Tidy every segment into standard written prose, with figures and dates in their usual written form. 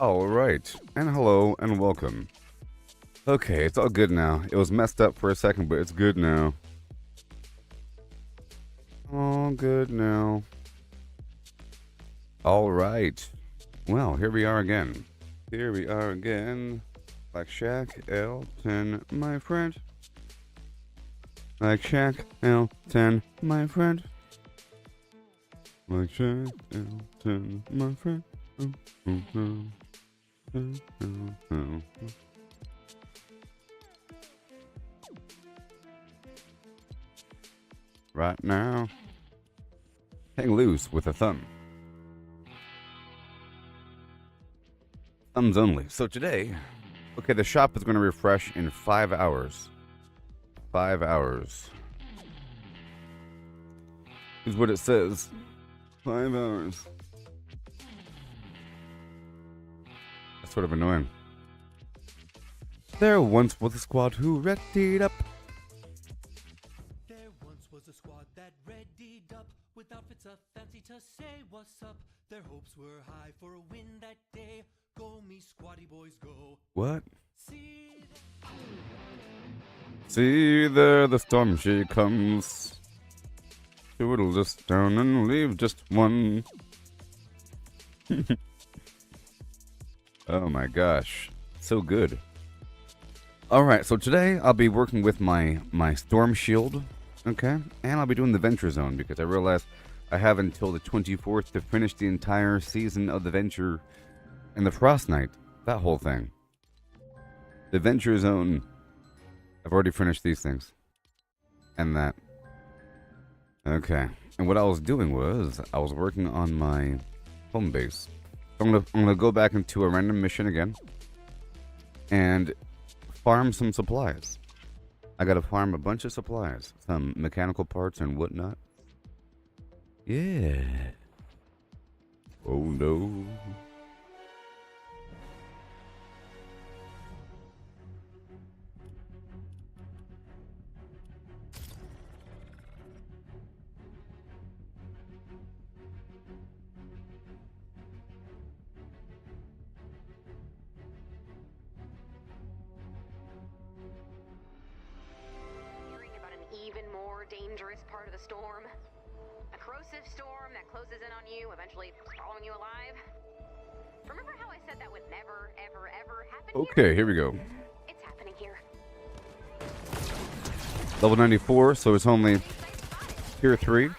Alright, and hello, and welcome. Okay, it's all good now. It was messed up for a second, but it's good now. All good now. Alright. Well, here we are again. Here we are again. Like Shaq L10, my friend. Like Shaq L10, my friend. Like Shaq L10, my friend. Right now, hang loose with a thumb. Thumbs only. So today, okay, the shop is going to refresh in 5 hours. 5 hours. Is what it says. 5 hours. That's sort of annoying. There once was a squad who readied up. There once was a squad that readied up with outfits a fancy to say what's up. Their hopes were high for a win that day. Go me squatty boys go. What? See there the storm she comes. She whittle just down and leave just one. Oh my gosh. So good. Alright, so today I'll be working with my Stormshield, okay? And I'll be doing the Venture Zone because I realized I have until the 24th to finish the entire season of the Venture and the Frost Knight. That whole thing. The Venture Zone, I've already finished these things. And that. Okay. And what I was doing was, I was working on my home base. So I'm gonna go back into a random mission again. And farm some supplies. I gotta farm a bunch of supplies. Some mechanical parts and whatnot. Yeah. Oh no. Even more dangerous part of the storm. A corrosive storm that closes in on you, eventually swallowing you alive. Remember how I said that would never, ever, ever happen Okay, here we go. It's happening here. Level 94, so it's only tier 3.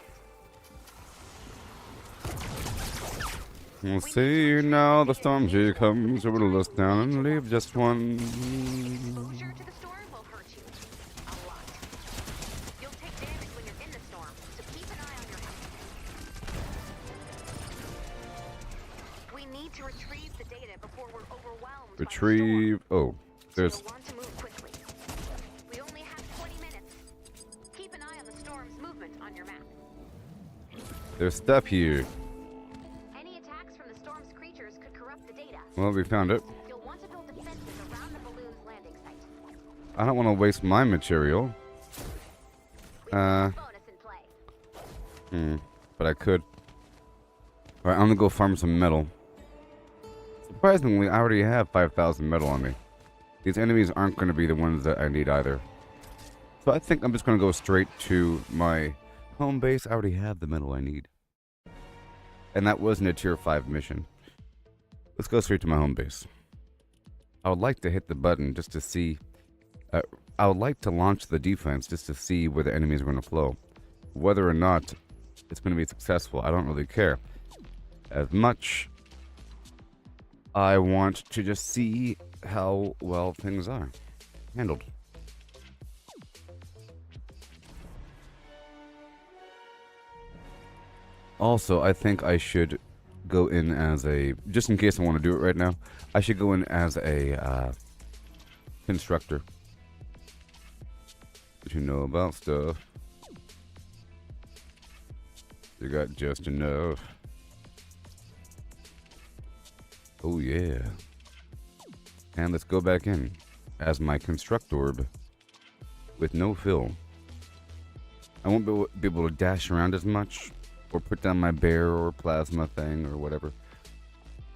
We'll see now the storm she comes, whittle us down and leave just one. Exposure to the storm will hurt you a lot. You'll take damage when you're in the storm, so keep an eye on your health. We need to retrieve the data before we're overwhelmed. Retrieve. Oh, there's. So you'll want to move quickly. We only have 20 minutes. Keep an eye on the storm's movement on your map. There's stuff here. Any attacks from the storm's creatures could corrupt the data. Well, we found it. You'll want to build defenses around the balloon's landing site. I don't want to waste my material. We have a bonus in play. But I could. Alright, I'm gonna go farm some metal. Surprisingly, I already have 5,000 metal on me. These enemies aren't going to be the ones that I need either. So I think I'm just going to go straight to my home base. I already have the metal I need. And that wasn't a tier 5 mission. Let's go straight to my home base. I would like to hit the button just to see... I would like to launch the defense just to see where the enemies are going to flow. Whether or not it's going to be successful, I don't really care. As much... I want to just see how well things are handled. Also, I think I should go in as a, just in case I want to do it right now, I should go in as a constructor. But you know about stuff. You got just enough. Oh yeah. And let's go back in as my constructor with no fill. I won't be able to dash around as much or put down my bear or plasma thing or whatever.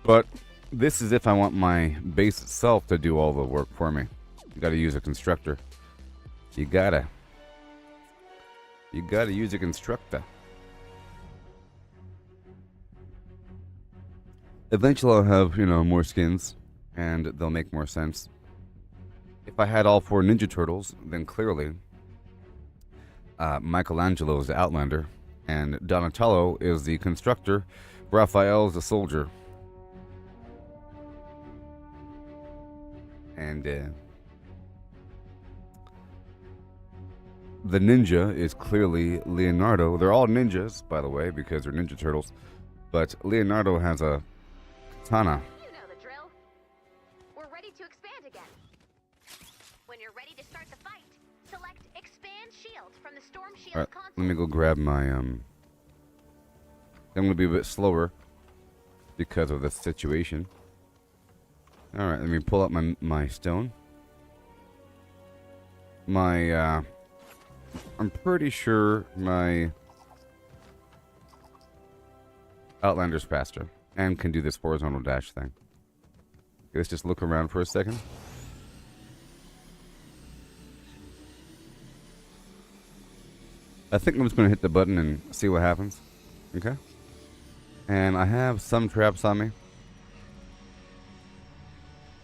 But This is if I want my base itself to do all the work for me. You gotta use a constructor. You gotta use a constructor. Eventually I'll have, more skins, and they'll make more sense. If I had all 4 Ninja Turtles, then clearly Michelangelo is the Outlander, and Donatello is the Constructor, Raphael is the Soldier. And the ninja is clearly Leonardo. They're all ninjas, by the way, because they're Ninja Turtles. But Leonardo has a katana. You know the drill. We're ready to expand again. When you're ready to start the fight, select Expand Shield from the Stormshield Alright, console. let me go grab my, I'm going to be a bit slower because of the situation. Alright, let me pull up my stone. I'm pretty sure my Outlander's faster and can do this horizontal dash thing. Okay, let's just look around for a second. I think I'm just going to hit the button and see what happens. Okay. And I have some traps on me.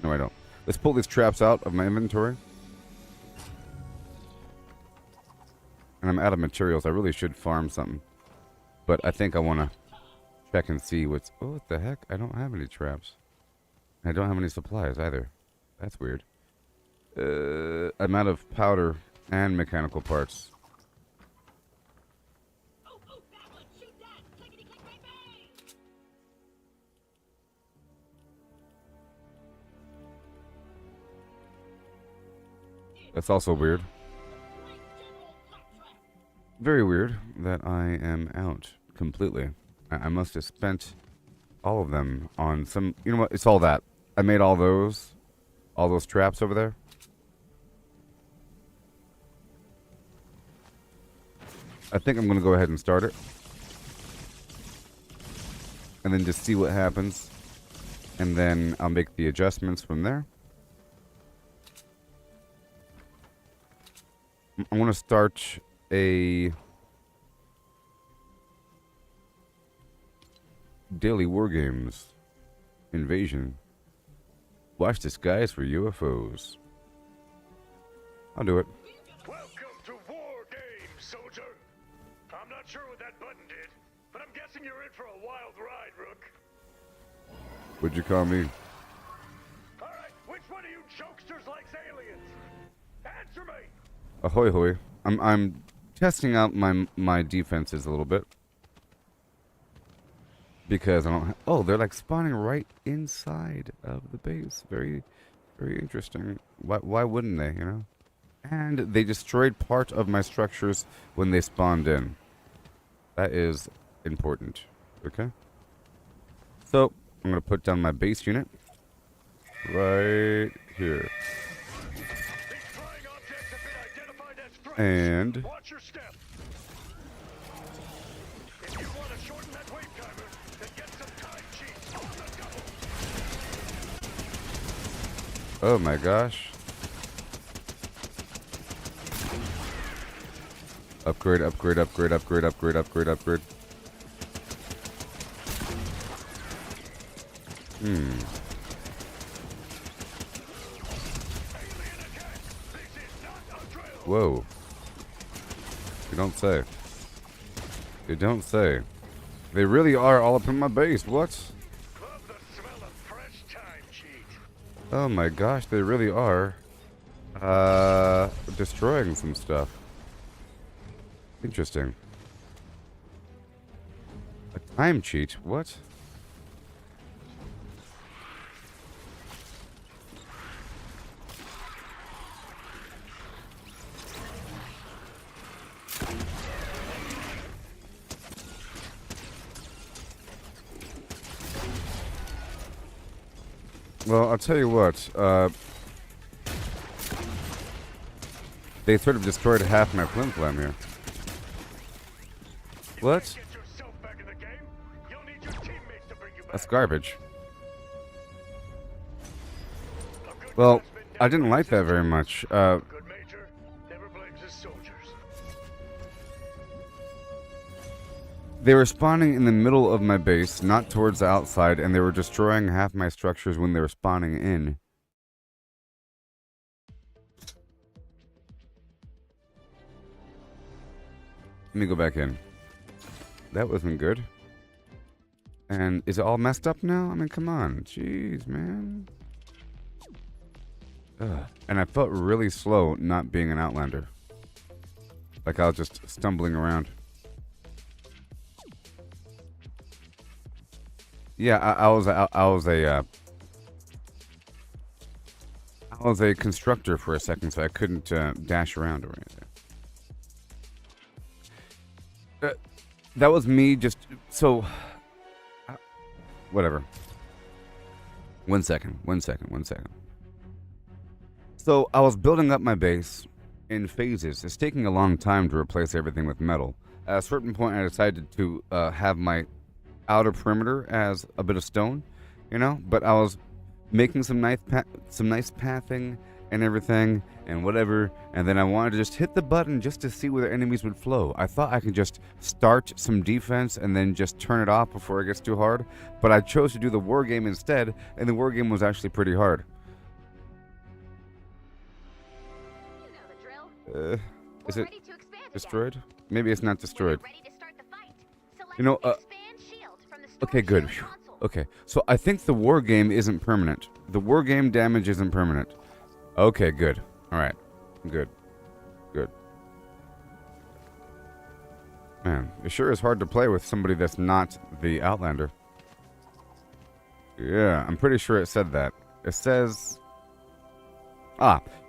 No, I don't. Let's pull these traps out of my inventory. And I'm out of materials. I really should farm something. But I think I want to check and see what's... Oh, what the heck? I don't have any traps. I don't have any supplies either. That's weird. I'm out of powder and mechanical parts. That's also weird. Very weird that I am out completely. I must have spent all of them on some... You know what? It's all that. I made all those traps over there. I think I'm going to go ahead and start it. And then just see what happens. And then I'll make the adjustments from there. I want to start a daily wargames invasion. Watch the skies for UFOs. I'll do it. Welcome to War Games, soldier. I'm not sure what that button did, but I'm guessing you're in for a wild ride, Rook. What'd you call me? All right, which one of you jokesters likes aliens? Answer me. Ahoy hoy. I'm testing out my defenses a little bit. Because I don't oh, they're like spawning right inside of the base. Very, very interesting. Why wouldn't they, you know? And they destroyed part of my structures when they spawned in. That is important. Okay? So, I'm going to put down my base unit. Right here. These flying objects have been identified as threats. And... Watch your step. If you want to shorten that wave timer, then get some time cheats. Let's go. Oh my gosh. Upgrade, upgrade, upgrade, upgrade, upgrade, upgrade, upgrade. Whoa. You don't say. You don't say. They really are all up in my base. What? Love the smell of fresh time cheat. Oh my gosh, they really are. Destroying some stuff. Interesting. A time cheat? What? Well, I'll tell you what, they sort of destroyed half my flim flam here. What? Get yourself back in the game. You'll need your teammates to bring you back. That's garbage. Well, I didn't like that very much. Good major never blames his soldiers. They were spawning in the middle of my base, not towards the outside, and they were destroying half my structures when they were spawning in. Let me go back in. That wasn't good. And is it all messed up now? I mean, come on. Jeez, man. Ugh. And I felt really slow not being an Outlander. Like I was just stumbling around. Yeah, I was a constructor for a second, so I couldn't dash around or anything. That was me just so. Whatever. One second. So I was building up my base in phases. It's taking a long time to replace everything with metal. At a certain point, I decided to have my outer perimeter as a bit of stone, you know. But I was making some nice pathing and everything and whatever, and then I wanted to just hit the button just to see where the enemies would flow. I thought I could just start some defense and then just turn it off before it gets too hard, but I chose to do the war game instead, and the war game was actually pretty hard. You know the drill. Is We're it ready to expand destroyed? again. Maybe it's not destroyed. We're ready to start the fight. Select You know, expand shield from the Okay, good. Stormshield Phew. console. Okay, so I think the war game isn't permanent. The war game damage isn't permanent. Okay, good. All right, good. Man, it sure is hard to play with somebody that's not the Outlander. Yeah, I'm pretty sure it said that. It says...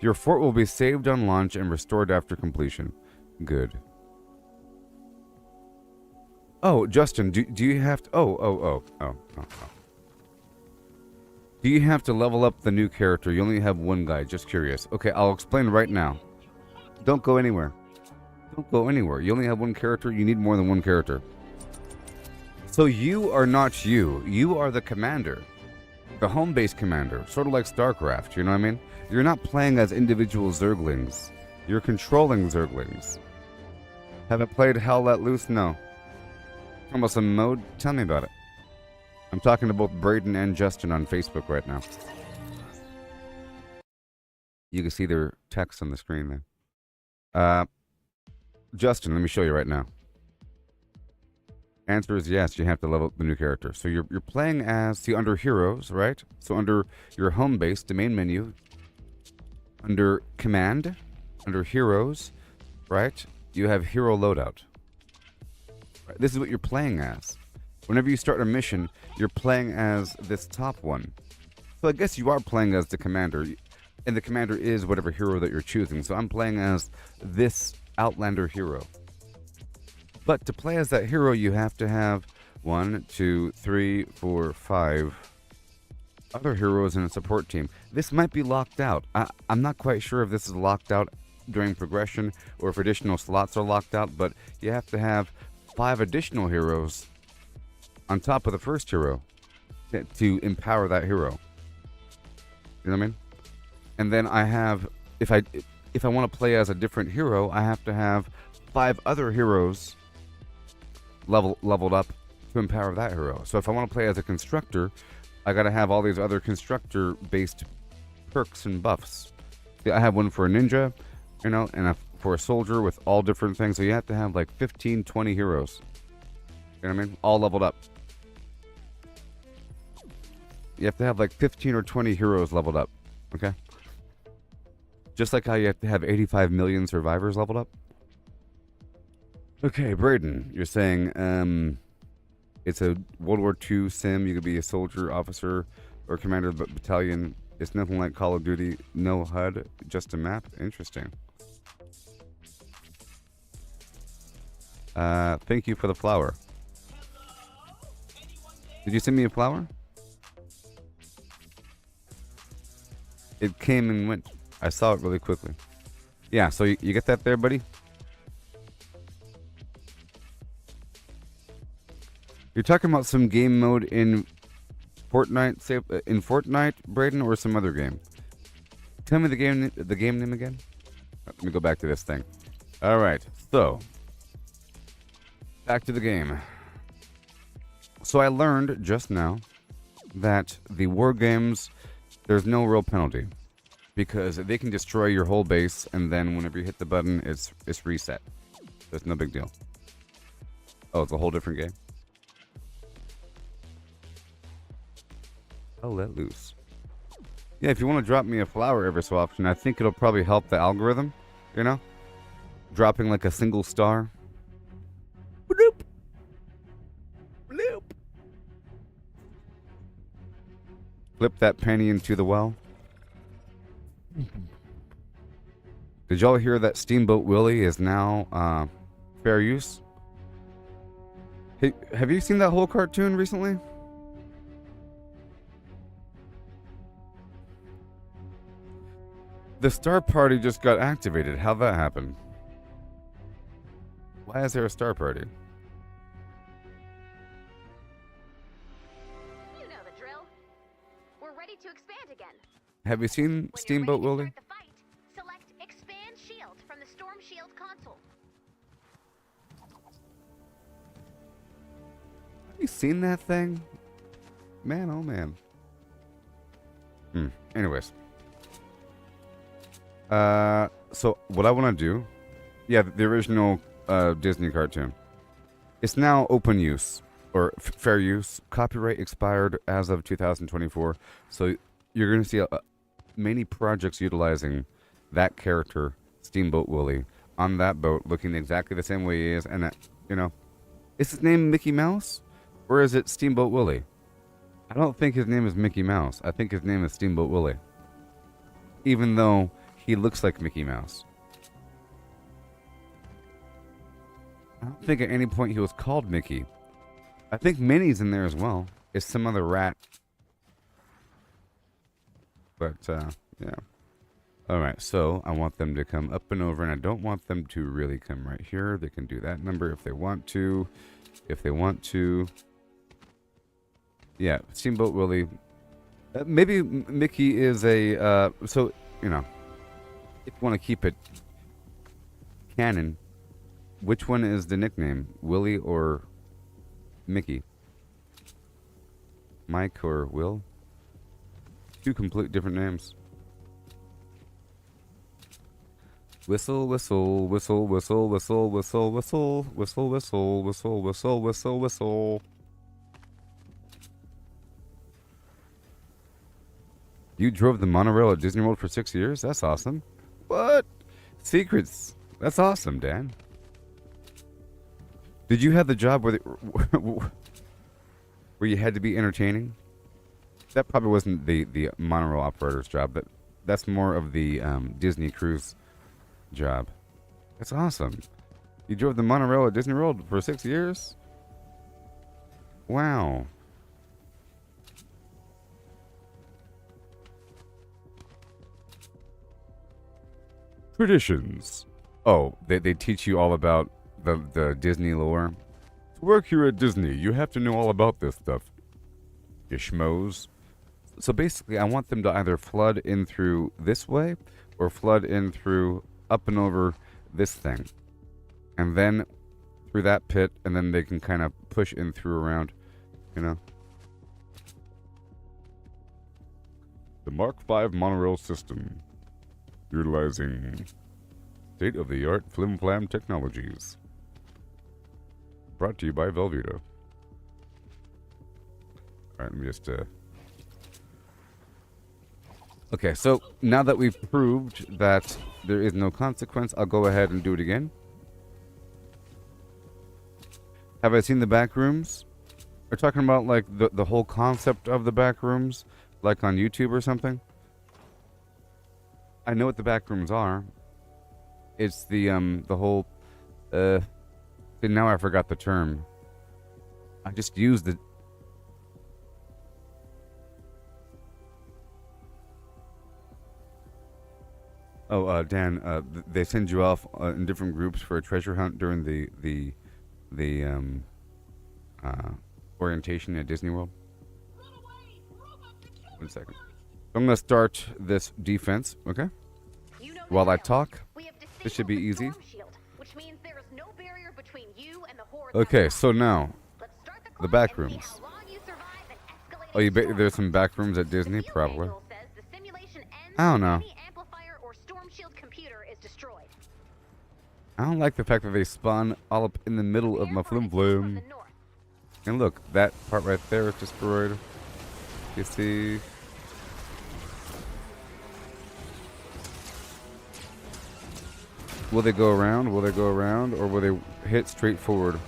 your fort will be saved on launch and restored after completion. Good. Oh, Justin, do you have to... Oh. Do you have to level up the new character? You only have one guy, just curious. Okay, I'll explain right now. Don't go anywhere. Don't go anywhere. You only have one character, you need more than one character. So you are not you. You are the commander. The home base commander. Sort of like StarCraft, you know what I mean? You're not playing as individual Zerglings. You're controlling Zerglings. Haven't played Hell Let Loose? No. Talking about some mode? Tell me about it. I'm talking to both Braden and Justin on Facebook right now. You can see their text on the screen there. Justin, let me show you right now. Answer is yes, you have to level up the new character. So you're playing as, see, under Heroes, right? So under your home base, the main menu, under Command, under Heroes, right? You have Hero Loadout. Right? This is what you're playing as. Whenever you start a mission, you're playing as this top one. So I guess you are playing as the commander, and the commander is whatever hero that you're choosing. So I'm playing as this Outlander hero. But to play as that hero, you have to have 1, 2, 3, 4, 5 other heroes in a support team. This might be locked out. I'm not quite sure if this is locked out during progression or if additional slots are locked out, but you have to have 5 additional heroes on top of the first hero to empower that hero. You know what I mean? And then I have, if I want to play as a different hero, I have to have 5 other heroes leveled up to empower that hero. So if I want to play as a constructor, I got to have all these other constructor-based perks and buffs. See, I have one for a ninja, you know, and for a soldier with all different things. So you have to have like 15, 20 heroes. You know what I mean? All leveled up. You have to have like 15 or 20 heroes leveled up. Okay? Just like how you have to have 85 million survivors leveled up. Okay, Braden, you're saying it's a World War II sim. You could be a soldier, officer, or commander of a battalion. It's nothing like Call of Duty. No HUD, just a map. Interesting. Thank you for the flower. Did you send me a flower? It came and went. I saw it really quickly. Yeah, so you get that there, buddy? You're talking about some game mode in Fortnite, say in Fortnite, Braden, or some other game? Tell me the game name again. Let me go back to this thing. All right, so back to the game. So I learned just now that the war games, there's no real penalty because they can destroy your whole base, and then whenever you hit the button, it's reset. So it's no big deal. Oh, it's a whole different game. I'll let loose. Yeah, if you want to drop me a flower every so often, I think it'll probably help the algorithm, you know? Dropping like a single star. Bloop. Bloop. Flip that penny into the well. Did y'all hear that Steamboat Willie is now fair use? Hey, have you seen that whole cartoon recently? The Star Party just got activated. How'd that happen? Why is there a Star Party? You know the drill. We're ready to expand again. Have you seen When Steamboat you're Willie? ready to start the fight, select Expand Shield from the Stormshield console. Have you seen that thing? Man, oh man. Anyways. So what I want to do, yeah, the original Disney cartoon. It's now open use or fair use. Copyright expired as of 2024. So you're going to see many projects utilizing that character, Steamboat Willie, on that boat, looking exactly the same way he is. And you know, is his name Mickey Mouse, or is it Steamboat Willie? I don't think his name is Mickey Mouse. I think his name is Steamboat Willie. Even though he looks like Mickey Mouse. I don't think at any point he was called Mickey. I think Minnie's in there as well. It's some other rat. But, yeah. Alright, so I want them to come up and over, and I don't want them to really come right here. They can do that number if they want to. If they want to. Yeah, Steamboat Willie. Maybe Mickey is a, so, you know. If you want to keep it canon, which one is the nickname? Willie or Mickey? Mike or Will? Two complete different names. Whistle, whistle, whistle, whistle, whistle, whistle, whistle, whistle, whistle, whistle, whistle, whistle, whistle. You drove the monorail at Disney World for 6 years? That's awesome. What? Secrets. That's awesome, Dan. Did you have the job where where you had to be entertaining? That probably wasn't the monorail operator's job. That's more of the Disney cruise job. That's awesome. You drove the monorail at Disney World for 6 years? Wow. Traditions. Oh, they teach you all about the Disney lore. To work here at Disney, you have to know all about this stuff. You schmoes. So basically, I want them to either flood in through this way, or flood in through up and over this thing. And then through that pit, and then they can kind of push in through around, you know. The Mark V monorail system. Utilizing state-of-the-art flim-flam technologies. Brought to you by Velveeta. Alright, let me just, Okay, so now that we've proved that there is no consequence, I'll go ahead and do it again. Have I seen the back rooms? We're talking about, like, the whole concept of the back rooms, like on YouTube or something? I know what the back rooms are. It's the whole, now I forgot the term. I just used the... Oh, Dan, they send you off in different groups for a treasure hunt during the orientation at Disney World. 1 second. I'm gonna start this defense, okay? You know the While I drill. talk, We have this should be easy. disabled the Stormshield, which means there is no barrier between you and the horde Okay, outside. so now Let's start the the clock back and see rooms. how long you survive an escalating Oh, you bet storm. there's some back rooms at The Disney, field probably. manual says the simulation ends I don't when know. any amplifier or Stormshield computer is destroyed. I don't like the fact that they spawn all up in the middle of The my air front flume is coming from flume. the north. And look, that part right there is destroyed. You see? Will they go around? Will they go around? Or will they hit straight forward?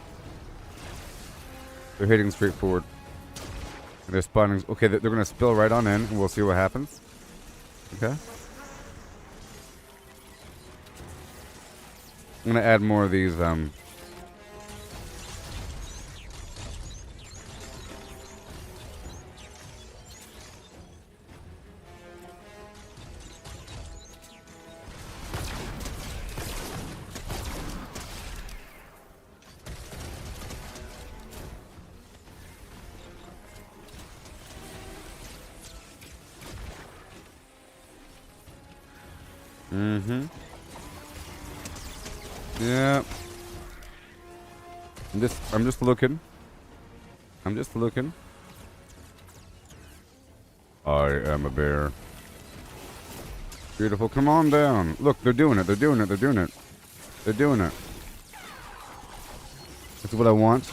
They're hitting straight forward. And they're spawning. Okay, they're going to spill right on in, and we'll see what happens. Okay. I'm going to add more of these, yeah. I'm just looking. I'm just looking. I am a bear. Beautiful. Come on down. Look, they're doing it. They're doing it. They're doing it. They're doing it. That's what I want.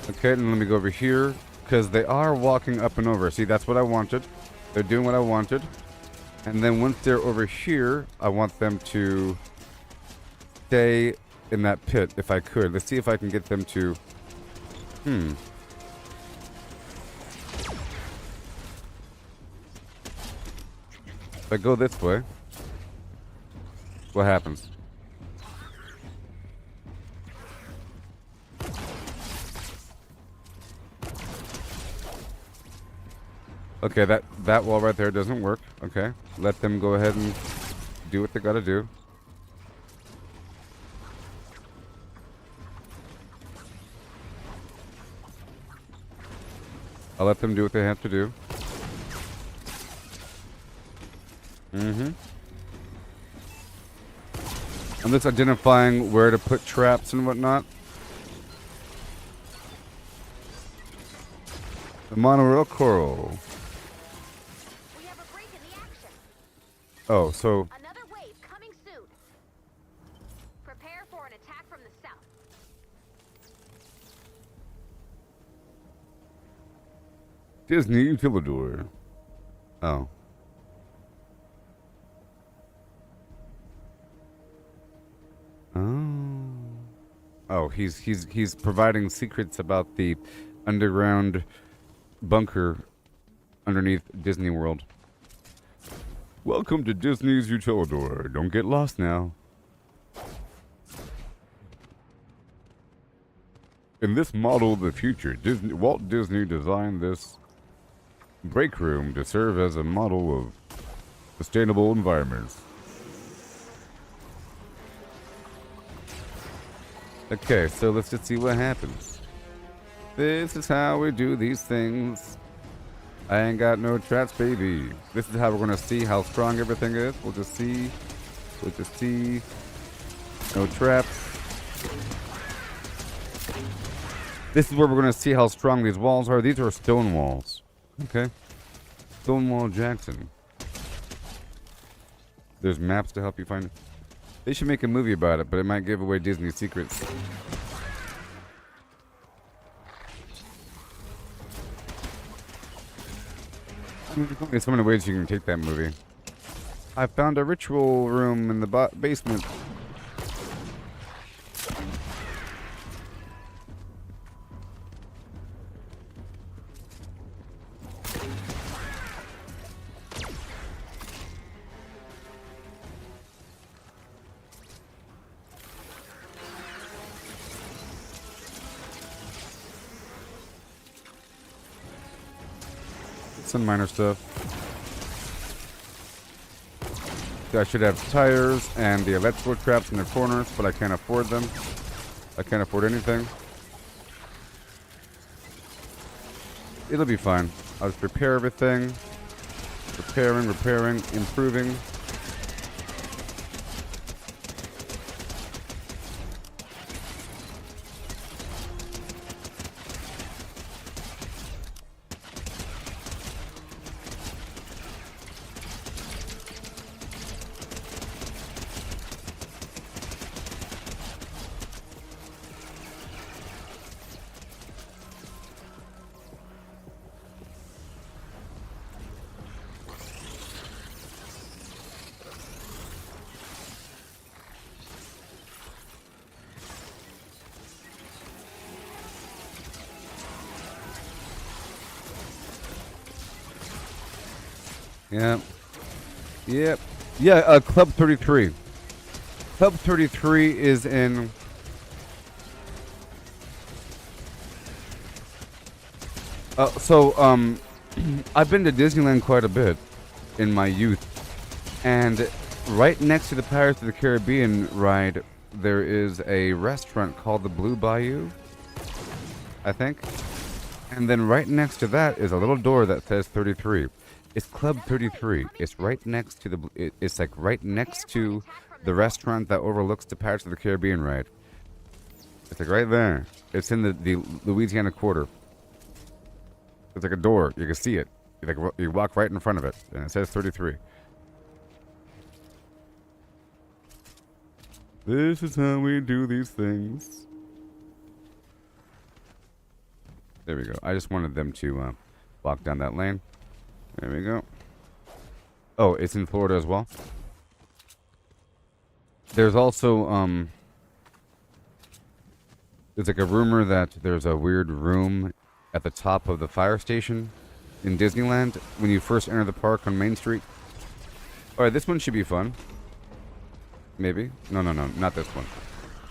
Okay, and let me go over here, because they are walking up and over. See, that's what I wanted. They're doing what I wanted. And then once they're over here, I want them to stay in that pit, if I could. Let's see if I can get them to... If I go this way, what happens? Okay, that wall right there doesn't work. Okay, let them go ahead and do what they gotta do. I'll let them do what they have to do. I'm just identifying where to put traps and whatnot. The monorail coral. We have a break in the action. Oh, so Another wave coming soon. Prepare for an attack from the south. Disney Utilidor. Oh. Oh, he's providing secrets about the underground bunker underneath Disney World. Welcome to Disney's Utilidor. Don't get lost now. In this model of the future, Walt Disney designed this break room to serve as a model of sustainable environments. Okay, so let's just see what happens. This is how we do these things. I ain't got no traps, baby. This is how we're gonna see how strong everything is. We'll just see. We'll just see. No traps. This is where we're gonna see how strong these walls are. These are stone walls. Okay. Stonewall Jackson. There's maps to help you find it. They should make a movie about it, but it might give away Disney secrets. There's so many ways you can take that movie. I found a ritual room in the basement. Some minor stuff. guys should have tires and the electrical traps in the corners, but I can't afford them. I can't afford anything. It'll be fine. I'll just repair everything. Repairing, improving. Yeah. Yep. Yeah, Club 33. Club 33 is in... I've been to Disneyland quite a bit in my youth. And right next to the Pirates of the Caribbean ride, there is a restaurant called the Blue Bayou, I think. And then right next to that is a little door that says 33. It's Club 33. It's right next to it's like right next to the restaurant that overlooks the Pirates of the Caribbean ride. It's like right there. It's in the Louisiana Quarter. It's like a door. You can see it. You walk right in front of it, and it says 33. This is how we do these things. There we go. I just wanted them to walk down that lane. There we go. Oh, it's in Florida as well. There's also, there's like a rumor that there's a weird room at the top of the fire station in Disneyland when you first enter the park on Main Street. Alright, this one should be fun. Maybe. No, not this one.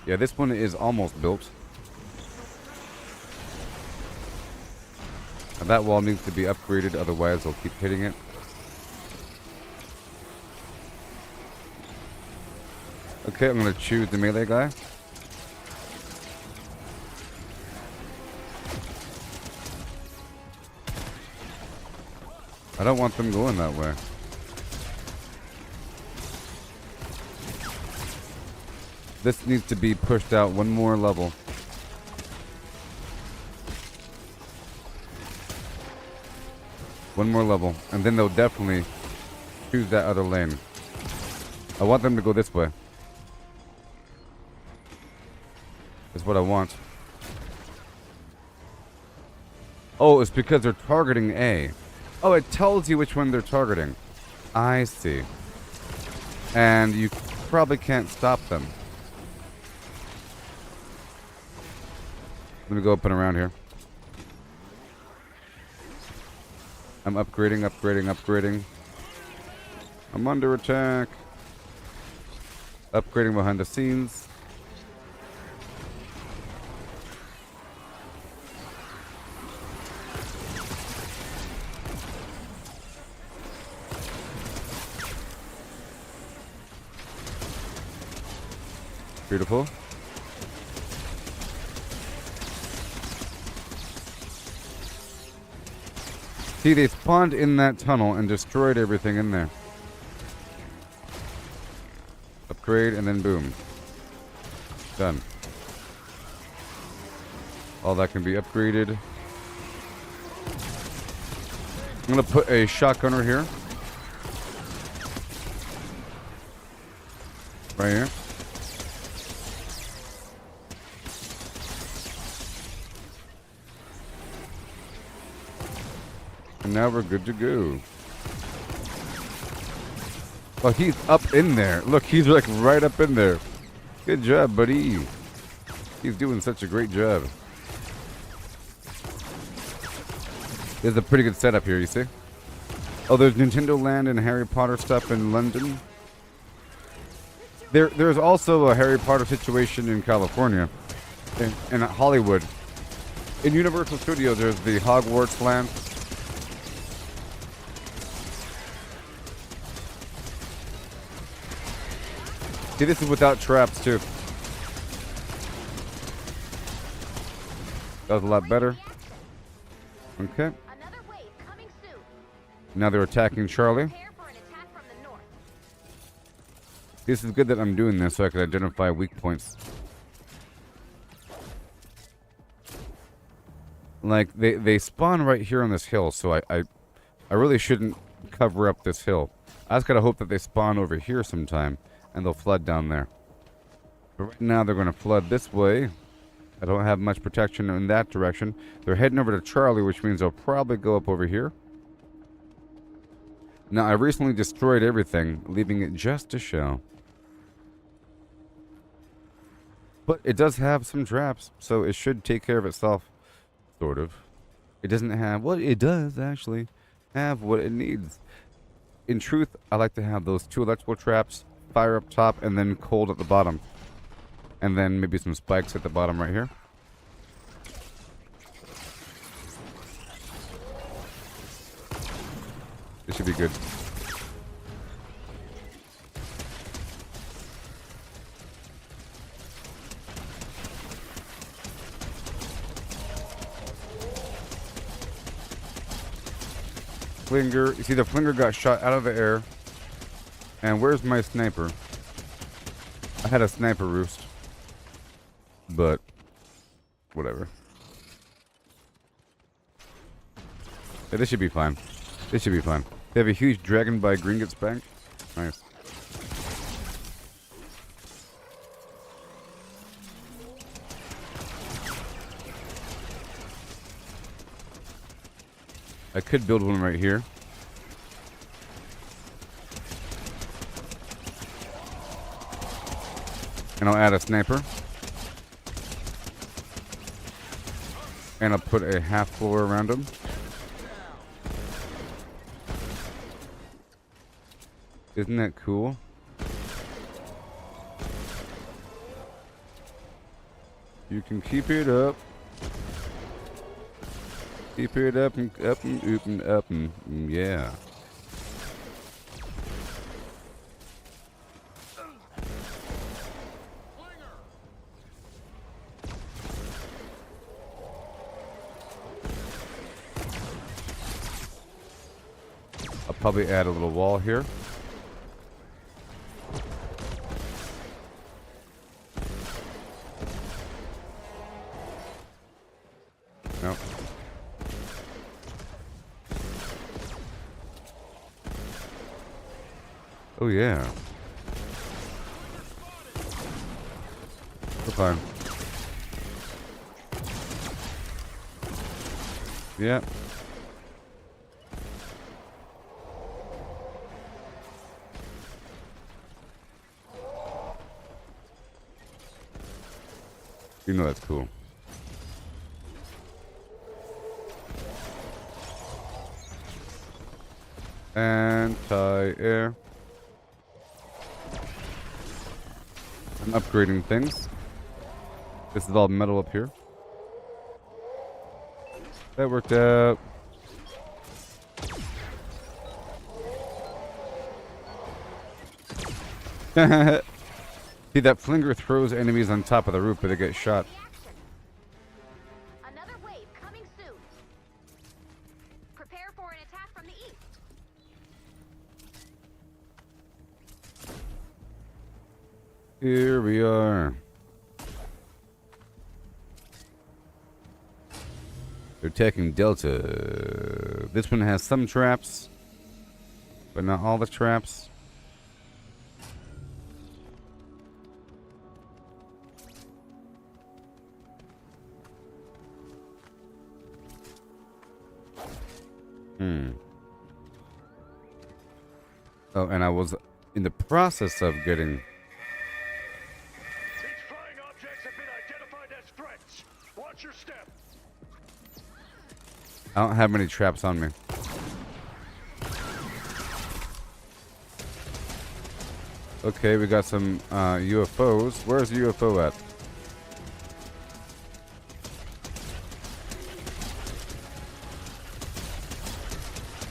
Yeah, this one is almost built. And that wall needs to be upgraded, otherwise I'll keep hitting it. Okay, I'm going to choose the melee guy. I don't want them going that way. This needs to be pushed out one more level. One more level, and then they'll definitely choose that other lane. I want them to go this way. That's what I want. Oh, it's because they're targeting A. Oh, it tells you which one they're targeting. I see. And you probably can't stop them. Let me go up and around here. I'm upgrading. I'm under attack. Upgrading behind the scenes. Beautiful. See, they spawned in that tunnel and destroyed everything in there. Upgrade and then boom. Done. All that can be upgraded. I'm gonna put a shotgunner here. Right here. And now we're good to go. Oh, he's up in there. Look, he's like right up in there. Good job, buddy. He's doing such a great job. There's a pretty good setup here, you see? Oh, there's Nintendo Land and Harry Potter stuff in London. There's also a Harry Potter situation in California. In Hollywood. In Universal Studios, there's the Hogwarts land. See, this is without traps, too. That was a lot better. Okay. Another wave coming soon. Now they're attacking Charlie. Prepare for an attack from the north. This is good that I'm doing this so I can identify weak points. Like, they spawn right here on this hill, so I really shouldn't cover up this hill. I just gotta hope that they spawn over here sometime, and they'll flood down there. But right now they're gonna flood this way. I don't have much protection in that direction. They're heading over to Charlie, which means they'll probably go up over here. Now, I recently destroyed everything, leaving it just a shell. But it does have some traps, so it should take care of itself. Sort of. It doesn't have... Well, it does, actually, have what it needs. In truth, I like to have those 2 electrical traps, fire up top, and then cold at the bottom. And then maybe some spikes at the bottom right here. This should be good. Flinger. You see, the flinger got shot out of the air. And where's my sniper? I had a sniper roost. But, whatever. Yeah, this should be fine. This should be fine. They have a huge dragon by Gringotts Bank. Nice. I could build one right here. And I'll add a sniper. And I'll put a half floor around him. Isn't that cool? You can keep it up. Keep it up and up and up and up and yeah. I'll probably add a little wall here. Nope. Oh yeah. We're fine. Yeah. You know that's cool. Anti-air. I'm upgrading things. This is all metal up here. That worked out. See, that flinger throws enemies on top of the roof, but they get shot. Another wave coming soon. Prepare for an attack from the east. Here we are. They're attacking Delta. This one has some traps, but not all the traps. Oh, and I was in the process of getting... These flying objects have been identified as threats. Watch your step. I don't have many traps on me. Okay, we got some UFOs. Where's the UFO at?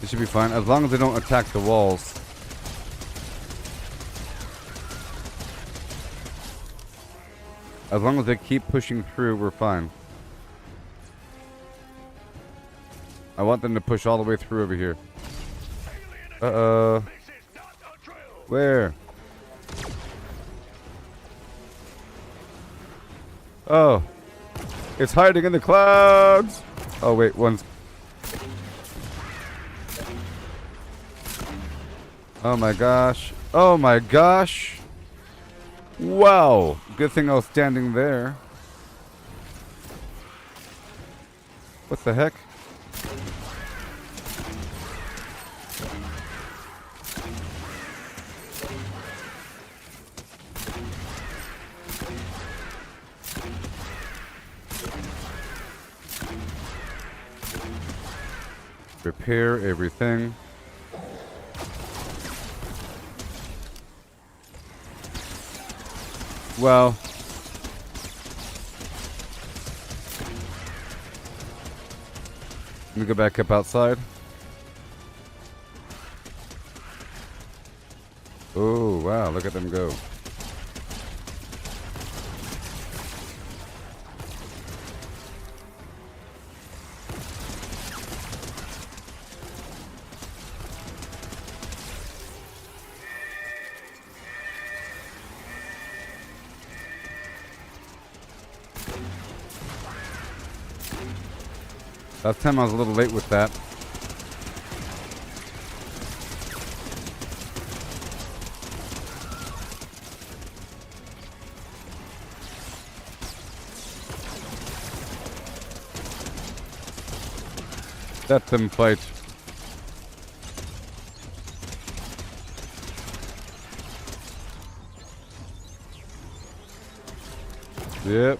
It should be fine, as long as they don't attack the walls. As long as they keep pushing through, we're fine. I want them to push all the way through over here. Uh-oh. This is not a drill. Where? Oh. It's hiding in the clouds. Oh, wait. One's... Oh, my gosh. Oh, my gosh. Wow. Good thing I was standing there. What the heck? Repair everything. Well, let me go back up outside. Oh, wow, look at them go. Last time I was a little late with that. Let them fight. Yep.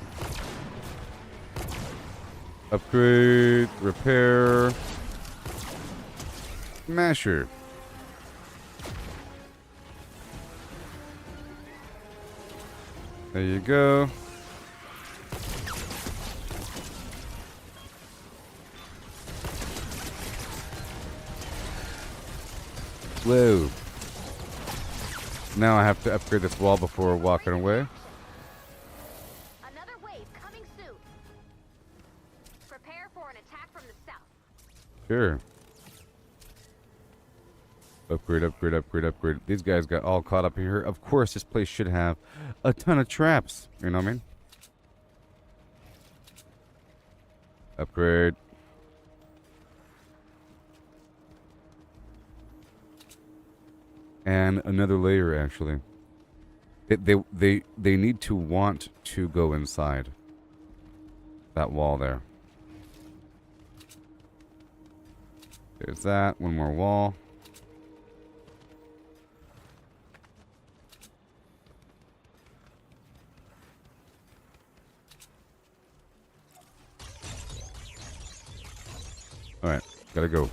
Upgrade, repair, smasher. There you go. Whoa. Now I have to upgrade this wall before walking away. Another wave coming soon. Prepare for an attack from the south. Sure. Upgrade, upgrade, upgrade, upgrade. These guys got all caught up in here. Of course, this place should have a ton of traps. You know what I mean? Upgrade. And another layer, actually. They need to want to go inside that wall there. There's that. One more wall. Alright, gotta go.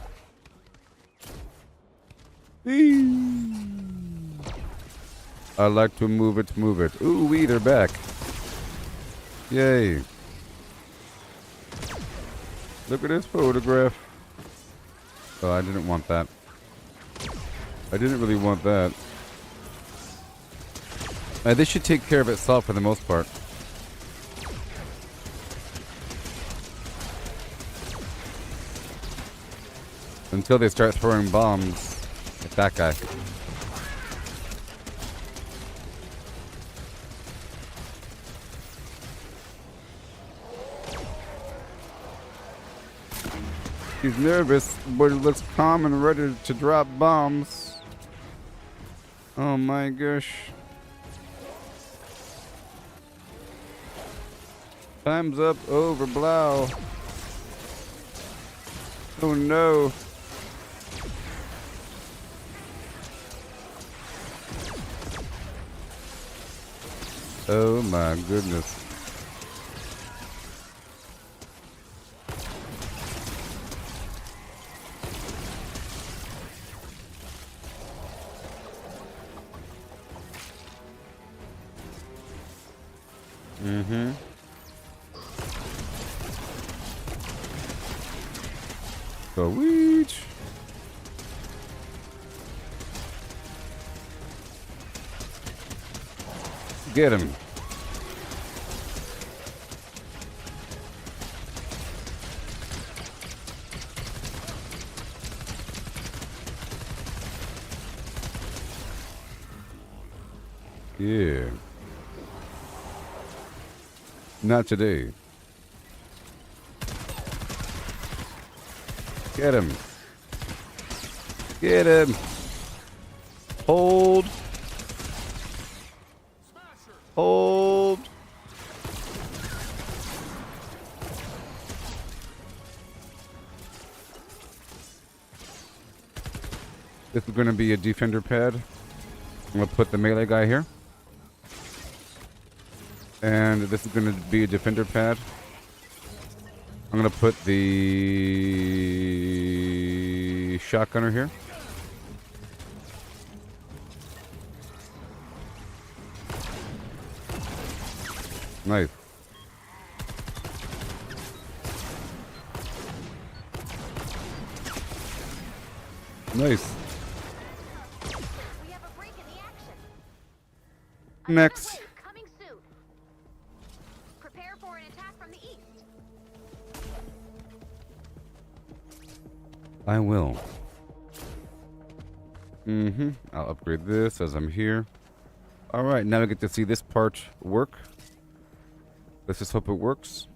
I like to move it, move it. Ooh, wee, they're back. Yay. Look at this photograph. Oh, I didn't want that. I didn't really want that. This should take care of itself for the most part. Until they start throwing bombs at that guy. He's nervous, but he looks calm and ready to drop bombs. Oh my gosh. Time's up over Blau. Oh no. Oh my goodness. Mm-hmm. Sweet. Get him. Yeah. Not today. Get him. Get him. Hold. Hold. This is going to be a defender pad. I'm going to put the melee guy here. And this is going to be a defender pad. I'm going to put the shotgunner here. Nice. Nice. We have a break in the action. Next. Another wave coming soon. Prepare for an attack from the east. I will. I'll upgrade this as I'm here. Alright, now we get to see this part work. Let's just hope it works.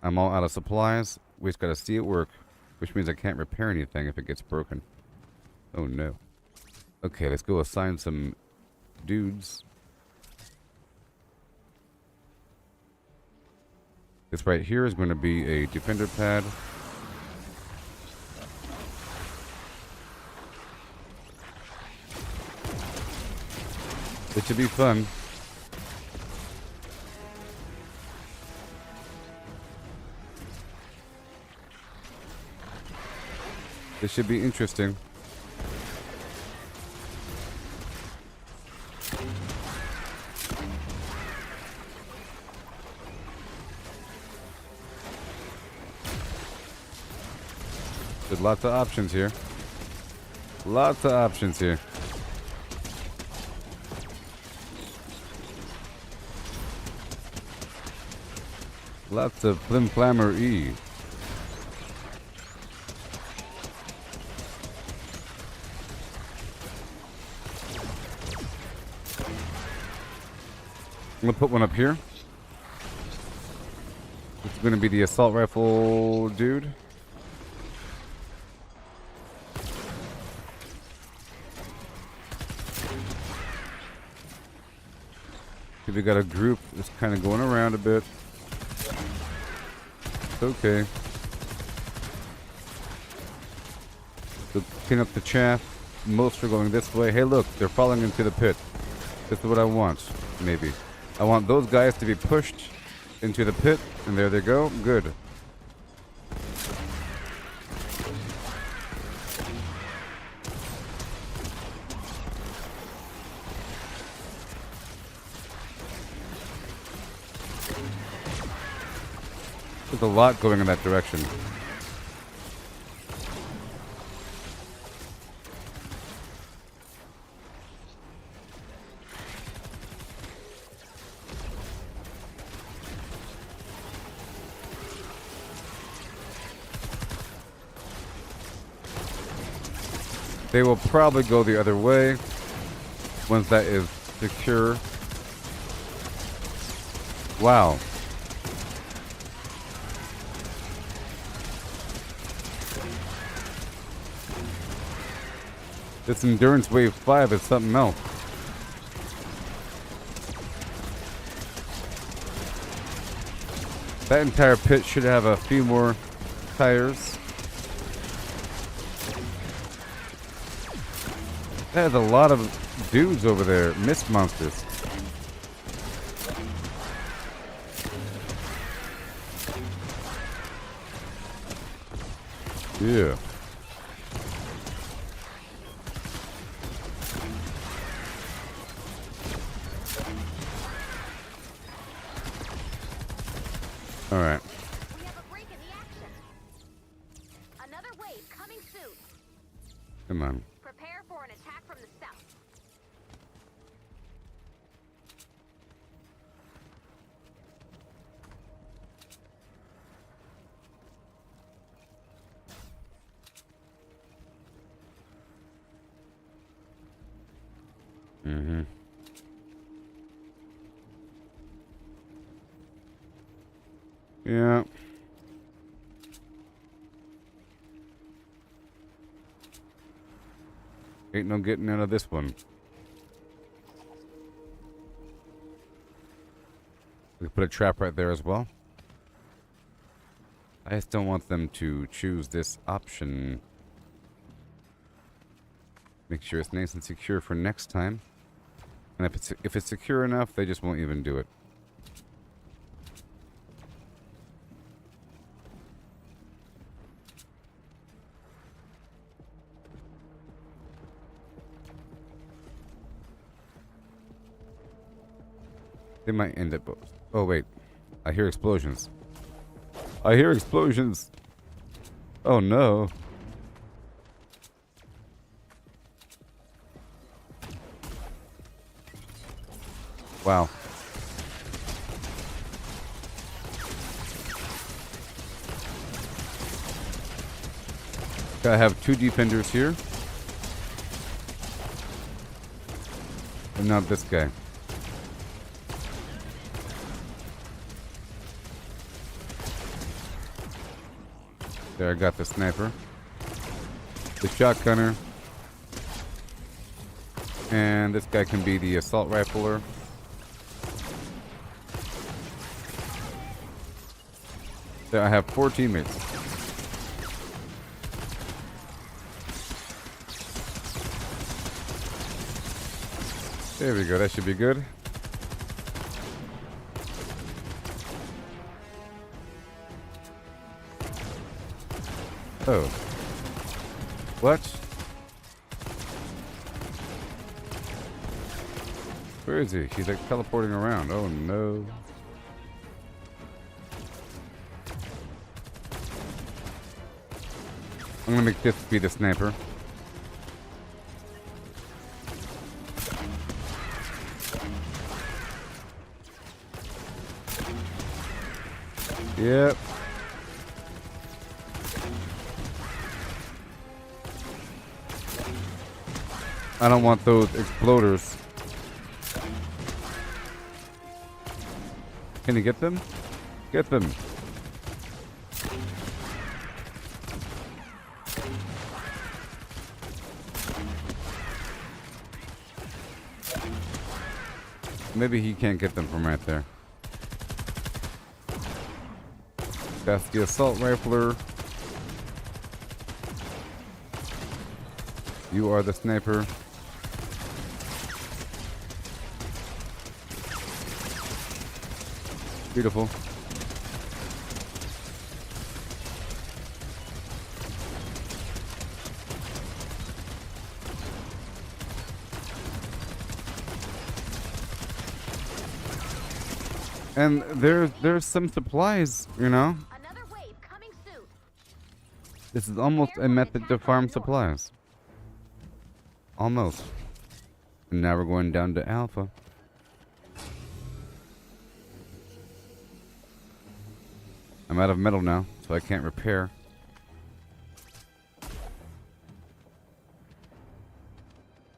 I'm all out of supplies. We just gotta see it work. Which means I can't repair anything if it gets broken. Oh no. Okay, let's go assign some dudes. This right here is going to be a defender pad. It should be fun. This should be interesting. There's lots of options here. Lots of options here. Lots of flim-flammer-y. I'm gonna put one up here. This is gonna be the assault rifle dude. We got a group that's kind of going around a bit. It's okay. So clean up the chaff. Most are going this way. Hey, look, they're falling into the pit. This is what I want, maybe. I want those guys to be pushed into the pit, and there they go. Good. There's a lot going in that direction. They will probably go the other way once that is secure. Wow. This Endurance Wave 5 is something else. That entire pit should have a few more tires. There's a lot of dudes over there. Mist monsters. Yeah. All right. We have a break in the action. Another wave coming soon. Come on. Prepare for an attack from the south. Mm-hmm. Yeah. Ain't no getting out of this one. We put a trap right there as well. I just don't want them to choose this option. Make sure it's nice and secure for next time. And if it's secure enough, they just won't even do it. They might end up... Oh, wait. I hear explosions. I hear explosions! Oh, no. Wow. I have 2 defenders here. And not this guy. There, I got the sniper. The shotgunner. And this guy can be the assault rifler. There, I have 4 teammates. There we go, that should be good. Oh. What? Where is he? He's like teleporting around. Oh no. I'm gonna make this be the sniper. Yep. I don't want those exploders. Can you get them? Get them. Maybe he can't get them from right there. That's the assault rifler. You are the sniper. Beautiful. And there's some supplies, you know. Another wave coming soon. This is almost a method to farm supplies. Almost. And now we're going down to Alpha. I'm out of metal now, so I can't repair.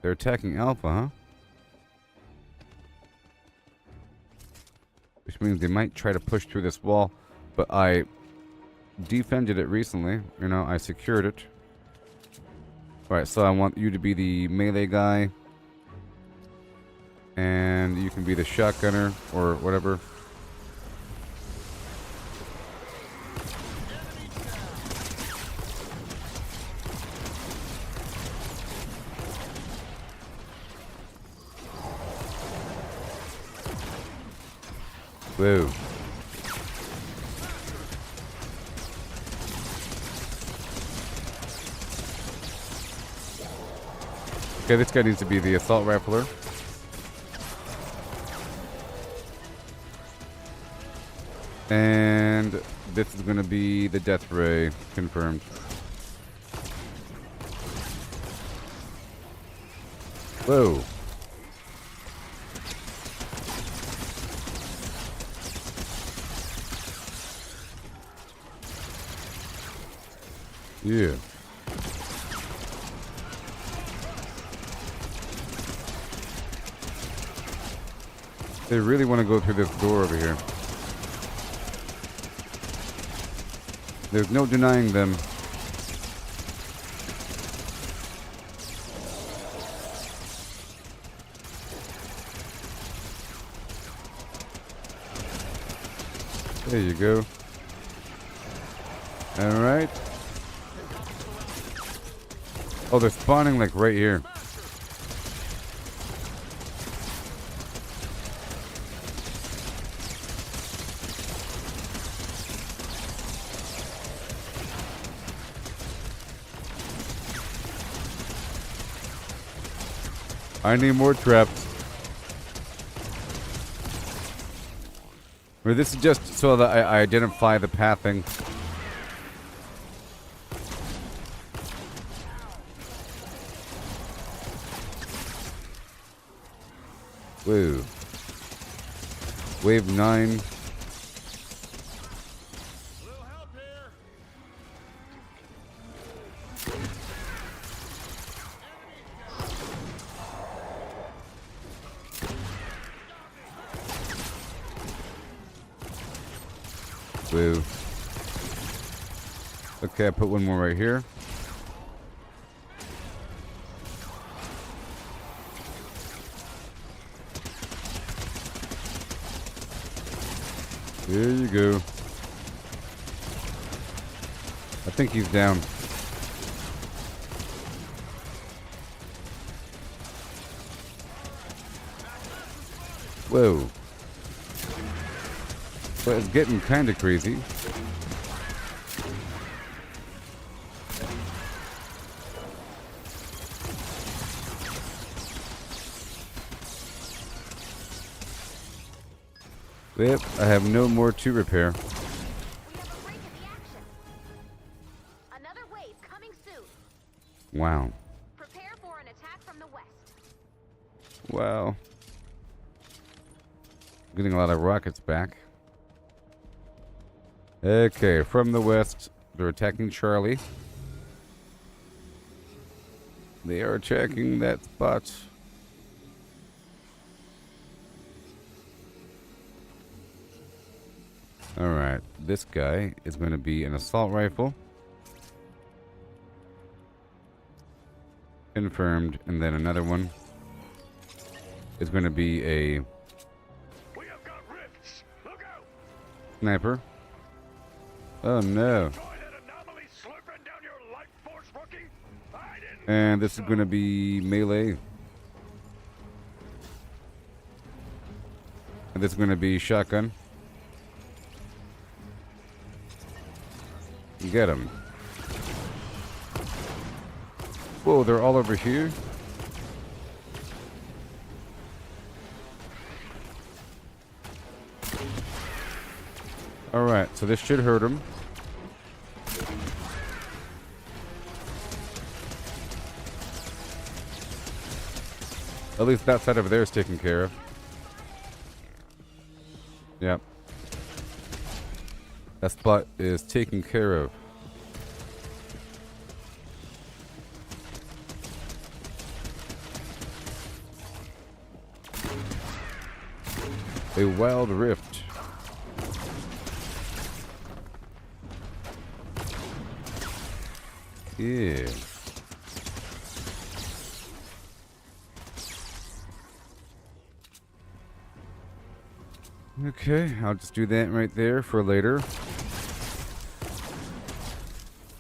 They're attacking Alpha, huh? Which means they might try to push through this wall, but I defended it recently. You know, I secured it. Alright, so I want you to be the melee guy. And you can be the shotgunner, or whatever. Whoa. Okay, this guy needs to be the assault rifler. And this is going to be the death ray, confirmed. Whoa. Yeah. They really want to go through this door over here. There's no denying them. There you go. Alright. Oh, they're spawning like right here. I need more traps. Or this is just so that I identify the pathing. Whoa. Wave 9. Woo. Okay, I put one more right here. There you go. I think he's down. Whoa. But it's getting kind of crazy. Yep, I have no more to repair. We have a break in the action. Another wave coming soon. Wow. Prepare for an attack from the west. Wow. Getting a lot of rockets back. Okay, from the west, they're attacking Charlie. They are attacking that spot. Alright, this guy is going to be an assault rifle. Confirmed. And then another one is going to be a We have got rifts. Look out! sniper. Oh no. Go ahead, anomaly slurping down your life force, rookie. I didn't. And this is going to be melee. And this is going to be shotgun. Get him. Whoa, they're all over here. Alright, so this should hurt him. At least that side over there is taken care of. Yep. That spot is taken care of. A wild rift. Yeah. Okay, I'll just do that right there for later.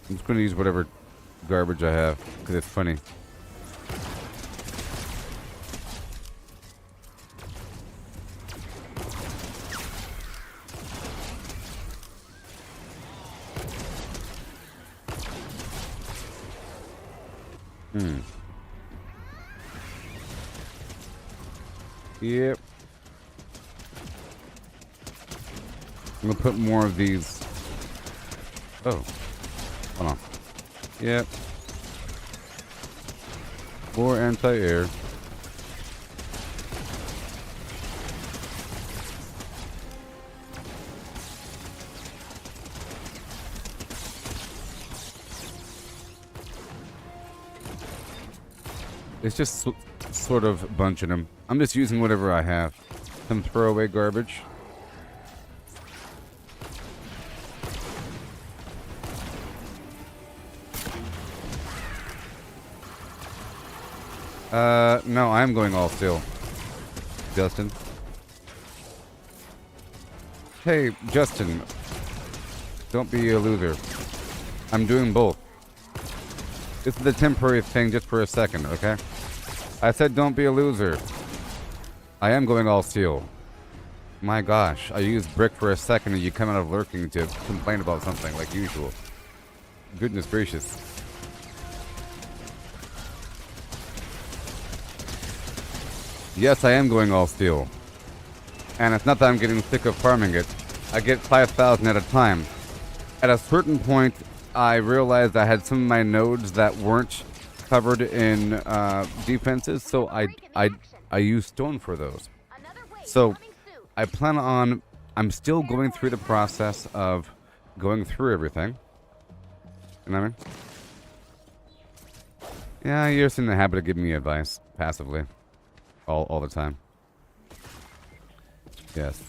I'm just going to use whatever garbage I have, because it's funny. Yep. I'm gonna put more of these. Oh. Hold on. Yep. More anti-air. It's just sort of bunching them. I'm just using whatever I have. some throwaway garbage. No, I'm going all steel. Justin. Hey, Justin. Don't be a loser. I'm doing both. This is a temporary thing just for a second, okay? I said don't be a loser. I am going all steel. My gosh, I used brick for a second and you come out of lurking to complain about something like usual. Goodness gracious. Yes, I am going all steel. And it's not that I'm getting sick of farming it. I get 5,000 at a time. At a certain point, I realized I had some of my nodes that weren't covered in defenses, so I used stone for those. So I plan on, I'm still going through the process of going through everything. You know what I mean? Yeah, you're just in the habit of giving me advice, passively. All the time. Yes.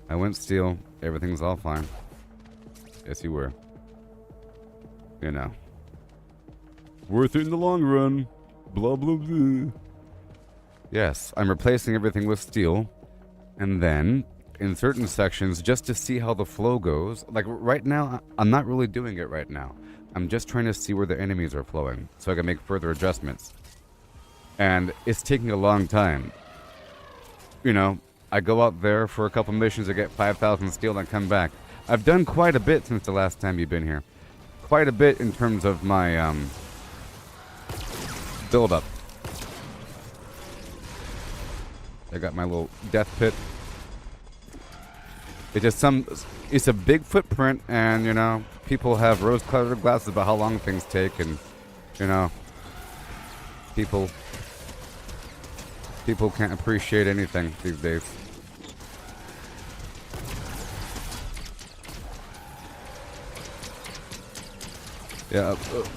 I went steel. Everything's all fine. Yes, you were. You know. Worth it in the long run. Blah, blah, blah. Yes, I'm replacing everything with steel. And then, in certain sections, just to see how the flow goes. Like, right now, I'm not really doing it right now. I'm just trying to see where the enemies are flowing. So I can make further adjustments. And it's taking a long time. You know, I go out there for a couple missions to get 5,000 steel and come back. I've done quite a bit since the last time you've been here. Quite a bit in terms of my build-up. I got my little death pit. It's a big footprint, and, you know, people have rose-colored glasses about how long things take, and, you know, people can't appreciate anything these days. Yeah,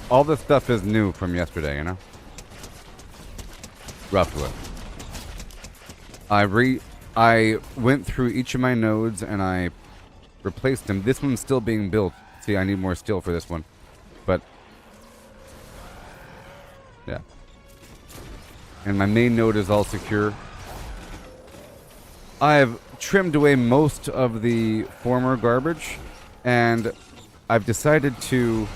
all this stuff is new from yesterday, you know? Roughly. I went through each of my nodes and I replaced them. This one's still being built. See, I need more steel for this one. But, yeah. And my main node is all secure. I've trimmed away most of the former garbage, and I've decided to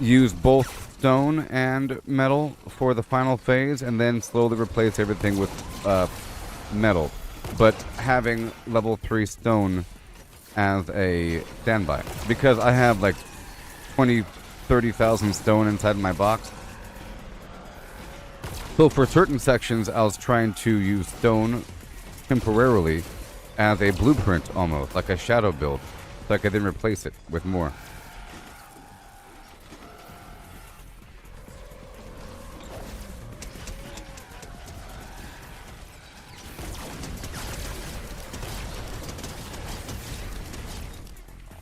use both stone and metal for the final phase, and then slowly replace everything with metal, but having level 3 stone as a standby, because I have like 30,000 stone inside my box. So for certain sections, I was trying to use stone temporarily as a blueprint, almost like a shadow build, so I could then replace it with more.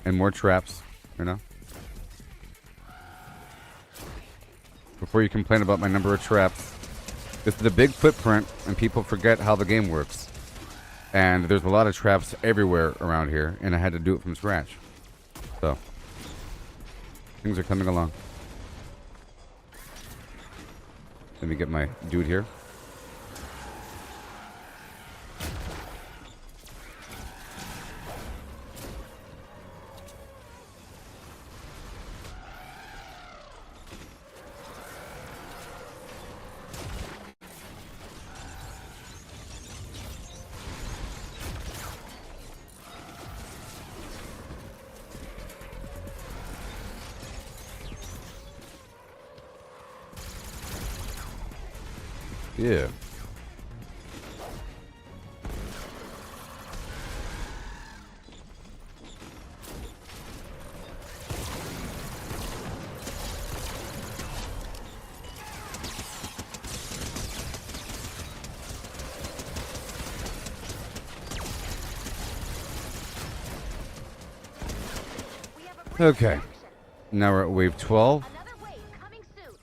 And more traps, you know? Before you complain about my number of traps. This is a big footprint, and people forget how the game works. And there's a lot of traps everywhere around here, and I had to do it from scratch. So, things are coming along. Let me get my dude here. Yeah. Okay. Now we're at wave 12. Another wave coming soon.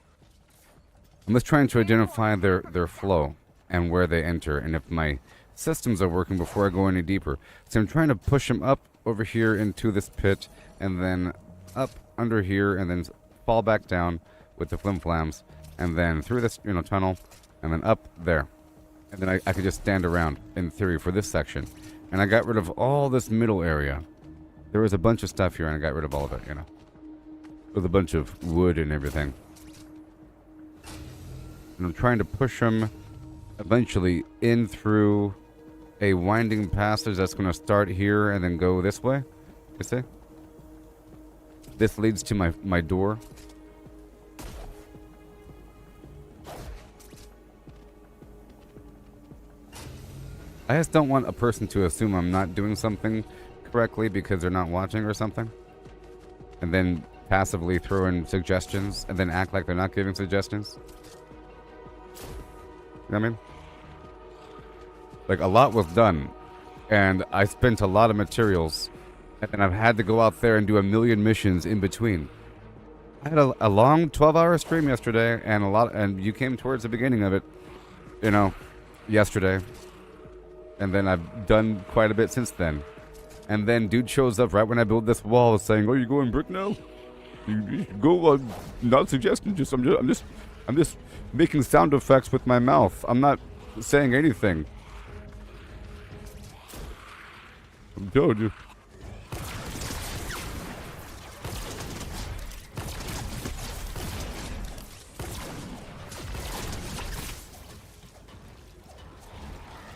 I'm just trying to identify their flow and where they enter, and if my systems are working before I go any deeper. So I'm trying to push them up over here into this pit, and then up under here, and then fall back down with the flim-flams, and then through this tunnel, and then up there. And then I could just stand around, in theory, for this section. And I got rid of all this middle area. There was a bunch of stuff here, and I got rid of all of it, with a bunch of wood and everything. And I'm trying to push them eventually in through a winding passage that's going to start here and then go this way. You see? This leads to my door. I just don't want a person to assume I'm not doing something correctly because they're not watching or something. And then passively throw in suggestions and then act like they're not giving suggestions. You know what I mean? Like, a lot was done, and I spent a lot of materials, and then I've had to go out there and do a million missions in between. I had a long 12-hour stream yesterday, and you came towards the beginning of it, yesterday. And then I've done quite a bit since then. And then dude shows up right when I build this wall saying, "Oh, you going brick now? You should go, not suggesting, I'm just making sound effects with my mouth. I'm not saying anything. I'm telling you."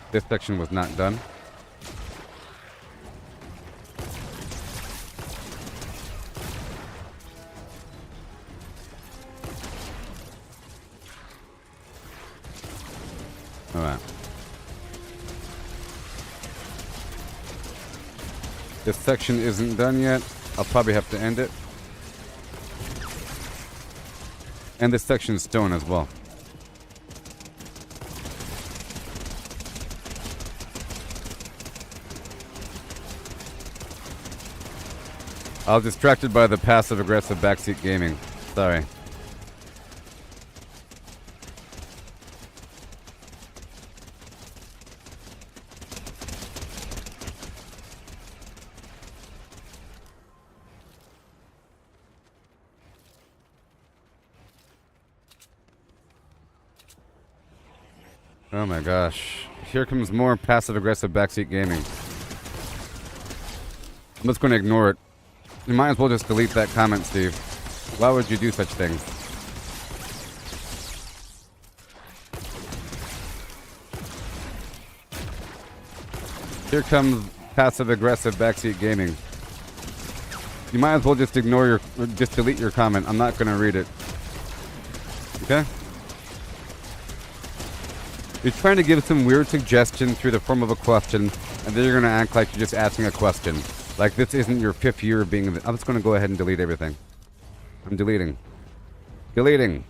This section was not done. Alright. This section isn't done yet. I'll probably have to end it. And this section is stone as well. I was distracted by the passive-aggressive backseat gaming. Sorry. Oh my gosh. Here comes more passive-aggressive backseat gaming. I'm just going to ignore it. You might as well just delete that comment, Steve. Why would you do such things? Here comes passive-aggressive backseat gaming. You might as well just just delete your comment. I'm not going to read it. Okay? You're trying to give some weird suggestion through the form of a question, and then you're going to act like you're just asking a question. Like this isn't your 5th year of being... I'm just going to go ahead and delete everything. I'm deleting. Deleting.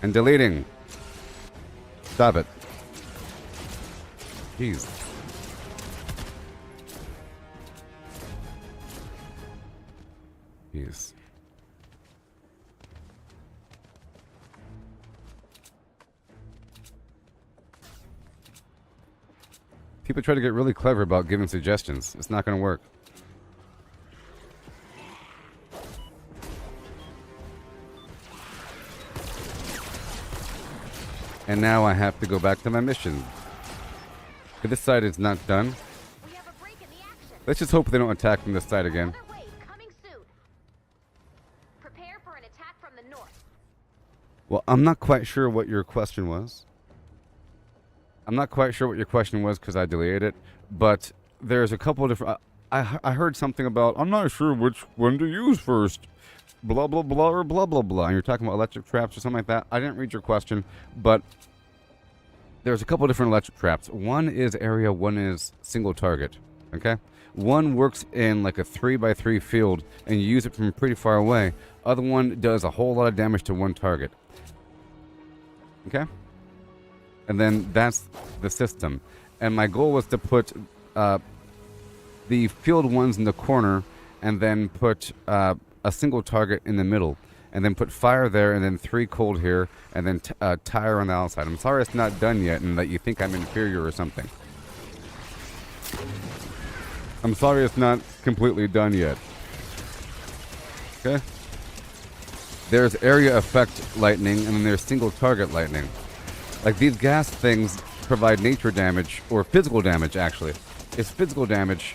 And deleting. Stop it. Jeez. Jeez. People try to get really clever about giving suggestions. It's not going to work. And now I have to go back to my mission. Okay, this side is not done. We have a break in the action. Let's just hope they don't attack from this side again. Another wave coming soon. Prepare for an attack from the north. Well, I'm not quite sure what your question was. I'm not quite sure what your question was because I deleted it, but there's a couple of different... I heard something about, I'm not sure which one to use first. Blah, blah, blah, or blah, blah, blah. And you're talking about electric traps or something like that. I didn't read your question, but there's a couple of different electric traps. One is area, one is single target, okay? One works in like a 3x3 field, and you use it from pretty far away. Other one does a whole lot of damage to one target. Okay? And then that's the system. And my goal was to put the field ones in the corner and then put a single target in the middle. and then put fire there, and then 3 cold here, and then tire on the outside. I'm sorry it's not done yet, and that you think I'm inferior or something. I'm sorry it's not completely done yet. Okay? There's area effect lightning, and then there's single target lightning. Like, these gas things provide nature damage, or physical damage, actually. It's physical damage,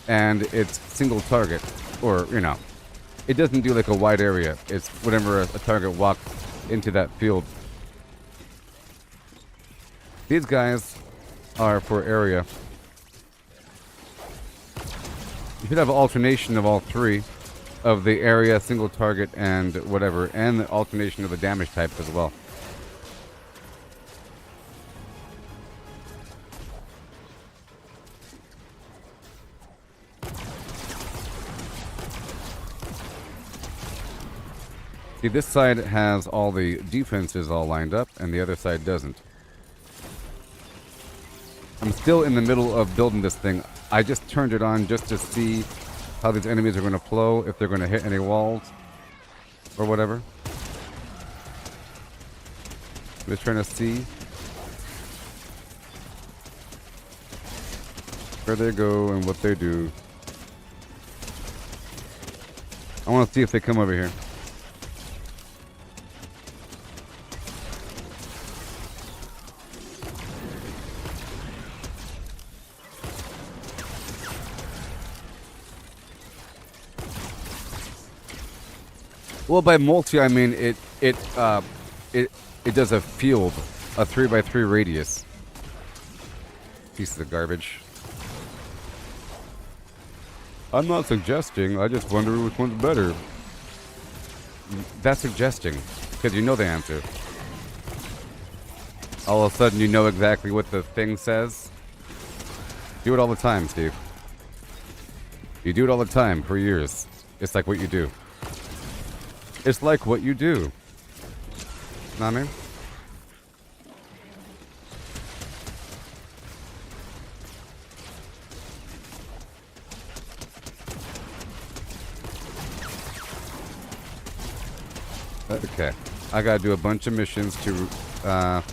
and it's single target, or, you know. It doesn't do, like, a wide area. It's whenever a target walks into that field. These guys are for area. You should have alternation of all 3. Of the area, single target, and whatever. And the alternation of the damage type as well. See, this side has all the defenses all lined up, and the other side doesn't. I'm still in the middle of building this thing. I just turned it on just to see how these enemies are going to flow, if they're going to hit any walls, or whatever. I'm just trying to see where they go and what they do. I want to see if they come over here. Well, by multi, I mean it does a field, a 3x3 radius. Piece of garbage. I'm not suggesting. I just wonder which one's better. That's suggesting, because you know the answer. All of a sudden, you know exactly what the thing says. Do it all the time, Steve. You do it all the time for years. It's like what you do. It's like what you do. Know what I mean? Okay. I gotta do a bunch of missions to...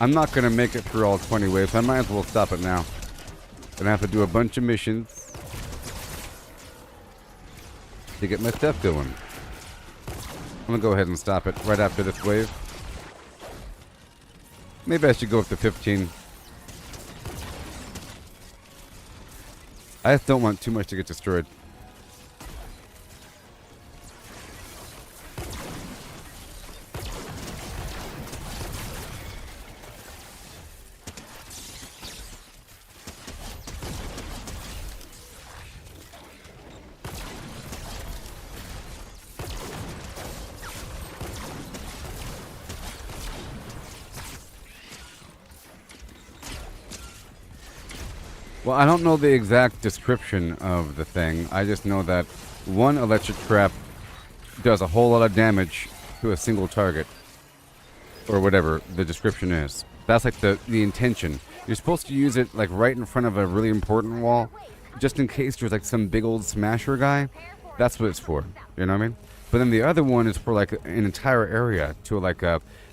I'm not gonna make it through all 20 waves, so I might as well stop it now. Gonna have to do a bunch of missions to get my stuff going. I'm gonna go ahead and stop it right after this wave. Maybe I should go up to 15. I just don't want too much to get destroyed. Well, I don't know the exact description of the thing. I just know that one electric trap does a whole lot of damage to a single target. Or whatever the description is. That's like the intention. You're supposed to use it like right in front of a really important wall. Just in case there's like some big old smasher guy. That's what it's for. You know what I mean? But then the other one is for like an entire area. To like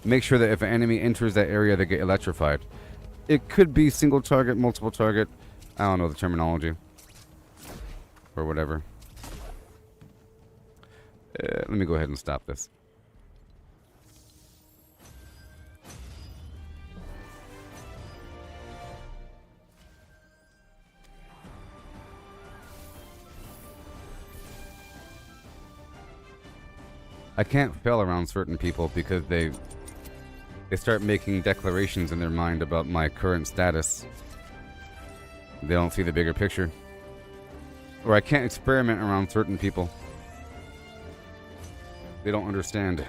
make sure that if an enemy enters that area, they get electrified. It could be single target, multiple target. I don't know the terminology. Or whatever. Let me go ahead and stop this. I can't fail around certain people because they start making declarations in their mind about my current status. They don't see the bigger picture. Or I can't experiment around certain people. They don't understand.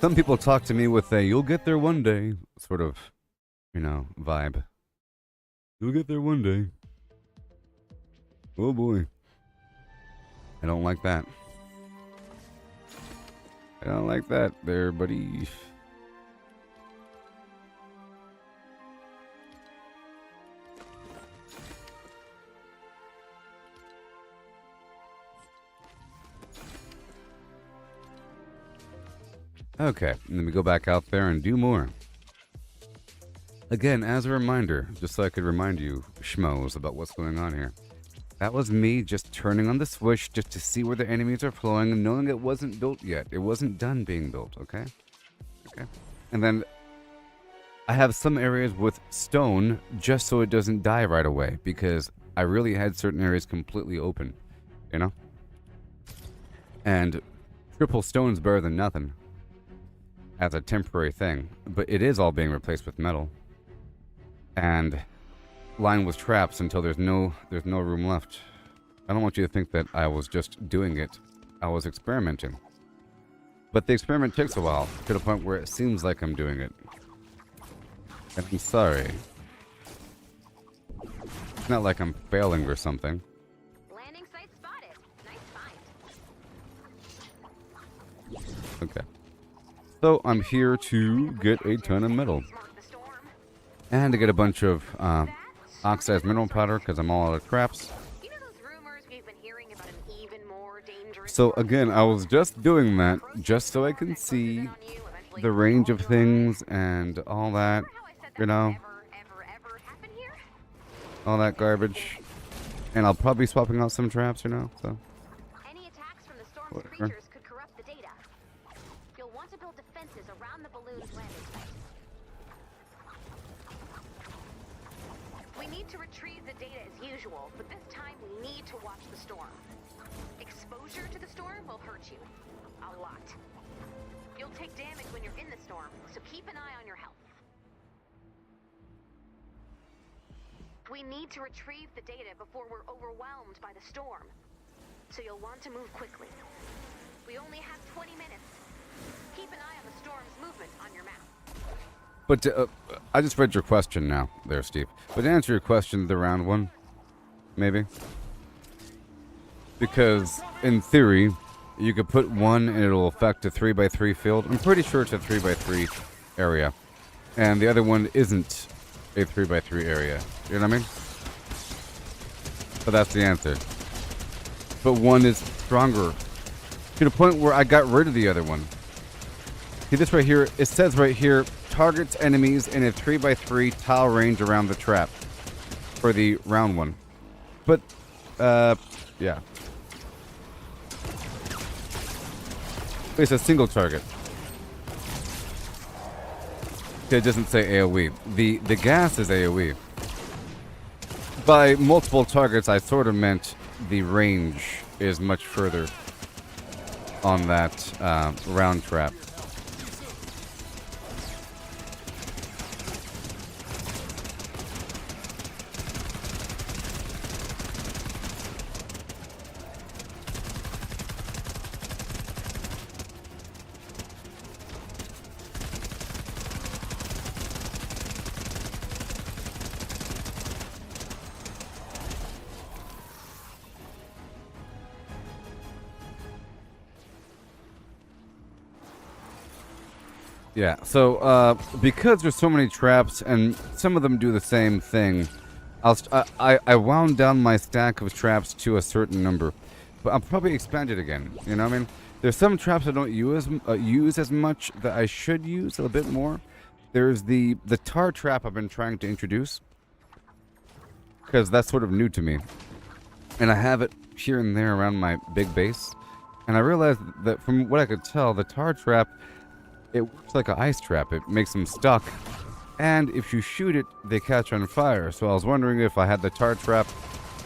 Some people talk to me with a "you'll get there one day" sort of, you know, vibe. You'll get there one day. Oh boy. I don't like that. I don't like that there, buddy. Okay, and then we go back out there and do more. Again, as a reminder, just so I could remind you, schmoes, about what's going on here. That was me just turning on the switch just to see where the enemies are flowing and knowing it wasn't built yet. It wasn't done being built, okay? Okay. And then I have some areas with stone just so it doesn't die right away because I really had certain areas completely open, you know? And triple stone's better than nothing as a temporary thing, but it is all being replaced with metal. And lined with traps until there's no room left. I don't want you to think that I was just doing it. I was experimenting. But the experiment takes a while, to the point where it seems like I'm doing it. And I'm sorry. It's not like I'm failing or something. Landing site spotted. Nice find. Okay. So I'm here to get a ton of metal. Mark the storm. And to get a bunch of oxidized mineral powder because I'm all out of traps. You know those rumors we've been hearing about an even more dangerous So storm? again, I was just doing that just so I can see the range of things and all that, you know, Ever happen here? all that garbage. And I'll probably be swapping out some traps, you know, so. Any attacks from the storm's Whatever. creatures could corrupt the data. You'll want to build defenses around the balloon's landing site. We need to retrieve the data as usual, but this time we need to watch the storm. Exposure to the storm will hurt you. A lot. You'll take damage when you're in the storm, so keep an eye on your health. We need to retrieve the data before we're overwhelmed by the storm. So you'll want to move quickly. We only have 20 minutes. Keep an eye on the storm's movement on your map. But I just read your question now, there, Steve. But to answer your question, the round one, maybe. Because in theory, you could put one and it'll affect a 3x3 field. I'm pretty sure it's a 3x3 area. And the other one isn't a 3x3 area. You know what I mean? But that's the answer. But one is stronger. To the point where I got rid of the other one. See this right here? It says right here, targets enemies in a 3x3 tile range around the trap. For the round one. But, yeah. It's a single target. It doesn't say AoE. The gas is AoE. By multiple targets, I sort of meant the range is much further on that round trap. Yeah, so because there's so many traps and some of them do the same thing, I wound down my stack of traps to a certain number, but I'll probably expand it again. You know what I mean? There's some traps I don't use as much that I should use a little bit more. There's the tar trap I've been trying to introduce because that's sort of new to me, and I have it here and there around my big base, and I realized that from what I could tell, the tar trap, it works like an ice trap. It makes them stuck. And if you shoot it, they catch on fire. So I was wondering if I had the tar trap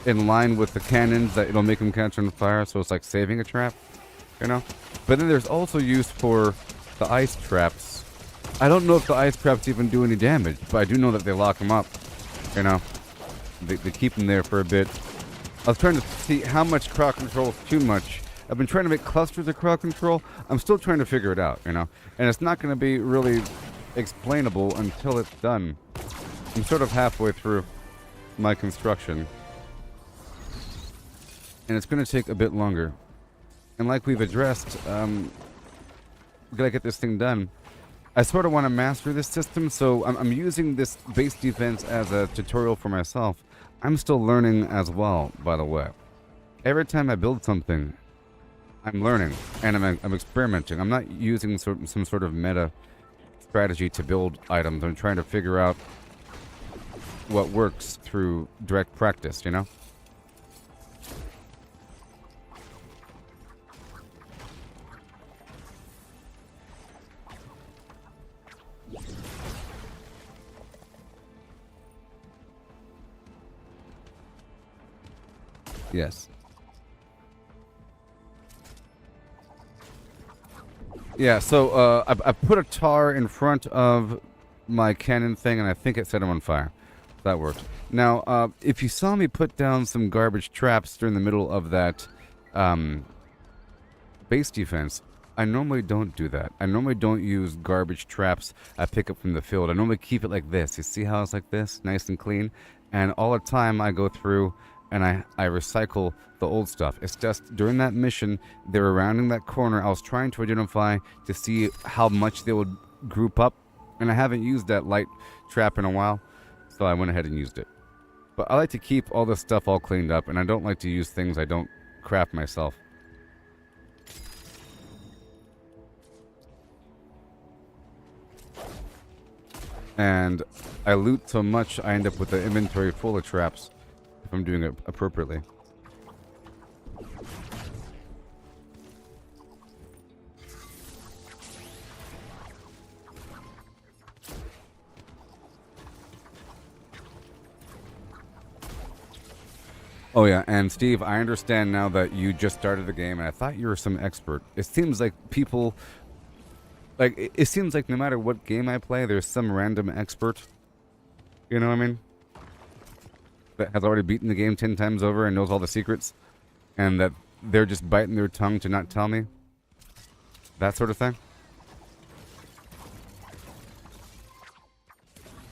in line with the cannons, that it'll make them catch on fire. So it's like saving a trap, you know? But then there's also use for the ice traps. I don't know if the ice traps even do any damage, but I do know that they lock them up, you know? They keep them there for a bit. I was trying to see how much crowd control is too much. I've been trying to make clusters of crowd control. I'm still trying to figure it out, you know? And it's not going to be really explainable until it's done. I'm sort of halfway through my construction. And it's going to take a bit longer. And like we've addressed, gotta get this thing done. I sort of want to master this system, so I'm using this base defense as a tutorial for myself. I'm still learning as well, by the way. Every time I build something, I'm learning, and I'm experimenting. I'm not using some sort of meta strategy to build items. I'm trying to figure out what works through direct practice, you know? Yes. Yeah, so I put a tar in front of my cannon thing, and I think it set him on fire. That worked. Now, if you saw me put down some garbage traps during the middle of that base defense, I normally don't do that. I normally don't use garbage traps I pick up from the field. I normally keep it like this. You see how it's like this? Nice and clean. And all the time I go through and I recycle the old stuff. It's just during that mission, they were rounding that corner. I was trying to identify to see how much they would group up. And I haven't used that light trap in a while, so I went ahead and used it. But I like to keep all this stuff all cleaned up, and I don't like to use things I don't craft myself. And I loot so much, I end up with an inventory full of traps if I'm doing it appropriately. Oh yeah, and Steve, I understand now that you just started the game, and I thought you were some expert. It seems like people... Like, it seems like no matter what game I play, there's some random expert. You know what I mean? That has already beaten the game 10 times over and knows all the secrets. And that they're just biting their tongue to not tell me. That sort of thing.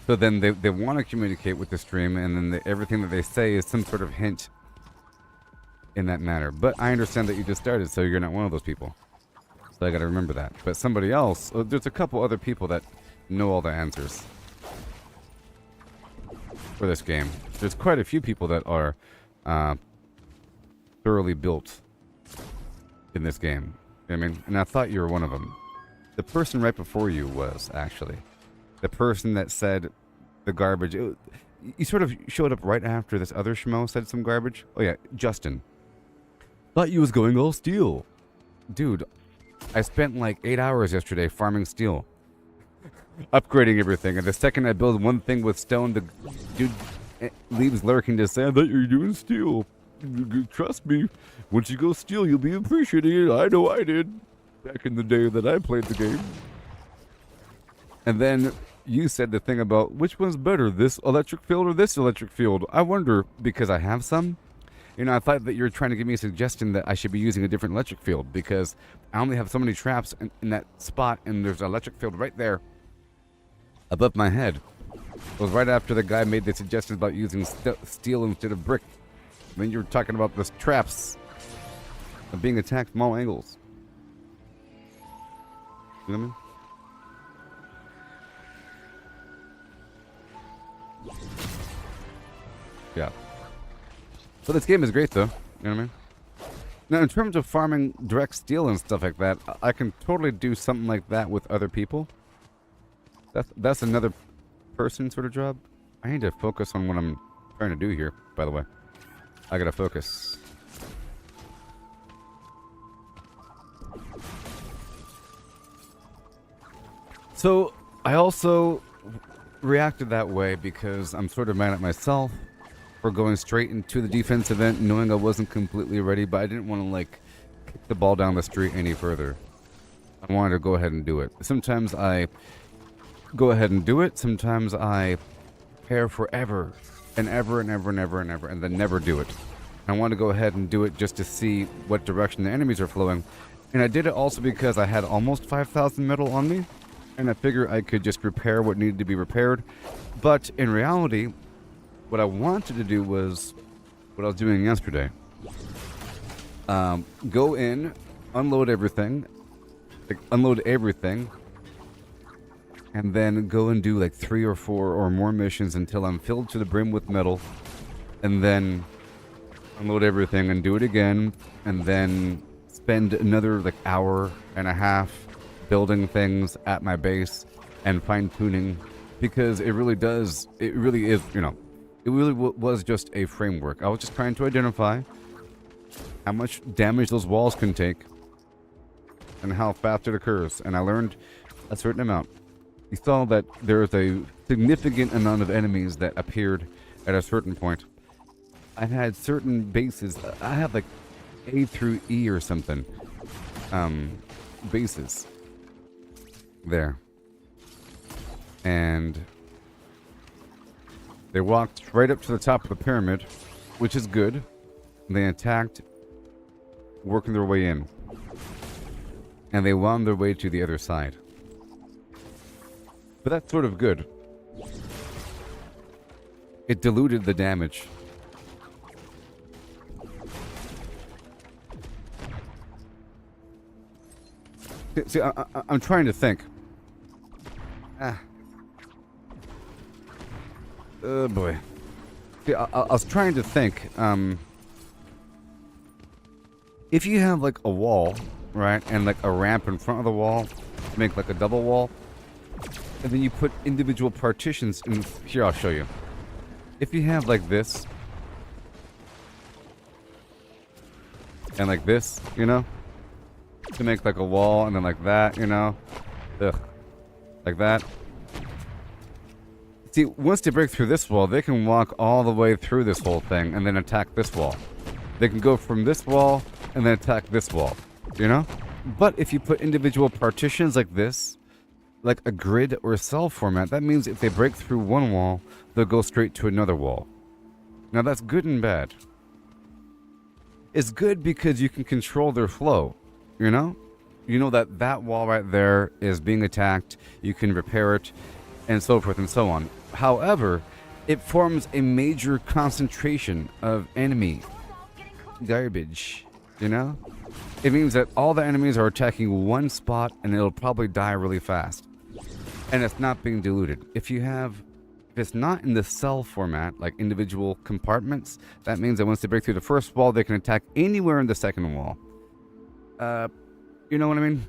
So then they want to communicate with the stream, and then everything that they say is some sort of hint in that matter. But I understand that you just started, so you're not one of those people. So I gotta remember that. But somebody else, there's a couple other people that know all the answers for this game. There's quite a few people that are thoroughly built in this game. I mean, and I thought you were one of them. The person right before you was, actually. The person that said the garbage. You sort of showed up right after this other schmo said some garbage. Oh yeah, Justin. Thought you was going all steel. Dude, I spent like 8 hours yesterday farming steel. Upgrading everything. And the second I build one thing with stone, the dude leaves lurking to say, I thought you were doing steel. Trust me, once you go steel, you'll be appreciating it. I know I did. Back in the day that I played the game. And then you said the thing about which one's better, this electric field or this electric field. I wonder, because I have some. You know, I thought that you were trying to give me a suggestion that I should be using a different electric field because I only have so many traps in that spot, and there's an electric field right there above my head. It was right after the guy made the suggestion about using steel instead of brick. Then you were talking about the traps of being attacked from all angles. You know what I mean? Yeah. But this game is great, though. You know what I mean? Now, in terms of farming direct steel and stuff like that, I can totally do something like that with other people. That's another person sort of job. I need to focus on what I'm trying to do here, by the way. I gotta focus. So, I also reacted that way because I'm sort of mad at myself for going straight into the defense event knowing I wasn't completely ready, but I didn't want to, like, kick the ball down the street any further. I wanted to go ahead and do it. Sometimes I go ahead and do it. Sometimes I prepare forever and ever and ever and ever and ever and then never do it. I want to go ahead and do it just to see what direction the enemies are flowing. And I did it also because I had almost 5,000 metal on me, and I figure I could just repair what needed to be repaired. But in reality, what I wanted to do was what I was doing yesterday. Go in, unload everything, and then go and do like 3 or 4 or more missions until I'm filled to the brim with metal, and then unload everything and do it again, and then spend another like hour and a half building things at my base and fine-tuning, because it really is, it really was just a framework. I was just trying to identify how much damage those walls can take and how fast it occurs, and I learned a certain amount. You saw that there is a significant amount of enemies that appeared at a certain point. I had certain bases. I have like A through E or something. Bases. There. And they walked right up to the top of the pyramid, which is good. They attacked, working their way in. And they wound their way to the other side. But that's sort of good. It diluted the damage. See, I'm trying to think. Oh boy. See, I was trying to think. If you have like a wall, right, and like a ramp in front of the wall, to make like a double wall, and then you put individual partitions in. Here, I'll show you. If you have like this, and like this, you know, to make like a wall, and then like that, you know, like that. See, once they break through this wall, they can walk all the way through this whole thing and then attack this wall. They can go from this wall and then attack this wall, you know? But if you put individual partitions like this, like a grid or a cell format, that means if they break through one wall, they'll go straight to another wall. Now that's good and bad. It's good because you can control their flow, you know? You know that that wall right there is being attacked, you can repair it, and so forth and so on. However, it forms a major concentration of enemy garbage, you know? It means that all the enemies are attacking one spot and it'll probably die really fast. And it's not being diluted. If it's not in the cell format, like individual compartments, that means that once they break through the first wall, they can attack anywhere in the second wall. You know what I mean?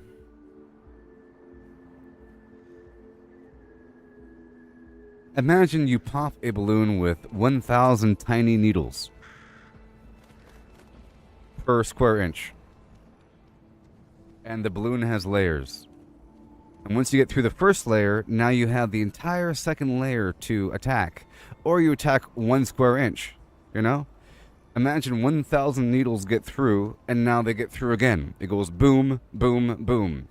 Imagine you pop a balloon with 1,000 tiny needles per square inch. And the balloon has layers. And once you get through the first layer, now you have the entire second layer to attack. Or you attack 1 square inch, you know? Imagine 1,000 needles get through, and now they get through again. It goes boom, boom, boom.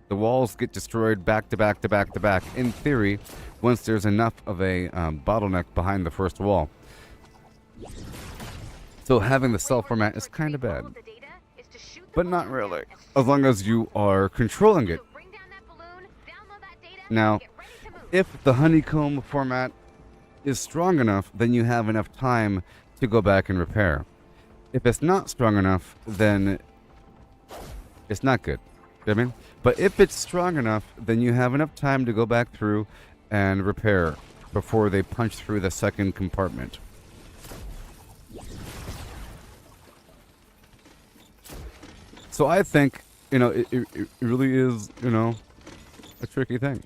The walls get destroyed back to back to back to back. In theory, once there's enough of a bottleneck behind the first wall. So having the cell format is kind of bad. But not really, as long as you are controlling it. Now, if the honeycomb format is strong enough, then you have enough time to go back and repair. If it's not strong enough, then it's not good. You know what I mean? But if it's strong enough, then you have enough time to go back through and repair before they punch through the second compartment. So I think, you know, it really is, you know, a tricky thing.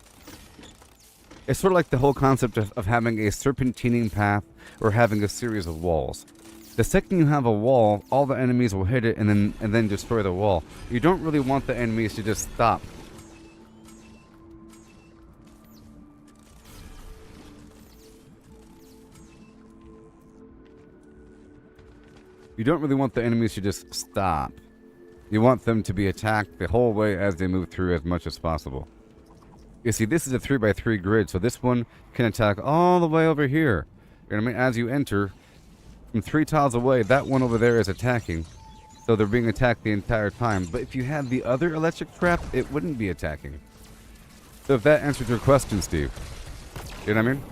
It's sort of like the whole concept of having a serpentining path or having a series of walls. The second you have a wall, all the enemies will hit it and then destroy the wall. You don't really want the enemies to just stop. You don't really want the enemies to just stop. You want them to be attacked the whole way as they move through as much as possible. You see, this is a 3x3 grid, so this one can attack all the way over here. You know what I mean? As you enter, from 3 tiles away, that one over there is attacking. So they're being attacked the entire time. But if you had the other electric trap, it wouldn't be attacking. So if that answers your question, Steve, you know what I mean?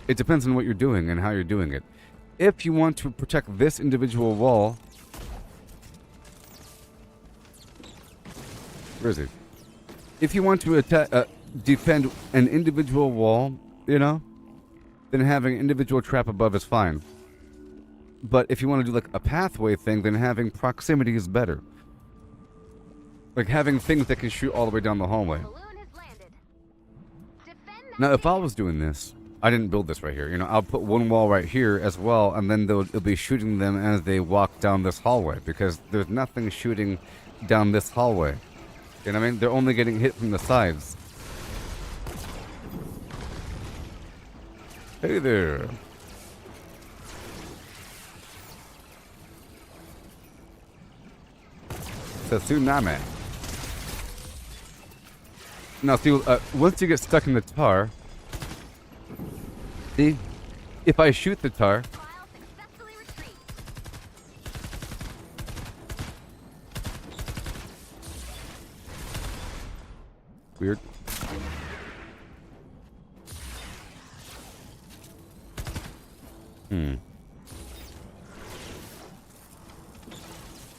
It depends on what you're doing and how you're doing it. If you want to protect this individual wall... Where is it? If you want to defend an individual wall, you know, then having an individual trap above is fine. But if you want to do like a pathway thing, then having proximity is better. Like having things that can shoot all the way down the hallway. Balloon has landed. Defend that Now, if I was doing this, I didn't build this right here. You know, I'll put one wall right here as well, and then it'll be shooting them as they walk down this hallway, because there's nothing shooting down this hallway. You know what I mean? They're only getting hit from the sides. Hey there. It's a tsunami. Now, see, once you get stuck in the tar, see, if I shoot the tar, file successfully retrieved. weird.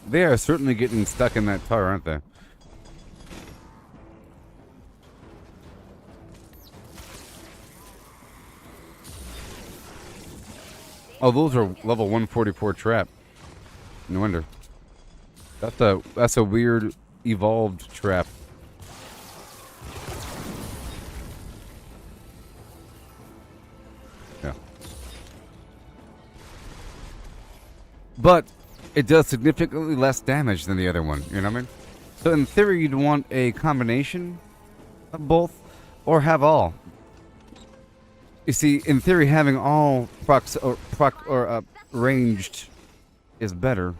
They are certainly getting stuck in that tar, aren't they? Oh, those are level 144 trap. No wonder. That's a weird evolved trap. Yeah. But it does significantly less damage than the other one, you know what I mean? So in theory you'd want a combination of both or have all. You see, in theory, having all ranged is better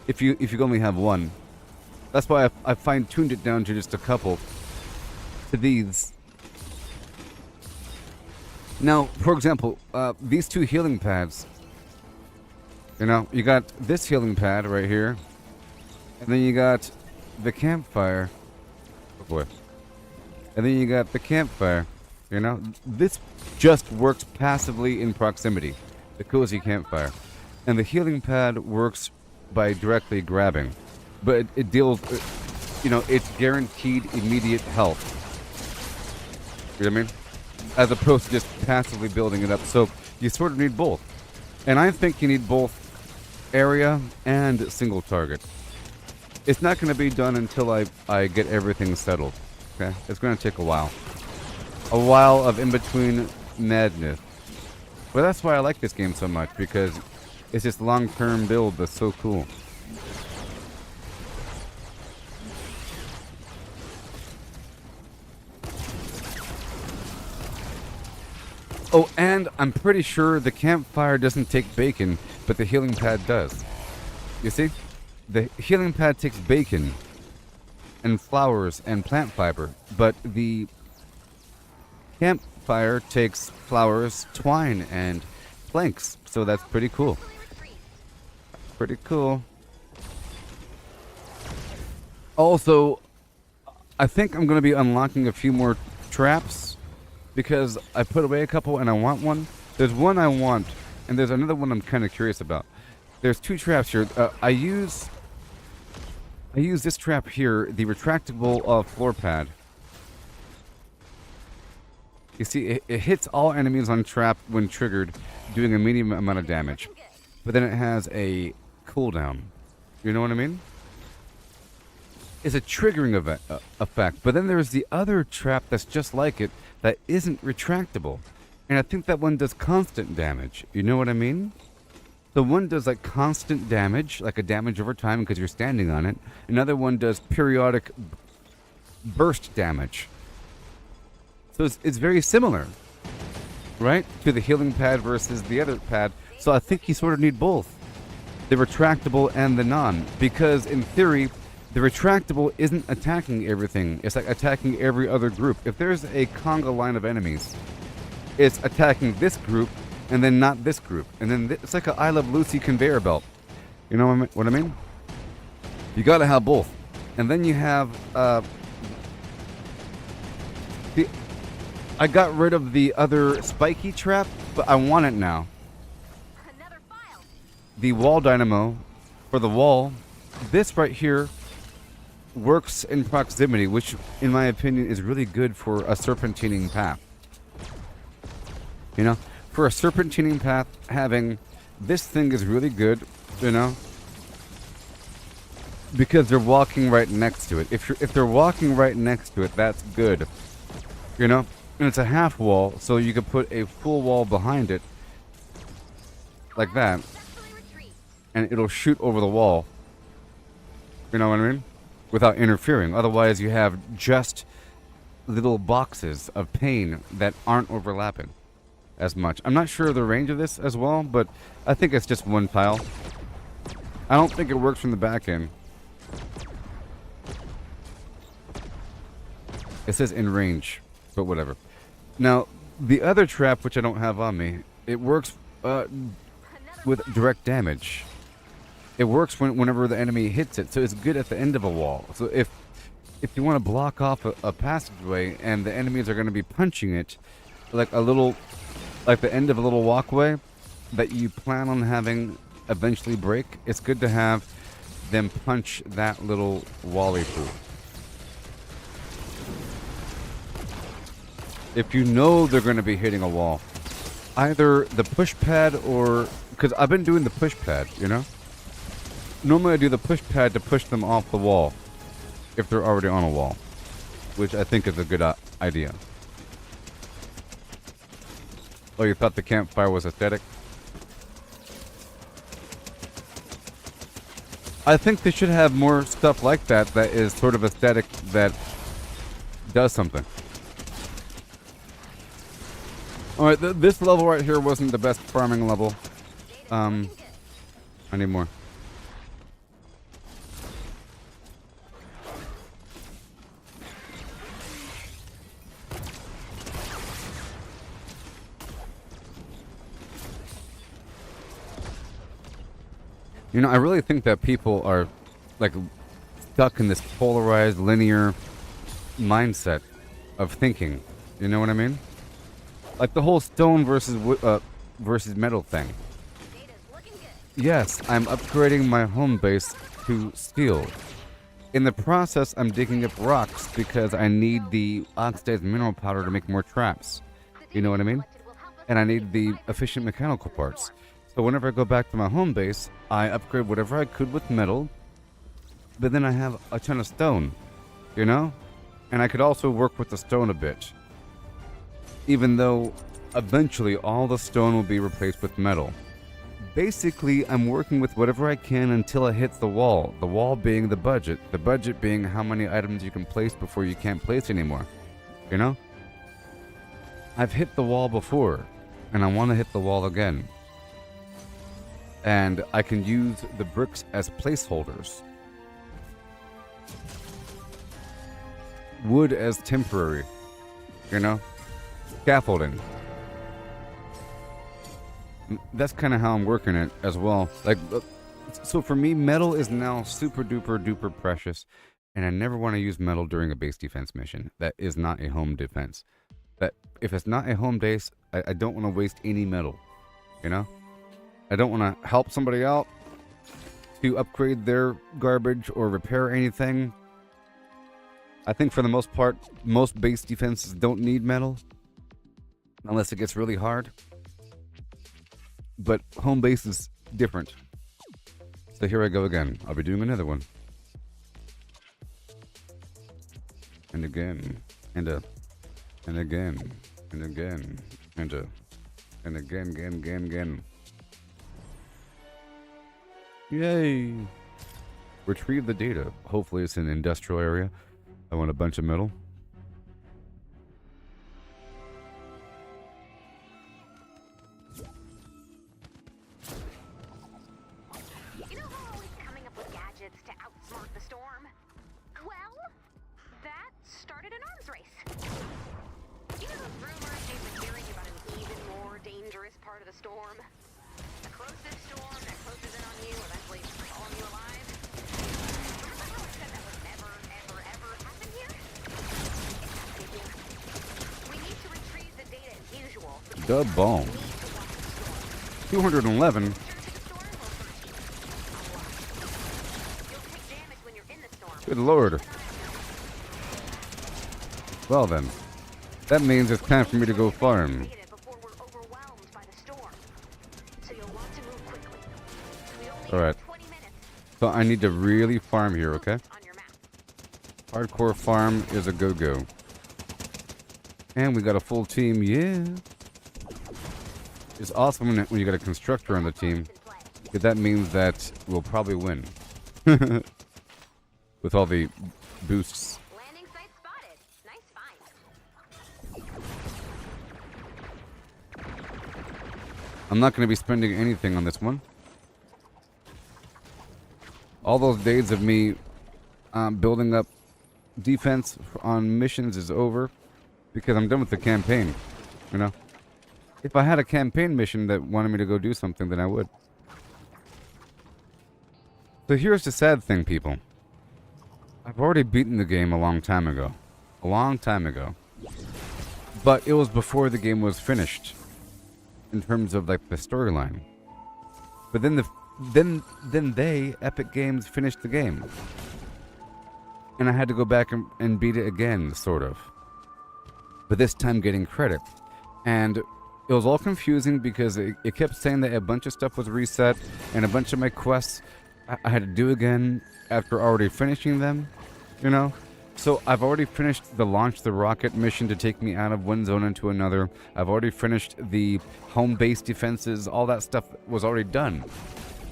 if you only have one. That's why I fine-tuned it down to just a couple. To these. Now, for example, these two healing pads. You know, you got this healing pad right here, and then you got the campfire. Oh boy. And then you got the campfire. You know, this just works passively in proximity, the cozy campfire. And the healing pad works by directly grabbing. But it deals, you know, it's guaranteed immediate health. You know what I mean? As opposed to just passively building it up. So you sort of need both. And I think you need both area and single target. It's not going to be done until I get everything settled. Okay? It's going to take a while. A while of in-between madness. But that's why I like this game so much, because it's this long-term build that's so cool. Oh, and I'm pretty sure the campfire doesn't take bacon, but the healing pad does. You see? The healing pad takes bacon and flowers and plant fiber, but the campfire takes flowers, twine, and planks. So that's pretty cool. Pretty cool. Also, I think I'm going to be unlocking a few more traps because I put away a couple and I want one. There's one I want, and there's another one I'm kind of curious about. There's two traps here. I use this trap here, the retractable floor pad. You see, it hits all enemies on trap when triggered, doing a medium amount of damage. But then it has a cooldown. You know what I mean? It's a triggering effect. But then there's the other trap that's just like it that isn't retractable. And I think that one does constant damage. You know what I mean? The one does like constant damage, like a damage over time because you're standing on it. Another one does periodic burst damage. So it's very similar, right, to the healing pad versus the other pad. So I think you sort of need both, the retractable and the non, because in theory, the retractable isn't attacking everything. It's like attacking every other group. If there's a conga line of enemies, it's attacking this group and then not this group. And then it's like a I Love Lucy conveyor belt. You know what I mean? You gotta have both. And then you have, I got rid of the other spiky trap, but I want it now. Another file. The wall dynamo for the wall. This right here works in proximity, which in my opinion is really good for a serpentining path. You know, for a serpentining path, having this thing is really good, you know. because they're walking right next to it. If they're walking right next to it, that's good. You know? And it's a half wall, so you could put a full wall behind it like that, and it'll shoot over the wall. You know what I mean? Without interfering. Otherwise, you have just little boxes of pain that aren't overlapping as much. I'm not sure of the range of this as well, but I think it's just one tile. I don't think it works from the back end. It says in range, but whatever. Now, the other trap, which I don't have on me, it works with direct damage. It works whenever the enemy hits it, so it's good at the end of a wall. So if you want to block off a passageway and the enemies are going to be punching it, like the end of a little walkway that you plan on having eventually break, it's good to have them punch that little wally through. If you know they're going to be hitting a wall, either the push pad or... Because I've been doing the push pad, you know? Normally I do the push pad to push them off the wall if they're already on a wall, which I think is a good idea. Oh, you thought the campfire was aesthetic? I think they should have more stuff like that that is sort of aesthetic, that does something. Alright, this level right here wasn't the best farming level. I need more. You know, I really think that people are, like, stuck in this polarized, linear mindset of thinking. You know what I mean? Like the whole stone versus metal thing. Yes, I'm upgrading my home base to steel. In the process, I'm digging up rocks because I need the oxidized mineral powder to make more traps. You know what I mean? And I need the efficient mechanical parts. So whenever I go back to my home base, I upgrade whatever I could with metal, but then I have a ton of stone, you know? And I could also work with the stone a bit. Even though eventually all the stone will be replaced with metal. Basically, I'm working with whatever I can until it hits the wall being the budget being how many items you can place before you can't place anymore, you know? I've hit the wall before, and I want to hit the wall again. And I can use the bricks as placeholders. Wood as temporary, you know? Scaffolding. That's kind of how I'm working it as well. Like, so for me, metal is now super duper duper precious, and I never want to use metal during a base defense mission. That is not a home defense. That if it's not a home base, I don't want to waste any metal, you know? I don't want to help somebody out to upgrade their garbage or repair anything. I think for the most part, most base defenses don't need metal. Unless it gets really hard. But home base is different. So here I go again. I'll be doing another one. And again. And again. And again. And again. Yay! Retrieve the data. Hopefully it's in an industrial area. I want a bunch of metal. You know how always coming up with gadgets to outsmart the storm? Well, that started an arms race. You know those rumors they've been hearing about an even more dangerous part of the storm? A corrosive storm that closes in on you, eventually swallowing you alive. Remember how I said that would never, ever happen here? It's happening here. We need to retrieve the data as usual. The bomb. 211. Good lord. Well then, that means it's time for me to go farm. Alright. So I need to really farm here, okay? On your map. Hardcore farm is a go-go. And we got a full team, yeah. It's awesome when you got a constructor on the team. Because that means that we'll probably win. With all the boosts. Landing site spotted. Nice find. I'm not going to be spending anything on this one. All those days of me building up defense on missions is over. Because I'm done with the campaign. You know? If I had a campaign mission that wanted me to go do something, then I would. So here's the sad thing, people. I've already beaten the game a long time ago. A long time ago. But it was before the game was finished. In terms of, like, the storyline. But then they, Epic Games, finished the game. And I had to go back and beat it again, sort of. But this time getting credit. And it was all confusing because it kept saying that a bunch of stuff was reset and a bunch of my quests I had to do again after already finishing them, you know? So I've already finished the launch the rocket mission to take me out of one zone into another. I've already finished the home base defenses. All that stuff was already done.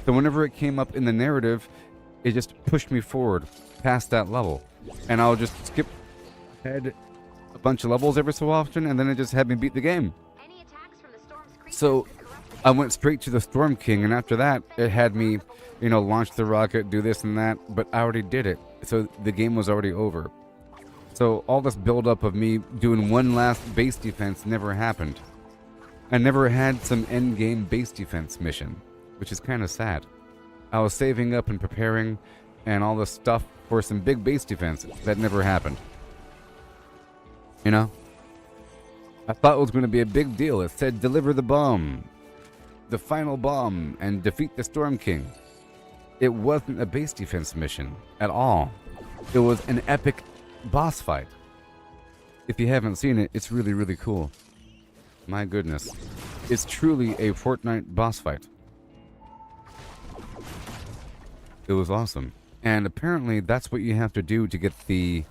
So whenever it came up in the narrative, it just pushed me forward past that level. And I'll just skip ahead a bunch of levels every so often, and then it just had me beat the game. Any attacks from the storm's creatures So corrupted. I went straight to the Storm King, and after that, it had me, you know, launch the rocket, do this and that, but I already did it. So the game was already over. So all this build-up of me doing one last base defense never happened. I never had some end-game base defense mission, which is kind of sad. I was saving up and preparing and all this stuff for some big base defense that never happened. You know? I thought it was going to be a big deal. It said deliver the bomb. The final bomb and defeat the Storm King. It wasn't a base defense mission at all. It was an epic boss fight. If you haven't seen it, it's really, really cool. My goodness. It's truly a Fortnite boss fight. It was awesome. And apparently that's what you have to do to get the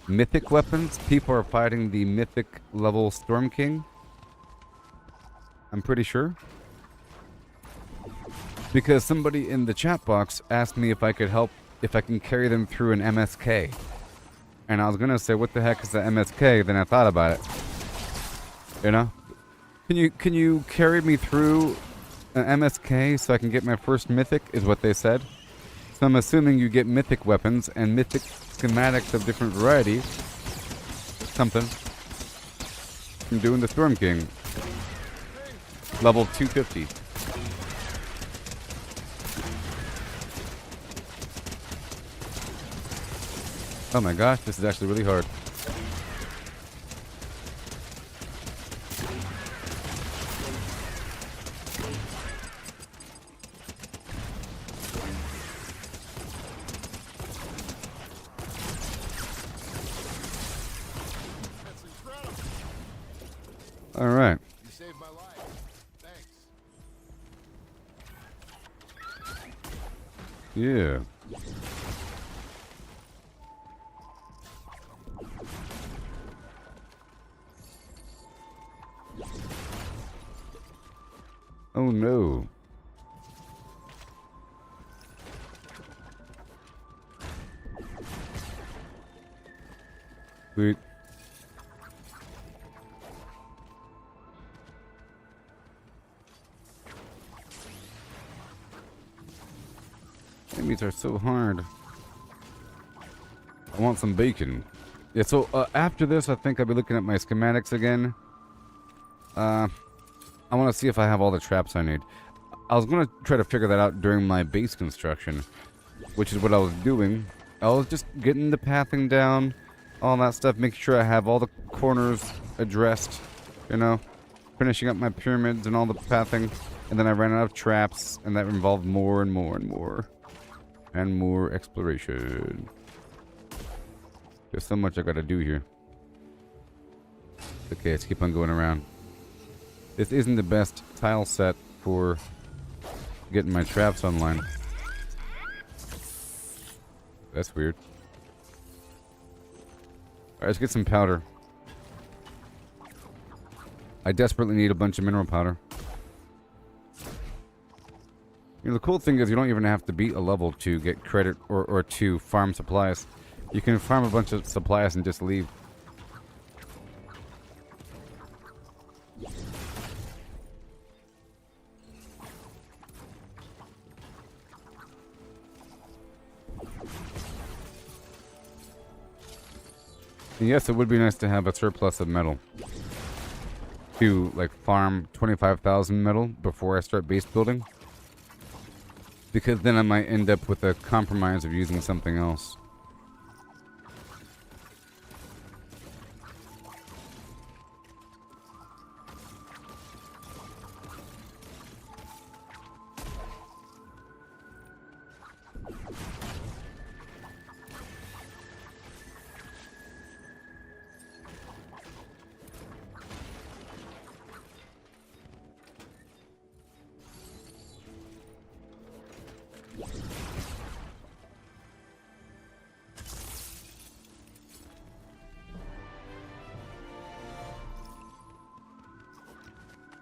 mythic weapons. People are fighting the mythic level Storm King. I'm pretty sure. Because somebody in the chat box asked me if I could help, if I can carry them through an MSK. And I was gonna say, what the heck is the MSK? Then I thought about it. You know? Can you carry me through an MSK so I can get my first mythic, is what they said. So I'm assuming you get mythic weapons and mythic schematics of different varieties. Something. I'm doing the Storm King. Level 250. Oh my gosh, this is actually really hard. All right. You saved my life. Thanks. Yeah. Oh no. Sweet. Enemies are so hard. I want some bacon. Yeah, so after this, I think I'll be looking at my schematics again. I want to see if I have all the traps I need. I was going to try to figure that out during my base construction, which is what I was doing. I was just getting the pathing down, all that stuff, making sure I have all the corners addressed, you know, finishing up my pyramids and all the pathing, and then I ran out of traps, and that involved more and more and more. And more exploration. There's so much I gotta do here. Okay, let's keep on going around. This isn't the best tile set for getting my traps online. That's weird. Alright, let's get some powder. I desperately need a bunch of mineral powder. You know, the cool thing is you don't even have to beat a level to get credit or to farm supplies. You can farm a bunch of supplies and just leave. And yes, it would be nice to have a surplus of metal. To, like, farm 25,000 metal before I start base building. Because then I might end up with a compromise of using something else.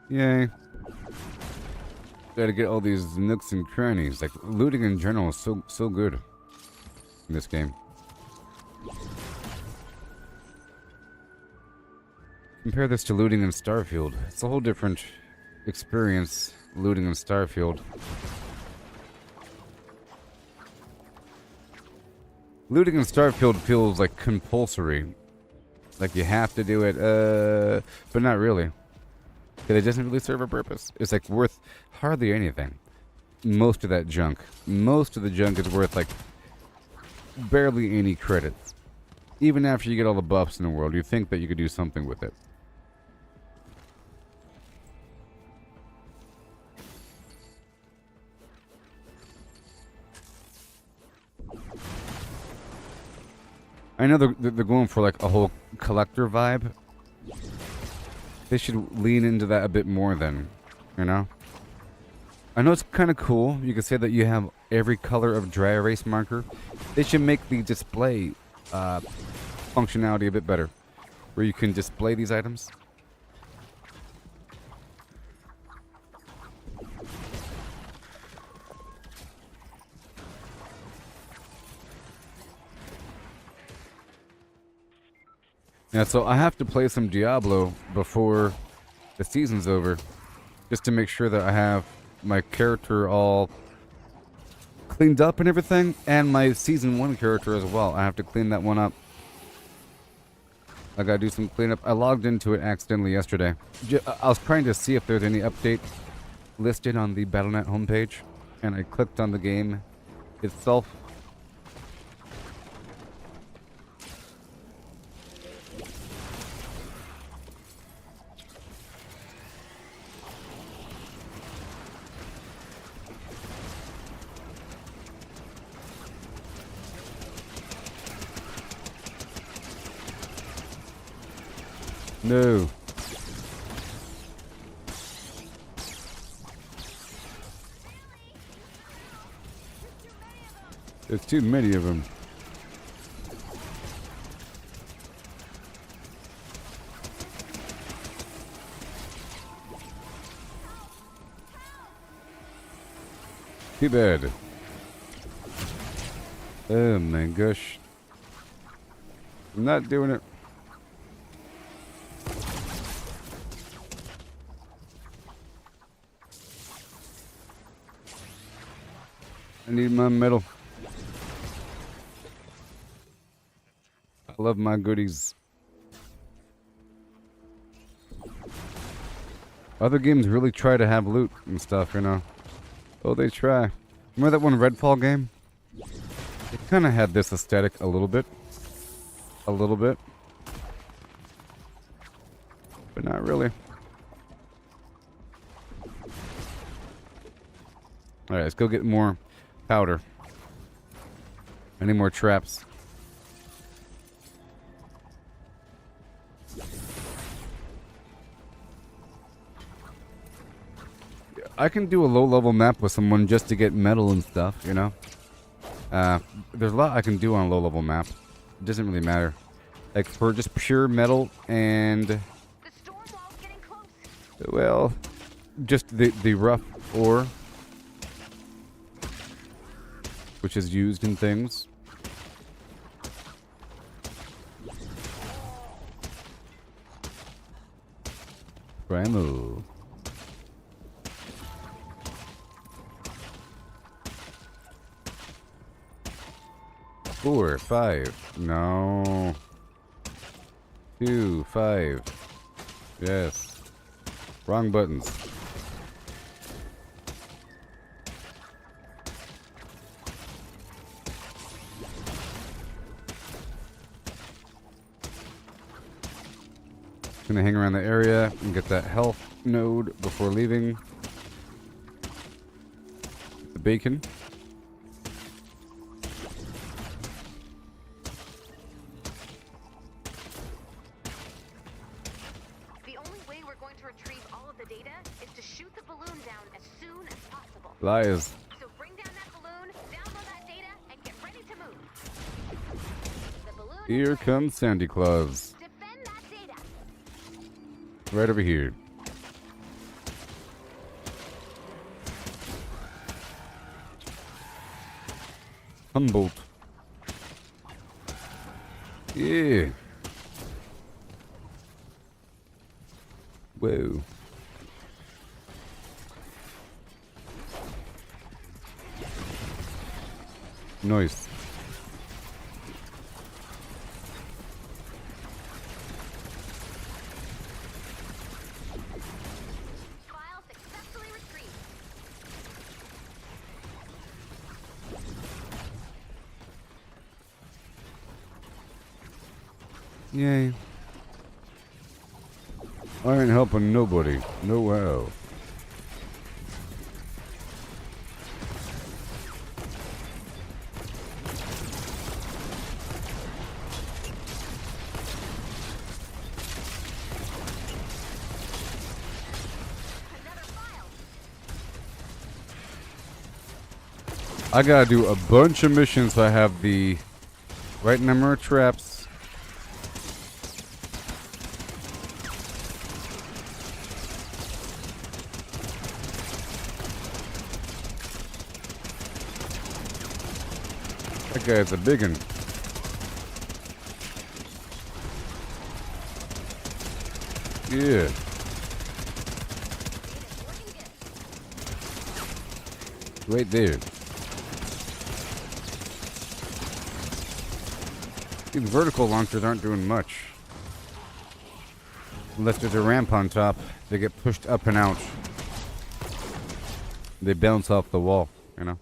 Yay. Gotta get all these nooks and crannies. Like, looting in general is so good in this game. Compare this to looting in Starfield. It's a whole different experience, looting in Starfield. Looting in Starfield feels like compulsory. Like you have to do it, but not really. Because it doesn't really serve a purpose. It's like worth hardly anything. Most of that junk. Most of the junk is worth like barely any credits. Even after you get all the buffs in the world, you think that you could do something with it. I know they're going for like a whole collector vibe. They should lean into that a bit more then, you know? I know it's kind of cool. You could say that you have every color of dry erase marker. They should make the display functionality a bit better. Where you can display these items. Yeah, so I have to play some Diablo before the season's over, just to make sure that I have my character all cleaned up and everything, and my Season 1 character as well. I have to clean that one up. I gotta do some cleanup. I logged into it accidentally yesterday. I was trying to see if there's any update listed on the Battle.net homepage, and I clicked on the game itself. No. There's too many of them. Too bad. Oh my gosh. I'm not doing it. I need my metal. I love my goodies. Other games really try to have loot and stuff, you know. Oh, they try. Remember that one Redfall game? It kind of had this aesthetic a little bit. A little bit. But not really. Alright, let's go get more powder. I need more traps. I can do a low-level map with someone just to get metal and stuff, you know? There's a lot I can do on a low-level map. It doesn't really matter. Like for just pure metal and, The storm wall's getting close. well, just the rough ore, which is used in things. Primal. Four, 5. No. 2, 5. Yes. Wrong buttons. Gonna hang around the area and get that health node before leaving. The bacon. The only way we're going to retrieve all of the data is to shoot the balloon down as soon as possible. Lies. So bring down that balloon, download that data, and get ready to move. The balloon is Here ready. comes Sandy Claus. Defend that data. Right over here. Humboldt. Yeah. Whoa. Nice. File successfully retrieved. Yay. I ain't helping nobody. No how. Another file. I gotta do a bunch of missions so I have the right number of traps. That guy's a big one. Yeah. Right there. These vertical launchers aren't doing much. Unless there's a ramp on top, they get pushed up and out. They bounce off the wall, you know?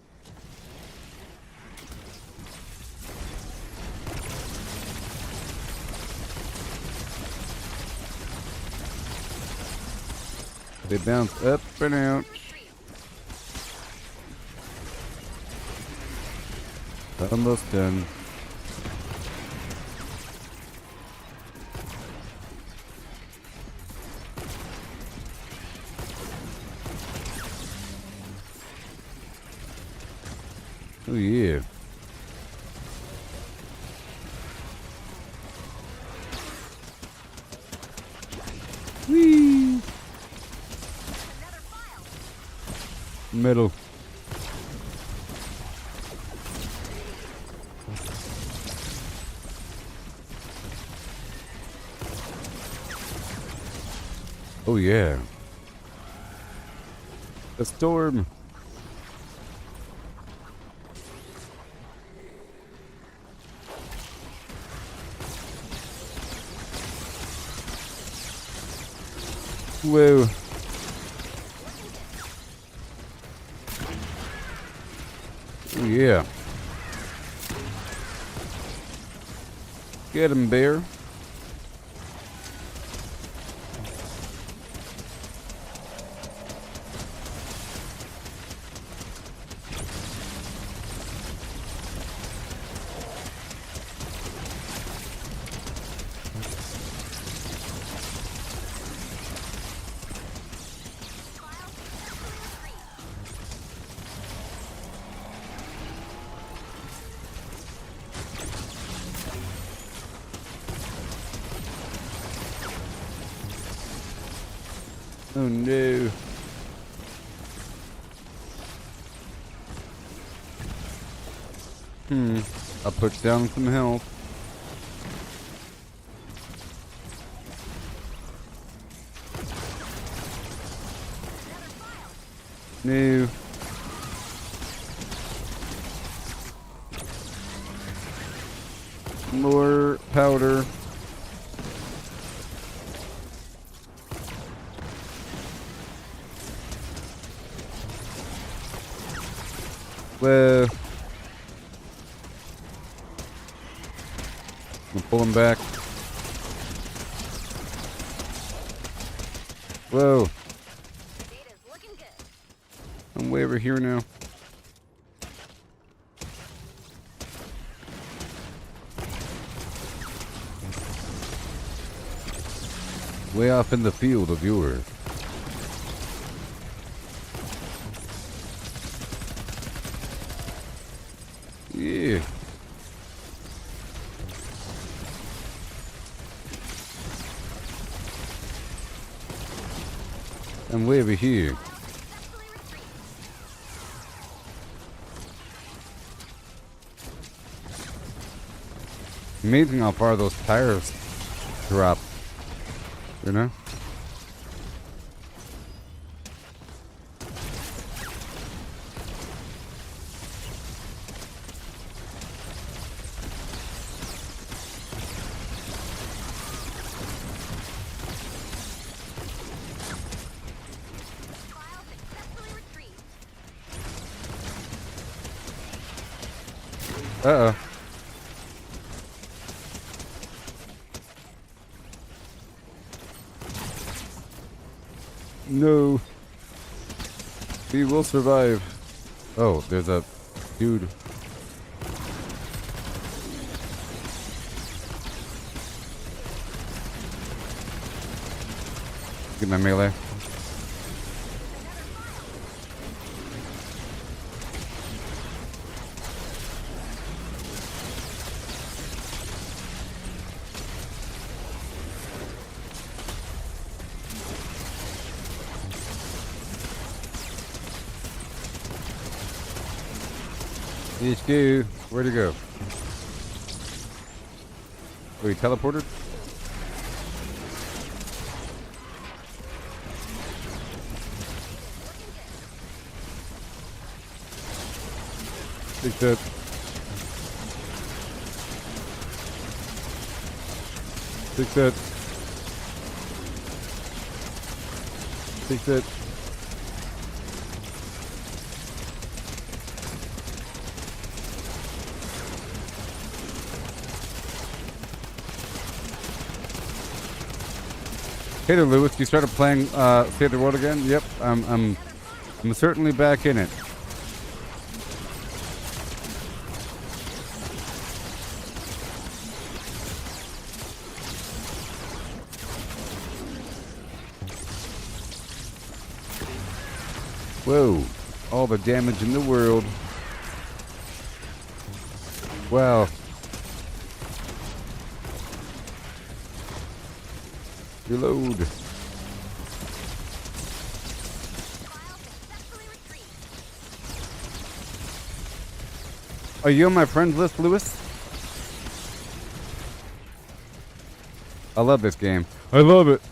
They bounce up and out. Almost done. Oh yeah. Whee! Another file. Metal. Oh yeah. A storm. Whoa. Oh yeah. Get him, bear. Oh no. I'll put down some health. No. More powder. Whoa. I'm pulling back. Whoa. Data's looking good. I'm way over here now. Way off in the field of yours. Yeah. I'm way over here. Amazing how far those tires drop. You know? File successfully retrieved. Uh-oh. No. We will survive. Oh, there's a dude. Get my melee. Let's go. Where'd he go? Oh, he teleported? Take that. Take that. Take that. Hey there, Lewis. You started playing Save the World again? Yep, I'm certainly back in it. Whoa! All the damage in the world. Wow. Reload. File successfully retrieved. Are you on my friends list, Lewis? I love this game. I love it.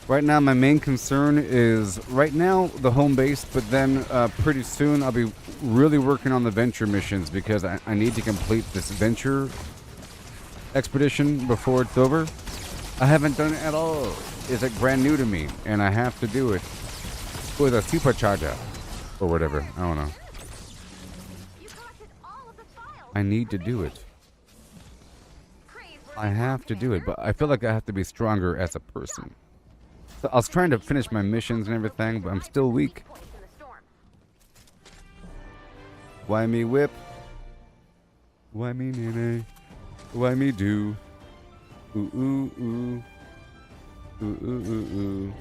Right now, my main concern is right now the home base, but then pretty soon I'll be really working on the venture missions because I need to complete this venture expedition before it's over. I haven't done it at all. It's like brand new to me, and I have to do it with a supercharger or whatever. I don't know. You collected all of the files. I need to do it. I have to do it, but I feel like I have to be stronger as a person. So I was trying to finish my missions and everything, but I'm still weak. Points in the storm. Why me whip? Why me nene? Why me do? Ooh ooh ooh. Ooh ooh ooh ooh.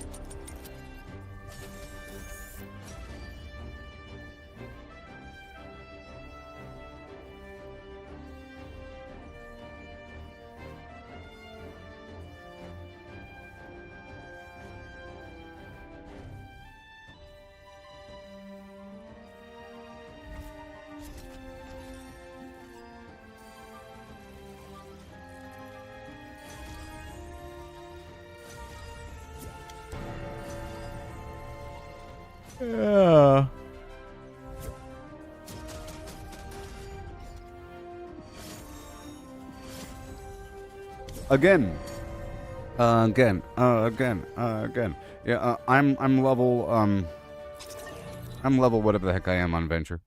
Yeah. Again. Again. Yeah, I'm level, I'm level whatever the heck I am on Venture.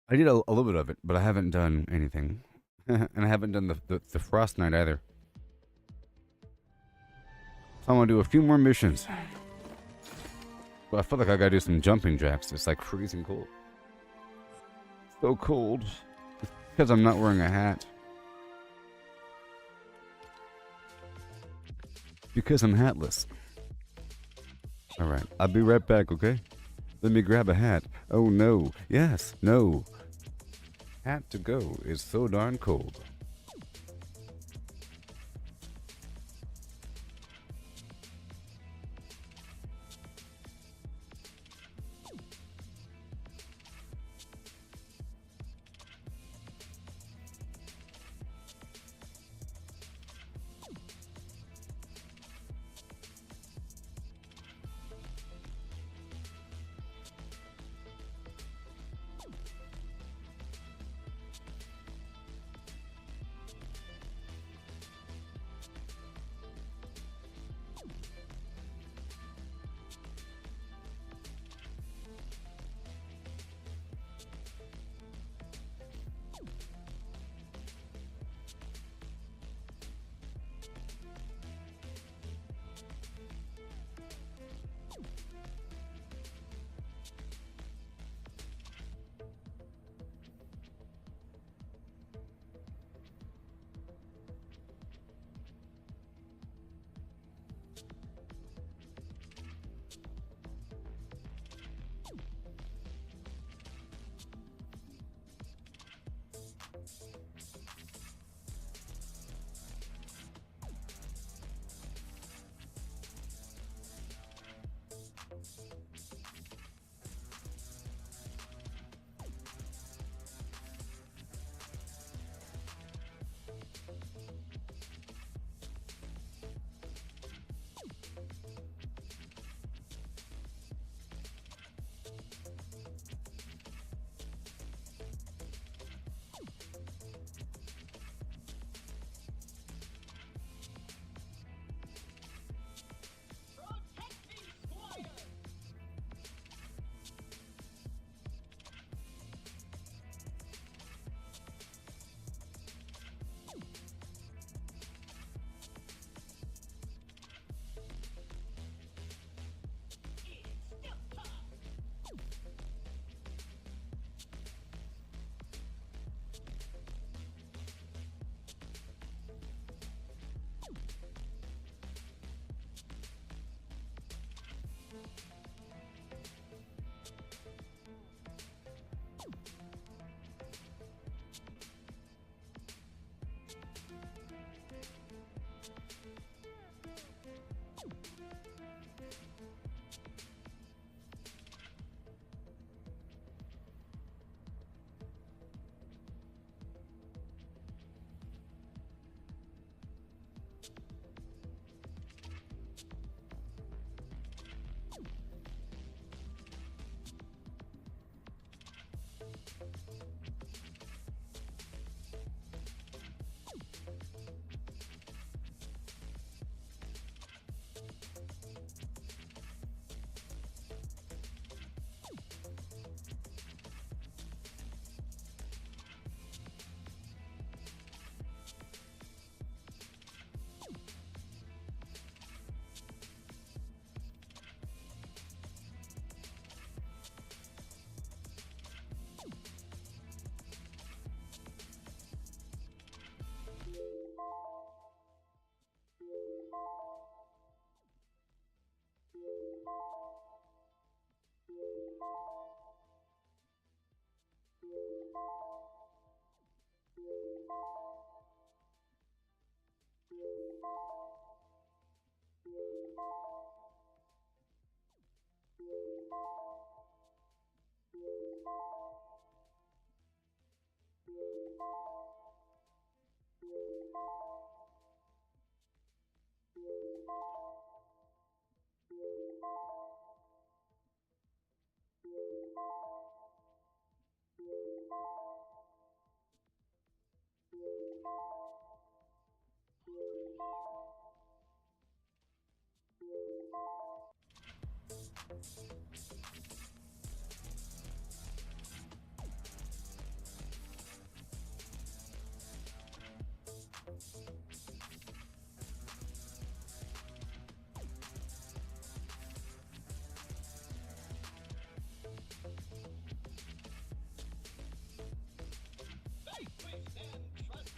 I did a little bit of it, but I haven't done anything. And I haven't done the Frost Knight either. So I'm gonna do a few more missions. But I feel like I gotta do some jumping jacks. It's like freezing cold. So cold. It's because I'm not wearing a hat. Because I'm hatless. Alright, I'll be right back, okay? Let me grab a hat. Oh no. Yes, no. Hat to go is so darn cold.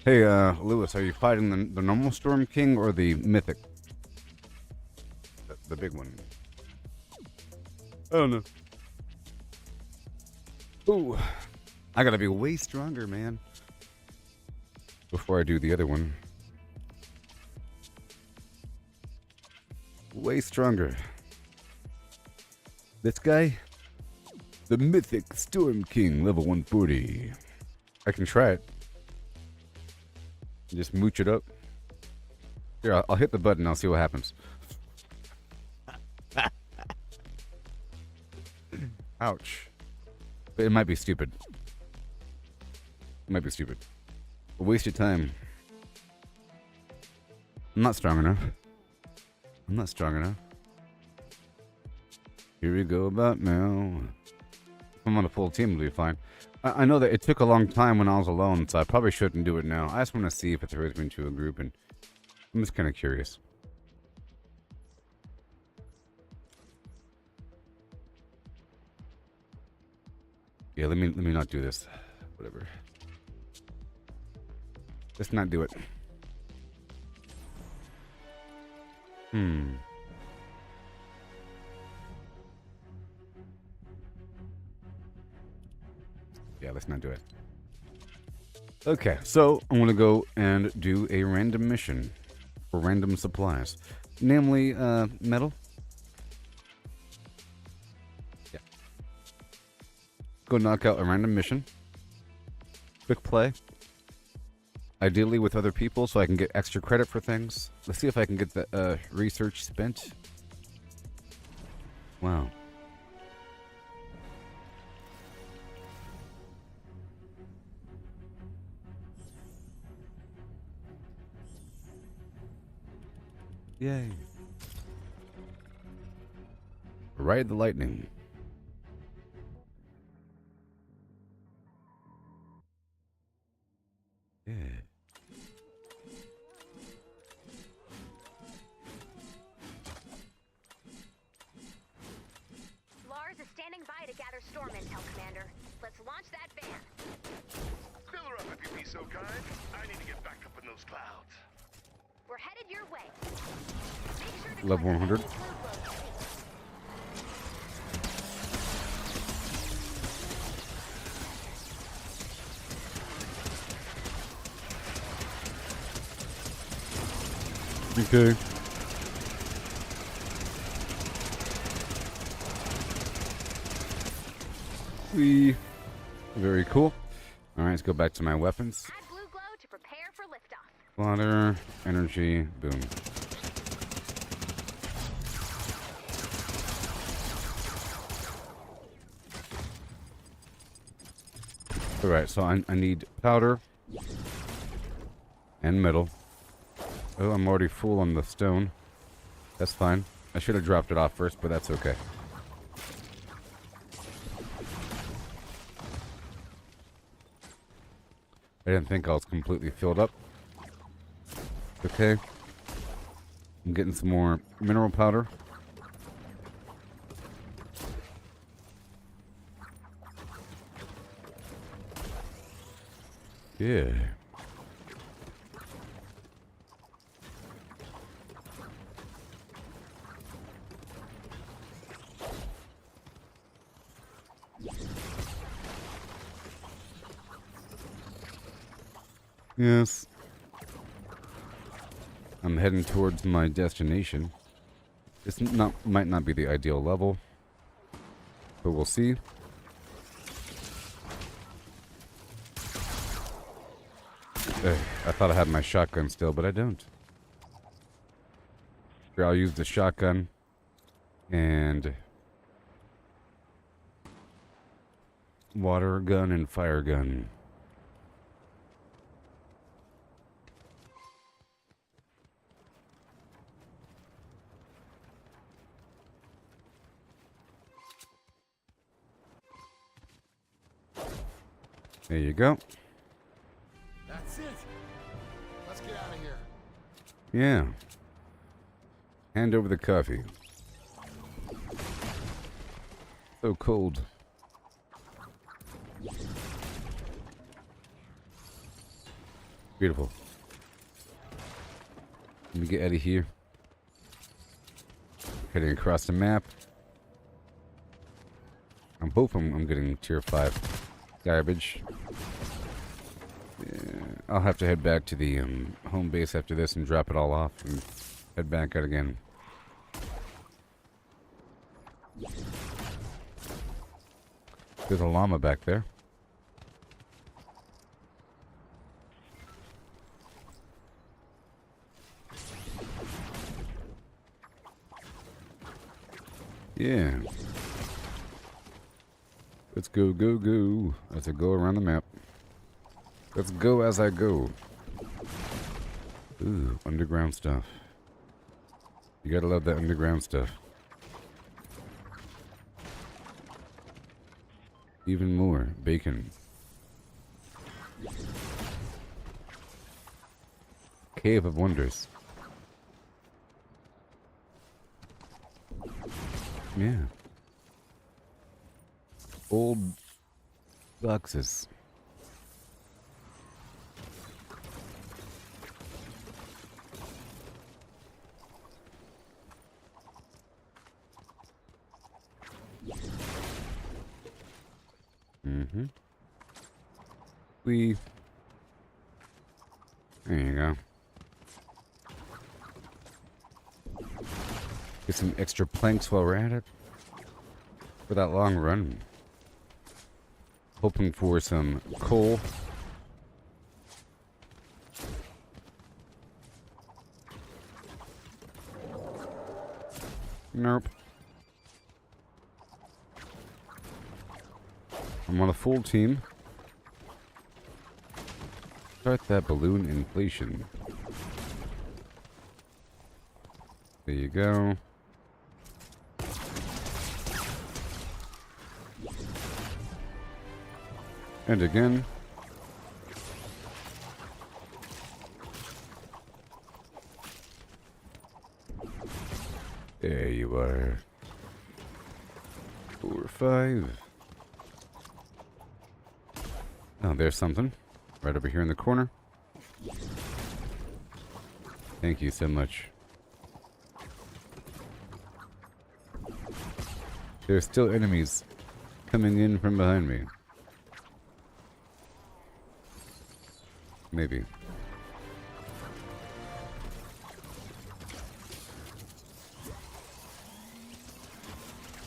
Hey, Lewis, are you fighting the normal Storm King or the mythic? The big one. I don't know. Ooh, I gotta be way stronger, man. Before I do the other one. Way stronger. This guy? The mythic Storm King, level 140. I can try it. Just mooch it up. Here, I'll hit the button. I'll see what happens. Ouch. But it might be stupid. It might be stupid. A waste of time. I'm not strong enough. I'm not strong enough. Here we go about now. If I'm on a full team, it'll be fine. I know that it took a long time when I was alone, so I probably shouldn't do it now. I just want to see if it throws me into a group, and I'm just kind of curious. Yeah, let me not do this. Whatever. Let's not do it. Yeah, let's not do it. Okay, so I'm gonna go and do a random mission for random supplies, namely metal. Yeah. Go knock out a random mission. Quick play. Ideally with other people, so I can get extra credit for things. Let's see if I can get the research spent. Wow. Yay. Ride the lightning. Yeah. Lars is standing by to gather storm intel, Commander. Let's launch that van. Fill her up if you'd be so kind. I need to get back up in those clouds. We're headed your way. Make sure to Level collect 100. any blue glows. Okay. Very cool. Alright, let's go back to my weapons. Add blue glow to prepare for liftoff. Water, energy, boom. Alright, so I need powder and metal. Oh, I'm already full on the stone. That's fine. I should have dropped it off first, but that's okay. I didn't think I was completely filled up. Okay. I'm getting some more mineral powder. Yeah. Yes. I'm heading towards my destination. This might not be the ideal level, but we'll see. I thought I had my shotgun still, but I don't. Here, I'll use the shotgun and water gun and fire gun. There you go. That's it. Let's get out of here. Yeah. Hand over the coffee. So cold. Beautiful. Let me get out of here. Heading across the map. I'm hoping I'm getting tier 5 garbage. Yeah, I'll have to head back to the home base after this and drop it all off and head back out again. There's a llama back there. Yeah. Let's go, go, go. As I go around the map. Let's go as I go. Ooh, underground stuff. You gotta love that underground stuff. Even more bacon. Cave of Wonders. Yeah. Old boxes. Mm-hmm. There you go. Get some extra planks while we're at it. For that long run. Hoping for some coal. Nope. I'm on a full team. Start that balloon inflation. There you go. And again. There you are. 4, 5. Oh, there's something. Right over here in the corner. Thank you so much. There's still enemies coming in from behind me. Maybe.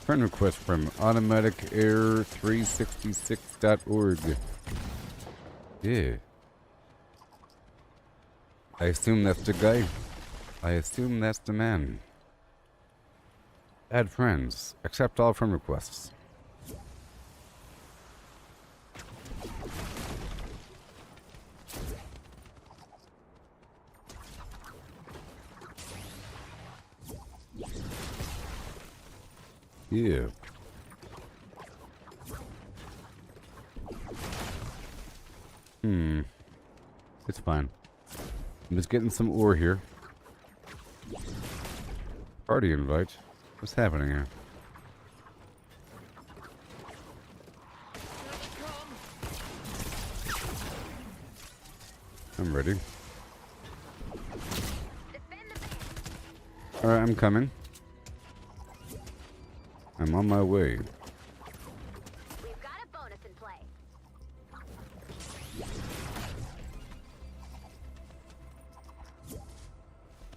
Friend request from automaticair366.org. Yeah. I assume that's the guy. I assume that's the man. Add friends. Accept all friend requests. Yeah. It's fine. I'm just getting some ore here. Party invite. What's happening here? I'm ready. Alright, I'm coming. I'm on my way. We've got a bonus in play.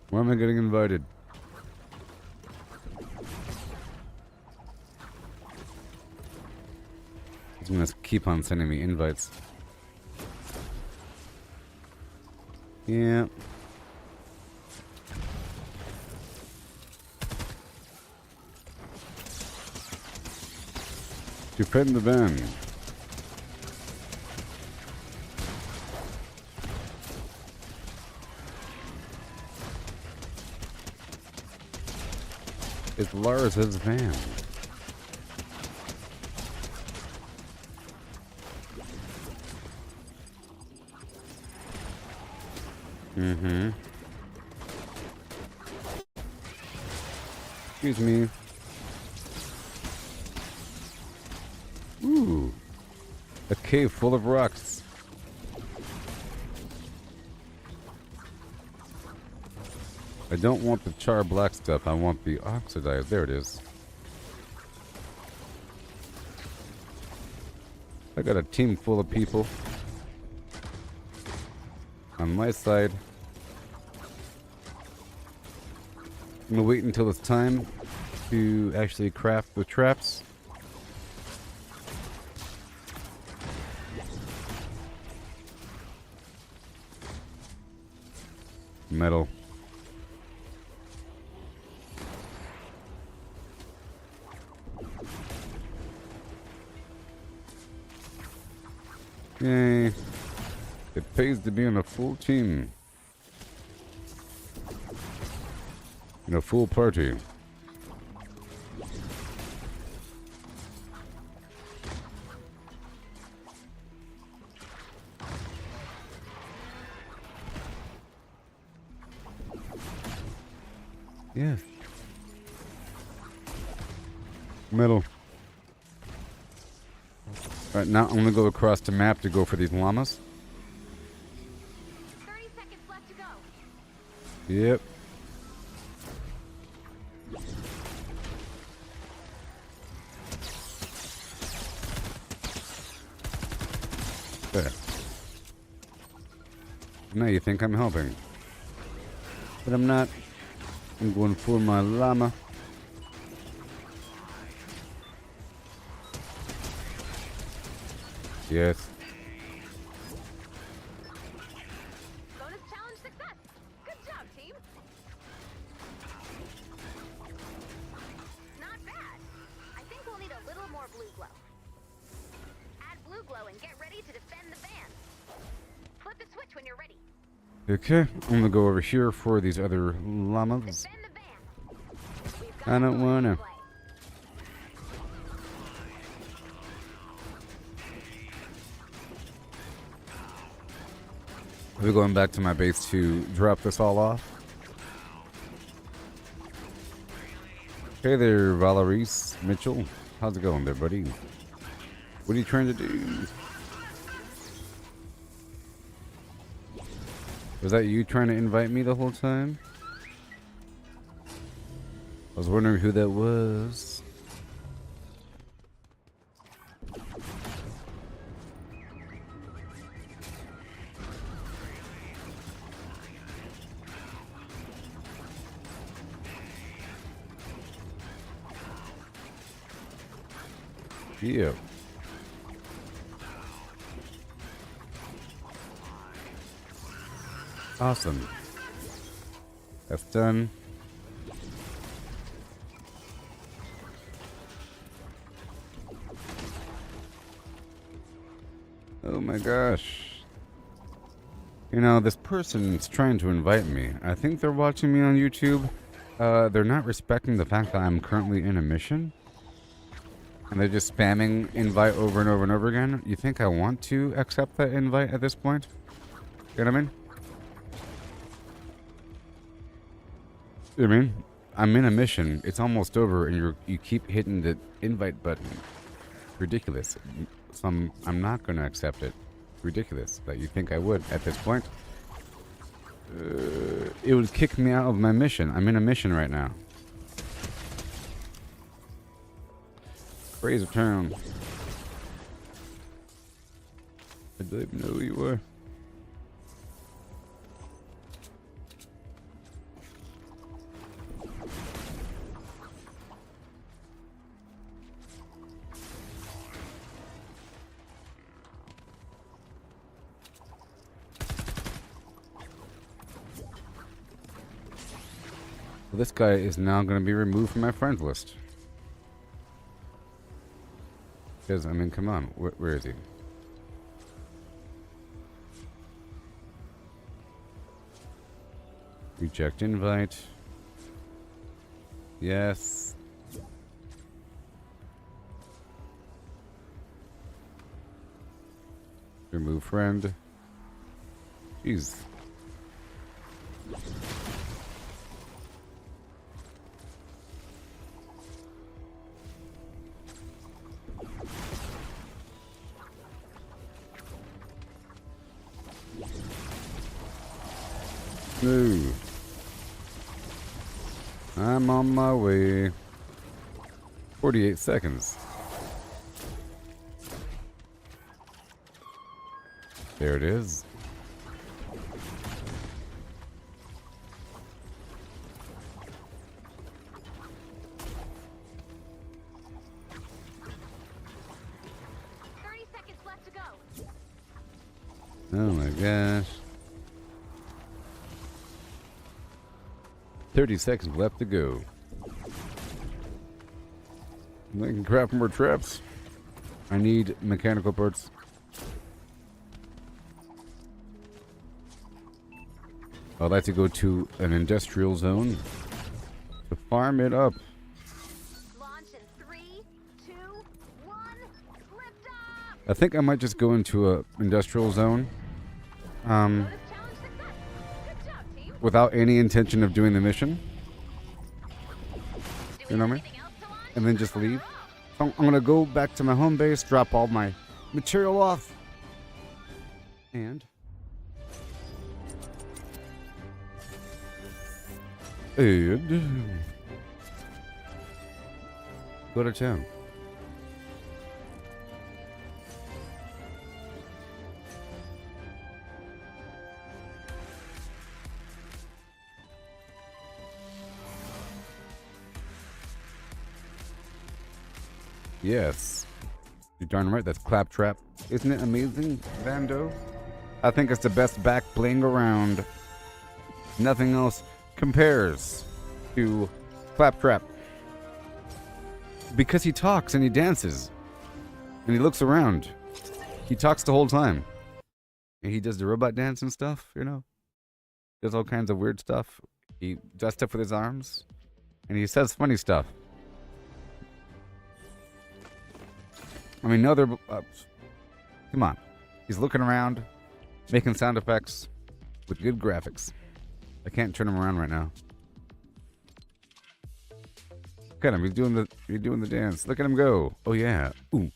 Why am I getting invited? He's gonna keep on sending me invites. Yeah. Defend the van. It's Lars's van. Mm-hmm. Excuse me. Ooh. A cave full of rocks. I don't want the char black stuff. I want the oxidized. There it is. I got a team full of people on my side. I'm gonna wait until it's time to actually craft the traps. Metal. Yay. It pays to be on a full team. In a full party. Yes. Metal. Alright, now I'm gonna go across the map to go for these llamas. 30 seconds left to go. Yep. There. Now you think I'm helping. But I'm not. I'm going for my llama. Yes. Bonus challenge success. Good job, team. Not bad. I think we'll need a little more blue glow. Add blue glow and get ready to defend the van. Flip the switch when you're ready. Okay, I'm gonna go over here for these other llamas. Defend the van. We've got I don't wanna. play. We're going back to my base to drop this all off. Hey there, Valeries Mitchell. How's it going there, buddy? What are you trying to do? Was that you trying to invite me the whole time? I was wondering who that was. Yeah. Awesome. That's done. Oh my gosh. You know, this person's trying to invite me. I think they're watching me on YouTube. They're not respecting the fact that I'm currently in a mission. And they're just spamming invite over and over and over again. You think I want to accept that invite at this point? You know what I mean? You know what I mean? I'm in a mission. It's almost over, and you keep hitting the invite button. Ridiculous. So I'm not going to accept it. Ridiculous that you think I would at this point. It would kick me out of my mission. I'm in a mission right now. Crazy town. I don't even know who you were. Well, this guy is now going to be removed from my friends list. Because, I mean, come on. Where is he? Reject invite. Yes. Remove friend. Jeez. No. I'm on my way. 48 seconds. There it is. Oh my gosh. 30 seconds left to go. I can craft more traps. I need mechanical parts. I'd like to go to an industrial zone to farm it up. Launch in 3, 2, 1, lift off! I think I might just go into a industrial zone. Bonus challenge success. Good job, team. Without any intention of doing the mission. You know what I mean? Anything else to launch? And then just leave. So I'm gonna go back to my home base, drop all my material off, and go to town. Yes. You're darn right, that's Claptrap. Isn't it amazing, Vando? I think it's the best back bling around. Nothing else compares to Claptrap. Because he talks and he dances. And he looks around. He talks the whole time. And he does the robot dance and stuff, you know? Does all kinds of weird stuff. He does stuff with his arms. And he says funny stuff. I mean, no, they're... come on. He's looking around, making sound effects with good graphics. I can't turn him around right now. Look at him. He's doing the dance. Look at him go. Oh, yeah. Ooh.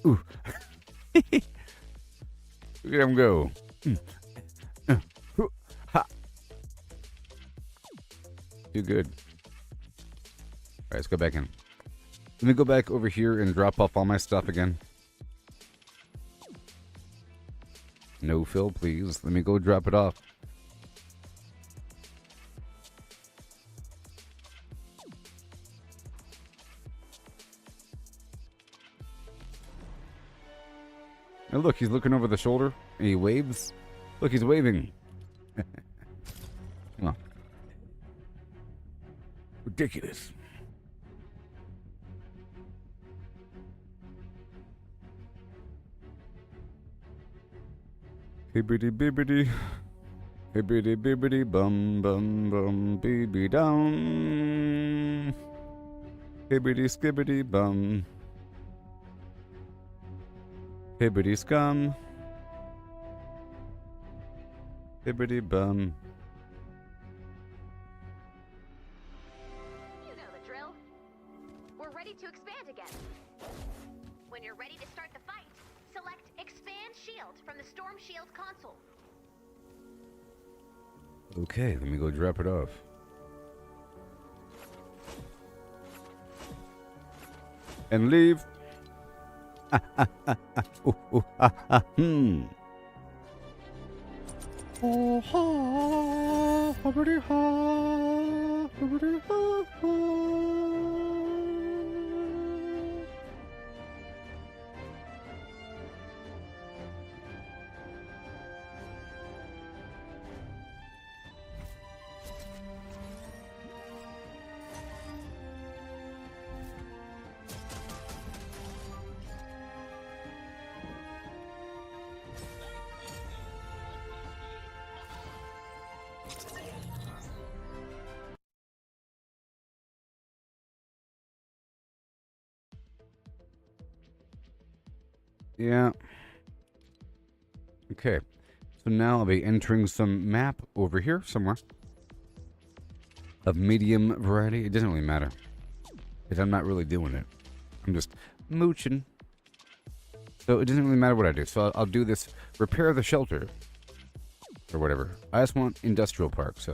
Ooh. Look at him go. Ha. Too good. All right, let's go back in. Let me go back over here and drop off all my stuff again. No fill, please. Let me go drop it off. Now look, he's looking over the shoulder and he waves. Look, he's waving. Come on. Ridiculous. Hibbity bibbity. Hibbity bibbity bum bum bum baby down. Hibbity skibbity bum. Hibbity scum. Hibbity bum. You know the drill. We're ready to expand again. When you're ready to start the fight, select Expand Shield from the Stormshield console. Okay, let me go drop it off. And leave. Oh, ha, ha, ha, ha. Yeah. Okay. So now I'll be entering some map over here somewhere. Of medium variety. It doesn't really matter. Because I'm not really doing it. I'm just mooching. So it doesn't really matter what I do. So I'll do this. Repair the shelter. Or whatever. I just want industrial park. So,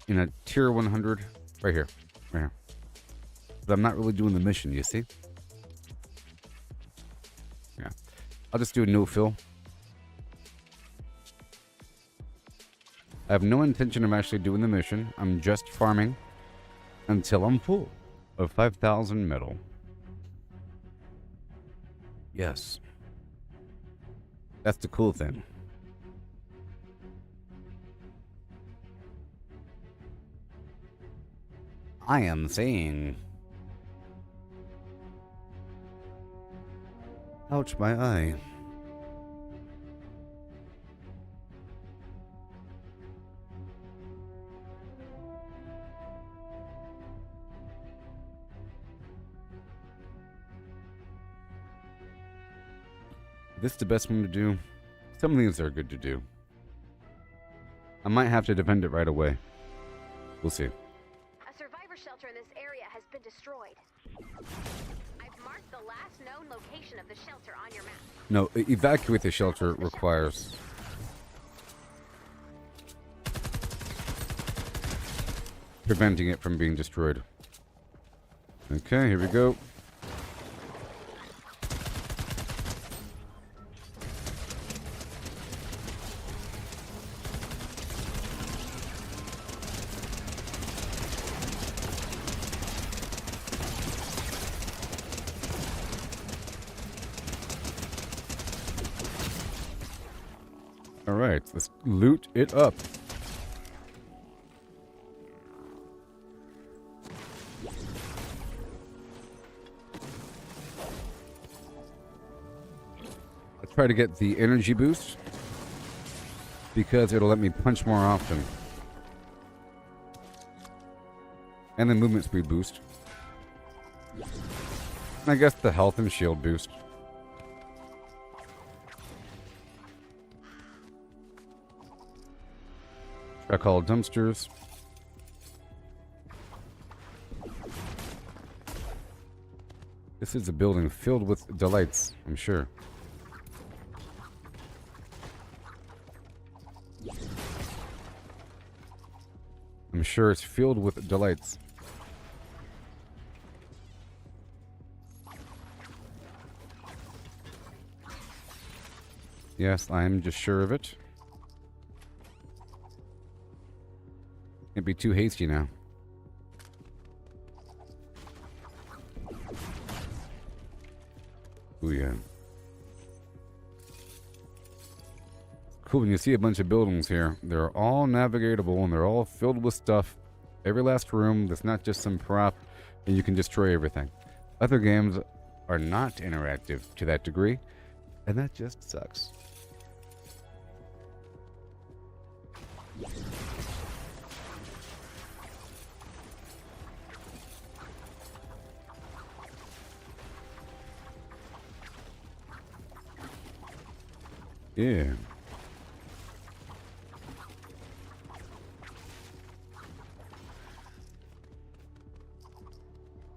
in a tier 100. Right here. Right here. But I'm not really doing the mission, you see? Yeah. I'll just do a no fill. I have no intention of actually doing the mission. I'm just farming until I'm full of 5,000 metal. Yes. That's the cool thing. I am saying... Ouch, my eye. This is the best one to do. Some of these are good to do. I might have to defend it right away. We'll see. A survivor shelter in this area has been destroyed. I've marked the last known location of the shelter on your map. No, evacuate the shelter requires... preventing it from being destroyed. Okay, here we go. Alright, let's loot it up. I'll try to get the energy boost because it'll let me punch more often. And the movement speed boost. And I guess the health and shield boost. I call dumpsters. This is a building filled with delights, I'm sure. I'm sure it's filled with delights. Yes, I'm just sure of it. Can't be too hasty now. Ooh, yeah. Cool, when you see a bunch of buildings here, they're all navigatable and they're all filled with stuff. Every last room, that's not just some prop, and you can destroy everything. Other games are not interactive to that degree, and that just sucks. Yeah.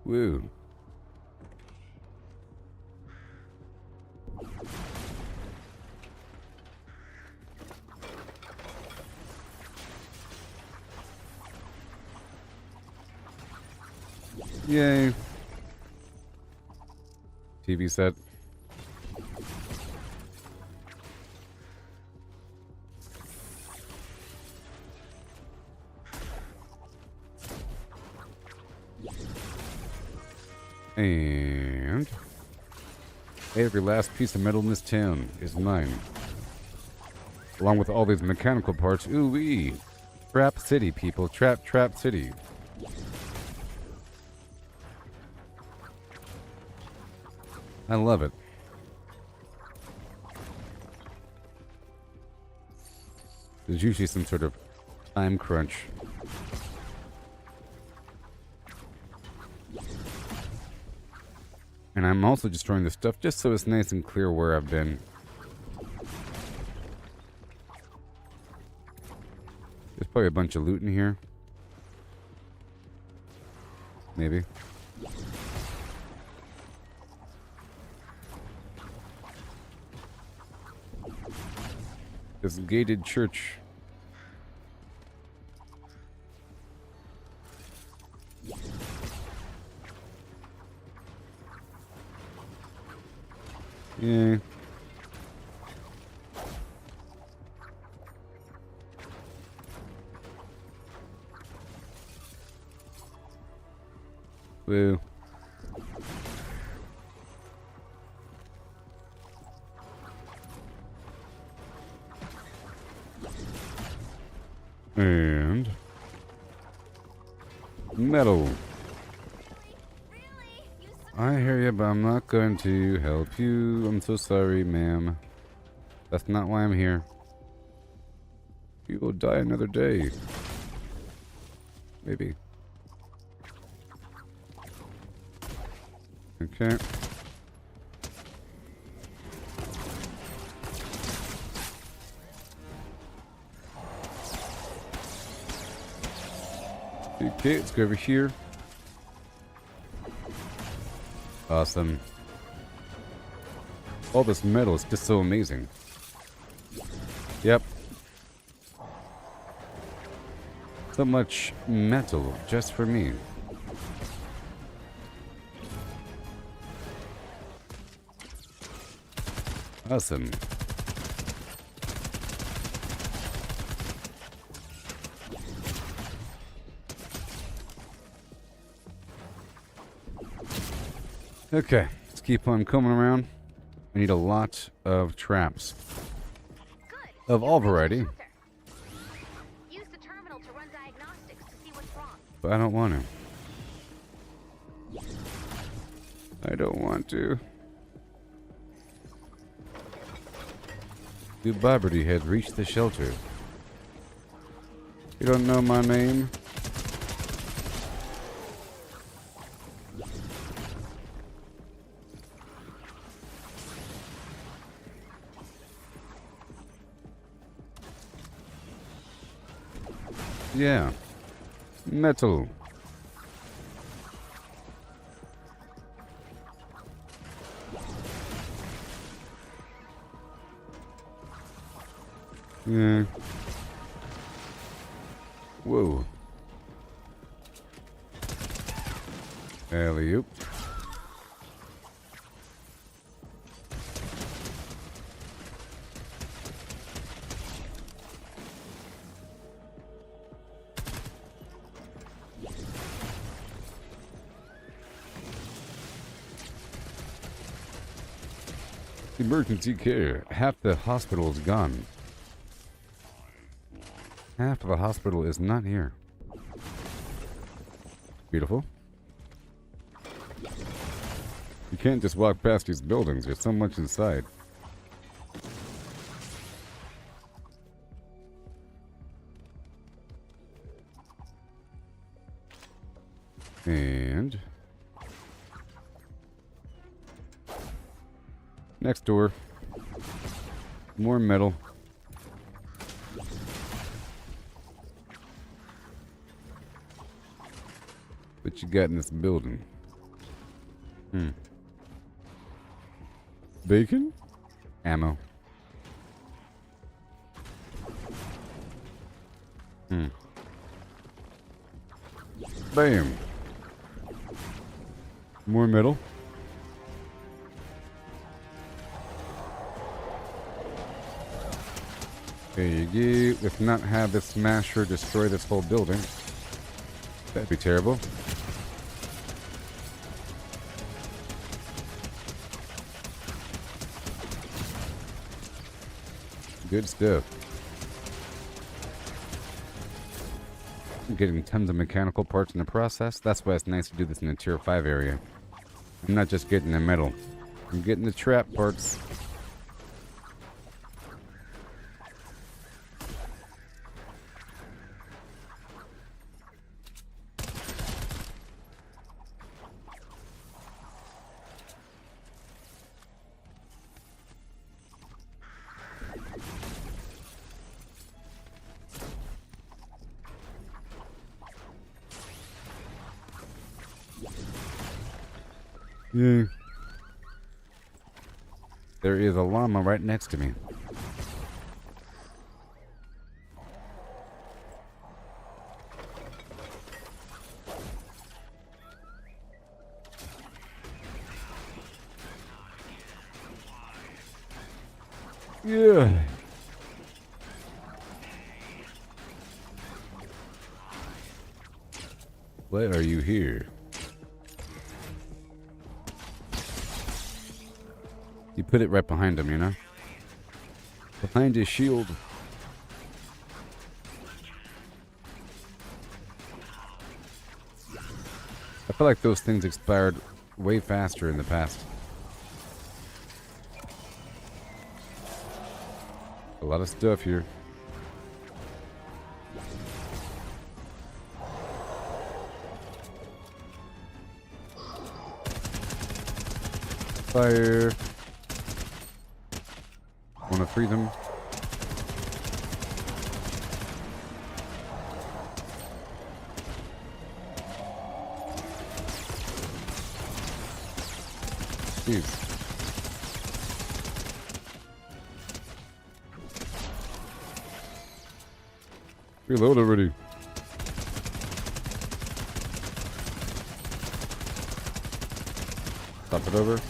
Woo. Yay. TV set. And every last piece of metal in this town is mine. Along with all these mechanical parts. Ooh-wee. Trap City, people. Trap City. I love it. There's usually some sort of time crunch. And I'm also destroying the stuff just so it's nice and clear where I've been. There's probably a bunch of loot in here. Maybe. This gated church. Yeah. Woo. And metal. I hear you, but I'm not going to help you. I'm so sorry, ma'am. That's not why I'm here. You will die another day. Maybe. Okay. Okay, let's go over here. Awesome. All this metal is just so amazing. Yep. So much metal just for me. Awesome. Okay, let's keep on coming around. I need a lot of traps. Good. Of all variety. Use the terminal to run diagnostics to see what's wrong. But I don't want to. I don't want to. Gooboberti had reached the shelter. You don't know my name? Yeah. Metal. Yeah. Whoa. Alley-oop. Emergency care. Half the hospital is gone. Half of the hospital is not here. Beautiful. You can't just walk past these buildings. There's so much inside. And next door. More metal. What you got in this building? Bacon? Ammo. Bam. More metal. There you go. If not, have the smasher destroy this whole building. That'd be terrible. Good stuff. I'm getting tons of mechanical parts in the process. That's why it's nice to do this in the tier 5 area. I'm not just getting the metal. I'm getting the trap parts. Yeah. There is a llama right next to me. Yeah. Why are you here? You put it right behind him, you know? Behind his shield. I feel like those things expired way faster in the past. A lot of stuff here. Fire. Wanna free them? Jeez. Reload already. Stop it over.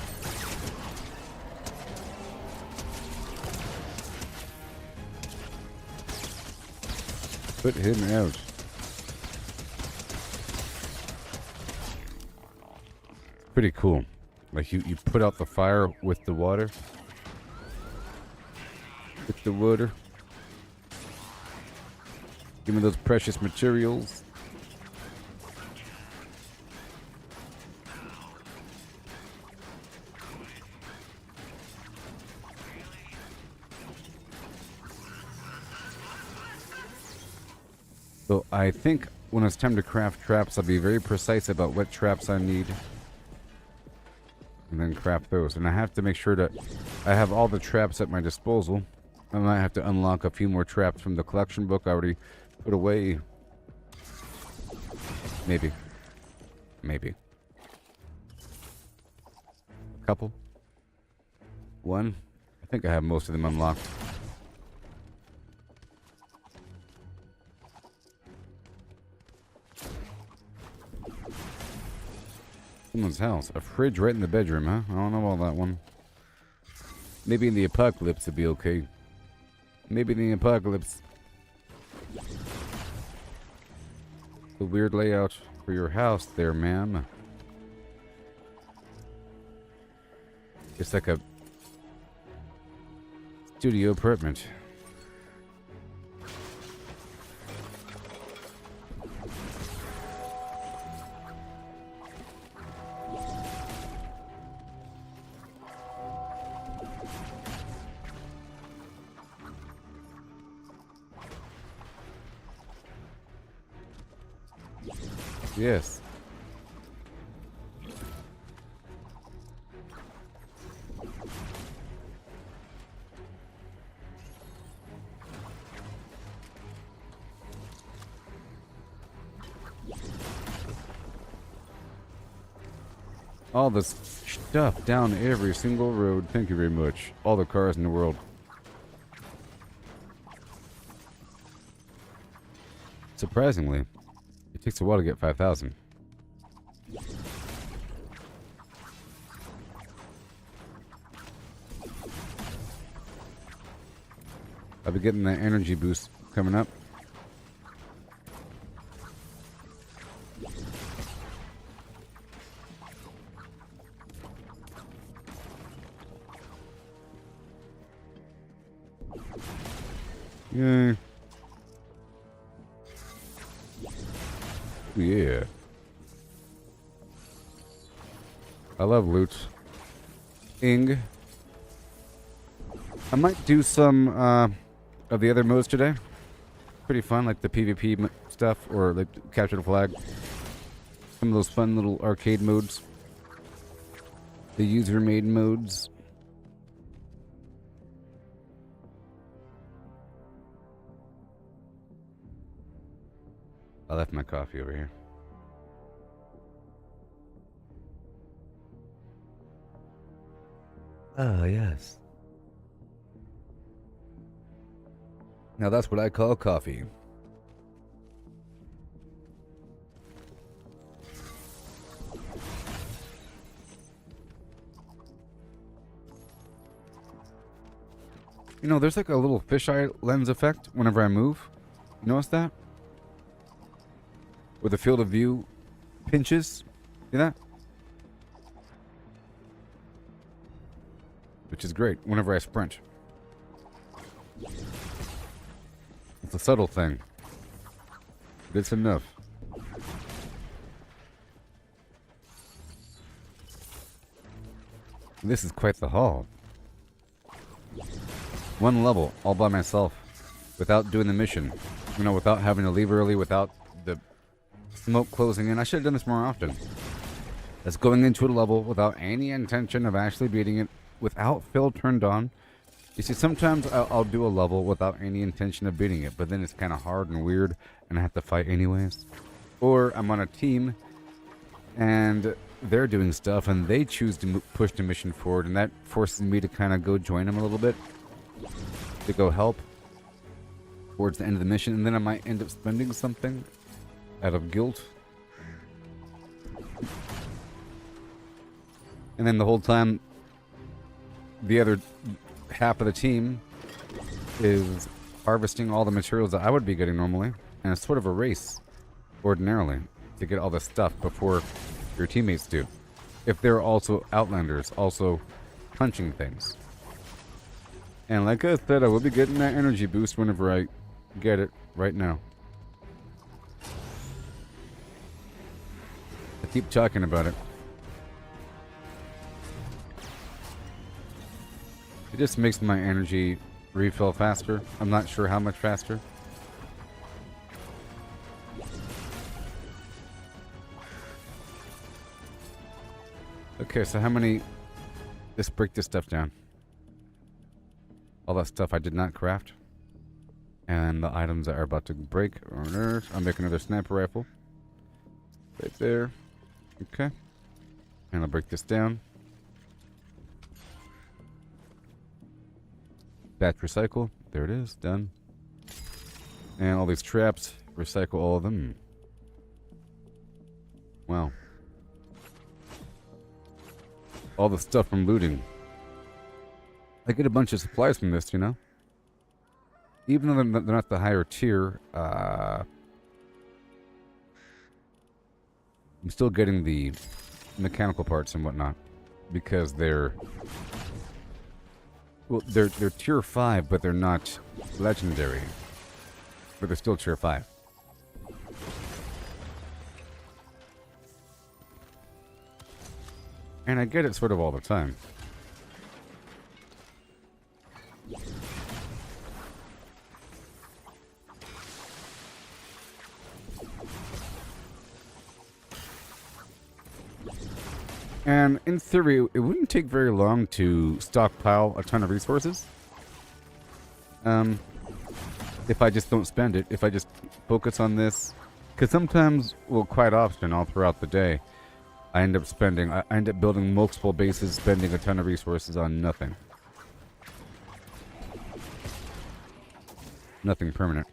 Put him out. Pretty cool. Like you put out the fire with the water. With the water. Give me those precious materials. So I think when it's time to craft traps, I'll be very precise about what traps I need. And then craft those. And I have to make sure that I have all the traps at my disposal. I might have to unlock a few more traps from the collection book I already put away. Maybe. Maybe. Couple. One. I think I have most of them unlocked. Someone's house. A fridge right in the bedroom, huh? I don't know about that one. Maybe in the apocalypse it'd be okay. Maybe in the apocalypse. A weird layout for your house there, ma'am. It's like a studio apartment. Yes. All this stuff down every single road. Thank you very much. All the cars in the world. Surprisingly, it takes a while to get 5,000. I'll be getting that energy boost coming up. Yay. Yeah. I love loot. Ing. I might do some of the other modes today. Pretty fun, like the PvP stuff, or like capture the flag. Some of those fun little arcade modes. The user-made modes. I left my coffee over here. Oh, yes. Now that's what I call coffee. You know, there's like a little fisheye lens effect whenever I move. You notice that? Where the field of view pinches. See that? Which is great whenever I sprint. It's a subtle thing. But it's enough. This is quite the haul. One level, all by myself, without doing the mission. You know, without having to leave early, without the smoke closing in. I should have done this more often. That's going into a level without any intention of actually beating it, without Phil turned on. You see, sometimes I'll do a level without any intention of beating it, but then it's kind of hard and weird, and I have to fight anyways. Or I'm on a team, and they're doing stuff, and they choose to push the mission forward, and that forces me to kind of go join them a little bit, to go help towards the end of the mission, and then I might end up spending something out of guilt. And then the whole time, the other half of the team is harvesting all the materials that I would be getting normally, and it's sort of a race, ordinarily, to get all the stuff before your teammates do. If they're also Outlanders, also punching things. And like I said, I will be getting that energy boost whenever I get it right now. I keep talking about it. It just makes my energy refill faster. I'm not sure how much faster. Okay, so how many... Let's break this stuff down. All that stuff I did not craft. And the items that are about to break. I'll make another sniper rifle. Right there. Okay. And I'll break this down. Batch recycle. There it is. Done. And all these traps. Recycle all of them. Wow. All the stuff from looting. I get a bunch of supplies from this, you know? Even though they're not the higher tier, I'm still getting the mechanical parts and whatnot. Because they're... Well, they're tier 5, but they're not legendary. But they're still tier 5. And I get it sort of all the time. And in theory, it wouldn't take very long to stockpile a ton of resources. If I just don't spend it, if I just focus on this. Because sometimes, well, quite often, all throughout the day, I end up building multiple bases, spending a ton of resources on nothing. Nothing permanent.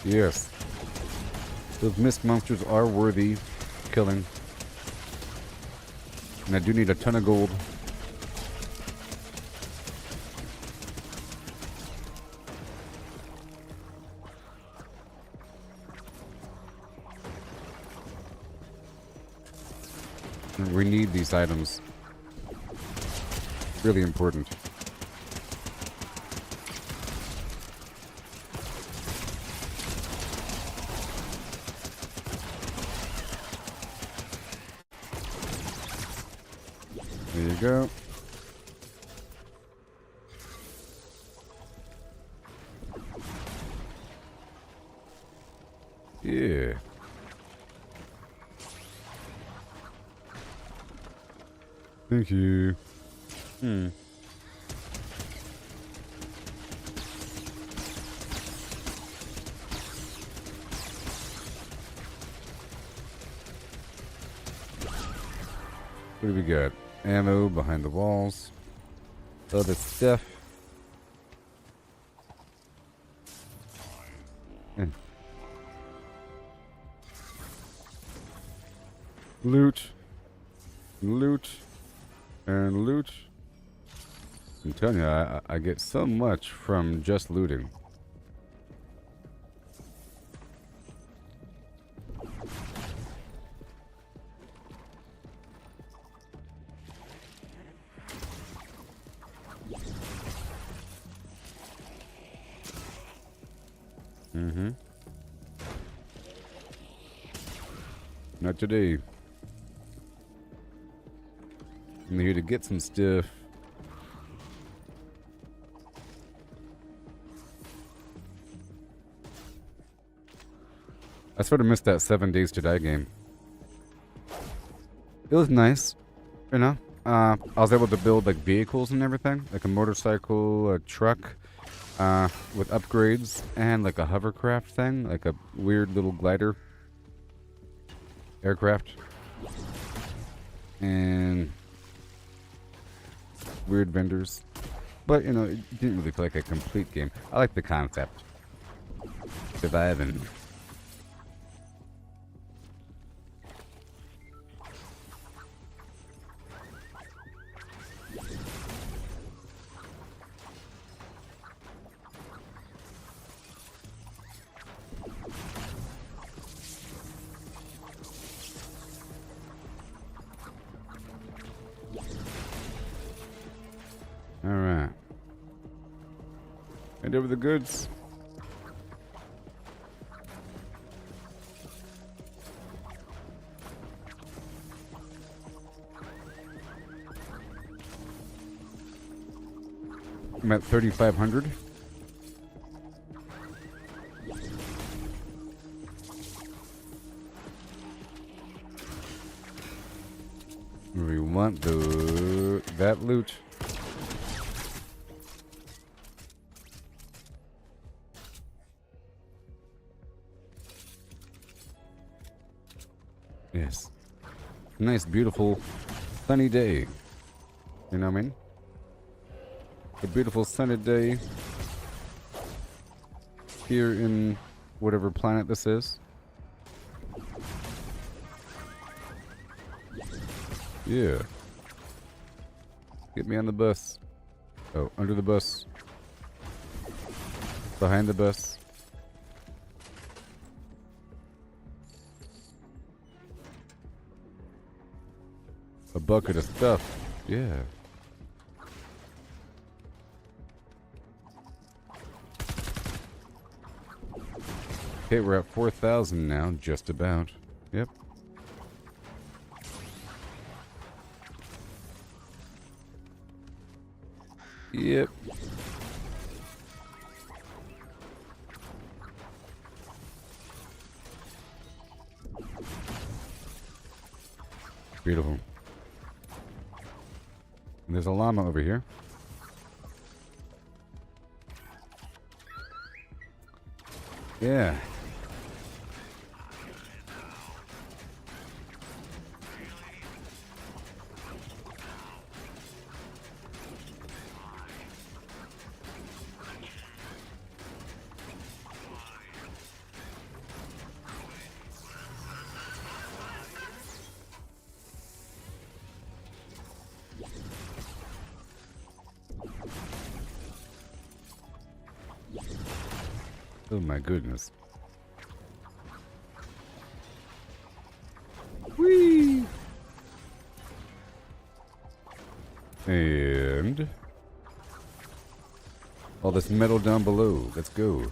Yes. Those mist monsters are worthy killing. And I do need a ton of gold. And we need these items. Really important. There you go. Yeah. Thank you. What do we got? Ammo behind the walls. Other stuff. And loot. Loot. And loot. I'm telling you, I get so much from just looting. Mm-hmm. Not today. I'm here to get some stuff. I sort of missed that 7 Days to Die game. It was nice, you know. I was able to build like vehicles and everything, like a motorcycle, a truck, with upgrades, and like a hovercraft thing, like a weird little glider aircraft, and weird vendors. But you know, it didn't really feel like a complete game. I like the concept. Surviving. Alright. Hand over the goods. I'm at 3,500. We want that loot. Yes. Nice, beautiful, sunny day. You know what I mean? A beautiful sunny day here in whatever planet this is. Yeah. Get me on the bus. Oh, under the bus. Behind the bus. A bucket of stuff. Yeah. Okay, we're at 4,000 now, just about. Yep. Yep. Beautiful. And there's a llama over here. Yeah. Oh my goodness. Whee! And all this metal down below. Let's go.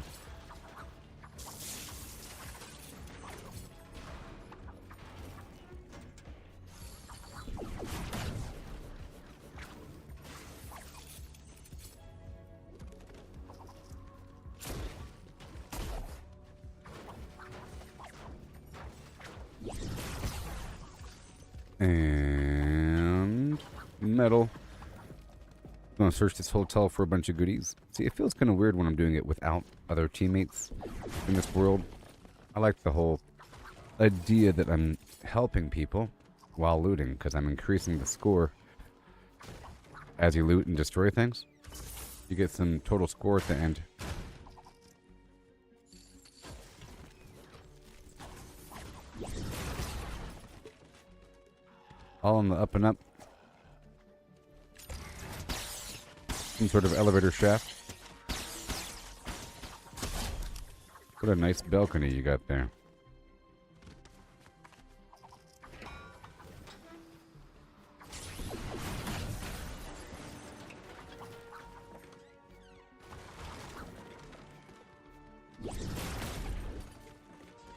And metal. I'm gonna search this hotel for a bunch of goodies. See, it feels kind of weird when I'm doing it without other teammates in this world. I like the whole idea that I'm helping people while looting, because I'm increasing the score as you loot and destroy things. You get some total score at the end. All on the up and up. Some sort of elevator shaft. What a nice balcony you got there.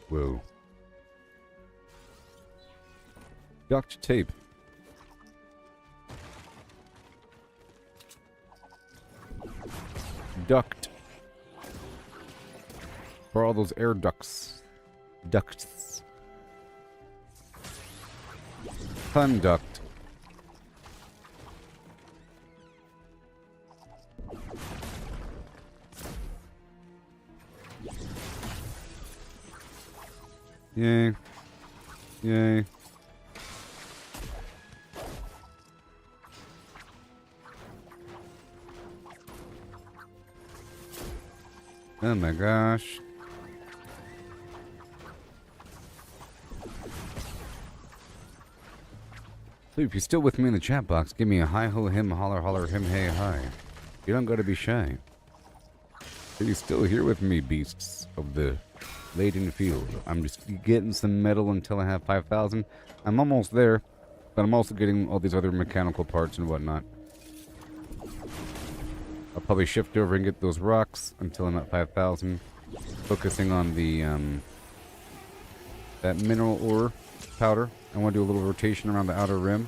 Whoa. Duct tape. Duct. For all those air ducts. Ducts. Conduct. Yay. Yay. Oh my gosh. So if you're still with me in the chat box, give me a hi ho him holler holler him hey hi. You don't gotta be shy. Are you still here with me, beasts of the Laden Field? I'm just getting some metal until I have 5,000. I'm almost there, but I'm also getting all these other mechanical parts and whatnot. I'll probably shift over and get those rocks until I'm at 5,000. Focusing on the, that mineral ore powder. I want to do a little rotation around the outer rim.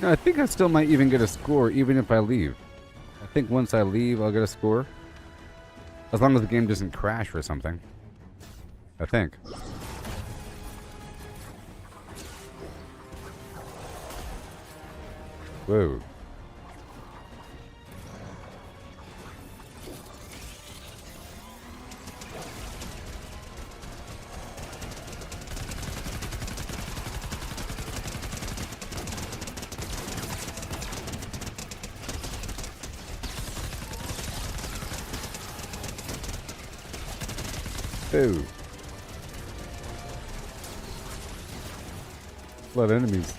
I think I still might even get a score even if I leave. I think once I leave, I'll get a score. As long as the game doesn't crash or something. I think. Whoa. Ooh. A lot of enemies.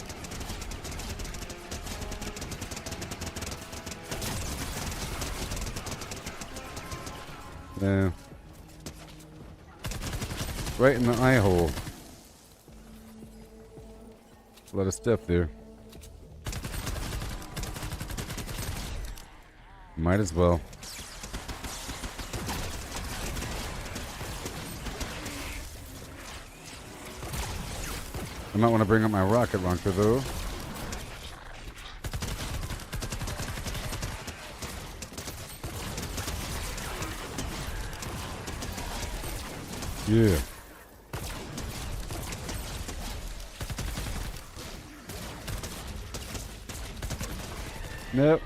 Yeah. Right in the eye hole. A lot of stuff there. Might as well. I might want to bring up my rocket launcher, though. Yeah. Nope.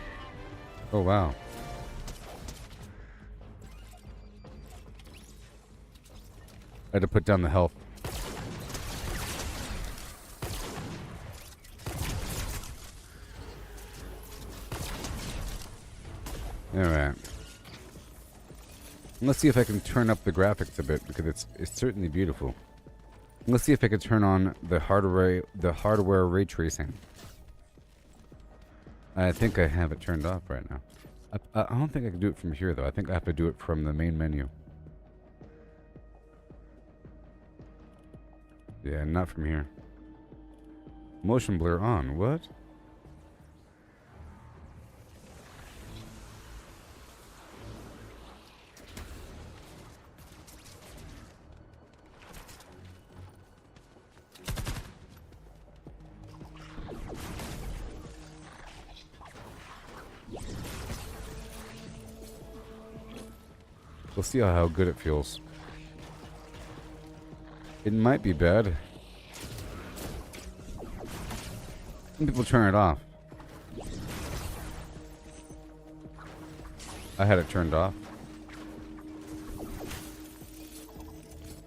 Oh, wow. I had to put down the health. Alright. Let's see if I can turn up the graphics a bit, because it's certainly beautiful. Let's see if I can turn on the hardware ray tracing. I think I have it turned off right now. I don't think I can do it from here, though. I think I have to do it from the main menu. Yeah, not from here. Motion blur on. What? We'll see how good it feels. It might be bad. Some people turn it off. I had it turned off.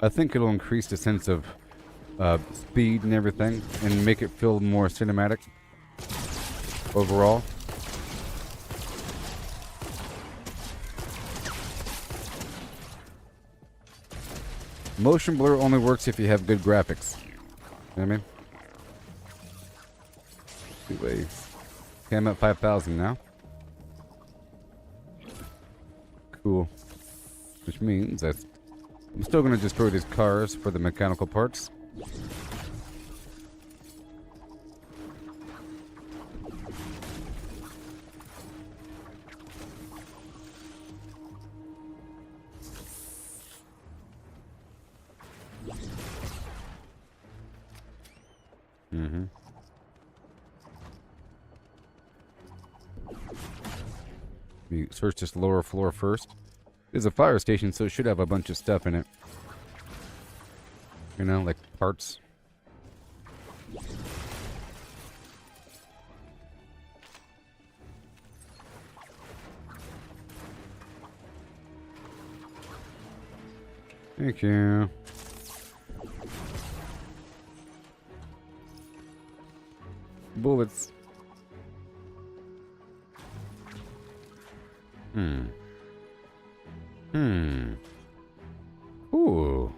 I think it'll increase the sense of speed and everything, and make it feel more cinematic overall. Motion blur only works if you have good graphics. You know what I mean? Anyway, okay, I'm at 5,000 now. Cool. Which means that I'm still going to destroy these cars for the mechanical parts. We search this lower floor first. There's a fire station, so it should have a bunch of stuff in it. You know, like parts. Thank you. Bullets. Ooh.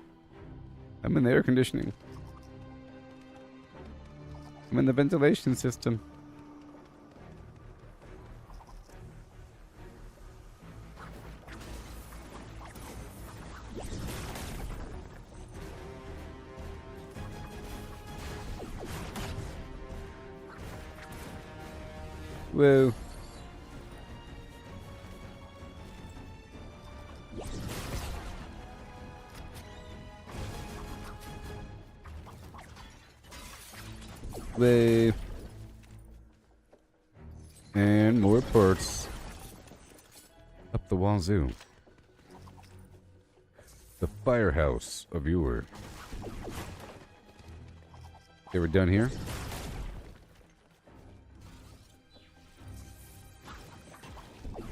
I'm in the air conditioning. I'm in the ventilation system. Whoa. Whoa. And more parts. Up the wazoo. The firehouse of Ewer. Okay, we're done here.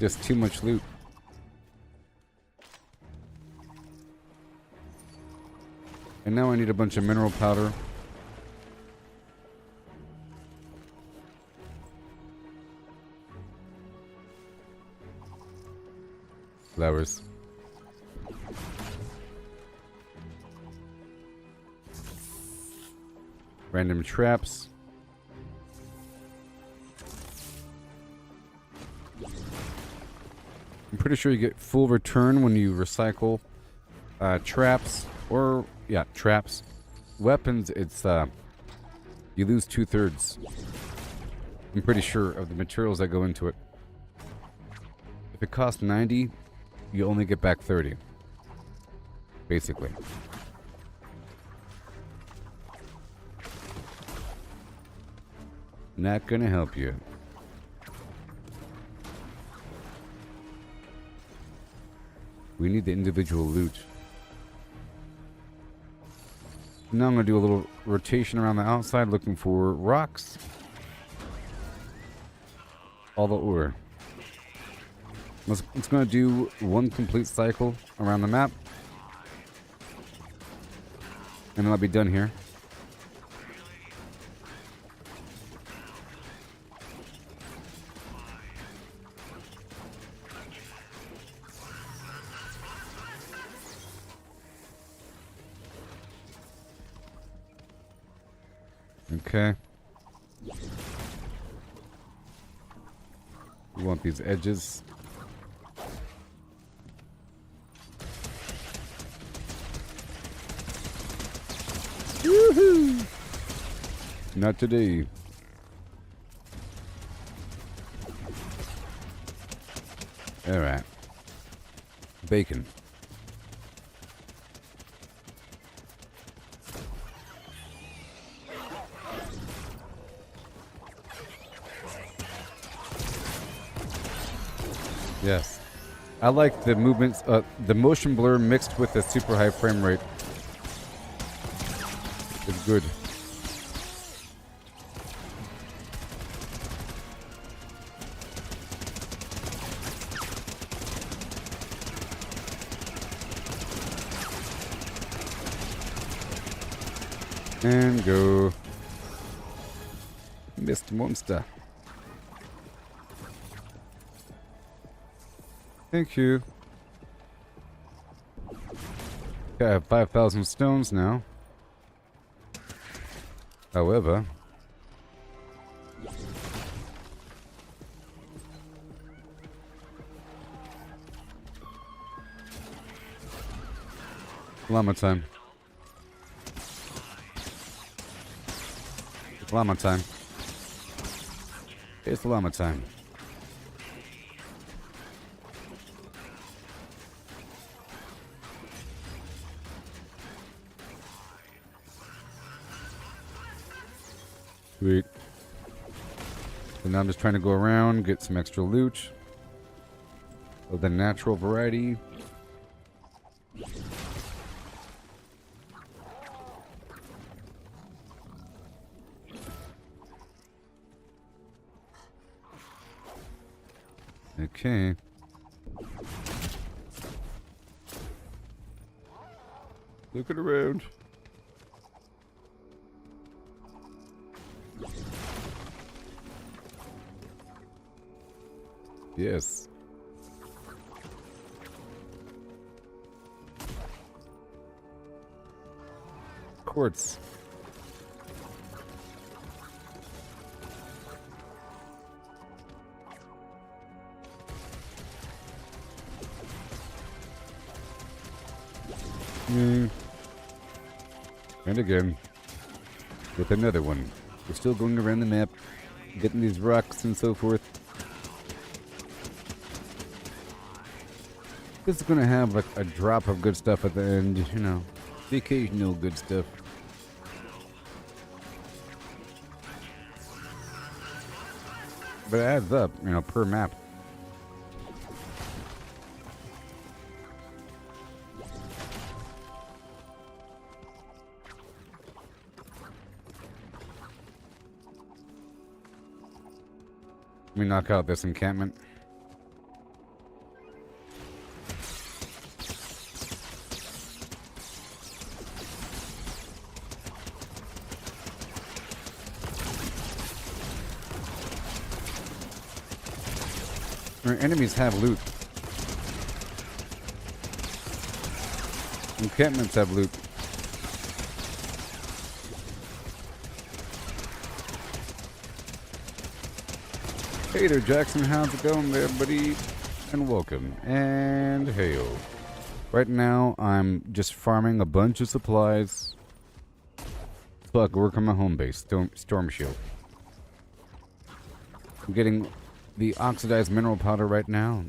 Just too much loot. And now I need a bunch of mineral powder. Flowers. Random traps. I'm pretty sure you get full return when you recycle traps or, yeah, traps. Weapons, it's, you lose 2/3. I'm pretty sure of the materials that go into it. If it costs 90, you only get back 30. Basically. Not gonna help you. We need the individual loot. Now I'm going to do a little rotation around the outside looking for rocks. All the ore. It's going to do one complete cycle around the map. And then I'll be done here. Okay. We want these edges. Woohoo! Not today. All right. Bacon. Yes. I like the movements, the motion blur mixed with the super high frame rate. It's good. And go. Missed monster. Thank you. Okay, I have 5,000 stones now. However, llama time. It's llama time. It's llama time. Sweet. So now I'm just trying to go around, get some extra loot of the natural variety. Okay. Looking around. Yes. Quartz. And again, with another one. We're still going around the map, getting these rocks and so forth. This is going to have like a drop of good stuff at the end, you know, the occasional good stuff. But it adds up, you know, per map. Let me knock out this encampment. Our enemies have loot. Encampments have loot. Hey there, Jackson. How's it going there, buddy? And welcome. And hail. Right now, I'm just farming a bunch of supplies so I can work on my home base, Stormshield. I'm getting the oxidized mineral powder right now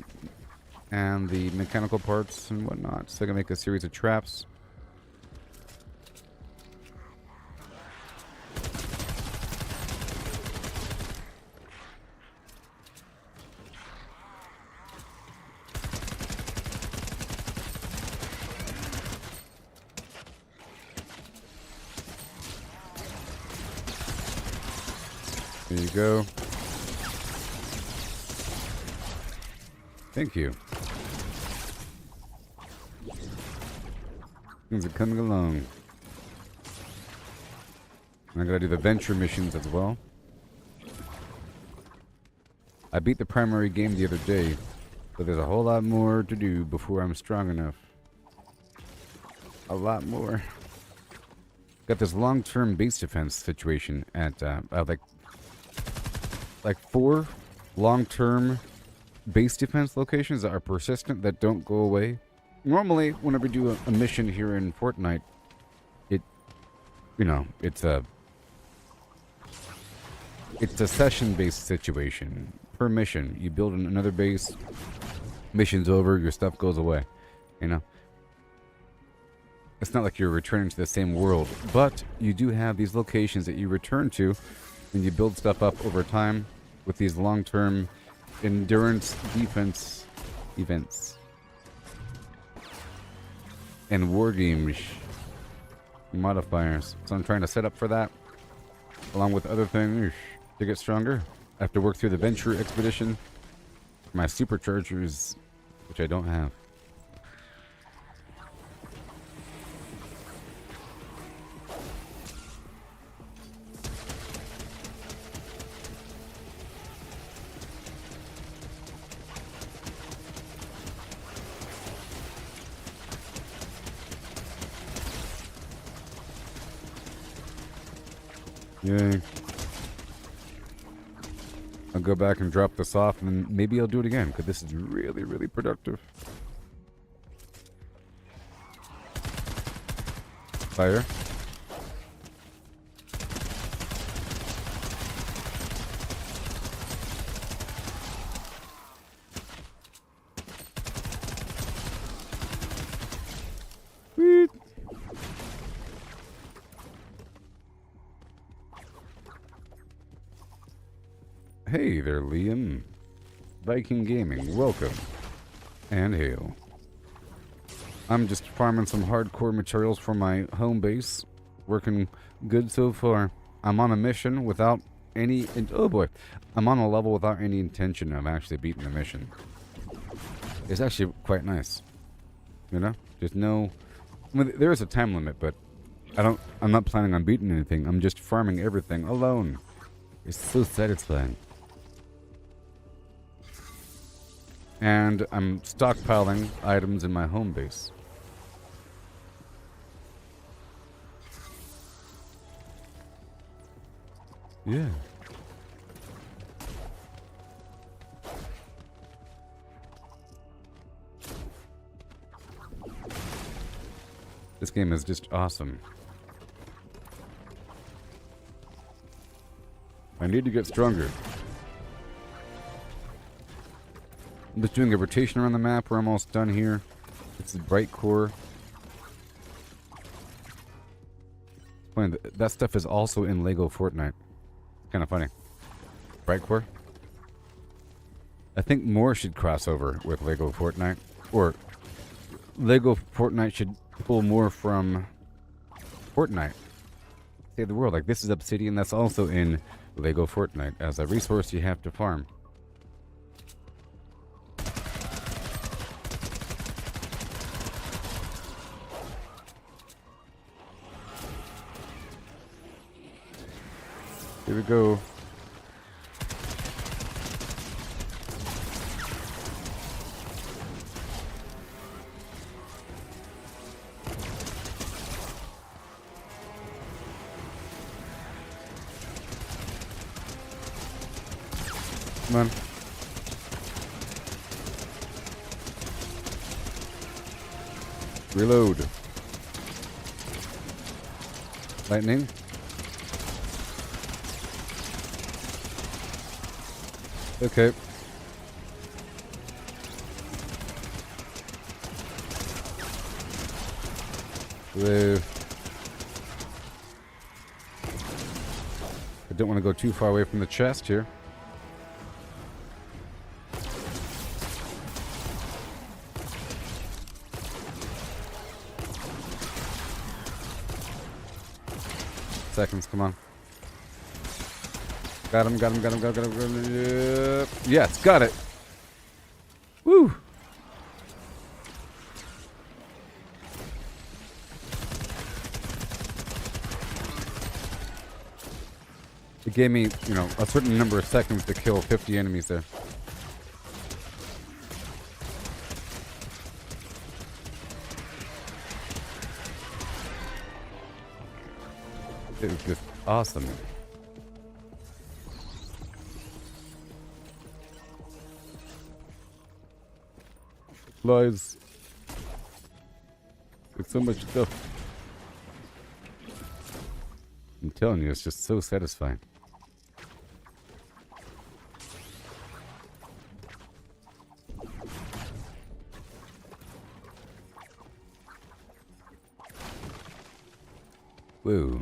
and the mechanical parts and whatnot, so I can make a series of traps. There you go. Thank you. Things are coming along. I gotta do the venture missions as well. I beat the primary game the other day, but there's a whole lot more to do before I'm strong enough. A lot more. Got this long-term base defense situation at like 4 long-term base defense locations that are persistent, that don't go away. Normally, whenever we do a mission here in Fortnite, it's a session-based situation. Per mission, you build another base, mission's over, your stuff goes away. You know? It's not like you're returning to the same world, but you do have these locations that you return to, and you build stuff up over time with these long-term endurance defense events and war games modifiers. So I'm trying to set up for that, along with other things, to get stronger. I have to work through the venture expedition, my superchargers, which I don't have. Yay. I'll go back and drop this off, and maybe I'll do it again, because this is really, really productive. Fire. Sweet. Hey there, Liam. Viking Gaming, welcome. And hail. I'm just farming some hardcore materials for my home base. Working good so far. I'm on a mission without any... Oh boy. I'm on a level without any intention of actually beating the mission. It's actually quite nice. You know? There's no... I mean, there is a time limit, but I'm not planning on beating anything. I'm just farming everything alone. It's so satisfying. And I'm stockpiling items in my home base. Yeah. This game is just awesome. I need to get stronger. I'm just doing a rotation around the map. We're almost done here. This is Bright Core. Funny, that stuff is also in Lego Fortnite. Kind of funny. Bright Core? I think more should cross over with Lego Fortnite. Or Lego Fortnite should pull more from Fortnite. Save the world. Like, this is Obsidian. That's also in Lego Fortnite as a resource you have to farm. Here we go. Come on. Reload. Lightning. Okay. Whoa. I don't want to go too far away from the chest here. Seconds, come on. Got him, got him, got him, got him, got him. Yes, got it. Woo! It gave me, you know, a certain number of seconds to kill 50 enemies there. It was just awesome. Supplies. There's so much stuff. I'm telling you, it's just so satisfying. Whoa.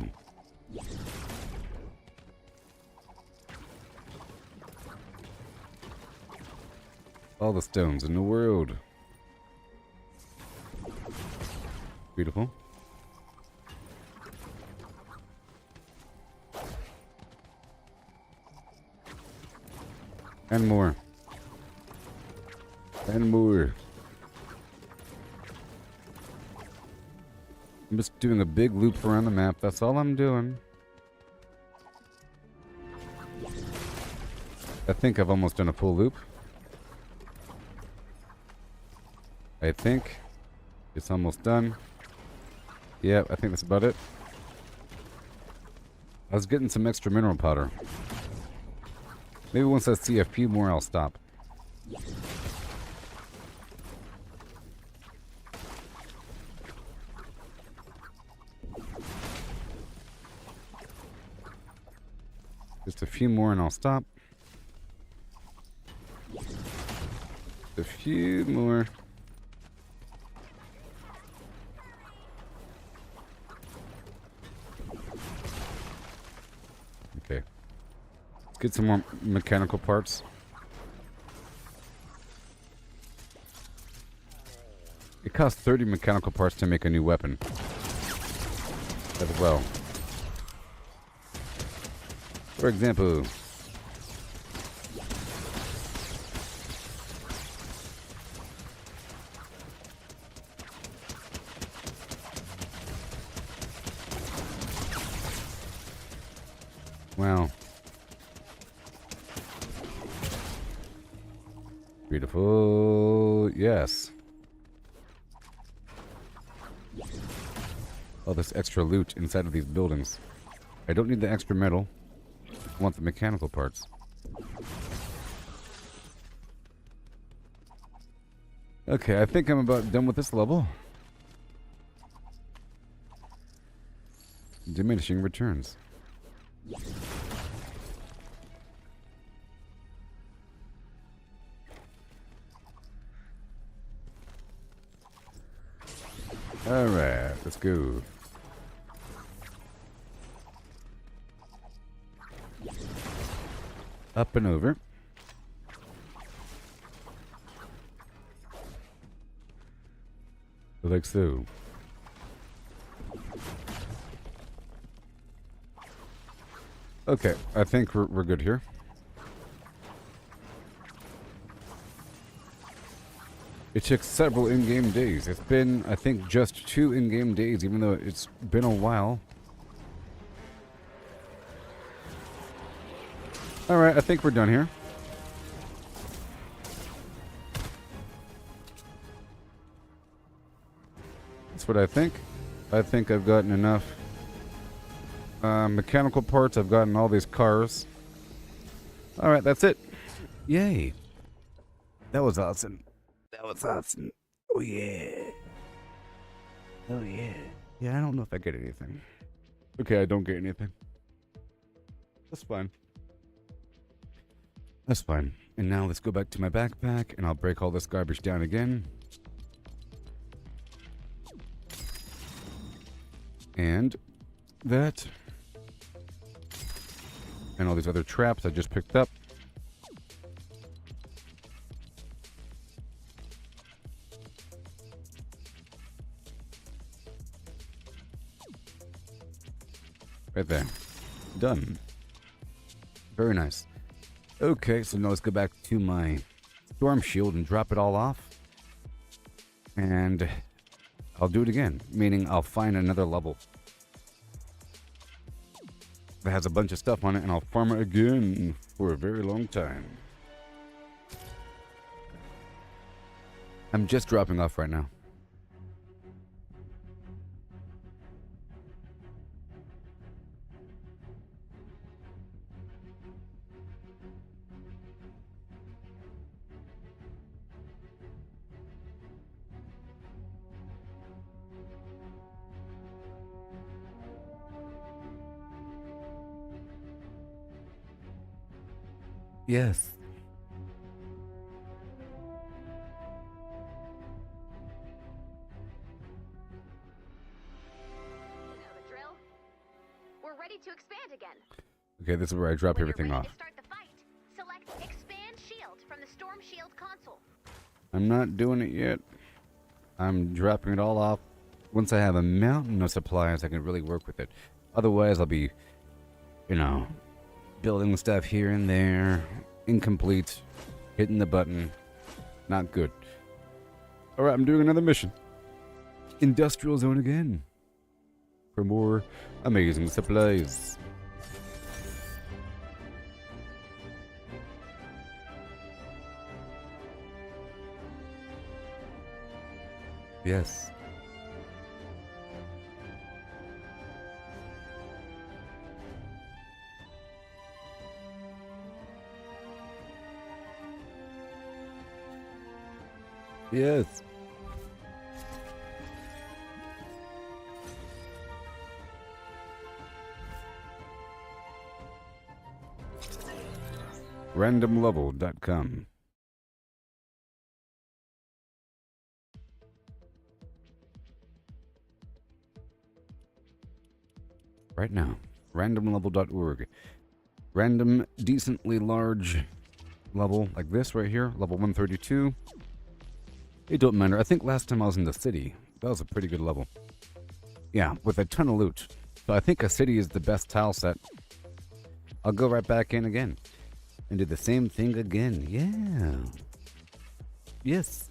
All the stones in the world. Beautiful. And more. And more. I'm just doing a big loop around the map. That's all I'm doing. I think I've almost done a full loop. I think it's almost done. Yeah, I think that's about it. I was getting some extra mineral powder. Maybe once I see a few more, I'll stop. Just a few more and I'll stop. A few more. Okay. Let's get some more mechanical parts. It costs 30 mechanical parts to make a new weapon. As well. For example, wow. Beautiful. Yes. All this extra loot inside of these buildings. I don't need the extra metal. I want the mechanical parts. Okay, I think I'm about done with this level. Diminishing returns. Alright, let's go. Up and over. Like so. Okay, I think we're good here. It took several in-game days. It's been, I think, just 2 in-game days, even though it's been a while. Alright, I think we're done here. That's what I think. I think I've gotten enough mechanical parts. I've gotten all these cars. Alright, that's it. Yay. That was awesome. That was awesome. Oh yeah. Oh yeah. Yeah, I don't know if I get anything. Okay, I don't get anything. That's fine. That's fine. And now let's go back to my backpack and I'll break all this garbage down again. And that. And all these other traps I just picked up. Right there. Done. Very nice. Okay, so now let's go back to my Stormshield and drop it all off. And I'll do it again, meaning I'll find another level that has a bunch of stuff on it, and I'll farm it again for a very long time. I'm just dropping off right now. Yes. You know the drill. We're ready to expand again. Okay, this is where I drop When everything you're ready off. to start the fight, select Expand Shield from the Stormshield console. I'm not doing it yet. I'm dropping it all off. Once I have a mountain of supplies, I can really work with it. Otherwise, I'll be, you know, building stuff here and there, incomplete, hitting the button, not good. Alright, I'm doing another mission. Industrial Zone again. For more amazing supplies. Yes. Yes. randomlevel.com. Right now, randomlevel.org. Random, decently large level like this right here, level 132. It don't matter. I think last time I was in the city, that was a pretty good level. Yeah, with a ton of loot. So I think a city is the best tile set. I'll go right back in again and do the same thing again. Yeah. Yes.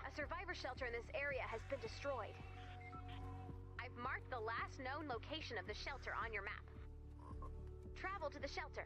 A survivor shelter in this area has been destroyed. I've marked the last known location of the shelter on your map. Travel to the shelter.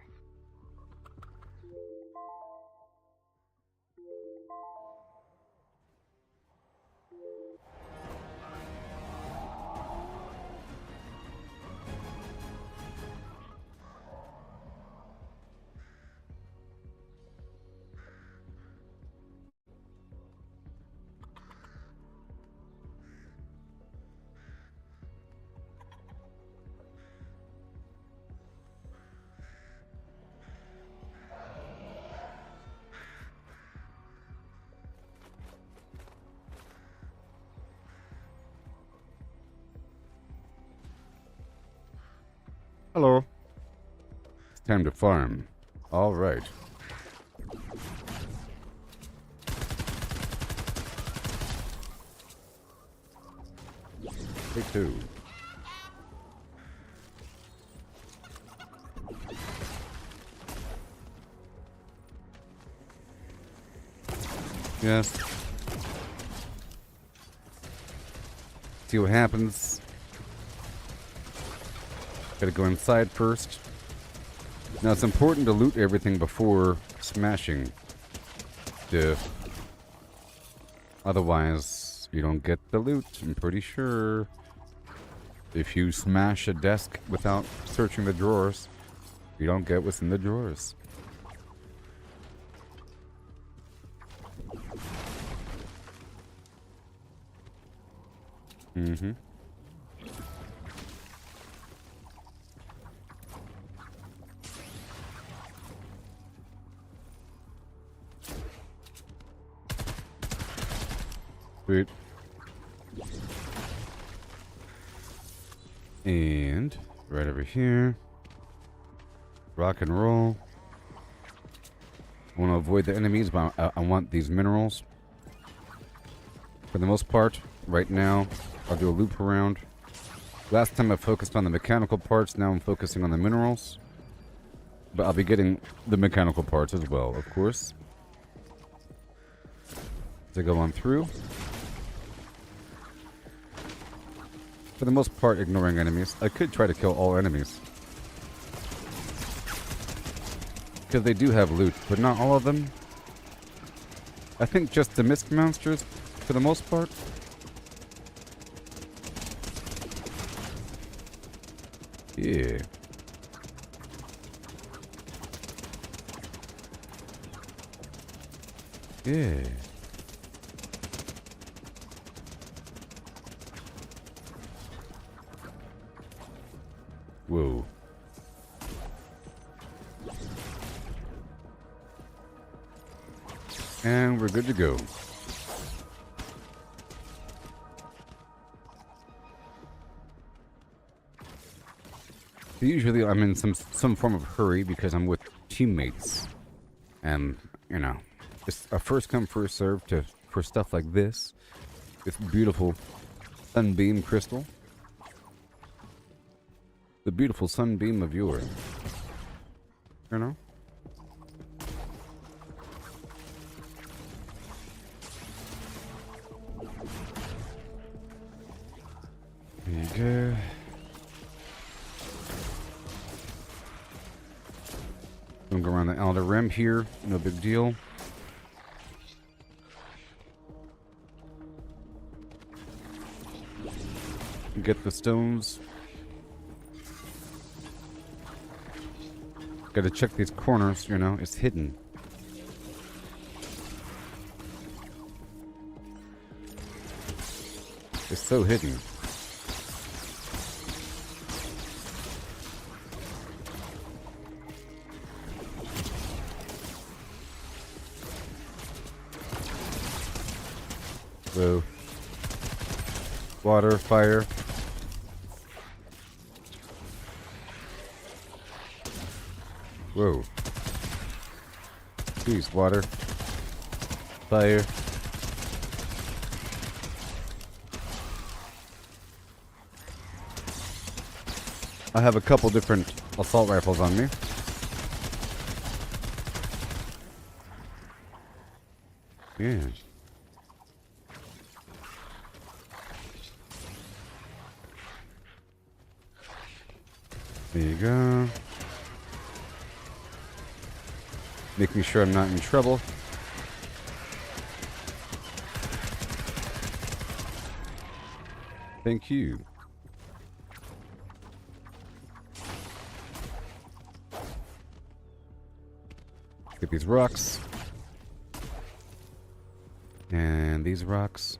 Hello. Time to farm. Alright. Take two. Yes. See what happens. Gotta go inside first. Now it's important to loot everything before smashing stuff. Otherwise, you don't get the loot, I'm pretty sure. If you smash a desk without searching the drawers, you don't get what's in the drawers. Mm-hmm. Sweet. And right over here. Rock and roll. I want to avoid the enemies, but I want these minerals. For the most part, right now, I'll do a loop around. Last time I focused on the mechanical parts, now I'm focusing on the minerals. But I'll be getting the mechanical parts as well, of course. As I go on through. For the most part, ignoring enemies. I could try to kill all enemies. Because they do have loot, but not all of them. I think just the mist monsters, for the most part. Yeah. Yeah. Whoa. And we're good to go. Usually I'm in some form of hurry because I'm with teammates. And, you know, it's a first come, first serve for stuff like this. This beautiful sunbeam crystal. The beautiful sunbeam of yours. You know? There you go. Gonna go around the outer rim here. No big deal. Get the stones. Gotta check these corners, you know, it's hidden. It's so hidden. So, water, fire. Whoa. Jeez, water. Fire. I have a couple different assault rifles on me. Yeah. There you go. Making sure I'm not in trouble. Thank you. Get these rocks. And these rocks.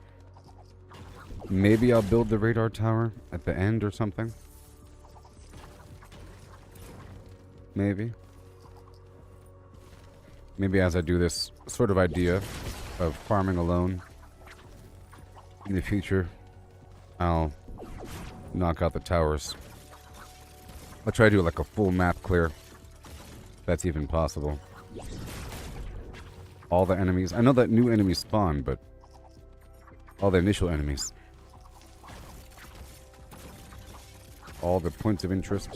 Maybe I'll build the radar tower at the end or something. Maybe. Maybe as I do this sort of idea of farming alone in the future, I'll knock out the towers. I'll try to do like a full map clear that's even possible. All the enemies. I know that new enemies spawn, but all the initial enemies. All the points of interest.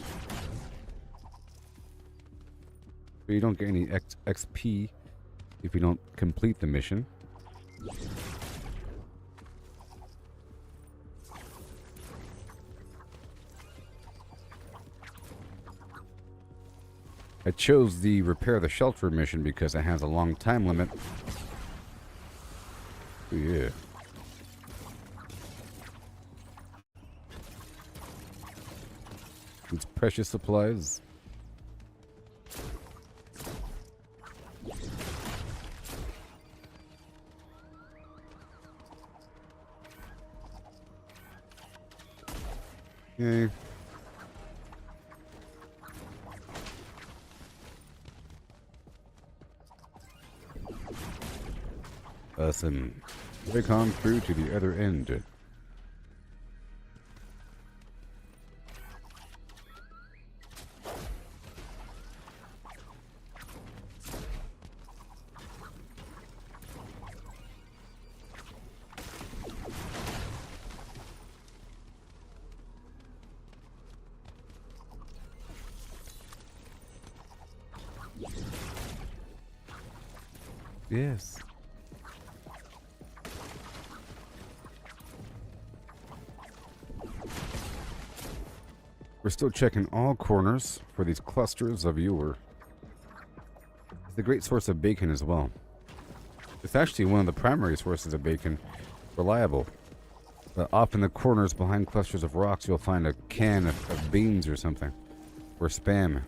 But you don't get any XP if you don't complete the mission. I chose the repair the shelter mission because it has a long time limit. Oh, yeah. It's precious supplies. Okay. Some recon through to the other end. Yes. We're still checking all corners for these clusters of viewer. It's a great source of bacon as well. It's actually one of the primary sources of bacon. Reliable. But off in the corners behind clusters of rocks, you'll find a can of beans or something. Or spam.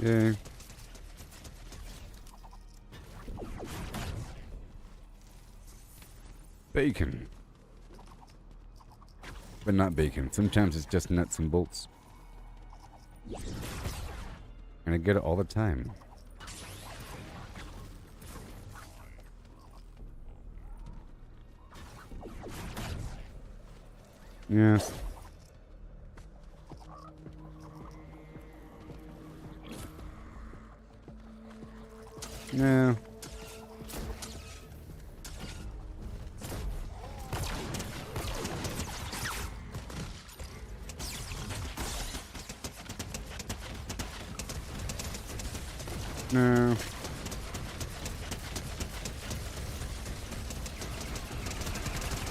Yay. Bacon. But not bacon. Sometimes it's just nuts and bolts. And I get it all the time. Yes. Yeah. No.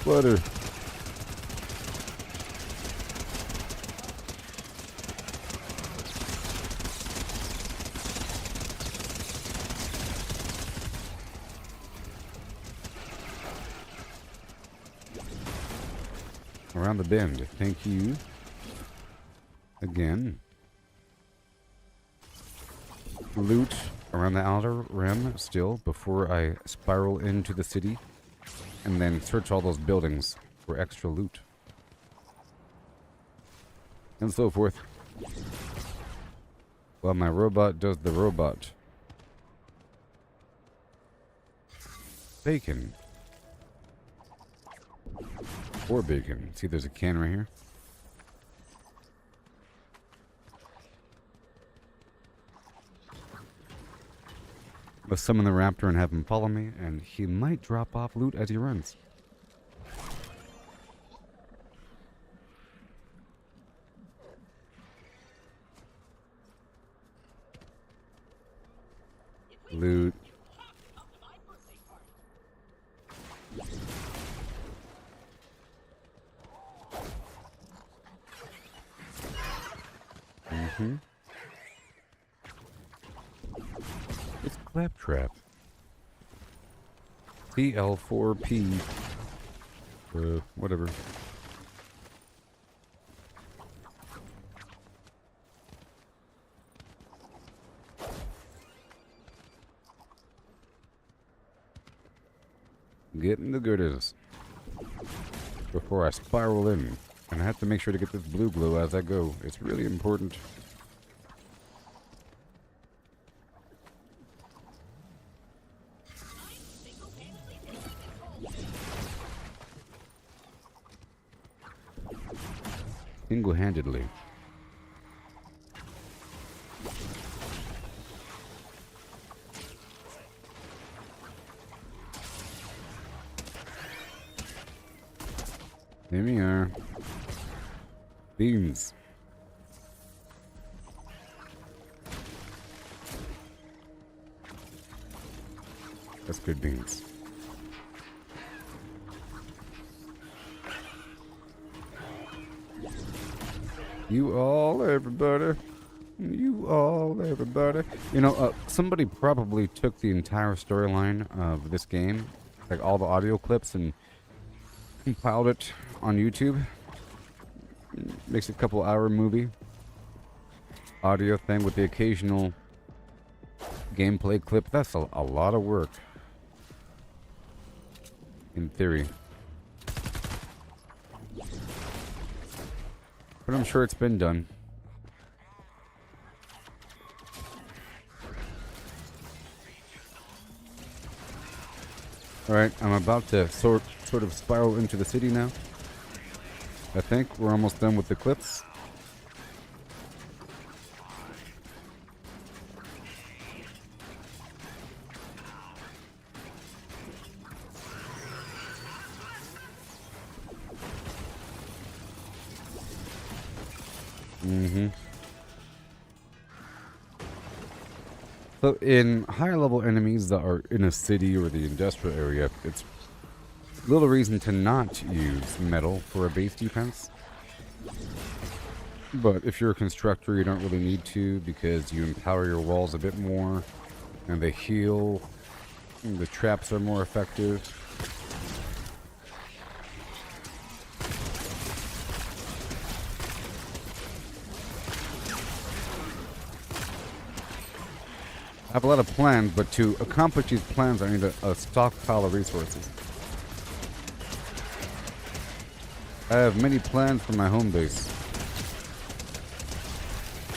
Flutter. Around the bend. Thank you. Again. Loot around the outer rim still before I spiral into the city. And then search all those buildings for extra loot. And so forth. While my robot does the robot. Bacon. Or bacon. See, there's a can right here. Let's summon the raptor and have him follow me, and he might drop off loot as he runs. Loot. It's Claptrap. TL4P. Whatever. Getting the goodies before I spiral in. And I have to make sure to get this blue glow as I go. It's really important. Single-handedly. Here we are. Beans. That's good beans. You all, everybody. You all, everybody. You know, somebody probably took the entire storyline of this game, like all the audio clips, and compiled it on YouTube. Makes a couple hour movie. Audio thing with the occasional gameplay clip. That's a lot of work. In theory. But I'm sure it's been done. Alright, I'm about to sort of spiral into the city now. I think we're almost done with the clips. So in higher level enemies that are in a city or the industrial area, it's little reason to not use metal for a base defense. But if you're a constructor, you don't really need to because you empower your walls a bit more and they heal. And the traps are more effective. I have a lot of plans, but to accomplish these plans, I need a stockpile of resources. I have many plans for my home base.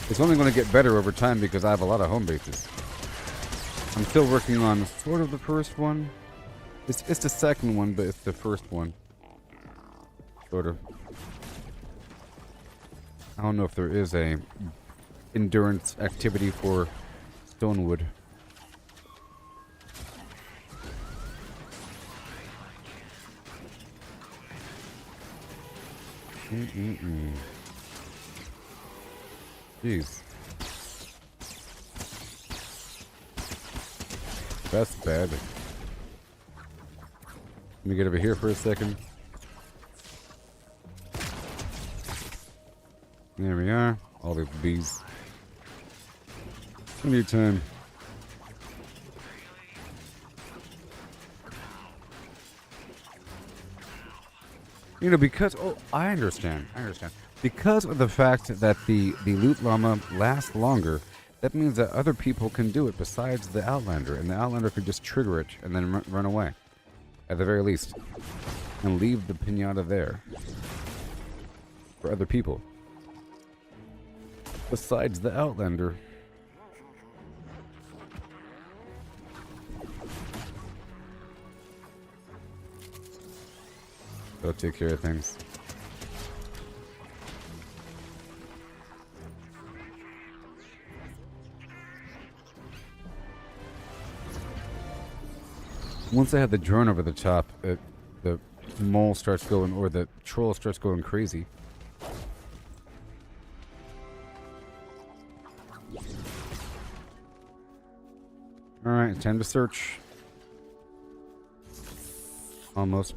It's only going to get better over time because I have a lot of home bases. I'm still working on sort of the first one. It's the second one, but it's the first one. Sort of. I don't know if there is a endurance activity for Stonewood. Jeez. That's bad. Let me get over here for a second. There we are. All the bees. Plenty of time. You know, because... Oh, I understand. Because of the fact that the loot llama lasts longer, that means that other people can do it besides the Outlander. And the Outlander could just trigger it and then run away. At the very least. And leave the pinata there. For other people. Besides the Outlander. Go take care of things. Once I have the drone over the top, the mole starts going, or the troll starts going crazy. Alright, time to search. Almost.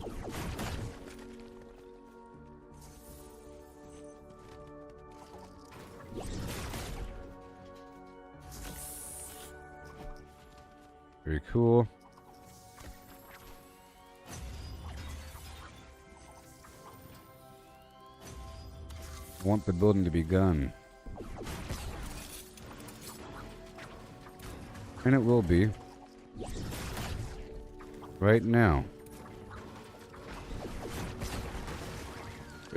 Very cool. I want the building to be gone. And it will be. Right now.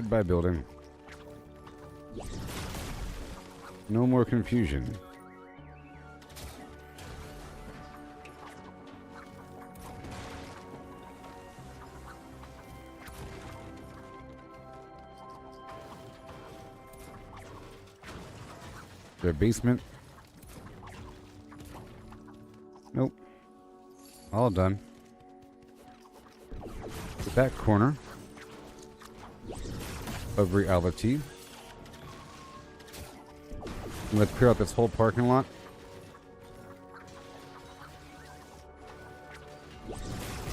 Goodbye, building. No more confusion. Their basement. Nope. All done. The back corner of reality. Let's clear out this whole parking lot.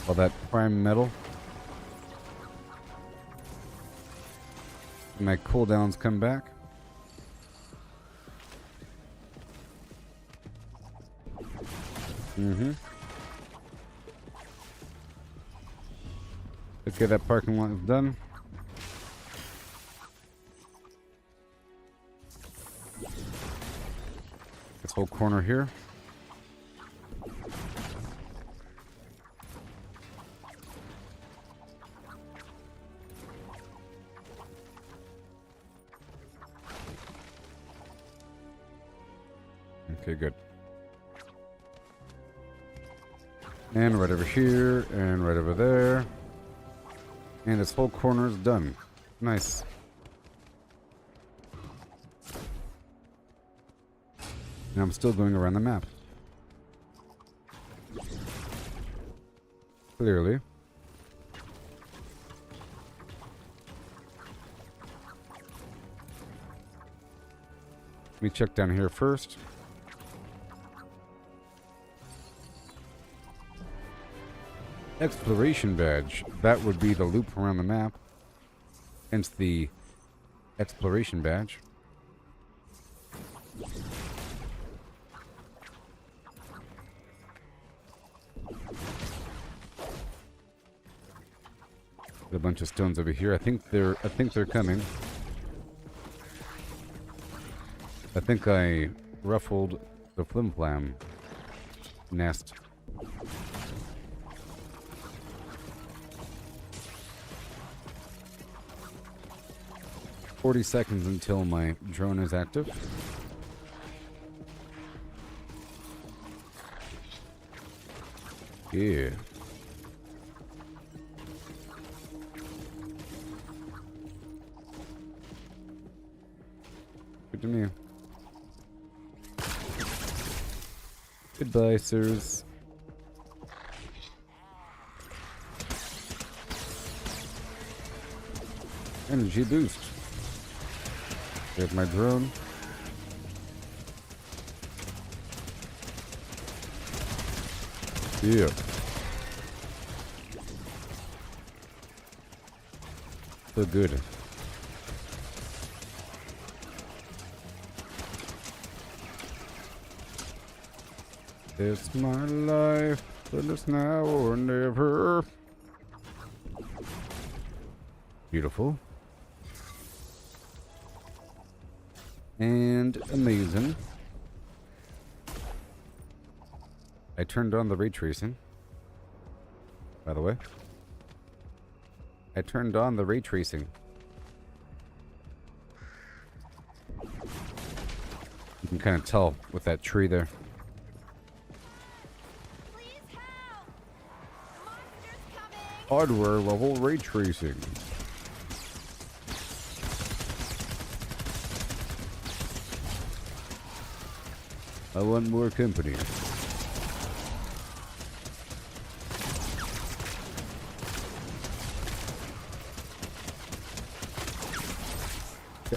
All that prime metal. My cooldowns come back. Let's get that parking lot done. This whole corner here. Okay, good. And right over here, and right over there. And this whole corner is done. Nice. And I'm still going around the map. Clearly. Let me check down here first. Exploration badge. That would be the loop around the map. Hence the exploration badge. A bunch of stones over here. I think they're coming. I think I ruffled the flim-flam nest. "40 seconds until my drone is active." Yeah. Good to me. Goodbye, sirs. Energy boost. There's my drone. Yeah. So good. It's my life, but it's now or never. Beautiful. And amazing. I turned on the ray tracing. By the way. I turned on the ray tracing. You can kind of tell with that tree there. Hardware level ray tracing. I want more company.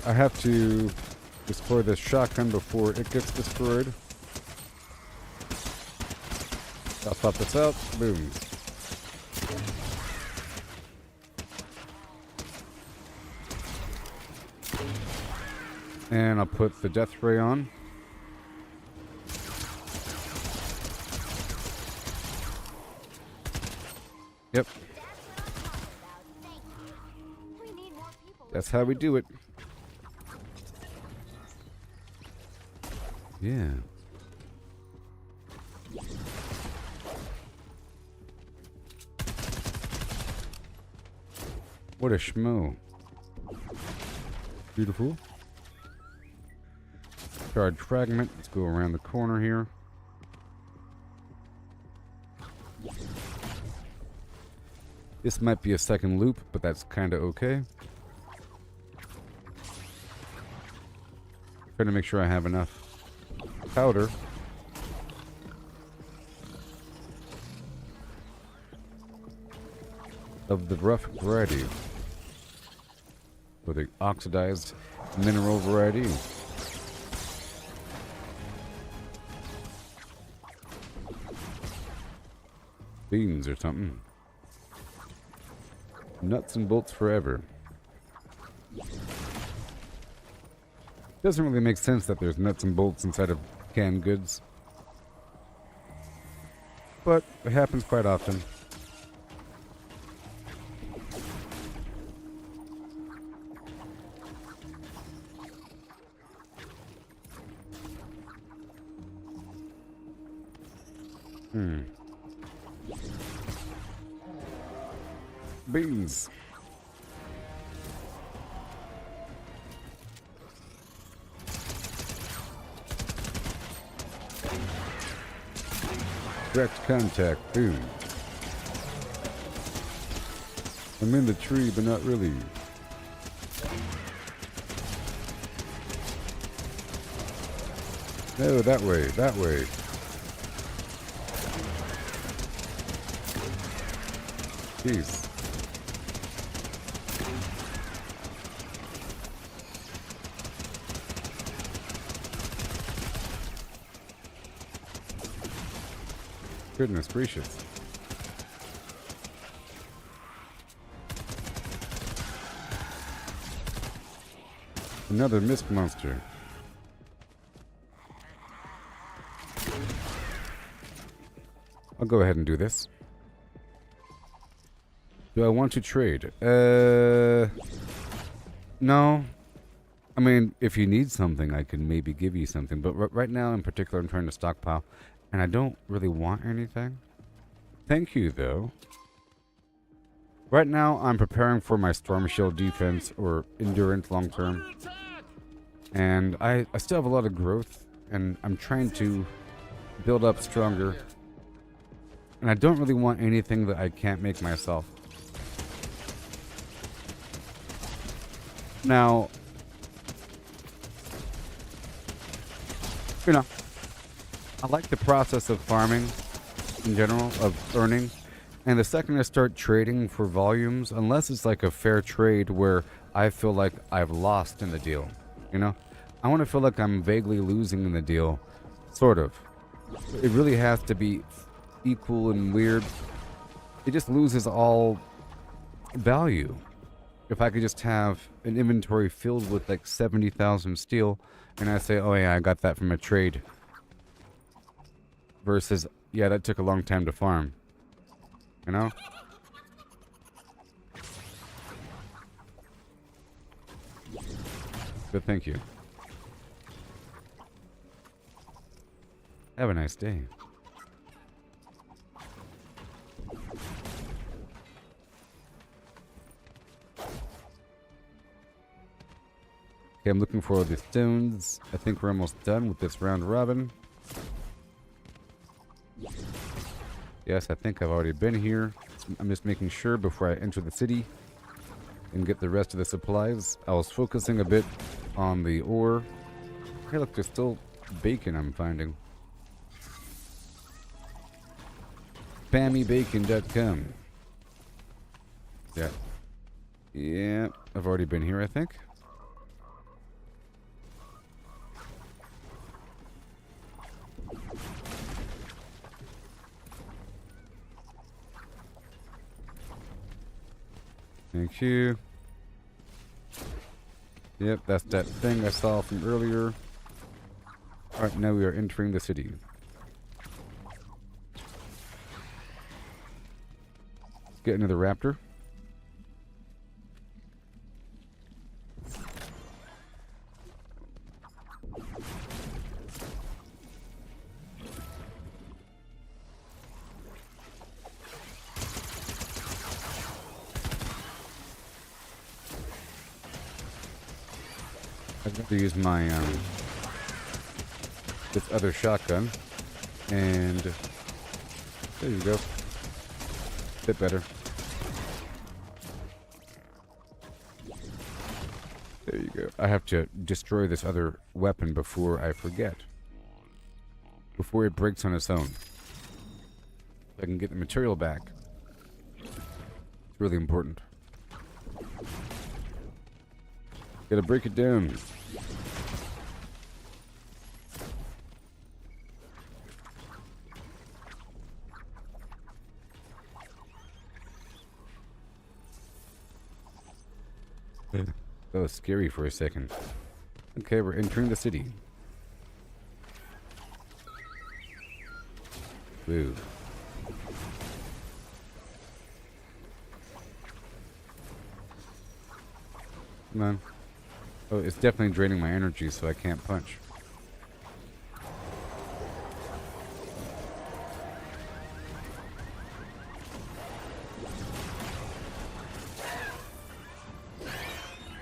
I have to destroy this shotgun before it gets destroyed. I'll pop this out. Boom. And I'll put the death ray on. Yep. That's how we do it. Yeah. What a schmo. Beautiful. Charge fragment. Let's go around the corner here. This might be a second loop, but that's kind of okay. Trying to make sure I have enough powder. Of the rough variety. For the oxidized mineral variety. Beans or something. Nuts and bolts forever. Doesn't really make sense that there's nuts and bolts inside of canned goods. But it happens quite often. Beans. Direct contact, boom. I'm in the tree, but not really. No, that way, that way. Jeez. Goodness gracious. Another mist monster. I'll go ahead and do this. Do I want to trade? No. I mean, if you need something, I can maybe give you something. But right now, in particular, I'm trying to stockpile. And I don't really want anything. Thank you, though. Right now, I'm preparing for my Stormshield defense or endurance long term. And I still have a lot of growth. And I'm trying to build up stronger. And I don't really want anything that I can't make myself. Now, you know, I like the process of farming in general, of earning. And the second I start trading for volumes, unless it's like a fair trade where I feel like I've lost in the deal, you know? I want to feel like I'm vaguely losing in the deal, sort of. It really has to be equal and weird. It just loses all value. If I could just have an inventory filled with like 70,000 steel, and I say, oh yeah, I got that from a trade. Versus, yeah, that took a long time to farm. You know? But thank you. Have a nice day. Okay, I'm looking for the stones. I think we're almost done with this round robin. Yes, I think I've already been here. I'm just making sure before I enter the city and get the rest of the supplies. I was focusing a bit on the ore. Hey, look, there's still bacon I'm finding. SpammyBacon.com. Yeah. Yeah, I've already been here, I think. Thank you. Yep, that's that thing I saw from earlier. Alright, now we are entering the city. Let's get into the raptor. I've got to use my this other shotgun, and there you go. Bit better. There you go. I have to destroy this other weapon before I forget. Before it breaks on its own. So I can get the material back. It's really important. Gotta break it down. That was scary for a second. Okay, we're entering the city. Woo. Come on. Oh, it's definitely draining my energy, so I can't punch.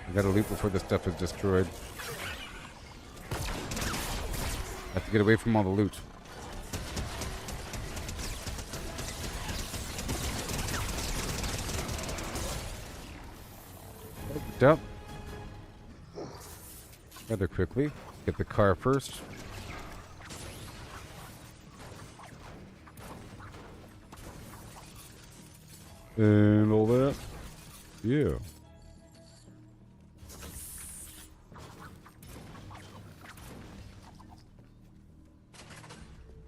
I gotta leap before this stuff is destroyed. I have to get away from all the loot. Picked up. Rather quickly. Get the car first. And all that. Yeah.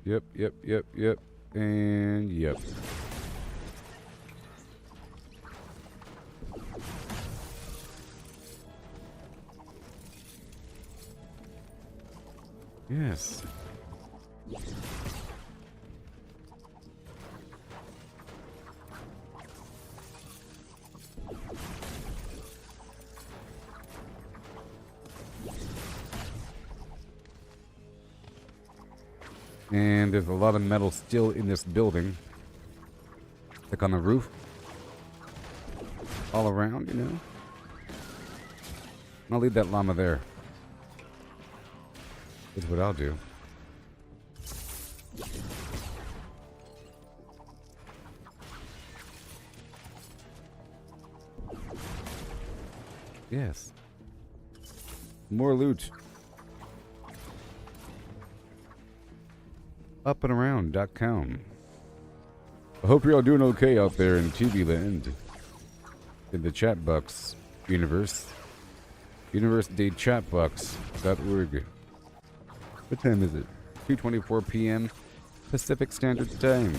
Yep. And yep. Yes. And there's a lot of metal still in this building. Like on the roof. All around, you know. I'll leave that llama there. Is what I'll do. Yes. More loot. Upandaround.com. I hope you're all doing okay out there in TV land. In the chatbox universe. Universe-chatbox.org. What time is it? 2:24 p.m. Pacific Standard Time.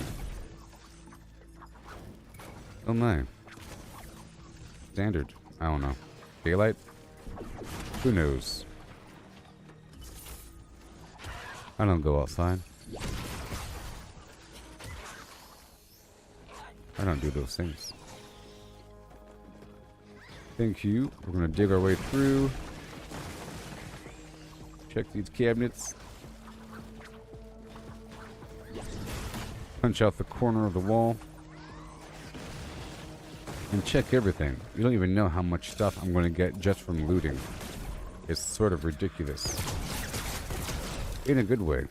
Oh my. Standard. I don't know. Daylight? Who knows? I don't go outside. I don't do those things. Thank you. We're gonna dig our way through. Check these cabinets. Punch out the corner of the wall. And check everything. You don't even know how much stuff I'm going to get just from looting. It's sort of ridiculous. In a good way.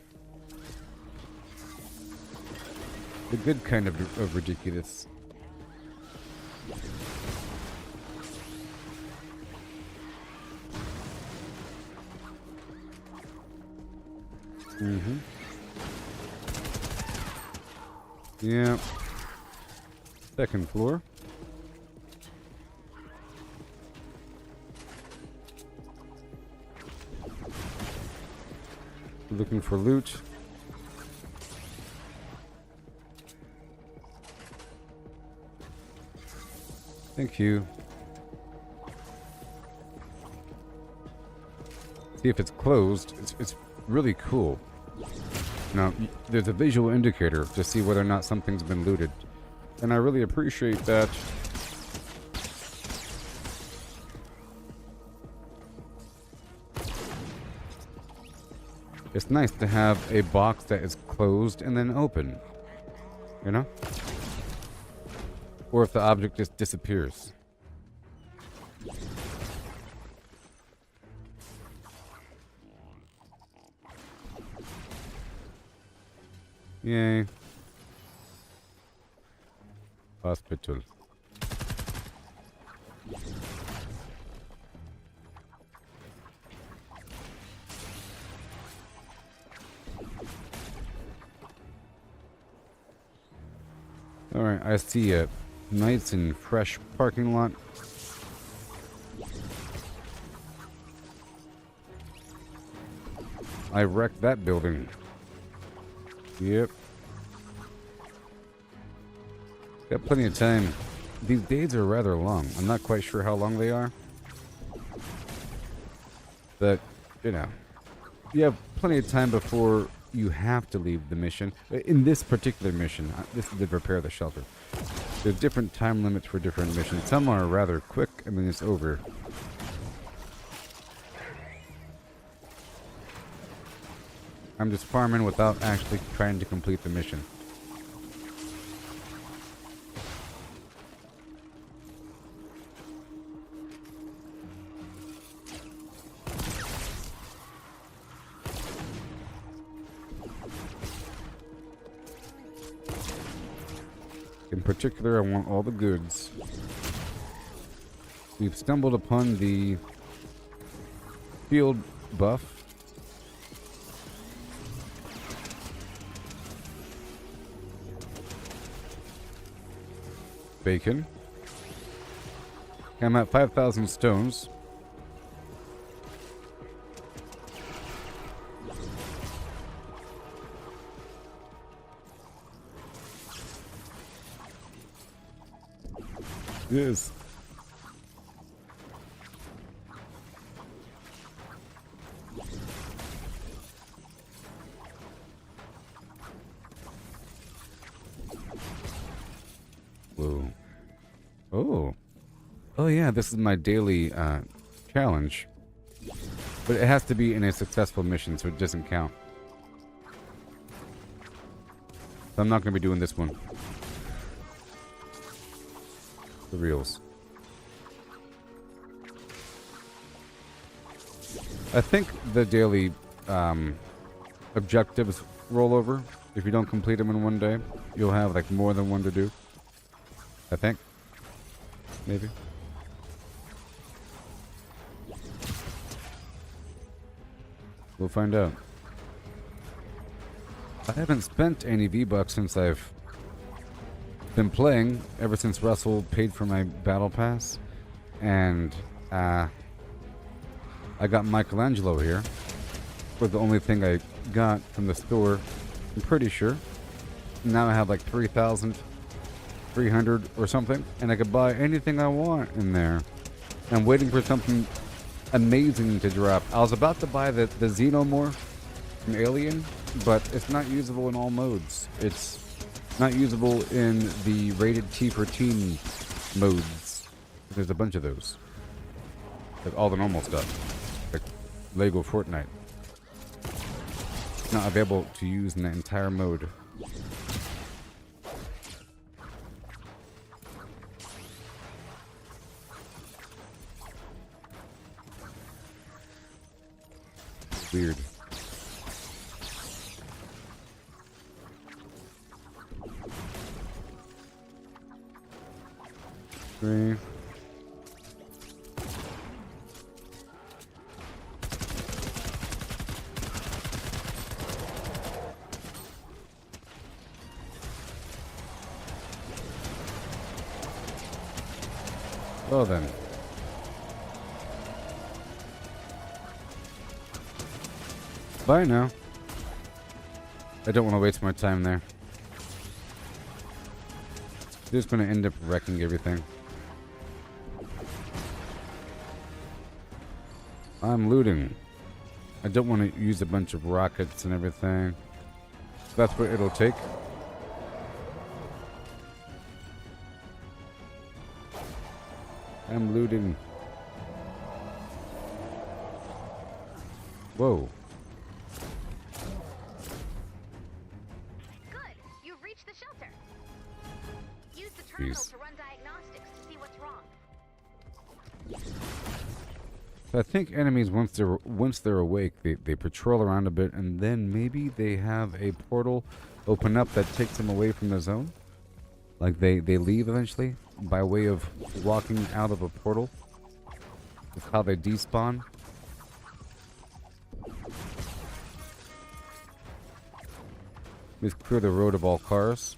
The good kind of ridiculous. Mm-hmm. Yeah. Second floor. Looking for loot. Thank you. See if it's closed. It's really cool. Now, there's a visual indicator to see whether or not something's been looted. And I really appreciate that. It's nice to have a box that is closed and then open. You know? Or if the object just disappears. Yay. Hospital. Alright, I see a nice and fresh parking lot. I wrecked that building. Yep. Got plenty of time. These days are rather long. I'm not quite sure how long they are. But, you know, you have plenty of time before you have to leave the mission. In this particular mission, this is to repair the shelter. There's different time limits for different missions. Some are rather quick, and then it's over. I'm just farming without actually trying to complete the mission. In particular, I want all the goods. We've stumbled upon the field buff. Bacon. I'm at 5,000 stones. Yes. Whoa. Oh. Oh yeah, this is my daily challenge. But it has to be in a successful mission, so it doesn't count. So I'm not going to be doing this one. The reels. I think the daily objectives roll over. If you don't complete them in one day, you'll have like more than one to do. I think. Maybe. We'll find out. I haven't spent any V-Bucks since I've been playing, ever since Russell paid for my battle pass. And I got Michelangelo here. Was the only thing I got from the store, I'm pretty sure. Now I have like 3,300 or something, and I could buy anything I want in there. I'm waiting for something amazing to drop. I was about to buy the Xenomorph from Alien, but it's not usable in all modes. It's not usable in the rated T for teen modes. There's a bunch of those. Like all the normal stuff. Like Lego Fortnite. Not available to use in the entire mode. Weird. Three. Well then. Bye now. I don't want to waste my time there. Just gonna end up wrecking everything. I'm looting. I don't want to use a bunch of rockets and everything. That's what it'll take. I'm looting. Whoa. Good. You've reached the shelter. Use the terminal Jeez. to run diagnostics to see what's wrong. So I think enemies, once they're awake, they patrol around a bit, and then maybe they have a portal open up that takes them away from the zone. Like they leave eventually by way of walking out of a portal. That's how they despawn. Let's clear the road of all cars.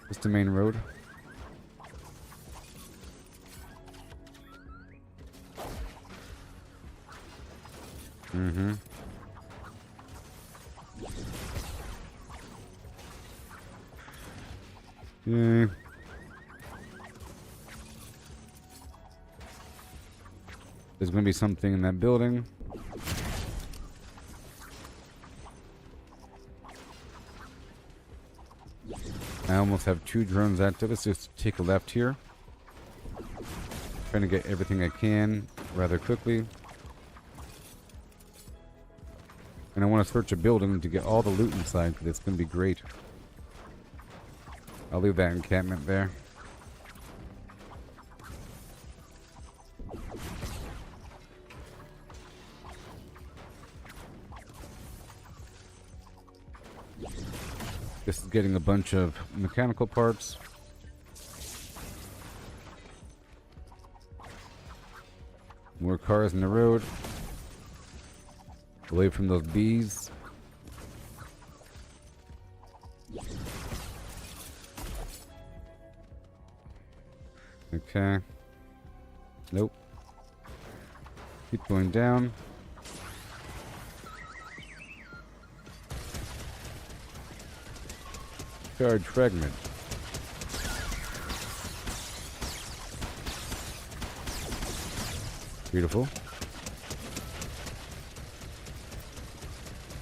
Just the main road. Mm-hmm. Yeah. There's gonna be something in that building. I almost have 2 drones active. Let's just take a left here. Trying to get everything I can rather quickly. And I want to search a building to get all the loot inside, because it's going to be great. I'll leave that encampment there. This is getting a bunch of mechanical parts. More cars in the road. Away from those bees. Okay. Nope. Keep going down. Charge fragment. Beautiful.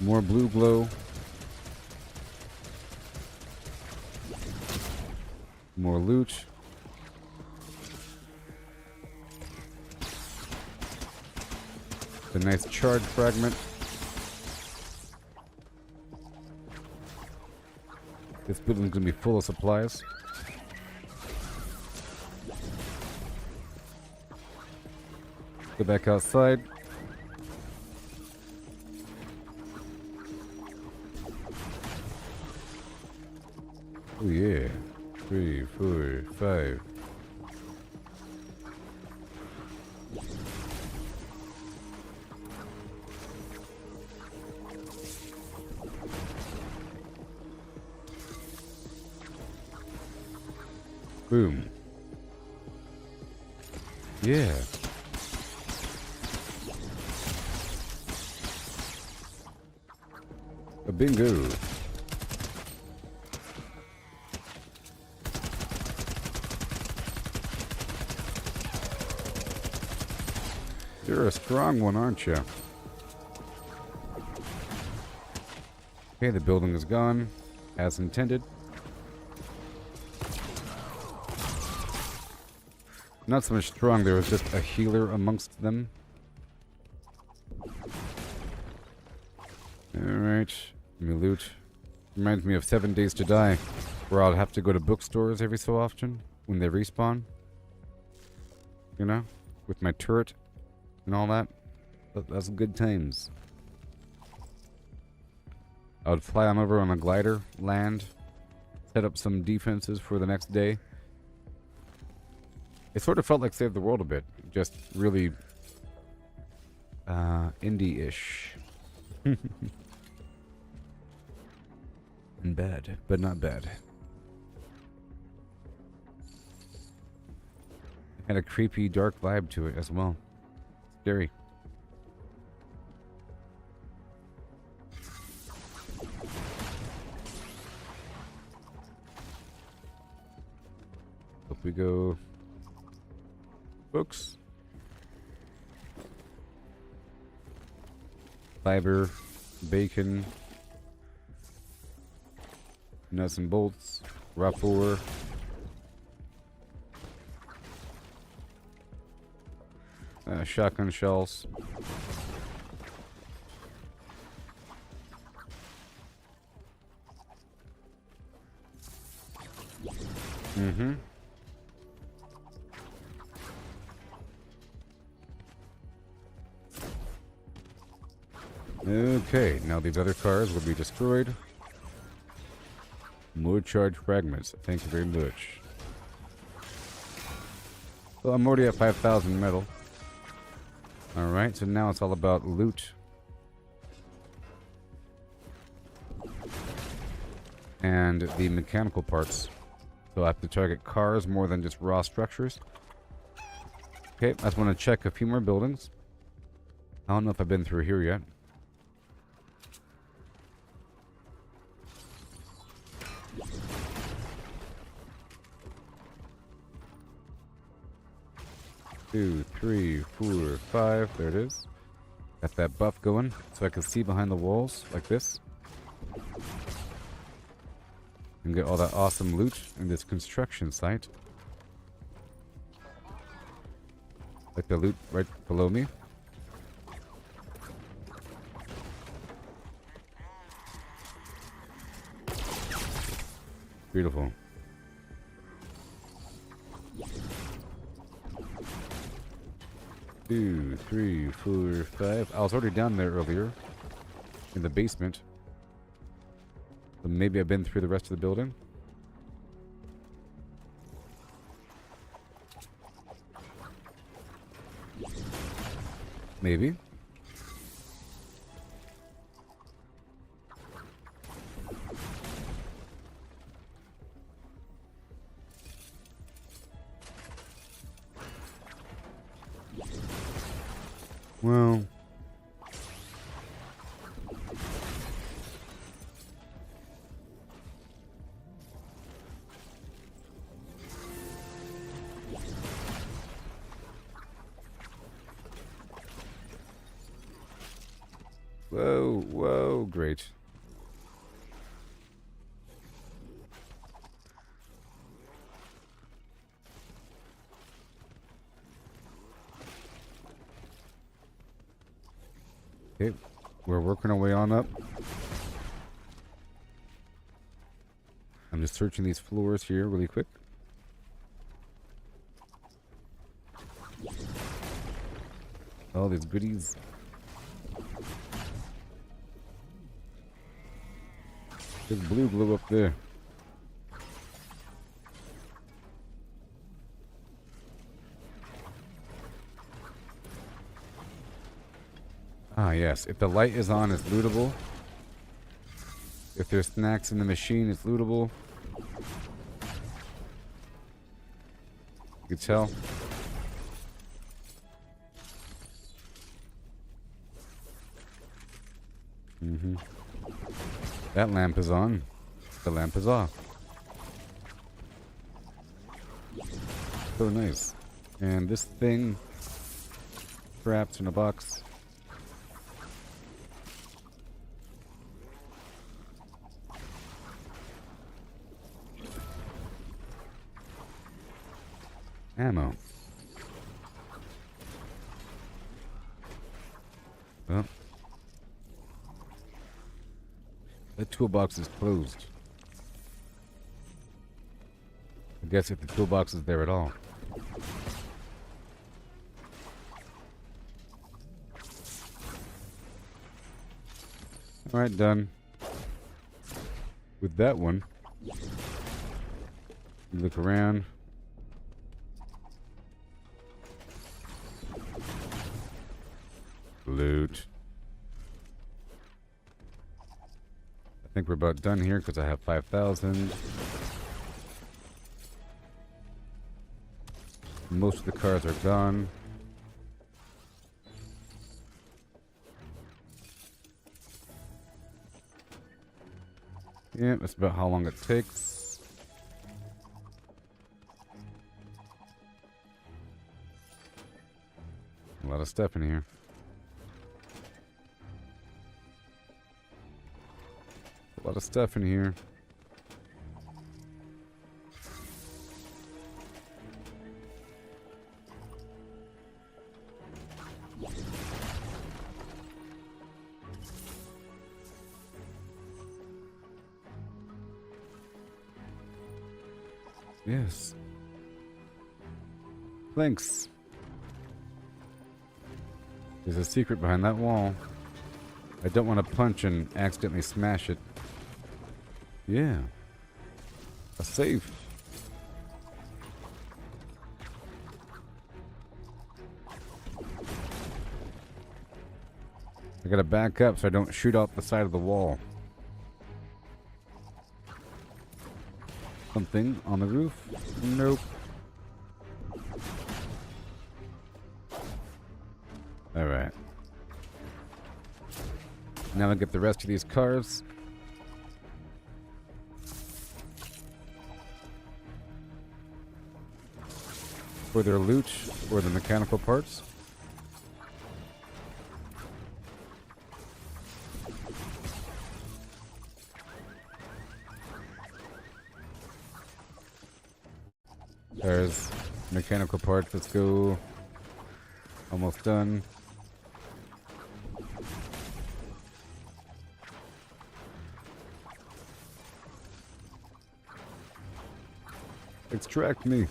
More blue glow. More loot. A nice charge fragment. This building's gonna be full of supplies. Go back outside. Oh yeah. 3, 4, 5. Boom. Yeah. A bingo. You're a strong one, aren't you? Okay, the building is gone, as intended. Not so much strong, there was just a healer amongst them. Alright, let me loot. Reminds me of 7 Days to Die, where I'll have to go to bookstores every so often when they respawn. You know, with my turret and all that. That's good times. I would fly on over on a glider, land, set up some defenses for the next day. It sort of felt like Save the World a bit. Just really indie-ish. And bad, but not bad. It had a creepy, dark vibe to it as well. Scary. Up we go. Books. Fiber. Bacon. Nuts and bolts. Rapport. Shotgun shells. Mm-hmm. Okay, now these other cars will be destroyed. More charge fragments. Thank you very much. Well, I'm already at 5,000 metal. Alright, so now it's all about loot. And the mechanical parts. So I have to target cars more than just raw structures. Okay, I just want to check a few more buildings. I don't know if I've been through here yet. Two, three, four, five. There it is. Got that buff going, so I can see behind the walls like this. And get all that awesome loot in this construction site. Like the loot right below me. Beautiful. Two, three, four, five. I was already down there earlier. In the basement. So maybe I've been through the rest of the building. Maybe. Well, whoa, great. Okay, we're working our way on up. I'm just searching these floors here really quick. All these goodies. There's blue glow up there. Ah, yes. If the light is on, it's lootable. If there's snacks in the machine, it's lootable. You can tell. Mm-hmm. That lamp is on. The lamp is off. So nice. And this thing, trapped in a box. Ammo. Well, that toolbox is closed. I guess if the toolbox is there at all. Alright, done. With that one, look around. Loot. I think we're about done here because I have 5,000. Most of the cars are gone. Yeah, that's about how long it takes. A lot of stuff in here. A lot of stuff in here. Yes. Thanks. There's a secret behind that wall. I don't want to punch and accidentally smash it. Yeah. A safe. I gotta back up so I don't shoot out the side of the wall. Something on the roof? Nope. Alright. Now I get the rest of these cars. For their loot or the mechanical parts. There's mechanical parts. Let's go. Almost done. Extract me.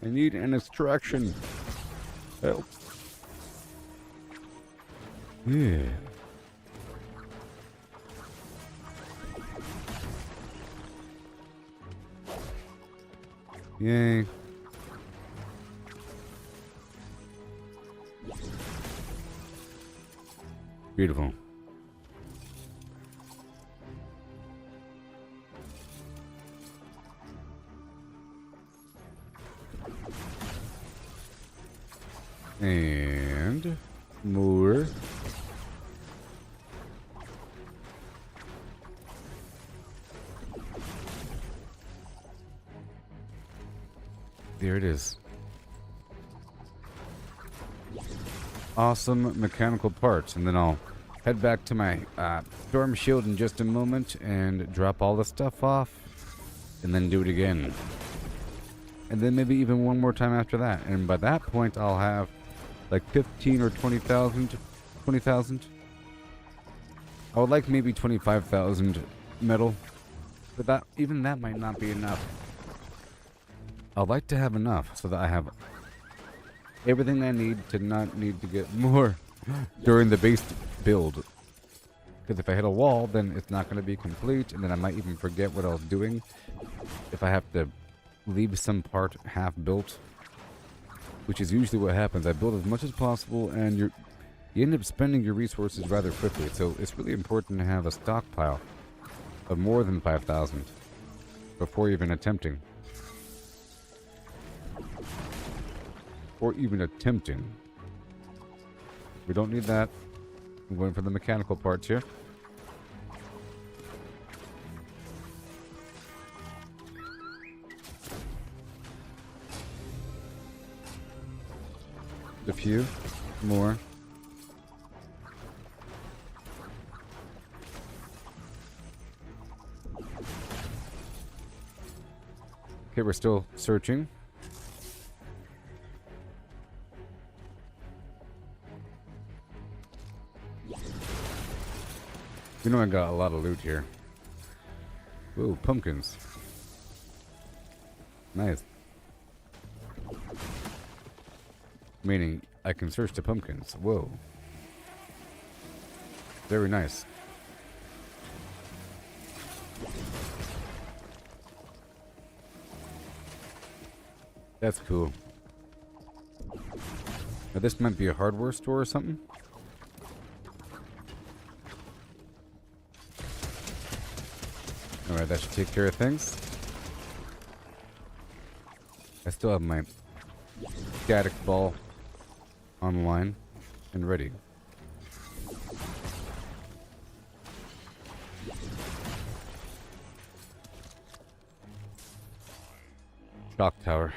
I need an extraction. Help. Yeah. Yay. Beautiful. And more. There it is. Awesome mechanical parts. And then I'll head back to my Stormshield in just a moment and drop all the stuff off. And then do it again. And then maybe even one more time after that. And by that point, I'll have like 15 or 20,000. 20,000. I would like maybe 25,000 metal. But that even that might not be enough. I'd like to have enough so that I have everything I need to not need to get more during the base build. Because if I hit a wall, then it's not going to be complete, and then I might even forget what I was doing if I have to leave some part half built, which is usually what happens. I build as much as possible, and you end up spending your resources rather quickly. So it's really important to have a stockpile of more than 5,000 before even attempting. Or even attempting. We don't need that. I'm going for the mechanical parts here. A few more. Okay, we're still searching. You know I got a lot of loot here. Ooh, pumpkins. Nice. Meaning, I can search the pumpkins. Whoa. Very nice. That's cool. Now this might be a hardware store or something. Alright, that should take care of things. I still have my static ball online and ready. Shock tower.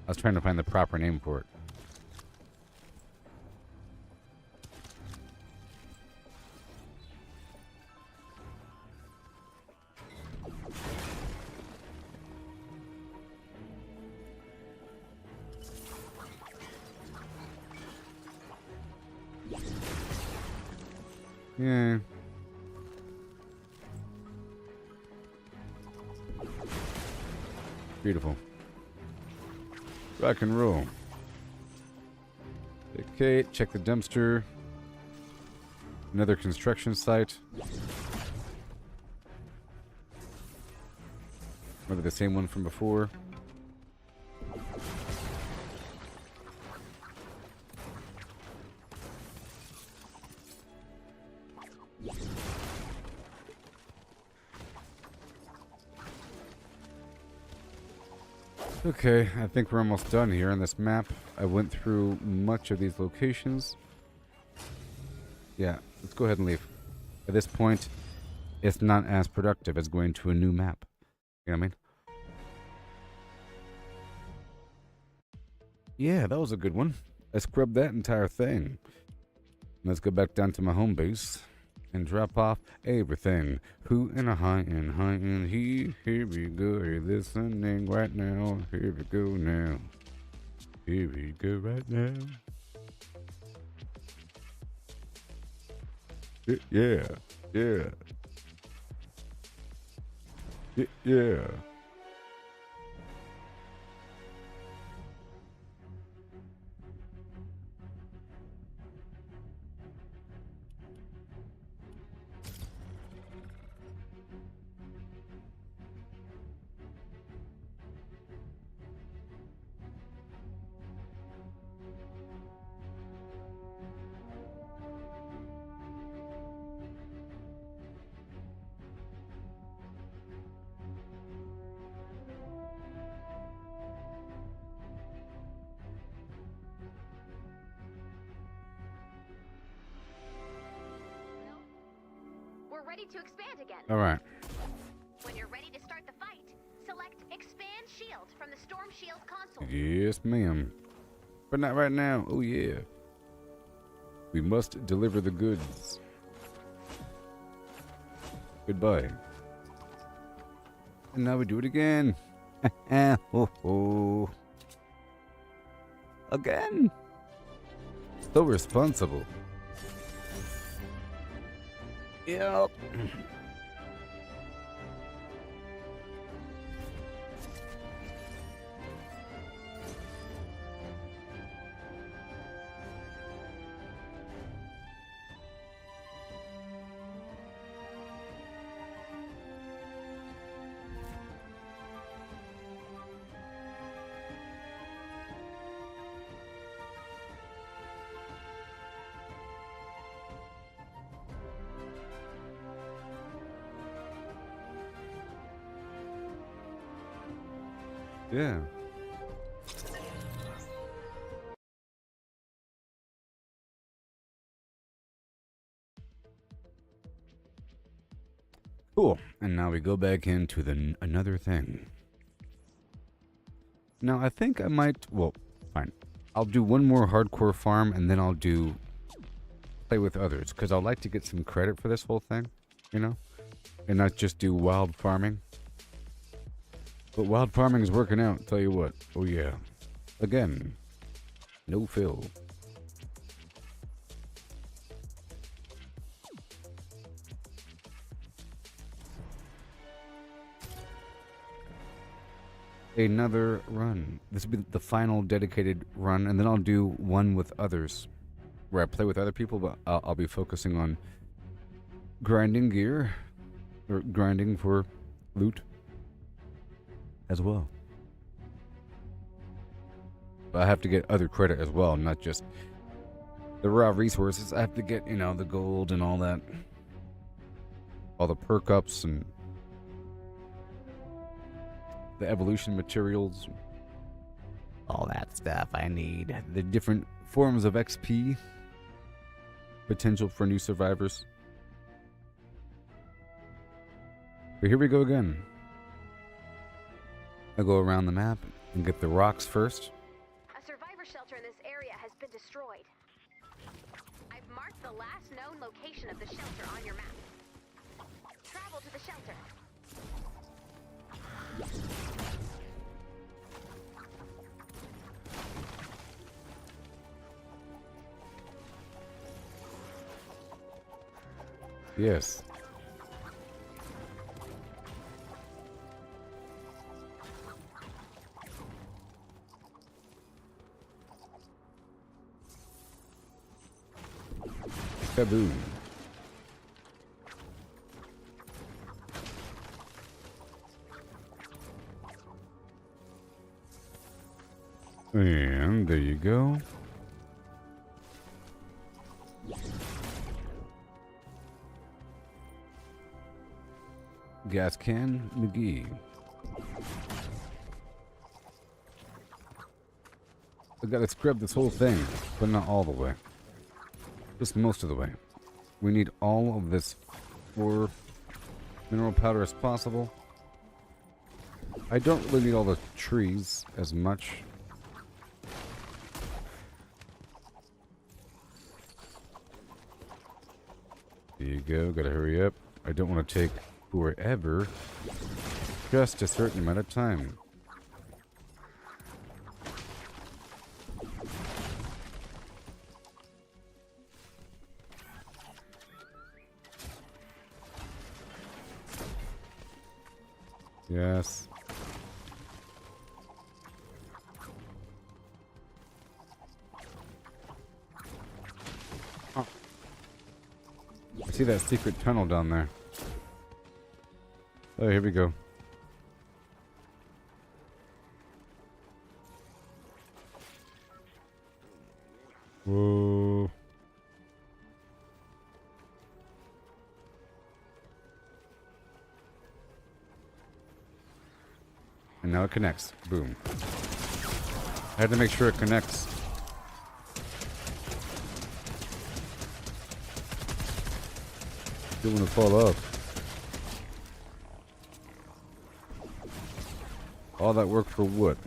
I was trying to find the proper name for it. Yeah. Beautiful. Rock and roll. Okay, check the dumpster. Another construction site. Maybe the same one from before. Okay, I think we're almost done here on this map. I went through much of these locations. Yeah, let's go ahead and leave. At this point, it's not as productive as going to a new map. You know what I mean? Yeah, that was a good one. I scrubbed that entire thing. Let's go back down to my home base and drop off everything. Who and a high and he. Here we go. Are listening right now? Here we go now. Here we go right now. Yeah. Yeah. Yeah. We're ready to expand again. All right. When you're ready to start the fight, select Expand Shield from the Stormshield console. Yes, ma'am. But not right now. Oh, yeah. We must deliver the goods. Goodbye. And now we do it again. Ho, ho. Again. So responsible. Yep. Yeah. Cool. And now we go back into the another thing. Now I think I might. Well, fine. I'll do one more hardcore farm and then I'll do play with others because I'd like to get some credit for this whole thing, you know, and not just do wild farming. But wild farming is working out, tell you what. Oh yeah. Again, no fill. Another run. This will be the final dedicated run, and then I'll do one with others, where I play with other people, but I'll be focusing on grinding gear, or grinding for loot as well. But I have to get other credit as well, not just the raw resources. I have to get, you know, the gold and all that. All the perk ups and the evolution materials. All that stuff I need. The different forms of XP. Potential for new survivors. But here we go again. I go around the map and get the rocks first. A survivor shelter in this area has been destroyed. I've marked the last known location of the shelter on your map. Travel to the shelter. Yes. Kaboom. And there you go. Gas can, McGee. I gotta scrub this whole thing, but not all the way. Just most of the way. We need all of this ore mineral powder as possible. I don't really need all the trees as much. There you go, gotta hurry up. I don't want to take forever. Just a certain amount of time. Yes. Oh. I see that secret tunnel down there. Oh, here we go. Whoa. And now it connects. Boom. I had to make sure it connects. Don't want to fall off. All that work for what?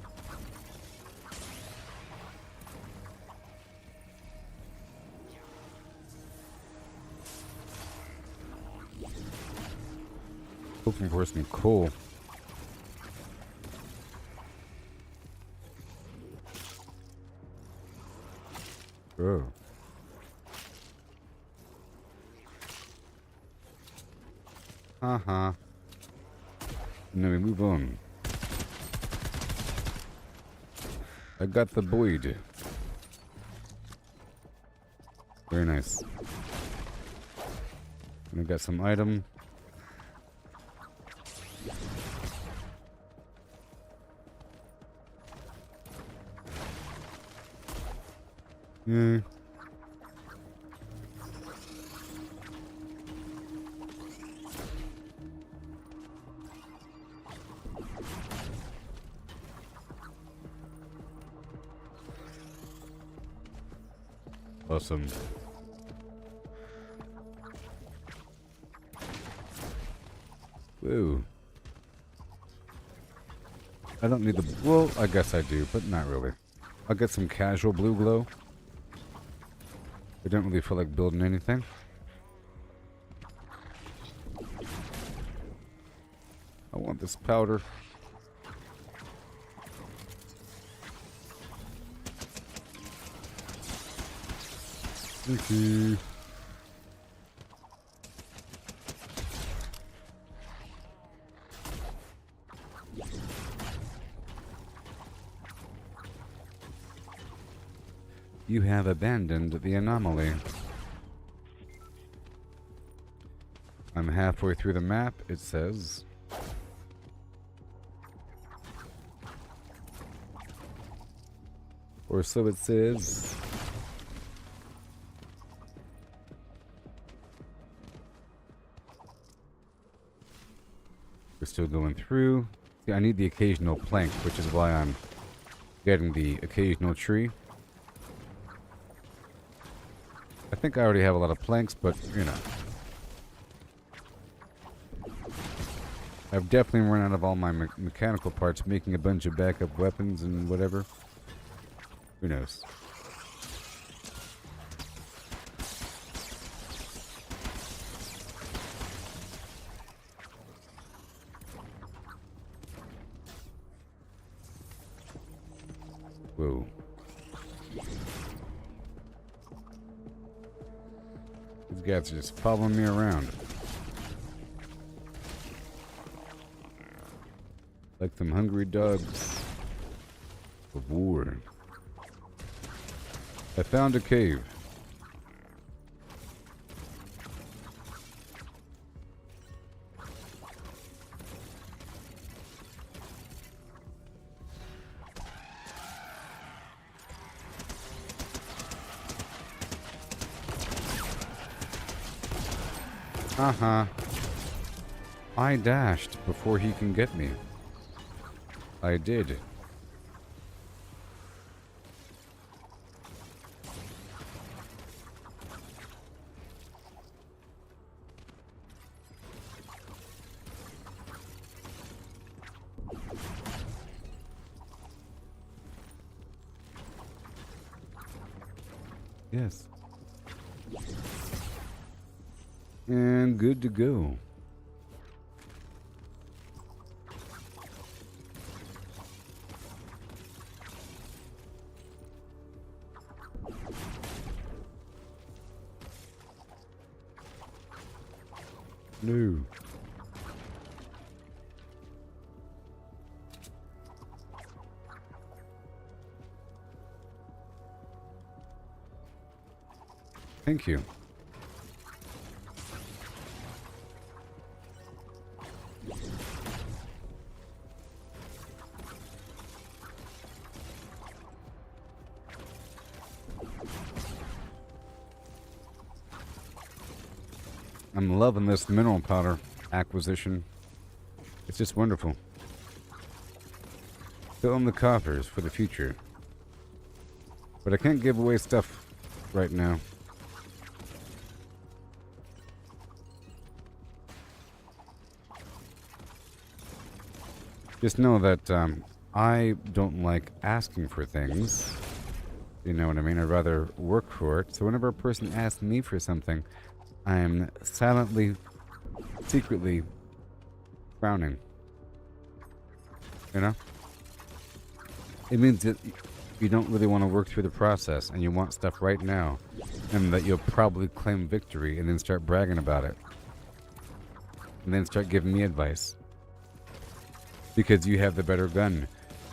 Hoping for some coal. Oh. Uh-huh. And then we move on. I got the Boyd. Very nice. And I got some item. Yeah. Awesome. Woo. I don't need the... Well, I guess I do, but not really. I'll get some casual blue glow. I don't really feel like building anything. I want this powder. Thank you. You have abandoned the anomaly. I'm halfway through the map, it says. Or so it says. We're still going through. See, I need the occasional plank, which is why I'm getting the occasional tree. I think I already have a lot of planks, but, you know. I've definitely run out of all my mechanical parts, making a bunch of backup weapons and whatever. Who knows? Whoa. These guys are just following me around. Like some hungry dogs of war. I found a cave. Uh-huh. I dashed before he can get me. I did. Yes. And good to go. No. Thank you. I'm loving this mineral powder acquisition. It's just wonderful. Filling the coffers for the future. But I can't give away stuff right now. Just know that I don't like asking for things. You know what I mean? I'd rather work for it. So whenever a person asks me for something, I'm silently, secretly frowning. You know? It means that you don't really want to work through the process and you want stuff right now. And that you'll probably claim victory and then start bragging about it. And then start giving me advice. Because you have the better gun.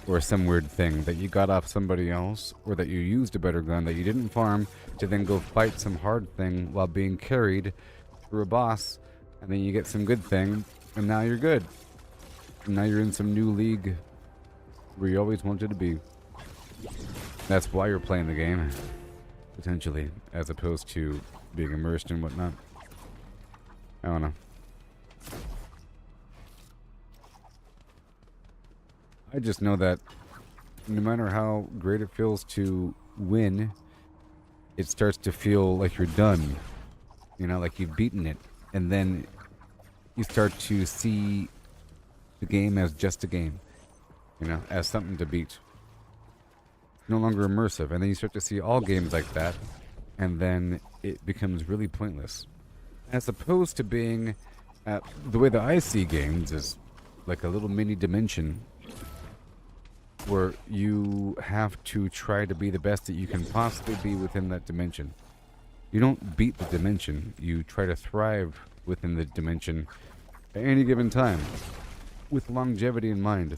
Or some weird thing that you got off somebody else. Or that you used a better gun that you didn't farm to then go fight some hard thing while being carried through a boss. And then you get some good thing. And now you're good. And now you're in some new league where you always wanted to be. That's why you're playing the game. Potentially. As opposed to being immersed and whatnot. I don't know. I just know that no matter how great it feels to win, it starts to feel like you're done. You know, like you've beaten it. And then you start to see the game as just a game. You know, as something to beat. No longer immersive. And then you start to see all games like that. And then it becomes really pointless. As opposed to being... the way that I see games is like a little mini dimension where you have to try to be the best that you can possibly be within that dimension. You don't beat the dimension, you try to thrive within the dimension at any given time, with longevity in mind.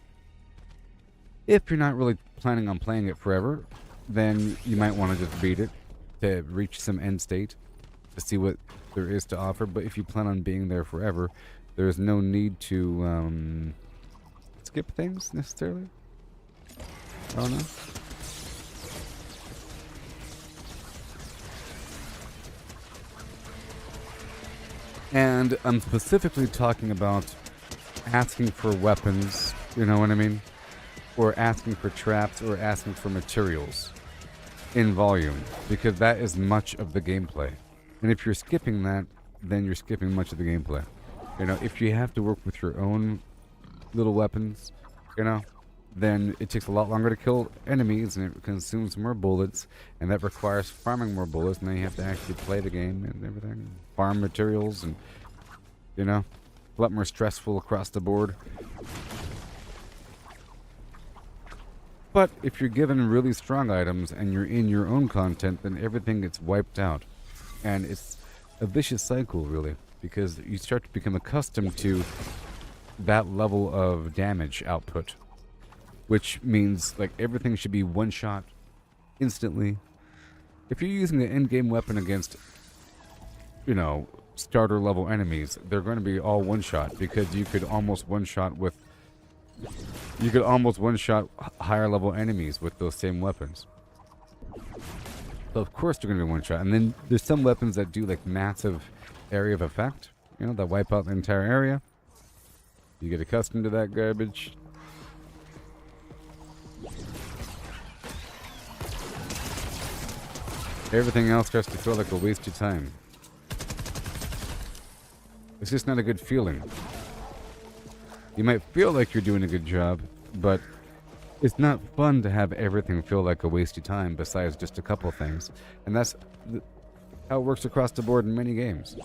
If you're not really planning on playing it forever, then you might want to just beat it to reach some end state, to see what there is to offer. But if you plan on being there forever, there's no need to skip things necessarily. Oh no. And I'm specifically talking about asking for weapons, you know what I mean? Or asking for traps or asking for materials in volume, because that is much of the gameplay. And if you're skipping that, then you're skipping much of the gameplay. You know, if you have to work with your own little weapons, you know, then it takes a lot longer to kill enemies and it consumes more bullets, and that requires farming more bullets, and then you have to actually play the game and everything, farm materials, and you know, a lot more stressful across the board. But if you're given really strong items and you're in your own content, then everything gets wiped out, and it's a vicious cycle really, because you start to become accustomed to that level of damage output. Which means, like, everything should be one shot instantly. If you're using an end-game weapon against, you know, starter level enemies, they're going to be all one shot, because you could almost one shot higher level enemies with those same weapons. So of course they're going to be one shot. And then there's some weapons that do like massive area of effect, you know, that wipe out the entire area. You get accustomed to that garbage. Everything else starts to feel like a waste of time. It's just not a good feeling. You might feel like you're doing a good job, but it's not fun to have everything feel like a waste of time besides just a couple things. And that's how it works across the board in many games.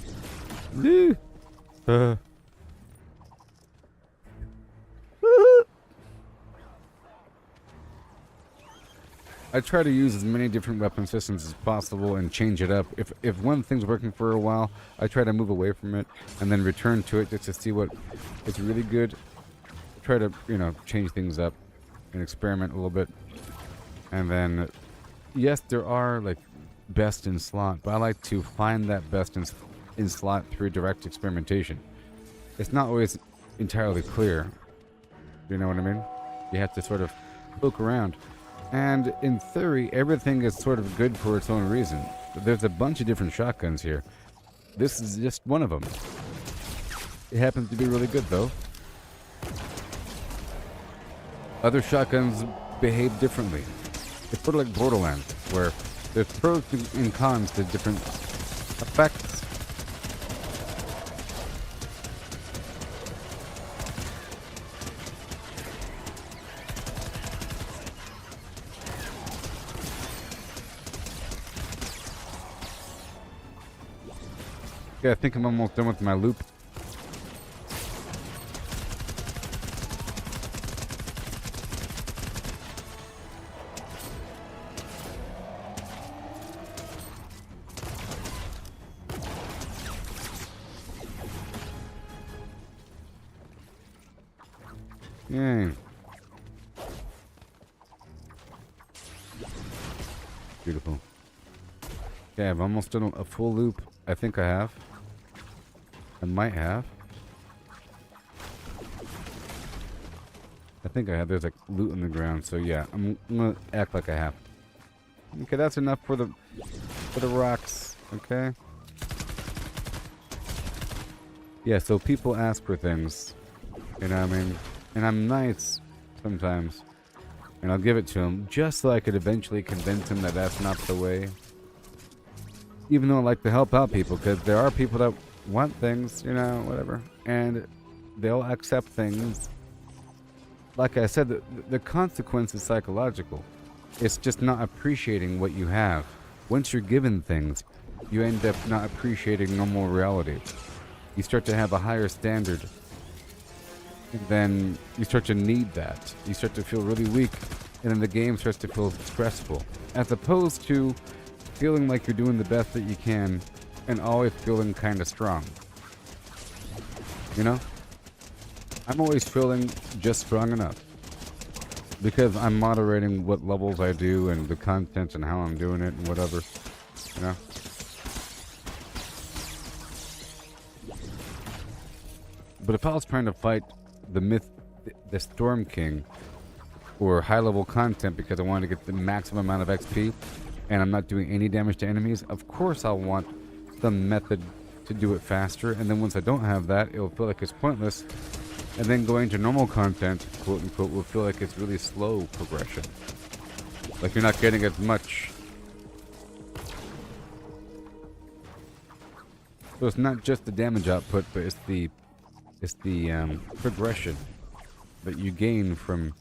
I try to use as many different weapon systems as possible and change it up. If one thing's working for a while, I try to move away from it and then return to it just to see what is really good. Try to, you know, change things up and experiment a little bit. And then, yes, there are like best in slot, but I like to find that best in slot through direct experimentation. It's not always entirely clear. You know what I mean? You have to sort of poke around. And in theory, everything is sort of good for its own reason. There's a bunch of different shotguns here. This is just one of them. It happens to be really good, though. Other shotguns behave differently. It's sort of like Borderlands, where there's pros and cons to different effects. Okay, I think I'm almost done with my loop. Yay. Beautiful. Okay, I've almost done a full loop. I think I have. I might have. I think I have. There's like loot on the ground, so yeah, I'm gonna act like I have. Okay, that's enough for the rocks. Okay. Yeah, so people ask for things, you know what I mean? And I'm nice sometimes, and I'll give it to them just so I could eventually convince them that that's not the way. Even though I like to help out people, because there are people that want things, you know, whatever, and they'll accept things. Like I said, the consequence is psychological. It's just not appreciating what you have. Once you're given things, you end up not appreciating normal reality. You start to have a higher standard, and then you start to need that. You start to feel really weak, and then the game starts to feel stressful, as opposed to feeling like you're doing the best that you can and always feeling kind of strong. You know? I'm always feeling just strong enough because I'm moderating what levels I do and the content and how I'm doing it and whatever. You know? But if I was trying to fight the Storm King for high-level content because I wanted to get the maximum amount of XP and I'm not doing any damage to enemies, of course I'll want some method to do it faster, and then once I don't have that, it'll feel like it's pointless, and then going to normal content, quote-unquote, will feel like it's really slow progression. Like you're not getting as much. So it's not just the damage output, but it's the progression that you gain from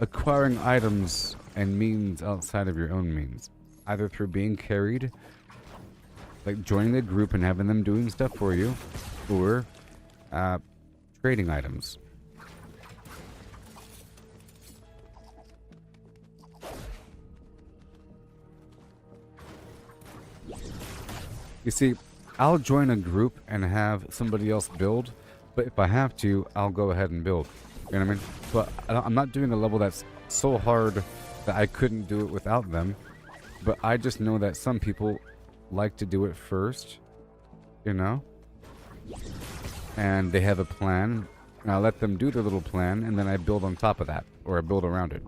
acquiring items and means outside of your own means, either through being carried, like joining a group and having them doing stuff for you, or trading items. You see, I'll join a group and have somebody else build, but if I have to, I'll go ahead and build. You know what I mean? But I'm not doing a level that's so hard that I couldn't do it without them. But I just know that some people like to do it first, you know? And they have a plan, and I let them do their little plan, and then I build on top of that, or I build around it.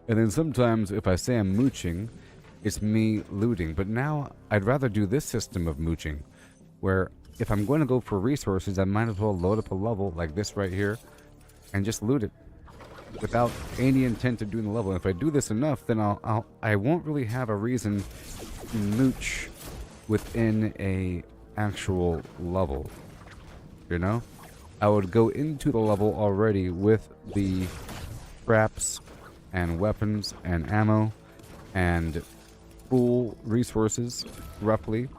And then sometimes, if I say I'm mooching, It's me looting. But now I'd rather do this system of mooching, where if I'm going to go for resources, I might as well load up a level like this right here and just loot it without any intent of doing the level. And if I do this enough, then I won't really have a reason to mooch within a actual level. You know? I would go into the level already with the traps and weapons and ammo and full resources, roughly,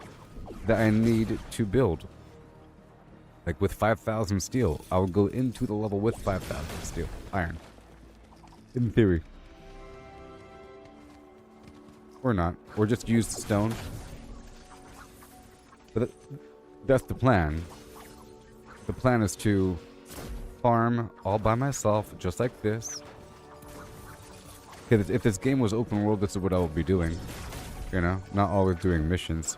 that I need to build. Like with 5,000 steel, I would go into the level with 5,000 steel, iron. In theory. Or not. Or just use stone. But that's the plan. The plan is to farm all by myself, just like this. If this game was open world, this is what I would be doing. You know? Not always doing missions.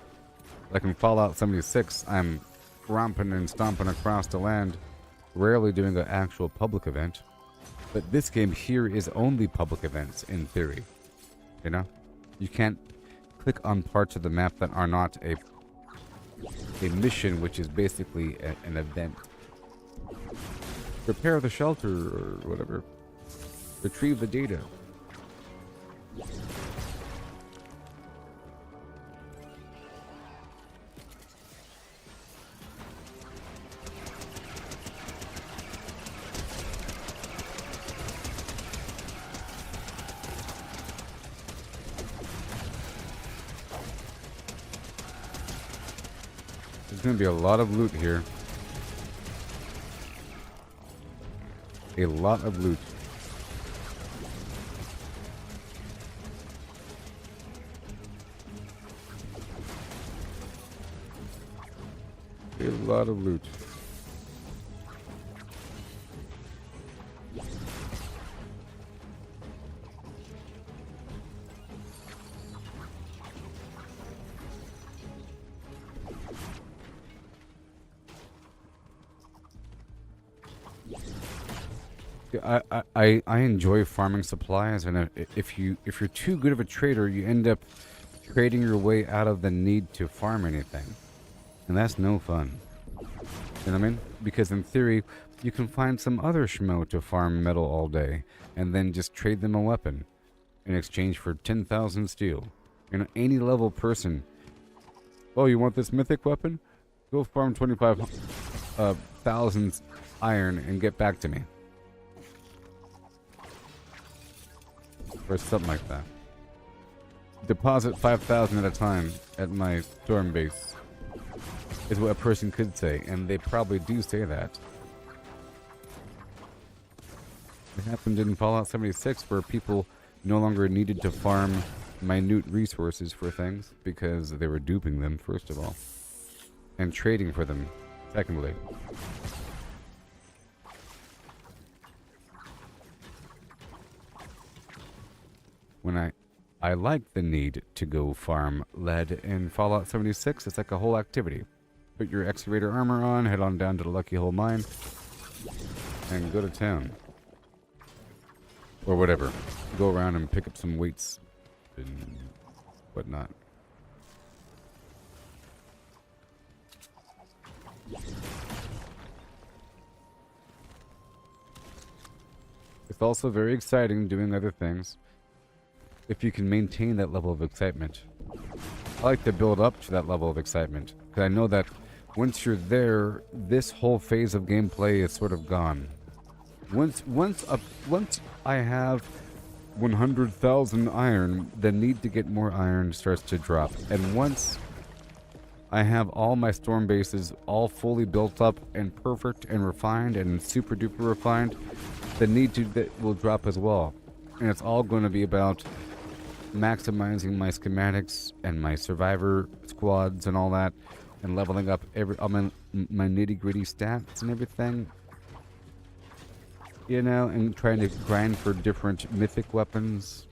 Like in Fallout 76, I'm romping and stomping across the land, rarely doing an actual public event. But this game here is only public events, in theory. You know? You can't click on parts of the map that are not a mission, which is basically an event. Repair the shelter, or whatever. Retrieve the data. There's gonna be a lot of loot here. A lot of loot. A lot of loot. I enjoy farming supplies, and if you're too good of a trader, you end up trading your way out of the need to farm anything, and that's no fun. You know what I mean? Because in theory, you can find some other schmo to farm metal all day, and then just trade them a weapon in exchange for 10,000 steel. You know, any level person. Oh, you want this mythic weapon? Go farm 25,000 iron and get back to me. Or something like that. Deposit 5,000 at a time at my storm base is what a person could say, and they probably do say that. It happened in Fallout 76 where people no longer needed to farm minute resources for things because they were duping them, first of all, and trading for them, secondly. When I like the need to go farm lead in Fallout 76. It's like a whole activity. Put your excavator armor on, head on down to the Lucky Hole Mine, and go to town. Or whatever. Go around and pick up some weights and whatnot. It's also very exciting doing other things if you can maintain that level of excitement. I like to build up to that level of excitement, because I know that once you're there, this whole phase of gameplay is sort of gone. Once I have 100,000 iron, the need to get more iron starts to drop. And once I have all my storm bases all fully built up and perfect and refined and super duper refined, the need to that will drop as well. And it's all going to be about maximizing my schematics and my survivor squads and all that, and leveling up all my nitty-gritty stats and everything, you know, and trying to grind for different mythic weapons.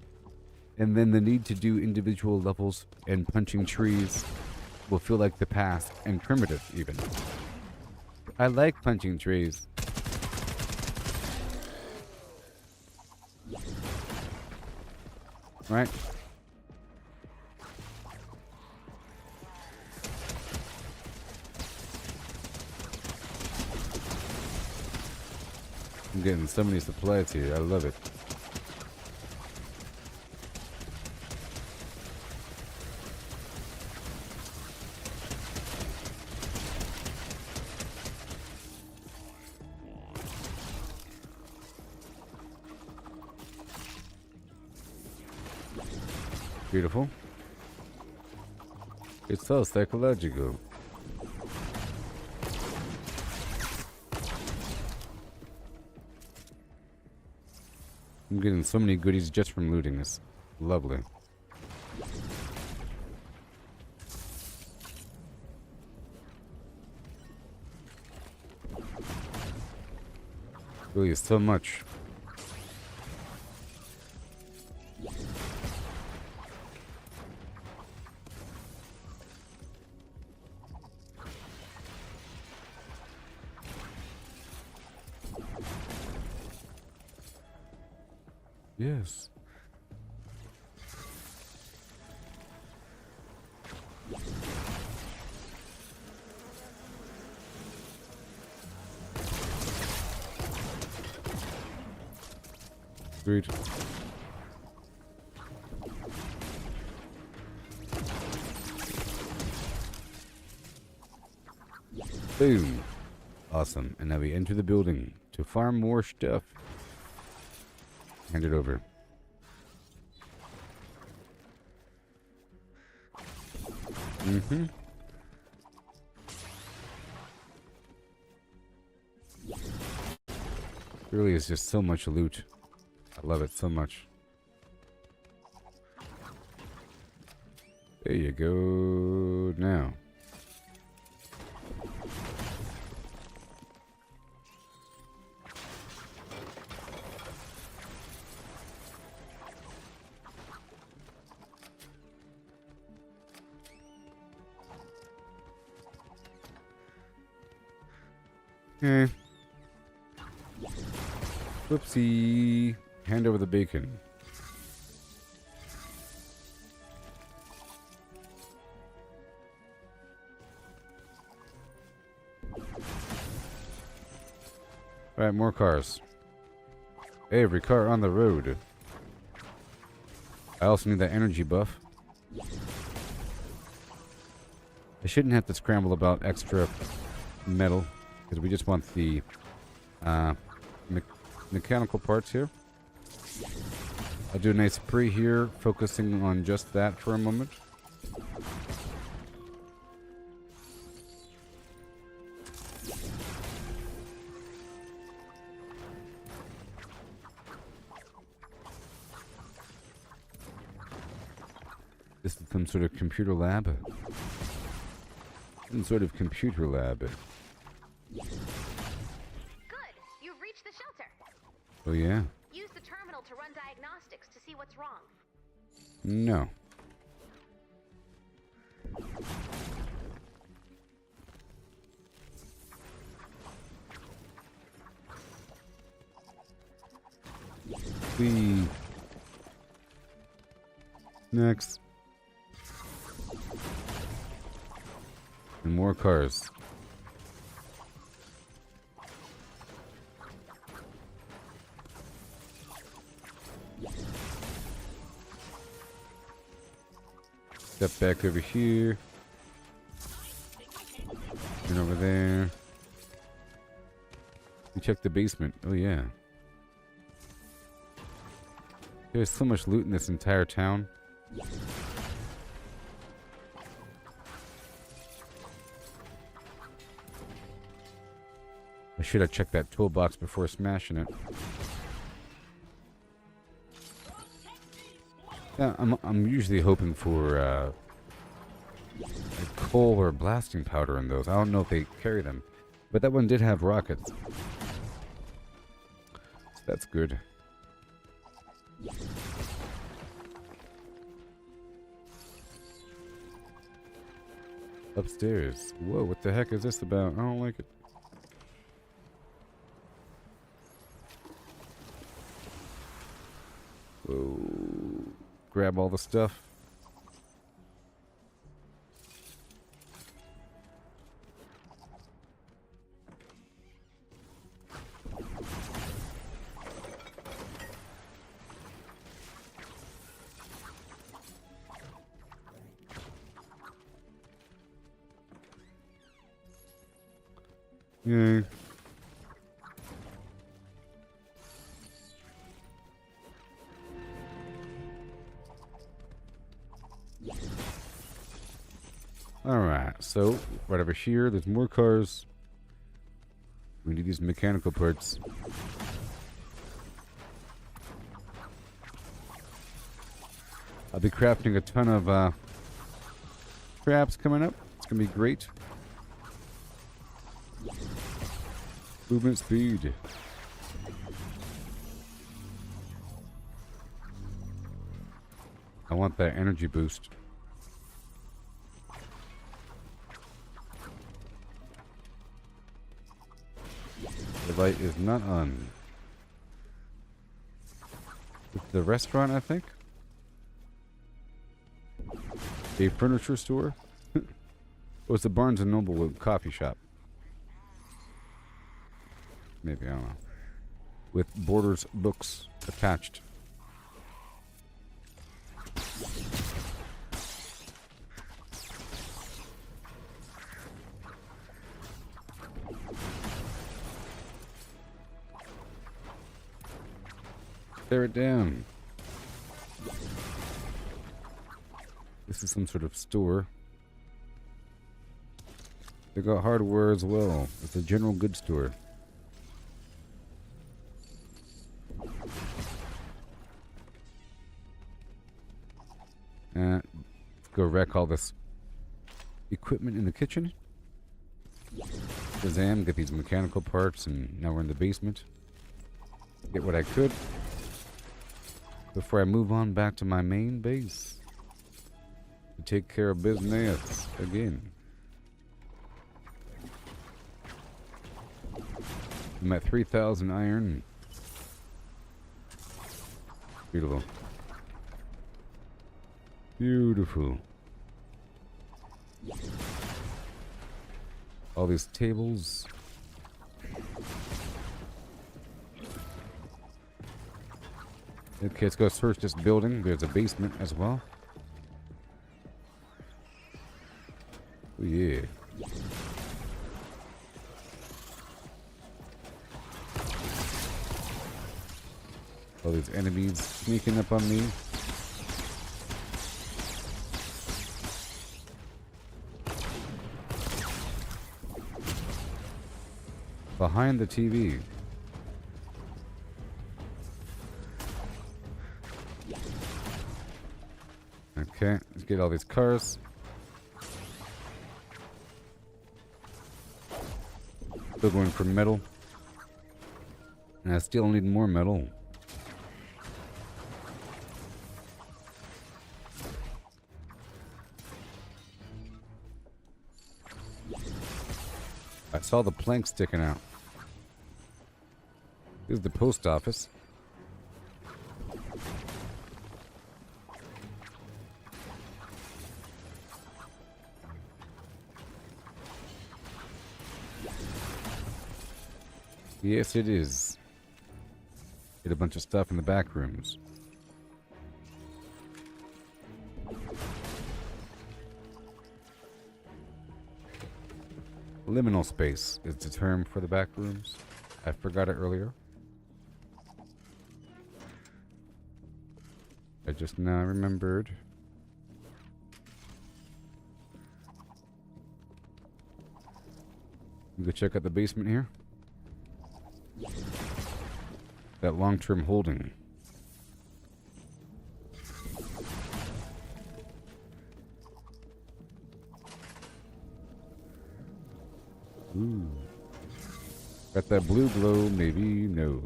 And then the need to do individual levels and punching trees will feel like the past, and primitive even. I like punching trees. Right? I'm getting so many supplies here. I love it. Beautiful. It's so psychological. I'm getting so many goodies just from looting this. Lovely. Really, so much. Yes. Great. Boom. Awesome. And now we enter the building to farm more stuff. Hand it over. Mm-hmm. Really is just so much loot. I love it so much. There you go. Now. Okay. Whoopsie. Hand over the bacon. Alright, more cars. Every car on the road. I also need that energy buff. I shouldn't have to scramble about extra metal, because we just want the mechanical parts here. I'll do a nice pre here, focusing on just that for a moment. This is some sort of computer lab. Some sort of computer lab. Good. You've reached the shelter. Oh yeah? Use the terminal to run diagnostics to see what's wrong. No. We next. And more cars. Step back over here. And over there. We check the basement. Oh yeah. There's so much loot in this entire town. I should have checked that toolbox before smashing it. Yeah, I'm usually hoping for like coal or blasting powder in those. I don't know if they carry them, but that one did have rockets. So that's good. Upstairs. Whoa, what the heck is this about? I don't like it. Whoa. Grab all the stuff. Yay. Alright, so right over here, there's more cars. We need these mechanical parts. I'll be crafting a ton of traps coming up. It's gonna be great. Movement speed. I want that energy boost. The light is not on. It's the restaurant, I think. A furniture store. Oh, it's the Barnes and Noble coffee shop. Maybe, I don't know. With Borders books attached. Tear it down. This is some sort of store. They got hardware as well. It's a general goods store. Let's go wreck all this equipment in the kitchen. Shazam, get these mechanical parts, and now we're in the basement. Get what I could before I move on back to my main base to take care of business again. I'm at 3,000 iron. Beautiful. Beautiful. All these tables. Okay, let's go search this building. There's a basement as well. Oh yeah. All these enemies sneaking up on me. Behind the TV. Okay, let's get all these cars. Still going for metal. And I still need more metal. I saw the plank sticking out. Here's the post office. Yes, it is. Get a bunch of stuff in the back rooms. Liminal space is the term for the back rooms. I forgot it earlier. I just now remembered. You go check out the basement here. That long-term holding. Ooh. Got that blue glow, maybe no.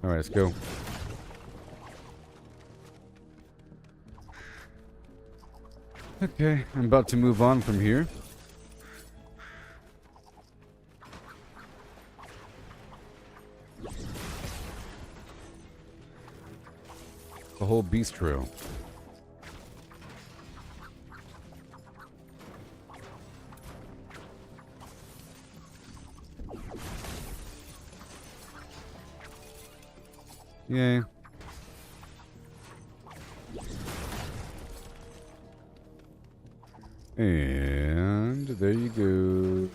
Alright, let's go. Okay, I'm about to move on from here. The whole bistro. Yay. And there you go.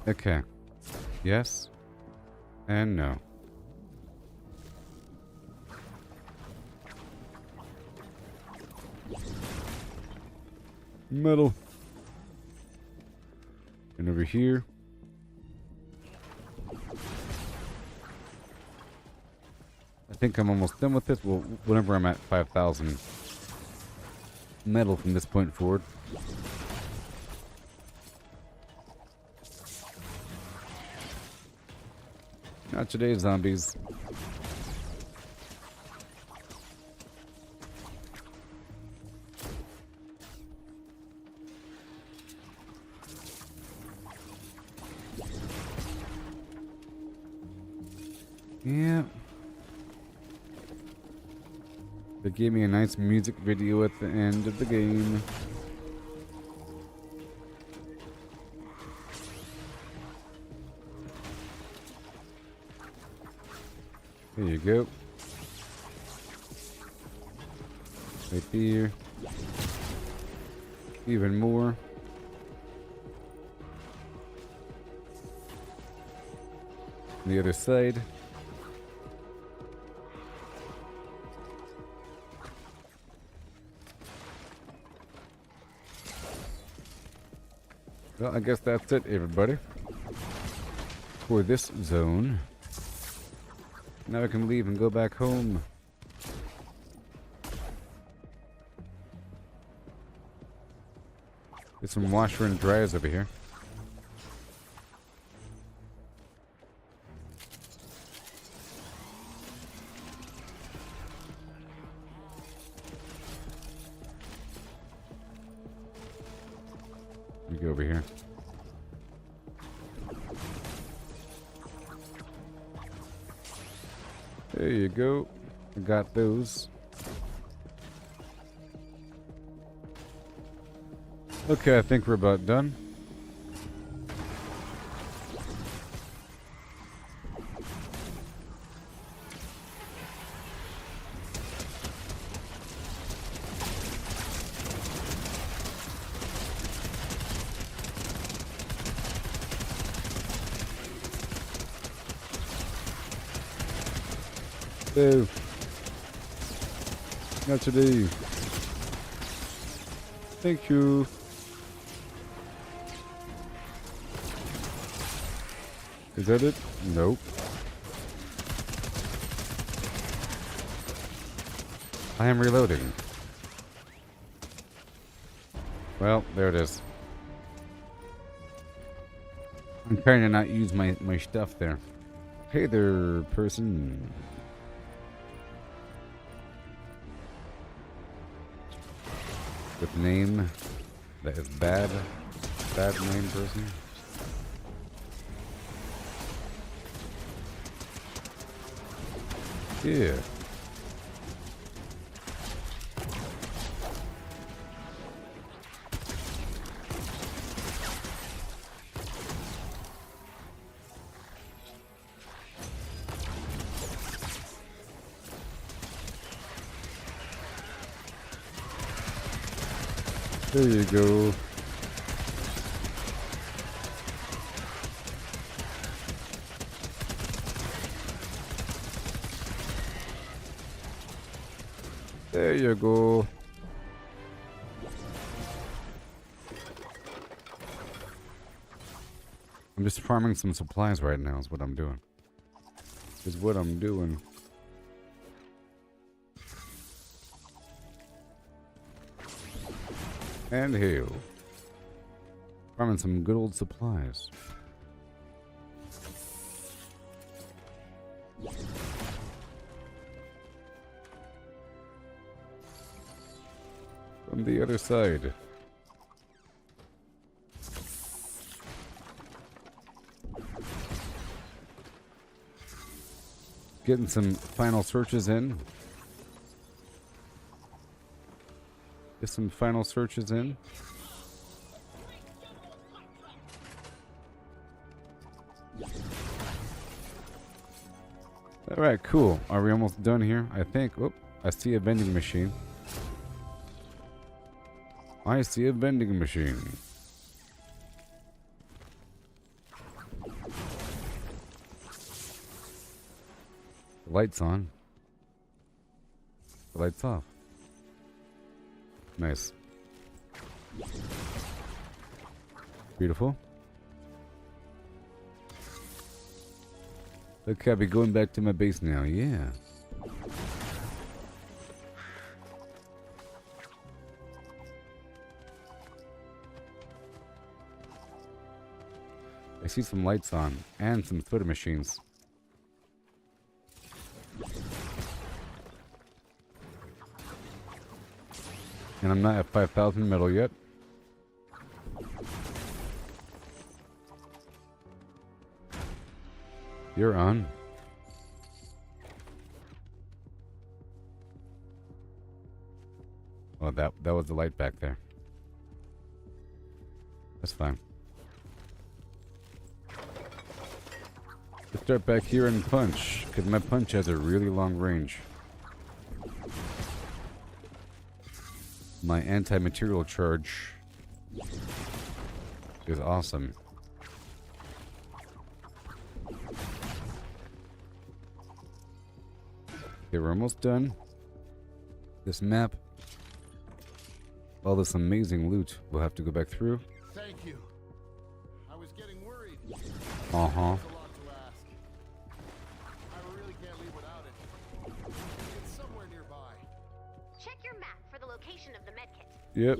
Okay. Yes. And no. Metal. And over here. I think I'm almost done with this. Well, whenever I'm at 5,000 metal from this point forward. Not today, zombies. Yeah. They gave me a nice music video at the end of the game. There you go. Right there. Even more. The other side. Well, I guess that's it, everybody. For this zone. Now I can leave and go back home. There's some washer and dryers over here. Let me go over here. There you go. I got those. Okay, I think we're about done. Oh. Not today. Thank you. Is that it? Nope. I am reloading. Well, there it is. I'm trying to not use my stuff there. Hey there, person. With name that is bad. Bad name person. Yeah. There you go. There you go. I'm just farming some supplies right now is what I'm doing. Is what I'm doing. And hail. Farming some good old supplies. From the other side. Getting some final searches in. Get some final searches in. Alright, cool. Are we almost done here? I think. Oh, I see a vending machine. I see a vending machine. The light's on. The light's off. Nice. Beautiful. Okay, I'll be going back to my base now. Yeah. I see some lights on and some soda machines. And I'm not at 5,000 metal yet. You're on. Oh, that was the light back there. That's fine. Let's start back here and punch, because my punch has a really long range. My anti-material charge is awesome. Okay, we're almost done. This map, all this amazing loot, we'll have to go back through. Thank you. I was getting worried. Uh-huh. There's a lot to ask. I really can't leave without it. It's somewhere nearby. Check your map for the location of the medkit. Yep.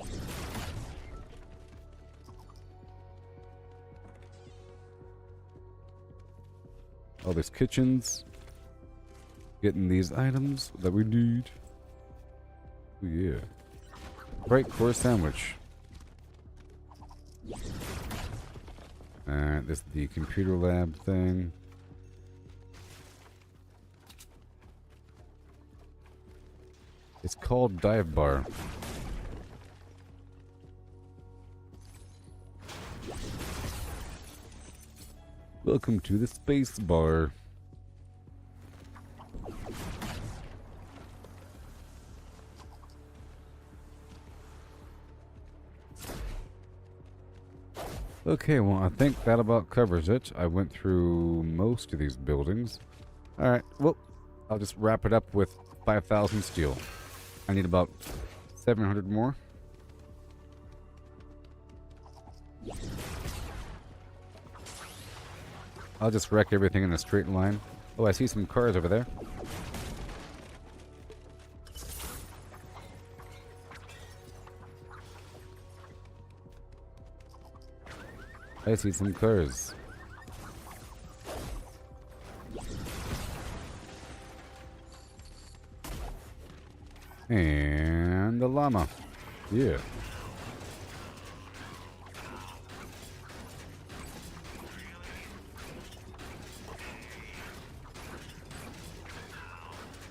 All these kitchens. Getting these items that we need. Oh yeah. Bright core sandwich. Alright, this is the computer lab thing. It's called Dive Bar. Welcome to the space bar. Okay, well, I think that about covers it. I went through most of these buildings. Alright, well, I'll just wrap it up with 5,000 steel. I need about 700 more. I'll just wreck everything in a straight line. Oh, I see some cars over there. I see some cars. And the llama. Yeah.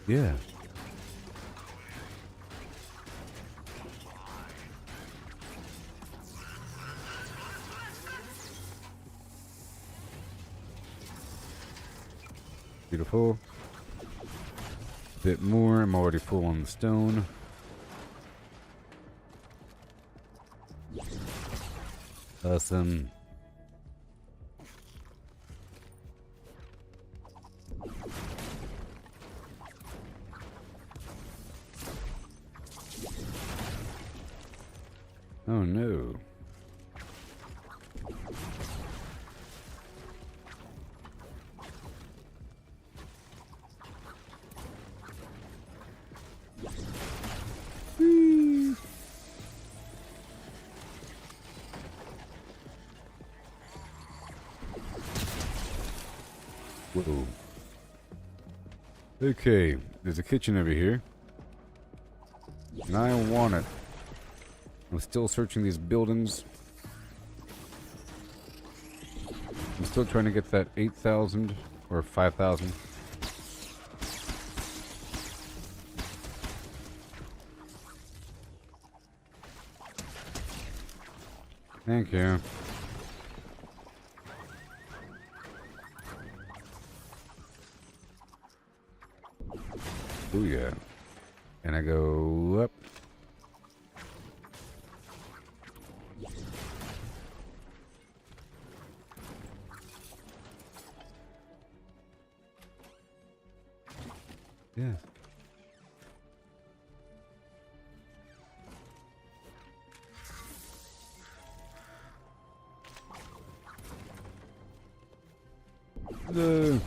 Yeah. Beautiful. Bit more. I'm already full on the stone. Awesome. Oh no. Whoa. Okay, there's a kitchen over here. And I want it. I'm still searching these buildings. I'm still trying to get that 8,000 or 5,000. Thank you. Booyah. And I go up. Yeah. The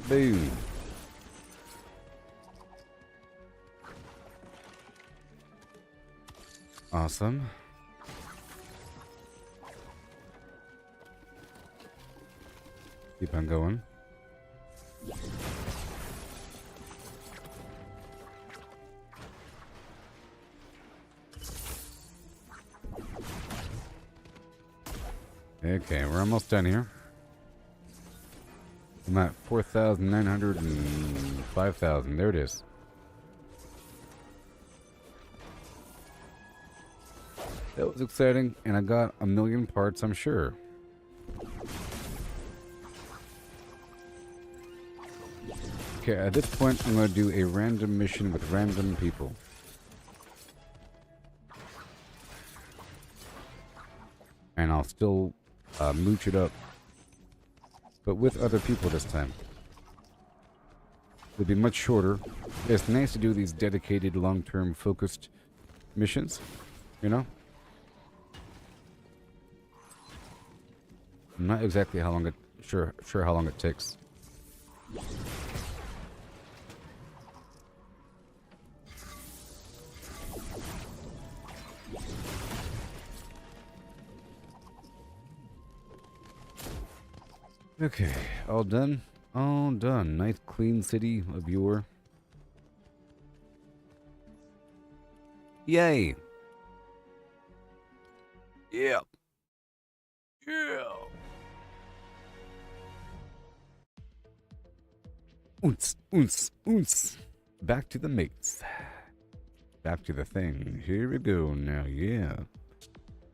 boom. Awesome. Keep on going. Okay, we're almost done here. I'm at 4,900 and 5,000. There it is. That was exciting, and I got 1,000,000 parts, I'm sure. Okay, at this point, I'm going to do a random mission with random people. And I'll still mooch it up, but with other people this time. It'll be much shorter. It's nice to do these dedicated, long-term, focused missions, you know? I'm not exactly sure how long it takes. Okay, all done. All done. Nice clean city of yore. Yay! Yeah. Yeah. Oons, oons, oons. Back to the mates. Back to the thing. Here we go now, yeah.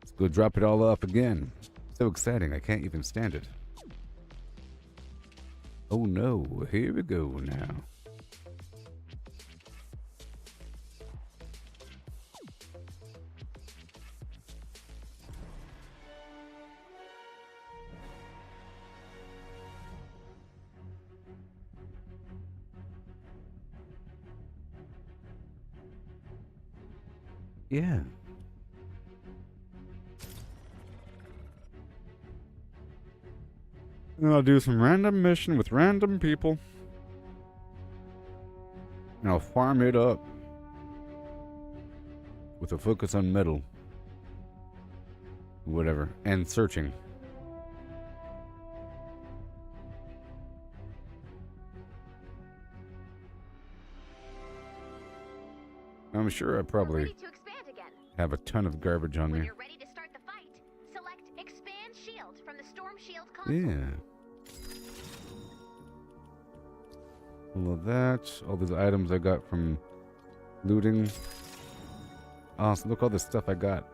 Let's go drop it all off again. So exciting, I can't even stand it. Oh no, here we go now. Yeah. And I'll do some random mission with random people. And I'll farm it up. With a focus on metal. Whatever. And searching. I'm sure I probably Ready to expand again. have a ton of garbage on When me. you're ready to start the fight, select Expand Shield from the Stormshield console. Yeah. All of that. All those items I got from looting. Awesome. Look all the stuff I got.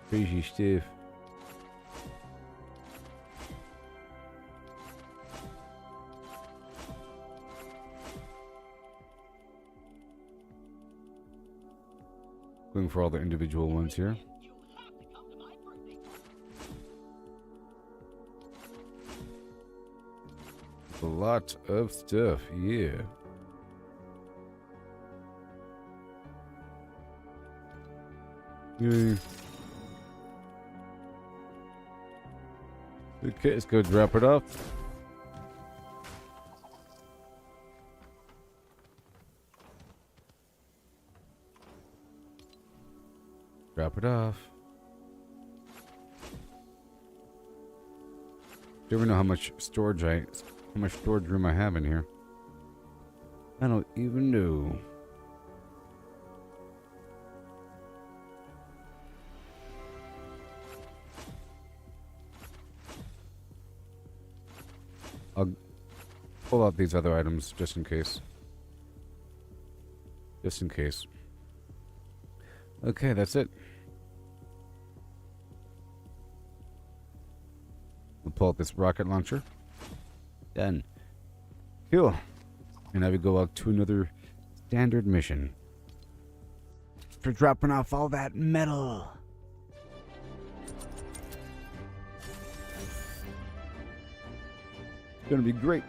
Crazy stuff. Going for all the individual ones here. A lot of stuff, yeah. Yay. Okay, let's go drop it off. Drop it off. Do you ever know how much storage room I have in here? I don't even know. I'll pull out these other items just in case. Just in case. Okay, that's it. pull out this rocket launcher. Done. Cool. And now we go out to another standard mission. For dropping off all that metal. It's gonna be great.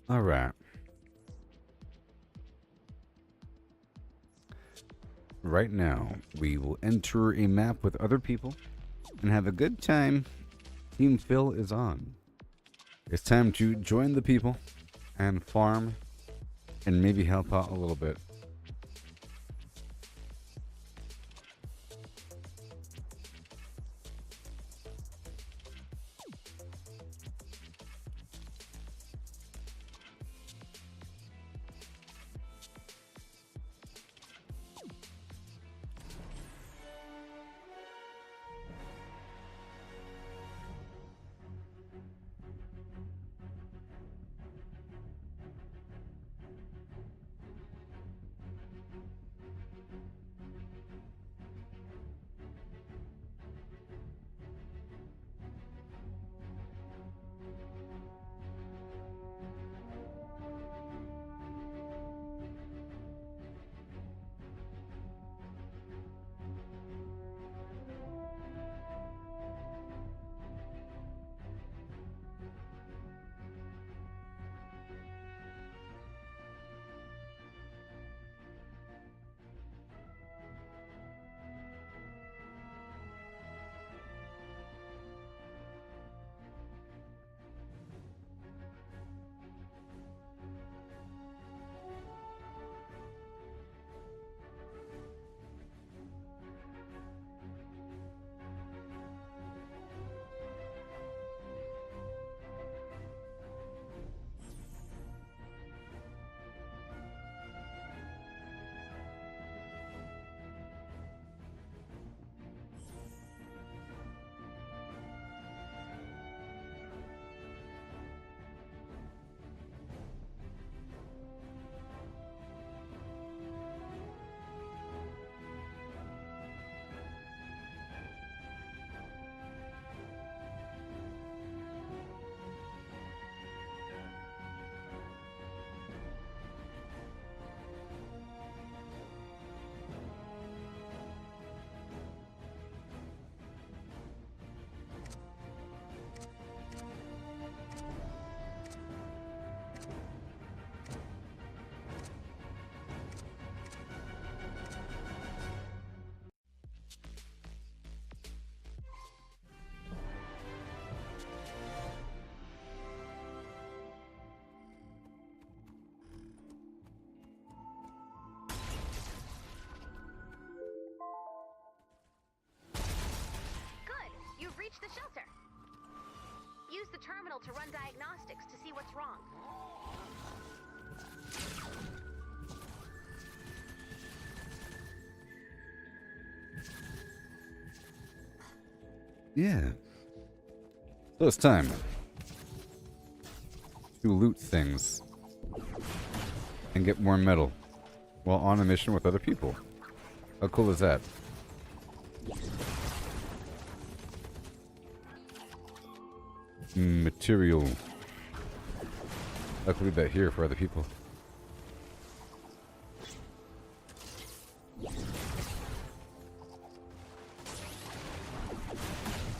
All right. Right now, we will enter a map with other people and have a good time. Team Phil is on. It's time to join the people and farm and maybe help out a little bit. Reach the shelter. Use the terminal to run diagnostics to see what's wrong. Yeah. So it's time to loot things and get more metal while on a mission with other people. How cool is that? Material. I could leave that here for other people.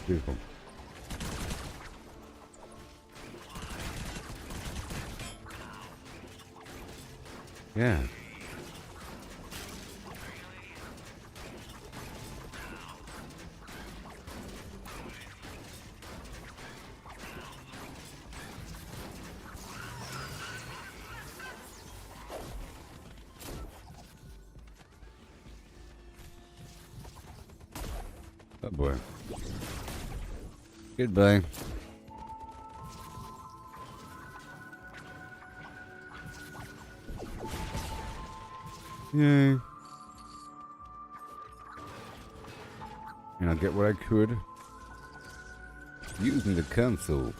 Beautiful. Yeah. Oh boy. Goodbye. Yay. And I'll get what I could using the console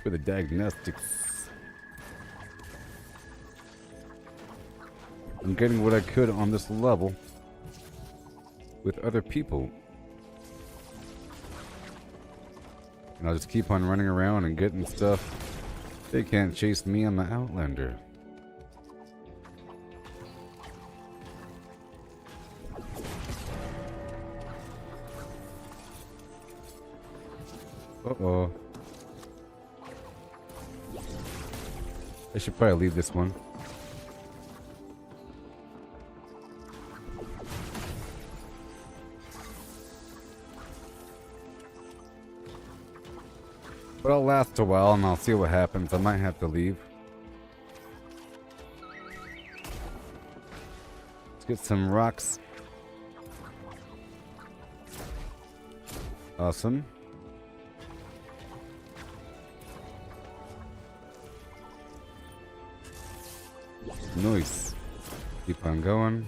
for the diagnostics. I'm getting what I could on this level with other people. And I'll just keep on running around and getting stuff. They can't chase me, I'm an Outlander. Uh-oh. I should probably leave this one. But I'll last a while and I'll see what happens. I might have to leave. Let's get some rocks. Awesome. Nice. Keep on going.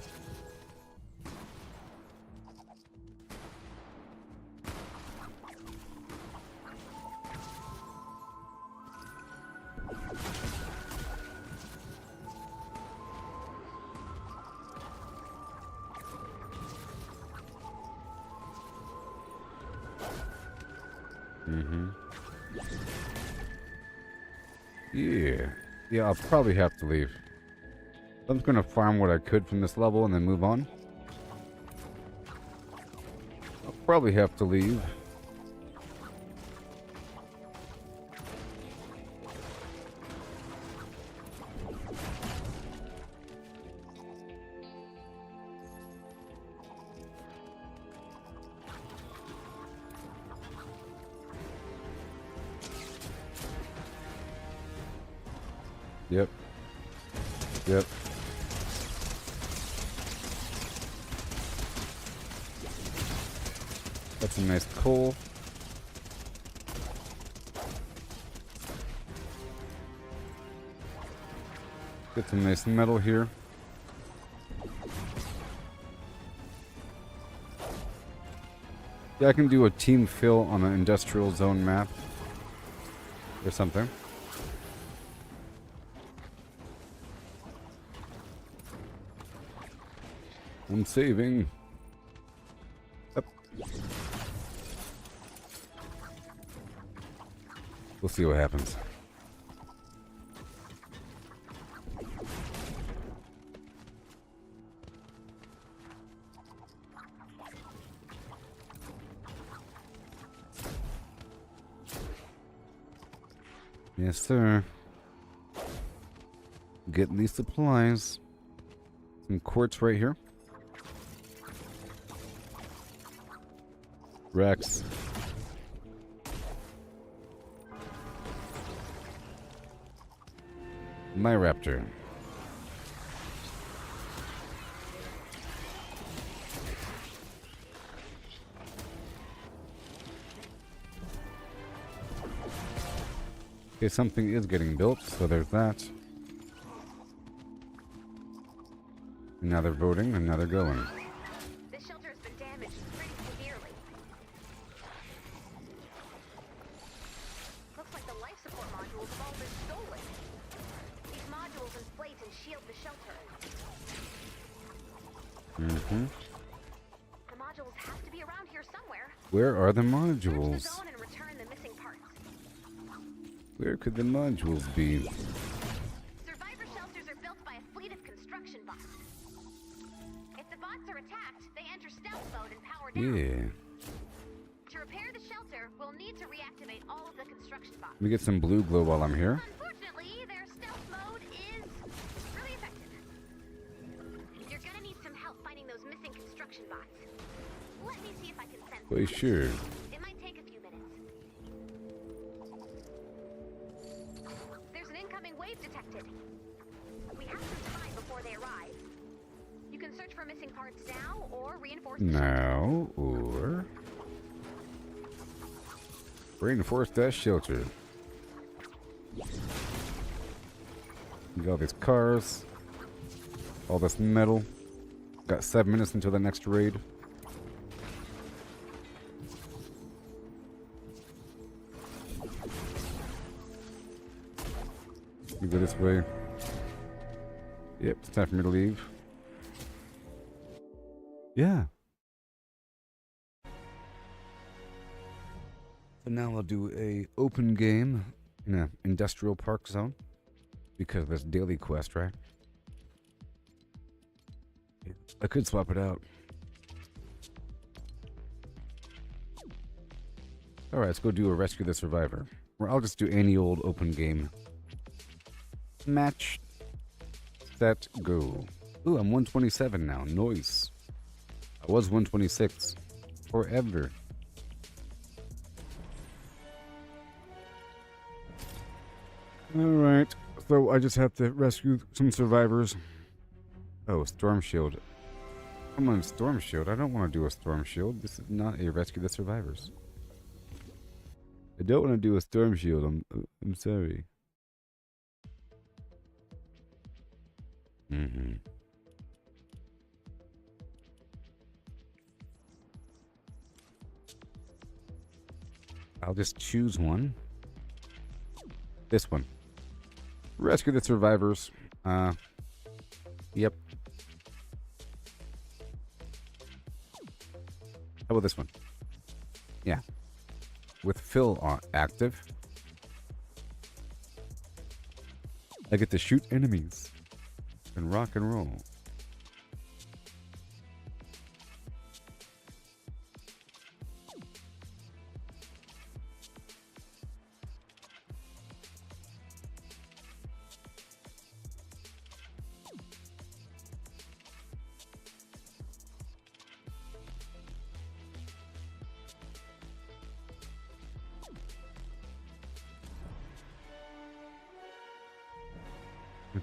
Yeah, I'll probably have to leave. I'm just gonna farm what I could from this level and then move on. I'll probably have to leave. Yep. Yep. That's a nice coal. Get some nice metal here. Yeah, I can do a team fill on an industrial zone map or something. I'm saving. Up. We'll see what happens. Yes, sir. Getting these supplies. Some quartz right here. Rex. My raptor. Okay, something is getting built, so there's that. And now they're voting, and now they're going. This shelter has been damaged pretty severely. Looks like the life support modules have all been stolen. These modules inflate and shield the shelter. Mm-hmm. The modules have to be around here somewhere. Where are the Search the modules? zone and return the missing parts. Where could the modules be? Survivor shelters are built by a fleet of construction bots. If the bots are attacked, they enter stealth mode and power down. Yeah. To repair the shelter, we'll need to reactivate all of the construction bots. Let me get some blue glow while I'm here. Unfortunately, their stealth mode is really effective. You're gonna need some help finding those missing construction bots. Let me see if I can send Wait, them. sure. It might take a few minutes. There's an incoming wave detected. We have some time before they arrive. You can search for missing parts now or reinforce now, or reinforce that shelter. You got all these cars, all this metal. Got 7 minutes until the next raid. We go this way. Yep, it's time for me to leave. Yeah. So now I'll do a open game in an industrial park zone because of this daily quest, right? I could swap it out. Alright, let's go do a Rescue the Survivor. Or I'll just do any old open game. Match. Set. Go. Ooh, I'm 127 now. Nice. I was 126. Forever. Alright. So I just have to rescue some survivors. Oh, Stormshield. Come on, Stormshield. I don't want to do a Stormshield. This is not a Rescue the Survivors. I don't want to do a Stormshield. I'm sorry. I'll just choose one. This one. Rescue the Survivors. Yep. How about this one? Yeah. With Phil active, I get to shoot enemies and rock and roll.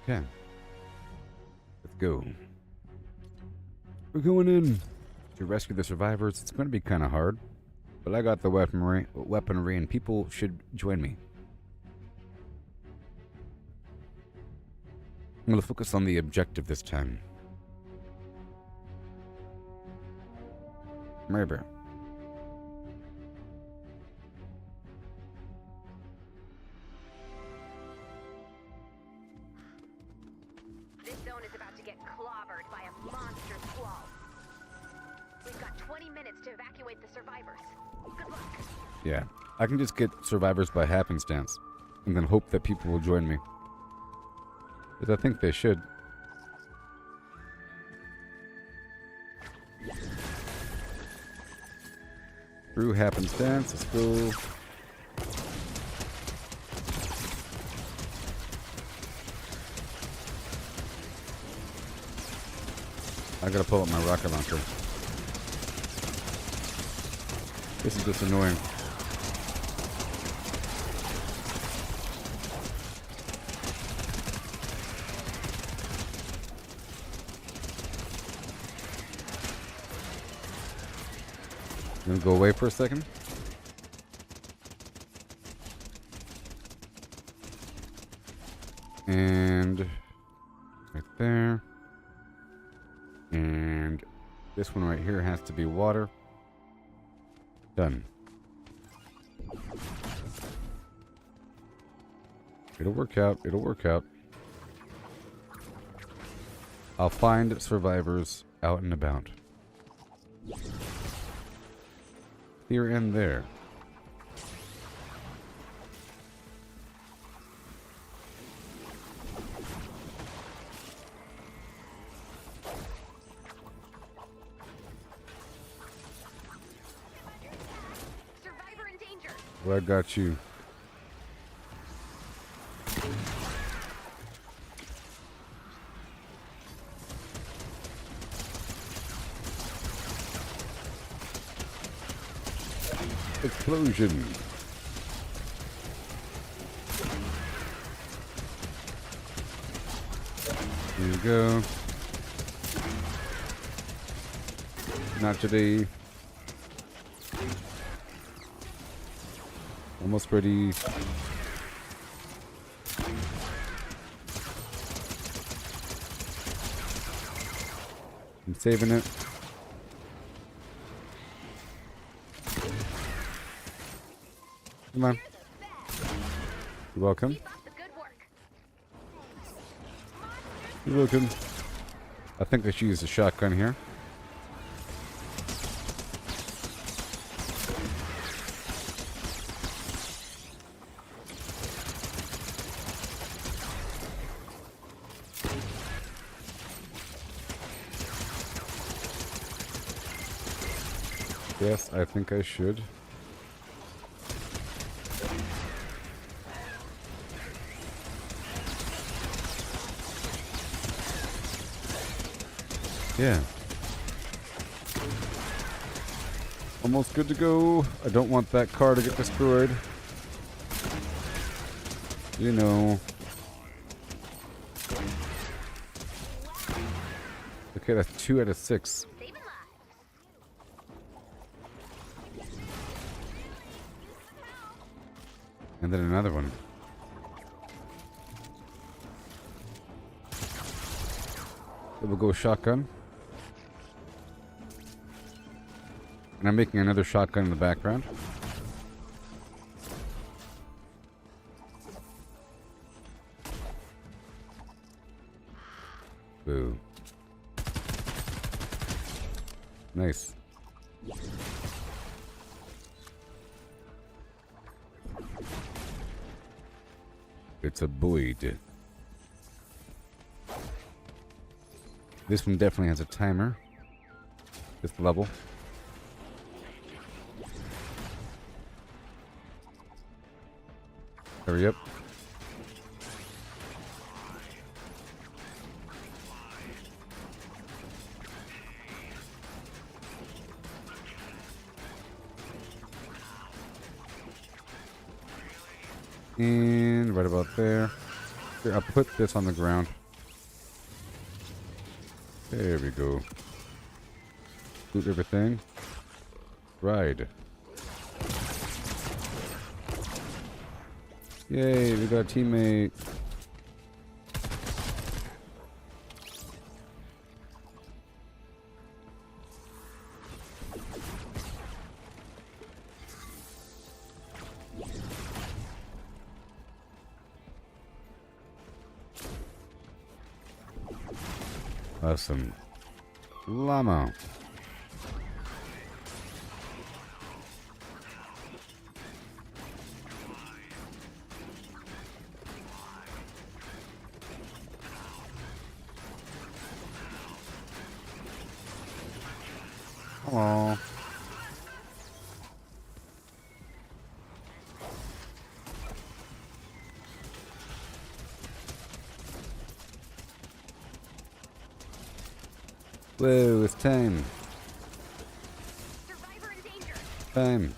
Okay. Let's go. We're going in to rescue the survivors. It's going to be kind of hard, but I got the weaponry, and people should join me. I'm going to focus on the objective this time. Maybe. This zone is about to get clobbered by a monster squall. We've got 20 minutes to evacuate the survivors. Good luck. Yeah, I can just get survivors by happenstance, and then hope that people will join me. Because I think they should. Through happenstance, let's go. I gotta pull up my rocket launcher. This is just annoying. You gonna go away for a second? And right there. And this one right here has to be water. Done. It'll work out. It'll work out. I'll find survivors out and about. Here and there. Survivor in danger. Well, I got you. Explosion. Here you go. Not today. Almost ready. I'm saving it. Come on. You're welcome. Keep up the good work. You're welcome. I think I should use a shotgun here. Yes, I think I should. Yeah. Almost good to go. I don't want that car to get destroyed. You know. Okay, that's 2 out of 6. Saving lives. And then another one. So we'll go shotgun. And I'm making another shotgun in the background. Boo. Nice. It's a Boyd. This one definitely has a timer. This level. Hurry up. And right about there. Here, I'll put this on the ground. There we go. Loot everything. Ride. Yay, we got a teammate. Awesome. Llama. Hello. Whoa, it's time. Survivor in danger. Time.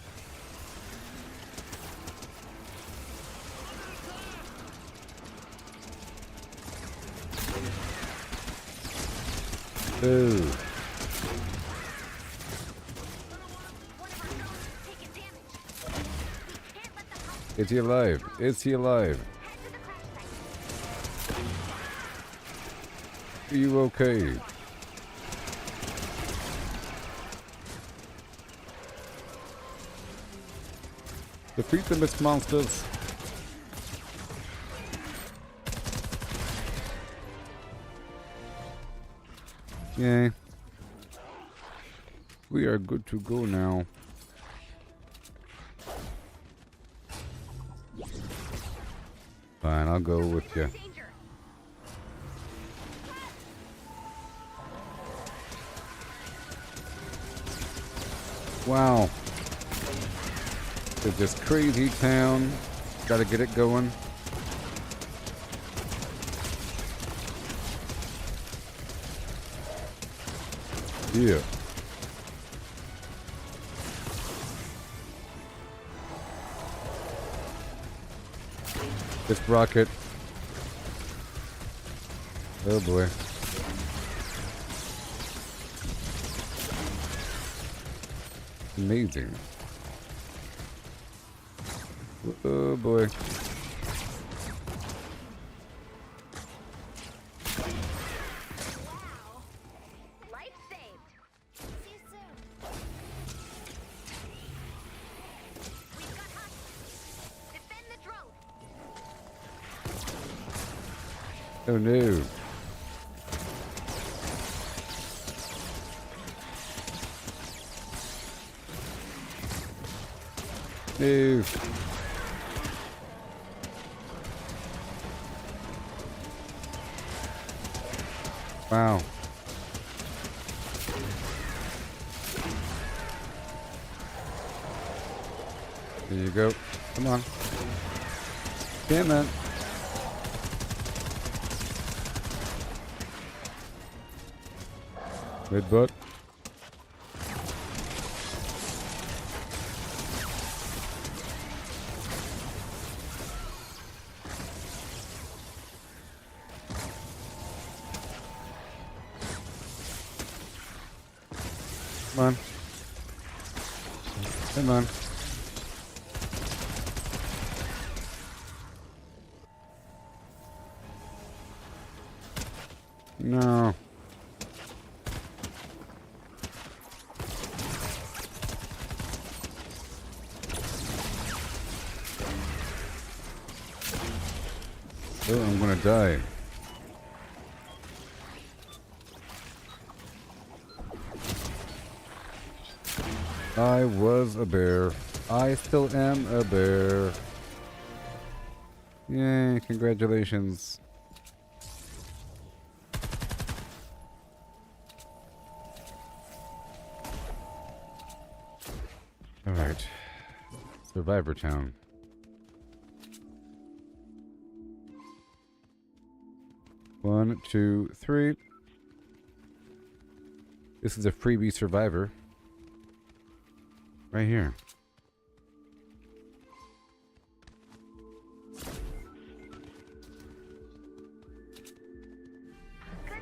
Boo. One of our drones is taking damage. We can't let them help. Is he alive? Is he alive? Head to the crash site. Are you okay? Defeat the mist monsters. Yay. We are good to go now. Fine, I'll go with you. Danger. Wow. It's this crazy town. Gotta get it going. Yeah. This rocket. Oh boy. Amazing. Oh boy. Wow. Life saved. See you soon. We've got hostiles. Defend the drone. Oh no. No. Wow. There you go. Come on. Damn it. Red butt. Come on. Come on. No. Oh, I'm gonna die. I was a bear. I still am a bear. Yay, congratulations. Alright. Survivor Town. One, two, three. This is a freebie survivor. Right here.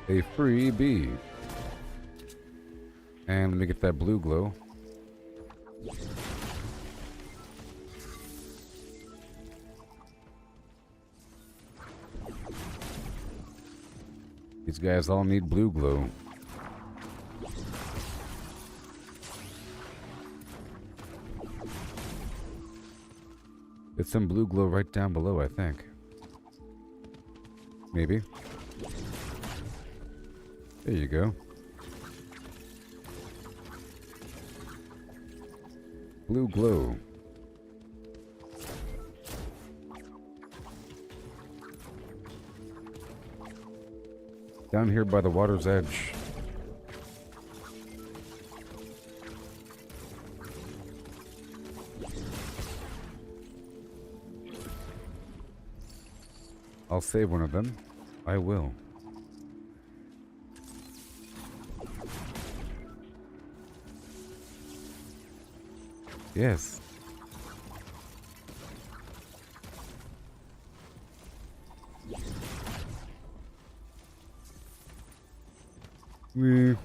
A freebie. And let me get that blue glow. These guys all need blue glow. It's some blue glow right down below, I think. Maybe. There you go. Blue glow. Down here by the water's edge. I'll save one of them. I will. Yes. We.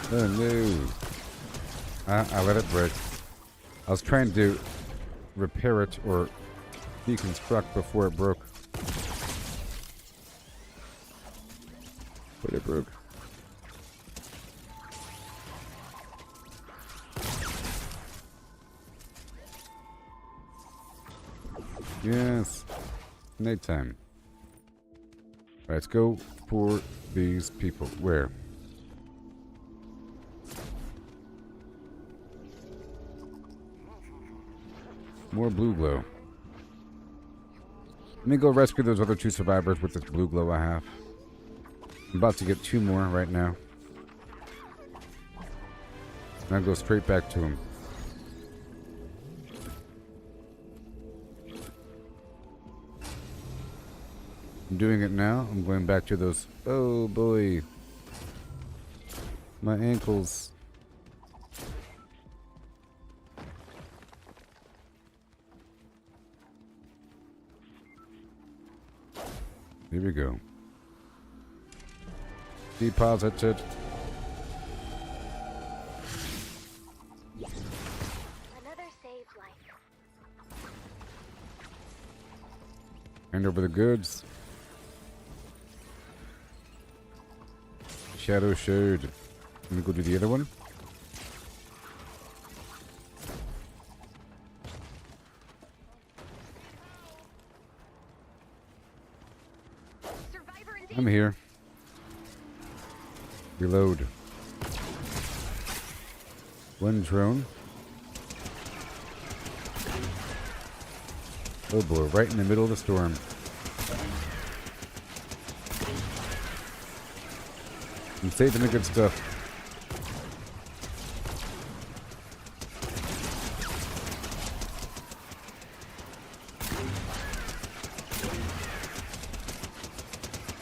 Oh no. I let it break. I was trying to repair it or deconstruct before it broke. But it broke. Yes. Nighttime. Alright, let's go for these people. Where? More blue glow. Let me go rescue those other two survivors with this blue glow I have. I'm about to get two more right now. And I'll go straight back to him. I'm doing it now. I'm going back to those. Oh boy. My ankles. Here we go. Deposited. Another saved life. Hand over the goods. Shadow showed. Let me go to the other one. Survivor in I'm here. Reload. One drone. Oh boy, right in the middle of the storm. I'm saving the good stuff.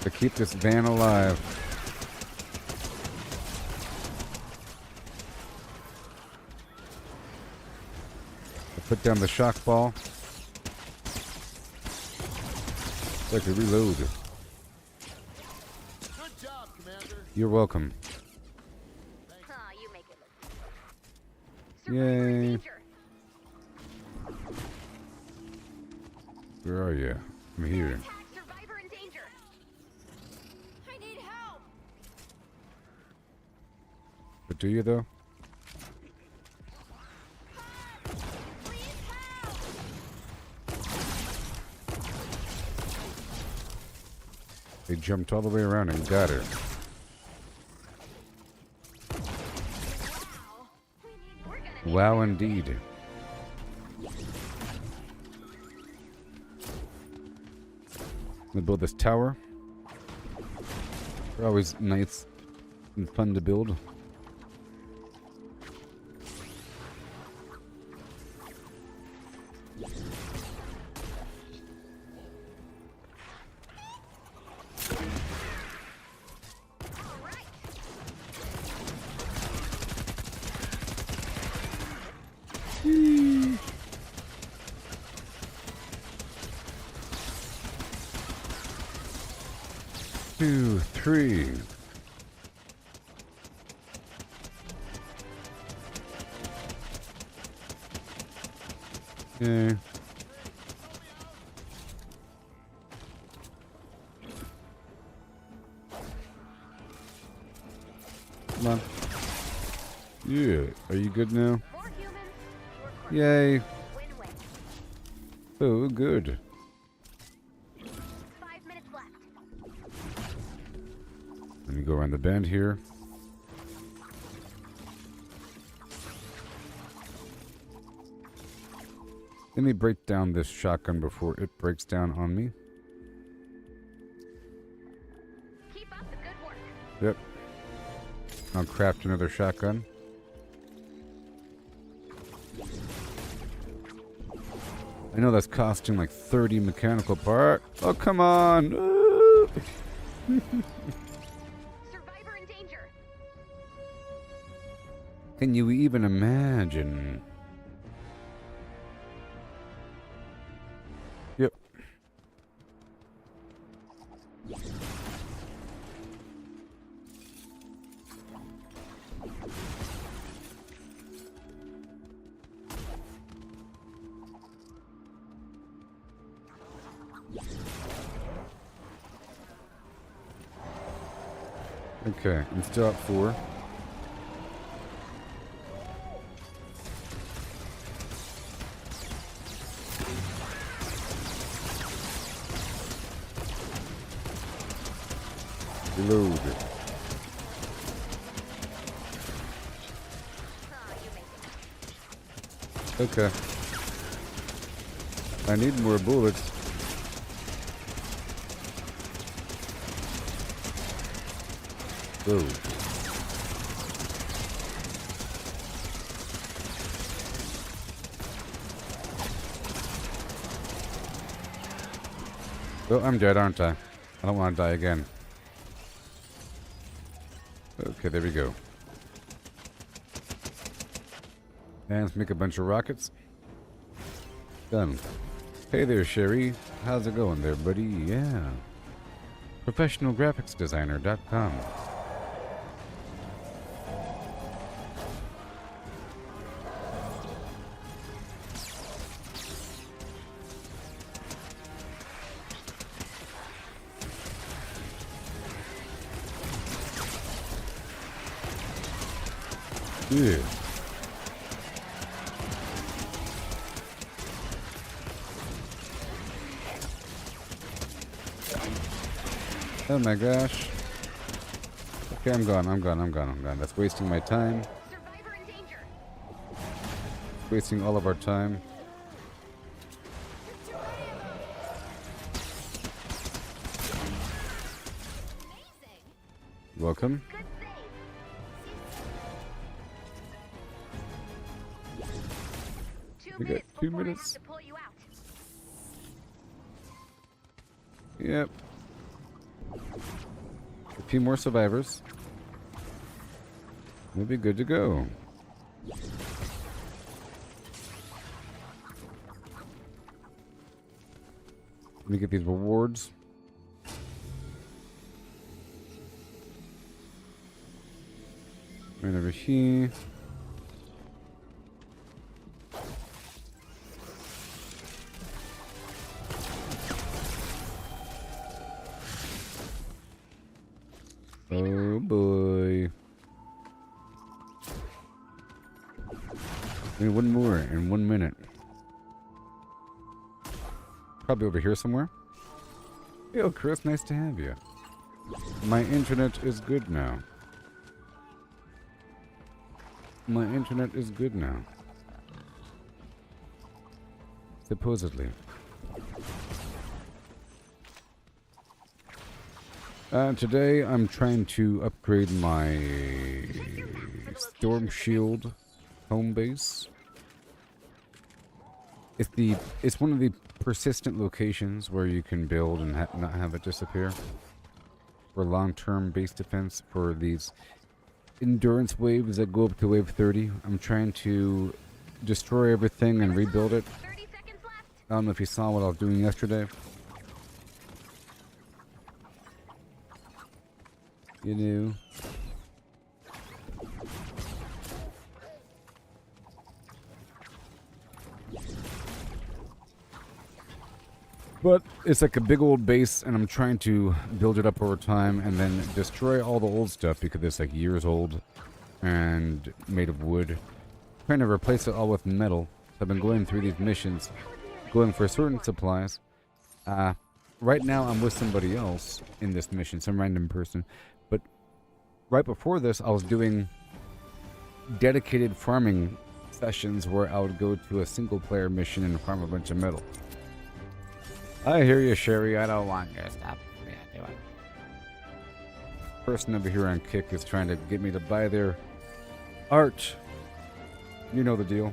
To keep this van alive. I put down the shock ball. So I can reload. Good job, Commander. You're welcome. Aw, you make it look. Survivor in Yay. danger. Where are you? I'm here. Attack, survivor in danger. I need help. But do you though? Please help. They jumped all the way around and got her. Wow. We're gonna need Wow, indeed. I'm gonna build this tower. They're always nice and fun to build. all right. 2, 3. Okay. Come on. Yeah. Are you good now? More humans, fewer corpses. Yay. Win-win. Oh, good. 5 minutes left. Let me go around the bend here. Let me break down this shotgun before it breaks down on me. Keep up the good work. Yep. I'll craft another shotgun. I know that's costing like 30 mechanical part. Oh, come on. Survivor in danger. Can you even imagine? Yep. Okay, I'm still at 4. Reload. Aw, you make it. Okay. I need more bullets. Whoa. Oh, I'm dead, aren't I? I don't want to die again. Okay, there we go. And let's make a bunch of rockets. Done. Hey there, Sherry. How's it going there, buddy? Yeah. professionalgraphicsdesigner.com. Yeah. Oh my gosh. Okay, I'm gone. That's wasting my time. Survivor in danger. Wasting all of our time. Welcome. Good save. We got 2 minutes. To pull you out. Yep. A few more survivors. We'll be good to go. Let me get these rewards. Right over here. Oh boy. I mean, one more in 1 minute. Probably over here somewhere. Yo, Chris, nice to have you. My internet is good now. My internet is good now. Supposedly. Today I'm trying to upgrade my Stormshield home base. It's one of the persistent locations where you can build and not have it disappear. For long-term base defense for these endurance waves that go up to wave 30. I'm trying to destroy everything and rebuild it. 30 seconds left. I don't know if you saw what I was doing yesterday. You know. But it's like a big old base, and I'm trying to build it up over time and then destroy all the old stuff because it's like years old and made of wood. Trying to replace it all with metal. So I've been going through these missions, going for certain supplies. Right now I'm with somebody else in this mission, some random person. But right before this, I was doing dedicated farming sessions where I would go to a single player mission and farm a bunch of metal. I hear you, Sherry. I don't want your stuff. Yeah, do it. Person over here on Kick is trying to get me to buy their art. You know the deal.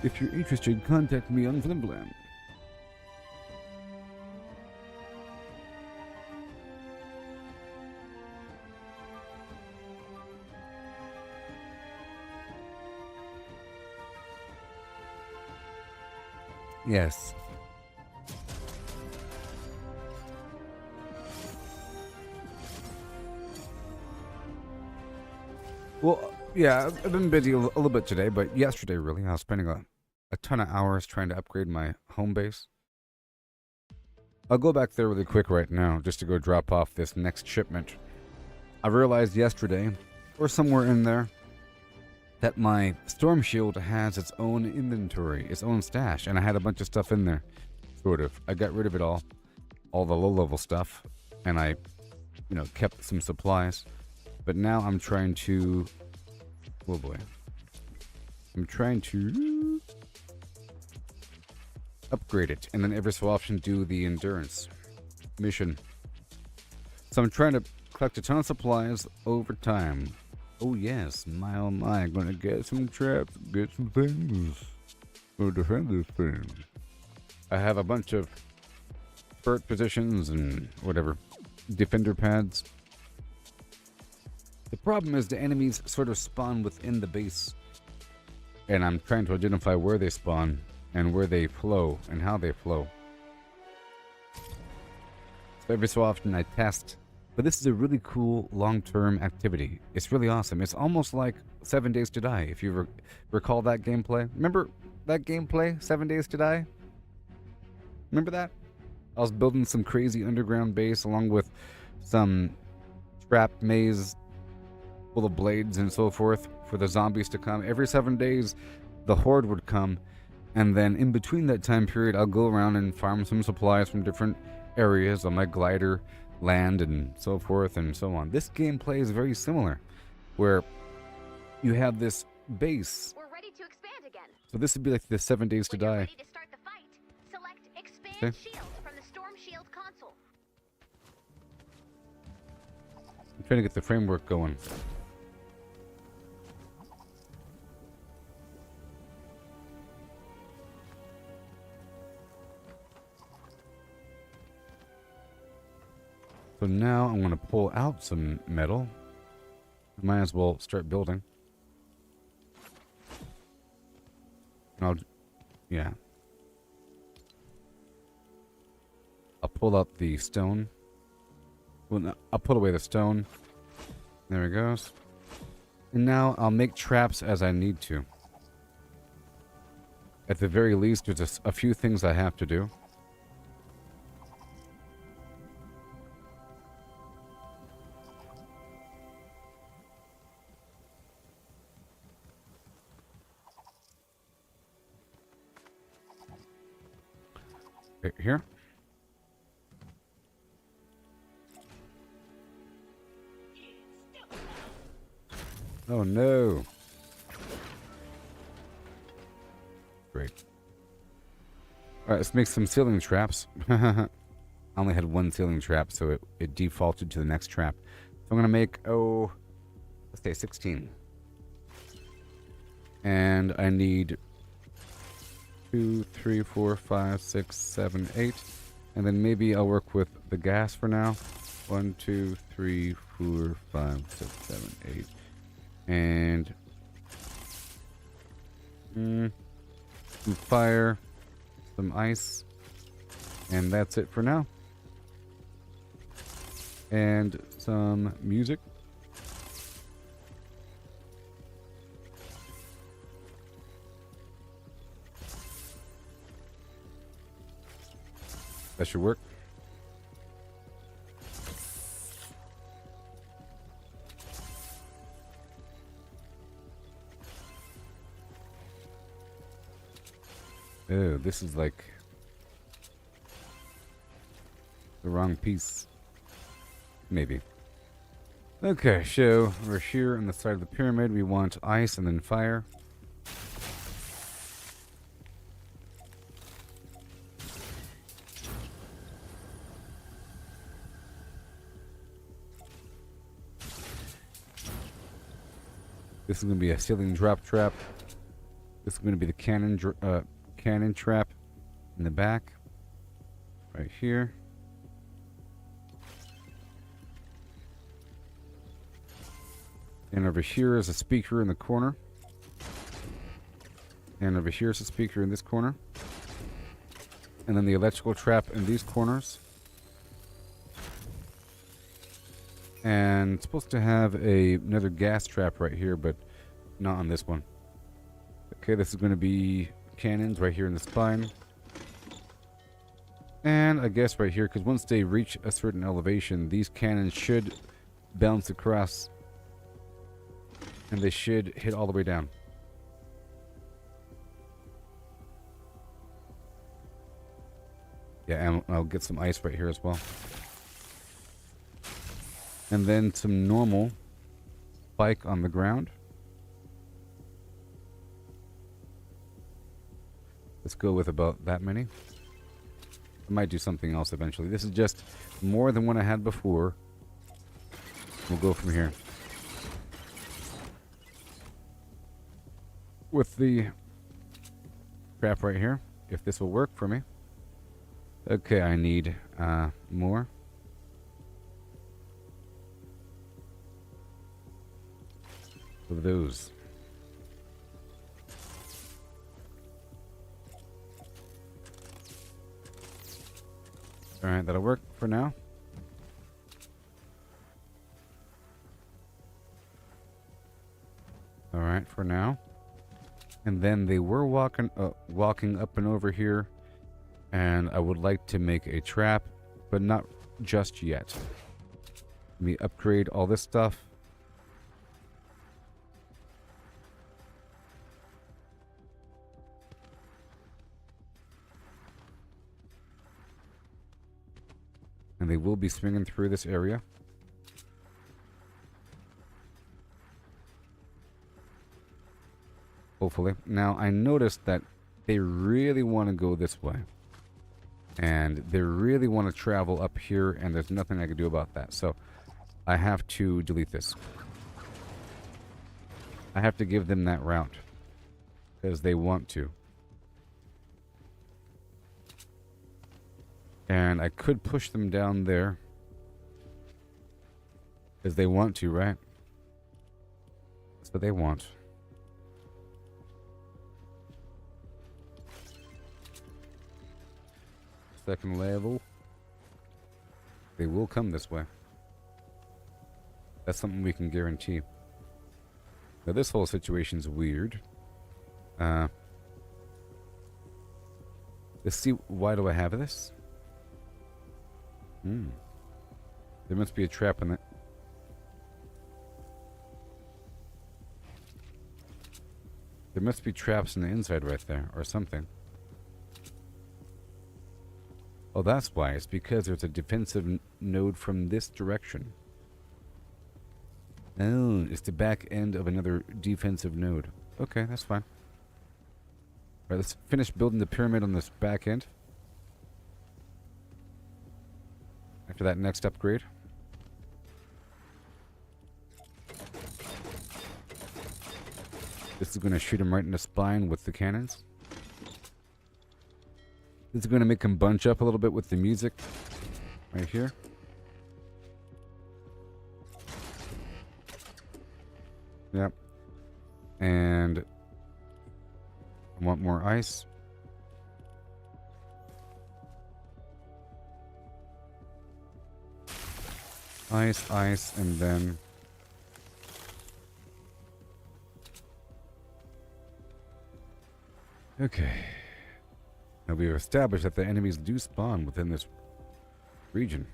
If you're interested, contact me on Flimblam. Yes. Well, yeah, I've been busy a little bit today, but yesterday, really, I was spending a ton of hours trying to upgrade my home base. I'll go back there really quick right now, just to go drop off this next shipment. I realized yesterday, or somewhere in there, that my Stormshield has its own inventory, its own stash, and I had a bunch of stuff in there, sort of. I got rid of it all the low-level stuff, and I, kept some supplies. But now I'm trying to, oh boy, I'm trying to upgrade it, and then every so often do the endurance mission. So I'm trying to collect a ton of supplies over time. Oh yes, my oh my, I'm gonna get some traps, get some things. Gonna defend this thing. I have a bunch of bird positions and whatever, defender pads. The problem is the enemies sort of spawn within the base. And I'm trying to identify where they spawn, and where they flow, and how they flow. Every so often I test. But this is a really cool long-term activity. It's really awesome. It's almost like 7 Days to Die, if you recall that gameplay. Remember that gameplay, 7 Days to Die? Remember that? I was building some crazy underground base along with some trap maze full of blades and so forth for the zombies to come. Every 7 days, the horde would come, and then in between that time period, I'll go around and farm some supplies from different areas on my glider, land, and so forth and so on. This gameplay is very similar, where you have this base. We're ready to expand again. So this would be like the 7 Days to When you're Die. ready to start the fight, select Expand Okay. Shield from the Stormshield console. I'm trying to get the framework going. So now I'm going to pull out some metal. Might as well start building. Yeah. I'll pull out the stone. Well, no, I'll put away the stone. There it goes. And now I'll make traps as I need to. At the very least, there's a few things I have to do. Here. Oh no. Great. Alright, let's make some ceiling traps. I only had one ceiling trap, so it defaulted to the next trap. So I'm gonna make, let's say 16. And I need 2, 3, 4, 5, 6, 7, 8. And then maybe I'll work with the gas for now. 1, 2, 3, 4, 5, 6, 7, 8. And some fire, some ice, and that's it for now. And some music. That should work. Oh, this is like the wrong piece. Maybe. Okay, so we're here on the side of the pyramid. We want ice and then fire. This is going to be a ceiling drop trap. This is going to be the cannon trap in the back. Right here. And over here is a speaker in the corner. And over here is a speaker in this corner. And then the electrical trap in these corners. And it's supposed to have another gas trap right here, but not on this one. Okay, this is going to be cannons right here in the spine. And I guess right here, because once they reach a certain elevation, these cannons should bounce across. And they should hit all the way down. Yeah, and I'll get some ice right here as well. And then some normal spike on the ground. Let's go with about that many. I might do something else eventually. This is just more than what I had before. We'll go from here. With the trap right here, if this will work for me. Okay, I need more. Of those. Alright, that'll work for now. for now. And then they were walking up and over here. And I would like to make a trap, but not just yet. Let me upgrade all this stuff. And they will be swinging through this area. Hopefully. Now, I noticed that they really want to go this way. And they really want to travel up here, and there's nothing I can do about that. So, I have to delete this. I have to give them that route. Because they want to. And I could push them down there. Because they want to, right? That's what they want. Second level. They will come this way. That's something we can guarantee. Now this whole situation's weird. Let's see, why do I have this? There must be a trap in it. There must be traps on the inside right there, or something. Oh, that's why. It's because there's a defensive node from this direction. Oh, it's the back end of another defensive node. Okay, that's fine. Alright, let's finish building the pyramid on this back end. After that next upgrade. This is going to shoot him right in the spine with the cannons. This is going to make him bunch up a little bit with the music. Right here. Yep. And I want more ice. Ice, and then okay. Now we have established that the enemies do spawn within this region.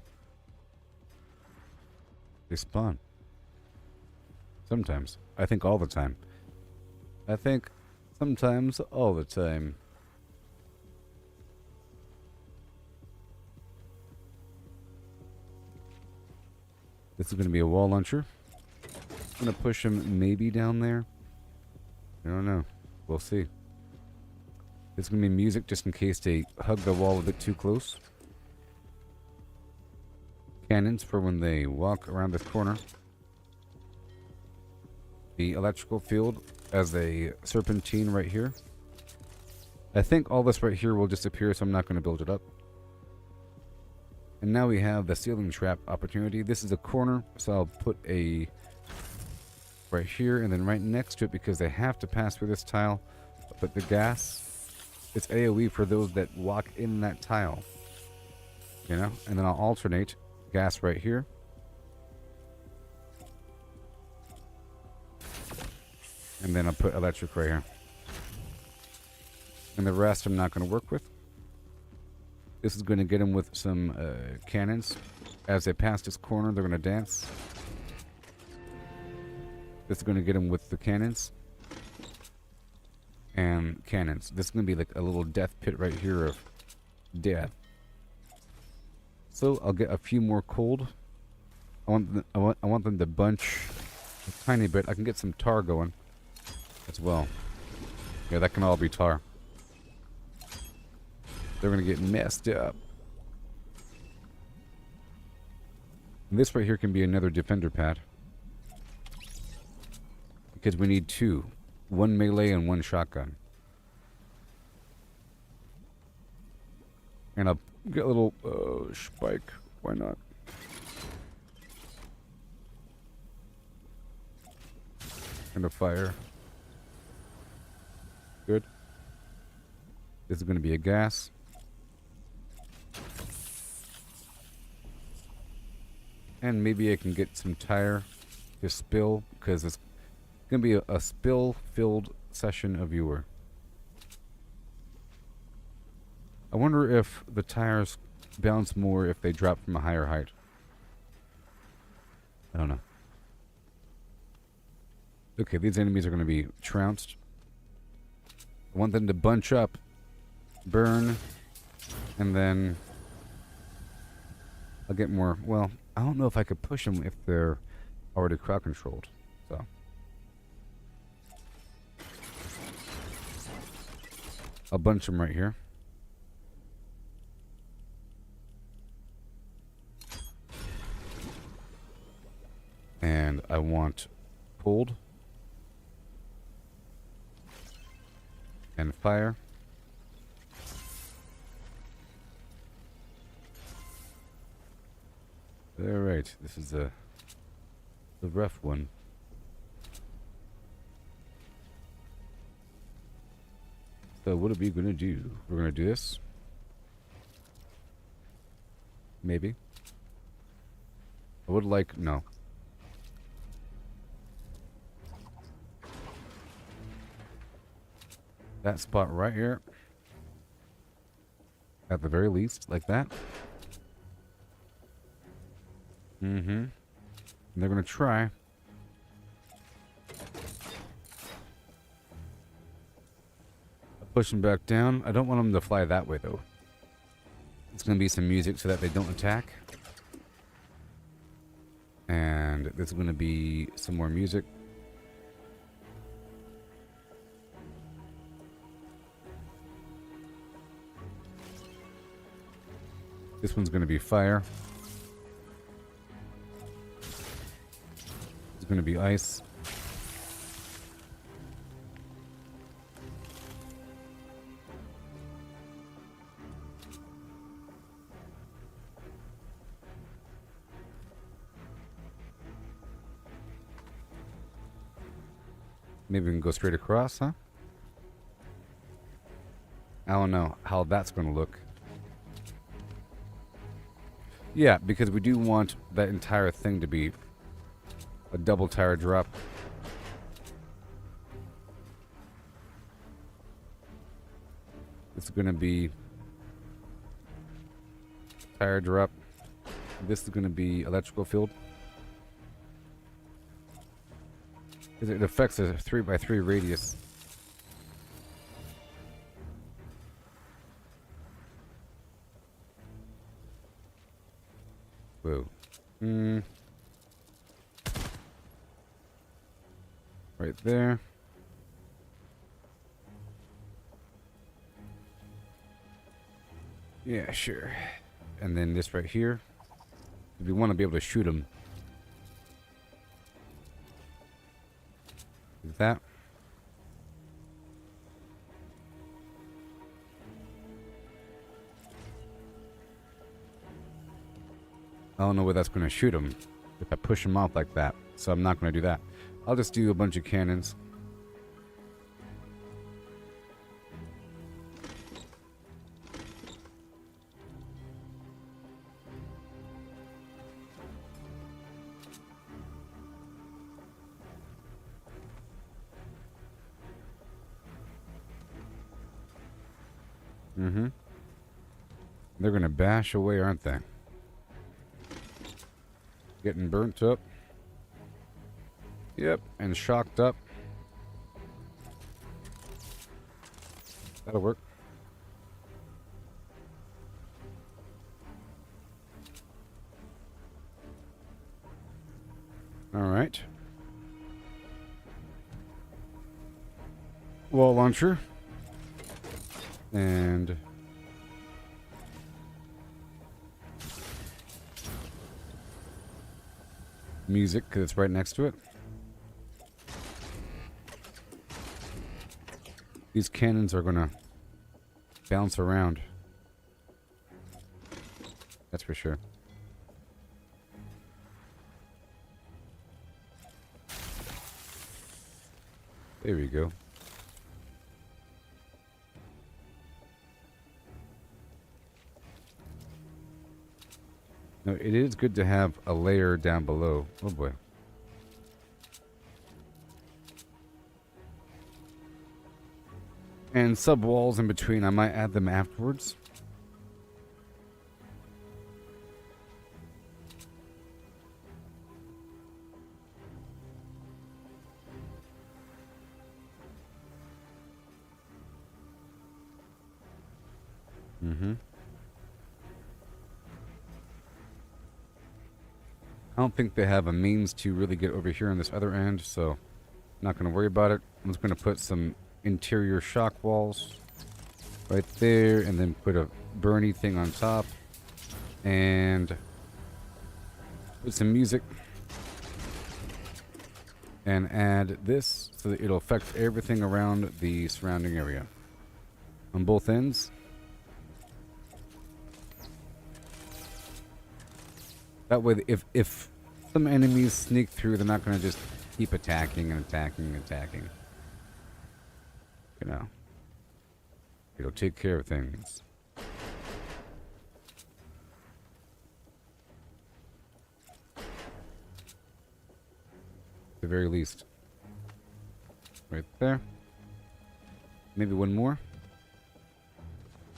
They spawn. Sometimes. I think all the time. I think sometimes all the time. This is going to be a wall launcher. I'm going to push him maybe down there. I don't know. We'll see. There's going to be music just in case they hug the wall a bit too close. Cannons for when they walk around this corner. The electrical field as a serpentine right here. I think all this right here will disappear, so I'm not going to build it up. And now we have the ceiling trap opportunity. This is a corner, so I'll put a right here and then right next to it because they have to pass through this tile. I'll put the gas. It's AoE for those that walk in that tile. You know? And then I'll alternate gas right here. And then I'll put electric right here. And the rest I'm not going to work with. This is going to get them with some cannons. As they pass this corner, they're going to dance. This is going to get them with the cannons. And cannons. This is going to be like a little death pit right here of death. So I'll get a few more cold. I want them to bunch a tiny bit. I can get some tar going as well. Yeah, that can all be tar. They're going to get messed up. And this right here can be another defender pad. Because we need two. One melee and one shotgun. And I'll get a little spike. Why not? And a fire. Good. This is going to be a gas. And maybe I can get some tire to spill because Gonna be a spill-filled session of viewer. I wonder if the tires bounce more if they drop from a higher height. I don't know. Okay, these enemies are going to be trounced. I want them to bunch up, burn, and then I'll get more. Well, I don't know if I could push them if they're already crowd controlled. So I'll bunch them right here. And I want pulled and fire. Alright, this is the rough one. So what are we gonna do? We're gonna do this. Maybe. I would like no. That spot right here. At the very least, like that. Mm-hmm. And they're gonna try. Push them back down. I don't want them to fly that way though. It's gonna be some music so that they don't attack. And there's gonna be some more music. This one's gonna be fire. It's gonna be ice. Maybe we can go straight across, huh? I don't know how that's gonna look. Yeah, because we do want that entire thing to be a double tire drop. It's going to be tire drop. This is going to be electrical field. It affects a 3x3 radius. Whoa. Right there. Yeah, sure. And then this right here. We want to be able to shoot them. Like that. I don't know where that's going to shoot them if I push them off like that. So I'm not going to do that. I'll just do a bunch of cannons. Mm-hmm. They're going to bash away, aren't they? Getting burnt up. Yep, and shocked up. That'll work. All right. Wall launcher. And music, because it's right next to it. These cannons are going to bounce around. That's for sure. There we go. No, it is good to have a layer down below. Oh boy. And sub walls in between, I might add them afterwards. I don't think they have a means to really get over here on this other end, so not going to worry about it. I'm just going to put some interior shock walls right there, and then put a Bernie thing on top, and put some music, and add this so that it'll affect everything around the surrounding area on both ends. That way, if some enemies sneak through, they're not going to just keep attacking and attacking and attacking. You know, it'll take care of things. At the very least. Right there. Maybe one more.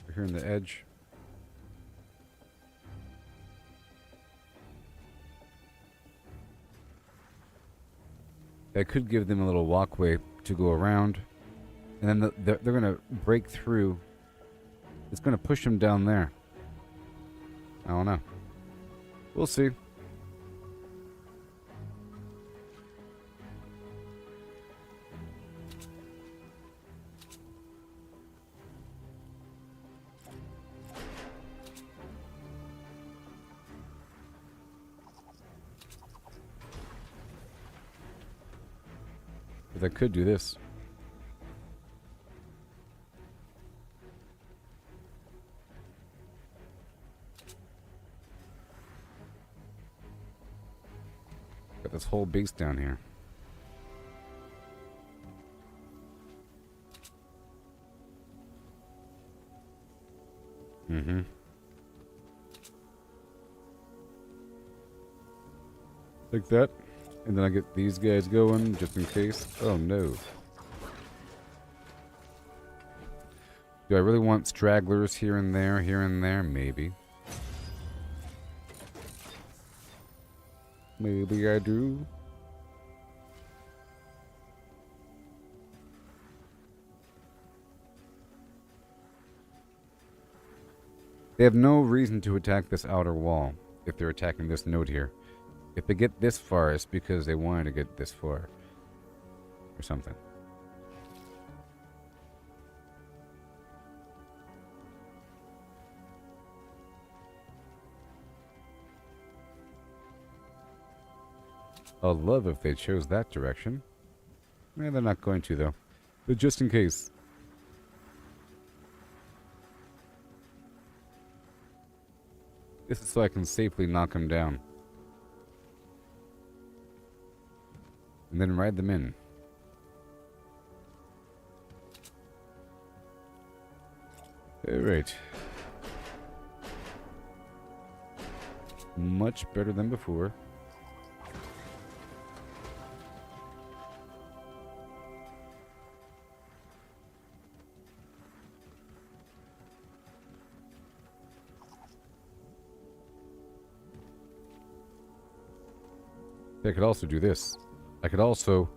We're here on the edge. I could give them a little walkway to go around, and then they're going to break through. It's going to push them down there. I don't know. We'll see. But I could do this. Got this whole base down here. Like that. And then I get these guys going, just in case. Oh, no. Do I really want stragglers here and there, here and there? Maybe. Maybe I do. They have no reason to attack this outer wall if they're attacking this node here. If they get this far, it's because they wanted to get this far. Or something. I'll love if they chose that direction. Eh, they're not going to, though. But just in case. This is so I can safely knock them down. And then ride them in. Alright. Much better than before. I could also do this. I could also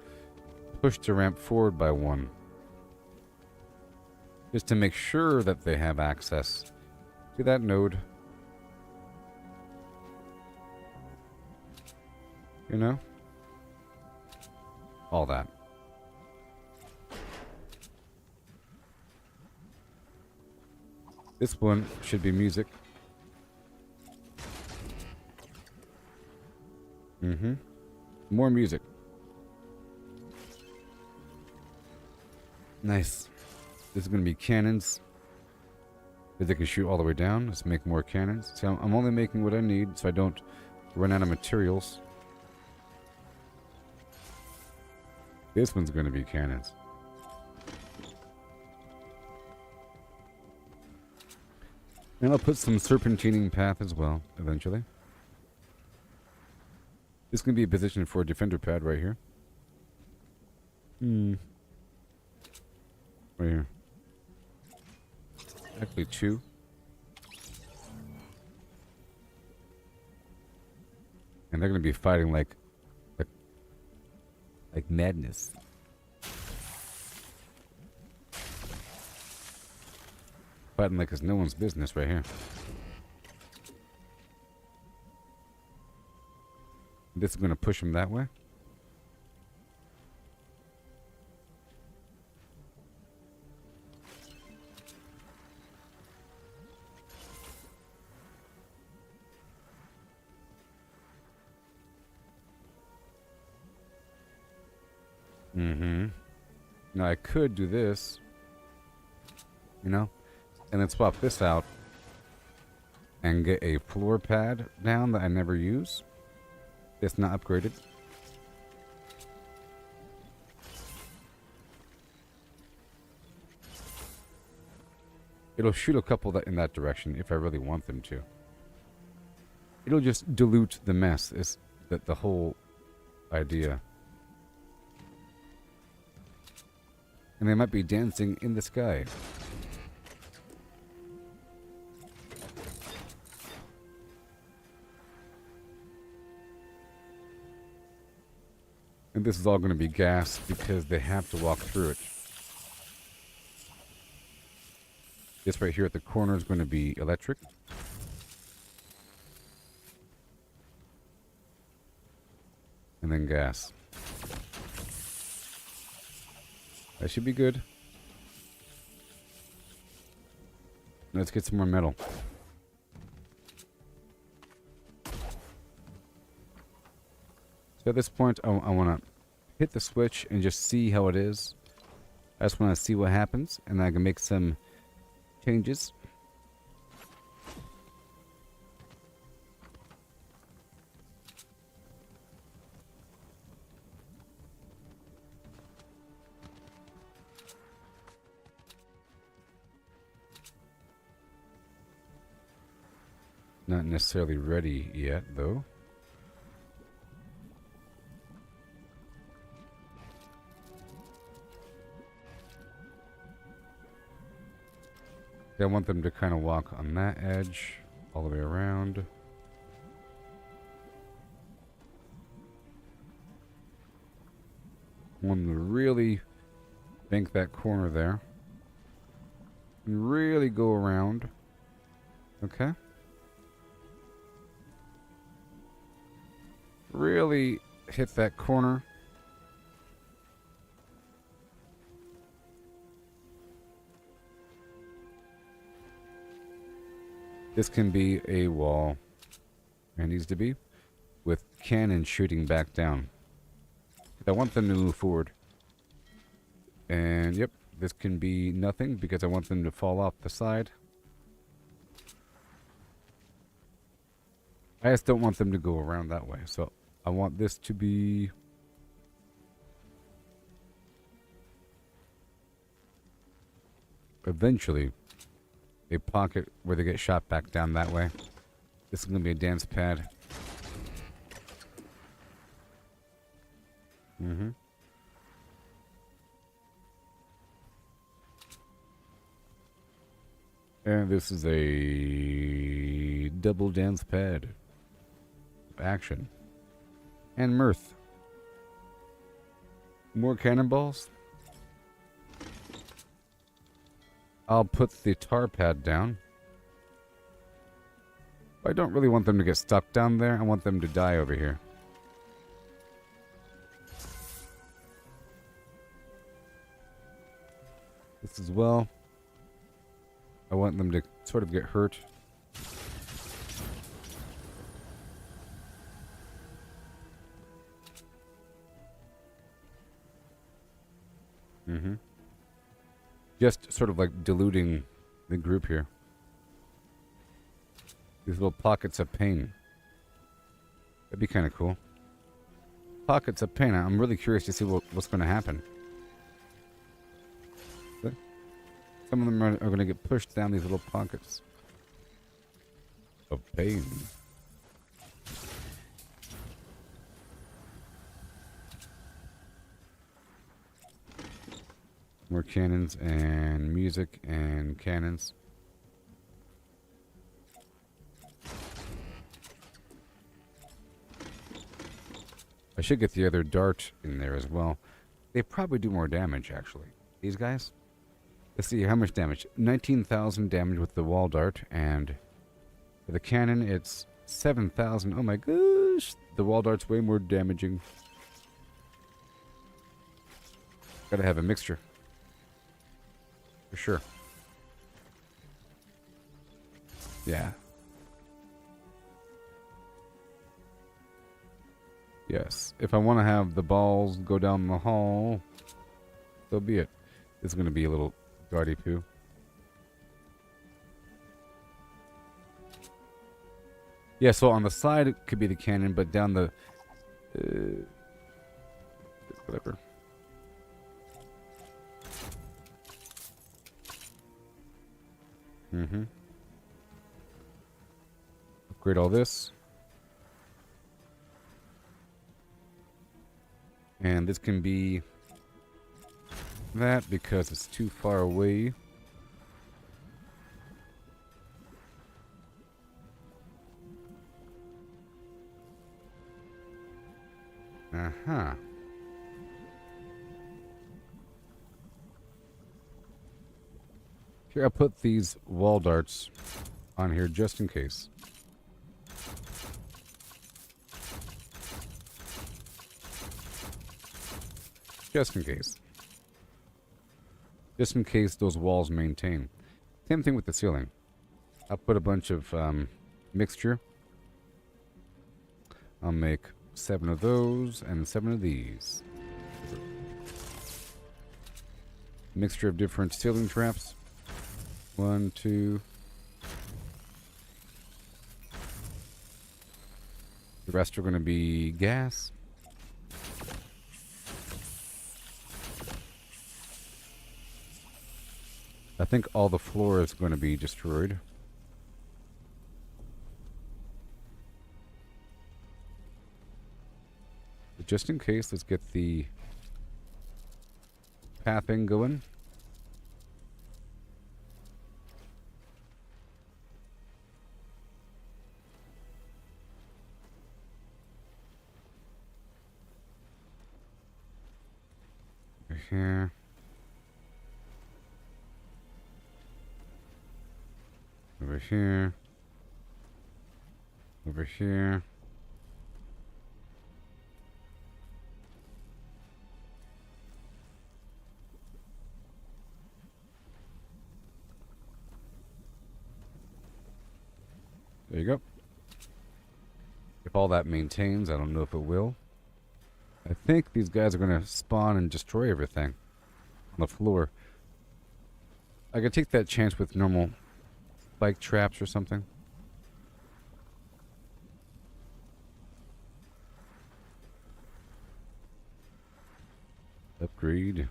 push the ramp forward by one. Just to make sure that they have access to that node. You know? All that. This one should be music. More music. Nice. This is going to be cannons that they can shoot all the way down. Let's make more cannons. See, I'm only making what I need so I don't run out of materials. This one's going to be cannons. And I'll put some serpentining path as well, eventually. This can be a position for a defender pad right here. Right here. Actually, 2. And they're gonna be fighting like madness. Fighting like it's no one's business right here. This is gonna push him that way. Now I could do this, you know, and then swap this out and get a floor pad down that I never use. It's not upgraded. It'll shoot a couple that in that direction if I really want them to. It'll just dilute the mess. Is the whole idea. And they might be dancing in the sky. And this is all going to be gas because they have to walk through it. This right here at the corner is going to be electric. And then gas. That should be good. Let's get some more metal. So at this point, I want to hit the switch and just see how it is. I just want to see what happens, and I can make some changes. Not necessarily ready yet, though. I want them to kind of walk on that edge all the way around. I want them to really bank that corner there. And really go around. Okay. Really hit that corner. This can be a wall. It needs to be. With cannon shooting back down. I want them to move forward. And yep, this can be nothing because I want them to fall off the side. I just don't want them to go around that way. So I want this to be... eventually a pocket where they get shot back down that way. This is going to be a dance pad. And this is a double dance pad. Action. And mirth. More cannonballs. I'll put the tar pad down. I don't really want them to get stuck down there. I want them to die over here. This as well. I want them to sort of get hurt. Just sort of like diluting the group here. These little pockets of pain. That'd be kind of cool. Pockets of pain. I'm really curious to see what's going to happen. Some of them are going to get pushed down these little pockets of pain. More cannons and music and cannons. I should get the other dart in there as well. They probably do more damage, actually. These guys? Let's see, how much damage? 19,000 damage with the wall dart, and for the cannon, it's 7,000. Oh my gosh! The wall dart's way more damaging. Gotta have a mixture. For sure. Yeah. Yes. If I want to have the balls go down the hall, so be it. This is going to be a little gaudy too. Yeah, so on the side it could be the cannon, but down the... whatever. Mm-hmm. Upgrade all this. And this can be that because it's too far away. Uh-huh. Here, I'll put these wall darts on here just in case. Just in case. Just in case those walls maintain. Same thing with the ceiling. I'll put a bunch of mixture. I'll make 7 of those and 7 of these. Mixture of different ceiling traps. 1, 2. The rest are going to be gas. I think all the floor is going to be destroyed. But just in case, let's get the pathing going. Over here. Over here. Over here. There you go. If all that maintains, I don't know if it will. I think these guys are going to spawn and destroy everything on the floor. I could take that chance with normal spike traps or something. Upgrade.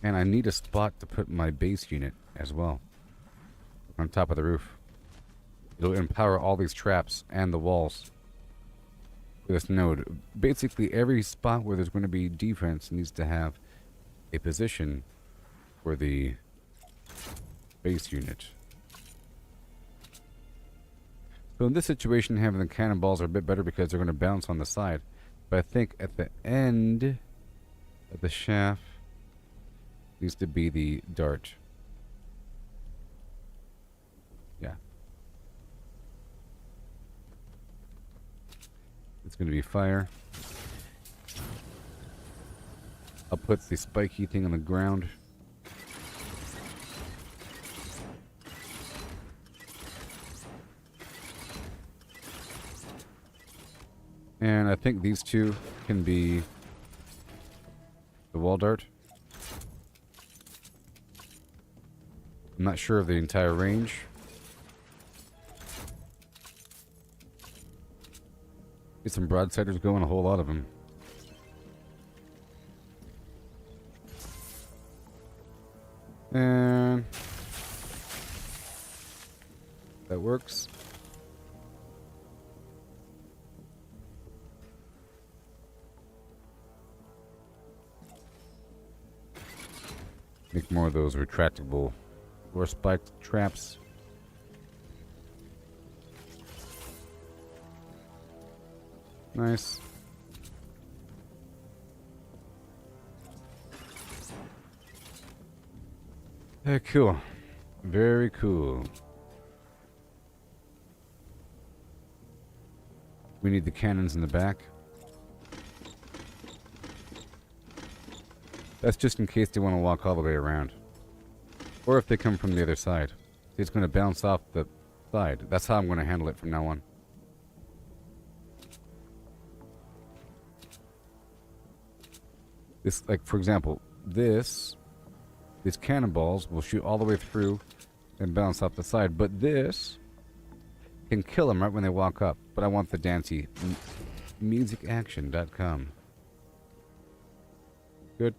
And I need a spot to put my base unit as well. On top of the roof. It'll empower all these traps and the walls for this node. Basically, every spot where there's going to be defense needs to have a position for the base unit. So in this situation, having the cannonballs are a bit better because they're going to bounce on the side. But I think at the end of the shaft needs to be the dart. Yeah. It's going to be fire. I'll put the spiky thing on the ground. And I think these two can be the wall dart. I'm not sure of the entire range. Get some broadsiders going, a whole lot of them. And that works. Make more of those retractable or spiked traps. Nice. Very cool. Very cool. We need the cannons in the back. That's just in case they want to walk all the way around. Or if they come from the other side. It's going to bounce off the side. That's how I'm going to handle it from now on. This, like, for example, these cannonballs will shoot all the way through and bounce off the side. But this can kill them right when they walk up. But I want the dancey. Musicaction.com. Good.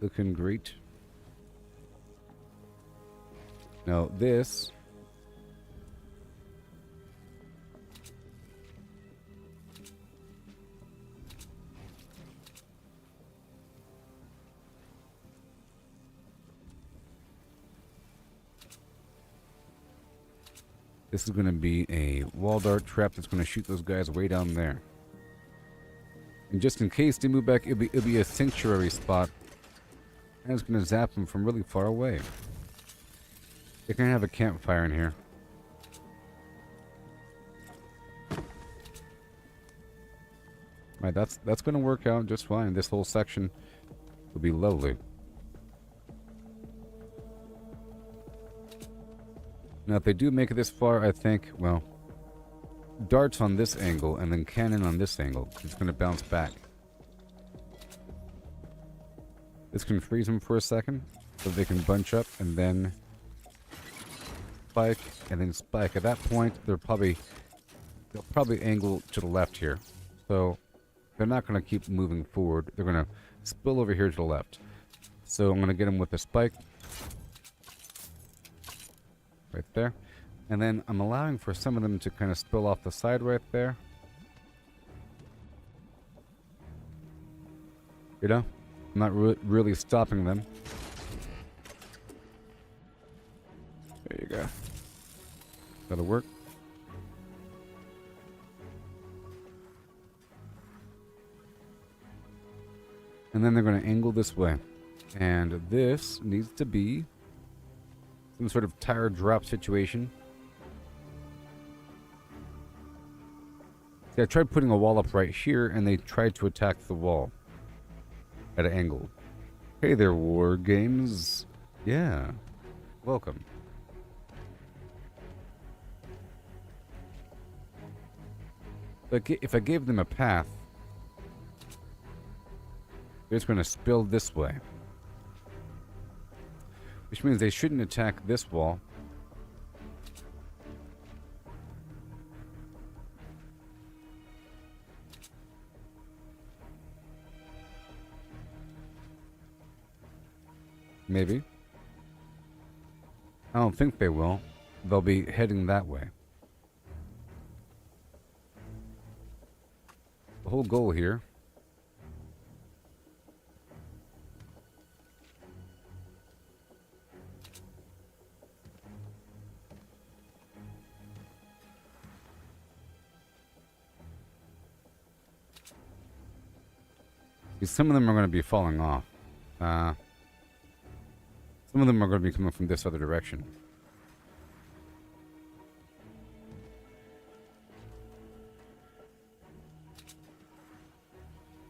Looking great. Now this is going to be a wall dart trap that's going to shoot those guys way down there. And just in case they move back, it'll be a sanctuary spot. And it's going to zap them from really far away. They're going to have a campfire in here. Right, that's going to work out just fine. This whole section will be lovely. Now, if they do make it this far, I think, well, darts on this angle and then cannon on this angle. It's going to bounce back. This can freeze them for a second, so they can bunch up and then spike and then spike. At that point, they'll probably angle to the left here. So they're not going to keep moving forward. They're going to spill over here to the left. So I'm going to get them with a spike. Right there. And then I'm allowing for some of them to kind of spill off the side right there. You know? I'm not really stopping them. There you go. That'll work. And then they're going to angle this way. And this needs to be some sort of tire drop situation. See, I tried putting a wall up right here, and they tried to attack the wall at an angle. Hey there, War Games. Yeah. Welcome. But if I gave them a path, they're just going to spill this way. Which means they shouldn't attack this wall. Maybe. I don't think they will. They'll be heading that way. The whole goal here some of them are going to be falling off. Some of them are going to be coming from this other direction.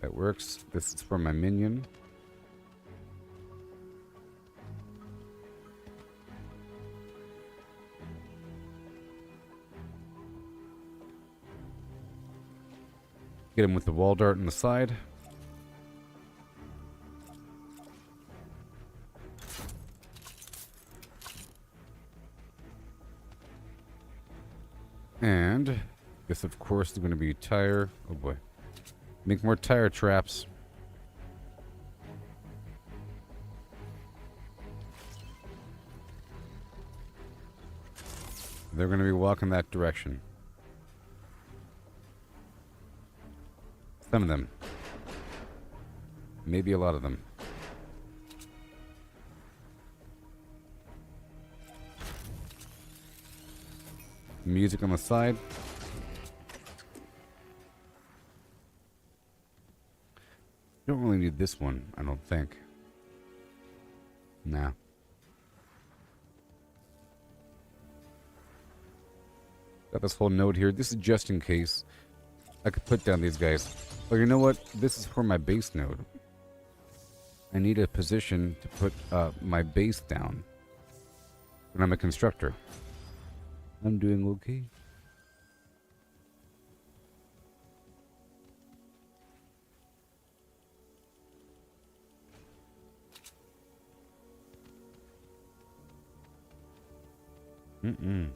That works. This is for my minion. Get him with the wall dart on the side. And this, of course, is going to be tire. Oh boy. Make more tire traps. They're going to be walking that direction. Some of them. Maybe a lot of them. some music on the side. Don't really need this one, I don't think. Nah. Got this whole node here. This is just in case. I could put down these guys. Oh, you know what? This is for my base node. I need a position to put my base down. When I'm a constructor. I'm doing okay. Mm-mm.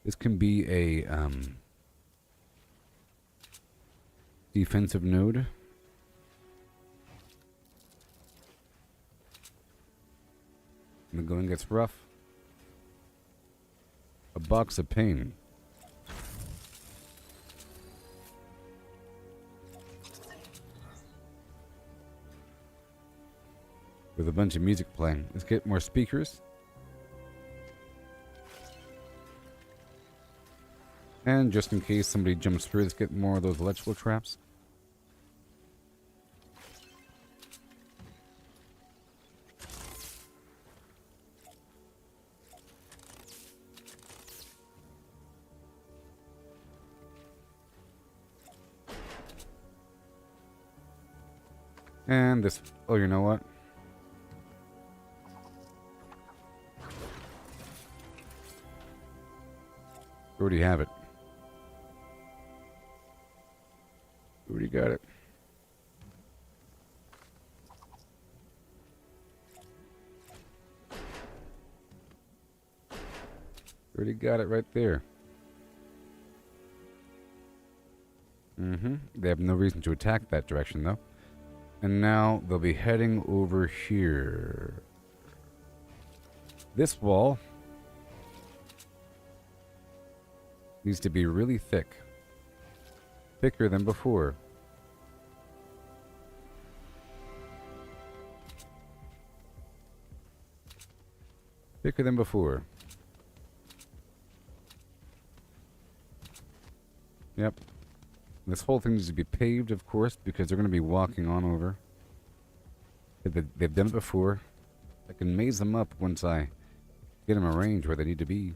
This can be a defensive node. When the going gets rough. A box of pain. With a bunch of music playing. Let's get more speakers. And just in case somebody jumps through, let's get more of those electrical traps. And this, oh, you know what? Already have it. Already got it. Already got it right there. They have no reason to attack that direction, though. And now they'll be heading over here. This wall needs to be really thick. Thicker than before. Thicker than before. Yep. This whole thing needs to be paved, of course, because they're going to be walking on over. They've done it before. I can maze them up once I get them a range where they need to be.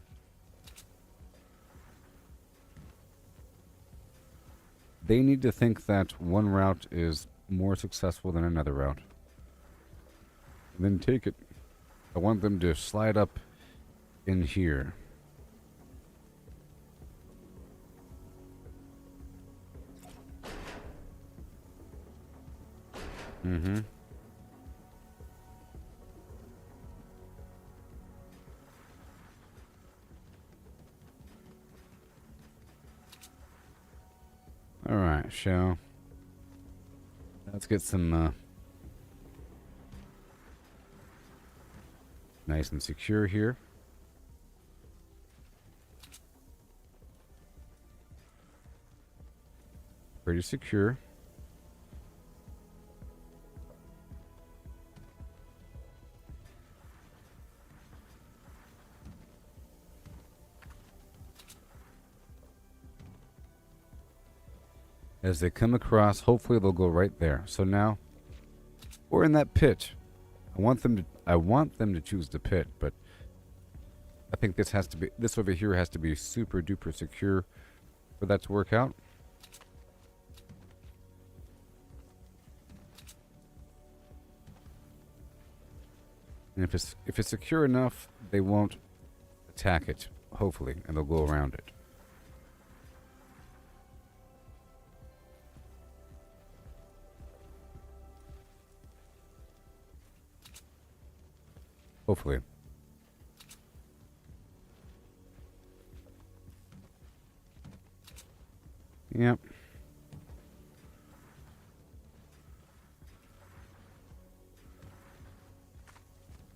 They need to think that one route is more successful than another route. And then take it. I want them to slide up in here. Alright, so let's get some nice and secure here. Pretty secure. As they come across, hopefully they'll go right there. So now we're in that pit. I want them to choose the pit, but I think this over here has to be super duper secure for that to work out. And if it's secure enough, they won't attack it, hopefully, and they'll go around it. Hopefully. Yep.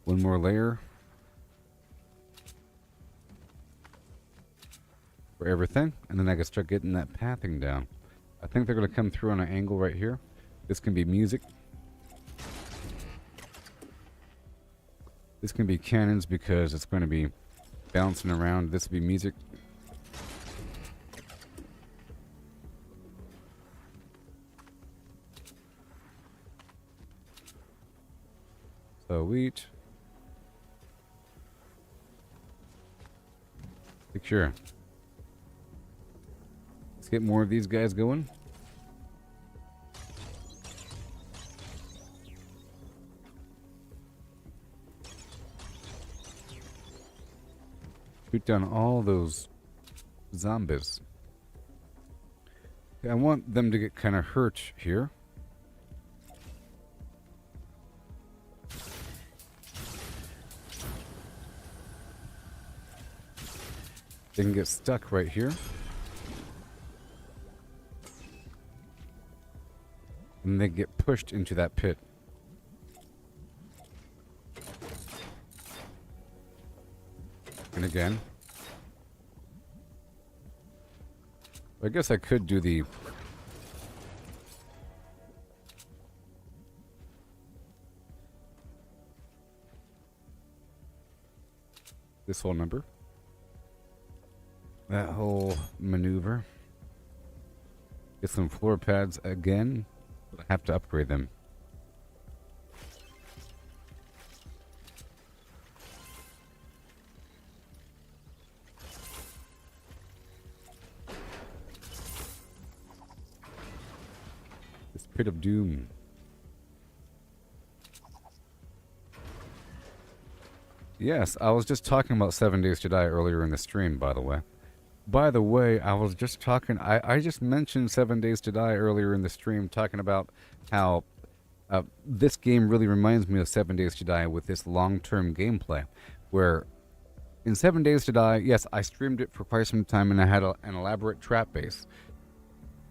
One more layer. for everything, and then I can start getting that pathing down. I think they're going to come through on an angle right here. This can be music. This can be cannons because it's going to be bouncing around. This will be music. So wheat. Sure. Let's get more of these guys going. Shoot down all those zombies. Okay, I want them to get kind of hurt here. They can get stuck right here. And they get pushed into that pit. And again. I guess I could do the... this whole number. That whole maneuver. Get some floor pads again. But I have to upgrade them. This pit of doom. Yes, I was just talking about 7 Days to Die earlier in the stream, by the way. By the way, I was just talking... I just mentioned 7 Days to Die earlier in the stream, talking about how this game really reminds me of 7 Days to Die with this long-term gameplay. Where in 7 Days to Die, yes, I streamed it for quite some time and I had an elaborate trap base.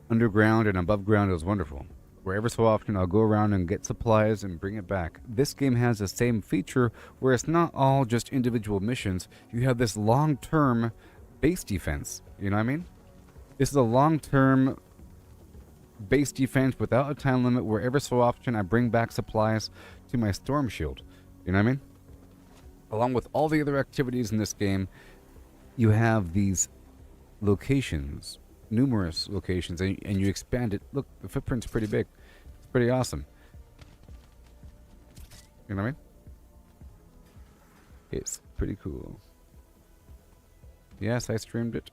Underground and above ground, it was wonderful. Where every so often I'll go around and get supplies and bring it back. This game has the same feature where it's not all just individual missions. You have this long-term... base defense, you know what I mean? This is a long-term base defense without a time limit where ever so often I bring back supplies to my Stormshield, you know what I mean? Along with all the other activities in this game, you have these locations, numerous locations, and you expand it. Look, the footprint's pretty big. It's pretty awesome. You know what I mean? It's pretty cool. Yes, I streamed it.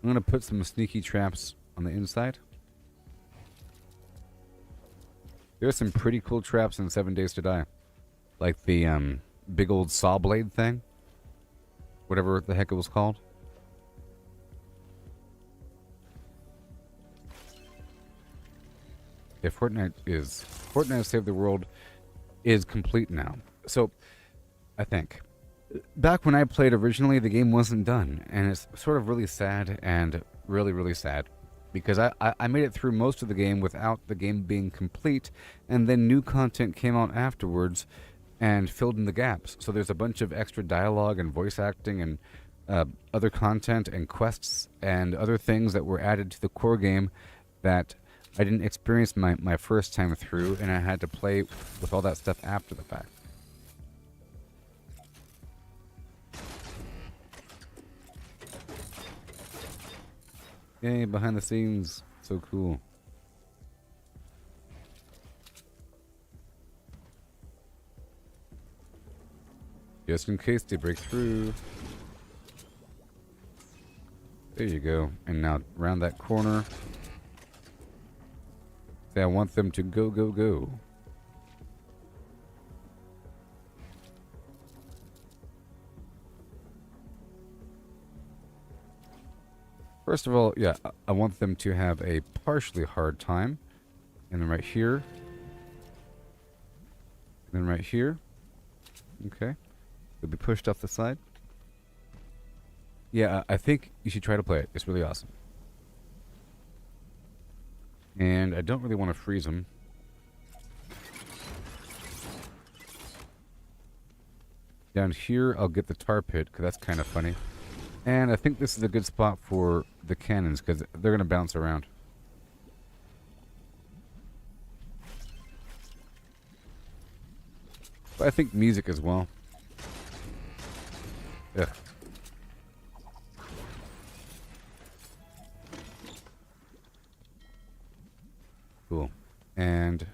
I'm gonna put some sneaky traps on the inside. There's some pretty cool traps in 7 Days to Die. Like the big old saw blade thing. Whatever the heck it was called. Yeah, Fortnite Save the World is complete now. So, I think. Back when I played originally, the game wasn't done. And it's sort of really sad and really, really sad. Because I made it through most of the game without the game being complete. And then new content came out afterwards and filled in the gaps. So there's a bunch of extra dialogue and voice acting and other content and quests and other things that were added to the core game that... I didn't experience my first time through, and I had to play with all that stuff after the fact. Yay, behind the scenes. So cool. Just in case they break through. There you go. And now around that corner. I want them to go, go, go. First of all, yeah, I want them to have a partially hard time. And then right here. And then right here. Okay. They'll be pushed off the side. Yeah, I think you should try to play it. It's really awesome. And I don't really want to freeze them. Down here, I'll get the tar pit, because that's kind of funny. And I think this is a good spot for the cannons, because they're going to bounce around. But I think music as well. Ugh. Cool. And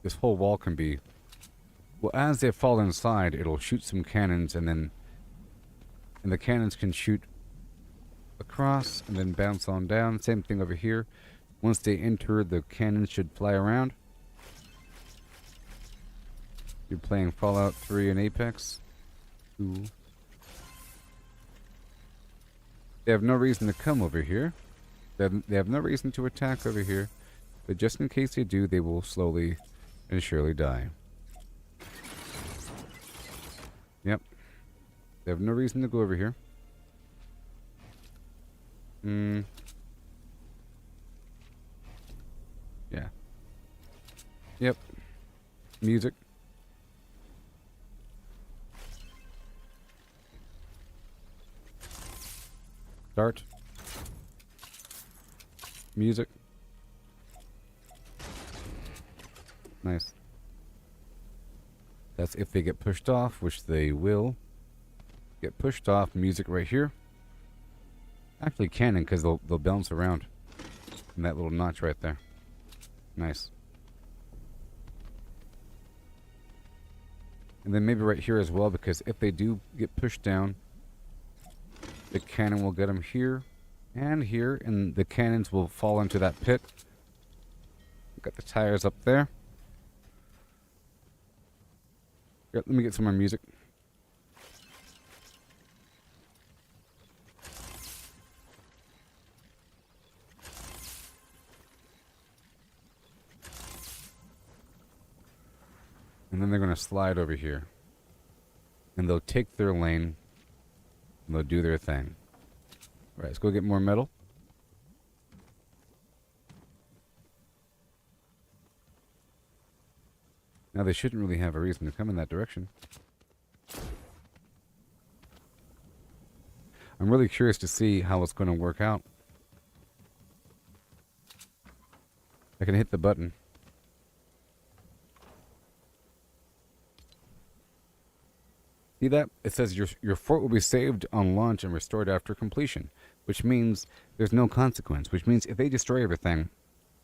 this whole wall can be... Well, as they fall inside, it'll shoot some cannons, and the cannons can shoot across and then bounce on down. Same thing over here. Once they enter, the cannons should fly around. You're playing Fallout 3 and Apex. Cool. They have no reason to come over here. They have no reason to attack over here. But just in case they do, they will slowly and surely die. Yep. They have no reason to go over here. Yeah. Yep. Music. Start. Music. Nice. That's if they get pushed off, which they will. Get pushed off. Music right here. Actually cannon, because they'll bounce around. In that little notch right there. Nice. And then maybe right here as well, because if they do get pushed down, the cannon will get them here and here, and the cannons will fall into that pit. Got the tires up there. Here, let me get some more music. And then they're going to slide over here. And they'll take their lane. And they'll do their thing. Alright, let's go get more metal. Now they shouldn't really have a reason to come in that direction. I'm really curious to see how it's going to work out. I can hit the button. See that? It says your fort will be saved on launch and restored after completion, which means there's no consequence, which means if they destroy everything,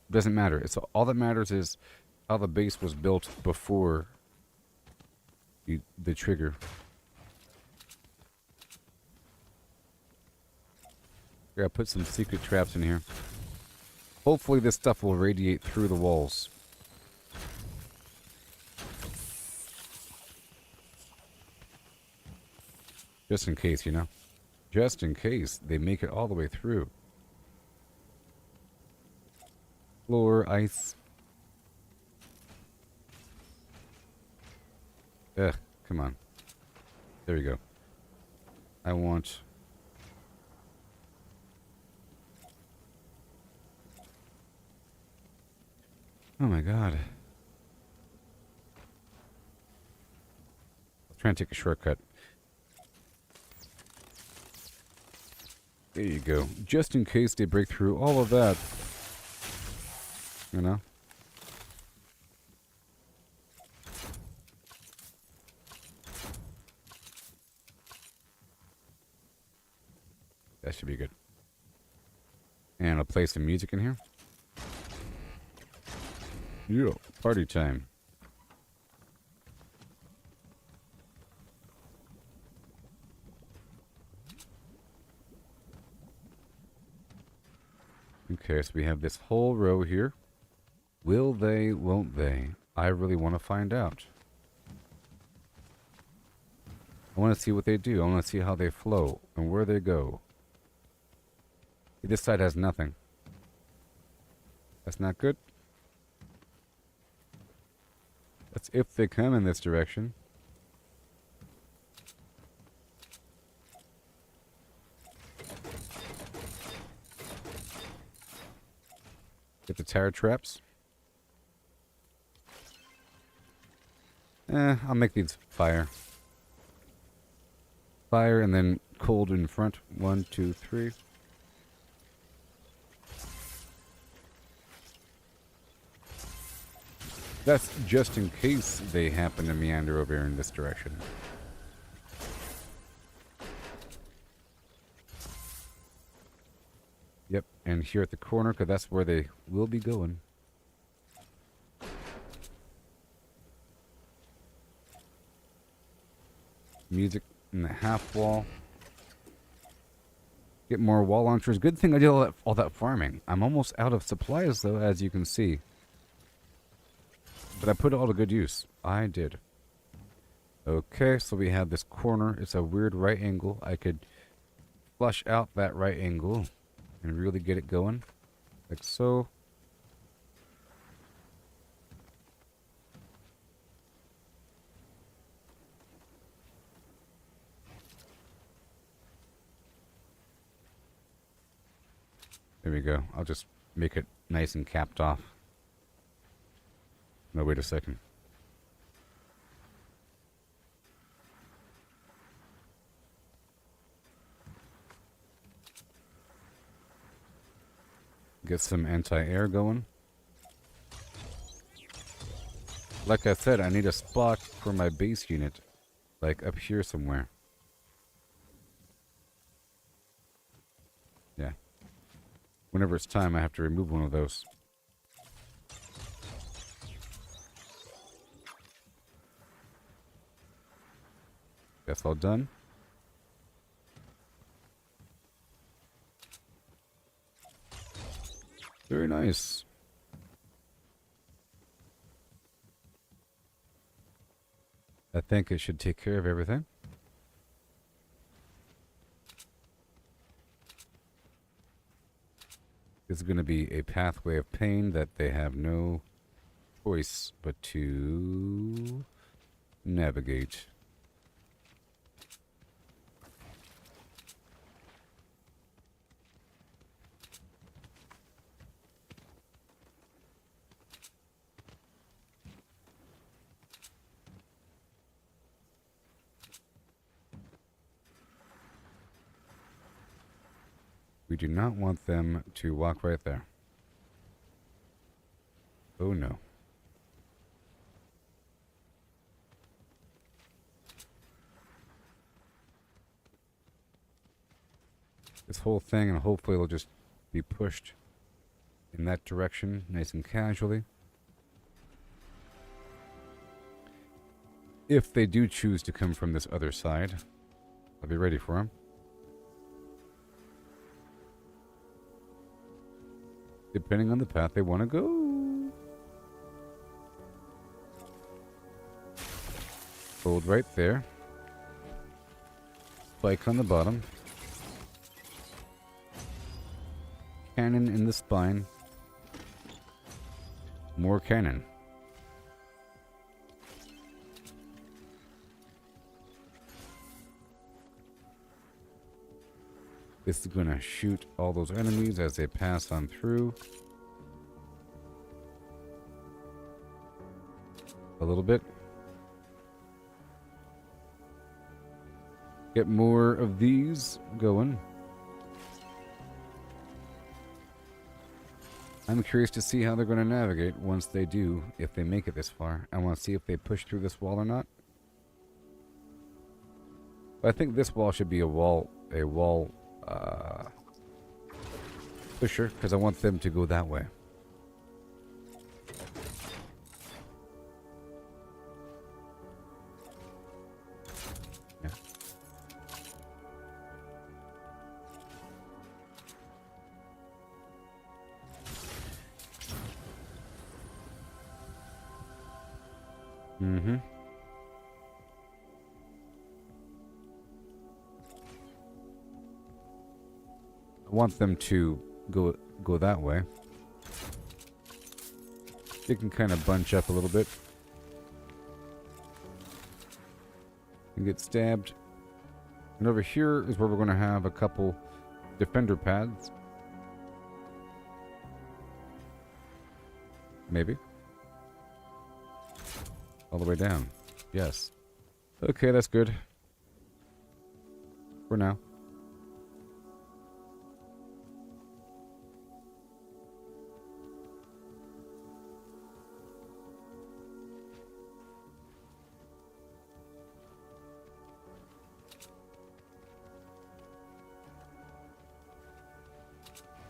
it doesn't matter. It's all that matters is how the base was built before the trigger. Here, I put some secret traps in here. Hopefully this stuff will radiate through the walls. Just in case, you know. Just in case they make it all the way through. Floor, ice. Ugh, come on. There we go. I want... Oh my god. I'll try and take a shortcut. There you go. Just in case they break through all of that. You know? That should be good. And I'll play some music in here. Yeah, party time. Okay, so we have this whole row here. Will they, won't they? I really want to find out. I want to see what they do. I want to see how they flow and where they go. This side has nothing. That's not good. That's if they come in this direction. Get the tire traps. I'll make these fire. fire and then cold in front. 1, 2, 3. That's just in case they happen to meander over in this direction. Yep, and here at the corner, because that's where they will be going. Music in the half wall. Get more wall launchers. Good thing I did all that farming. I'm almost out of supplies, though, as you can see. But I put it all to good use. I did. Okay, so we have this corner. It's a weird right angle. I could flush out that right angle and really get it going. Like so. There we go. I'll just make it nice and capped off. No, wait a second. Get some anti-air going. Like I said, I need a spot for my base unit. Like up here somewhere. Yeah. Whenever it's time, I have to remove one of those. That's all done. Very nice. I think it should take care of everything. This is going to be a pathway of pain that they have no choice but to navigate. We do not want them to walk right there. Oh no. This whole thing, and hopefully it'll just be pushed in that direction, nice and casually. If they do choose to come from this other side, I'll be ready for them. Depending on the path they want to go. Hold right there. Spike on the bottom. Cannon in the spine. More cannon. This is going to shoot all those enemies as they pass on through. A little bit. Get more of these going. I'm curious to see how they're going to navigate once they do, if they make it this far. I want to see if they push through this wall or not. But I think this wall should be a wall pusher, because I want them to go that way. Yeah. Mm-hmm. I want them to go that way. They can kind of bunch up a little bit and get stabbed. And over here is where we're going to have a couple defender pads. Maybe. All the way down. Yes. Okay, that's good. for now.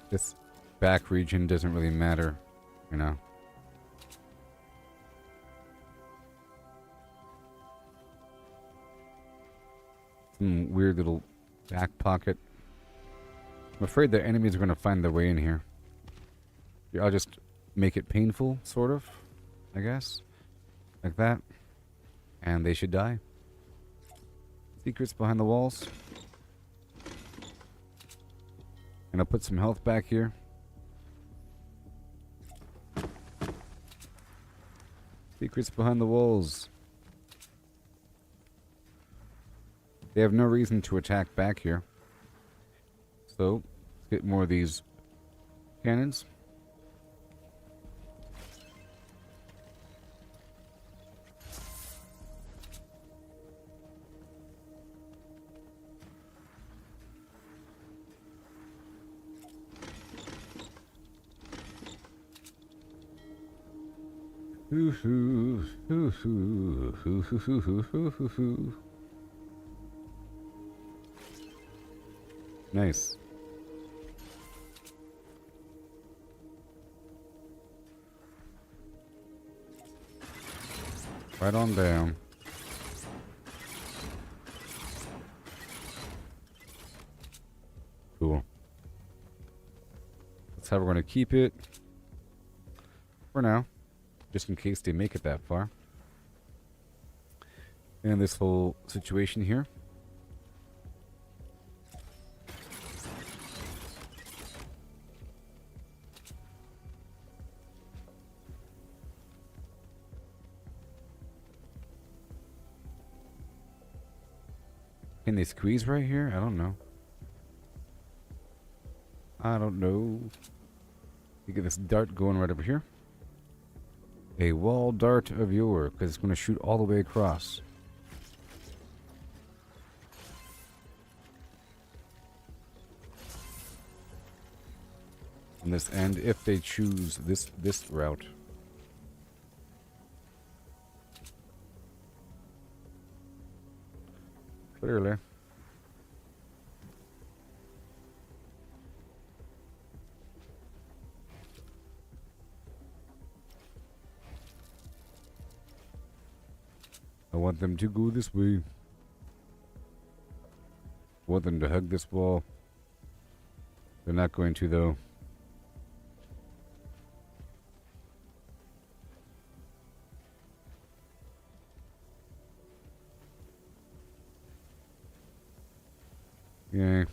This back region doesn't really matter, you know. Some weird little back pocket. I'm afraid the enemies are going to find their way in here. I'll just make it painful, sort of, I guess. Like that. And they should die. Secrets behind the walls. And I'll put some health back here. Secrets behind the walls. They have no reason to attack back here. So, let's get more of these cannons. Nice. Right on down. Cool. That's how we're going to keep it for now. Just in case they make it that far. And this whole situation here. Can they squeeze right here? I don't know. I don't know. You get this dart going right over here. A wall dart of yore, because it's going to shoot all the way across. On this end, if they choose this route. Clearly. I want them to go this way. I want them to hug this wall. They're not going to, though. Yeah.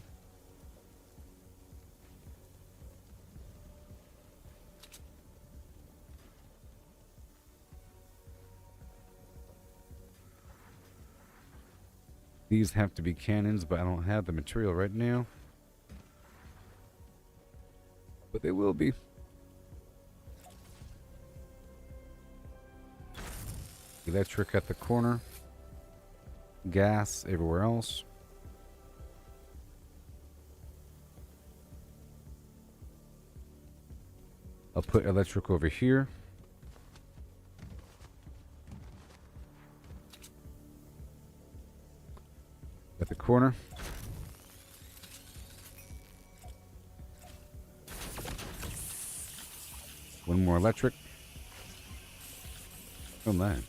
These have to be cannons, but I don't have the material right now. But they will be. Electric at the corner. Gas everywhere else. I'll put electric over here. At the corner. One more electric. Oh man.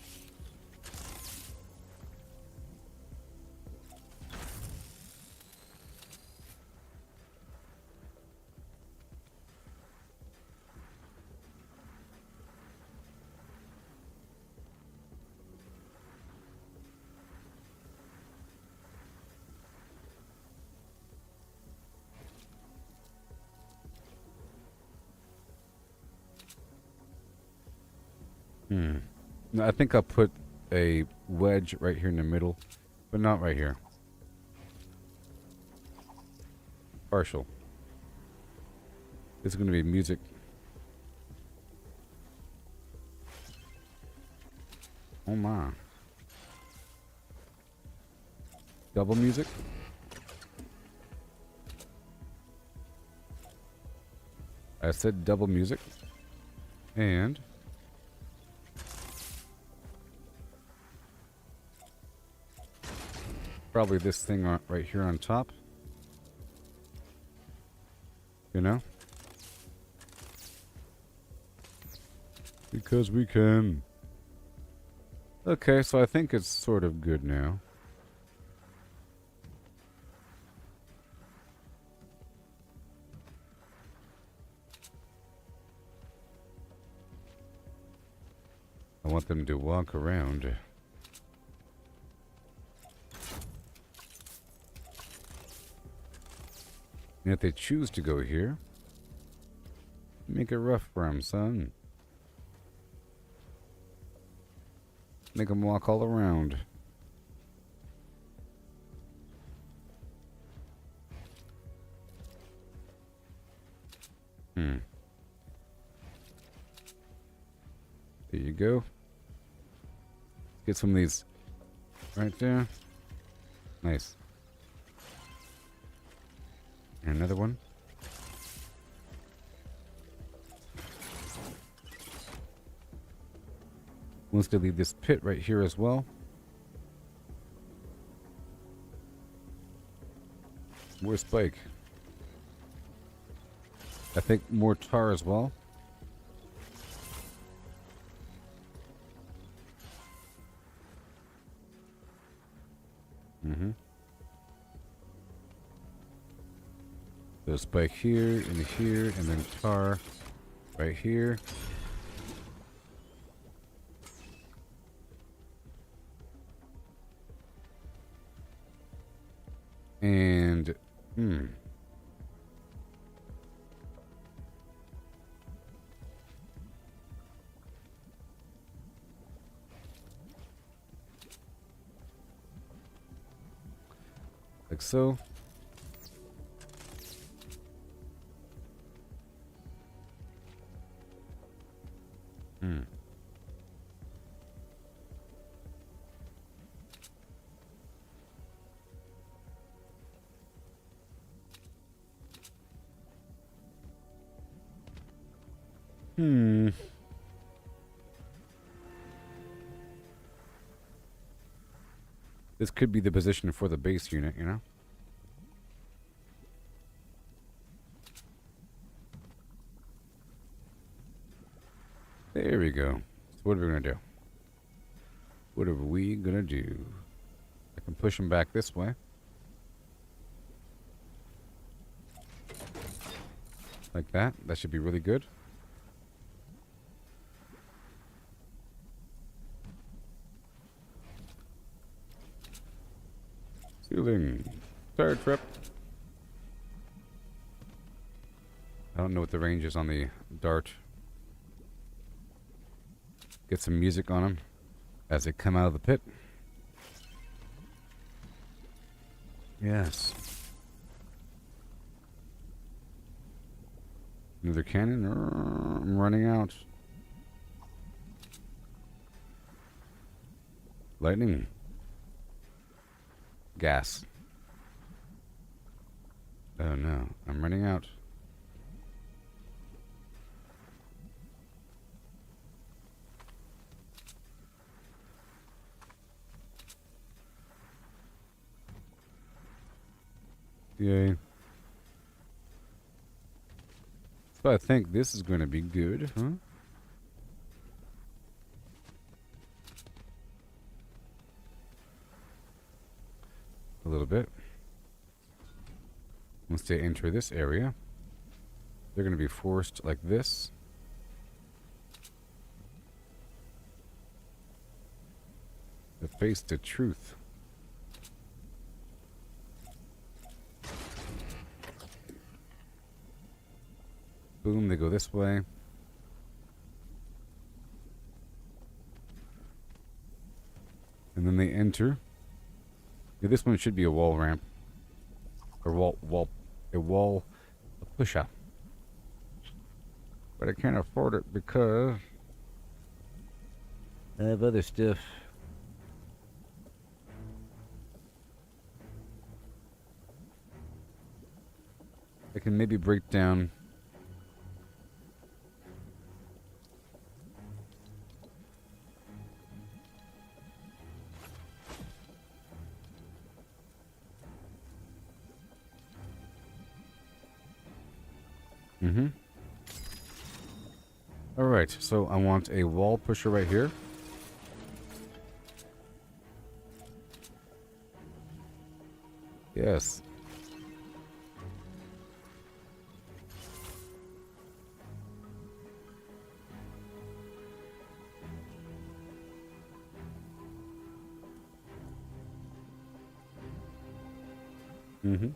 No, I think I'll put a wedge right here in the middle, but not right here. Partial. This is going to be music. Oh my. Double music. I said double music. And probably this thing right here on top. You know? Because we can. Okay, so I think it's sort of good now. I want them to walk around. And if they choose to go here, make it rough for them, son. Make them walk all around. There you go. Get some of these right there. Nice. And another one. Wants to leave this pit right here as well. More spike. I think more tar as well. So spike here and here, and then tar right here. And like so. This could be the position for the base unit, you know? There we go. So what are we gonna do? What are we gonna do? I can push them back this way. Like that. That should be really good. Ceiling. Fire trap. I don't know what the range is on the dart. Get some music on them as they come out of the pit. Yes. Another cannon. I'm running out. Lightning. Gas. Oh no, I'm running out. Yay. So I think this is going to be good, huh? A little bit. Once they enter this area, they're going to be forced like this. To face the truth. Boom, they go this way. And then they enter. Yeah, this one should be a wall ramp. Or a push-up. But I can't afford it because I have other stuff. I can maybe break down Mm-hmm. Alright, so I want a wall pusher right here. Yes. Mm-hmm.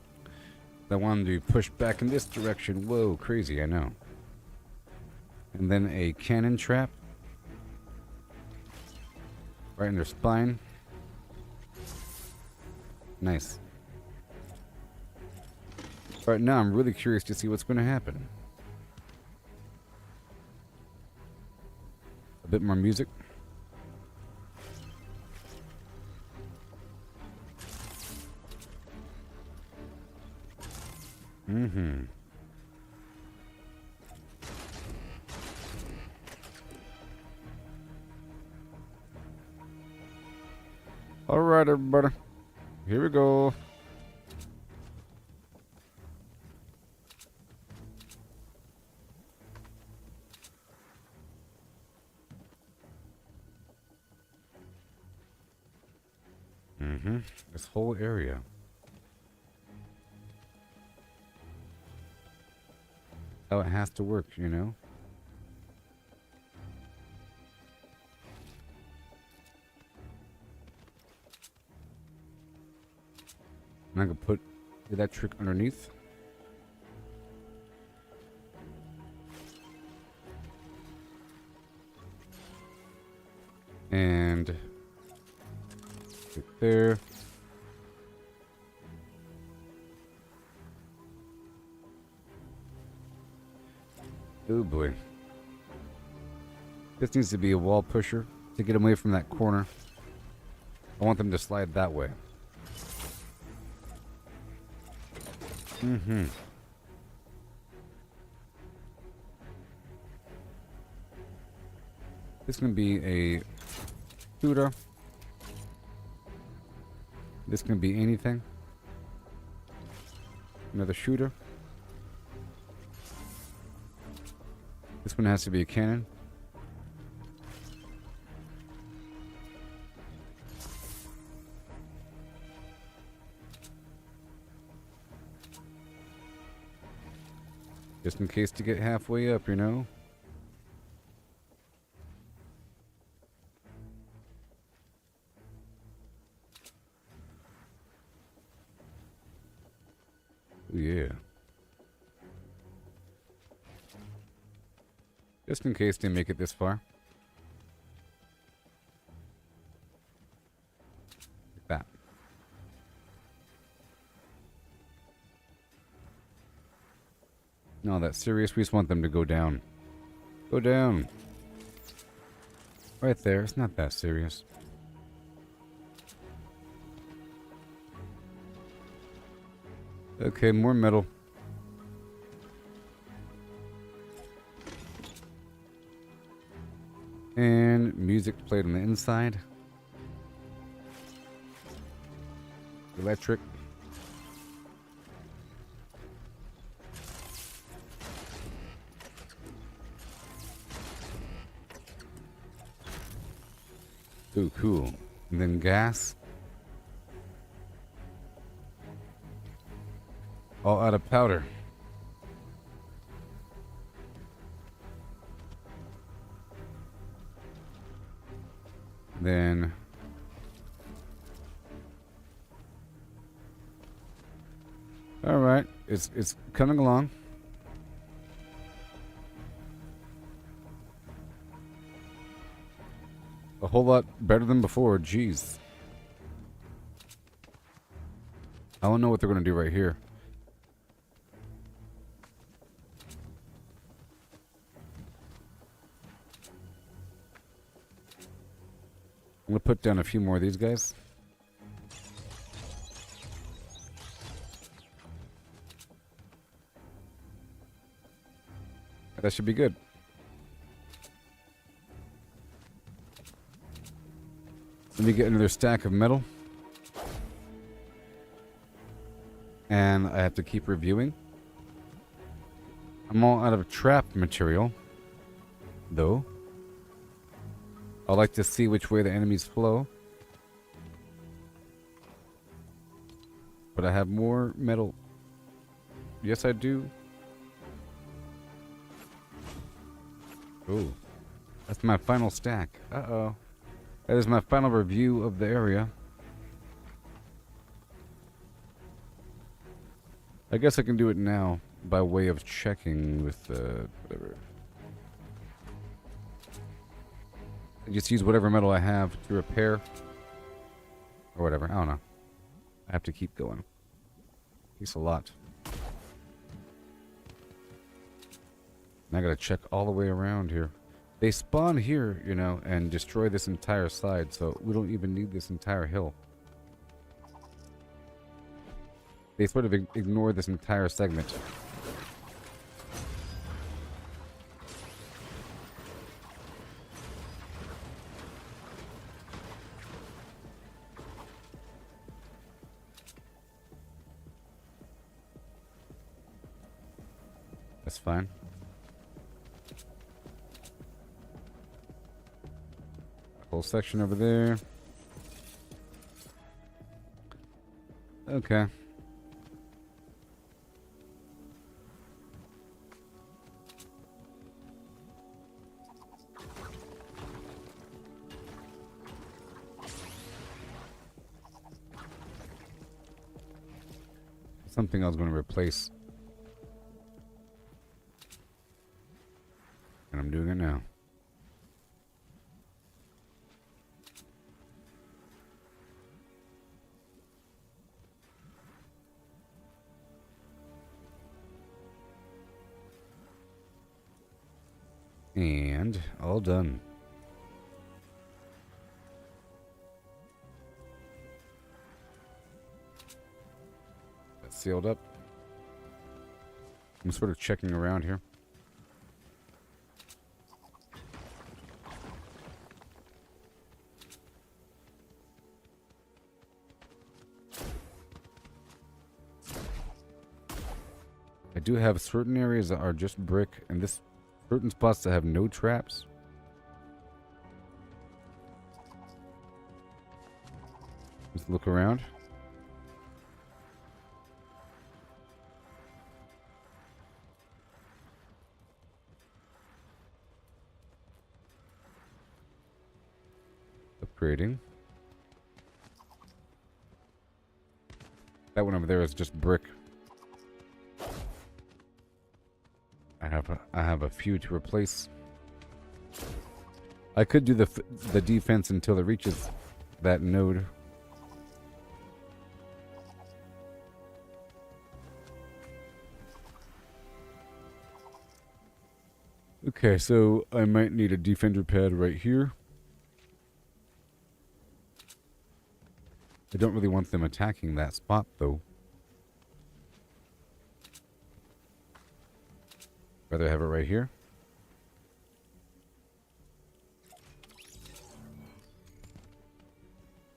I wanted to push back in this direction. Whoa, crazy, I know. And then a cannon trap. Right in their spine. Nice. Right now, I'm really curious to see what's going to happen. A bit more music. Mm-hmm. All right, everybody. Here we go. Mm-hmm. This whole area. How it has to work, you know? And I can put that trick underneath. And right there. Oh boy. This needs to be a wall pusher to get away from that corner. I want them to slide that way. Mm-hmm. This is going to be a shooter. This can be anything. Another shooter. This one has to be a cannon. Just in case to get halfway up, you know? Oh, yeah. Just in case they make it this far. Like that. No, that's serious. We just want them to go down. Go down. Right there. It's not that serious. Okay, more metal. And music played on the inside. Electric. Ooh, cool. And then gas. All out of powder. Then all right, it's coming along. A whole lot better than before. Jeez. I don't know what they're going to do right here. I'm going to put down a few more of these guys. That should be good. Let me get another stack of metal. And I have to keep reviewing. I'm all out of trap material, though. I like to see which way the enemies flow. But I have more metal. Yes, I do. Oh, that's my final stack. Uh-oh. That is my final review of the area. I guess I can do it now by way of checking with whatever. I just use whatever metal I have to repair. Or whatever, I don't know. I have to keep going. Takes a lot. And I gotta check all the way around here. They spawn here, you know, and destroy this entire side, so we don't even need this entire hill. They sort of ignore this entire segment. That's fine. Whole section over there. Okay. Something I was going to replace. And I'm doing it now. And all done. That's sealed up. I'm sort of checking around here. I do have certain areas that are just brick, and this certain spots that have no traps. Just look around. Upgrading. That one over there is just brick. I have a few to replace. I could do the defense until it reaches that node. Okay, so I might need a defender pad right here. I don't really want them attacking that spot, though. Rather have it right here.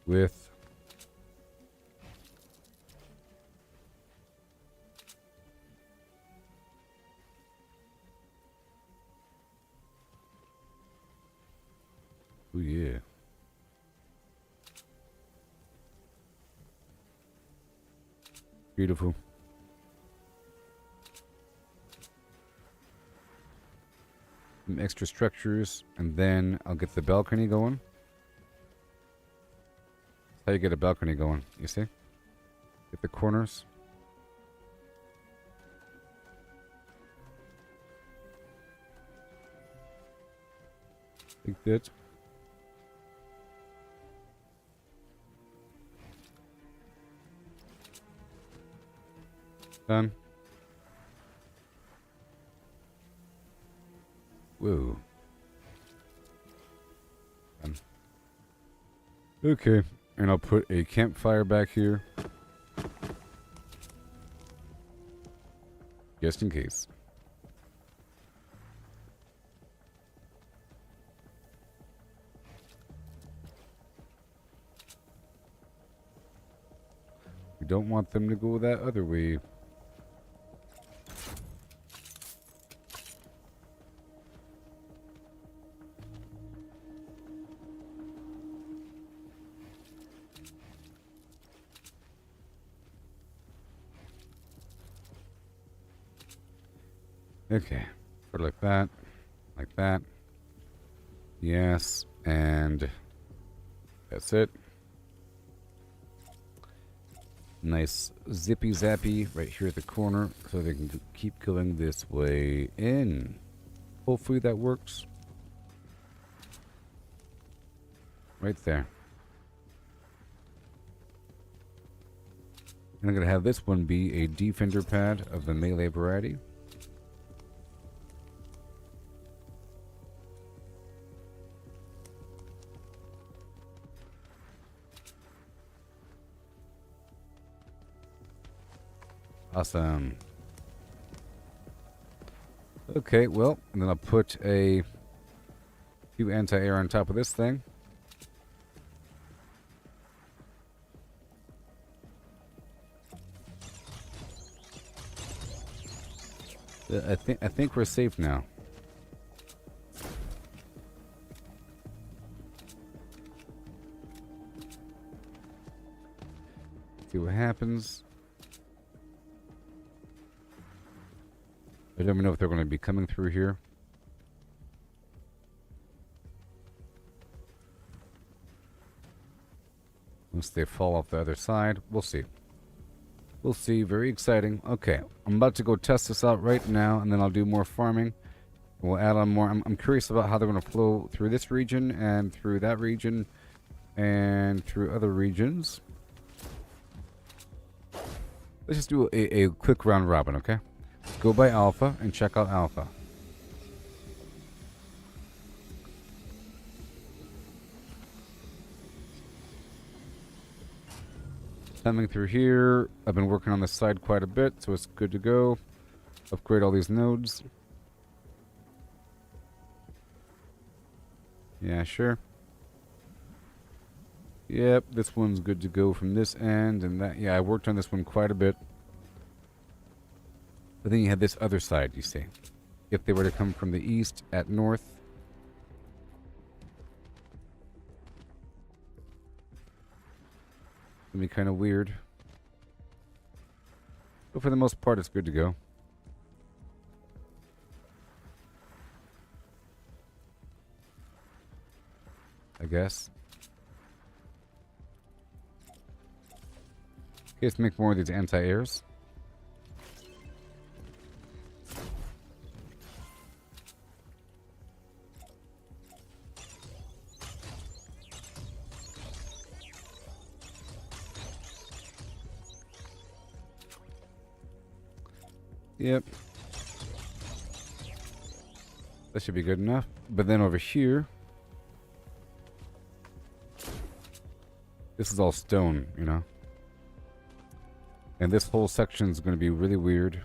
With oh yeah. Beautiful. Some extra structures, and then I'll get the balcony going. That's how you get a balcony going, you see? Get the corners. Like that. Done. Whoa. Done. Okay, and I'll put a campfire back here. Just in case. We don't want them to go that other way. Okay. Put it like that. Like that. Yes. And that's it. Nice zippy zappy right here at the corner so they can keep going this way in. Hopefully that works. Right there. And I'm going to have this one be a defender pad of the melee variety. Awesome. Okay, well, and then I'll put a few anti-air on top of this thing. I think we're safe now. See what happens. I don't even know if they're going to be coming through here. Once they fall off the other side, we'll see. We'll see. Very exciting. Okay, I'm about to go test this out right now, and then I'll do more farming. We'll add on more. I'm curious about how they're going to flow through this region, and through that region, and through other regions. Let's just do a quick round robin, okay? Go by Alpha and check out Alpha. Coming through here. I've been working on this side quite a bit, so it's good to go. Upgrade all these nodes. Yeah, sure. Yep, this one's good to go from this end and that. Yeah, I worked on this one quite a bit. But then you have this other side, you see. If they were to come from the east at north. It'd be kind of weird. But for the most part, it's good to go. I guess. Okay, let's make more of these anti-airs. Yep. That should be good enough. But then over here, this is all stone, you know. And this whole section is going to be really weird.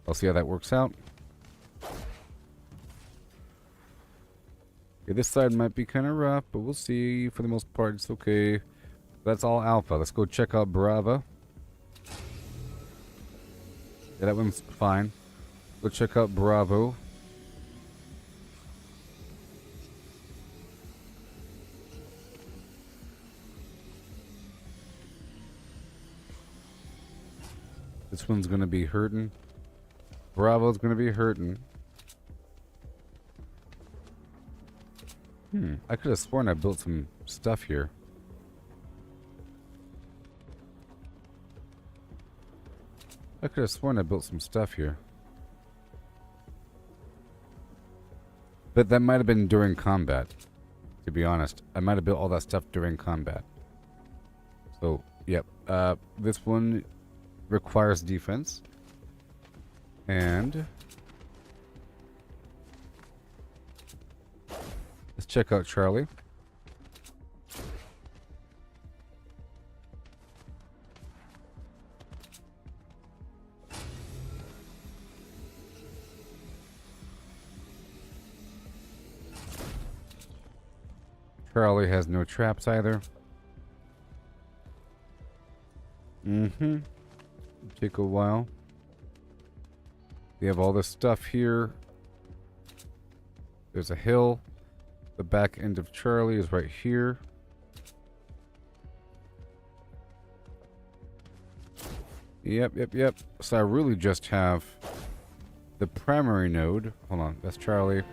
I'll see how that works out. Okay, this side might be kind of rough, but we'll see. For the most part, it's okay. That's all Alpha. Let's go check out Bravo. Yeah, that one's fine. Go check out Bravo. This one's gonna be hurting. Bravo's gonna be hurting. I could have sworn I built some stuff here. I could have sworn I built some stuff here. But that might have been during combat. To be honest. I might have built all that stuff during combat. So, yep. This one requires defense. And let's check out Charlie. Charlie has no traps either. Take a while. We have all this stuff here. There's a hill. The back end of Charlie is right here. Yep. So I really just have the primary node. Hold on, that's Charlie.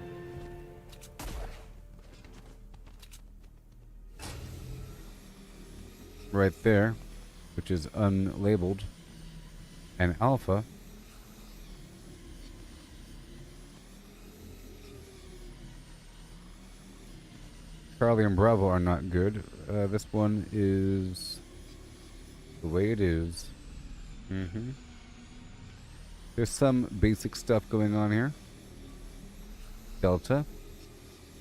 Right there, which is unlabeled. And Alpha. Charlie and Bravo are not good. This one is the way it is. There's some basic stuff going on here. Delta.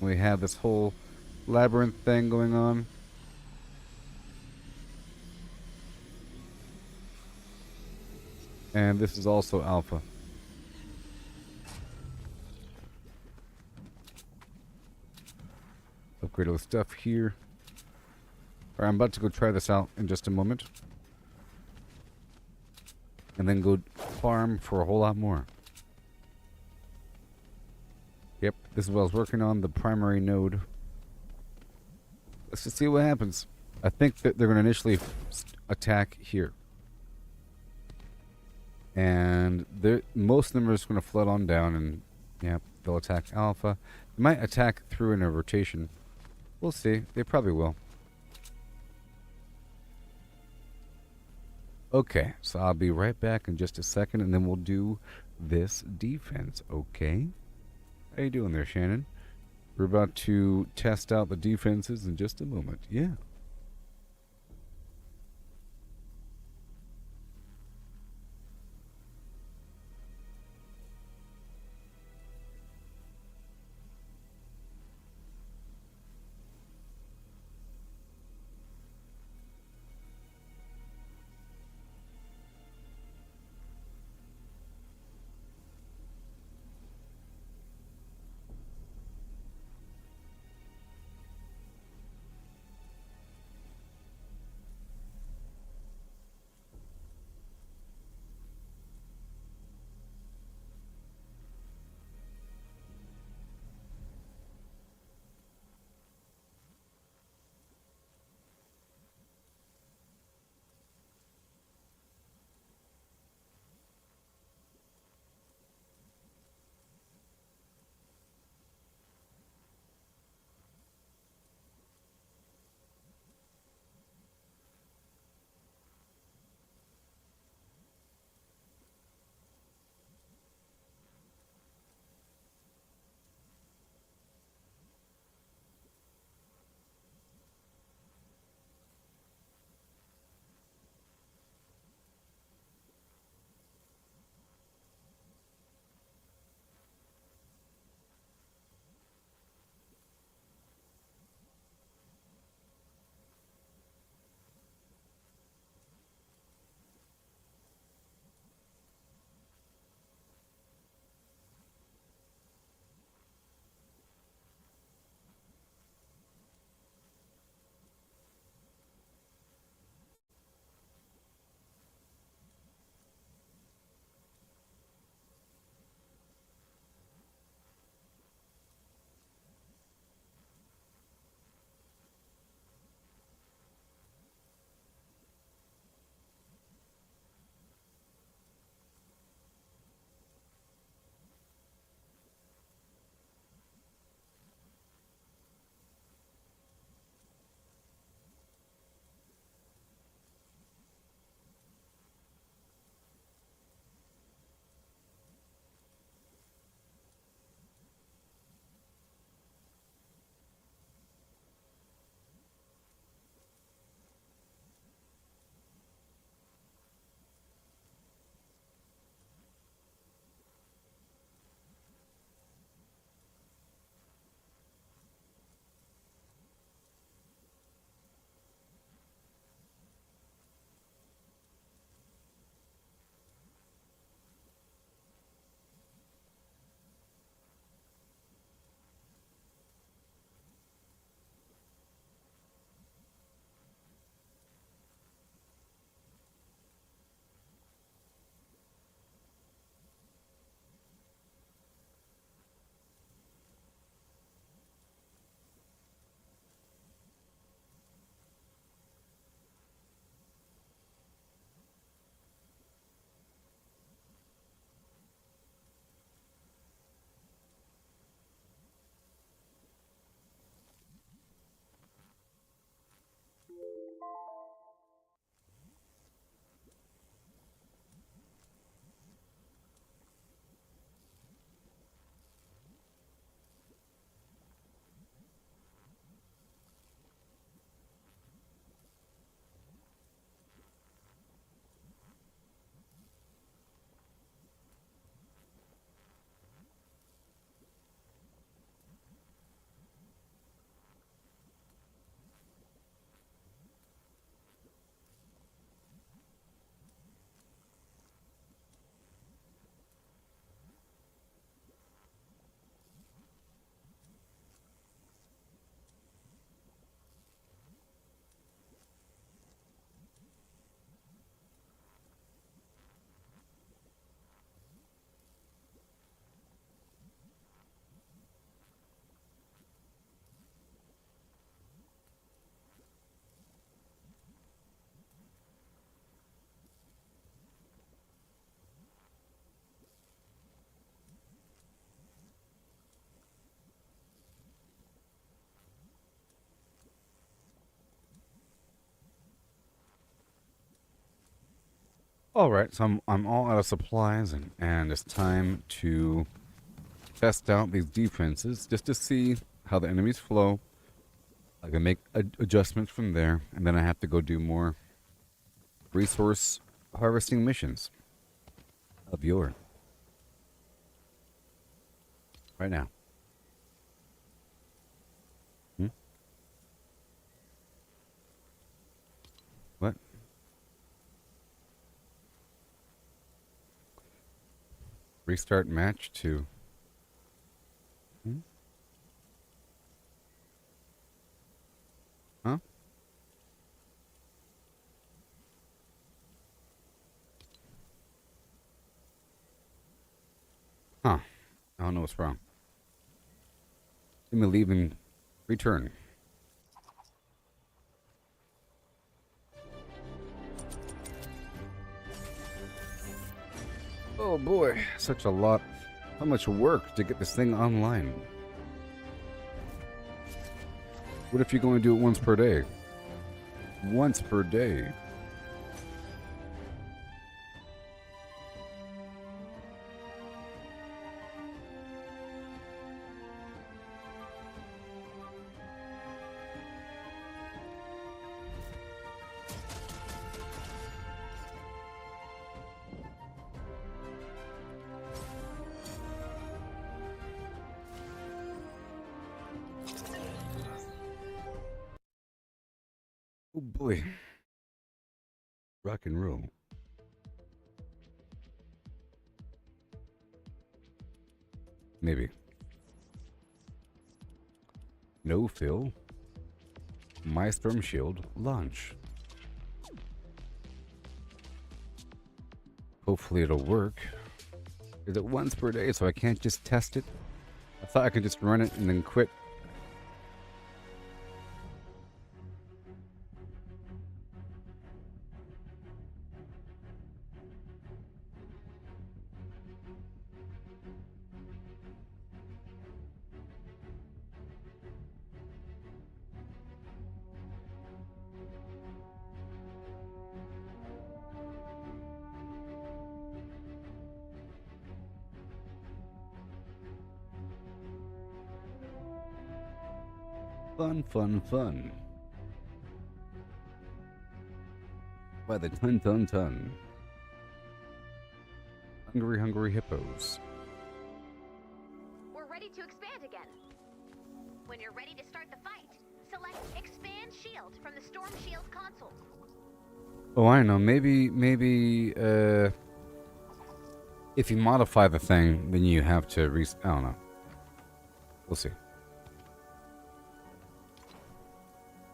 We have this whole labyrinth thing going on. And this is also Alpha. Upgrade all the stuff here. Alright, I'm about to go try this out in just a moment. And then go farm for a whole lot more. Yep, this is what I was working on, the primary node. Let's just see what happens. I think that they're going to initially attack here. And most of them are just going to flood on down and, yeah, they'll attack Alpha. They might attack through in a rotation. We'll see. They probably will. Okay, so I'll be right back in just a second, and then we'll do this defense, okay? How you doing there, Shannon? We're about to test out the defenses in just a moment. Yeah. Alright, so I'm all out of supplies, and it's time to test out these defenses just to see how the enemies flow. I can make adjustments from there, and then I have to go do more resource harvesting missions of yore. Right now. What? Restart match 2. Huh? Huh. I don't know what's wrong. Let me leave and return. Oh boy, such a lot. How much work to get this thing online? What if you're going to do it once per day? Once per day. Oh boy. Rock and roll. Maybe. No fill. My Stormshield launch. Hopefully it'll work. Is it once per day so I can't just test it? I thought I could just run it and then quit. Fun, fun, fun. By the ton. Hungry, hungry hippos. We're ready to expand again. When you're ready to start the fight, select Expand Shield from the Stormshield console. Oh, I know. Maybe, if you modify the thing, then you have to I don't know. We'll see.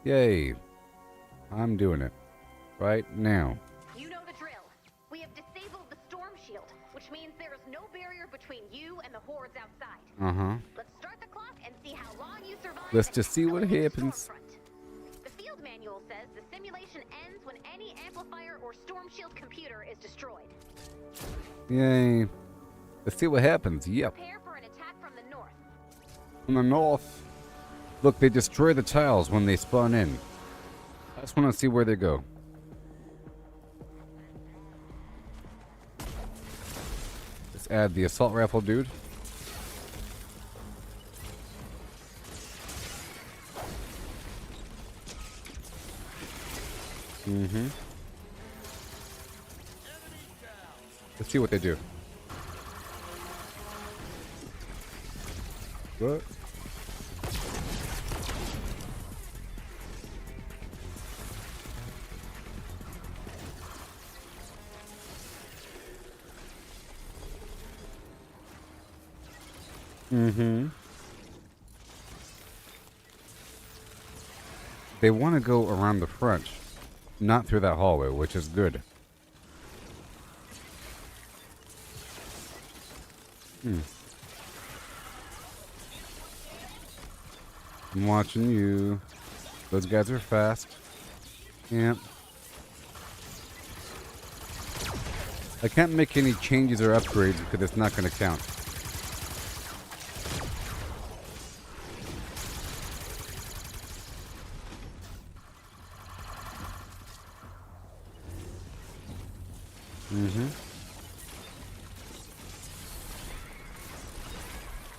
Yay. I'm doing it. Right now. You know the drill. We have disabled the storm shield, which means there is no barrier between you and the hordes outside. Uh-huh. Let's start the clock and see how long you survive. Let's just see what happens. The field manual says the simulation ends when any amplifier or storm shield computer is destroyed. Yay. Let's see what happens. Yep. Prepare for an attack from the north. From the north. Look, they destroy the tiles when they spawn in. I just want to see where they go. Let's add the assault rifle dude. Mm-hmm. Let's see what they do. What? Mm-hmm. They want to go around the front, not through that hallway, which is good. I'm watching you. Those guys are fast. Yep. I can't make any changes or upgrades because it's not going to count. Mm-hmm.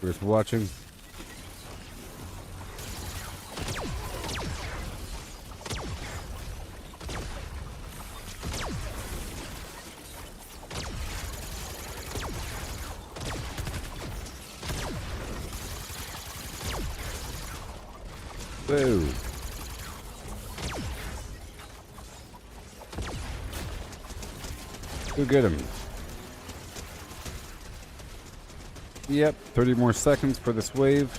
We're just watching. Whoa. Go get him. Yep, 30 more seconds for this wave.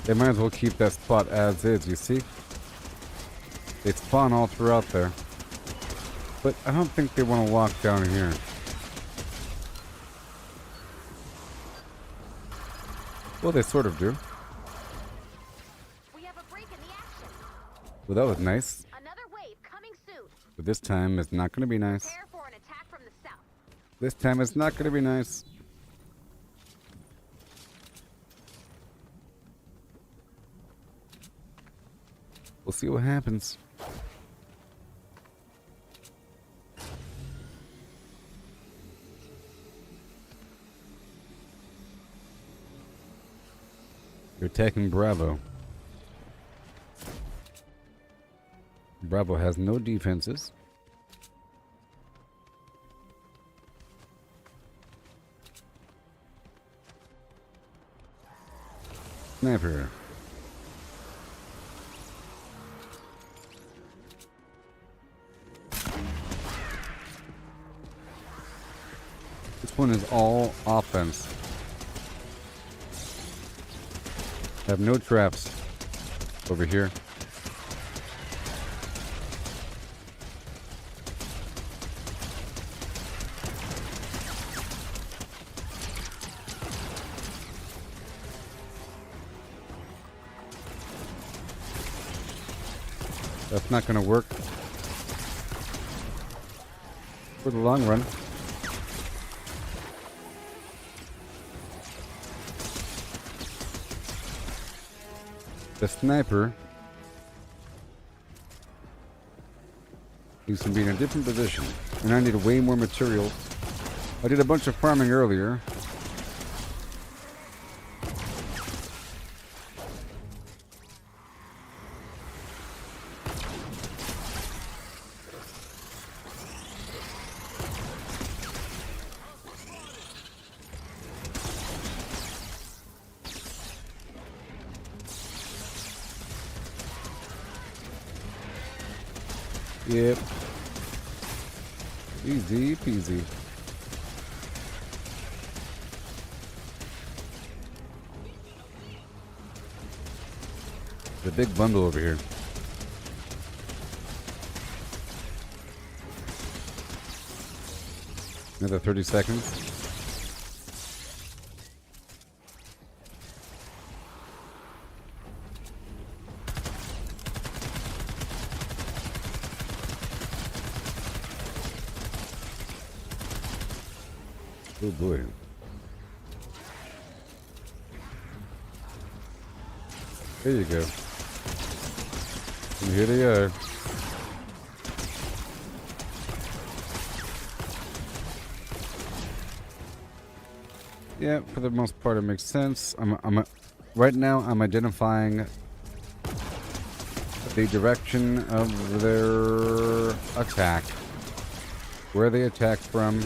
They might as well keep that spot as is, you see? They spawn all throughout there. But I don't think they want to walk down here. Well, they sort of do. We have a break in the action. Well, that was nice. Another wave coming soon. But this time it's not going to be nice. Prepare for an attack from the south. This time it's not going to be nice. We'll see what happens. You're attacking Bravo. Bravo has no defenses. Sniper. This one is all offense. Have no traps over here. That's not going to work for the long run. The sniper needs to be in a different position, and I need way more material. I did a bunch of farming earlier. Yep. Easy peasy. The big bundle over here. Another 30 seconds. Oh boy. There you go. And here they are. Yeah, for the most part it makes sense. Right now I'm identifying the direction of their attack. Where they attack from.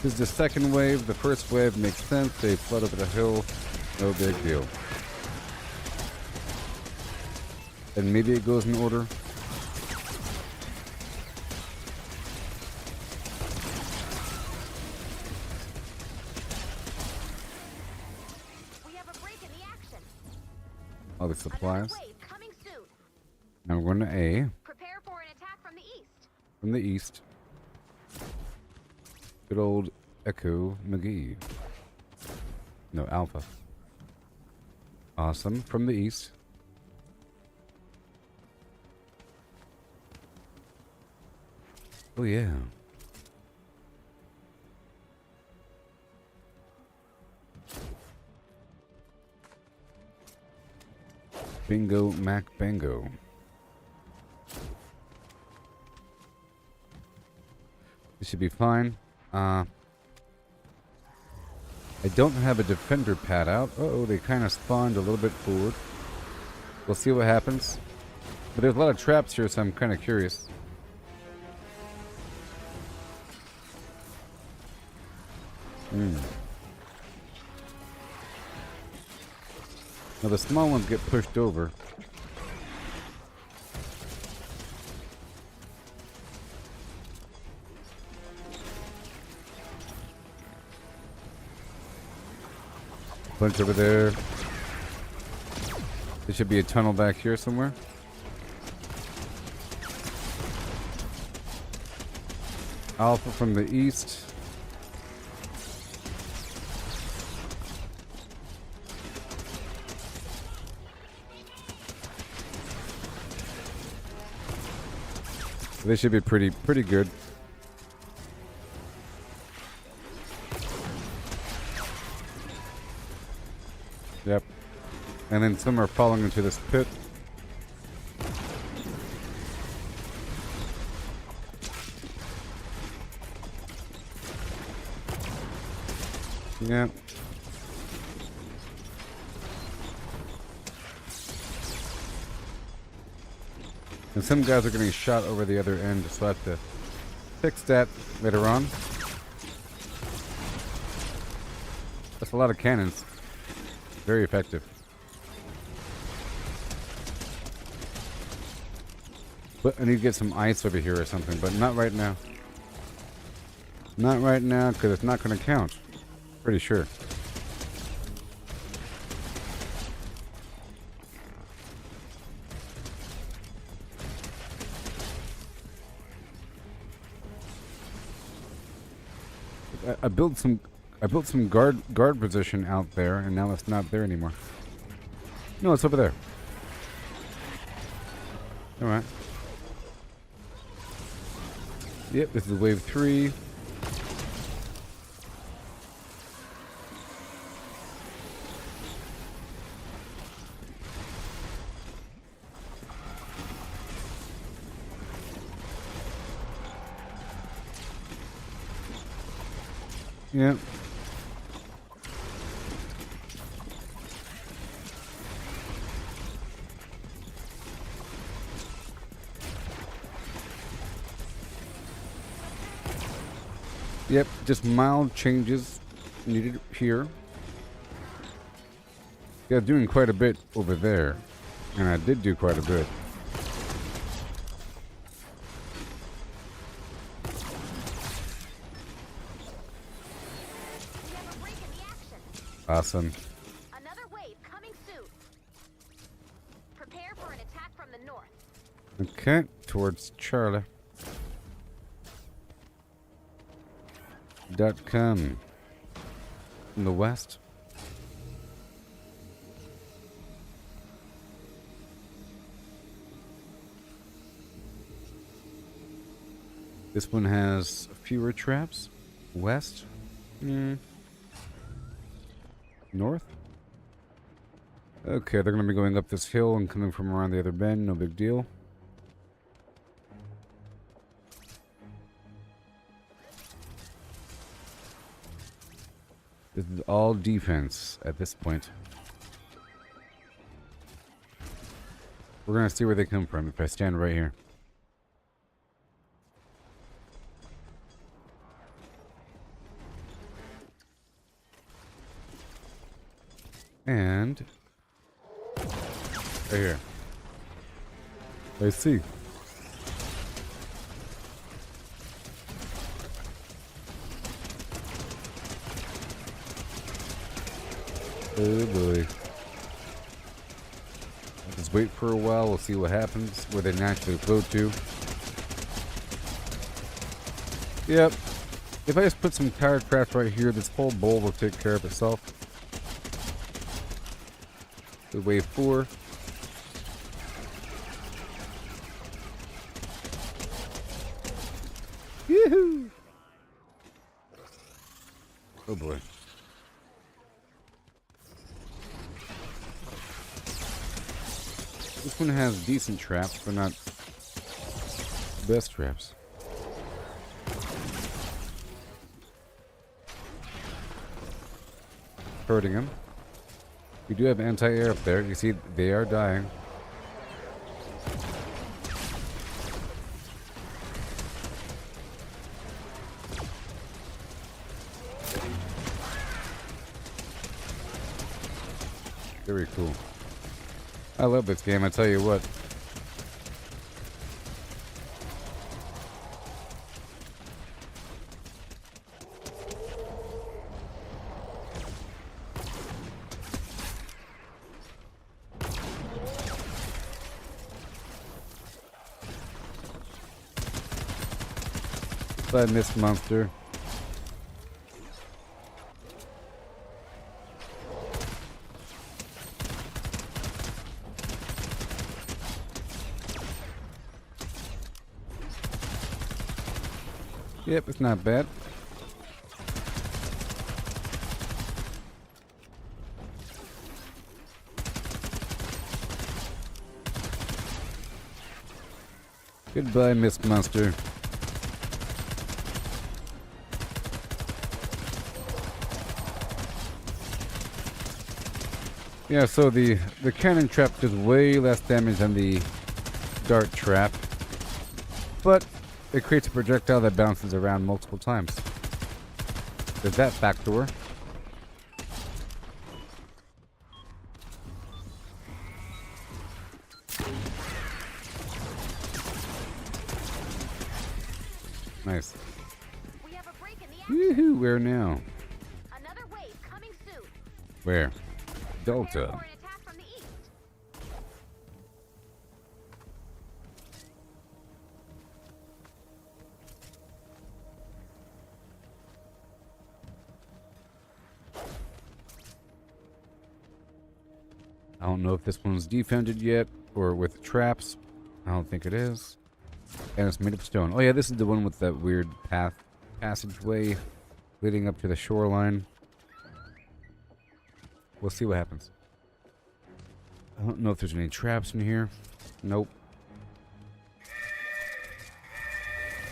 This is the second wave. The first wave makes sense. They flood over the hill. No big deal. And maybe it goes in order. We have a break in the action. All the supplies. Another wave coming soon. Now we're going to A. Prepare for an attack from the east. From the east. Good old Echo McGee. No, Alpha. Awesome. From the east. Oh, yeah. Bingo Mac Bango. This should be fine. I don't have a defender pad out. Uh-oh, they kind of spawned a little bit forward. We'll see what happens. But there's a lot of traps here, so I'm kind of curious. Now the small ones get pushed over. Bunch over there. There should be a tunnel back here somewhere. Alpha from the east. They should be pretty good. Yep. And then some are falling into this pit. Yep. And some guys are getting shot over the other end, so I have to fix that later on. That's a lot of cannons. Very effective. But I need to get some ice over here or something, but not right now. Not right now, because it's not going to count. Pretty sure. I built some guard position out there, and now it's not there anymore. No, it's over there. All right. Yep, this is wave 3. Yep. Yep, just mild changes needed here. Yeah, doing quite a bit over there. And I did do quite a bit. Awesome. Another wave coming soon. Prepare for an attack from the north. Okay, towards Charlie. .com in the west. This one has fewer traps. West. North. Okay, they're going to be going up this hill and coming from around the other bend. No big deal. This is all defense at this point. We're going to see where they come from if I stand right here. And right here. I see. Oh boy. I'll just wait for a while, we'll see what happens, where they naturally flow to. Yep. If I just put some tire craft right here, this whole bowl will take care of itself. The wave 4. Yoo-hoo! Oh boy. This one has decent traps, but not best traps. Hurting him. We do have anti-air up there. You see, they are dying. Very cool. I love this game, I tell you what. Bye, Miss Monster. Yep, it's not bad. Goodbye, Miss Monster. Yeah, so the cannon trap does way less damage than the dart trap, but it creates a projectile that bounces around multiple times. There's that backdoor. Nice. We have a break in the action. Woohoo! Where now? Another wave coming soon. Where? Prepare Delta. for an attack from the east. I don't know if this one's defended yet or with traps. I don't think it is. And it's made of stone. Oh yeah, this is the one with that weird passageway leading up to the shoreline. We'll see what happens. I don't know if there's any traps in here. Nope.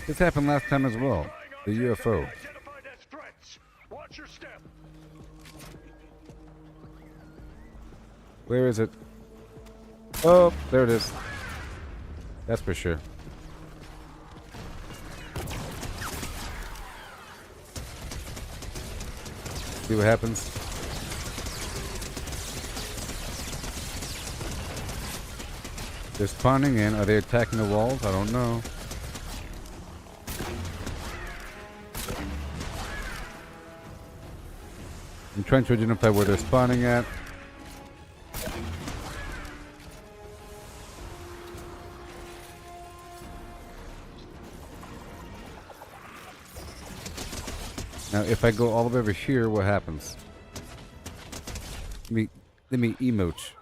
This happened last time as well. The UFO. Identified as threats. Watch your step. Where is it? Oh, there it is. That's for sure. See what happens. They're spawning in. Are they attacking the walls? I don't know. I'm trying to identify where they're spawning at. Now, if I go all the way over here, what happens? Let me emote.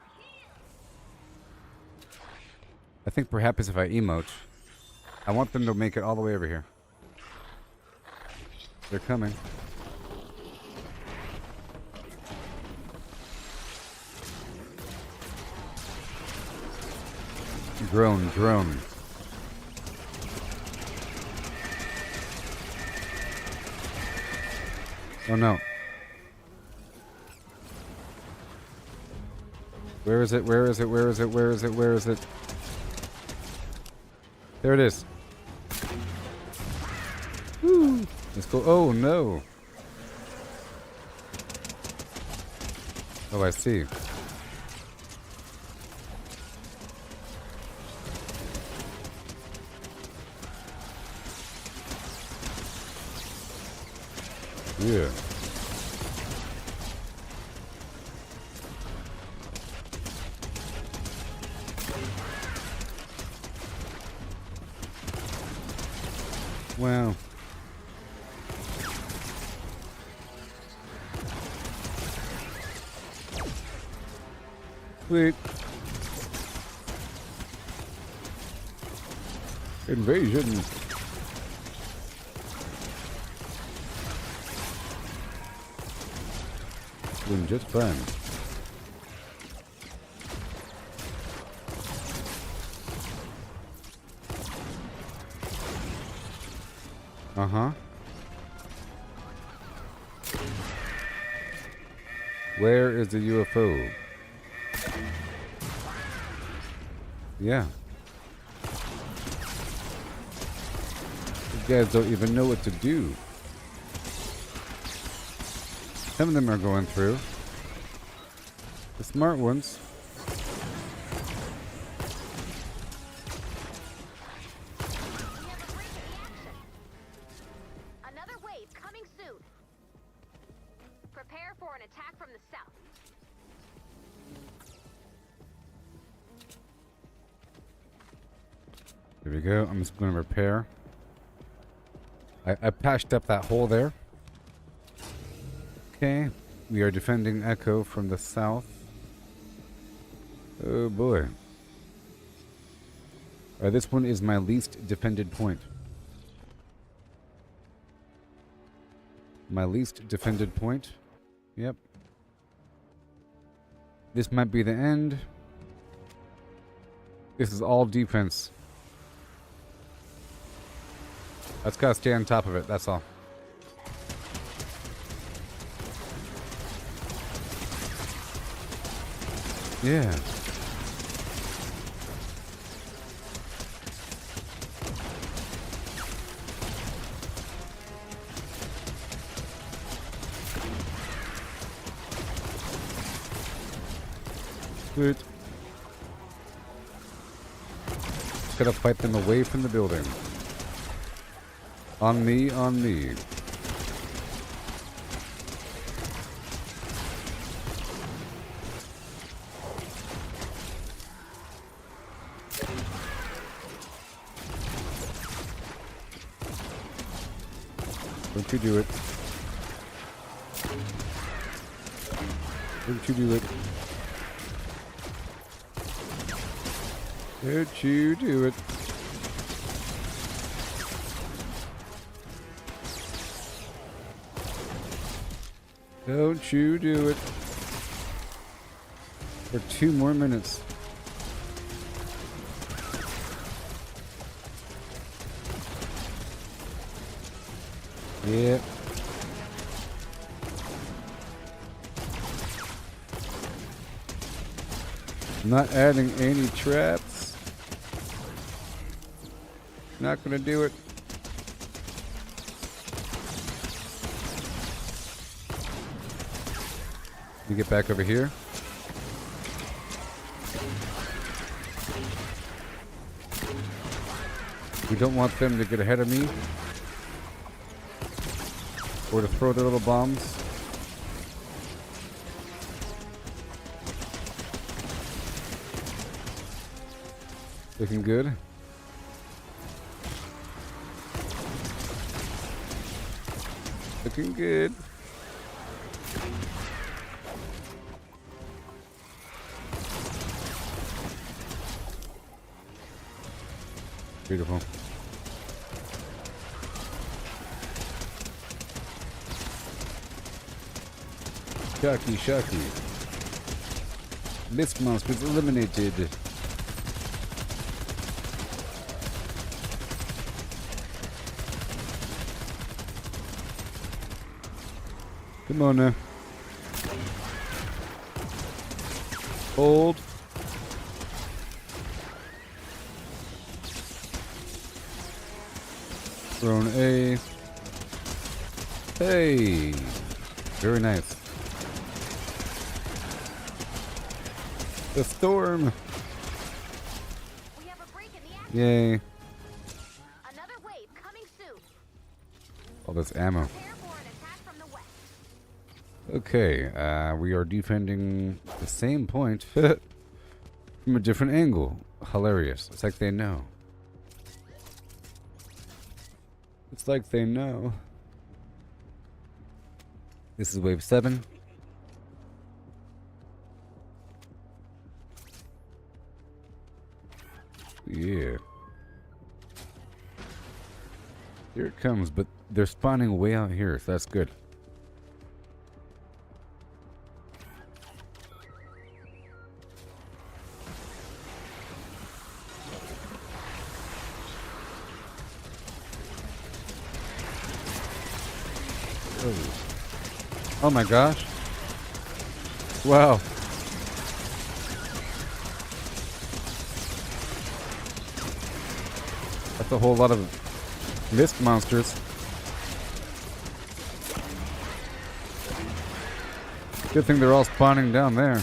I think perhaps if I emote, I want them to make it all the way over here. They're coming. Drone, drone. Oh no. Where is it? Where is it? Where is it? Where is it? Where is it? There it is. Woo! Let's go. Oh no. Oh, I see. Yeah. Wow. Sweet. Invasion. Doing just fine. Uh-huh. Where is the UFO? Yeah. You guys don't even know what to do. Some of them are going through. The smart ones. Another wave coming soon. Prepare for an attack from the south. There we go. I'm just going to repair. I patched up that hole there. Okay. We are defending Echo from the south. Oh boy. This one is my least defended point. My least defended point. Yep. This might be the end. This is all defense. I just gotta stay on top of it, that's all. Yeah. Good. Gotta fight them away from the building. On me, on me. Don't you do it. Don't you do it. Don't you do it. Don't you do it. For 2 more minutes. Yep. Not adding any traps. Not gonna do it. You get back over here. We don't want them to get ahead of me. Or to throw their little bombs. Looking good. Looking good. Beautiful. Shocky, shocky. This monster's eliminated. Come on now. Hold. Throne A. Hey. Very nice. The storm. We have a break in the action. Yay. Another wave coming soon. All this ammo. Prepare for an attack from the west. Okay, we are defending the same point from a different angle. Hilarious. It's like they know. It's like they know. This is wave 7. Yeah. Here it comes, but they're spawning way out here, so that's good. Oh my gosh. Wow. That's a whole lot of mist monsters. Good thing they're all spawning down there.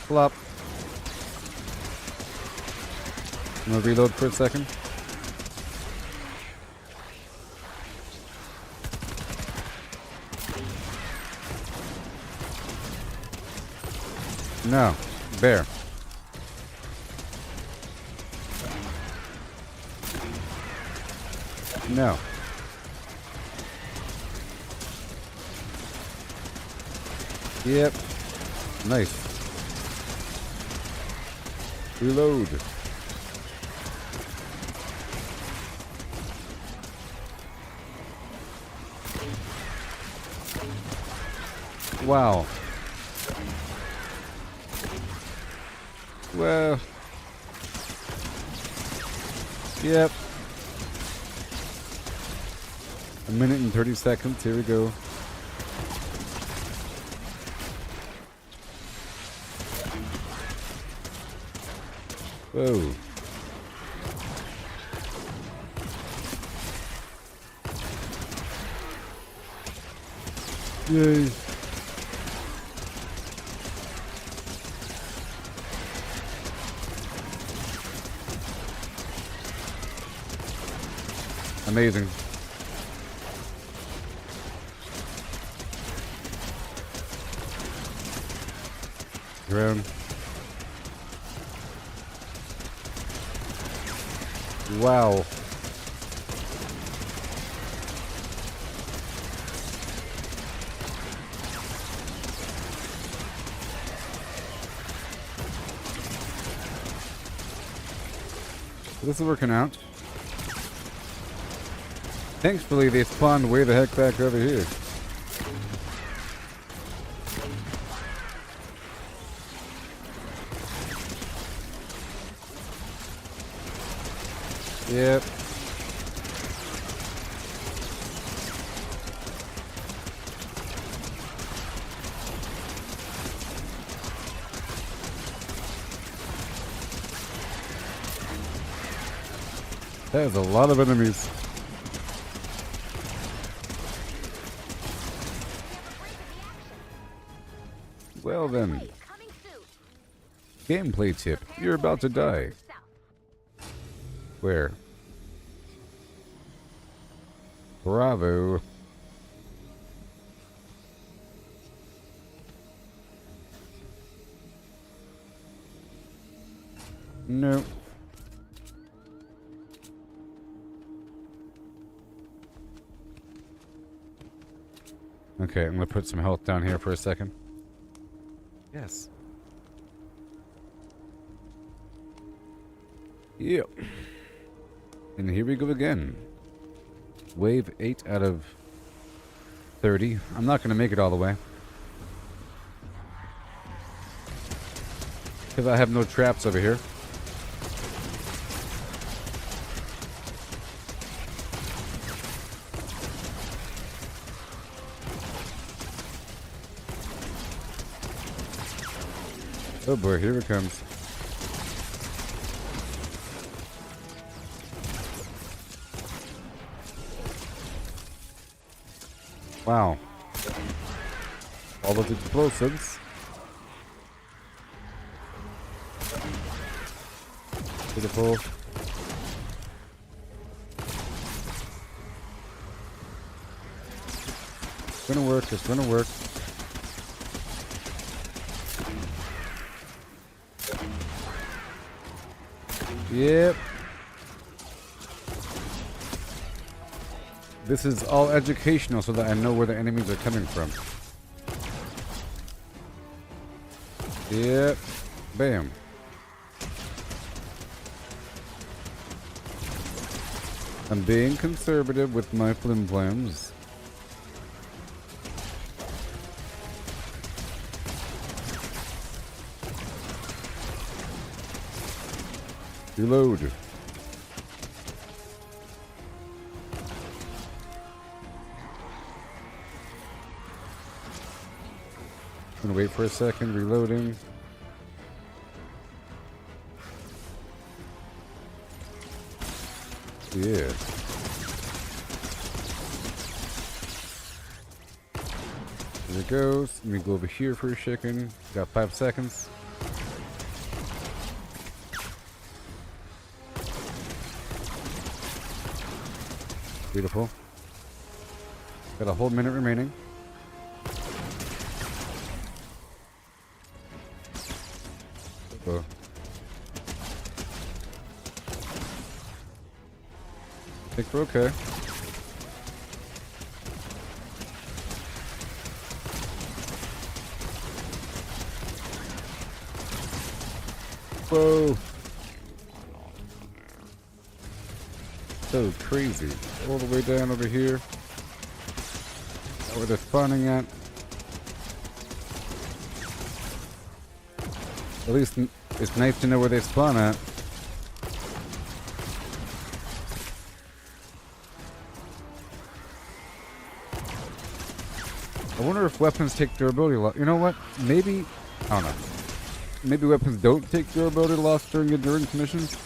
Flop. I'm gonna reload for a second. No. Bear. No. Yep. Nice. Reload. Wow. Well. Yep. A minute and 30 seconds. Here we go. Whoa. Yay. Amazing. Drone. Wow. This is working out. Thankfully, they spawned way the heck back over here. Yep. That is a lot of enemies. Well then. Gameplay tip. You're about to die. Where? Bravo. No. Okay, I'm gonna put some health down here for a second. Yes. Yep. And here we go again. Wave 8 out of 30. I'm not going to make it all the way. Because I have no traps over here. Oh boy, here it comes. Wow. All those explosives. Beautiful. It's gonna work, it's gonna work. Yep. This is all educational so that I know where the enemies are coming from. Yep. Bam. I'm being conservative with my flim-flams. Reload. Gonna wait for a second, reloading. Yeah. There it goes. Let me go over here for a second. Got 5 seconds. Beautiful. Got a whole minute remaining. Oh. I think we're okay. Whoa. So crazy. All the way down over here. Where they're spawning at. At least it's nice to know where they spawn at. I wonder if weapons take durability loss. You know what? Maybe, I don't know. Maybe weapons don't take durability loss during endurance missions?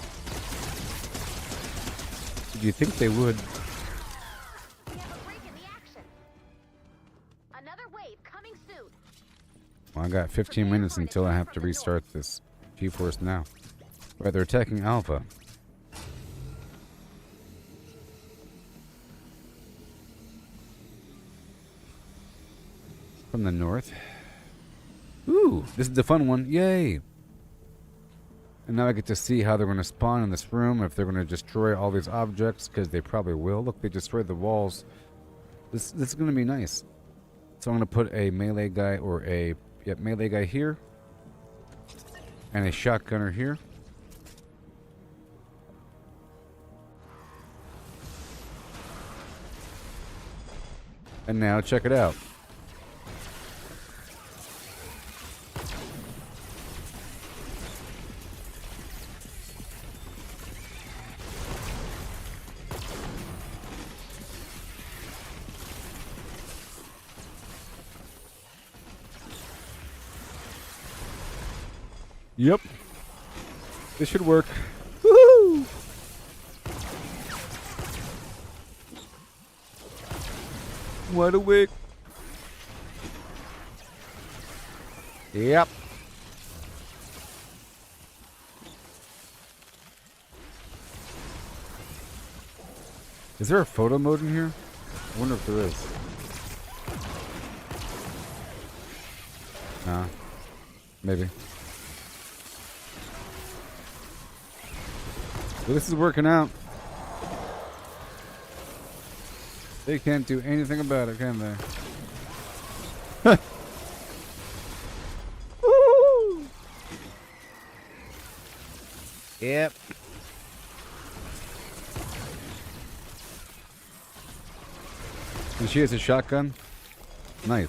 Do you think they would? We have a break in the action. Another wave coming soon. Well, I got 15 minutes until I have to restart this G-Force now. Right, they're attacking Alpha. From the north. Ooh, this is the fun one. Yay! And now I get to see how they're going to spawn in this room, if they're going to destroy all these objects, because they probably will. Look, they destroyed the walls. This is going to be nice. So I'm going to put a melee guy or a melee guy here. And a shotgunner here. And now check it out. Yep. This should work. Woohoo! What a wick. Yep. Is there a photo mode in here? I wonder if there is. Nah. Maybe. Well, this is working out. They can't do anything about it, can they? Woo! Yep. And she has a shotgun. Nice.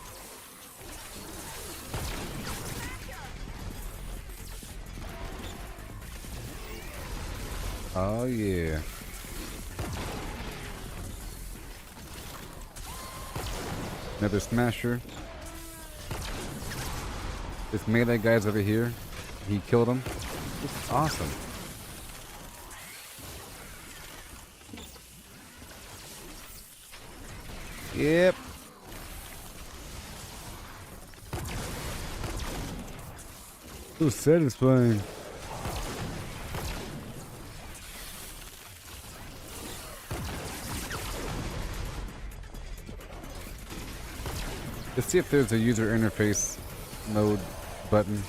Oh yeah. Another smasher. This melee guy's over here. He killed him. It's awesome. Yep. So satisfying. Let's see if there's a user interface mode button.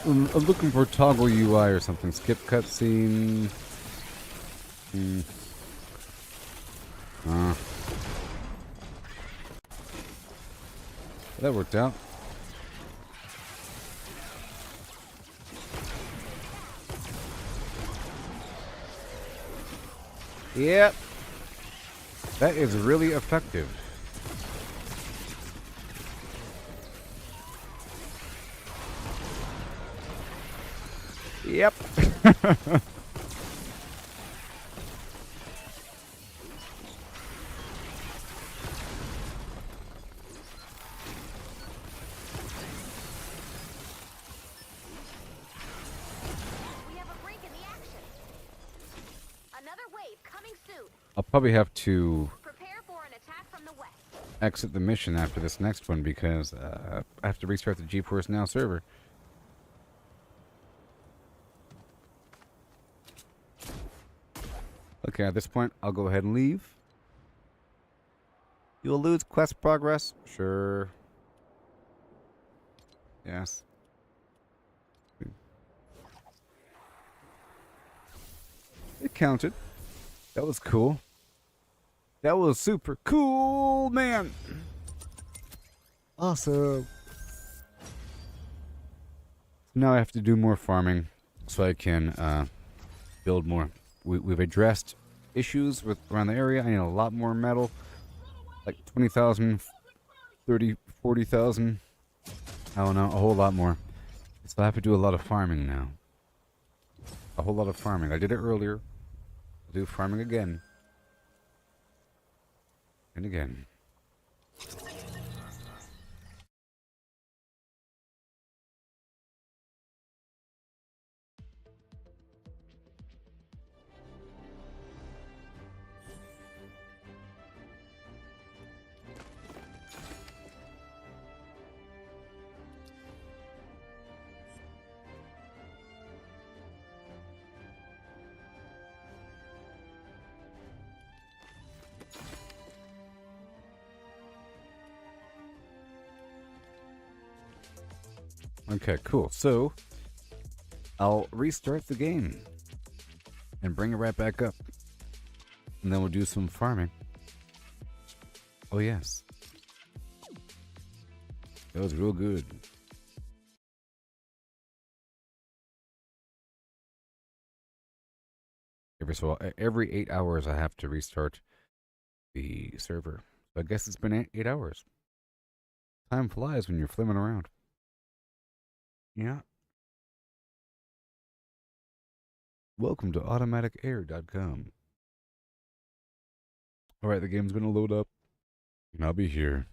I'm looking for toggle UI or something. Skip cutscene. That worked out. Yep. That is really effective. Yep. probably have to Prepare for an attack from the west. exit the mission after this next one because I have to restart the GeForce Now server. Okay, at this point, I'll go ahead and leave. You'll lose quest progress? Sure. Yes. It counted. That was cool. That was super cool, man. Awesome. Now I have to do more farming so I can build more. We've addressed issues around the area. I need a lot more metal. Like 20,000, 30, 40,000. I don't know, a whole lot more. So I have to do a lot of farming now. A whole lot of farming. I did it earlier. I'll do farming again. And again. Okay, cool. So, I'll restart the game and bring it right back up. And then we'll do some farming. Oh, yes. That was real good. Every 8 hours, I have to restart the server. So I guess it's been 8 hours. Time flies when you're flimming around. Yeah. Welcome to automaticair.com. Alright, the game's gonna load up. And I'll be here.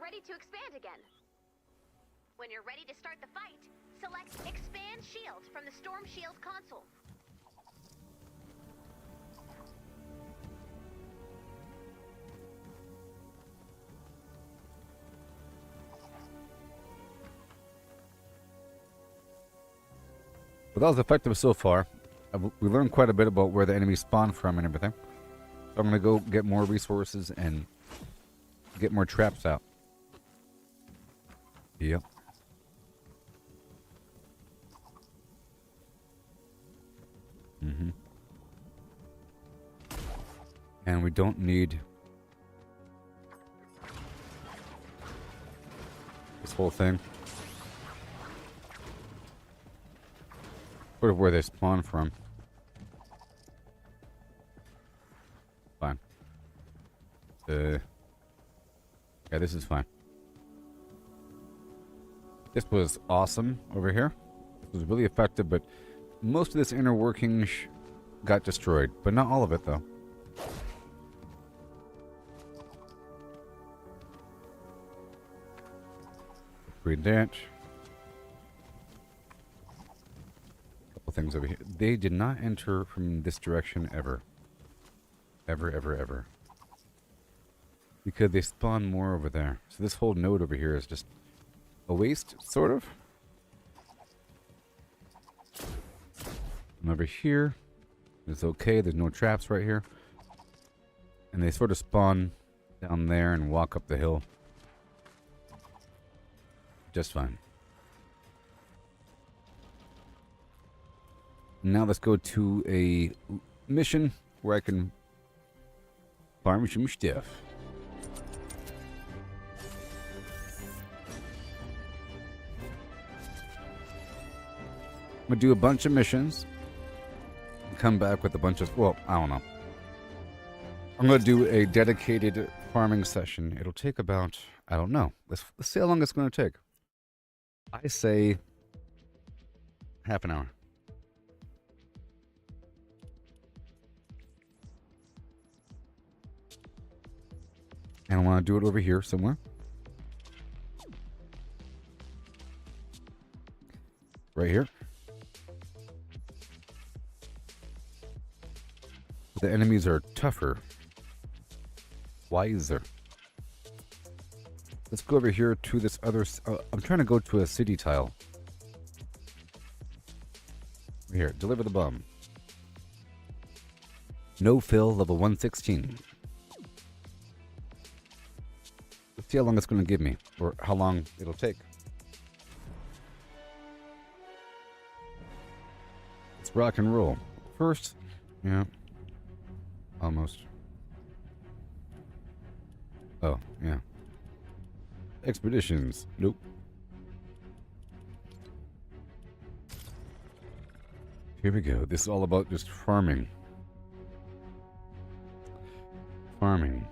ready to expand again. When you're ready to start the fight, select Expand Shield from the Stormshield console. But that was effective so far. We learned quite a bit about where the enemies spawn from and everything. So I'm going to go get more resources and get more traps out. Yep. And we don't need this whole thing. Sort of where they spawn from. Fine. Yeah, this is fine. This was awesome over here. This was really effective, but most of this inner working got destroyed. But not all of it, though. Read that. Couple things over here. They did not enter from this direction ever. Ever, ever, ever. Because they spawn more over there. So this whole node over here is just a waste, sort of. And over here is okay. There's no traps right here. And they sort of spawn down there and walk up the hill. Just fine. Now let's go to a mission where I can farm some stuff. I'm gonna do a bunch of missions and come back with a bunch of, well, I don't know. I'm gonna do a dedicated farming session. It'll take about, I don't know. Let's see how long it's gonna take. I say half an hour. And I want to do it over here somewhere. Right here. The enemies are tougher. Wiser. Let's go over here to this other... I'm trying to go to a city tile. Here, deliver the bomb. No fill, level 116. Let's see how long it's going to give me, or how long it'll take. Let's rock and roll. First, yeah, almost. Oh, yeah. Expeditions. Nope. Here we go. This is all about just farming. Farming.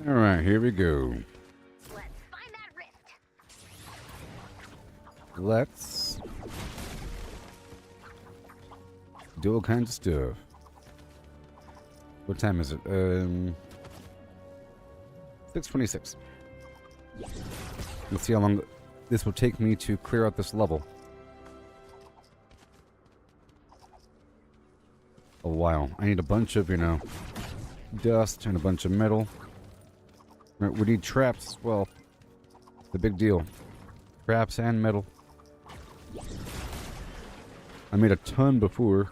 All right, here we go. Let's find that rift. Let's do all kinds of stuff. What time is it? 6:26. Let's see how long this will take me to clear out this level. A while. I need a bunch of, you know, dust and a bunch of metal. Right, we need traps as well. The big deal. Traps and metal. I made a ton before,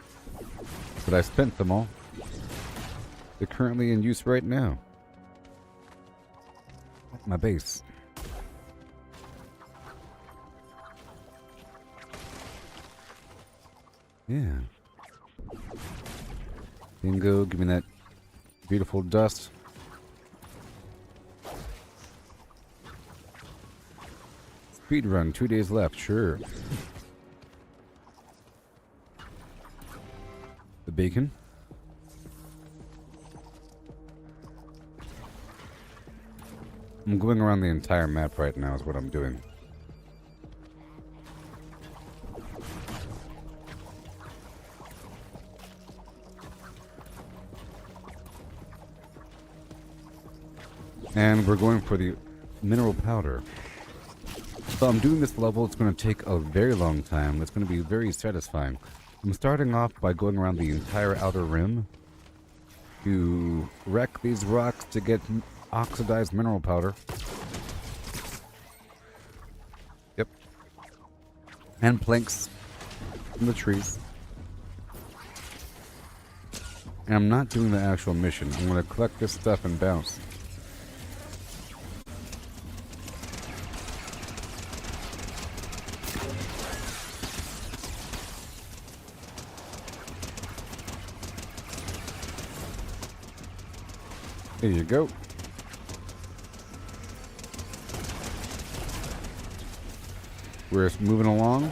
but I spent them all. They're currently in use right now. My base. Yeah. Bingo, give me that beautiful dust. Speed run, 2 days left, sure. the bacon. I'm going around the entire map right now is what I'm doing. And we're going for the mineral powder. So I'm doing this level. It's going to take a very long time. It's going to be very satisfying. I'm starting off by going around the entire outer rim to wreck these rocks to get oxidized mineral powder. Yep. And planks from the trees. And I'm not doing the actual mission. I'm going to collect this stuff and bounce. There you go. We're just moving along.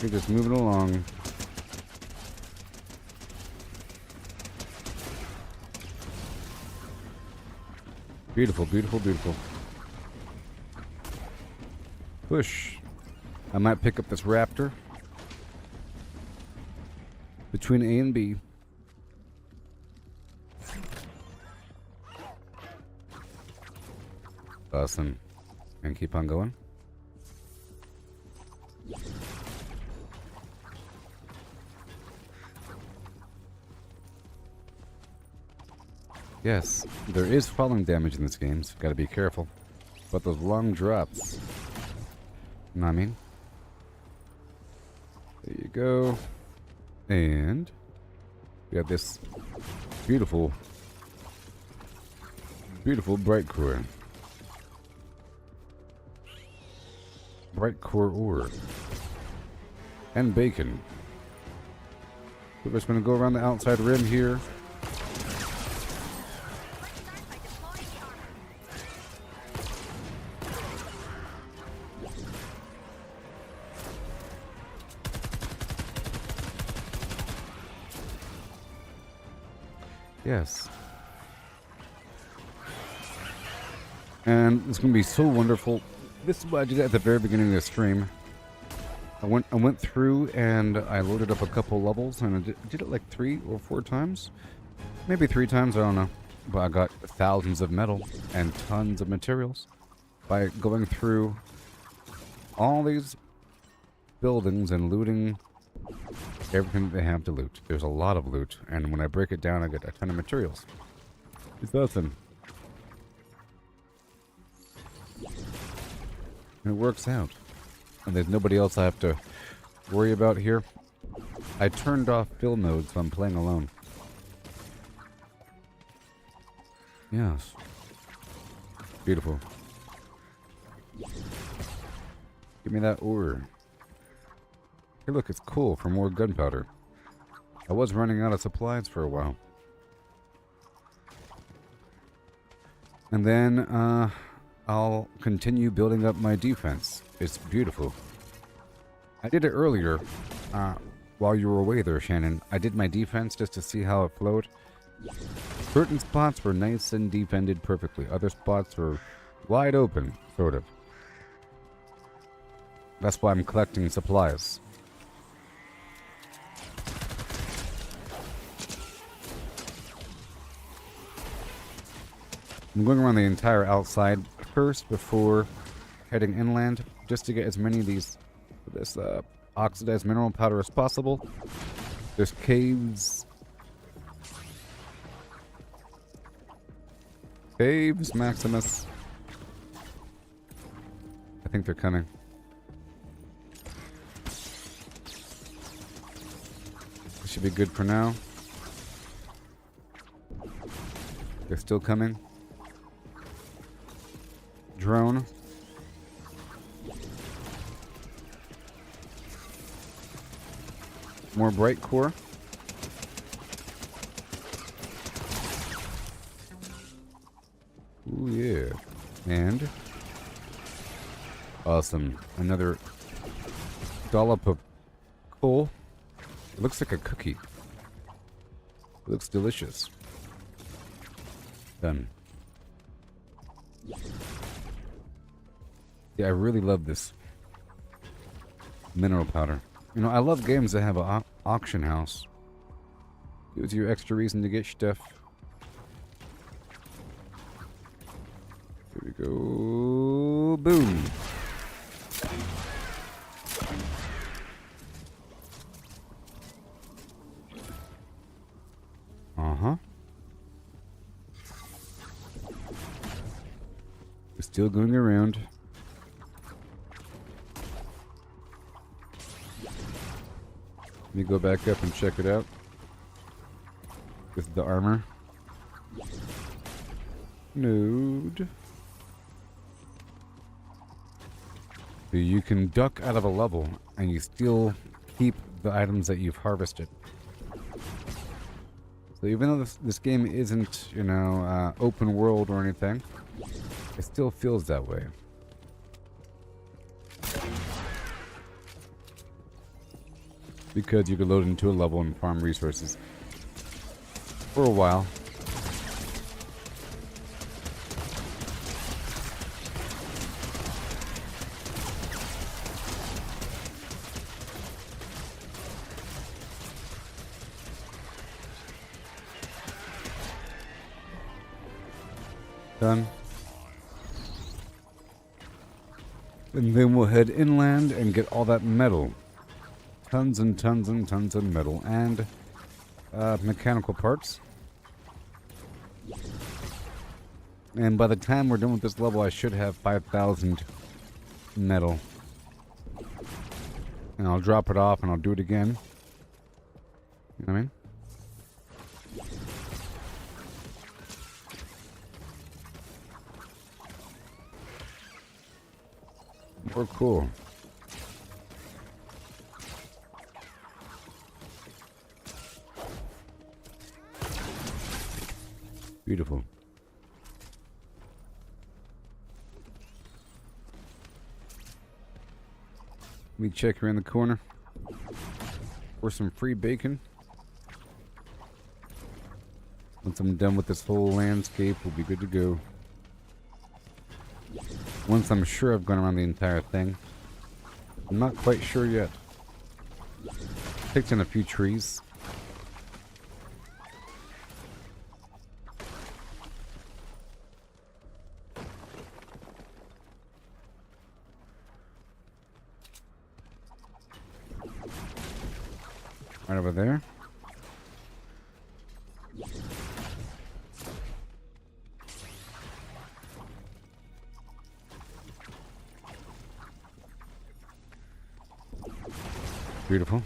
We're just moving along. Beautiful, beautiful, beautiful. Push. I might pick up this raptor. Between A and B. Awesome. And keep on going. Yes, there is falling damage in this game, so gotta be careful. But those long drops. You know what I mean? There you go. And we have this beautiful, beautiful bright core. Bright core ore. And bacon. We're just gonna go around the outside rim here. Yes. And it's going to be so wonderful. This is what I did at the very beginning of the stream. I went through and I loaded up a couple levels and I did it like 3 or 4 times. Maybe 3 times, I don't know. But I got thousands of metal and tons of materials by going through all these buildings and looting everything they have to loot. There's a lot of loot, and when I break it down, I get a ton of materials. It's awesome. And it works out. And there's nobody else I have to worry about here. I turned off fill mode, so I'm playing alone. Yes. Beautiful. Give me that ore. Hey, look, it's cool for more gunpowder. I was running out of supplies for a while. And then, I'll continue building up my defense. It's beautiful. I did it earlier, while you were away there, Shannon. I did my defense just to see how it flowed. Certain spots were nice and defended perfectly. Other spots were wide open, sort of. That's why I'm collecting supplies. I'm going around the entire outside first before heading inland, just to get as many of this oxidized mineral powder as possible. There's caves. Caves, Maximus. I think they're coming. This should be good for now. They're still coming. Drone. More bright core. Ooh, yeah. And awesome. Another dollop of coal. It looks like a cookie. It looks delicious. Done. Yeah, I really love this mineral powder. You know, I love games that have an auction house. Gives you extra reason to get stuff. Here we go. Boom. Uh-huh. We're still going around. Let me go back up and check it out. With the armor. Node. So you can duck out of a level and you still keep the items that you've harvested. So even though this game isn't, you know, open world or anything, it still feels that way. Because you can load into a level and farm resources for a while. Done. And then we'll head inland and get all that metal. Tons and tons and tons of metal and mechanical parts. And by the time we're done with this level, I should have 5,000 metal. And I'll drop it off and I'll do it again. You know what I mean? More cool. Beautiful. Let me check around the corner for some free bacon. Once I'm done with this whole landscape, we'll be good to go. Once I'm sure I've gone around the entire thing. I'm not quite sure yet. Picked in a few trees. Right over there. Beautiful.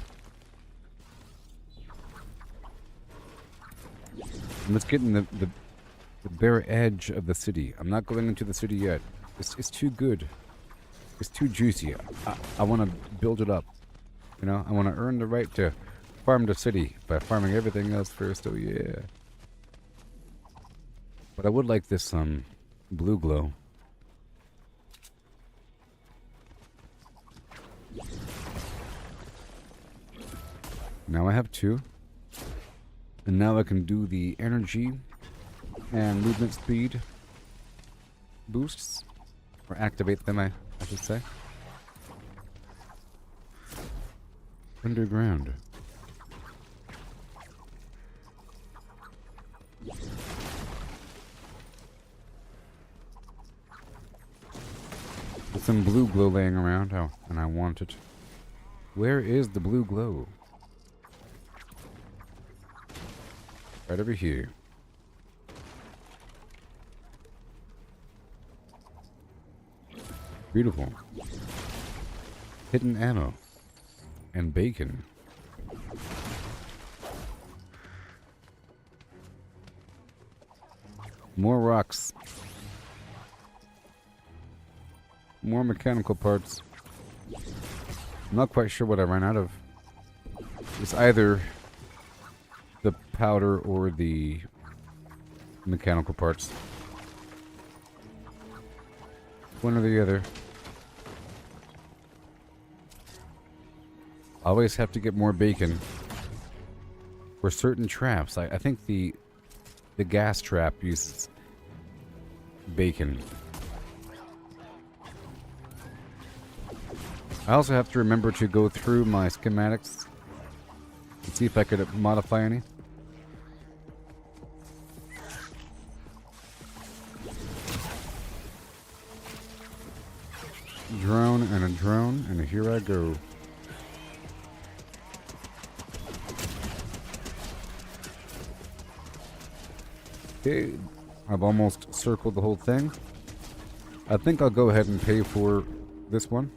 And let's get in the bare edge of the city. I'm not going into the city yet. It's too good. It's too juicy. I want to build it up. You know, I want to earn the right to farm the city by farming everything else first. Oh yeah. But I would like this blue glow. Now I have 2. And now I can do the energy and movement speed boosts. Or activate them, I should say. Underground. With some blue glow laying around. Oh, and I want it. Where is the blue glow? Right over here. Beautiful. Hidden ammo. And bacon. More rocks. More mechanical parts. I'm not quite sure what I ran out of. It's either the powder or the mechanical parts. One or the other. Always have to get more bacon for certain traps. I think the gas trap uses bacon. I also have to remember to go through my schematics and see if I could modify any. Drone, and here I go. Okay, I've almost circled the whole thing. I think I'll go ahead and pay for this one.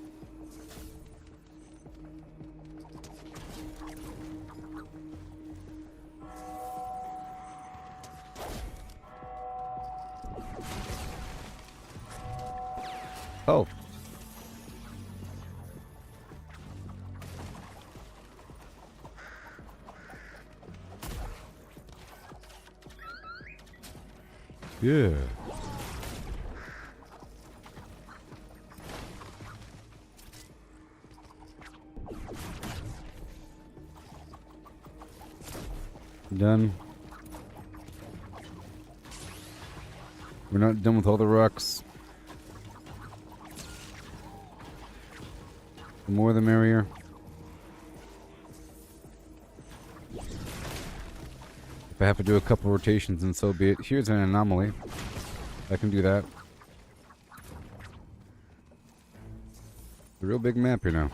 Oh. Yeah. Done. We're not done with all the rocks. The more the merrier. If I have to do a couple rotations, and so be it. Here's an anomaly. I can do that. It's a real big map here now.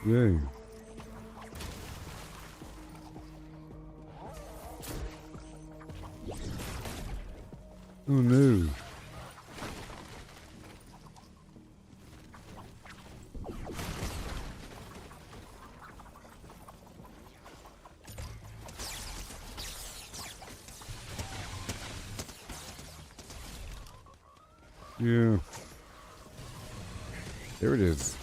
Yay. Oh no. Yeah. There it is.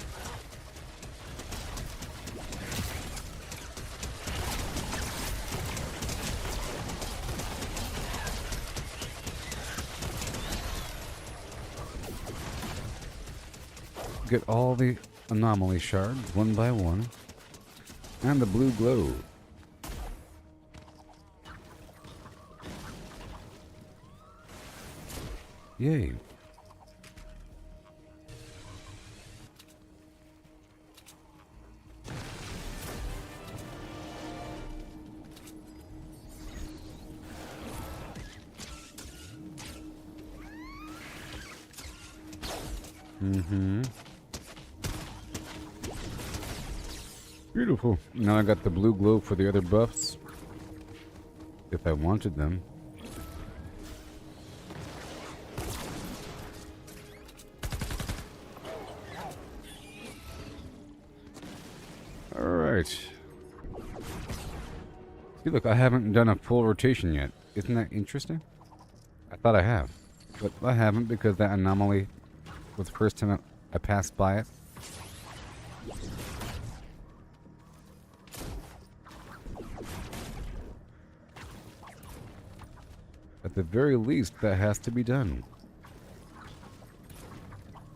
Get all the anomaly shards one by one. And the blue glow. Yay. Mm-hmm. Beautiful. Now I got the blue glow for the other buffs. If I wanted them. Alright. See, look, I haven't done a full rotation yet. Isn't that interesting? I thought I have. But I haven't because that anomaly was the first time I passed by it. At the very least, that has to be done.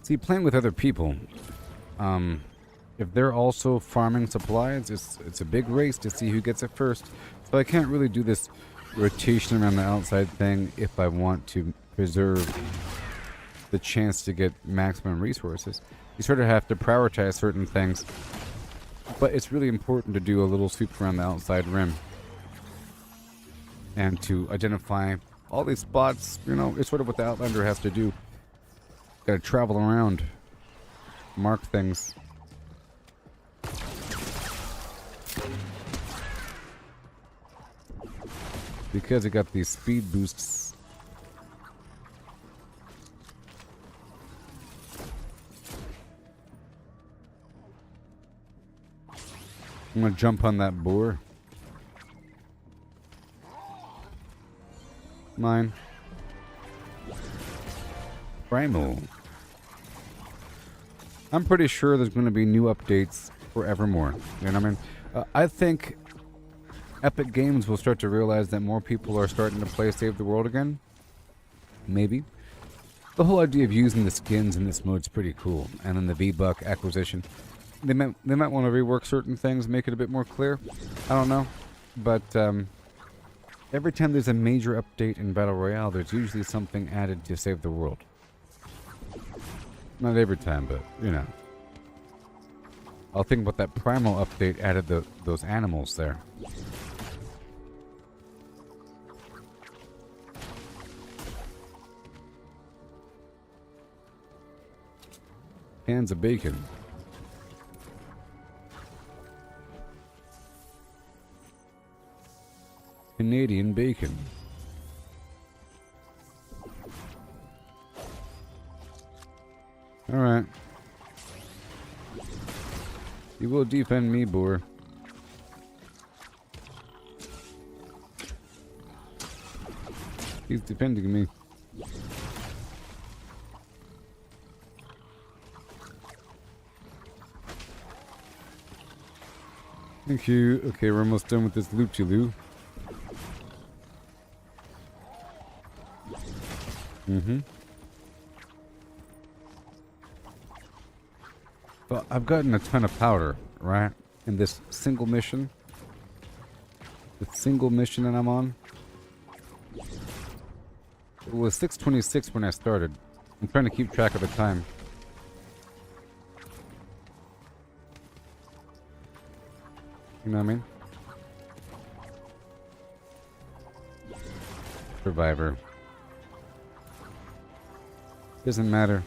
See, playing with other people, if they're also farming supplies, it's a big race to see who gets it first. So I can't really do this rotation around the outside thing if I want to preserve the chance to get maximum resources. You sort of have to prioritize certain things. But it's really important to do a little sweep around the outside rim. And to identify all these spots, you know, it's sort of what the Outlander has to do. Gotta travel around, mark things. Because it got these speed boosts. I'm gonna jump on that boar. Mine. Primal. I'm pretty sure there's going to be new updates for Evermore. You know what I mean? I think Epic Games will start to realize that more people are starting to play Save the World again. Maybe. The whole idea of using the skins in this mode is pretty cool. And then the V-Buck acquisition. They might want to rework certain things, make it a bit more clear. I don't know. But every time there's a major update in Battle Royale, there's usually something added to Save the World. Not every time, but, you know. I'll think about that Primal update added those animals there. Cans of bacon. Canadian bacon. Alright. You will defend me, boar. He's defending me. Thank you. Okay, we're almost done with this loop-de-loo. Well, I've gotten a ton of powder, right? In this single mission. The single mission that I'm on. It was 6:26 when I started. I'm trying to keep track of the time. You know what I mean? Survivor. Doesn't matter.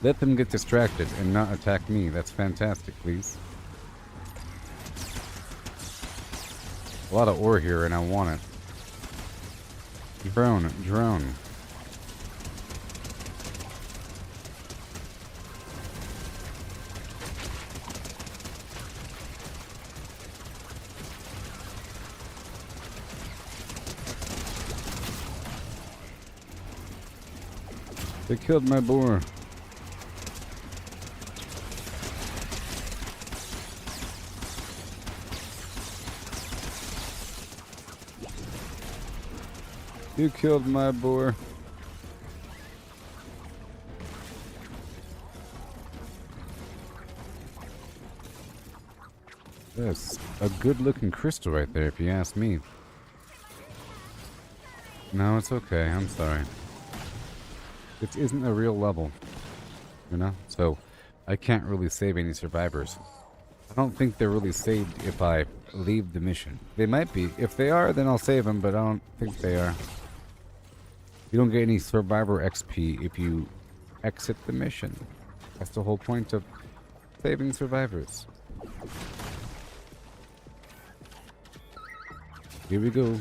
Let them get distracted and not attack me. That's fantastic, please. A lot of ore here and I want it. Drone, drone. They killed my boar. You killed my boar. That's a good-looking crystal right there, if you ask me. No, it's okay. I'm sorry. It isn't a real level, you know? So, I can't really save any survivors. I don't think they're really saved if I leave the mission. They might be. If they are, then I'll save them, but I don't think they are. You don't get any survivor XP if you exit the mission. That's the whole point of saving survivors. Here we go.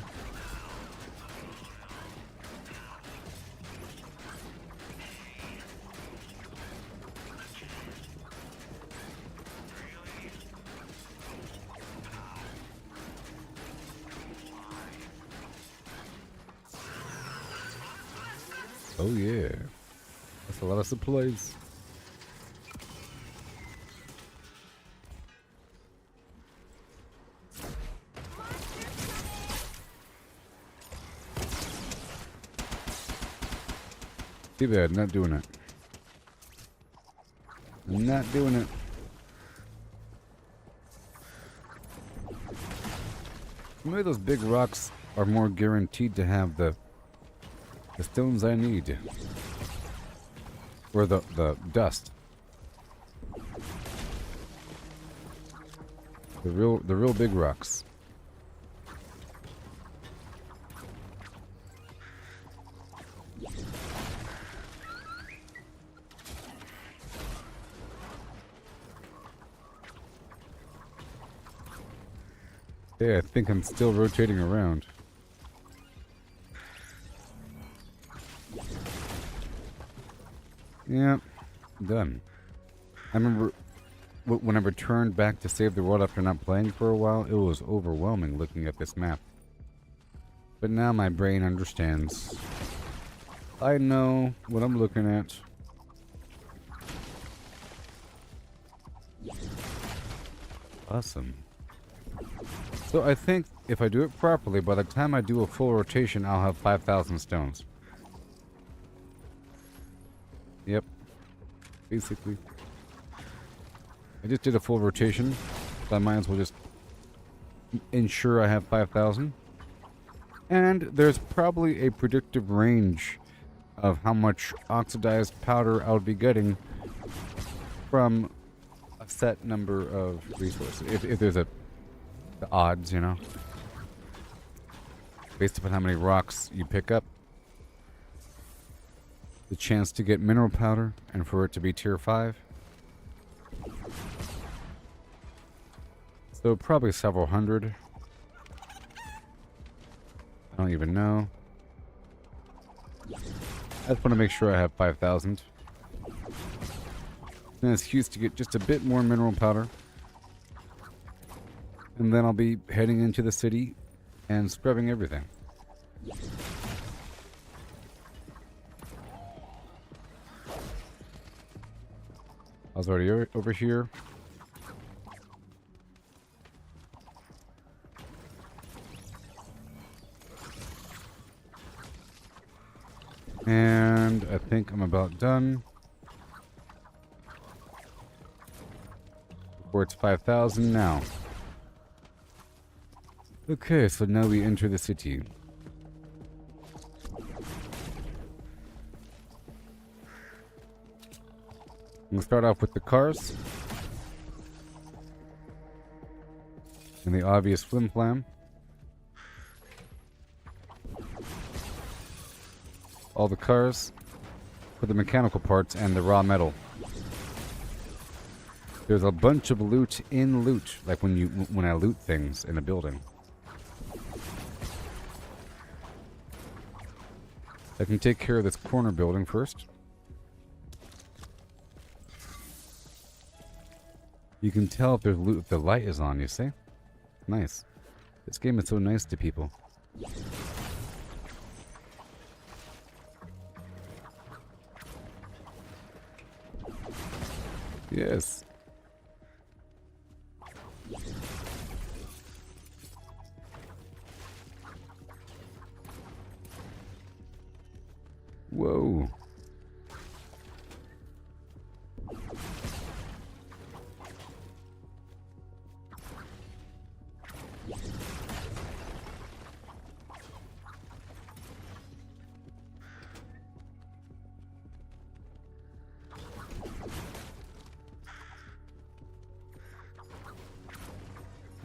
Oh yeah, that's a lot of supplies. Too bad, not doing it. Not doing it. Maybe those big rocks are more guaranteed to have the stones I need. Or the dust. The real big rocks. Yeah, I think I'm still rotating around. Yeah, done. I remember when I returned back to Save the World after not playing for a while, it was overwhelming looking at this map. But now my brain understands. I know what I'm looking at. Awesome. So I think if I do it properly, by the time I do a full rotation, I'll have 5,000 stones. Yep. Basically. I just did a full rotation, so I might as well just ensure I have 5,000. And there's probably a predictive range of how much oxidized powder I would be getting from a set number of resources. If there's the odds, you know, based upon how many rocks you pick up, the chance to get mineral powder and for it to be tier 5. So probably several hundred. I don't even know. I just want to make sure I have 5,000. An excuse to get just a bit more mineral powder. And then I'll be heading into the city and scrubbing everything. I was already over here. And I think I'm about done. Before it's 5,000 now. Okay, so now we enter the city. We'll start off with the cars. And the obvious flim-flam. All the cars for the mechanical parts and the raw metal. There's a bunch of loot in loot, like when I loot things in a building. I can take care of this corner building first. You can tell if there's loot if the light is on, you see? Nice. This game is so nice to people. Yes. Whoa.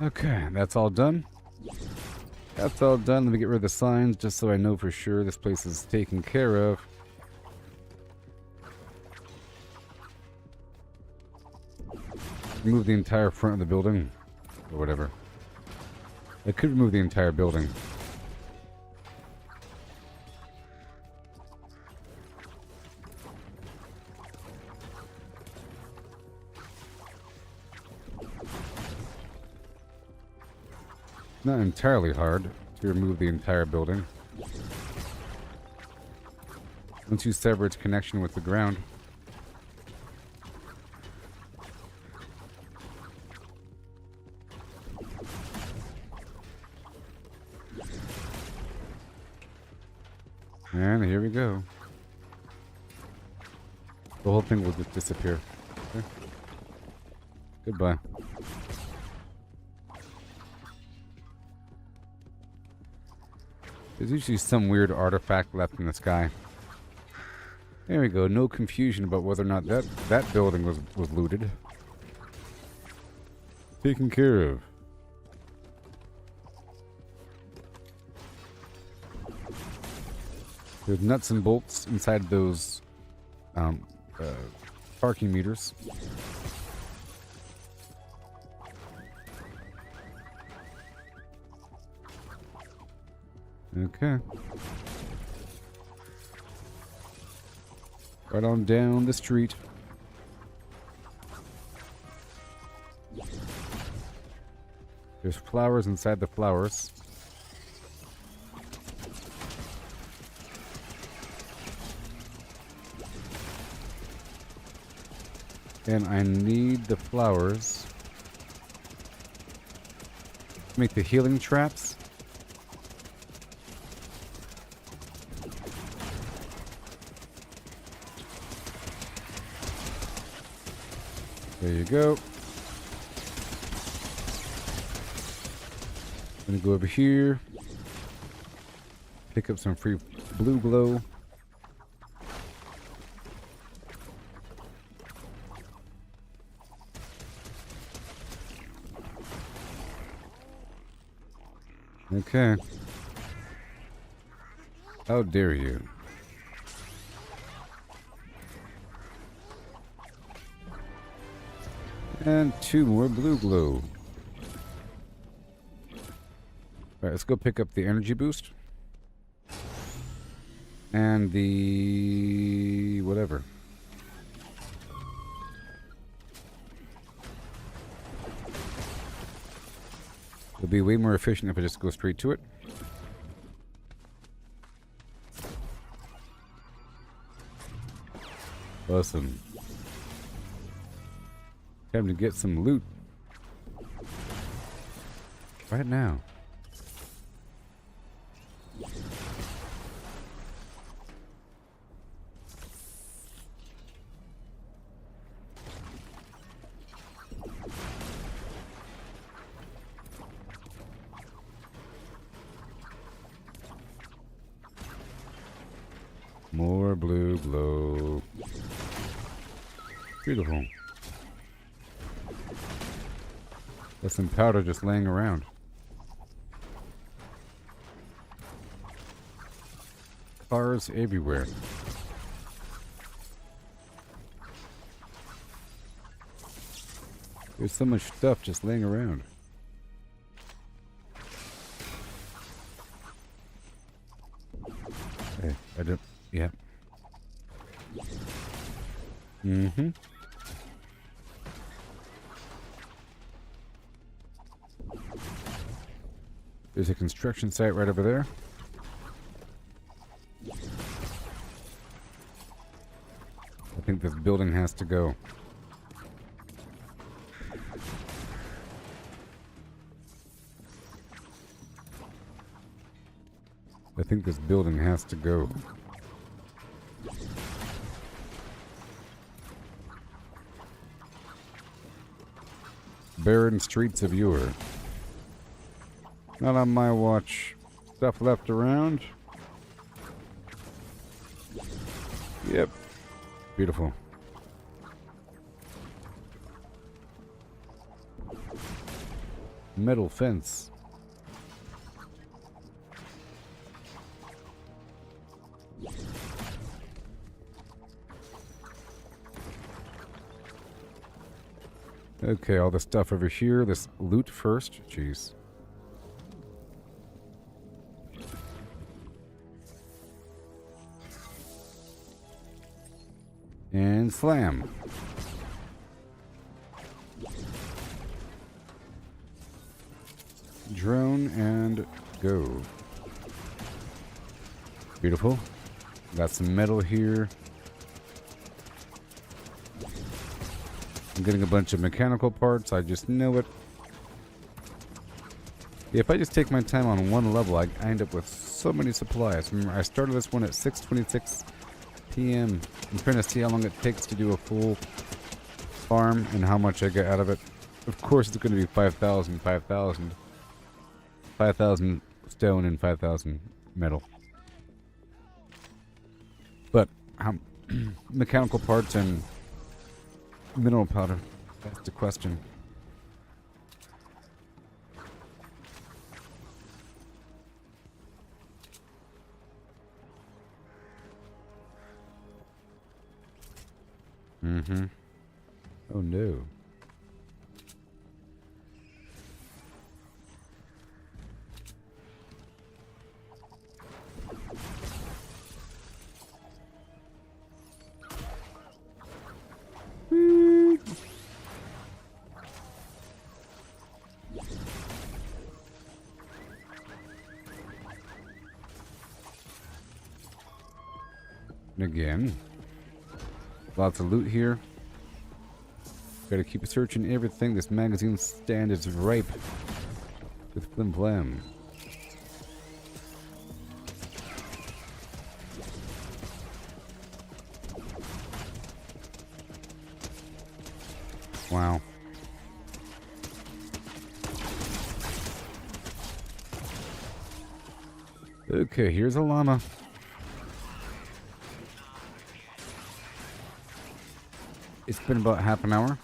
Okay, that's all done. That's all done. Let me get rid of the signs just so I know for sure this place is taken care of. Remove the entire front of the building. Or whatever. I could remove the entire building. Not entirely hard to remove the entire building. Once you sever its connection with the ground. And here we go. The whole thing will just disappear. Okay. Goodbye. There's usually some weird artifact left in the sky. There we go. No confusion about whether or not that building was looted. Taken care of. There's nuts and bolts inside those parking meters. Okay. Right on down the street. There's flowers inside the flowers. And I need the flowers Make the healing traps. There you go. Gonna go over here. Pick up some free blue glow. Okay. How dare you? And 2 more blue glow. Alright, let's go pick up the energy boost. And the... whatever. It'll be way more efficient if I just go straight to it. Awesome. Time to get some loot. Right now. More blue glow. Beautiful. There's some powder just laying around. Cars everywhere. There's so much stuff just laying around. Hey, I don't... Yeah. Mm-hmm. There's a construction site right over there. I think this building has to go. I think this building has to go. Barren streets of yore. Not on my watch. Stuff left around. Yep. Beautiful. Metal fence. Okay, all the stuff over here. This loot first. Jeez. And slam. Drone and go. Beautiful. Got some metal here. I'm getting a bunch of mechanical parts. I just know it. If I just take my time on one level, I end up with so many supplies. Remember, I started this one at 6:26 p.m. I'm trying to see how long it takes to do a full farm and how much I get out of it. Of course, it's going to be 5,000, 5,000. 5,000 stone and 5,000 metal. But mechanical parts and mineral powder, that's the question. Mm-hmm. Oh no. Again, lots of loot here. Gotta keep searching everything. This magazine stand is ripe. With Flim Flam. Wow. Okay, here's a llama. It's been about half an hour.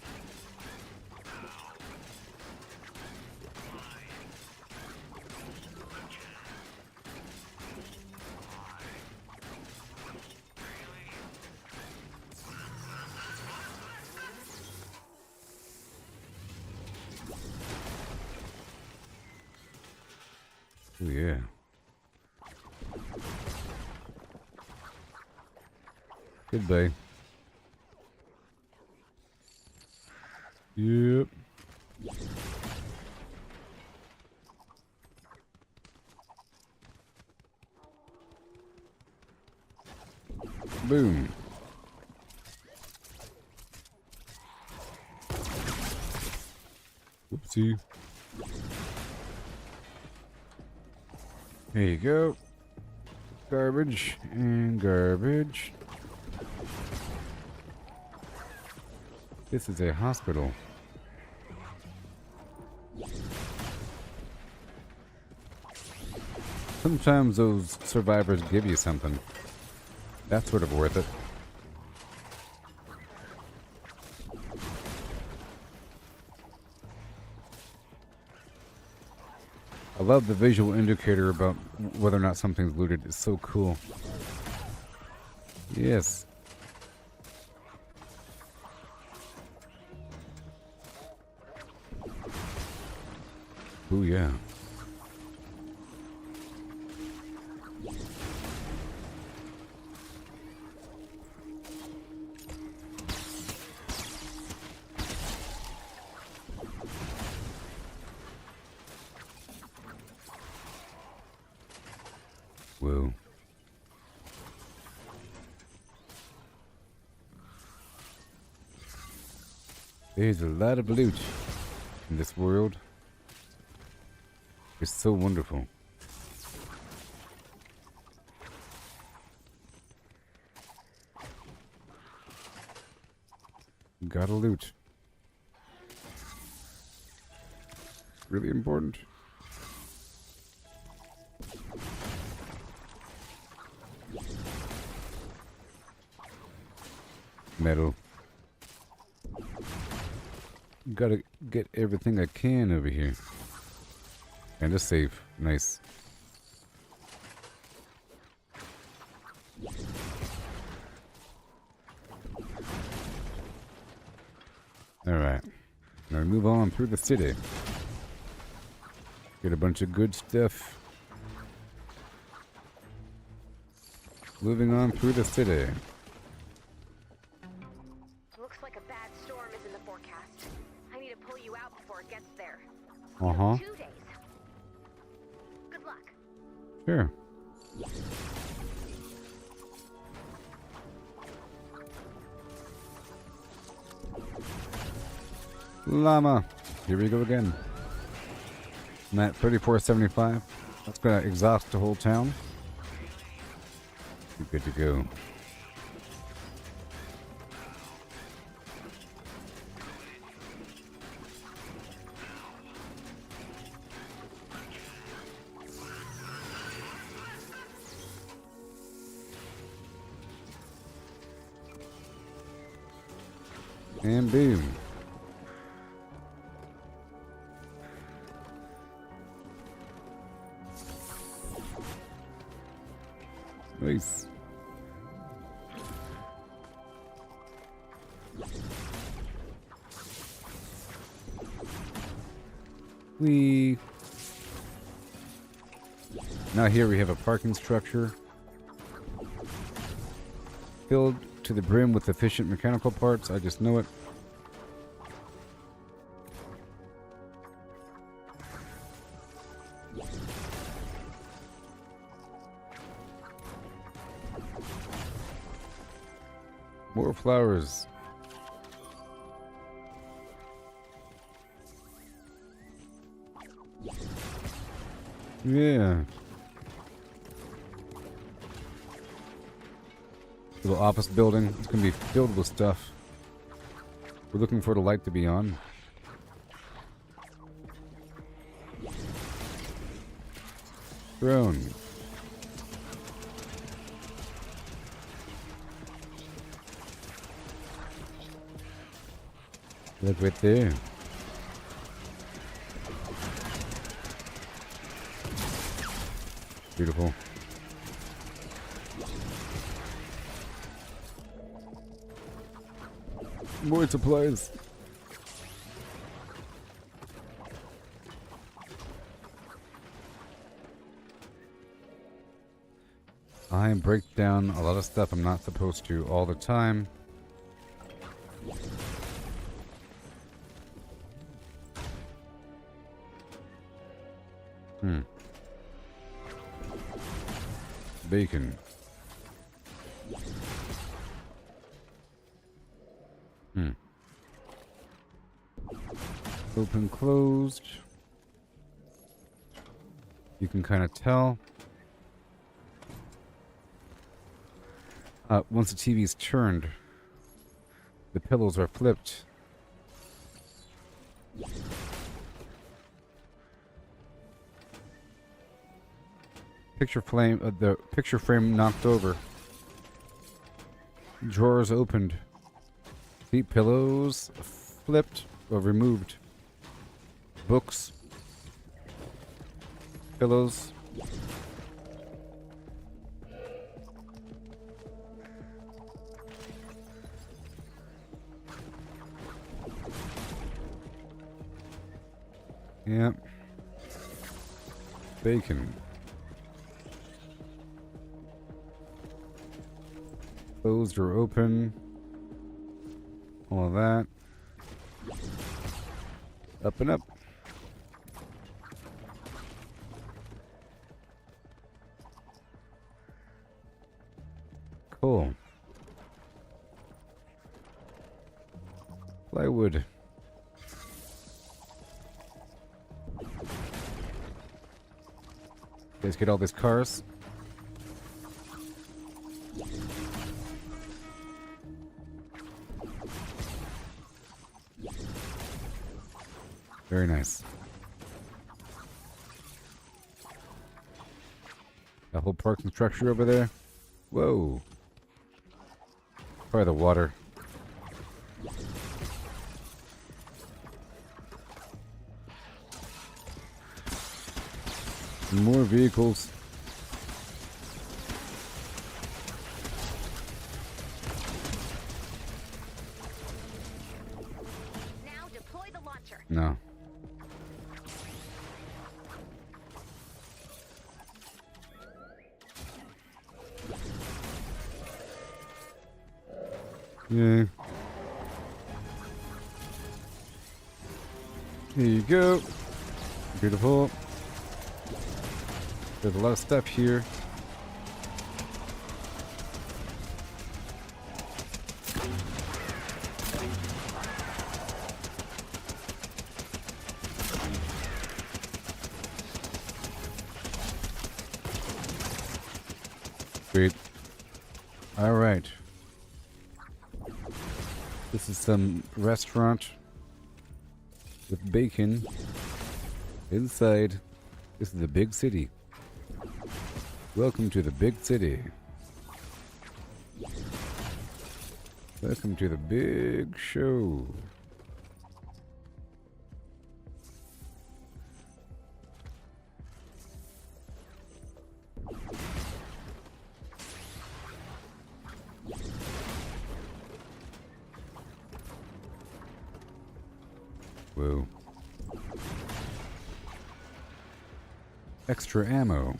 Oh yeah. Goodbye. Yep. Boom. Whoopsie. There you go. Garbage and garbage. This is a hospital. Sometimes those survivors give you something. That's sort of worth it. I love the visual indicator about whether or not something's looted. It's so cool. Yes. Oh yeah. Whoa. There's a lot of loot in this world. It's so wonderful. Gotta loot. Really important. Metal. Gotta get everything I can over here. And a safe. Nice. Alright. Now move on through the city. Get a bunch of good stuff. Moving on through the city. Looks like a bad storm is in the forecast. I need to pull you out before it gets there. Uh-huh. 2 days. Good luck. Sure. Llama. Here we go again. I'm at 3475. That's gonna exhaust the whole town. We're good to go. And boom. Nice. Now here we have a parking structure filled to the brim with efficient mechanical parts. I just know it. More flowers. Yeah. Little office building. It's gonna be filled with stuff. We're looking for the light to be on. Drone. Look right there. Beautiful. More supplies. I break down a lot of stuff I'm not supposed to all the time. Bacon. Open, closed. You can kind of tell. Once the TV's turned, the pillows are flipped. The picture frame knocked over. Drawers opened. Seat pillows flipped or removed. Books. Pillows. Yep. Bacon. Closed or open. All of that. Up and up. Cool. Plywood. You guys get all these cars? Very nice. That whole parking structure over there. Whoa. Probably the water. More vehicles. Now deploy the launcher. No. Yeah. Here you go. Beautiful. There's a lot of stuff here. Sweet. All right. This is some restaurant with bacon inside. This is a big city. Welcome to the big city. Welcome to the big show. Whoa. Extra ammo.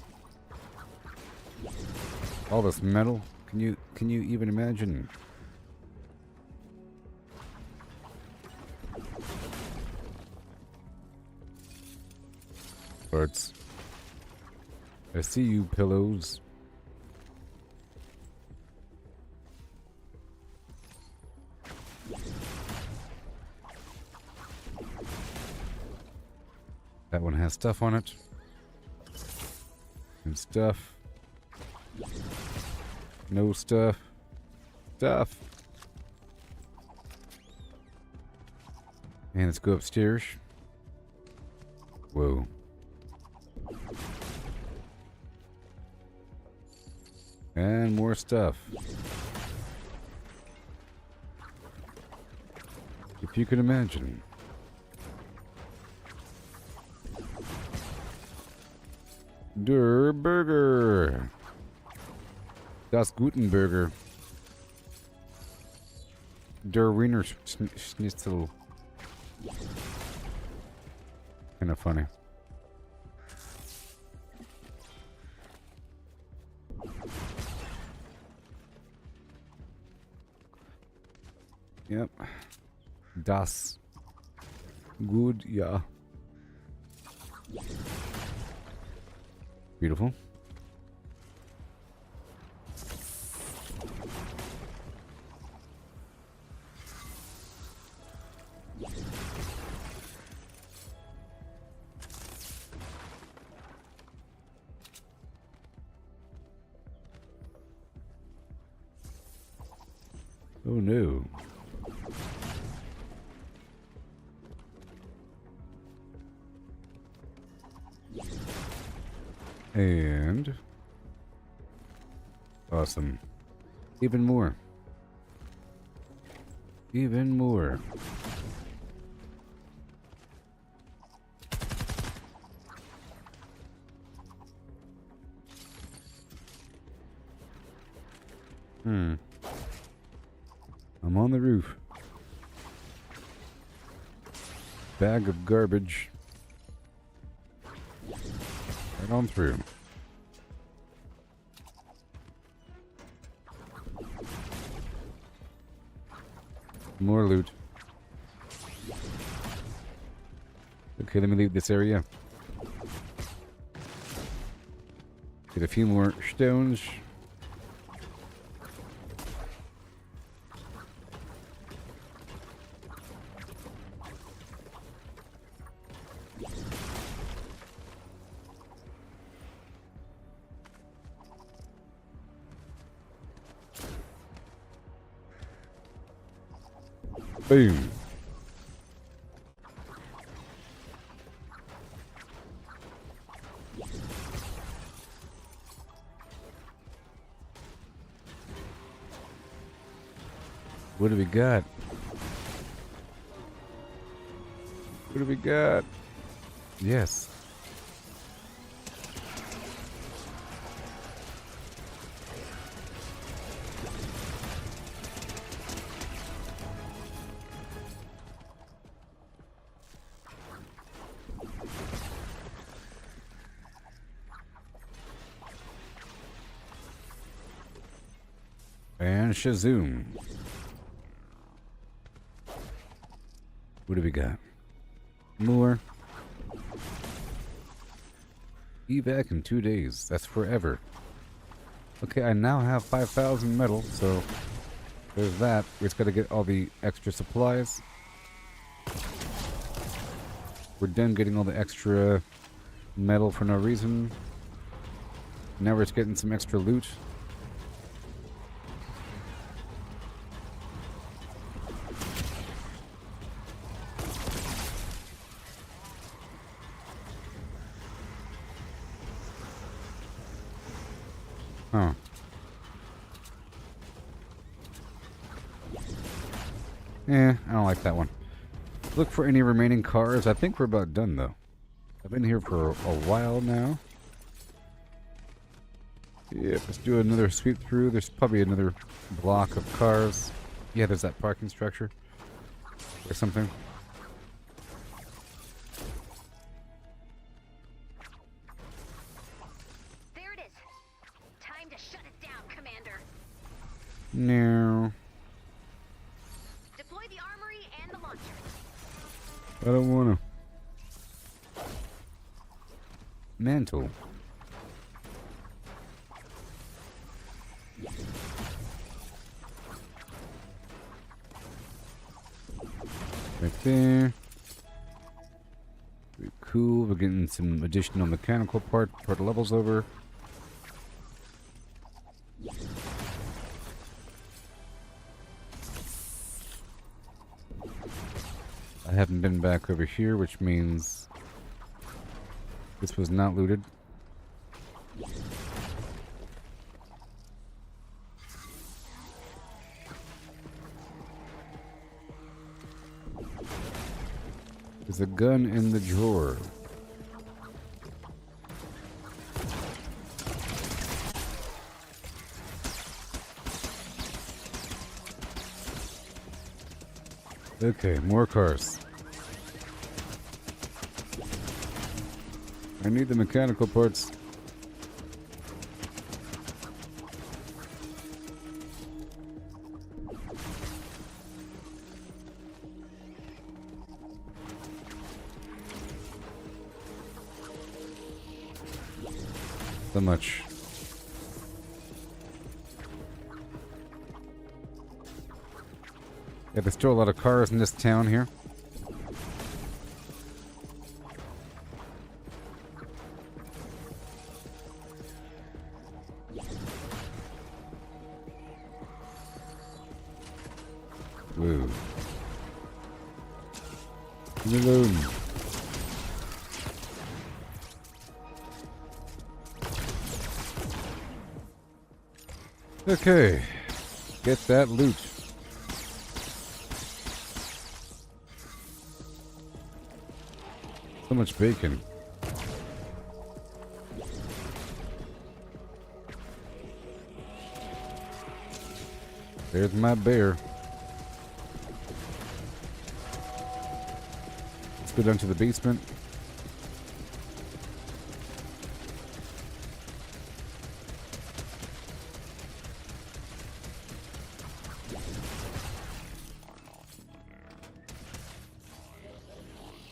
All this metal. Can you even imagine? Birds. I see you, pillows. That one has stuff on it. And stuff. No stuff. Stuff. And let's go upstairs. Whoa. And more stuff. If you can imagine. Der Burger. Das Gutenburger. Der Wiener Schnitzel. Kind of funny. Yep. Das. Good, yeah. Beautiful. Oh no. And awesome. Even more. Even more. I'm on the roof. Bag of garbage. Right on through. More loot. Okay, let me leave this area. Get a few more stones. Boom. What do we got? What do we got? Yes. And shazoom. What do we got? More. Evac in 2 days. That's forever. Okay, I now have 5,000 metal, so there's that. We just gotta get all the extra supplies. We're done getting all the extra metal for no reason. Now we're just getting some extra loot. Huh. I don't like that one. Look for any remaining cars. I think we're about done, though. I've been here for a while now. Yep, let's do another sweep through. There's probably another block of cars. Yeah, there's that parking structure. Or something. There it is. Time to shut it down, Commander. No. Deploy the armory and the launcher. I don't wanna. Mantle. Right there. Very cool. We're getting some additional mechanical part the level's over. I haven't been back over here, which means this was not looted. There's a gun in the drawer. Okay, more cars. I need the mechanical parts. So much. Yeah, there's still a lot of cars in this town here. Whoa. Leave me alone. Okay. Get that loot. So much bacon. There's my bear. Let's go down to the basement.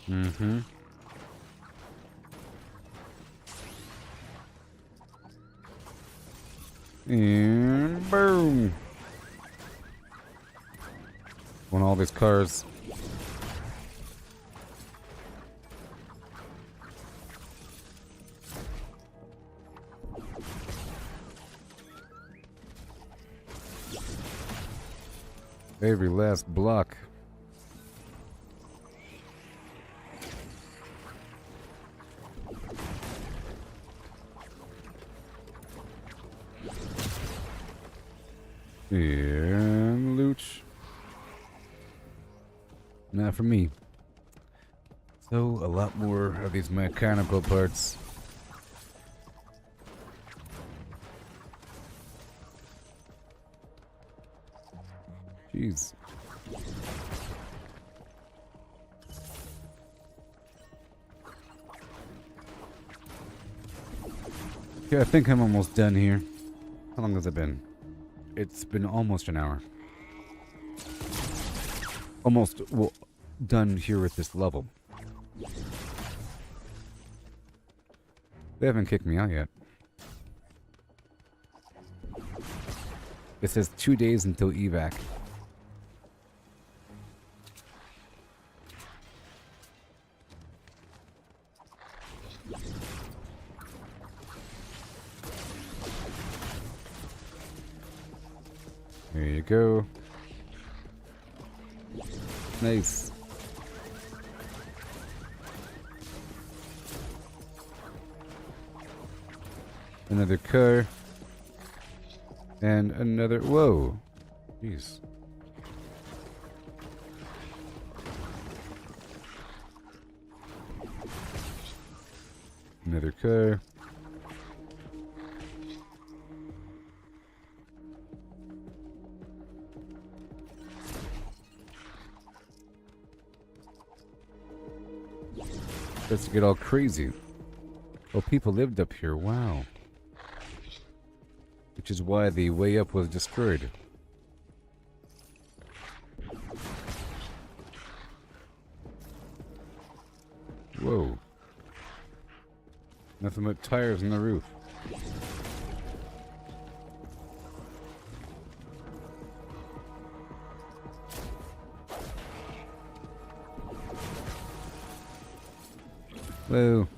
Mm-hmm. And boom. Want all these cars. Every last block. And loot. Not for me. So, a lot more of these mechanical parts. Jeez. Okay, I think I'm almost done here. How long has it been? It's been almost an hour. Almost done here with this level. They haven't kicked me out yet. It says 2 days until evac. There you go. Nice. Another car. And another... Whoa. Jeez. Another car. Starts to get all crazy. Oh, people lived up here. Wow. Which is why the way up was destroyed. Whoa. Nothing but tires on the roof. Hello.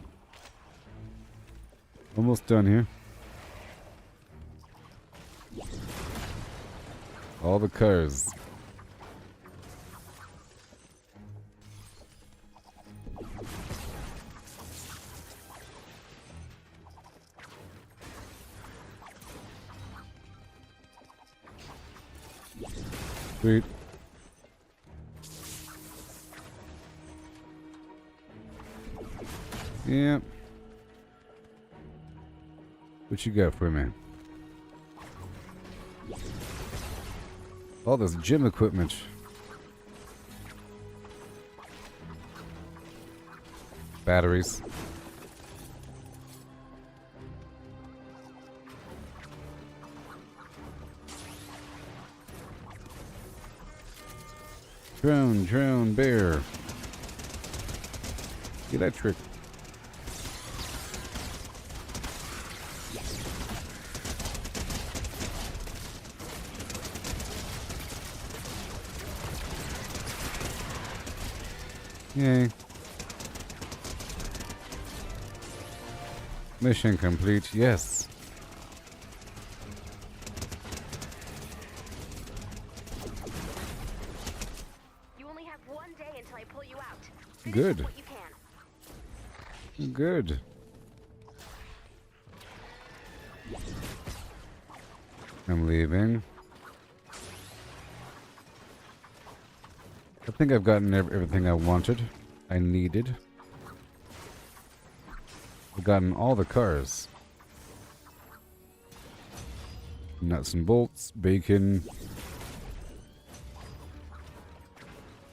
Almost done here. All the cars. Sweet. Yep. What you got for me? All this gym equipment. Batteries. Drone, bear. Electric. Yay. Mission complete, yes. You only have one day until I pull you out. Finish Good. up what you can. Good. I'm leaving. I think I've gotten everything I wanted. I needed. I've gotten all the cars. Nuts and bolts, bacon,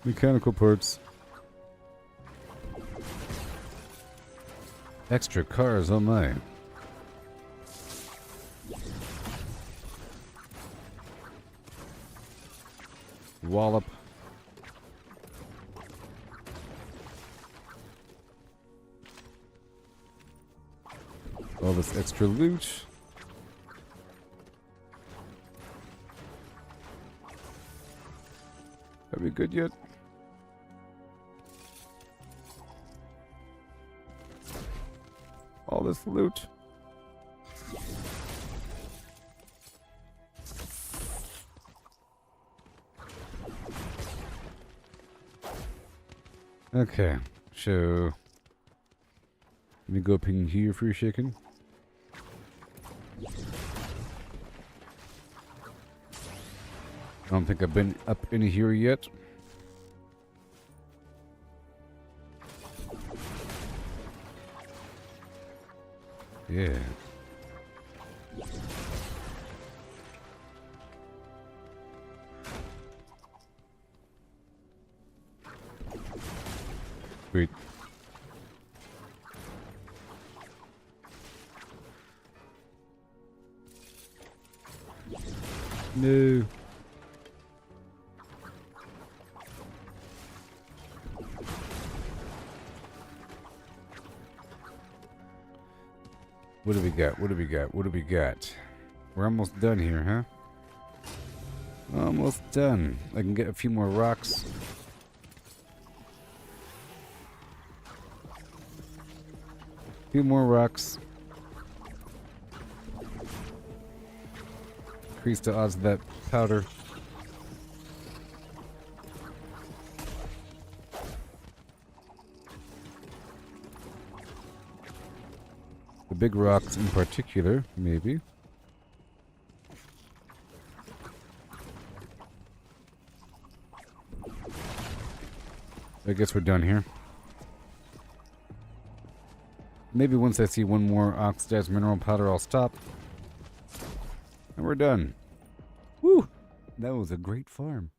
mechanical parts. Extra cars, oh my. Wallop. All this extra loot. Are we good yet? All this loot. Okay, so let me go up in here for a second. I don't think I've been up in here yet. Yeah. Sweet. No. What do we got? What do we got? What do we got? We're almost done here, huh? Almost done. I can get a few more rocks. A few more rocks. Increase the odds of that powder. The big rocks in particular, maybe. I guess we're done here. Maybe once I see one more oxidized mineral powder, I'll stop. And we're done. Woo! That was a great farm.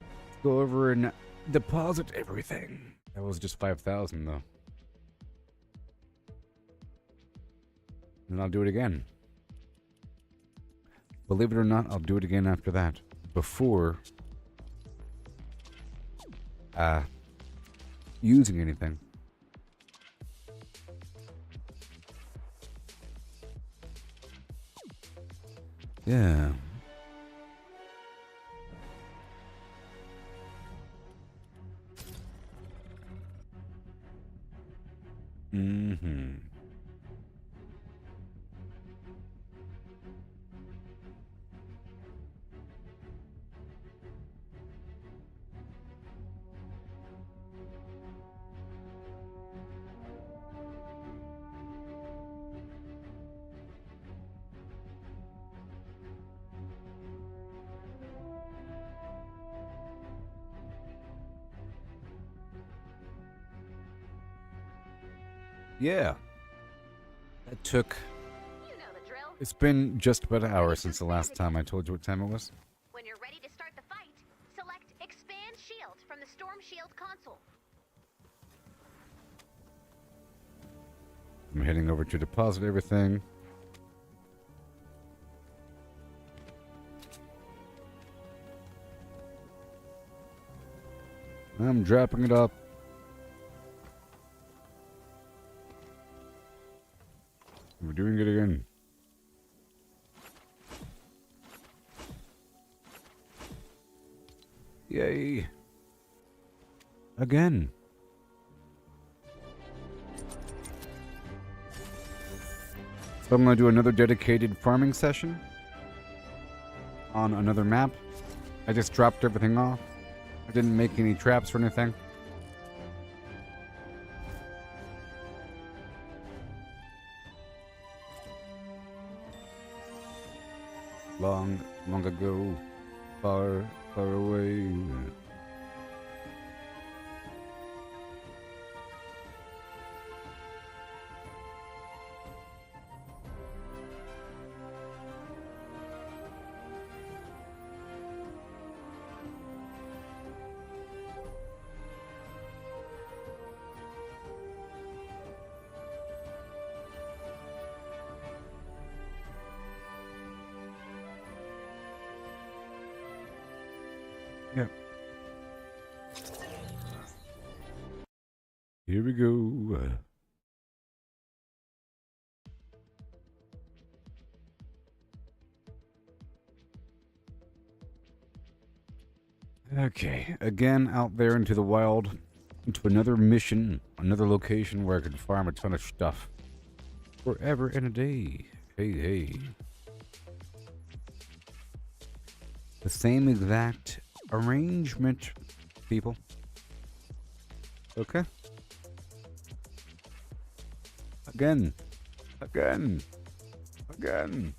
Let's go over and deposit everything. That was just 5,000 though. And I'll do it again. Believe it or not, I'll do it again after that. Before using anything. Yeah. Mm-hmm. Yeah. That took... You know the drill. It's been just about an hour since the last time I told you what time it was. When you're ready to start the fight, select Expand Shield from the Stormshield console. I'm heading over to deposit everything. I'm dropping it up. We're doing it again. Yay. Again. So I'm going to do another dedicated farming session on another map. I just dropped everything off. I didn't make any traps or anything. Long, long ago, far, far away. Yep. Here we go. Okay, again out there into the wild, into another mission, another location where I can farm a ton of stuff. Forever and a day. Hey, hey. The same exact arrangement, people. Okay. Again. Again. Again.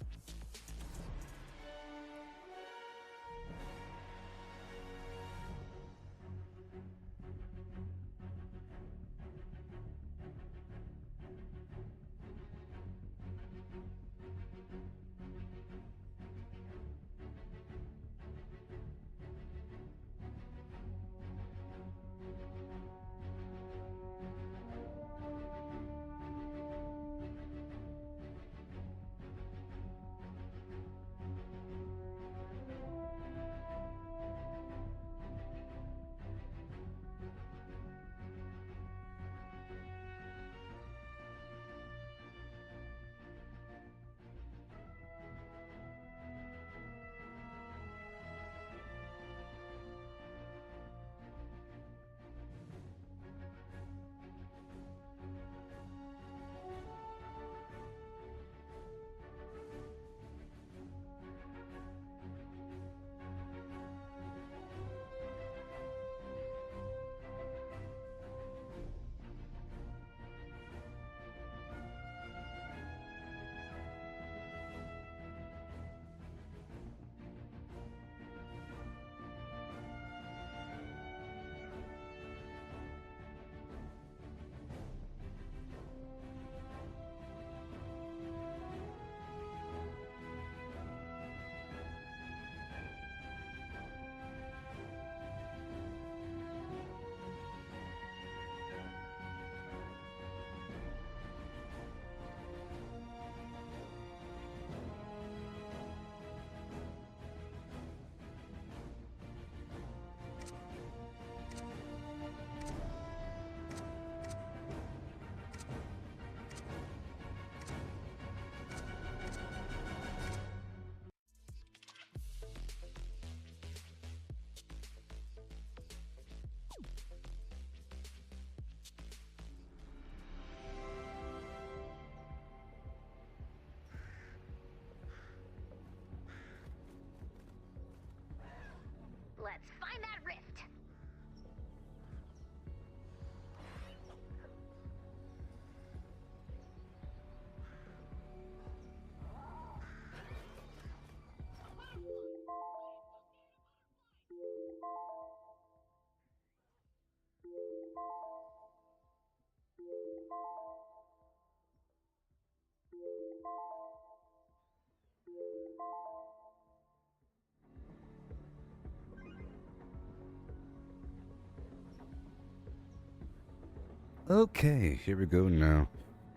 Okay, here we go now.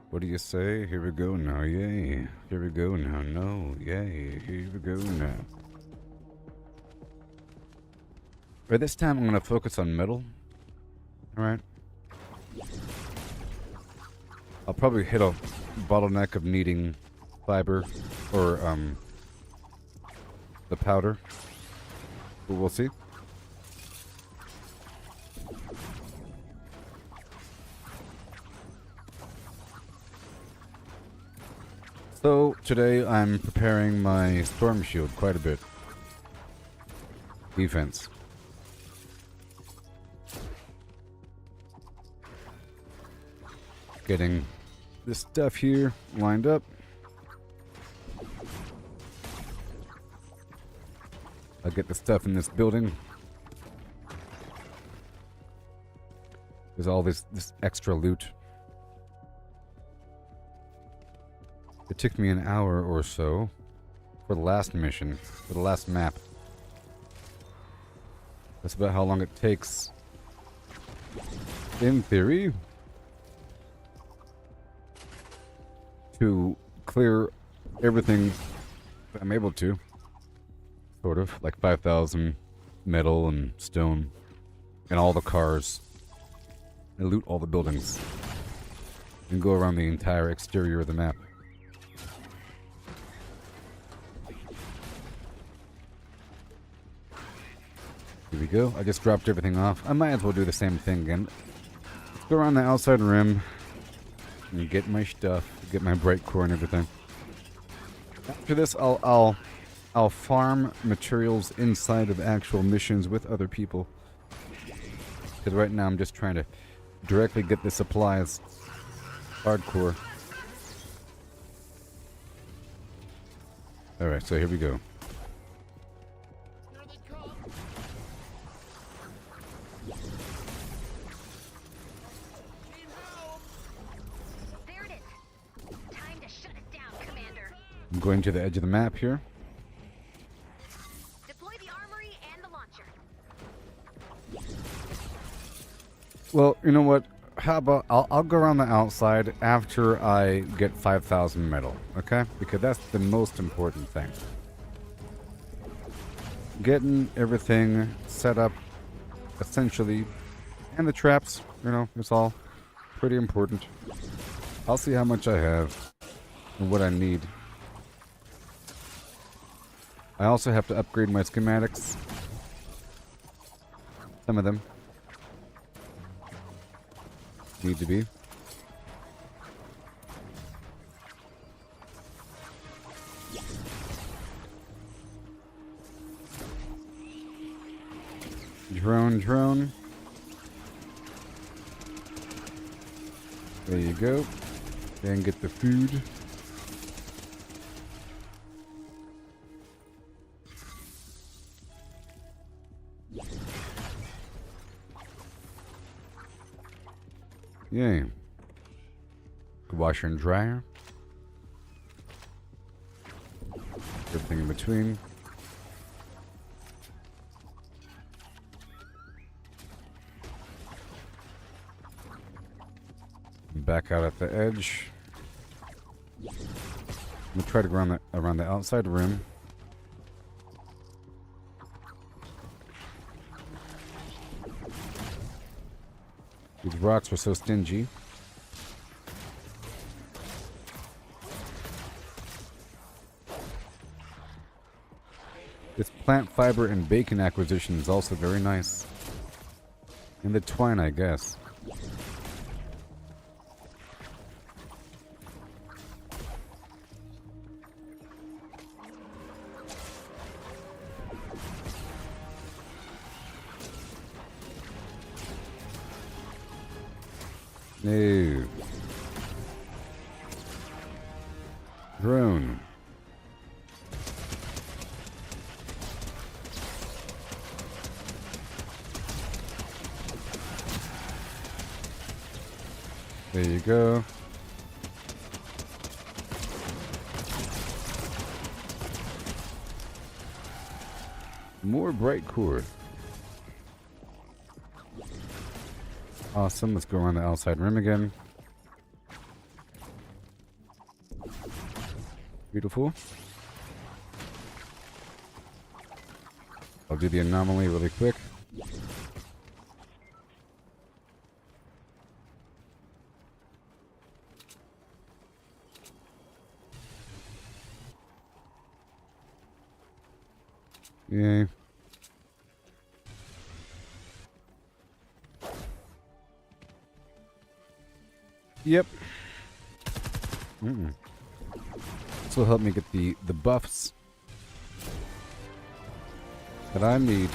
What do you say? Here we go now, yay. Here we go now, no, yay. Here we go now. Right, this time I'm going to focus on metal. Alright. I'll probably hit a bottleneck of needing fiber or the powder. But we'll see. So today I'm preparing my Stormshield quite a bit. Defense. Getting this stuff here lined up. I'll get the stuff in this building. There's all this extra loot. It took me an hour or so for the last mission, for the last map. That's about how long it takes, in theory, to clear everything that I'm able to. Sort of, like 5,000 metal and stone, and all the cars, and loot all the buildings, and go around the entire exterior of the map. Here we go. I just dropped everything off. I might as well do the same thing again. Let's go around the outside rim and get my stuff, get my bright core and everything. After this, I'll farm materials inside of actual missions with other people. Because right now I'm just trying to directly get the supplies hardcore. Alright, so here we go. There it is. Time to shut it down, Commander. I'm going to the edge of the map here. Deploy the armory and the launcher. Well, you know what? How about I'll go around the outside after I get 5,000 metal, okay? Because that's the most important thing. Getting everything set up, essentially, and the traps, you know, it's all pretty important. I'll see how much I have and what I need. I also have to upgrade my schematics. Some of them need to be. Drone. There you go. Then get the food. Yay. Washer and dryer. Everything in between. Back out at the edge. I'm gonna try to go around the outside rim. These rocks were so stingy. This plant fiber and bacon acquisition is also very nice. And the twine, I guess. No. Drone. There you go. More bright core. Awesome. Let's go around the outside rim again. Beautiful. I'll do the anomaly really quick. Yay. Yep. This will help me get the buffs that I need.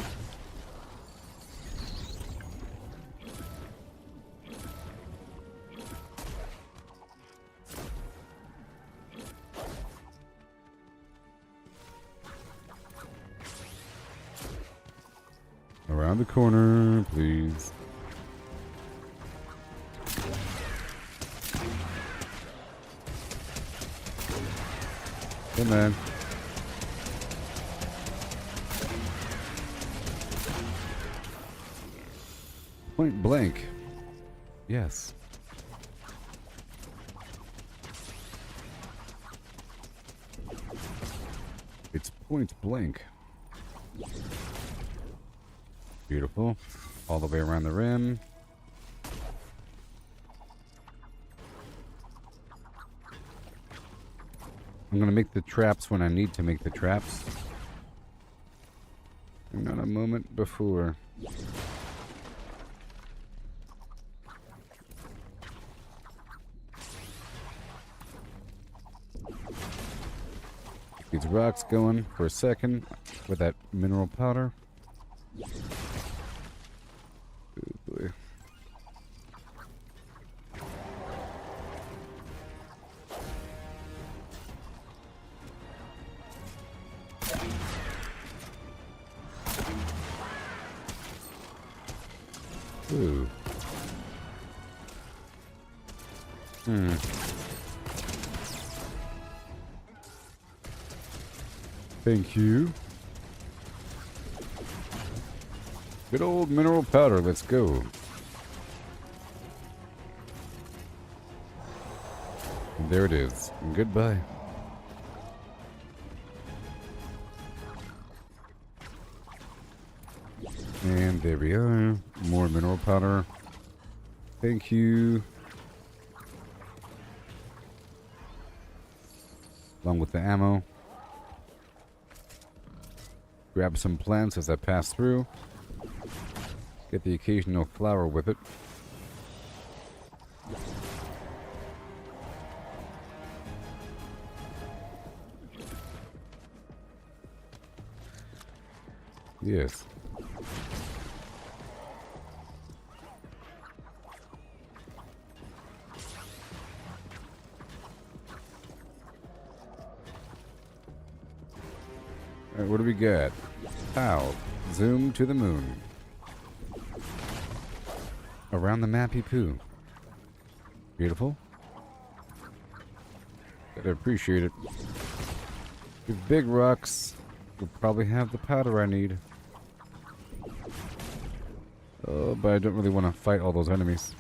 Around the corner, please. Hey, man. Point blank. Yes. It's point blank. Beautiful. All the way around the rim. I'm going to make the traps when I need to make the traps. And not a moment before. These rocks going for a second with that mineral powder. Oh boy. Ooh. Thank you. Good old mineral powder, let's go. And there it is. Goodbye. And there we are. More mineral powder. Thank you. Along with the ammo. Grab some plants as I pass through. Get the occasional flower with it. Yes. Alright, what do we got? Pow. Zoom to the moon. Around the mappy poo. Beautiful. Gotta appreciate it. With big rocks, we'll probably have the powder I need. Oh, but I don't really want to fight all those enemies.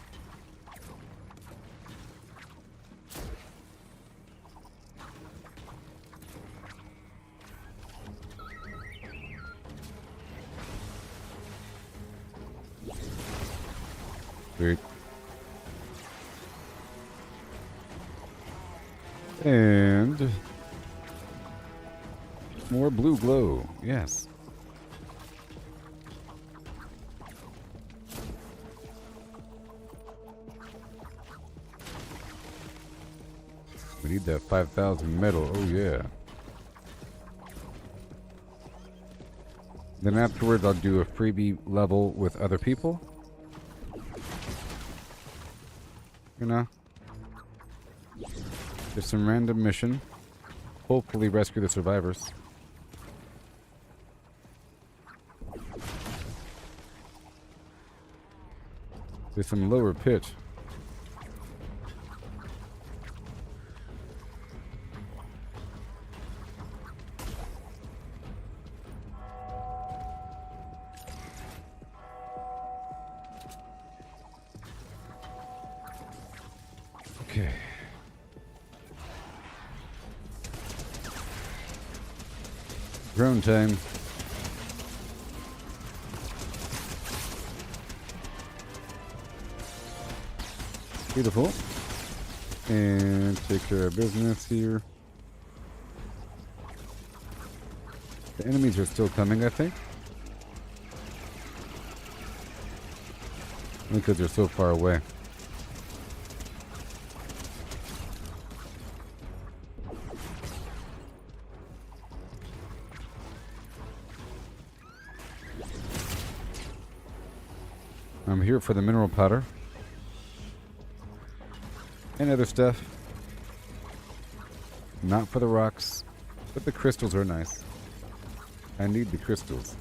Sweet. And more blue glow. Yes. We need that 5,000 metal. Oh yeah. Then afterwards I'll do a freebie level with other people. You know, just some random mission. Hopefully rescue the survivors. There's some lower pitch. Okay. Drone time. Beautiful. And take care of business here. The enemies are still coming, I think. Because they're so far away. I'm here for the mineral powder. And other stuff. Not for the rocks, but the crystals are nice. I need the crystals.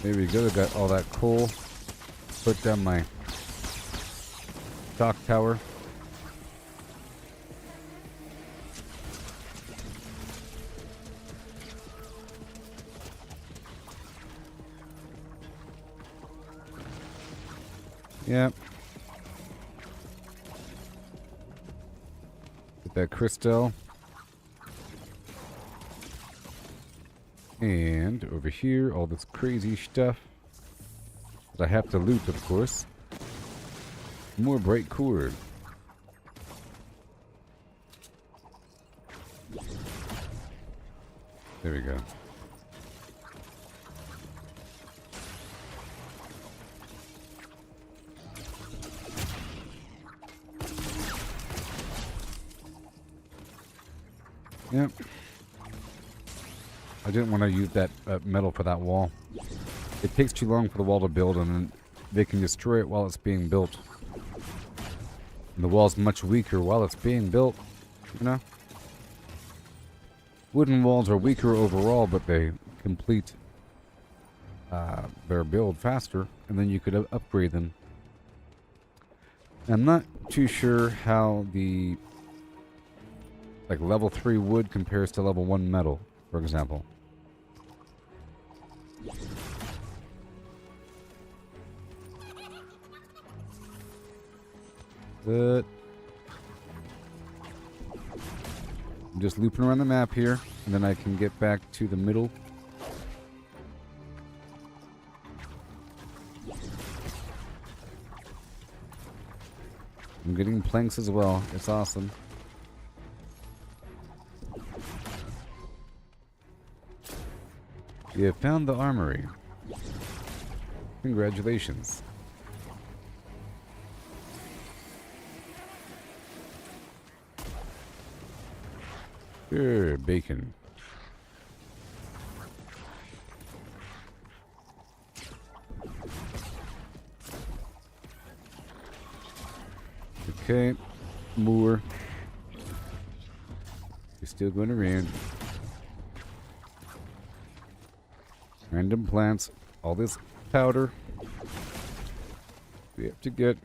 There we go, got all that coal. Put down my stock tower. Yep. Get that crystal. And over here, all this crazy stuff that I have to loot, of course. More bright cord. There we go. Yep. I didn't want to use that metal for that wall. It takes too long for the wall to build, and then they can destroy it while it's being built. And the wall's much weaker while it's being built, you know? Wooden walls are weaker overall, but they complete their build faster, and then you could upgrade them. I'm not too sure how the level 3 wood compares to level 1 metal, for example. But I'm just looping around the map here, and then I can get back to the middle. I'm getting planks as well. It's awesome. You have found the armory. Congratulations. Sure, bacon. Okay, more. You're still going around. Random plants. All this powder. We have to get.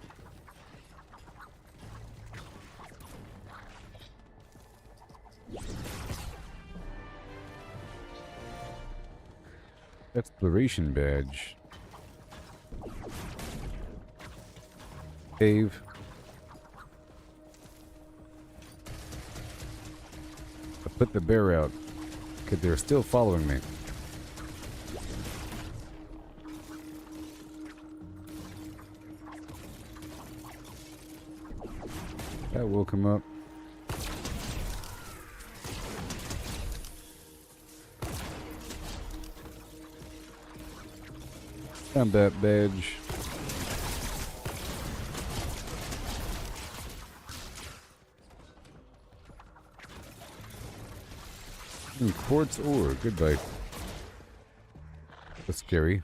Exploration badge. Cave. I put the bear out because they're still following me. That woke him up. Found that badge. Quartz ore. Goodbye. That's scary.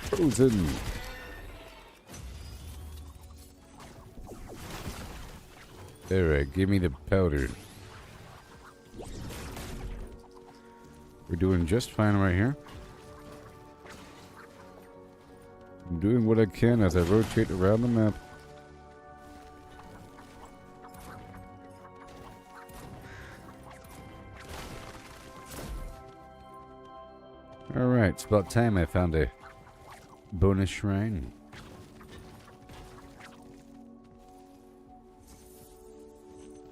Frozen. Alright, give me the powder. We're doing just fine right here. I'm doing what I can as I rotate around the map. Alright, it's about time I found a bonus shrine.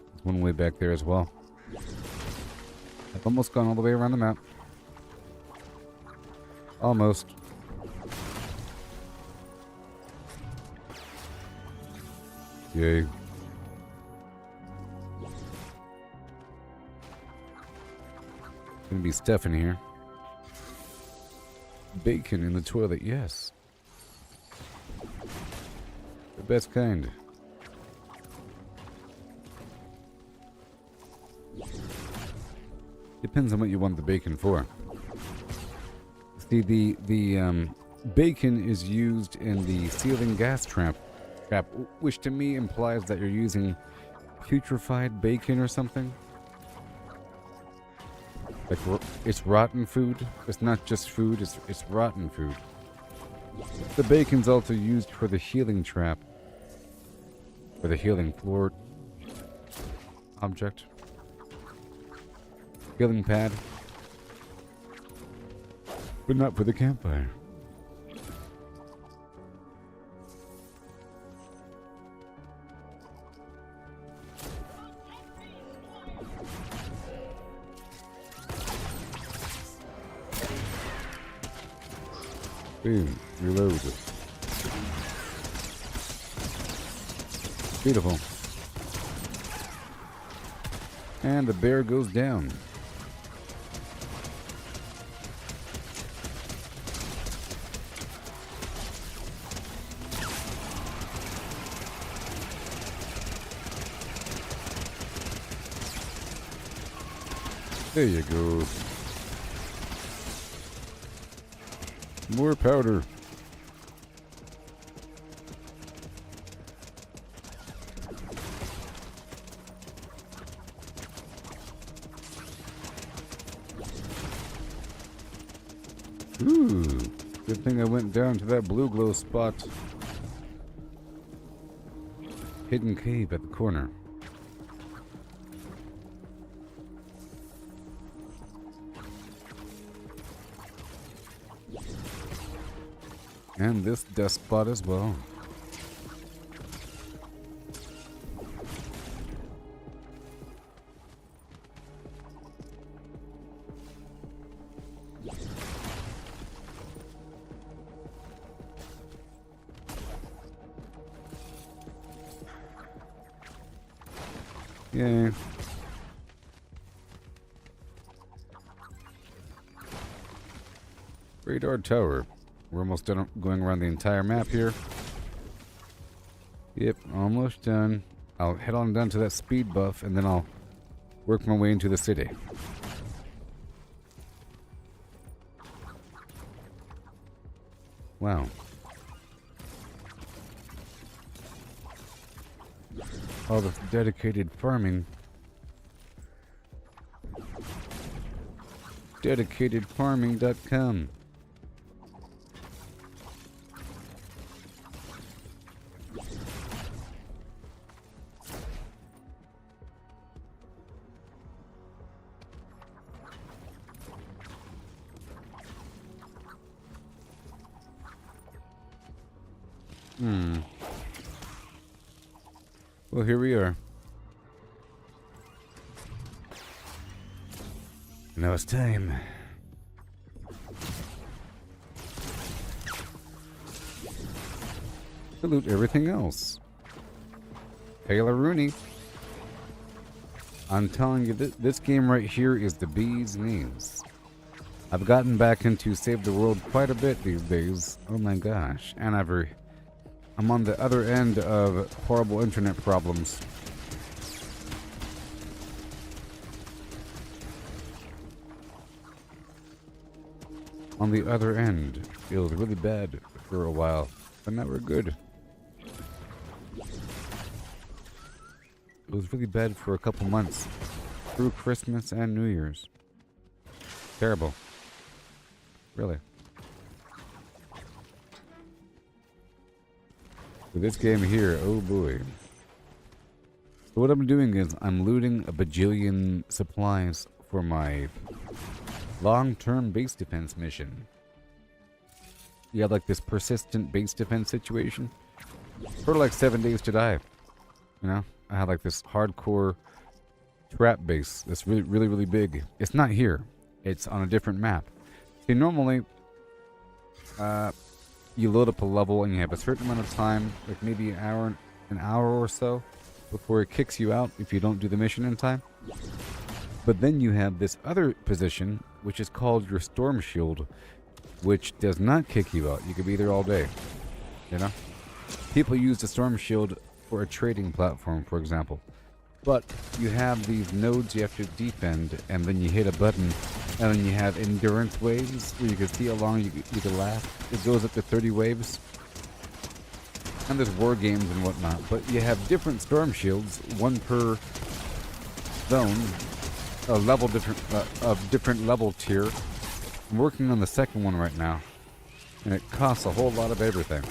There's one way back there as well. I've almost gone all the way around the map. Almost. Yay. Gonna be stuff in here. Bacon in the toilet, yes. The best kind. Depends on what you want the bacon for. See, the bacon is used in the sealing gas trap, which to me implies that you're using putrefied bacon or something. Like, it's rotten food. It's not just food, it's rotten food. The bacon's also used for the healing trap. For the healing floor object. Healing pad. But not for the campfire. Boom. Reload. Beautiful. And the bear goes down. There you go. More powder. Ooh, good thing I went down to that blue glow spot. Hidden cave at the corner. And this dust spot as well. Yay. Radar tower. We're almost done going around the entire map here. Yep, almost done. I'll head on down to that speed buff and then I'll work my way into the city. Wow. All this dedicated farming. Dedicatedfarming.com. Well, here we are. Now it's time. To loot everything else. Taylor Rooney. I'm telling you, this game right here is the bee's knees. I've gotten back into Save the World quite a bit these days. Oh my gosh. And I'm on the other end of horrible internet problems. On the other end. It was really bad for a while, but now we're good. It was really bad for a couple months. Through Christmas and New Year's. Terrible. Really. For this game here, oh boy. So what I'm doing is I'm looting a bajillion supplies for my long-term base defense mission. You have like this persistent base defense situation for like 7 days to die. You know, I have like this hardcore trap base that's really big. It's not here. It's on a different map. See, normally, you load up a level and you have a certain amount of time, like maybe an hour or so, before it kicks you out if you don't do the mission in time. But then you have this other position, which is called your Stormshield, which does not kick you out. You could be there all day. You know? People use the Stormshield for a trading platform, for example. But you have these nodes you have to defend, and then you hit a button, and then you have endurance waves, where you can see how long you can last. It goes up to 30 waves. And there's war games and whatnot, but you have different storm shields, one per zone, a level different level tier. I'm working on the second one right now, and it costs a whole lot of everything.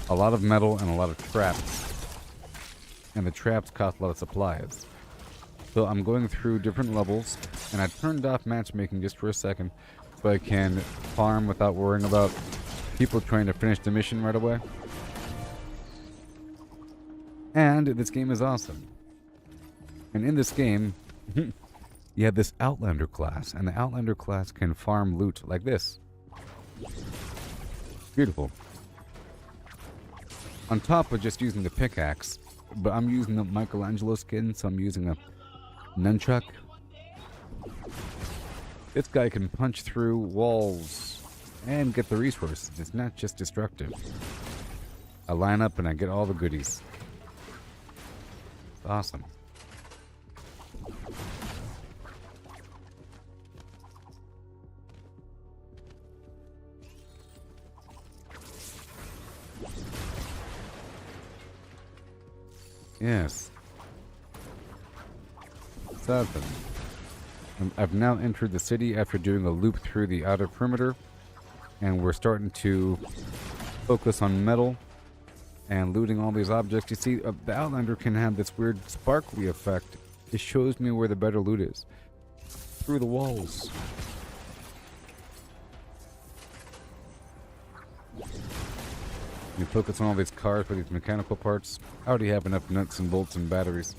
A lot of metal and a lot of traps. And the traps cost a lot of supplies. So I'm going through different levels, and I turned off matchmaking just for a second, so I can farm without worrying about people trying to finish the mission right away. And this game is awesome. And in this game, you have this Outlander class, and the Outlander class can farm loot like this. Beautiful. On top of just using the pickaxe, but I'm using the Michelangelo skin, so I'm using a nunchuck. This guy can punch through walls and get the resources. It's not just destructive. I line up and I get all the goodies. It's awesome. Yes. 7. I've now entered the city after doing a loop through the outer perimeter, and we're starting to focus on metal and looting all these objects. You see, the Outlander can have this weird sparkly effect. It shows me where the better loot is. Through the walls. You focus on all these cars for these mechanical parts. I already have enough nuts and bolts and batteries.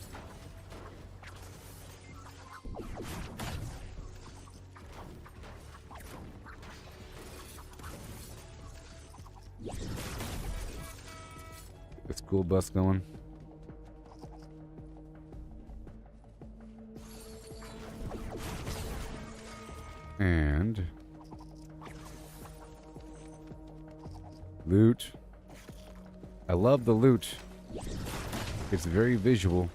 The school bus going. And loot. I love the loot. It's very visual.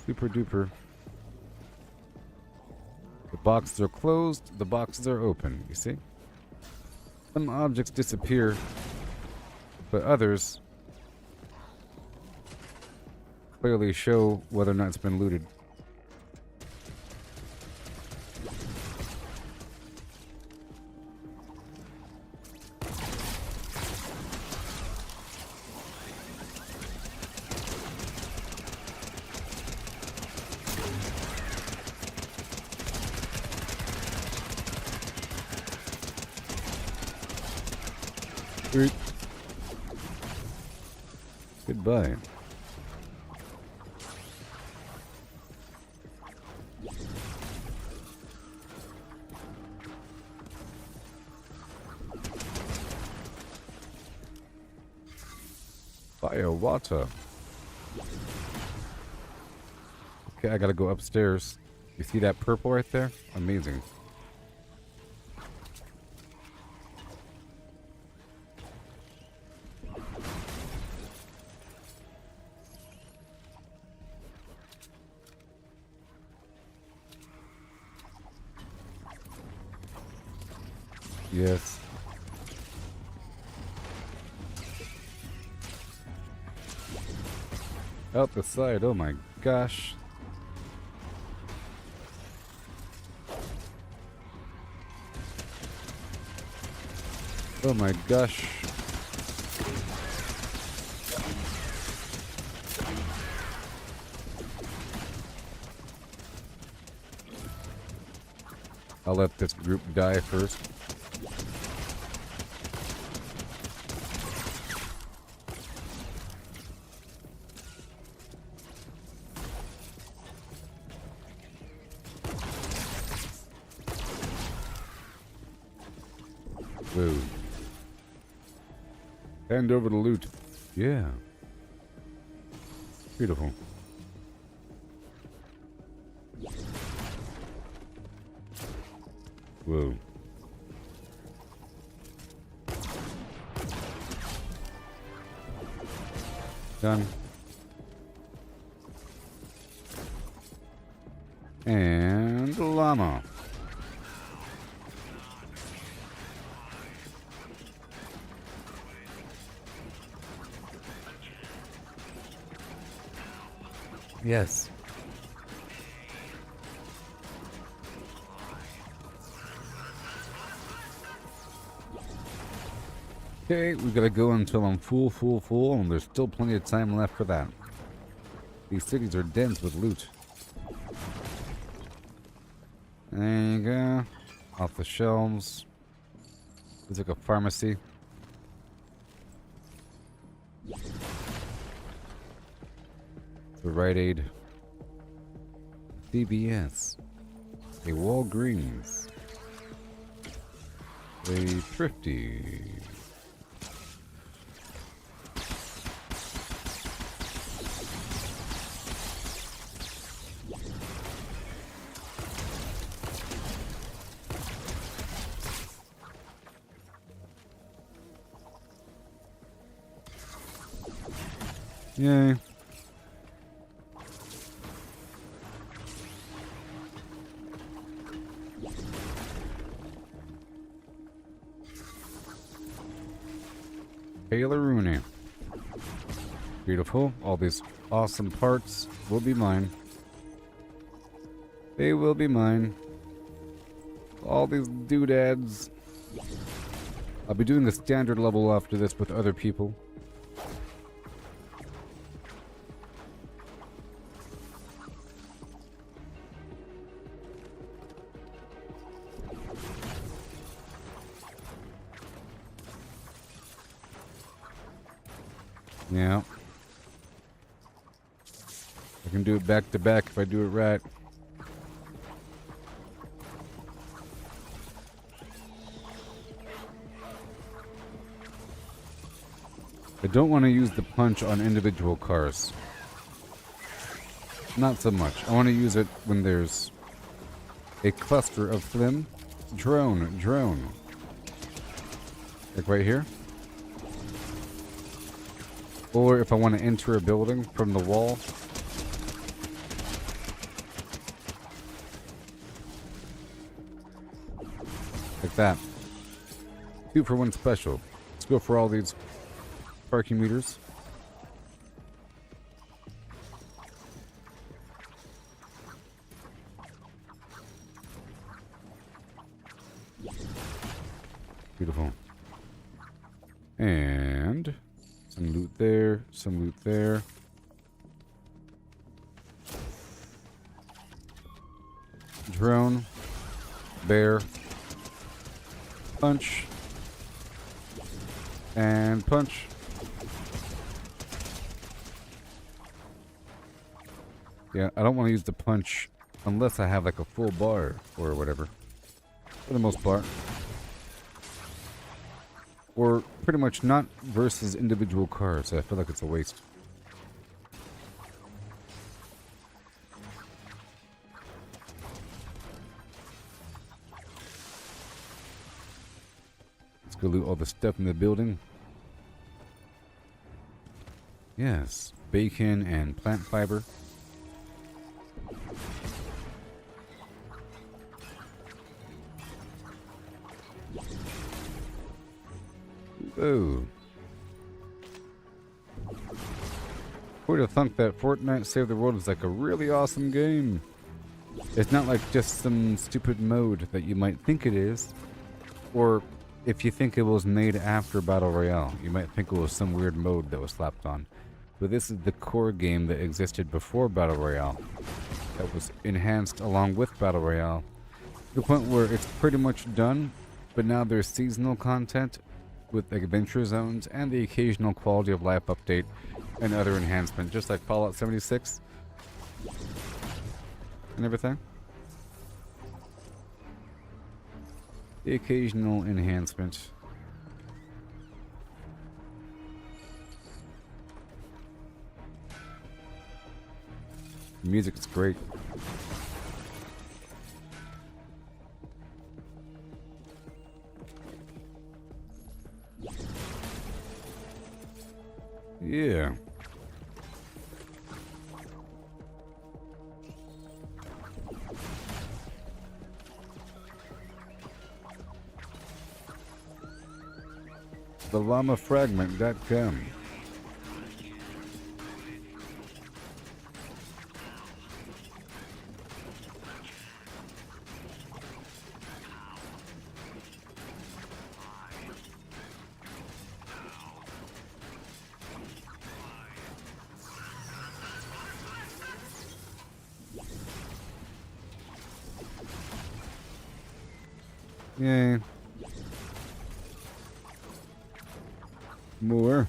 Super duper. The boxes are closed, the boxes are open, you see? Some objects disappear, but others clearly show whether or not it's been looted. Goodbye. Fire, water. Okay, I gotta go upstairs. You see that purple right there? Amazing. Yes. Out the side, oh my gosh. Oh my gosh. I'll let this group die first. Whoa. Hand over the loot. Yeah. Beautiful. Whoa. Done. And llama. Yes. Okay, we gotta go until I'm full, and there's still plenty of time left for that. These cities are dense with loot. There you go. Off the shelves. There's like a pharmacy. The Rite Aid. CVS. A Walgreens. A Thrifty. Yay. Taylor Rooney. Beautiful. All these awesome parts will be mine. They will be mine. All these doodads. I'll be doing the standard level after this with other people. Yeah. I can do it back to back if I do it right. I don't want to use the punch on individual cars. Not so much. I want to use it when there's a cluster of them. Drone. Like right here. Or if I want to enter a building from the wall. Like that. 2 for 1 special. Let's go for all these parking meters. Beautiful. And some loot there, some loot there. Drone. Bear. Punch. And punch. Yeah, I don't want to use the punch unless I have like a full bar or whatever. For the most part. Or pretty much not versus individual cars. I feel like it's a waste. Let's go loot all the stuff in the building. Yes, bacon and plant fiber. Oh. Who would have thunk that Fortnite Save the World is like a really awesome game? It's not like just some stupid mode that you might think it is. Or if you think it was made after Battle Royale, you might think it was some weird mode that was slapped on. But this is the core game that existed before Battle Royale, that was enhanced along with Battle Royale, to the point where it's pretty much done, but now there's seasonal content with adventure zones and the occasional quality of life update and other enhancement, just like Fallout 76 and everything. The occasional enhancement. The music's great. Yeah. TheLlamaFragment.com. Yay. More.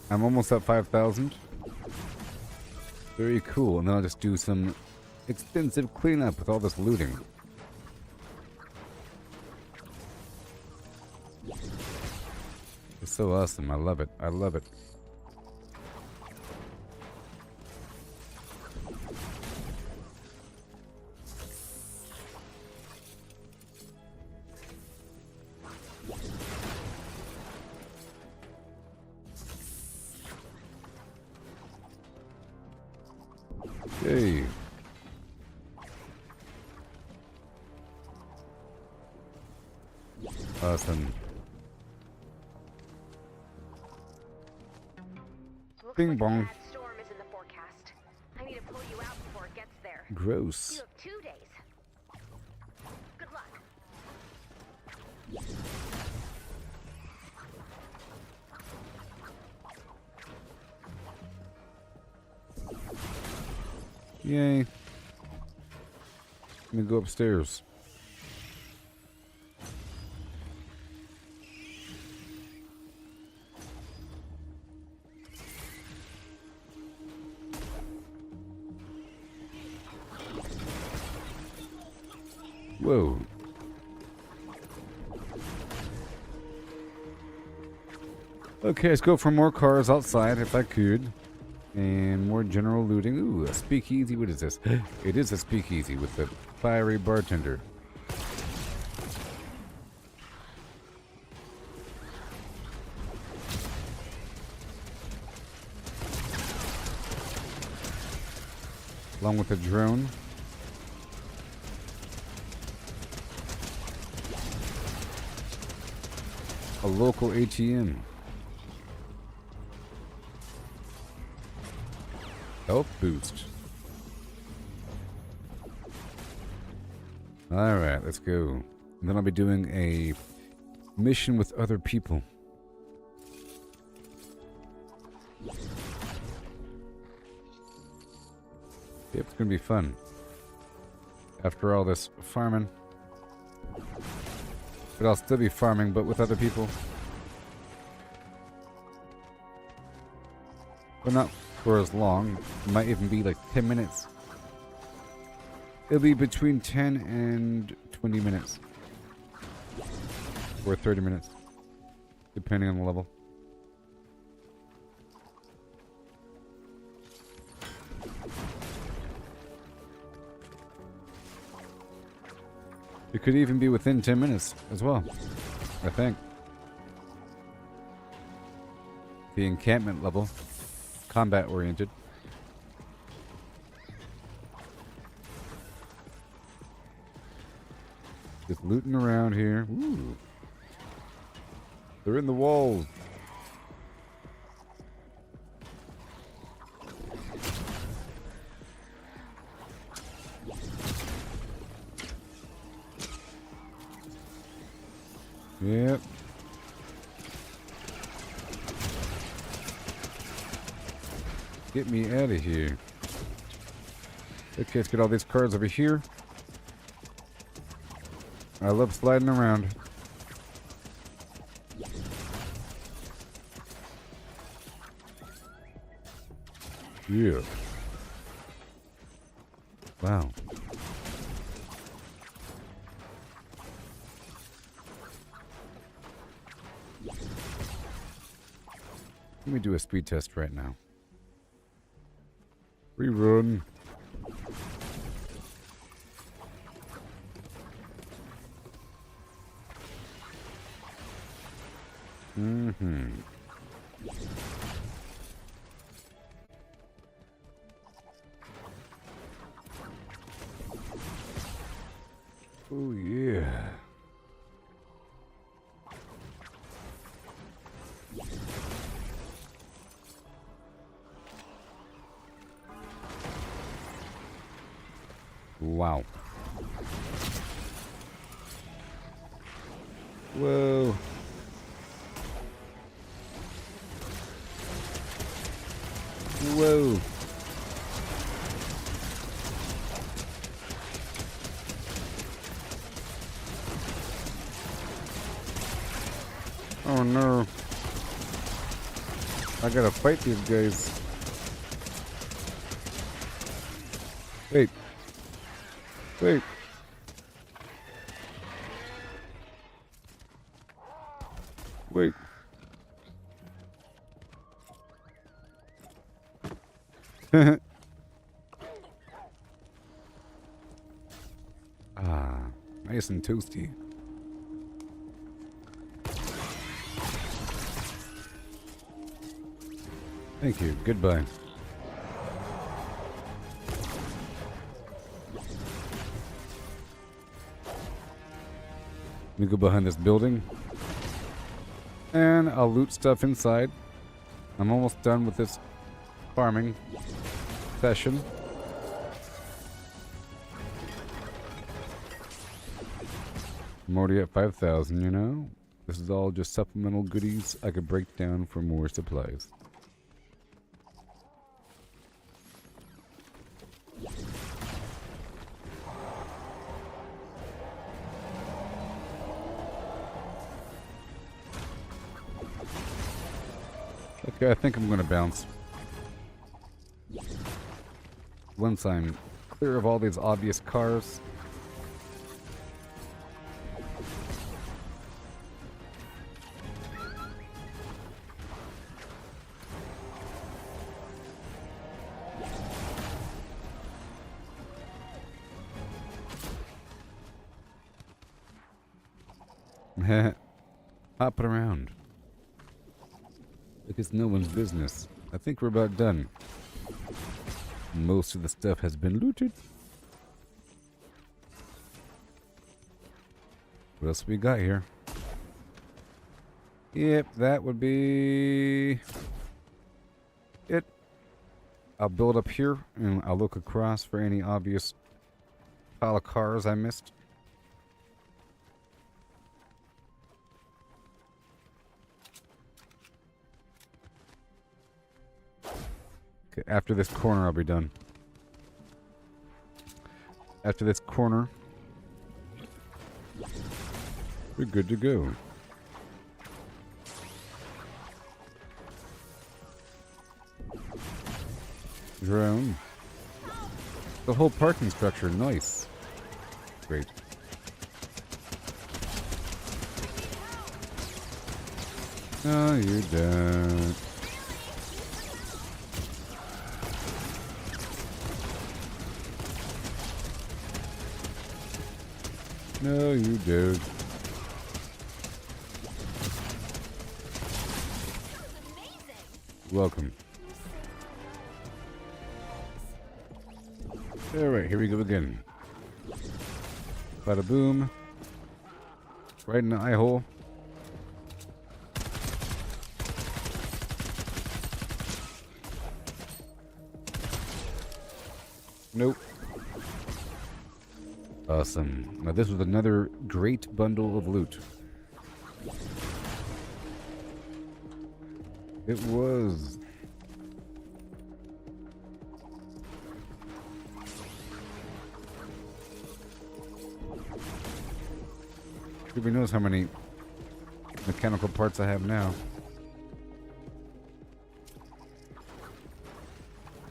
I'm almost at 5,000. Very cool. And then I'll just do some extensive cleanup with all this looting. It's so awesome. I love it. I love it. Hey. Awesome. Looks Bing like bong. a bad storm is in the forecast. I need to pull you out before it gets there. You Gross. have 2 days. Good luck. Yay. Let me go upstairs. Whoa. Okay, let's go for more cars outside if I could. And more general looting. Ooh, a speakeasy. What is this? It is a speakeasy with the fiery bartender. Along with a drone. A local ATM. Health boost. Alright, let's go. And then I'll be doing a mission with other people. Yep, it's gonna be fun. After all this farming. But I'll still be farming, but with other people. But not for as long. It might even be like 10 minutes. It'll be between 10 and 20 minutes. Or 30 minutes. Depending on the level. It could even be within 10 minutes as well, I think. The encampment level. Combat oriented. Just looting around here. Ooh. They're in the walls. Yep. Get me out of here. Okay, let's get all these cards over here. I love sliding around. Yeah. Wow. Let me do a speed test right now. Rerun. Mm-hmm. Oh, yeah. Wow. Whoa. Whoa. Oh no. I gotta fight these guys. Wait. Wait. Wait. Ah, nice and toasty. Thank you. Goodbye. Let me go behind this building. And I'll loot stuff inside. I'm almost done with this farming session. I'm already at 5,000, you know? This is all just supplemental goodies I could break down for more supplies. Okay, I think I'm gonna bounce. Once I'm clear of all these obvious cars. Hopping around. Like it's no one's business. I think we're about done. Most of the stuff has been looted. What else we got here? Yep, that would be it. I'll build up here and I'll look across for any obvious pile of cars I missed. Okay, after this corner, I'll be done. After this corner, we're good to go. Drone. The whole parking structure, nice. Great. No, you don't. No, you don't. Welcome. Alright, here we go again. Bada boom. Right in the eye hole. Nope. Awesome. Now this was another great bundle of loot. It was. Who knows how many mechanical parts I have now.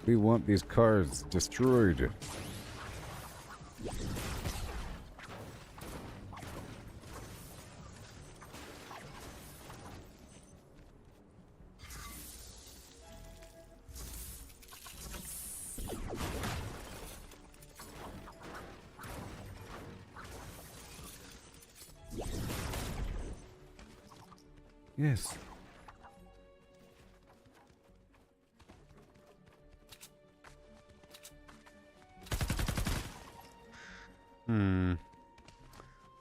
We want these cars destroyed. Yes.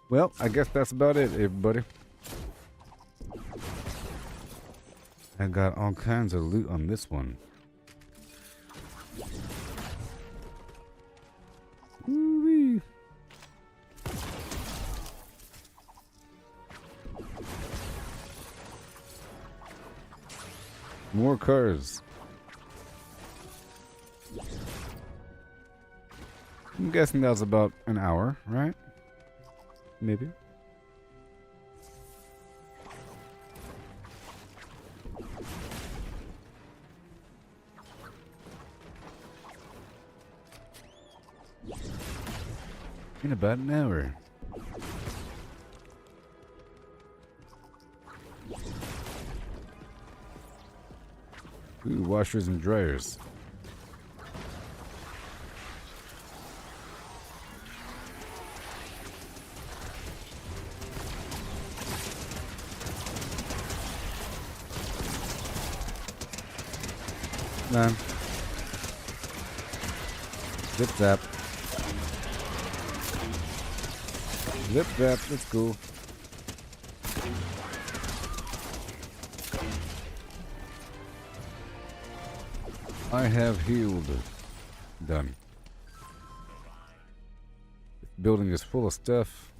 Well, I guess that's about it, everybody. I got all kinds of loot on this one. Woo-wee. More cars. I'm guessing that was about an hour, right? Maybe. In about an hour. Ooh, washers and dryers. Man. Zip zap. Zip zap, let's go. I have healed. Done. This building is full of stuff.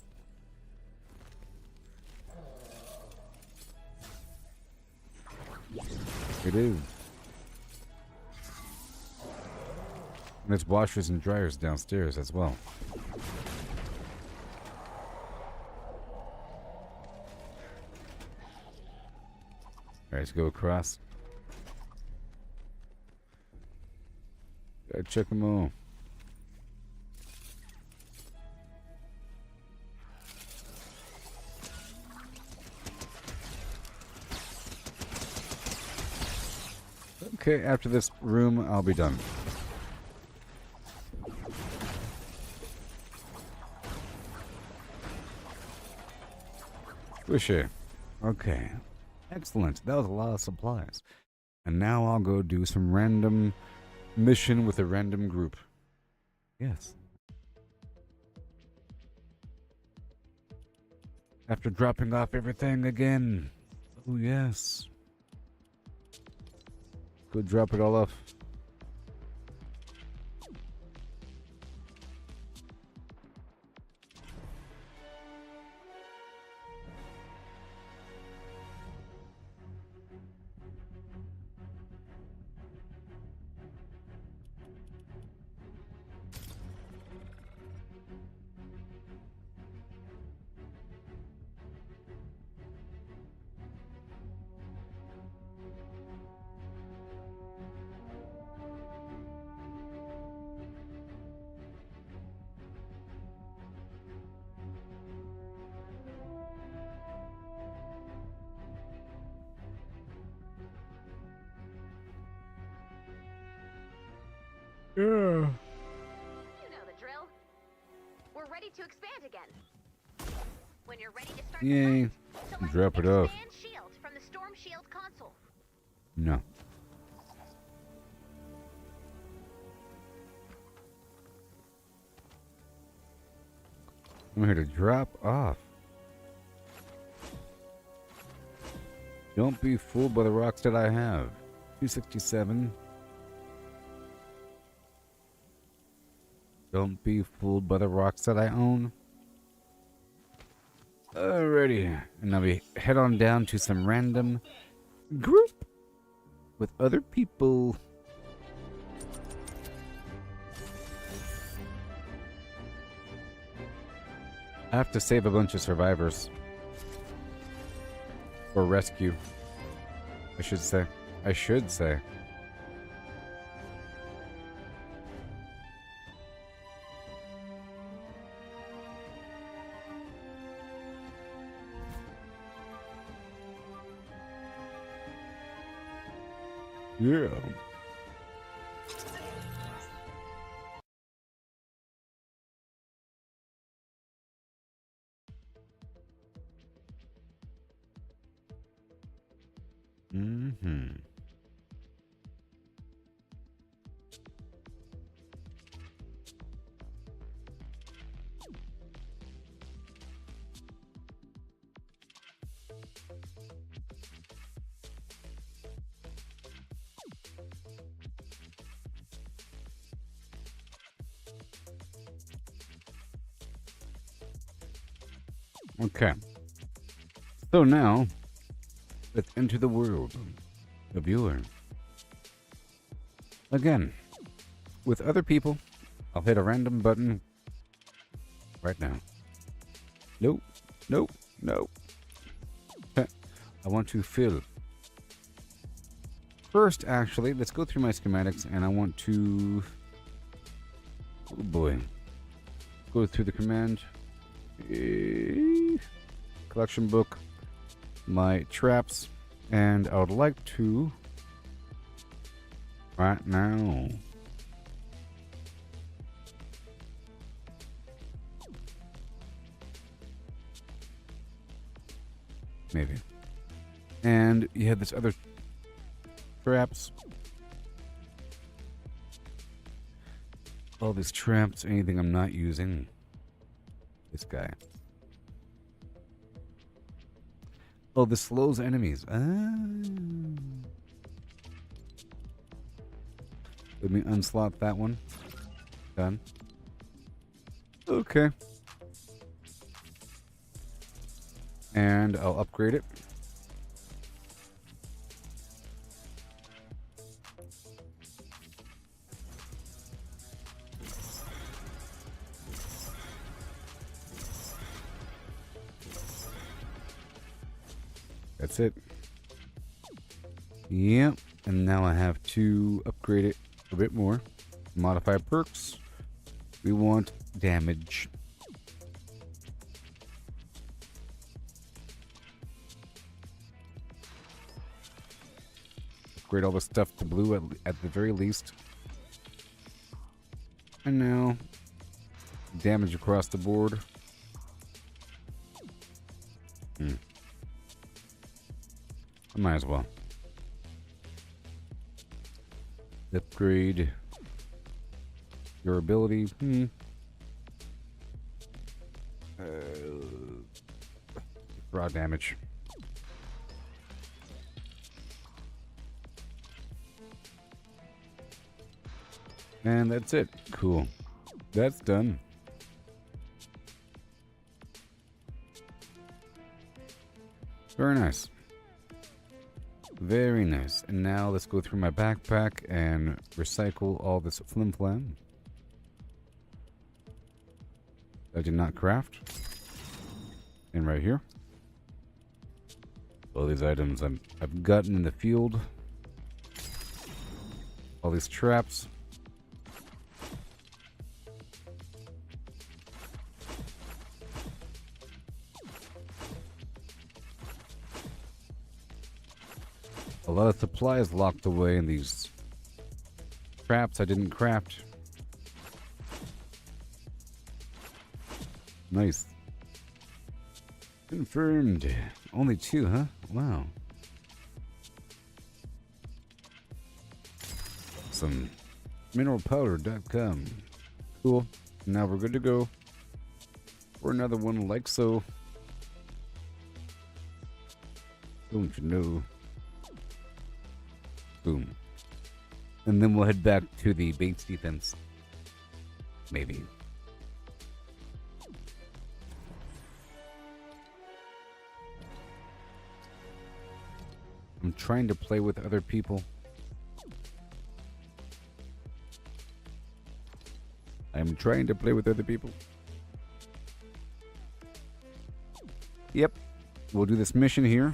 It is. And there's washers and dryers downstairs as well. Alright, let's go across. Gotta check them all. Okay, after this room, I'll be done. Swishy. Okay. Excellent. That was a lot of supplies. And now I'll go do some random mission with a random group. Yes. After dropping off everything again. Oh, yes. Go drop it all off. Yeah. You know the drill. We're ready to expand again. When you're ready to start Yay. the fight, select Drop it off. Expand Shield from the Stormshield console. No. I'm here to drop off. Don't be fooled by the rocks that I have. 267. Don't be fooled by the rocks that I own. Alrighty. And now we head on down to some random group with other people. I have to save a bunch of survivors. Or rescue. I should say. I should say. Yeah. Mm-hmm. Okay. So now, let's enter the world of viewer. Again, with other people, I'll hit a random button right now. Nope, nope, nope. I want to fill. First, actually, let's go through my schematics, and I want to... Oh boy. Go through the command. Collection book. My traps. And I would like to... Right now. Maybe. And you have this other traps. All these traps, anything I'm not using. This guy. Oh, this slows enemies. Ah. Let me unslot that one. Done. Okay. And I'll upgrade it. That's it. Yep. And now I have to upgrade it a bit more. Modify perks. We want damage. Upgrade all the stuff to blue at the very least. And now, damage across the board. I might as well. Upgrade your ability. Raw damage. And that's it. Cool. That's done. Very nice. Very nice. And now let's go through my backpack and recycle all this flim flam. I did not craft. And right here. All these items I've gotten in the field. All these traps. A lot of supplies locked away in these traps I didn't craft. Nice. Confirmed. Only 2, huh? Wow. Some mineralpowder.com. Cool. Now we're good to go for another one like so. Don't you know? Boom. And then we'll head back to the base defense. Maybe. trying to play with other people. I'm trying to play with other people. Yep. We'll do this mission here.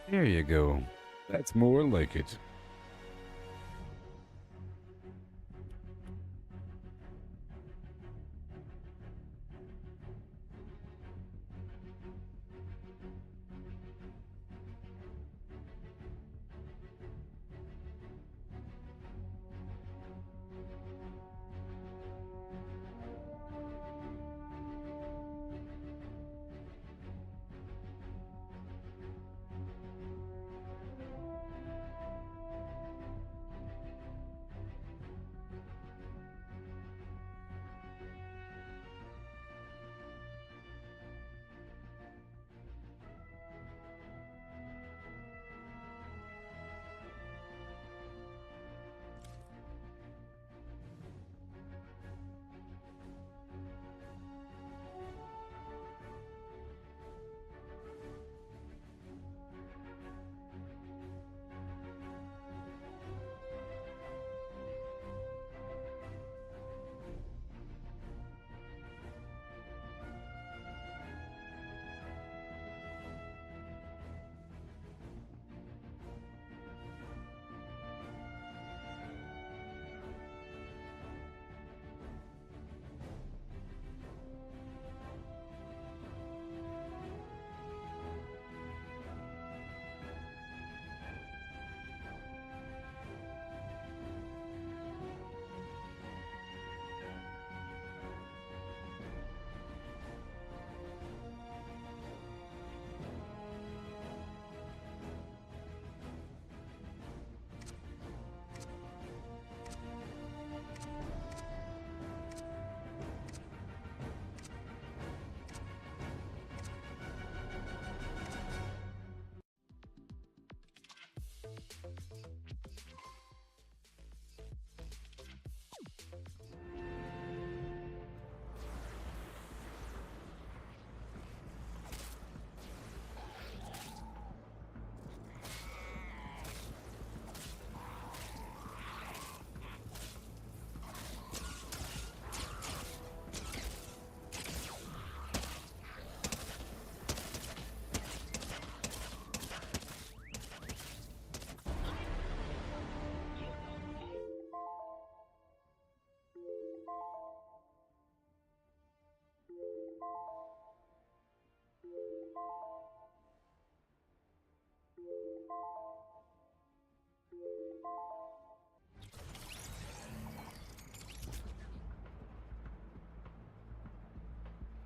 There you go. That's more like it.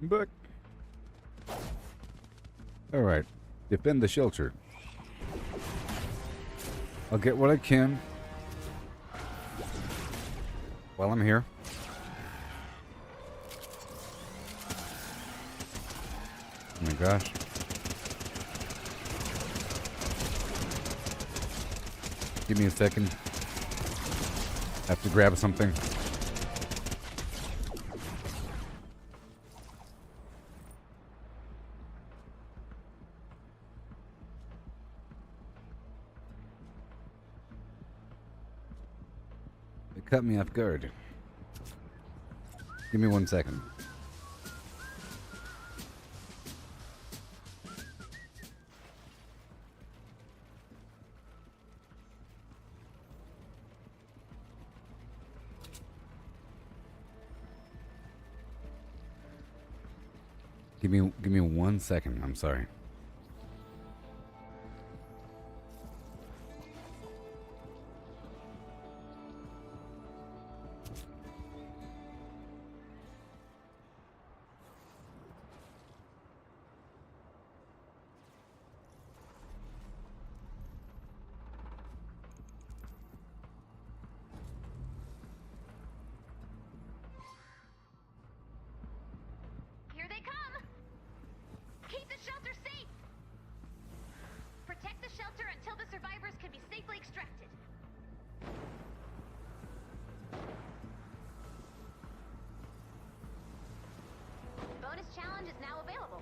But all right, defend the shelter. I'll get what I can while I'm here. Oh my gosh. Give me a second. Have to grab something. It cut me off guard. Give me 1 second. Give me 1 second. I'm sorry. Here they come! Keep the shelter safe! Protect the shelter until the survivors can be safely extracted. Bonus challenge is now available.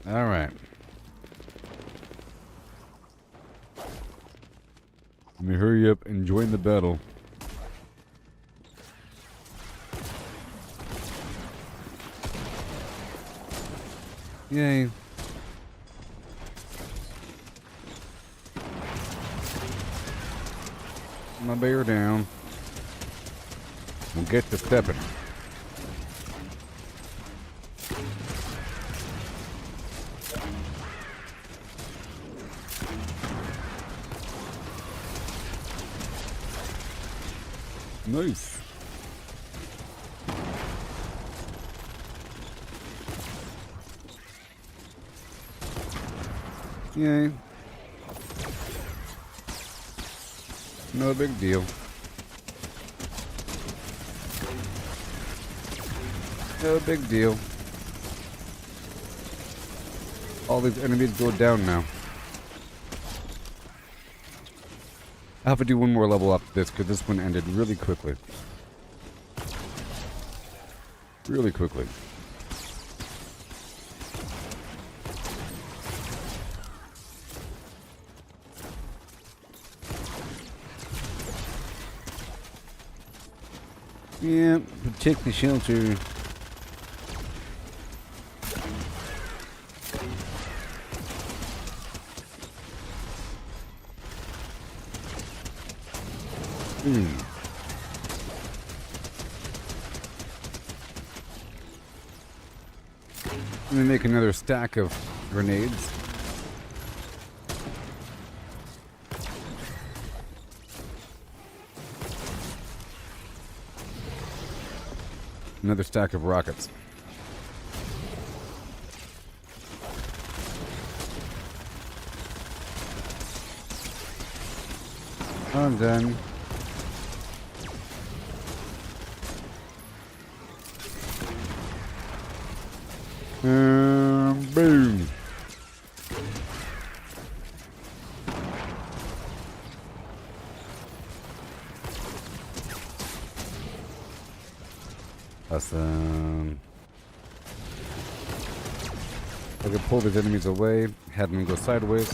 All right. Let me hurry up and join the battle. Yay. My bear down. We'll get to stepping. Nice. Yay. No big deal. No big deal. All these enemies go down now. I have to do one more level after this because this one ended really quickly. Really quickly. Yeah, protect the shelter. Let me make another stack of grenades. Another stack of rockets. I'm done. Boom. Awesome. I can pull these enemies away, have them go sideways.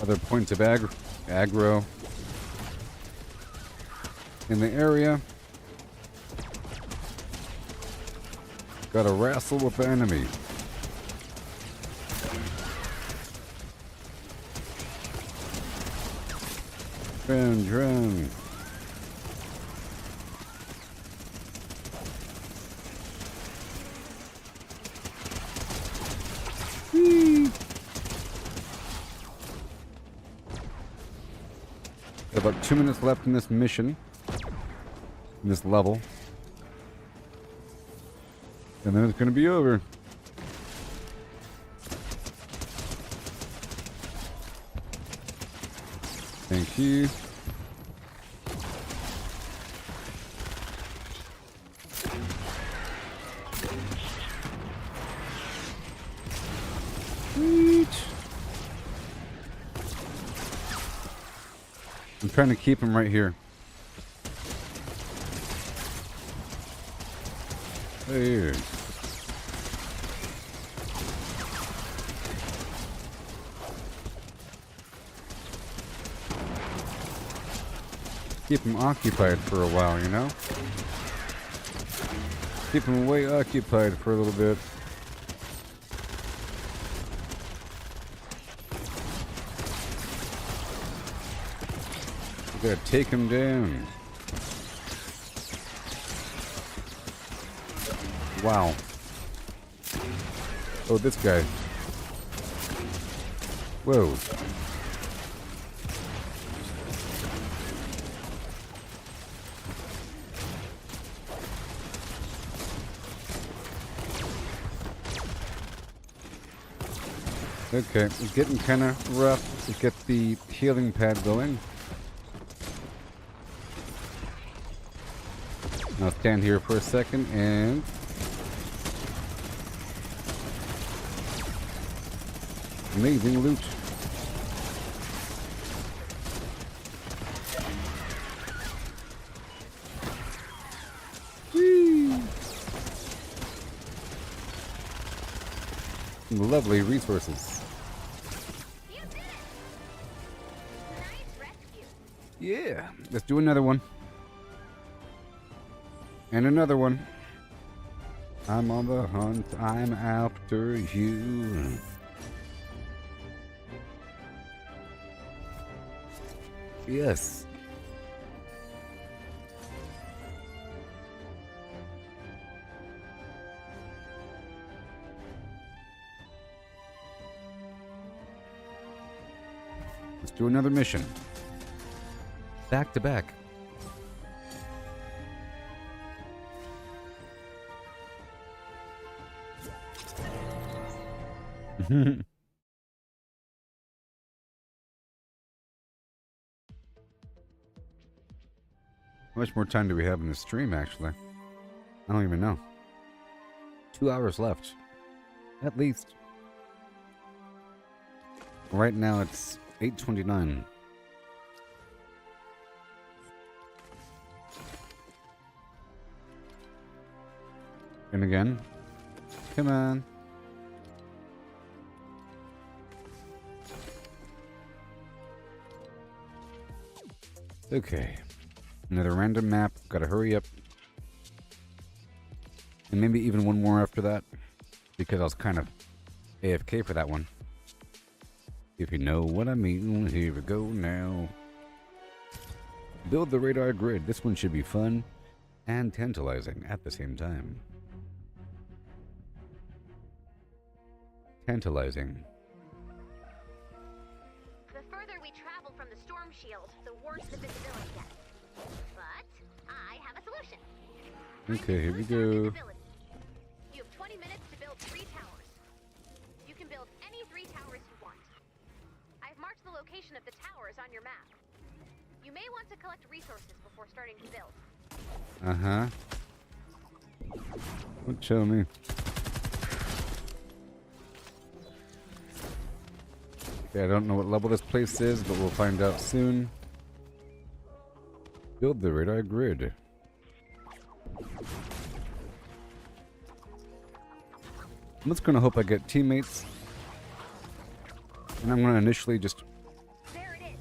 Other points of aggro in the area. Gotta wrestle with the enemy. Run. Whee. About 2 minutes left in this mission, in this level, and then it's going to be over. Thank you. Sweet. I'm trying to keep him right here. There. Keep him occupied for a while, you know? Keep him way occupied for a little bit. We gotta take him down. Wow. Oh, this guy. Whoa. Okay, it's getting kind of rough to get the healing pad going. I'll stand here for a second and... amazing loot. Whee! some lovely resources. You did it! Nice rescue. Yeah, let's do another one. And another one. I'm on the hunt, I'm after you. Yes. Let's do another mission. Back to back. How much more time do we have in the stream, actually? I don't even know. 2 hours left. At least. Right now it's 8:29. And again. Come on. Okay. Another random map. Gotta hurry up. And maybe even one more after that. Because I was kind of AFK for that one. If you know what I mean. Here we go now. Build the radar grid. This one should be fun and tantalizing at the same time. Tantalizing. The further we travel from the Stormshield, the worse the visibility gets. But I have a solution. Okay, here we Boost our go. visibility. You have 20 minutes to build 3 towers. You can build any 3 towers you want. I've marked the location of the towers on your map. You may want to collect resources before starting to build. Uh-huh. Don't show me. Okay, I don't know what level this place is, but we'll find out soon. Build the radar grid. I'm just gonna hope I get teammates. And I'm gonna initially just... There it is.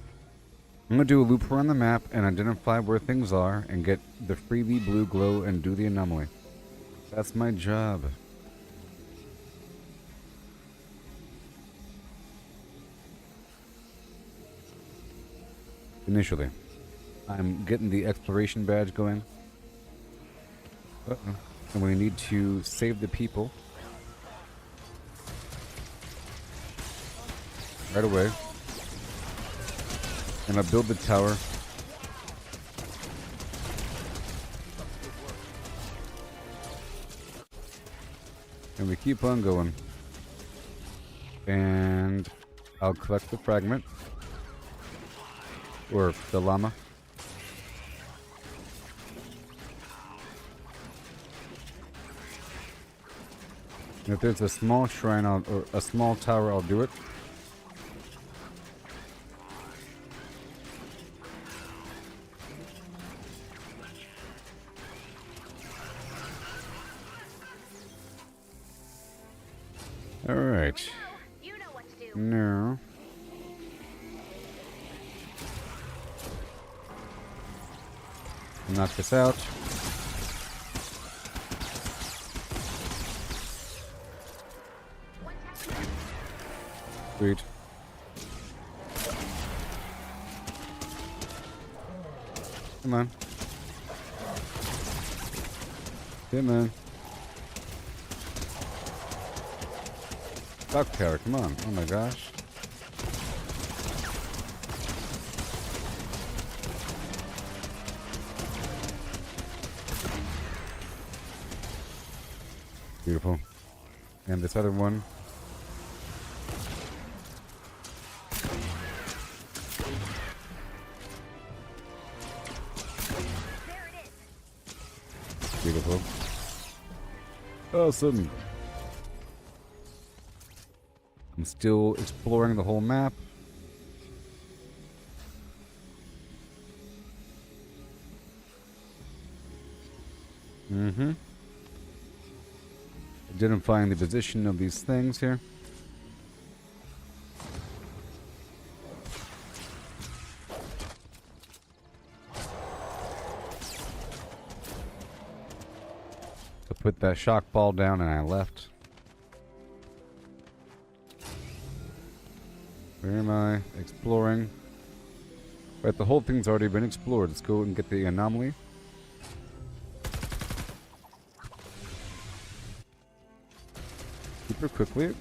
I'm gonna do a loop around the map and identify where things are and get the freebie blue glow and do the anomaly. That's my job. Initially. I'm getting the exploration badge going. Uh-oh. And we need to save the people. Right away. And I'll build the tower. And we keep on going. And I'll collect the fragment. Or the llama. And if there's a small shrine, or a small tower, I'll do it. All right. You know what to do. No. Knock this out. One tower. Sweet. Come on. Come on. Clock tower, come on. Oh my gosh. Beautiful. And this other one. There it is. Beautiful. Awesome. I'm still exploring the whole map. Identifying the position of these things here. put that shock ball down and I left. Where am I? Exploring. Right, the whole thing's already been explored. Let's go and get the anomaly. Super quickly.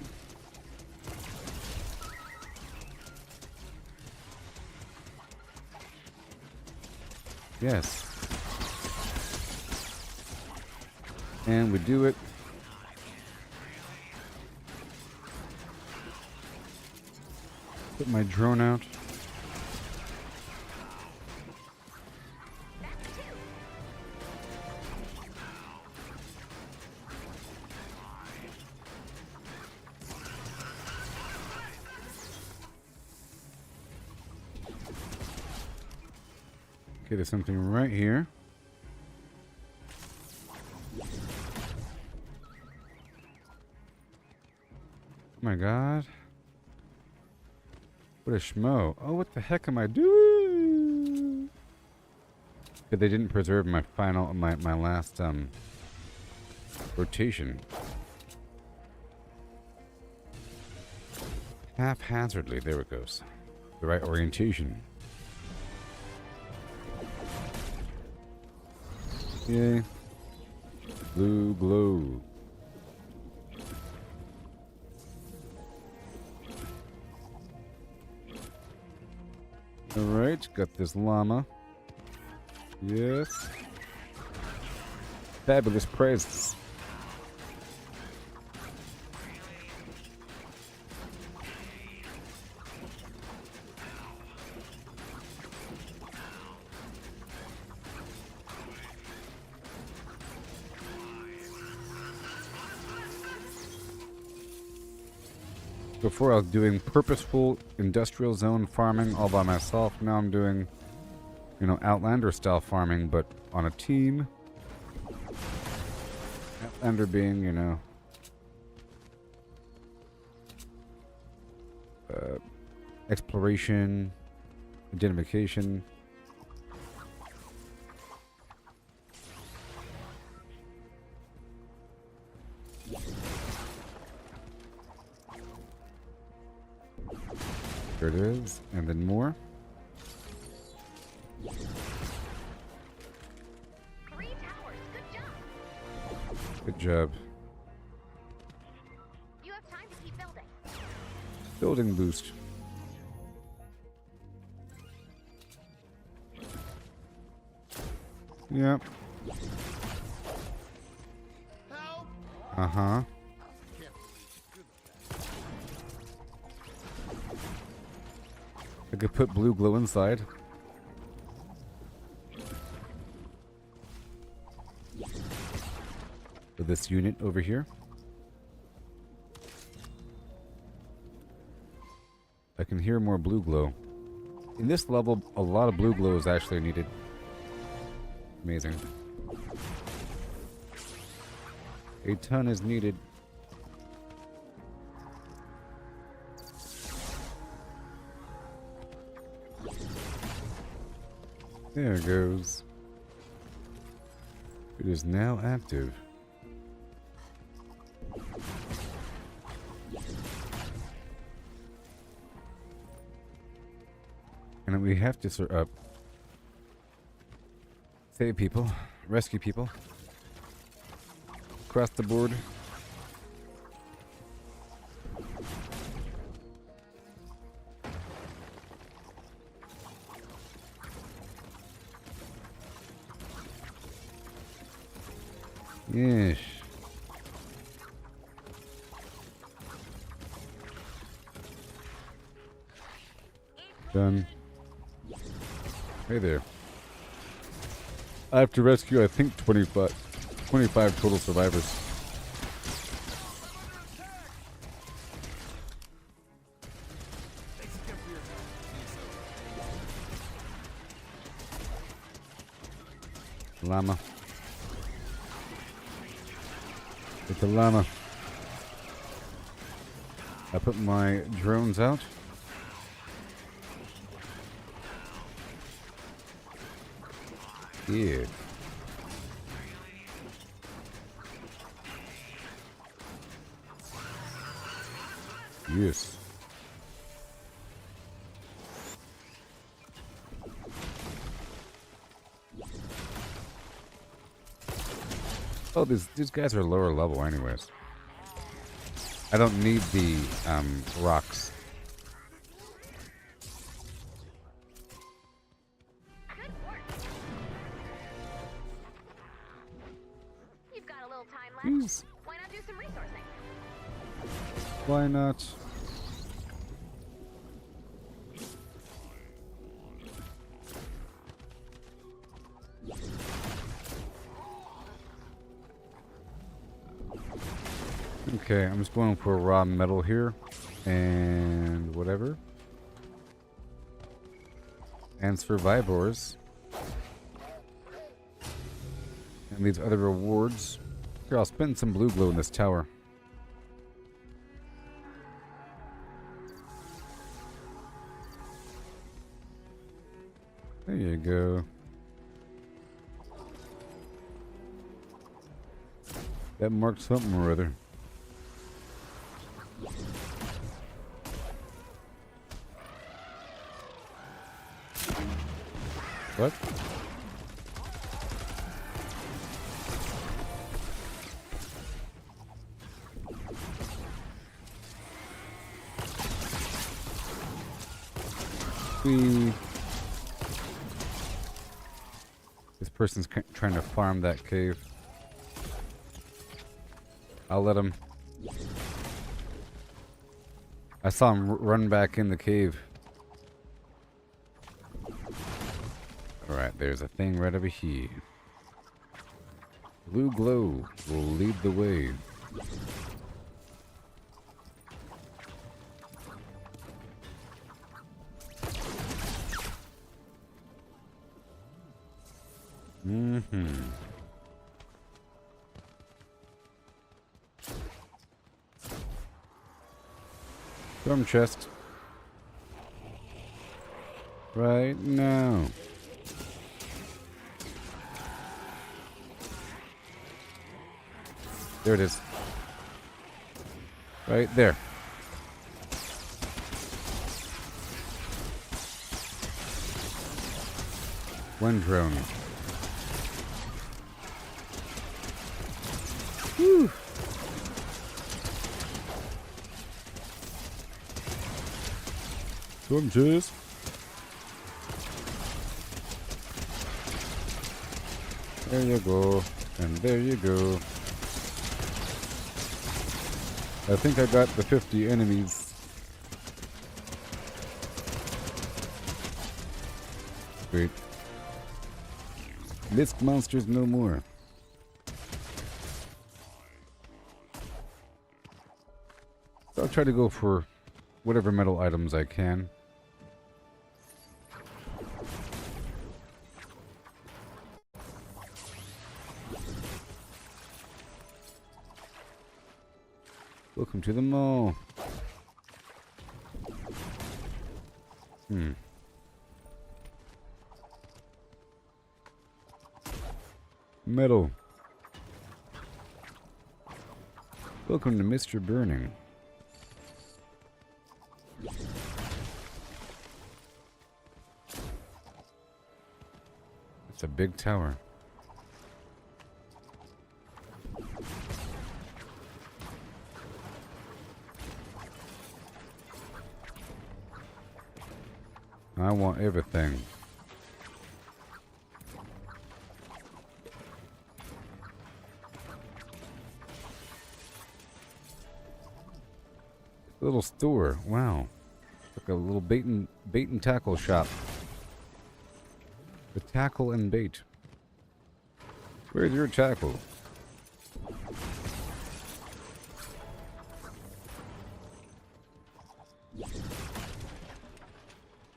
Yes. And we do it. Put my drone out. Okay, there's something right here. Oh my god. What a schmo. Oh, what the heck am I doing? But they didn't preserve my my last, rotation. Haphazardly, there it goes. The right orientation. Yay. Blue glow. Alright, got this llama. Yes. Fabulous prizes. Before I was doing purposeful industrial zone farming all by myself. Now I'm doing, you know, Outlander style farming, but on a team. Outlander being, you know, exploration, identification. There it is, and then more. 3 towers. Good job. Good job. You have time to keep building. Building boost. Yep. Help! Uh-huh. I could put blue glow inside. With this unit over here. I can hear more blue glow. In this level, a lot of blue glow is actually needed. Amazing. A ton is needed. There it goes. It is now active. And we have to save people, rescue people. Across the board. Yes. Done. Hey there. I have to rescue, I think, 25 total survivors. Llama. Get the llama. I put my drones out. Yeah. Yes. Oh, these guys are lower level anyways. I don't need the rocks. Good work. You've got a little time left. Jeez. Why not do some resourcing? Why not? Okay, I'm just going for raw metal here. And whatever. And survivors. And these other rewards. Here, I'll spend some blue glow in this tower. There you go. That marks something or other. What? This person's trying to farm that cave. I'll let him. I saw him run back in the cave. Alright, there's a thing right over here. Blue glow will lead the way. Storm chest. Right now. There it is. Right there. One drone. Whew. Storm chest. There you go. And there you go. I think I got the 50 enemies. Great. Mist monsters no more. So I'll try to go for whatever metal items I can. Welcome to the mall. Metal. Welcome to Mr. Burning. It's a big tower. I want everything. Little store. Wow. Like a little bait and tackle shop. The tackle and bait. Where's your tackle?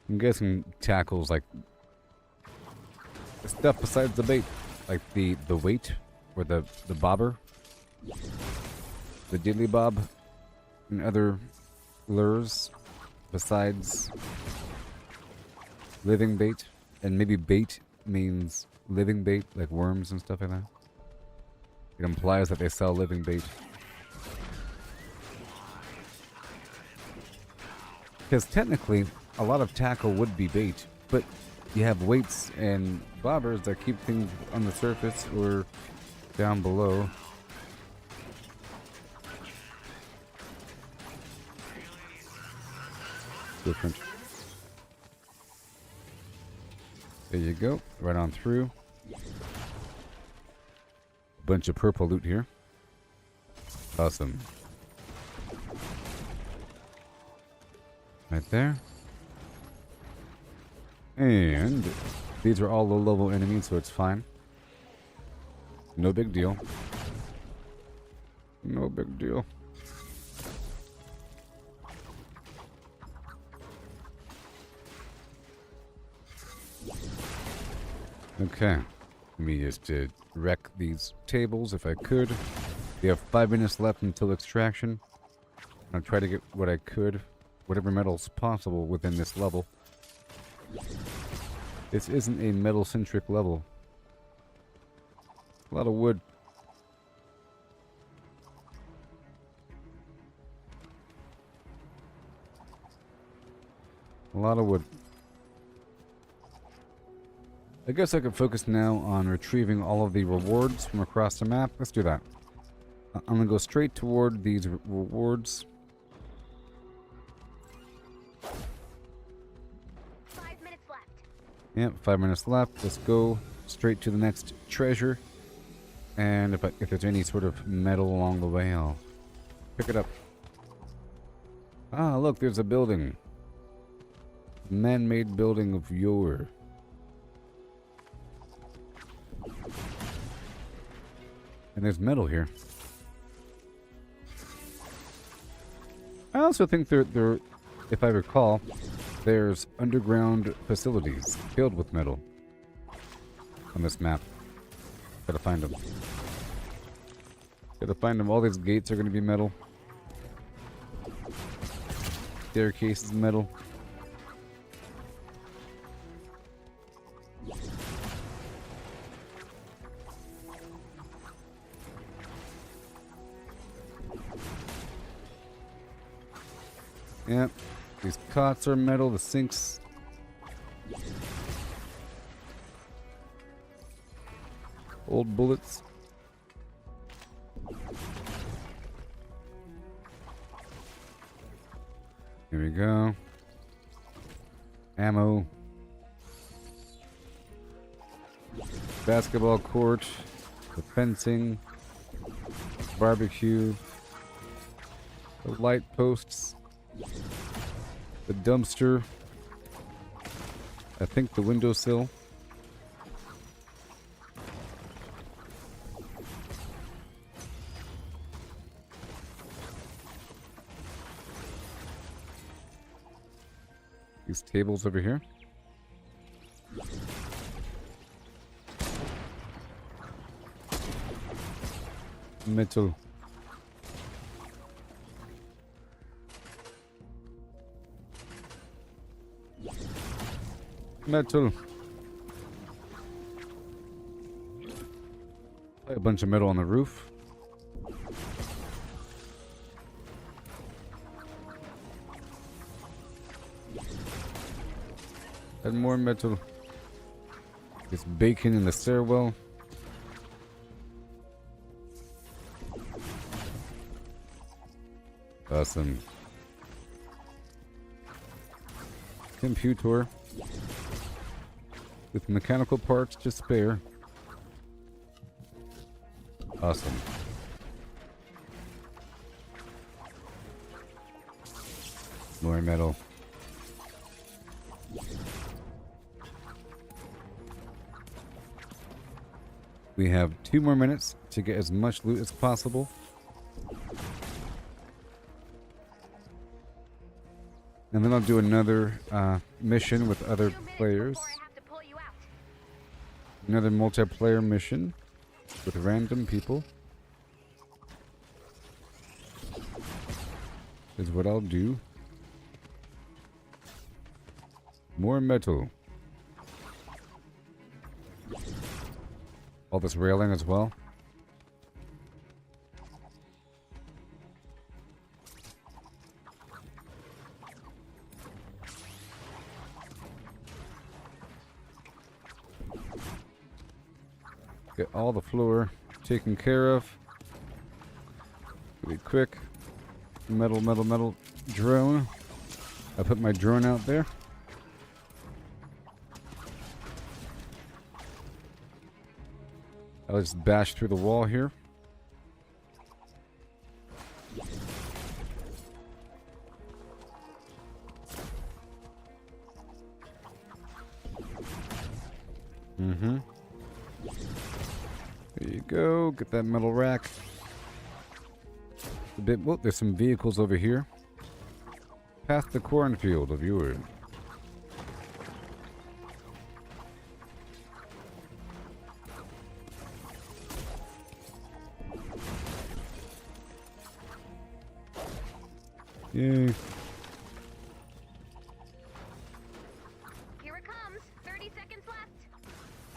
I'm guessing tackles like the stuff besides the bait, like the weight or the bobber, the dilly bob, and other lures besides living bait. And maybe bait means living bait, like worms and stuff like that. It implies that they sell living bait. Because technically, a lot of tackle would be bait, but you have weights and bobbers that keep things on the surface or down below. Different. There you go, right on through. Bunch of purple loot here. Awesome. Right there. And these are all low-level enemies, so it's fine. No big deal. No big deal. Okay. Let me just wreck these tables if I could. We have 5 minutes left until extraction. I'll try to get what I could, whatever metal's possible within this level. This isn't a metal-centric level. A lot of wood. A lot of wood. I guess I could focus now on retrieving all of the rewards from across the map. Let's do that. I'm gonna go straight toward these rewards. 5 minutes left. Yep, 5 minutes left. Let's go straight to the next treasure. And if there's any sort of metal along the way, I'll pick it up. Ah, look, there's a building. Man-made building of yore. And there's metal here. I also think there, if I recall, there's underground facilities filled with metal on this map. Gotta find them. Gotta find them. All these gates are gonna be metal. Staircase is metal. Yep. These cots are metal, the sinks. Old bullets. Here we go. Ammo. Basketball court. The fencing. Barbecue. The light posts. The dumpster. I think the windowsill. These tables over here. Metal. Metal. A bunch of metal on the roof. And more metal. This bacon in the stairwell. Awesome. Computer. With mechanical parts to spare. Awesome. More metal. We have 2 more minutes to get as much loot as possible. And then I'll do another mission with other 2 minutes players. before I have to pull you out. Another multiplayer mission with random people. Is what I'll do. More metal. All this railing as well. Get all the floor taken care of. Be quick. Metal, metal, metal. Drone. I put my drone out there. I'll just bash through the wall here. Mm-hmm. There you go. Get that metal rack. A bit. Well, there's some vehicles over here. Past the cornfield of yours. Yay. Here it comes. 30 seconds left.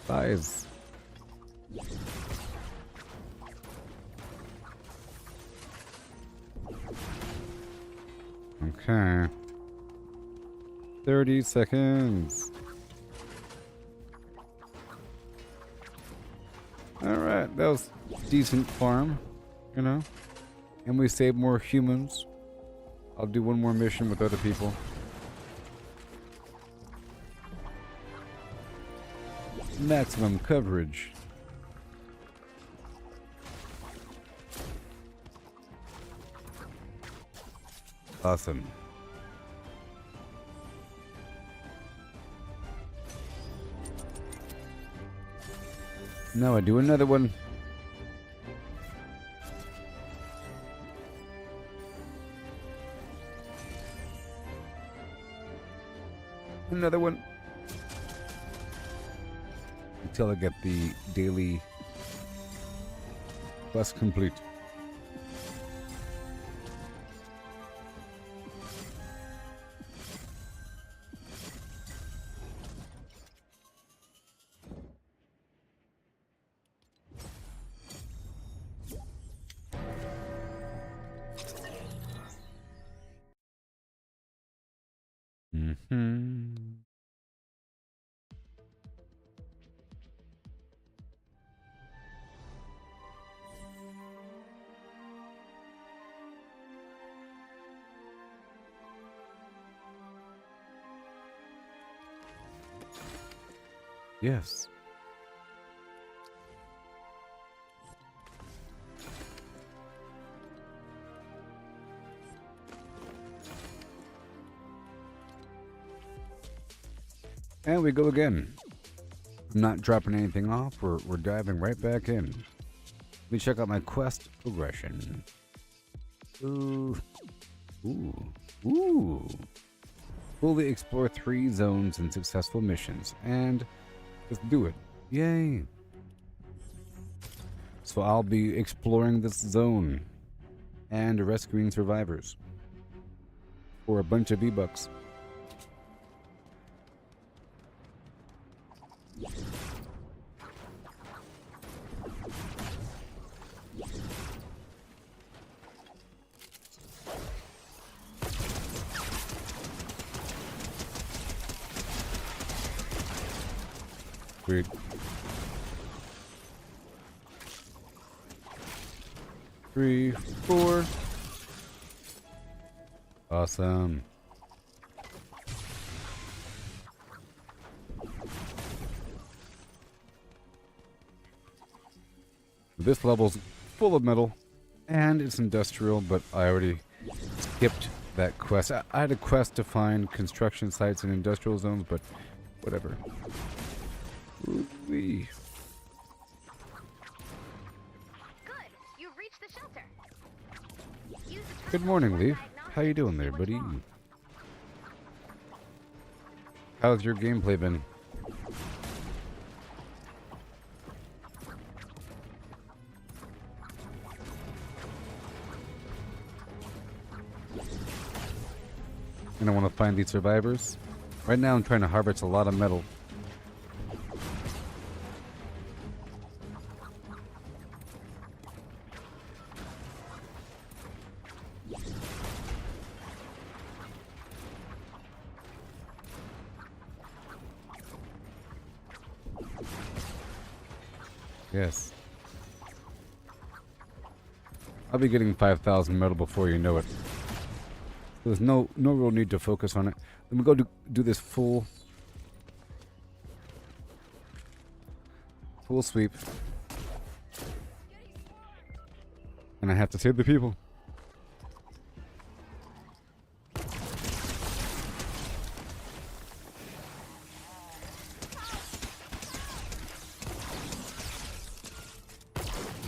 Five. Okay. 30 seconds. Alright, that was decent farm, you know? And we saved more humans. I'll do one more mission with other people. Maximum coverage. Awesome. Now I do another one. Another one. Until I get the daily quest complete. Mm-hmm. Yes. And we go again. I'm not dropping anything off. We're diving right back in. Let me check out my quest progression. Ooh. Ooh. Ooh. Fully explore 3 zones and successful missions. And let's do it. Yay. So I'll be exploring this zone and rescuing survivors for a bunch of V-Bucks. Sweet. Three, 4. Awesome. This level's full of metal, and it's industrial, but I already skipped that quest. I had a quest to find construction sites in industrial zones, but whatever. Ooh-wee. Good. You've reached the shelter. Use the Good morning, Leaf. How you doing there, buddy? How's your gameplay been? And I want to find these survivors. Right now I'm trying to harvest a lot of metal. Yes. I'll be getting 5,000 metal before you know it. There's no real need to focus on it. Let me go do this full sweep. And I have to save the people.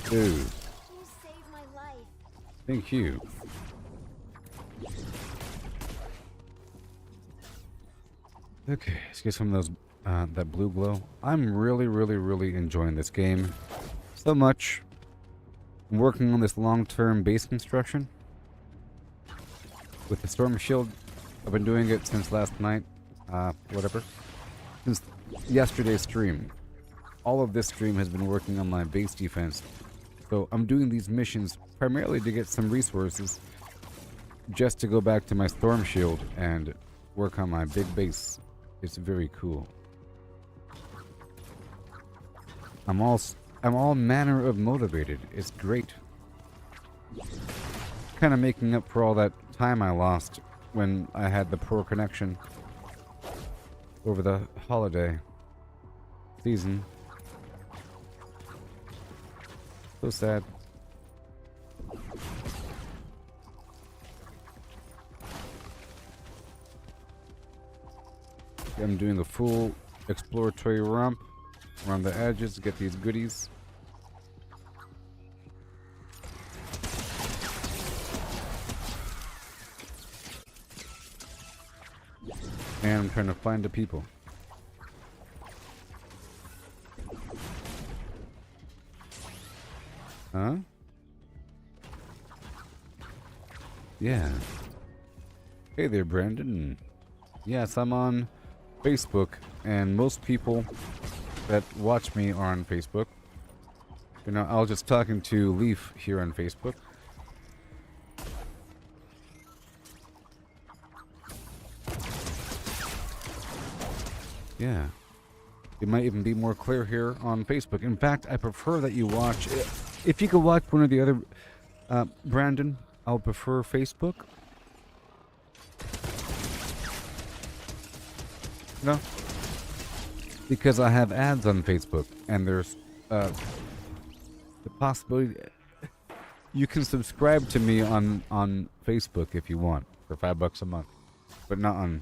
Dude. You saved my life. Thank you. Okay, let's get some of those, that blue glow. I'm really enjoying this game so much. I'm working on this long-term base construction with the Stormshield. I've been doing it since last night, whatever. Since yesterday's stream. All of this stream has been working on my base defense. So I'm doing these missions primarily to get some resources just to go back to my Stormshield and work on my big base. It's very cool. I'm all manner of motivated. It's great. Kind of making up for all that time I lost when I had the poor connection over the holiday season. So sad. I'm doing a full exploratory romp around the edges to get these goodies. And I'm trying to find the people. Huh? Yeah. Hey there, Brandon. Yes, I'm on Facebook, and most people that watch me are on Facebook. You know, I was just talking to Leaf here on Facebook. Yeah. It might even be more clear here on Facebook. In fact, I prefer that you watch... If you could watch one or the other, Brandon, I'll prefer Facebook. No? Because I have ads on Facebook, and there's the possibility... You can subscribe to me on Facebook if you want, for $5 a month. But not on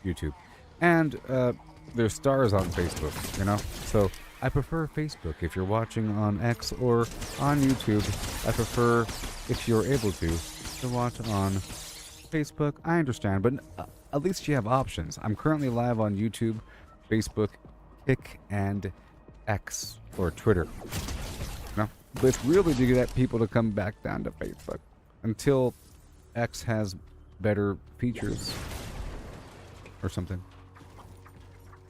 YouTube. And there's stars on Facebook, you know? So I prefer Facebook if you're watching on X or on YouTube. I prefer, if you're able to watch on Facebook. I understand, but at least you have options. I'm currently live on YouTube, Facebook, Kick, and X, or Twitter. No, but it's really to get people to come back down to Facebook until X has better features or something.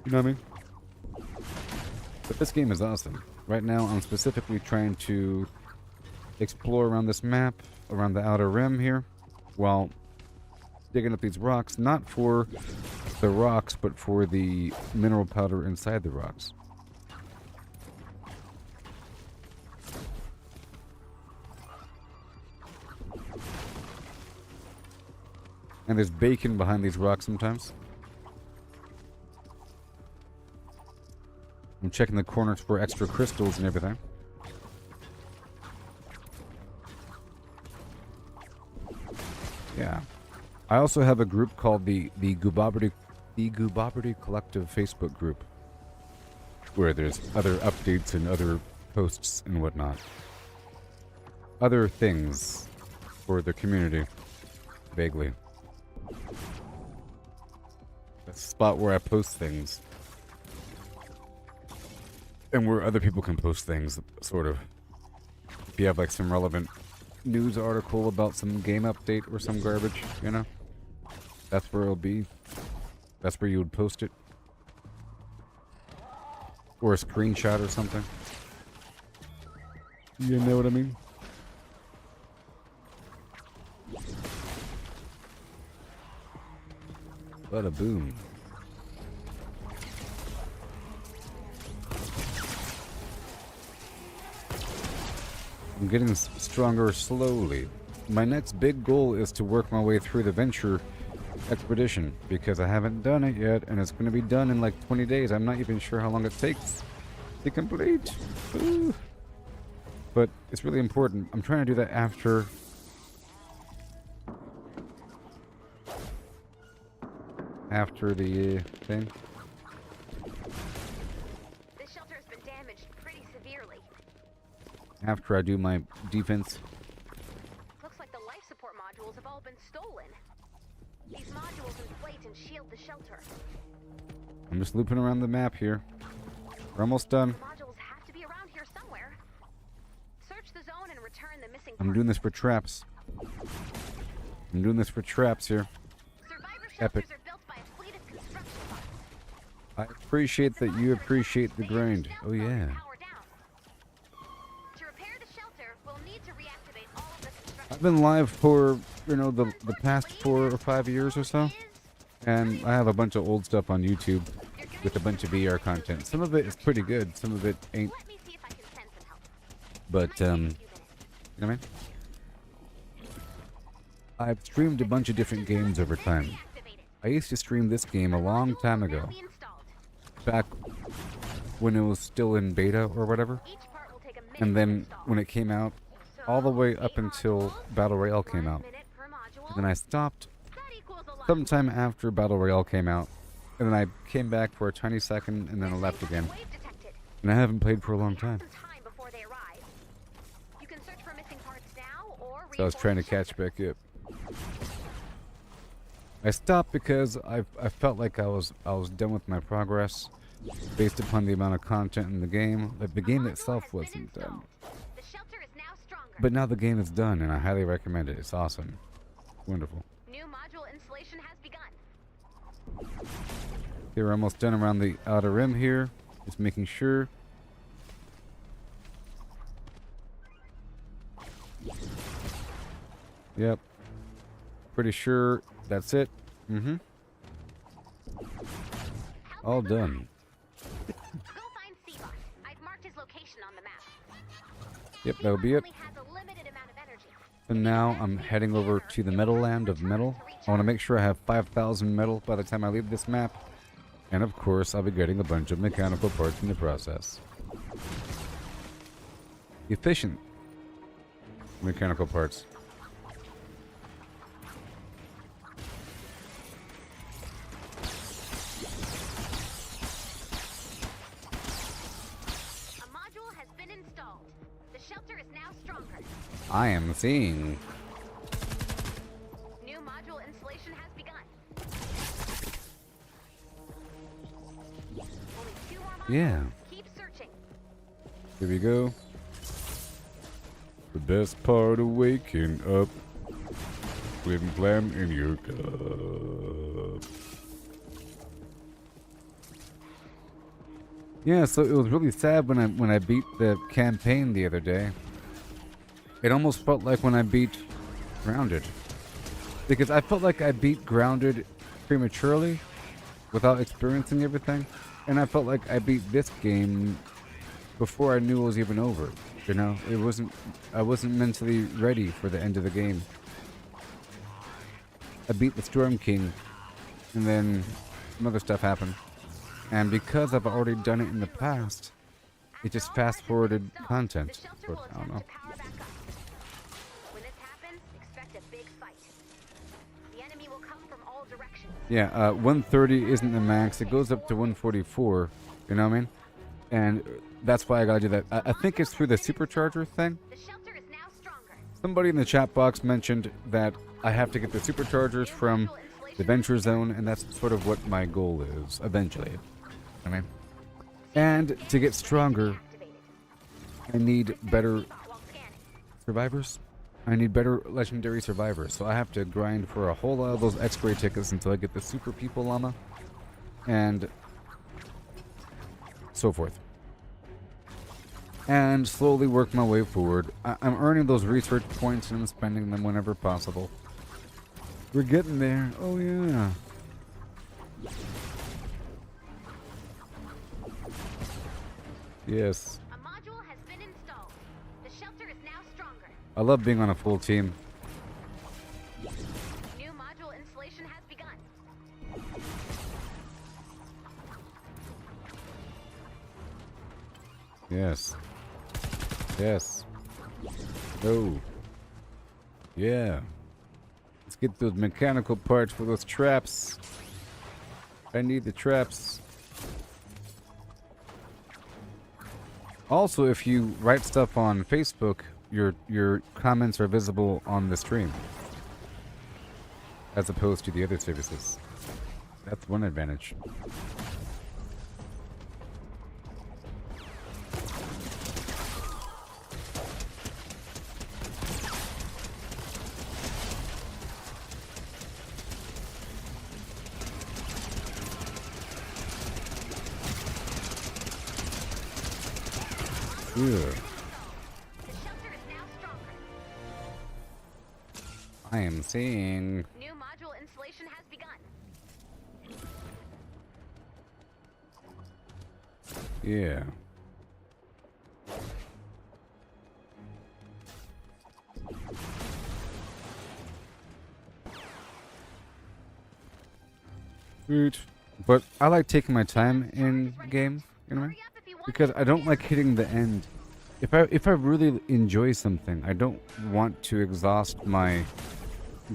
You know what I mean? But this game is awesome. Right now, I'm specifically trying to explore around this map, around the outer rim here, while digging up these rocks, not for the rocks, but for the mineral powder inside the rocks. And there's bacon behind these rocks sometimes. I'm checking the corners for extra crystals and everything. Yeah. I also have a group called the Gooboberti Collective Facebook group, where there's other updates and other posts and whatnot. Other things for the community, vaguely. A spot where I post things. And where other people can post things, sort of. If you have like some relevant news article about some game update or some garbage, you know? That's where it'll be. That's where you would post it. Or a screenshot or something. You know what I mean? Bada boom. I'm getting stronger slowly. My next big goal is to work my way through the Venture Expedition, because I haven't done it yet, and it's going to be done in like 20 days. I'm not even sure how long it takes to complete. Ooh. But it's really important. I'm trying to do that after... after the thing. This shelter has been damaged pretty severely. After I do my defense. Looks like the life support modules have all been stolen. These modules inflate and shield the shelter. I'm just looping around the map here. We're almost done. The modules have to be around here somewhere. Search the zone and return the missing I'm parts. doing this for traps. I'm doing this for traps here. Survivor Epic. shelters are built by a fleet of construction bots. I appreciate that you appreciate the grind. Oh yeah. To repair the shelter, we'll need to reactivate all of the construction. I've been live for, you know, the past 4 or 5 years or so. And I have a bunch of old stuff on YouTube with a bunch of VR content. Some of it is pretty good, some of it ain't. Let me see if I can send some help. But, you know what I mean? I've streamed a bunch of different games over time. I used to stream this game a long time ago. Back when it was still in beta or whatever. And then when it came out, all the way up until Battle Royale came out. And then I stopped sometime after Battle Royale came out. And then I came back for a tiny second and then I left again. And I haven't played for a long time. So I was trying to catch back up. I stopped because I felt like I was done with my progress based upon the amount of content in the game. Like the game itself wasn't done. But now the game is done and I highly recommend it. It's awesome. Wonderful. New module installation has begun. Okay, we're almost done around the outer rim here. Just making sure. Yep. Pretty sure that's it. Mm-hmm. All done. Go find Seabot. I've marked his location on the map. Yep, that'll be it. Only has a limited amount of energy. And now I'm heading over to the metal land of metal. I want to make sure I have 5,000 metal by the time I leave this map. And of course, I'll be getting a bunch of mechanical parts in the process. Efficient mechanical parts. A module has been installed. The shelter is now stronger. I am seeing. New module installation has begun. Only 2 more modules. Yeah. Keep searching. Here we go. The best part of waking up. Flim flam in your cup. Yeah, so it was really sad when I beat the campaign the other day. It almost felt like when I beat Grounded. Because I felt like I beat Grounded prematurely without experiencing everything. And I felt like I beat this game before I knew it was even over. You know, I wasn't mentally ready for the end of the game. I beat the Storm King, and then some other stuff happened. And because I've already done it in the past, it just fast-forwarded content. Or, I don't know. When this happens, expect a big fight. The enemy will come from all directions. Yeah, 130 isn't the max. It goes up to 144. You know what I mean? And that's why I gotta do that. I think it's through the supercharger thing. The shelter is now stronger. Somebody in the chat box mentioned that I have to get the superchargers from the Venture Zone, and that's sort of what my goal is, eventually. I mean, and to get stronger, I need better While scanning. survivors. I need better legendary survivors, so I have to grind for a whole lot of those X-ray tickets until I get the super people llama, and so forth. And slowly work my way forward. I'm earning those research points and I'm spending them whenever possible. We're getting there. Oh yeah. Yes. A module has been installed. The shelter is now I love being on a full team. New module installation has begun. Yes. Yes. Oh. Yeah. Let's get those mechanical parts for those traps. I need the traps. Also, if you write stuff on Facebook, your comments are visible on the stream, as opposed to the other services. That's one advantage. Yeah. The shelter is now stronger. I am seeing. New module installation has begun. Yeah. Sweet. But I like taking my time in games, you know what I mean? Hurry up if you want Because to I don't advance. like hitting the end. If I really enjoy something, I don't want to exhaust my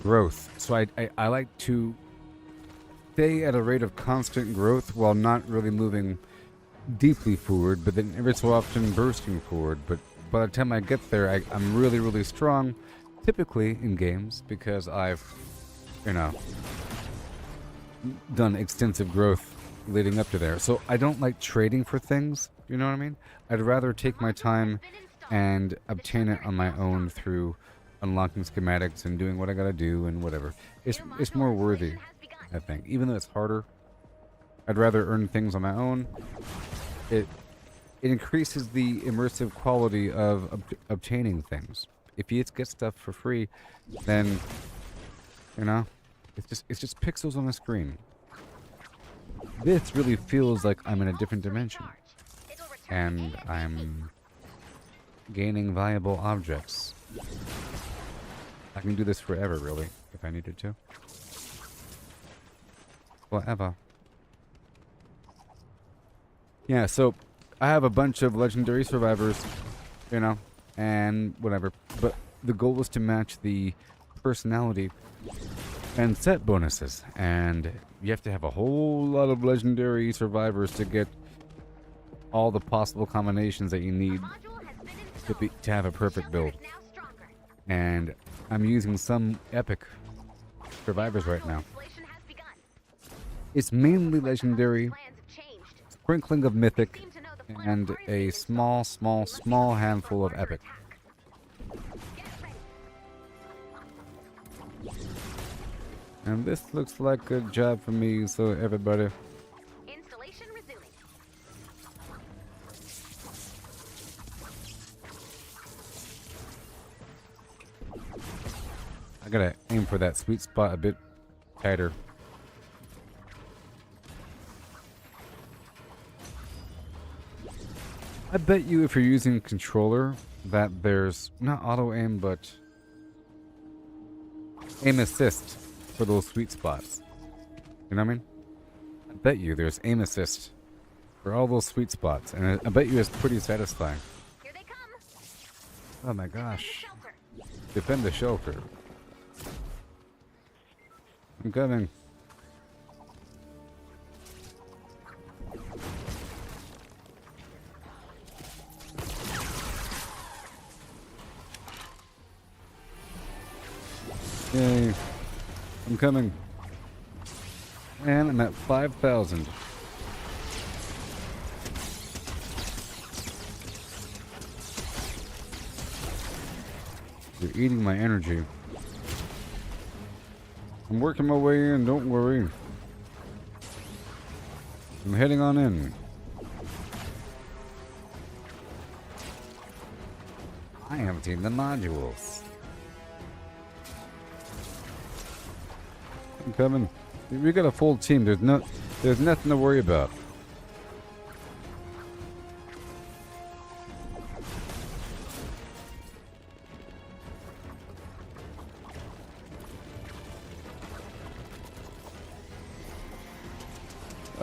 growth. So I like to stay at a rate of constant growth while not really moving deeply forward, but then every so often bursting forward. But by the time I get there, I'm really, really strong, typically in games, because I've, you know, done extensive growth leading up to there. So I don't like trading for things, you know what I mean? I'd rather take my time and obtain it on my own through unlocking schematics and doing what I gotta do and whatever. It's more worthy, I think. Even though it's harder, I'd rather earn things on my own. It increases the immersive quality of obtaining things. If you get stuff for free, then, you know, it's just pixels on the screen. This really feels like I'm in a different dimension, and I'm gaining valuable objects. I can do this forever, really, if I needed to. Forever. Yeah, so I have a bunch of legendary survivors, you know, and whatever. But the goal was to match the personality and set bonuses. And you have to have a whole lot of legendary survivors to get all the possible combinations that you need to have a perfect build. And I'm using some epic survivors right now. It's mainly legendary, sprinkling of mythic, and a small handful of epic. And this looks like a job for me, so everybody. Installation resuming. I gotta aim for that sweet spot a bit tighter. I bet you if you're using a controller that there's not auto aim but aim assist for those sweet spots. You know what I mean? I bet you there's aim assist for all those sweet spots, and I bet you it's pretty satisfying. Here they come. Oh my gosh. Shelter. Defend the shelter. I'm coming. Yay. I'm coming. And I'm at 5,000. You're eating my energy. I'm working my way in, don't worry. I'm heading on in. I haven't seen the modules. I'm coming. We got a full team. There's nothing to worry about.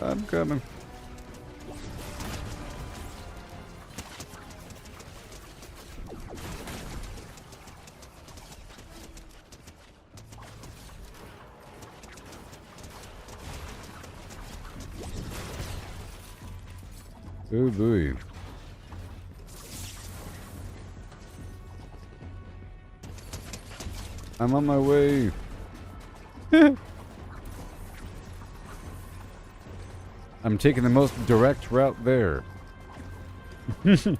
I'm coming. Oh boy. I'm on my way. I'm taking the most direct route there. I'm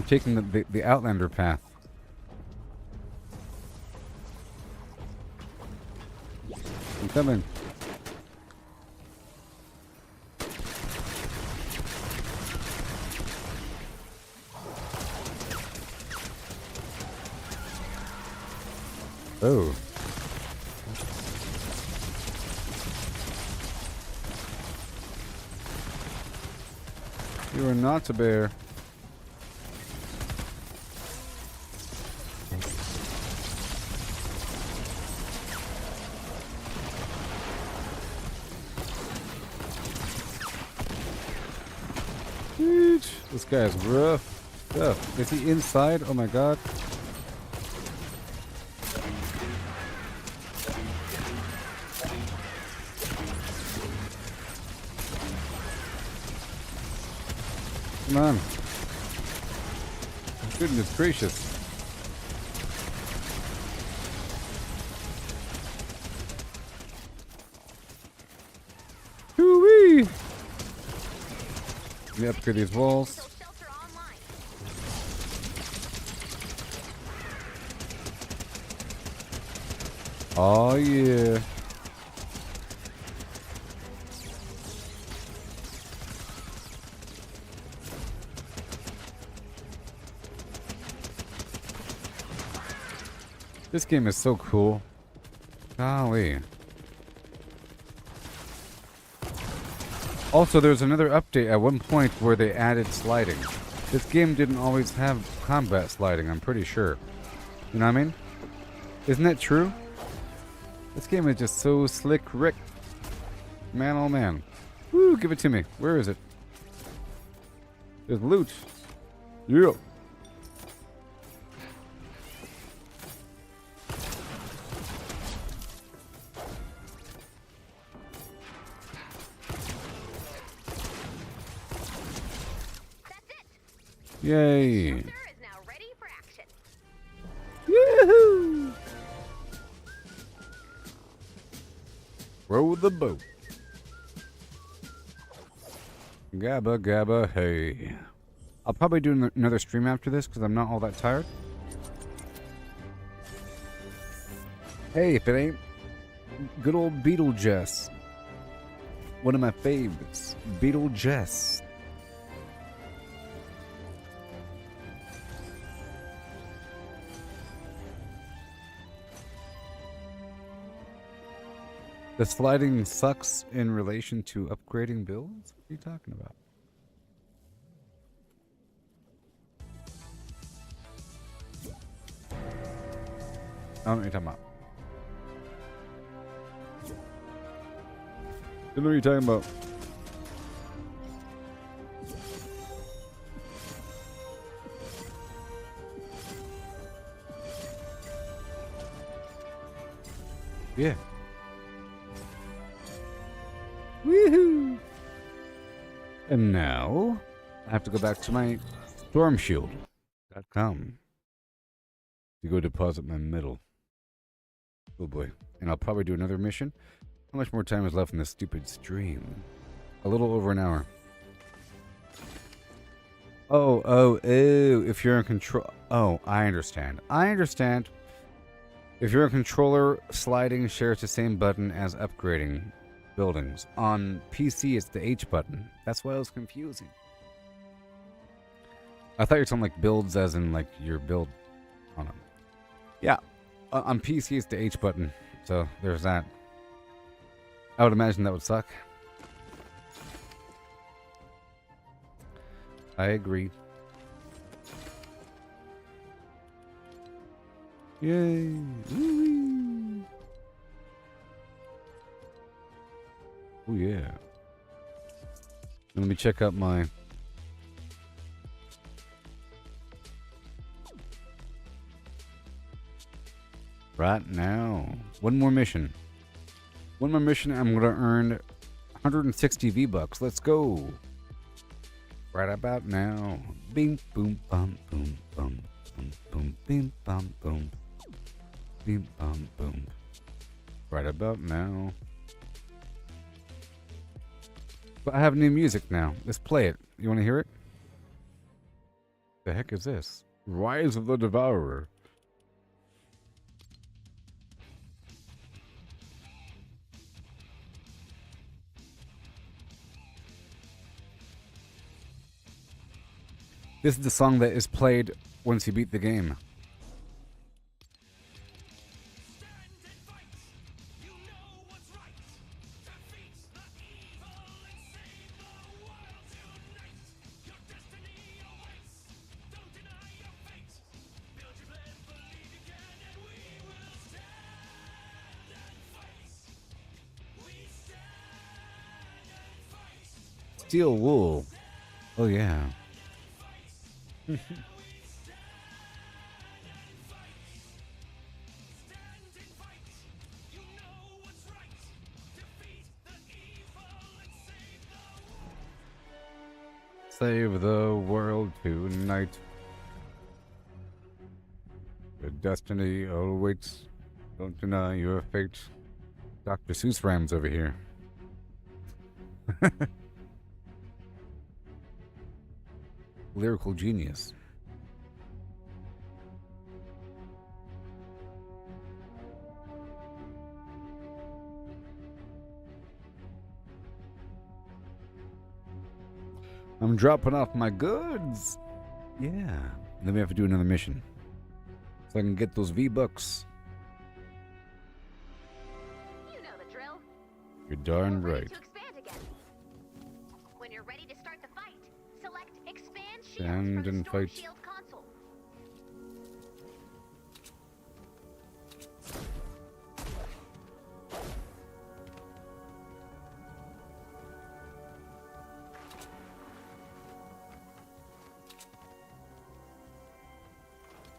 taking the Outlander path. I'm coming. Oh. You are not a bear. Yeesh. This guy is rough stuff. Is he inside? Oh my god. Come on. Goodness gracious. Hoo-wee! Let me upgrade these walls. Shelter online. Oh yeah. This game is so cool. Golly. Also, there's another update at one point where they added sliding. This game didn't always have combat sliding, I'm pretty sure. You know what I mean? Isn't that true? This game is just so slick Rick. Man, oh man. Woo, give it to me. Where is it? There's loot. Yeah. Yay. Shelter is now ready for action. Yoo-hoo! Row the boat. Gabba gabba hey. I'll probably do another stream after this because I'm not all that tired. Hey, if it ain't good old Beetlejuice. One of my favorites. Beetlejuice. The sliding sucks in relation to upgrading builds? What are you talking about? I don't know what you're talking about. I don't know what you're talking about. Yeah. Woohoo! And now, I have to go back to my Stormshield.com to go deposit my medal. Oh boy. And I'll probably do another mission. How much more time is left in this stupid stream? A little over an hour. Oh, if you're in control... Oh, I understand. If you're a controller, sliding shares the same button as upgrading buildings. On PC, it's the H button. That's why it was confusing. I thought you were talking like builds as in like your build. Oh no. Yeah. On PC, it's the H button. So there's that. I would imagine that would suck. I agree. Yay. Woo-wee. Oh yeah. Let me check out my... Right now. One more mission. One more mission, I'm gonna earn 160 V-Bucks. Let's go. Right about now. Bing, boom, bum, boom, bum, boom, boom, bing, bum, boom. Bing, bum, boom. Right about now. But I have new music now. Let's play it. You want to hear it? The heck is this? Rise of the Devourer. This is the song that is played once you beat the game. Steel wool. Oh yeah. Save the world tonight. Your destiny awaits. Don't deny your fate. Dr. Seuss rhymes over here. Lyrical genius. I'm dropping off my goods. Yeah. Then we have to do another mission. So I can get those V-Bucks. You know the drill. You're darn We're ready right. to expand again. When you're ready to start the fight, select Expand Shield Stand from the and fight. Stormshield console.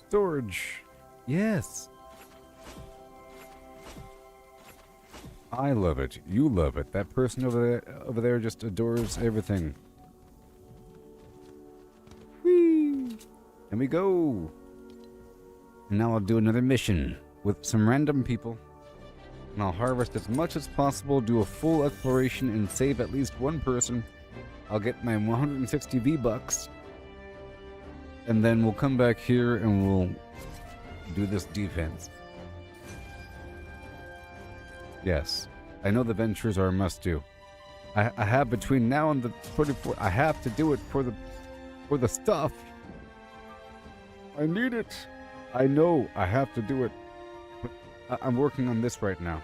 Storage. Yes. I love it. You love it. That person over there just adores everything. Whee! And we go. And now I'll do another mission with some random people. And I'll harvest as much as possible, do a full exploration, and save at least one person. I'll get my 160 V-Bucks. And then we'll come back here and we'll do this defense. Yes, I know the ventures are a must-do. I have between now and the 24. I have to do it for the stuff. I need it. I know I have to do it. But I'm working on this right now.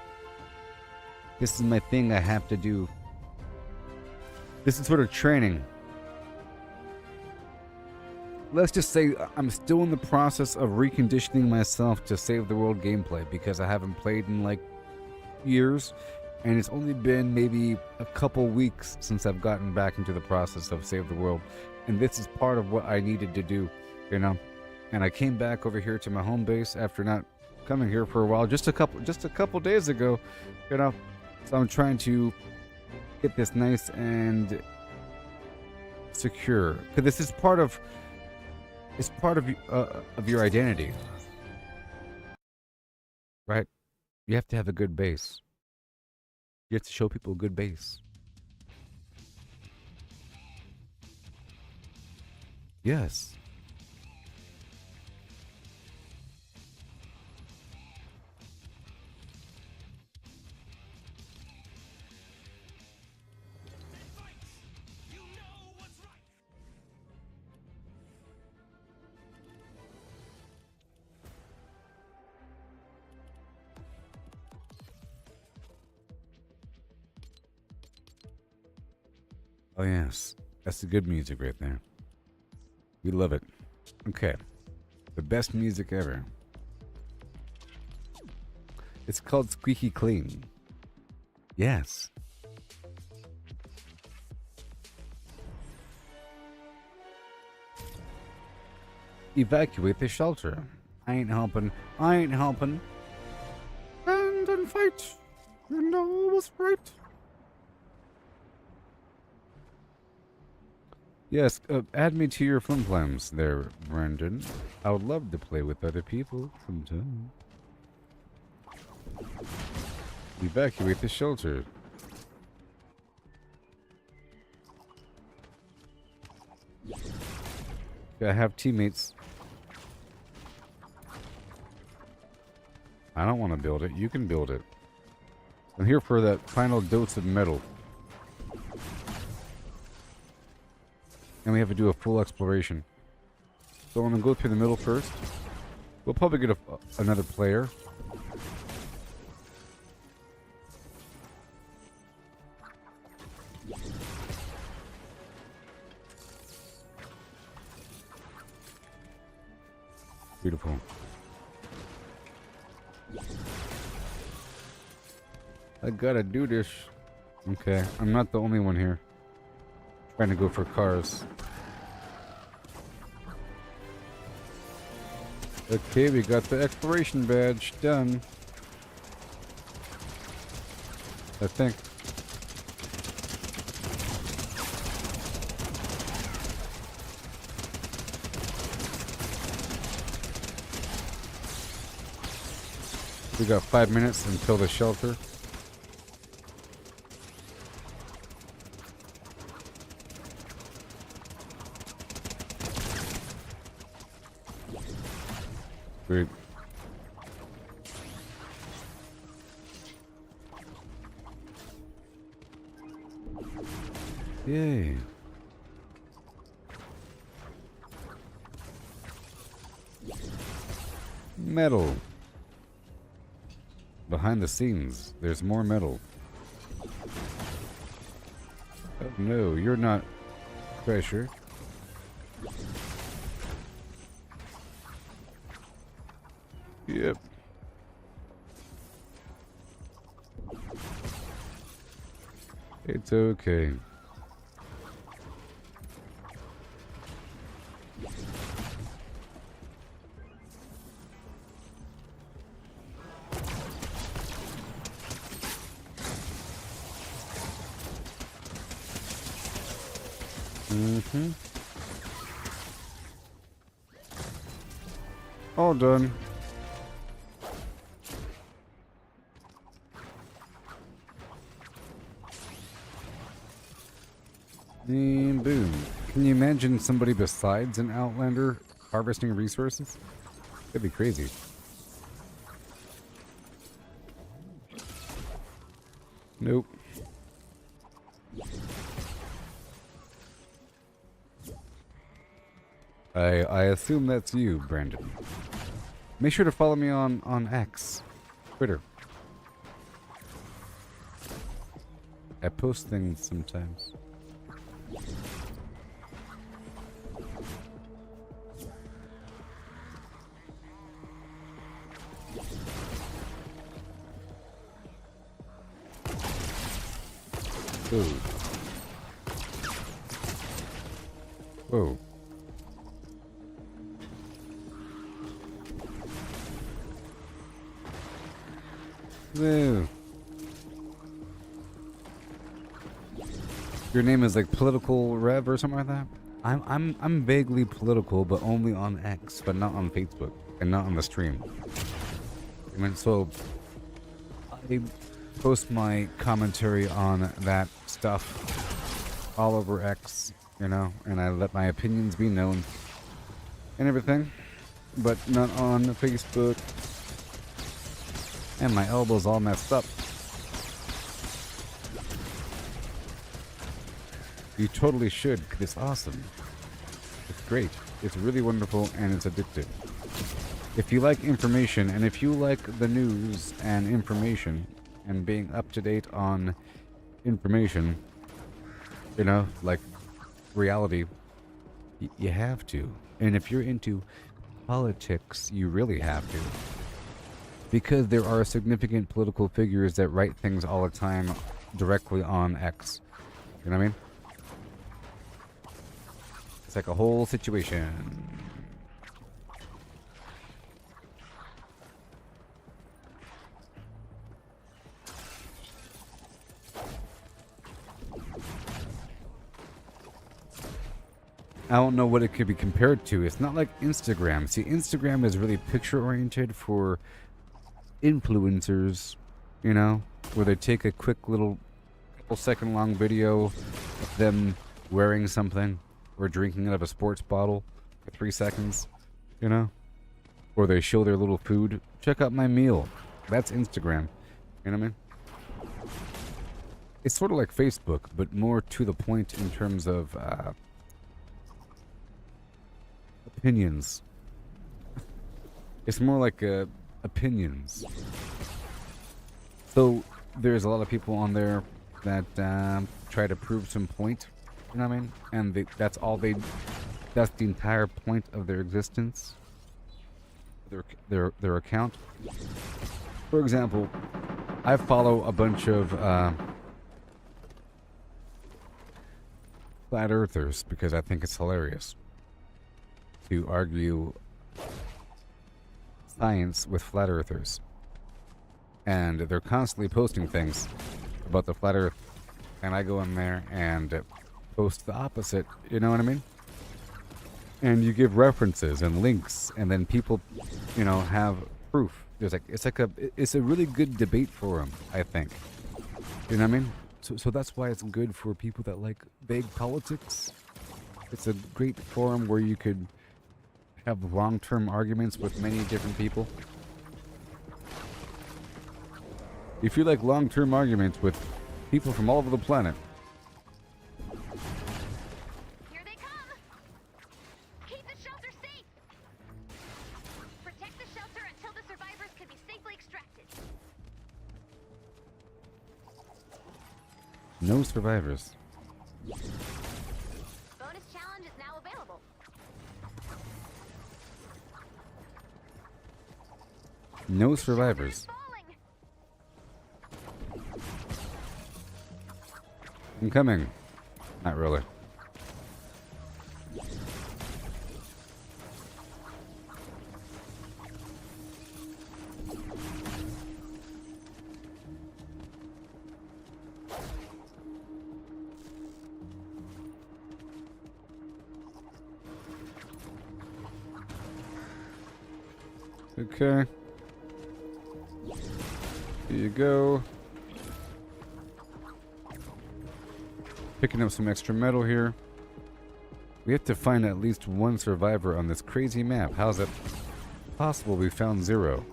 This is my thing I have to do. This is sort of training. Let's just say I'm still in the process of reconditioning myself to Save the World gameplay because I haven't played in like years, and it's only been maybe a couple weeks since I've gotten back into the process of Save the World, and this is part of what I needed to do, you know. And I came back over here to my home base after not coming here for a while, just a couple days ago, you know. So I'm trying to get this nice and secure because this is part of. It's part of your identity, right? You have to have a good base. You have to show people a good base. Yes. Oh yes, that's the good music right there. We love it. Okay, the best music ever. It's called Squeaky Clean. Yes. evacuate the shelter. I ain't helping. I ain't helping. And fight. You know what's right. Yes, add me to your fun plans there, Brandon. I would love to play with other people sometime. Evacuate the shelter. I have teammates. I don't want to build it. You can build it. I'm here for that final dose of metal. And we have to do a full exploration. So I'm going to go through the middle first. We'll probably get another player. Beautiful. I gotta do this. Okay, I'm not the only one here. Trying to go for cars. Okay, we got the exploration badge done. I think. We got 5 minutes until the shelter. Great. Yay. Metal. Behind the scenes, there's more metal. Oh no, you're not pressure. Yep. It's okay. Mm-hmm. All done. And boom. Can you imagine somebody besides an Outlander harvesting resources? That'd be crazy. Nope. I assume that's you, Brandon. Make sure to follow me on X, Twitter. I post things sometimes. Whoa. Whoa. Whoa. Your name is like Political Rev or something like that? I'm vaguely political, but only on X, but not on Facebook and not on the stream. I mean, so I post my commentary on that stuff all over X, you know, and I let my opinions be known and everything, but not on Facebook. And my elbow's all messed up. You totally should, 'cause it's awesome. It's great. It's really wonderful, and it's addictive. If you like information, and if you like the news and information, and being up to date on information, you know, like reality, you have to. And if you're into politics, you really have to. Because there are significant political figures that write things all the time directly on X. You know what I mean? It's like a whole situation. I don't know what it could be compared to. It's not like Instagram. See, Instagram is really picture oriented for influencers, you know, where they take a quick little couple second long video of them wearing something or drinking out of a sports bottle for 3 seconds, you know, or they show their little food. Check out my meal. That's Instagram. You know what I mean? It's sort of like Facebook, but more to the point in terms of opinions. It's more like opinions. So there's a lot of people on there that try to prove some point. You know what I mean? And that's all they. That's the entire point of their existence. Their account. For example, I follow a bunch of flat earthers because I think it's hilarious to argue science with flat earthers. And they're constantly posting things about the flat earth. And I go in there and post the opposite, you know what I mean? And you give references and links, and then people, you know, have proof. It's a really good debate forum, I think. You know what I mean? So that's why it's good for people that like vague politics. It's a great forum where you could have long-term arguments with many different people. If you like long-term arguments with people from all over the planet. Here they come! Keep the shelter safe! Protect the shelter until the survivors can be safely extracted. No survivors. Bonus challenge is now available. No survivors. I'm coming. Not really. Okay. Here you go. Picking up some extra metal here. We have to find at least one survivor on this crazy map. How is it possible we found 0?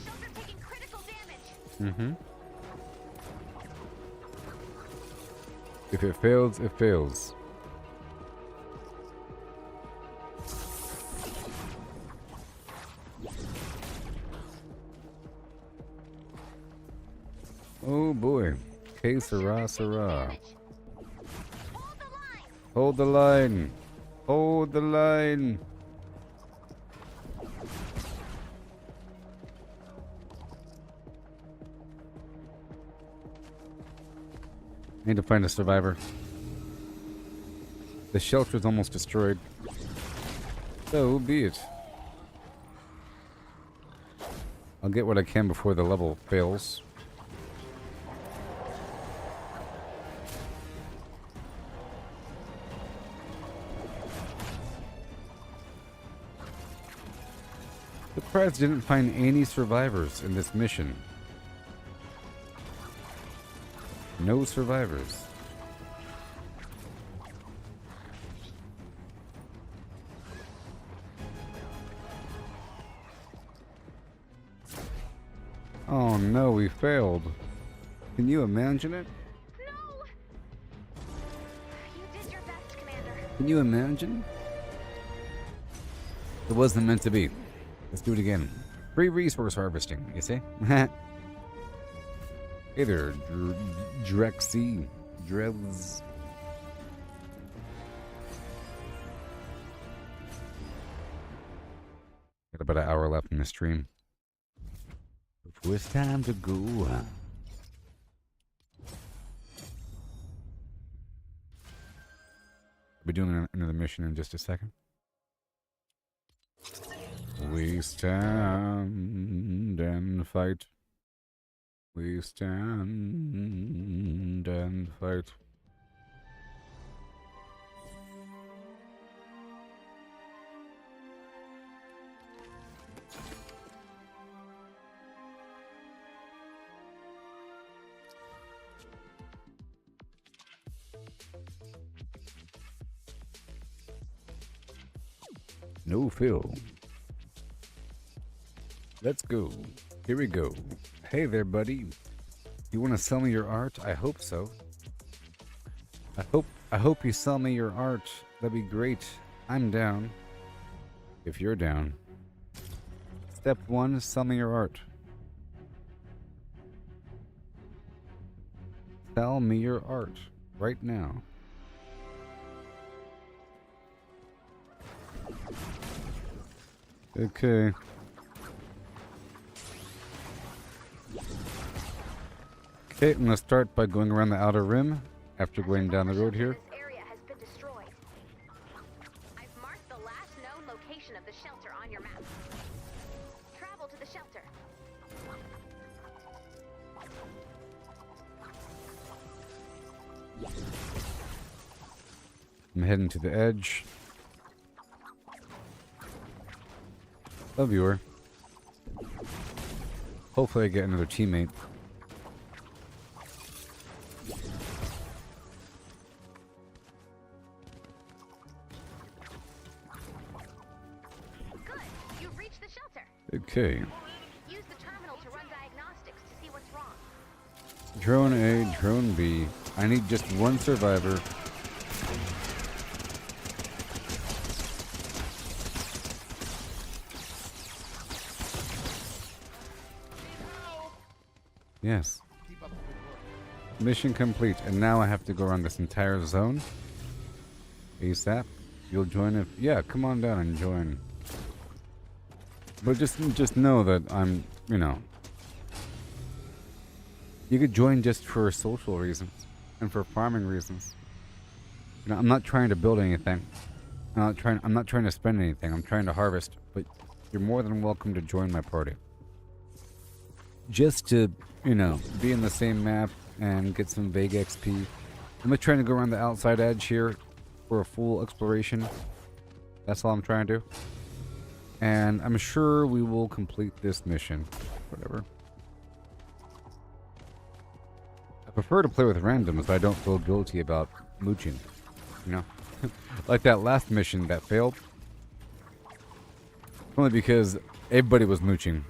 Shelter taking critical damage. Mm-hmm. If it fails, it fails. Oh boy. Que sera, sera. Hold the line. Hold the line. Hold the line. Need to find a survivor. The shelter's almost destroyed. So be it. I'll get what I can before the level fails. The Preds didn't find any survivors in this mission. No survivors. Oh no, we failed. Can you imagine it? No! You did your best, Commander. Can you imagine? It wasn't meant to be. Let's do it again. Free resource harvesting, you see? Hey there, Drexy. Drez. Got about an hour left in the stream. Before it's time to go. I'll be doing another mission in just a second. We stand and fight. We stand and fight. No fill. Let's go. Here we go. Hey there, buddy. You want to sell me your art? I hope so. I hope you sell me your art. That'd be great. I'm down. If you're down. Step 1, sell me your art. Sell me your art right now. Okay. Okay, I'm gonna start by going around the outer rim after going down the road here. This area has been destroyed. I've marked the last known location of the shelter on your map. Travel to the shelter. I'm heading to the edge. A viewer. Hopefully I get another teammate. Good. You've reached the shelter. Okay. Use the terminal to run diagnostics to see what's wrong. Drone A, drone B. I need just one survivor. Yes. Keep up the good work. Mission complete. And now I have to go around this entire zone. ASAP. You'll join if... Yeah, come on down and join. But just know that I'm, you know... You could join just for social reasons. And for farming reasons. You know, I'm not trying to build anything. I'm not trying to spend anything. I'm trying to harvest. But you're more than welcome to join my party. Just to, you know, be in the same map and get some vague XP. I'm just trying to go around the outside edge here for a full exploration. That's all I'm trying to do. And I'm sure we will complete this mission. Whatever. I prefer to play with randoms so I don't feel guilty about mooching. You know? Like that last mission that failed. Only because everybody was mooching.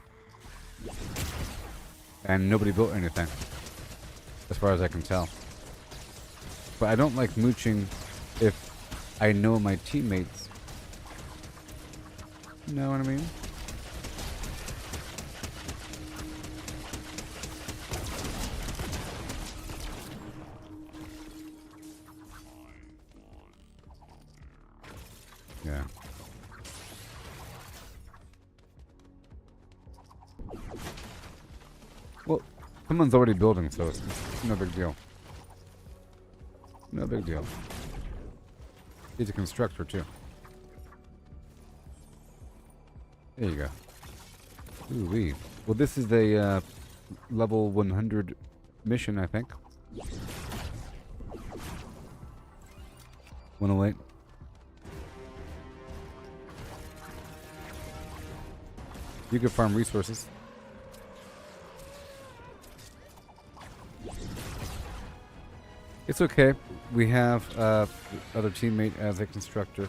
And nobody built anything. As far as I can tell. But I don't like mooching if I know my teammates. You know what I mean? Yeah. Well, someone's already building, so it's no big deal. No big deal. He's a constructor, too. There you go. Ooh-wee. Well, this is a level 100 mission, I think. 108. You can farm resources. It's okay. We have other teammate as a constructor.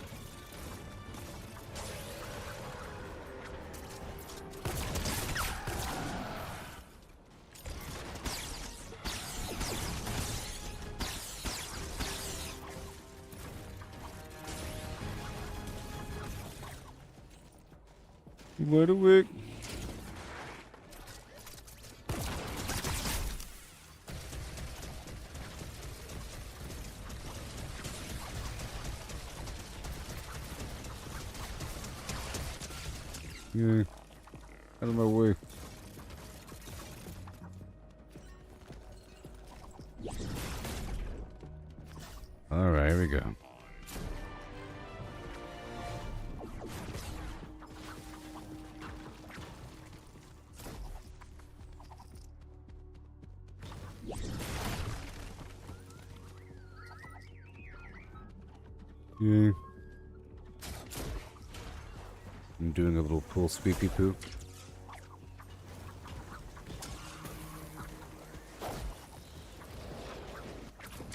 What a week. Yeah, out of my way. All right, here we go. Yeah. I'm doing a little pool sweepy poo.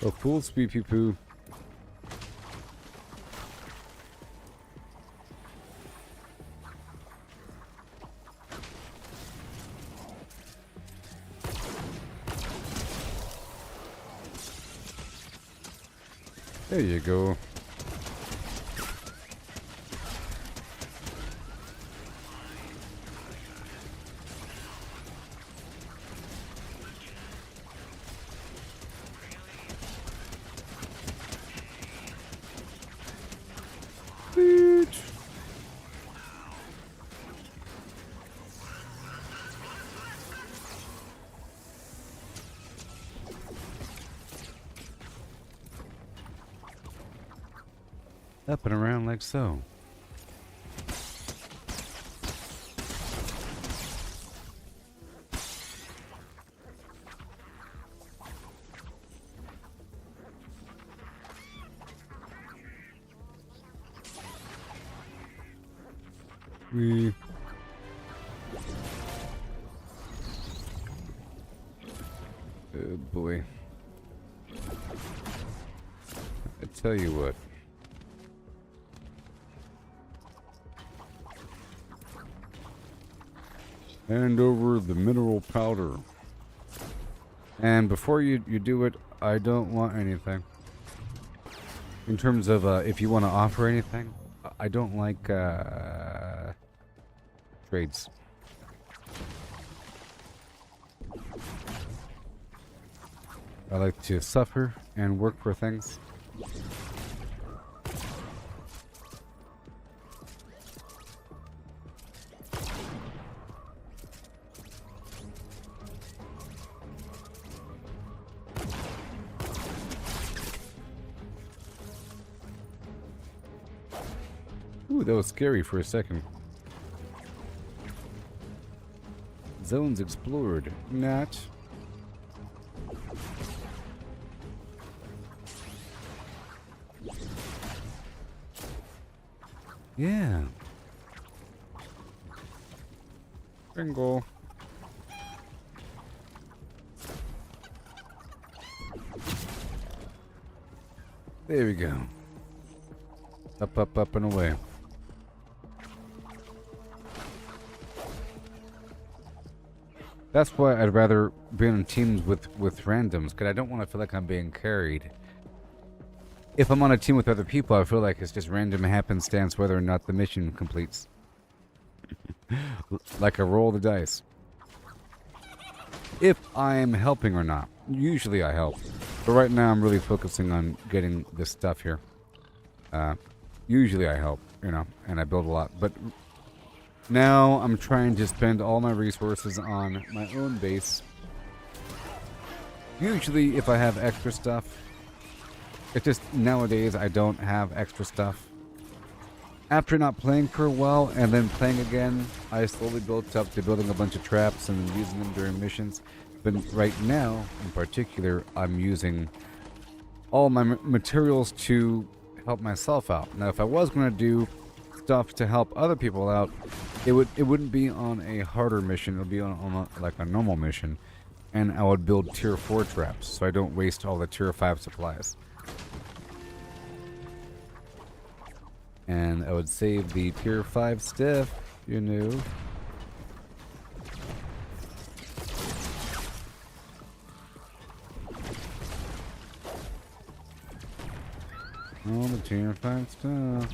A pool sweepy poo. There you go. Sweet. Up and around like so. We. Oh boy. I tell you what. Hand over the mineral powder. And before you do it, I don't want anything. In terms of if you want to offer anything, I don't like trades. I like to suffer and work for things. Ooh, that was scary for a second. Zones explored. Not. Yeah. Bingo. There we go. Up, up, up, and away. That's why I'd rather be on teams with randoms, because I don't want to feel like I'm being carried. If I'm on a team with other people, I feel like it's just random happenstance whether or not the mission completes. Like a roll of the dice. If I'm helping or not. Usually I help. But right now I'm really focusing on getting this stuff here. Usually I help, you know, and I build a lot. But now I'm trying to spend all my resources on my own base. Usually if I have extra stuff, it's just nowadays I don't have extra stuff. After not playing for a while and then playing again, I slowly built up to building a bunch of traps and using them during missions. But right now, in particular, I'm using all my materials to help myself out. Now, if I was going to do stuff to help other people out, it wouldn't be on a harder mission. It would be on like a normal mission, and I would build tier 4 traps so I don't waste all the tier 5 supplies. And I would save the tier 5 stuff, you know. All the tier 5 stuff.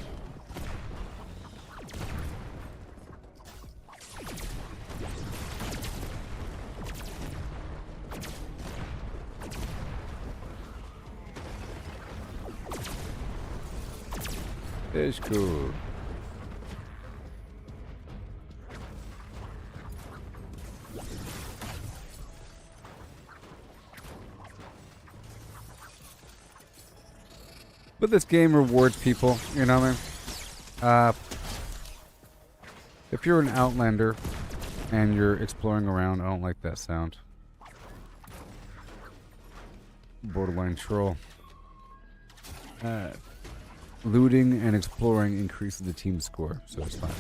It's cool. But this game rewards people, you know what I mean? If you're an outlander and you're exploring around, I don't like that sound. Borderline troll. looting and exploring increases the team score, so it's fine.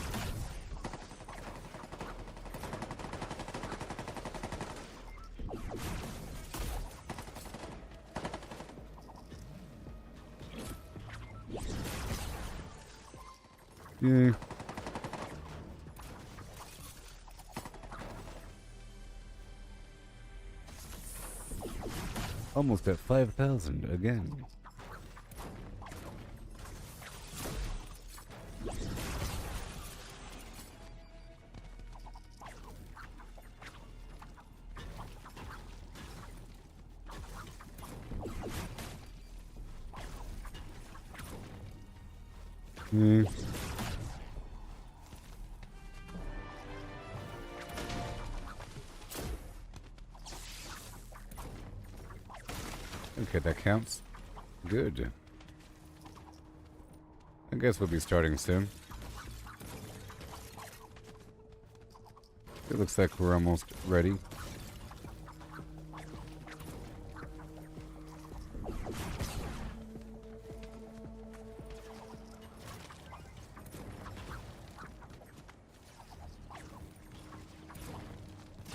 Yay. Almost at 5,000 again. Okay, that counts. Good. I guess we'll be starting soon. It looks like we're almost ready.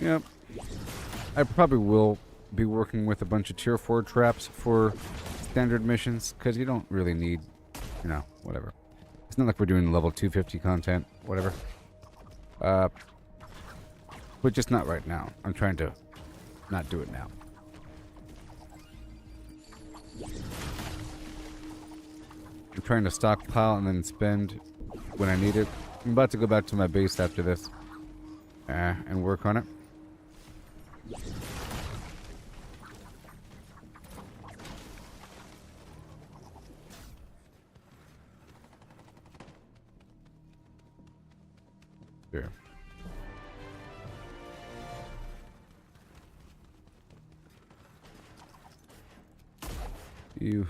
Yep. I probably will be working with a bunch of tier 4 traps for standard missions, because you don't really need, you know, whatever. It's not like we're doing level 250 content, whatever. But just not right now. I'm trying to not do it now. I'm trying to stockpile and then spend when I need it. I'm about to go back to my base after this and work on it. There. You.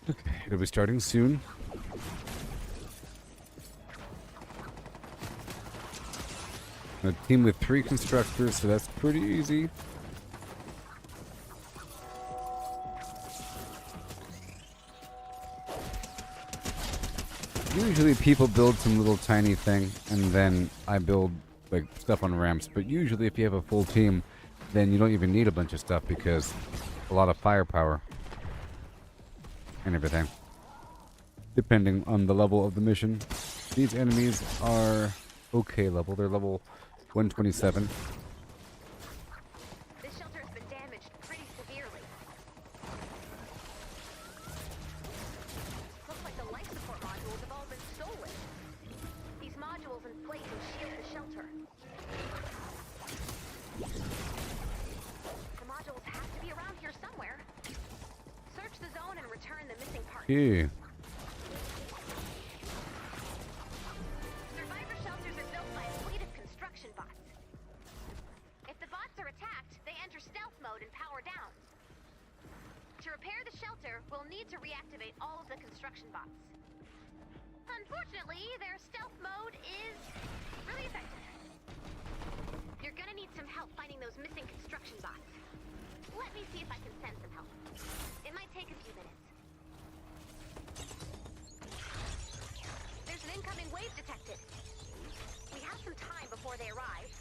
Okay, it'll be starting soon. A team with 3 constructors, so that's pretty easy. Usually people build some little tiny thing, and then I build like stuff on ramps. But usually if you have a full team, then you don't even need a bunch of stuff because a lot of firepower and everything. Depending on the level of the mission. These enemies are okay level. They're level 127. This shelter has been damaged pretty severely. Looks like the life support modules have all been stolen. These modules inflate and shield the shelter. The modules have to be around here somewhere. Search the zone and return the missing parts. Yeah. Survivor shelters are built by a fleet of construction bots. If the bots are attacked, they enter stealth mode and power down. To repair the shelter, we'll need to reactivate all of the construction bots. Unfortunately, their stealth mode is really effective. You're gonna need some help finding those missing construction bots. Let me see if I can send some help. It might take a few minutes. There's an incoming wave detected. We have some time before they arrive.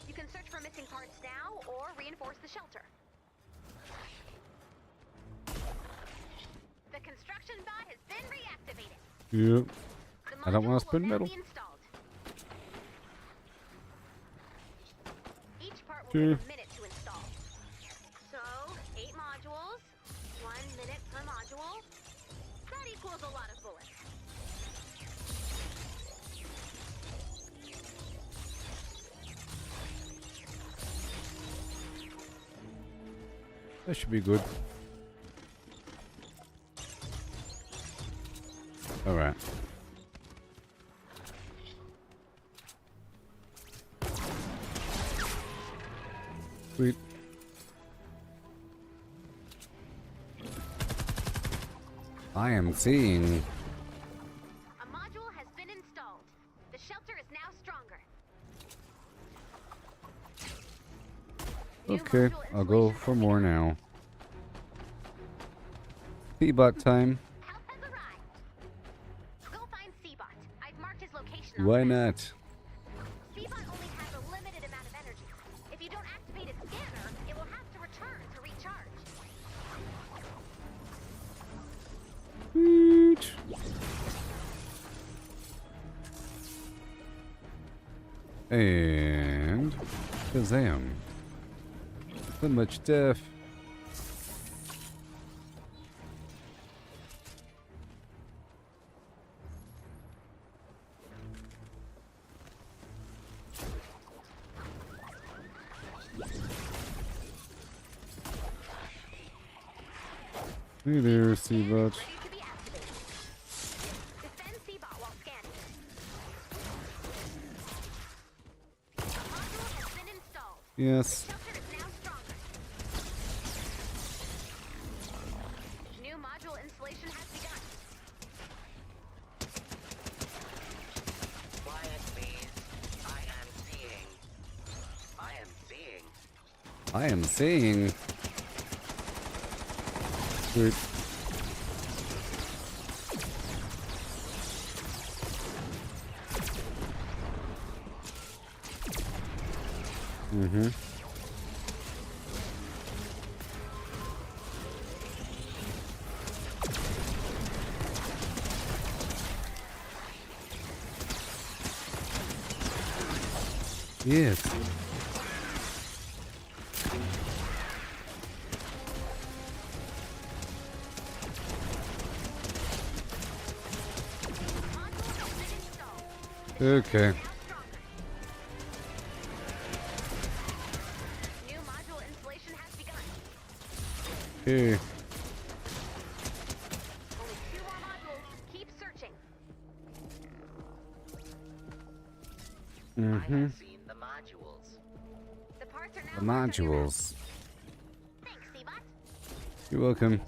You can search for missing parts now or reinforce the shelter. The construction bot has been reactivated. Yep. The I don't want module to spend will now metal. be installed. Each part will Sure. take a minute to install. So, 8 modules, 1 minute per module. That equals a lot of bullets. That should be good. Alright. Sweet. I am seeing. A module has been installed. The shelter is now stronger. New Okay, module I'll go installation for has more begun. now. Seabot time. Help has arrived. Go find Seabot. I've marked his location on Why the map. not? Seabot only has a limited amount of energy. If you don't activate its scanner, it will have to return to recharge. Woot. And Shazam. So much stuff. Hey there, Seabot. Ready to be activated. Defend Seabot while scanning. A module has been installed. Yes. Shelter is now stronger. New module installation has begun. Quiet, please. I am seeing. I am seeing. I am seeing. Sweet. Mm-hmm. Yes. Module has been installed. Okay. Now stronger. New module installation has begun. Okay. Only 2 more modules. Keep searching. I Mm-hmm. have seen the modules. The parts are now The marked on your map. modules. Thanks, Seabot. You're welcome.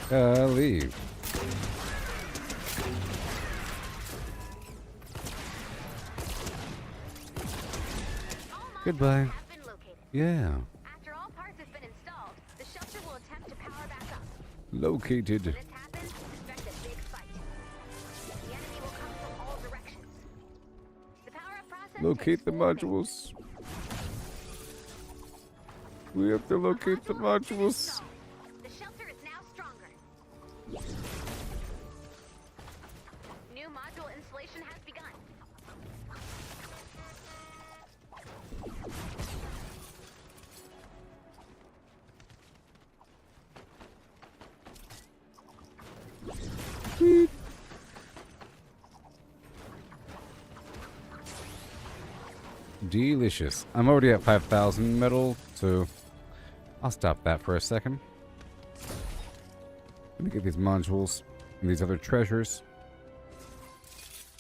Golly. All modules Goodbye. have been located. Yeah. After all parts have been installed, the shelter will attempt to power back up. Located. When this happens, expect a big fight. The enemy will come from all directions. The power-up process Locate takes the 4 modules. phases. We have to locate the Module has been modules. installed. The shelter is now stronger. New module installation has begun. Delicious. I'm already at 5,000 metal, so I'll stop that for a second. Let me get these modules and these other treasures.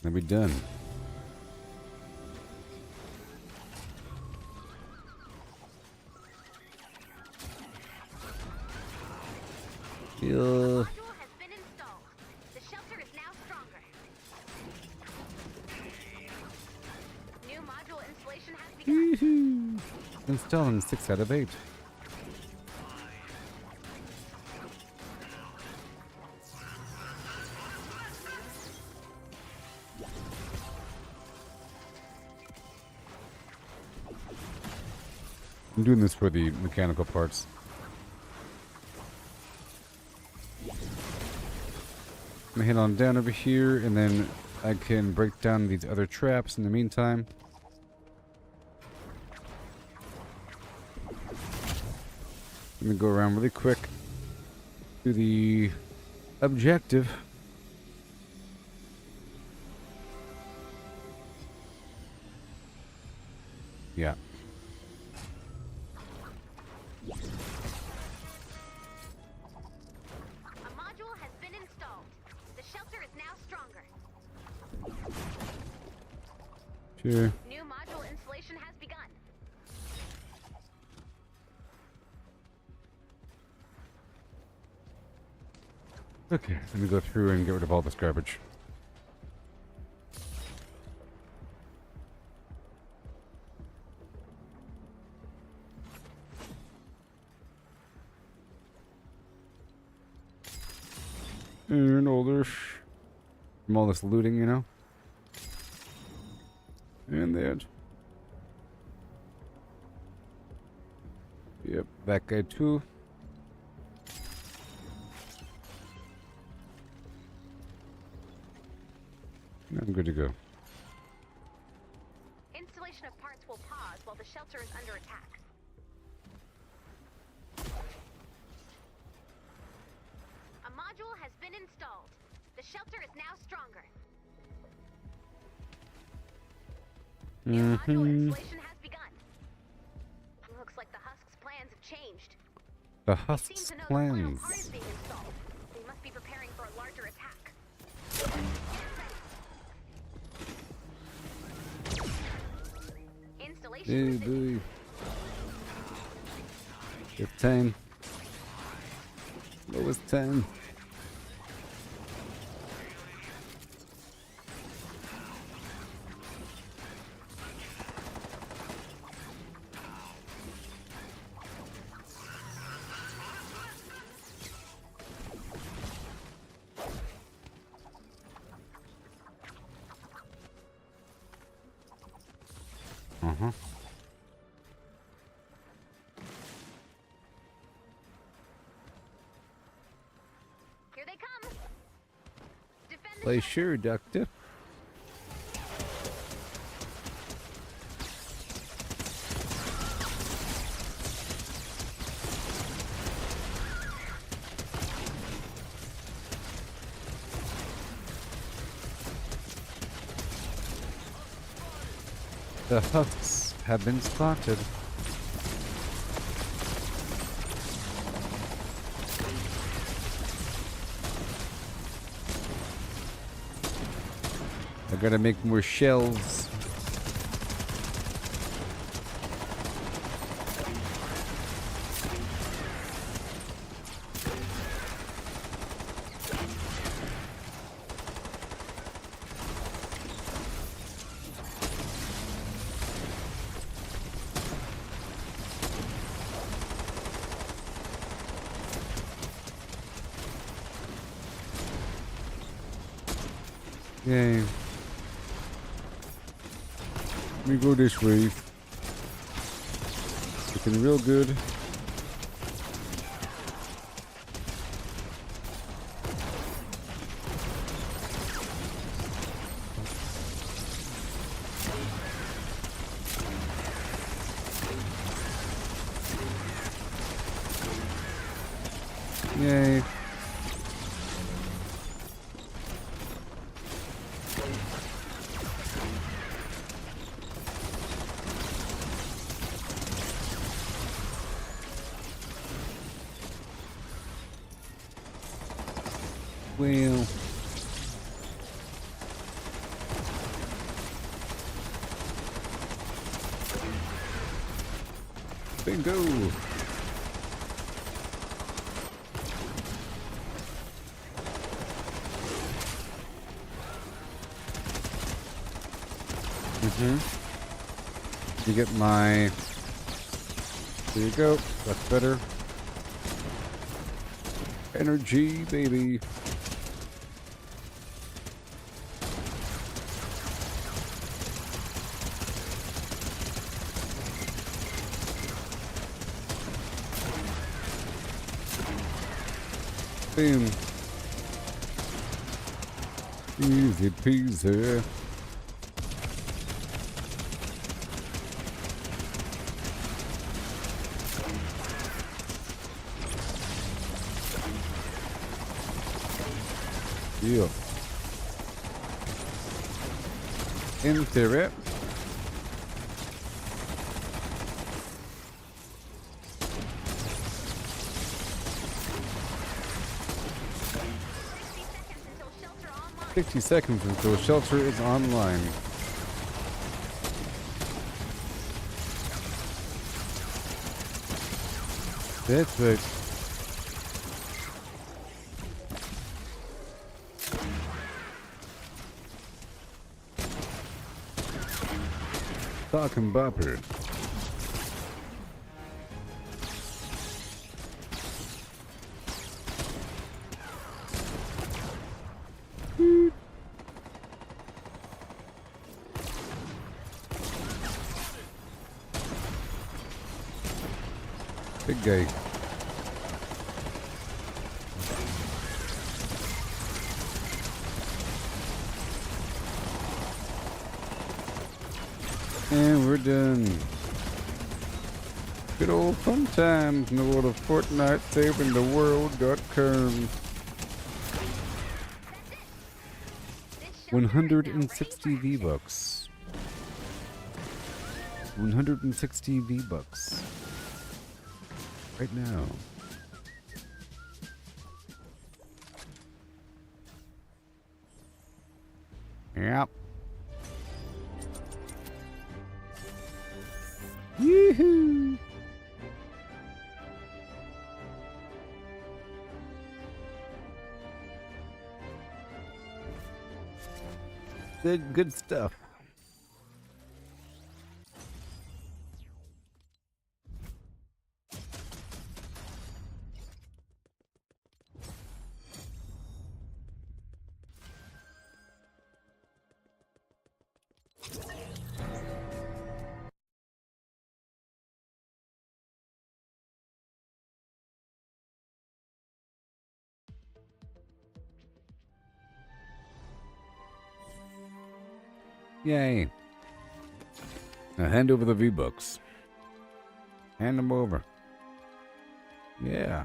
Then be done. Yeah. Module has been installed. The shelter is now stronger. New module installation has begun. Woohoo! Installing 6 out of 8. I'm doing this for the mechanical parts. I'm gonna head on down over here, and then I can break down these other traps in the meantime. Let me go around really quick to the objective. Yeah. Sure. New module installation has begun. Okay, let me go through and get rid of all this garbage. And all this. From all this looting, you know? And that. Yep, that guy too. I'm good to go. Installation of parts will pause while the shelter is under attack. A module has been installed. The shelter is now stronger. New module installation has begun. Looks like the Husk's plans have changed. The They seem Husk's to know the final plans. part is being installed. They must be preparing for a larger attack. Installation Hey, resumed. boy. It's 10. Lowest 10. Uh-huh. Here they come. Defend the Play shelter. sure, Doctor. The Husks have been spotted. I gotta make more shelves. Yay. Let me go this way. Looking real good. Yay. Well. Bingo. You get my... There you go. That's better. Energy, baby. Boom. Easy peasy. Yeah. Enter it. Until shelter online. 60 seconds until shelter is online. That's right. Talking bopper. Big guy. And we're done. Good old fun times in the world of Fortnite, savingtheworld.com. 160 V-Bucks. 160 V-Bucks. Right now. Yep. Yoo-hoo! Good stuff. Yay. Now hand over the V-Bucks. Hand them over. Yeah.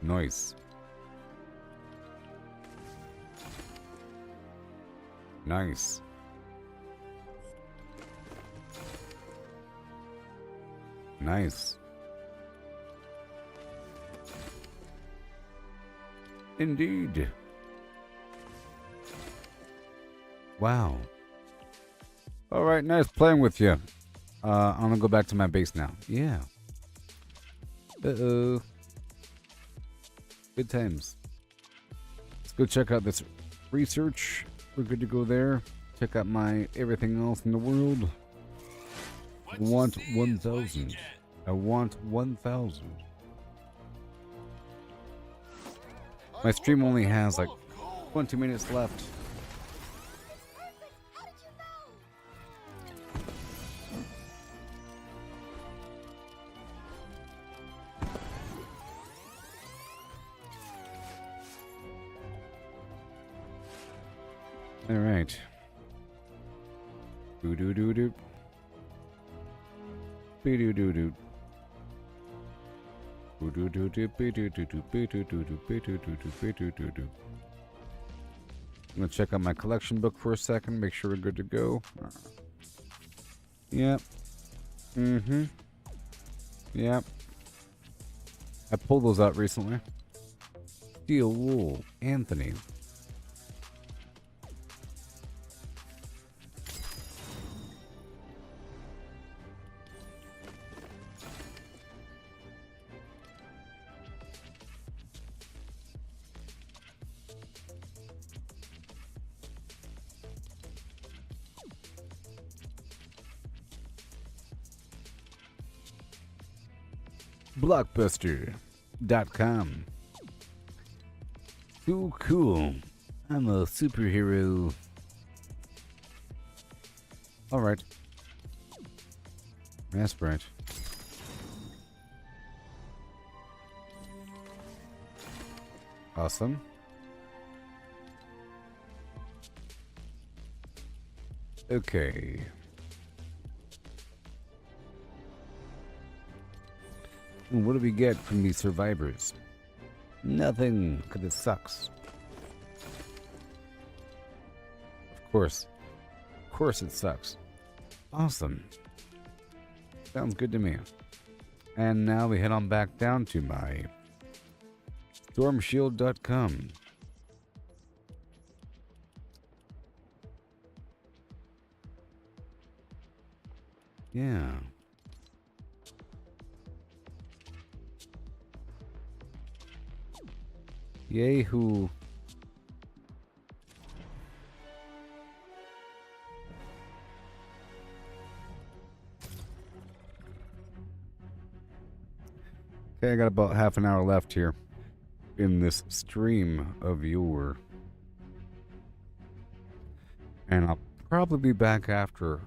Nice. Nice. Nice. Indeed. Wow. All right, nice playing with you. I'm gonna go back to my base now. Yeah. Uh-oh. Good times. Let's go check out this research. We're good to go there. Check out my everything else in the world. I want 1,000. I want 1,000. My stream only has like 20 minutes left. All right. Doo doo doo doo. Doo doo doo doo. I'm gonna check out my collection book for a second, make sure we're good to go. Yep. Mm-hmm. Yep. I pulled those out recently. Steel wool, Anthony. Blockbuster.com. Cool, cool. I'm a superhero. Alright. That's right. Awesome. Okay. And what do we get from these survivors? Nothing, because it sucks. Of course. Of course it sucks. Awesome. Sounds good to me. And now we head on back down to my Stormshield.com. Yeah. Yahoo. Okay, I got about half an hour left here in this stream of your. And I'll probably be back after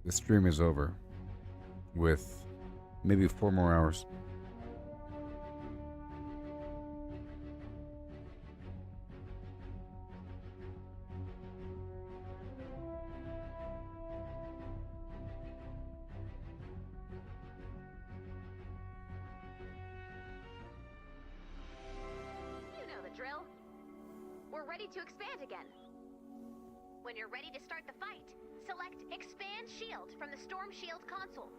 the stream is over with maybe 4 more hours. You know the drill. We're ready to expand again. When you're ready to start the fight, select Expand Shield from the Stormshield console.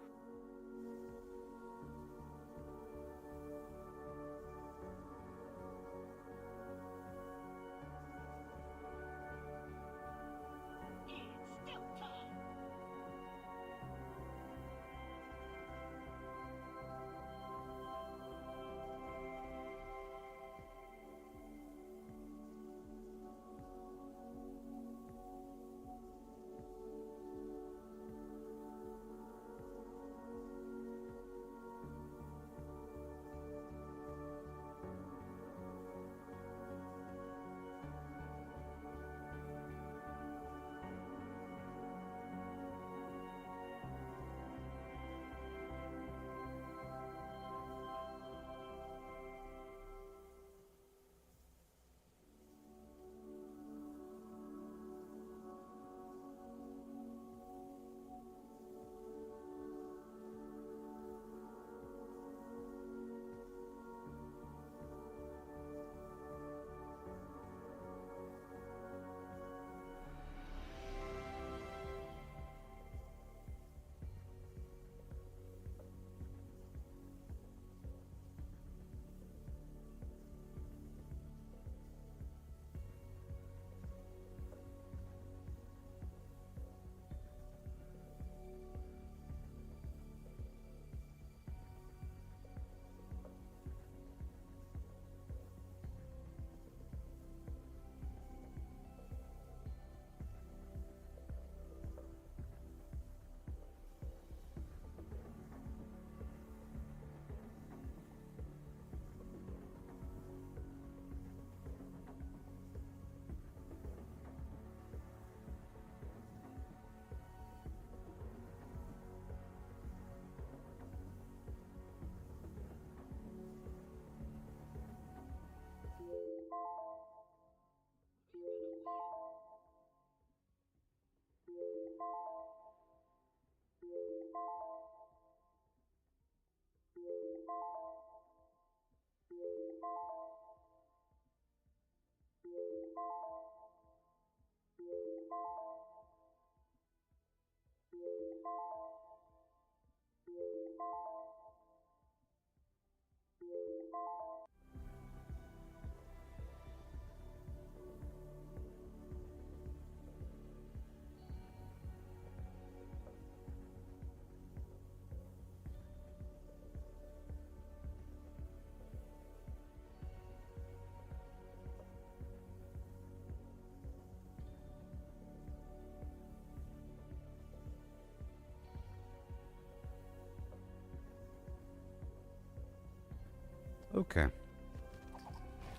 Okay.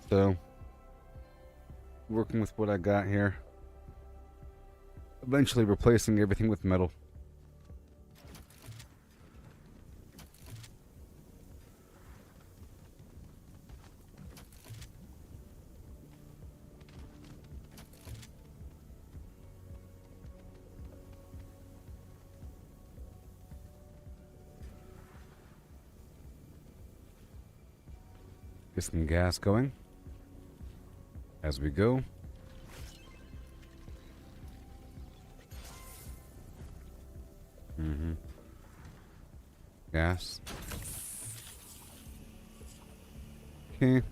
So, working with what I got here. Eventually replacing everything with metal. Get some gas going as we go. Gas. Okay.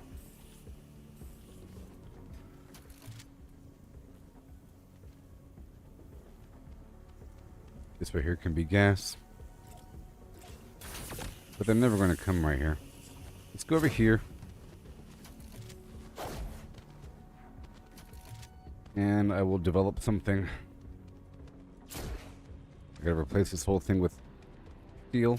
This right here can be gas. But they're never going to come right here. Let's go over here. And I will develop something. I gotta replace this whole thing with steel.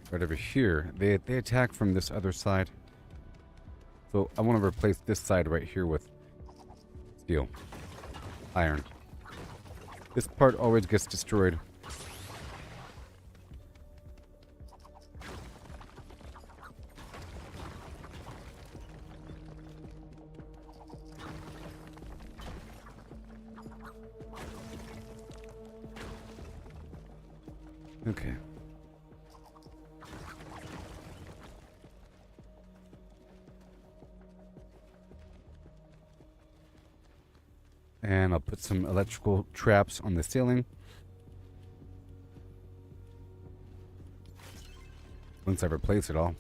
Right over here. They attack from this other side. So I want to replace this side right here with steel. Iron. This part always gets destroyed. Okay. And I'll put some electrical traps on the ceiling. Once I replace it all.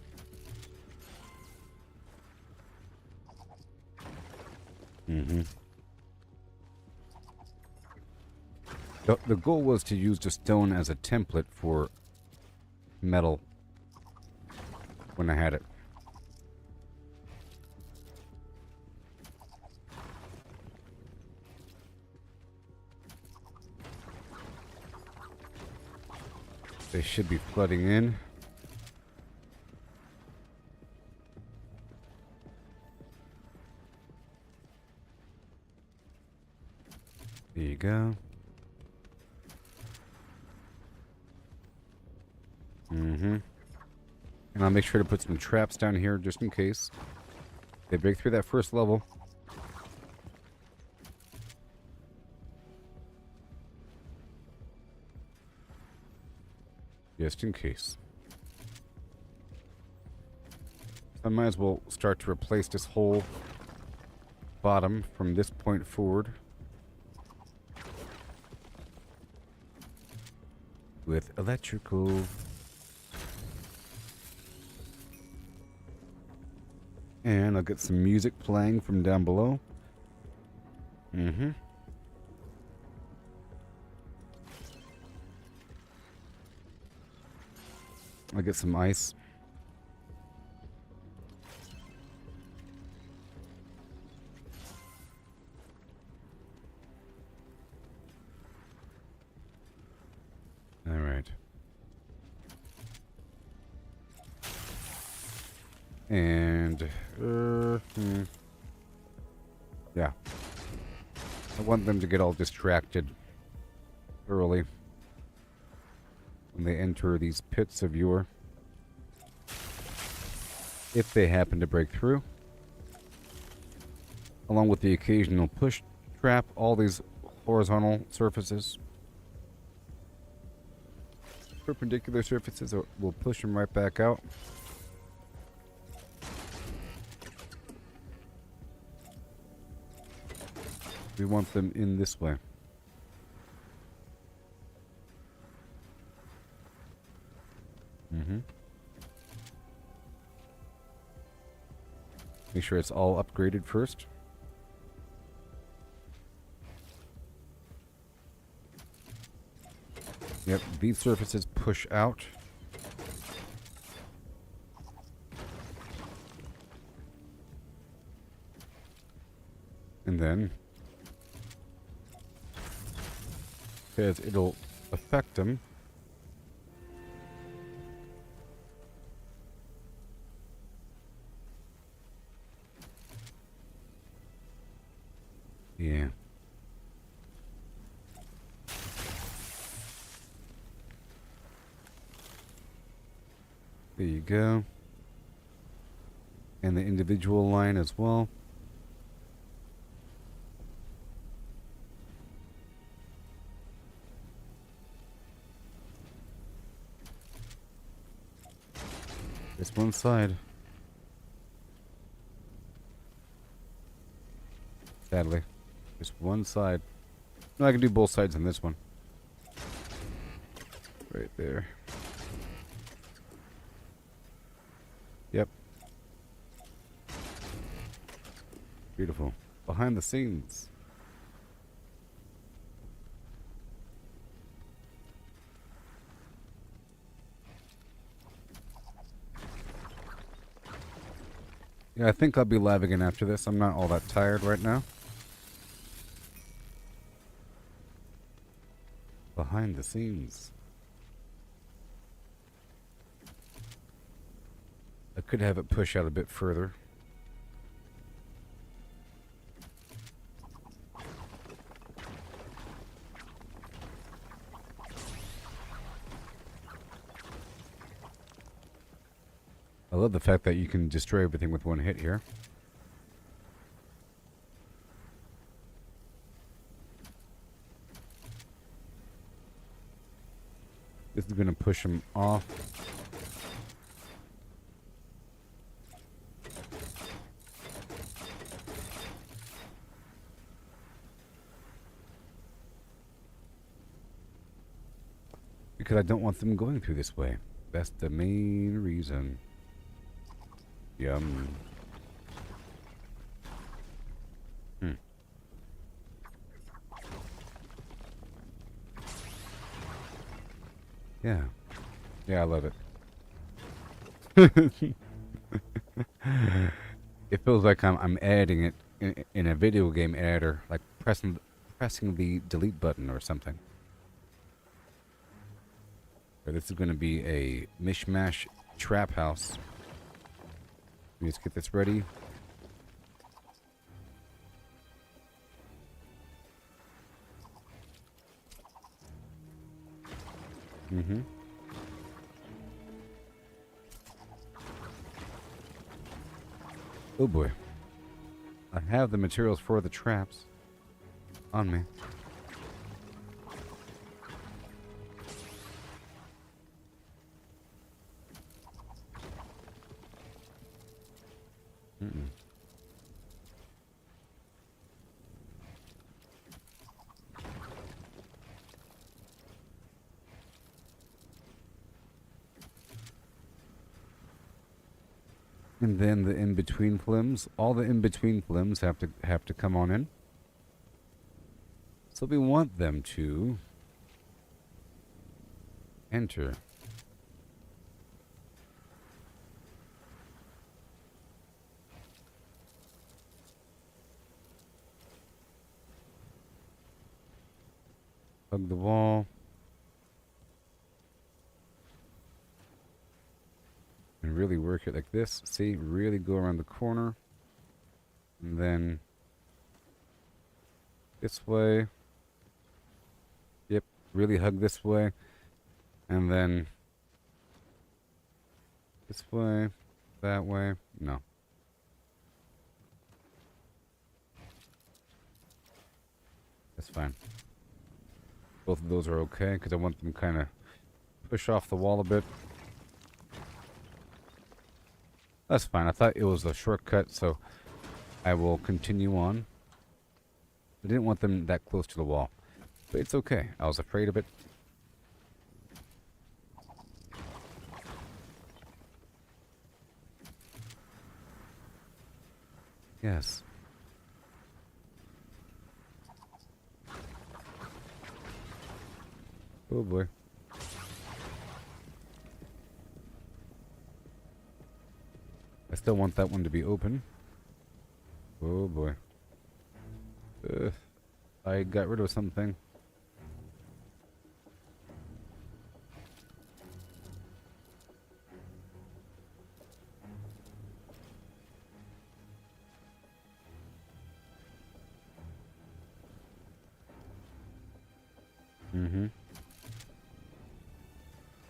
The goal was to use just stone as a template for metal when I had it. They should be flooding in. There you go. And I'll make sure to put some traps down here just in case they break through that first level. Just in case. I might as well start to replace this whole bottom from this point forward with electrical. And I'll get some music playing from down below. I'll get some ice. All right. And yeah, I want them to get all distracted early when they enter these pits of yore, if they happen to break through, along with the occasional push trap. All these horizontal surfaces, perpendicular surfaces, will push them right back out. We want them in this way. Make sure it's all upgraded first. Yep, these surfaces push out. And then, because it'll affect them, yeah. There you go. And the individual line as well. Just one side. Sadly. Just one side. No, I can do both sides on this one. Right there. Yep. Beautiful. Behind the scenes. Yeah, I think I'll be live again after this. I'm not all that tired right now. Behind the scenes. I could have it push out a bit further. I love the fact that you can destroy everything with one hit here. This is going to push him off. Because I don't want them going through this way. That's the main reason. Yum. Yeah. Yeah, I love it. It feels like I'm adding it in a video game editor, like pressing the delete button or something. Okay, this is going to be a mishmash trap house. Let me just get this ready. Mm-hmm. Oh boy. I have the materials for the traps on me. Mm-mm. And then the in-between flims. All the in-between flims have to come on in. So we want them to enter. Hug the wall. And really work it like this. See, really go around the corner. And then this way. Yep, really hug this way. And then this way, that way. No. That's fine. Both of those are okay because I want them kind of push off the wall a bit. That's fine. I thought it was a shortcut, so I will continue on. I didn't want them that close to the wall. But it's okay. I was afraid of it. Yes. Oh boy. I still want that one to be open. Oh boy. I got rid of something. Mm-hmm.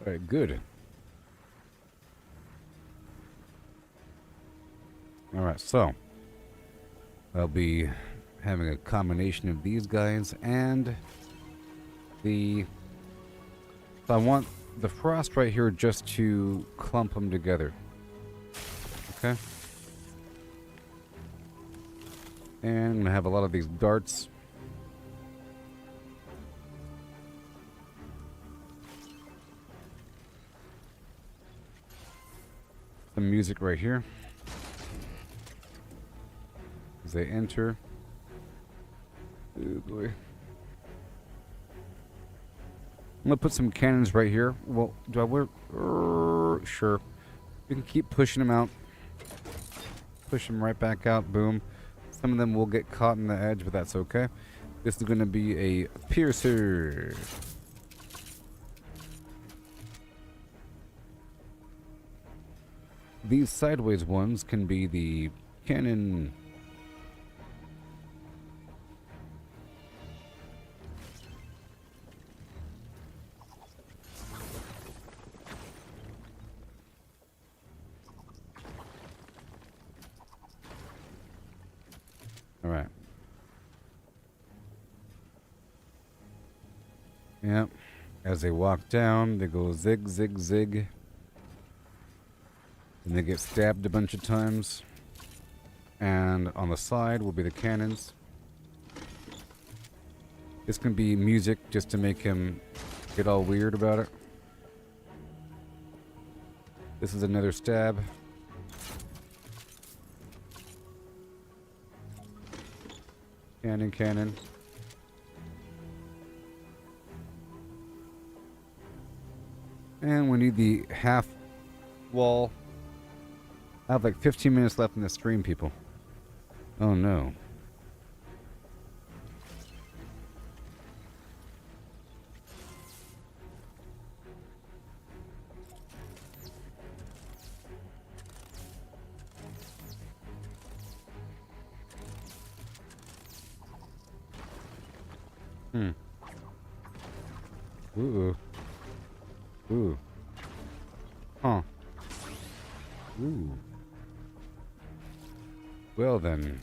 Alright, good. Alright, so I'll be having a combination of these guys and the... So I want the frost right here just to clump them together. Okay? And I'm going to have a lot of these darts. some music right here as they enter. Oh boy. I'm gonna put some cannons right here. Well, do I wear? Sure. We can keep pushing them out. Push them right back out. Boom. Some of them will get caught in the edge, but that's okay. This is gonna be a piercer. These sideways ones can be the cannon. All right. Yep. As they walk down, they go zig, zig, zig. And they get stabbed a bunch of times. And on the side will be the cannons. This can be music just to make him get all weird about it. This is another stab. Cannon, cannon. And we need the half wall. I have like 15 minutes left in the stream, people. Oh no. Ooh. Ooh. Huh. Ooh. Well then.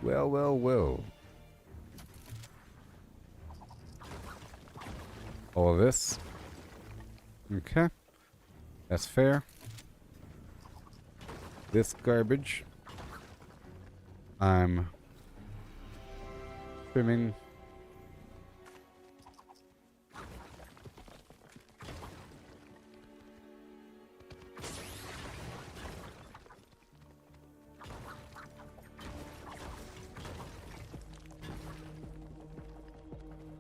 Well, well, well. All of this. Okay. That's fair. This garbage. I'm trimming.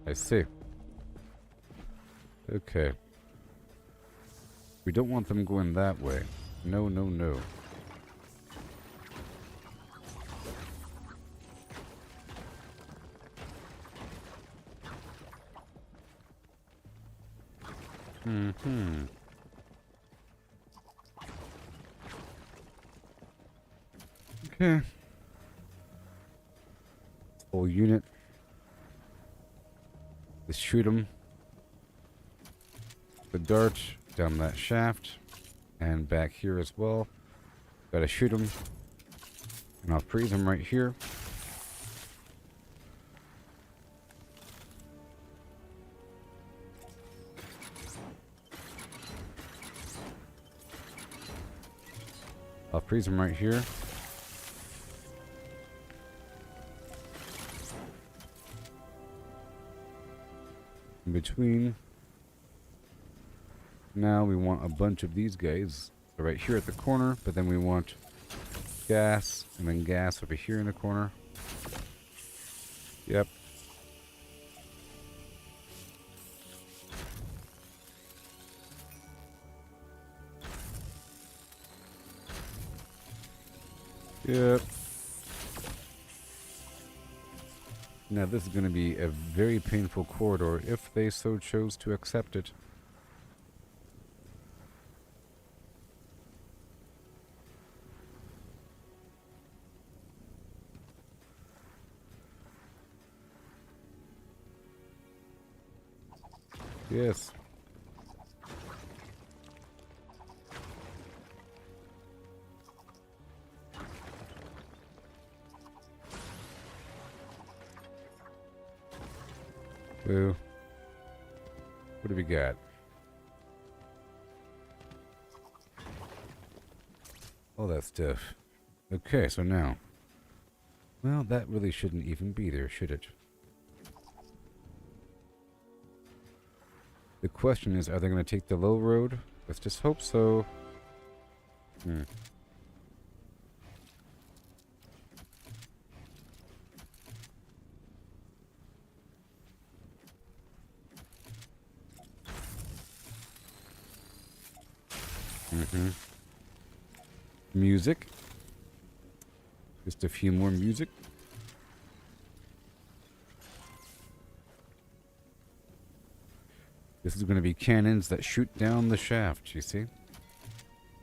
I see. Okay. We don't want them going that way. No, no, no. Mm-hmm. Okay. Whole unit. Let's shoot him. The dart down that shaft. And back here as well. Gotta shoot him. And I'll freeze him right here. I'll freeze him right here. In between. Now we want a bunch of these guys right here at the corner, but then we want gas and then gas over here in the corner. Yep. Yep. Now this is going to be a very painful corridor if they so chose to accept it. Yes. Boo. What do we got? All that stuff. Okay, so now. Well, that really shouldn't even be there, should it? The question is, are they going to take the low road? Let's just hope so. Hmm. Mm-hmm. Music. Just a few more music. This is going to be cannons that shoot down the shaft, you see?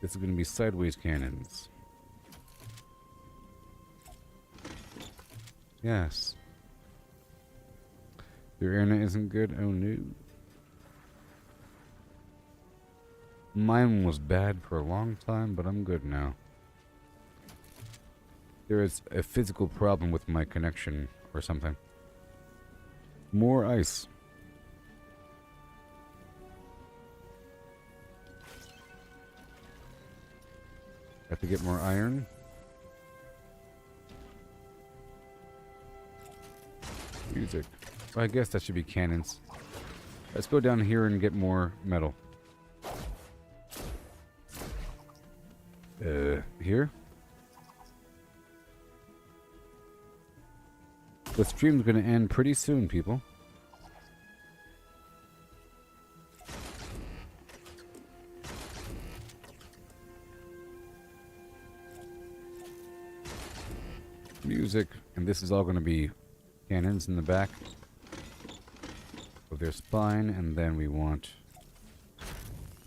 This is going to be sideways cannons. Yes. Your internet isn't good? Oh no. Mine was bad for a long time, but I'm good now. There is a physical problem with my connection or something. More ice. Have to get more iron. Music. Well, I guess that should be cannons. Let's go down here and get more metal. Here? The stream's gonna end pretty soon, people. Music, and this is all gonna be cannons in the back of their spine, and then we want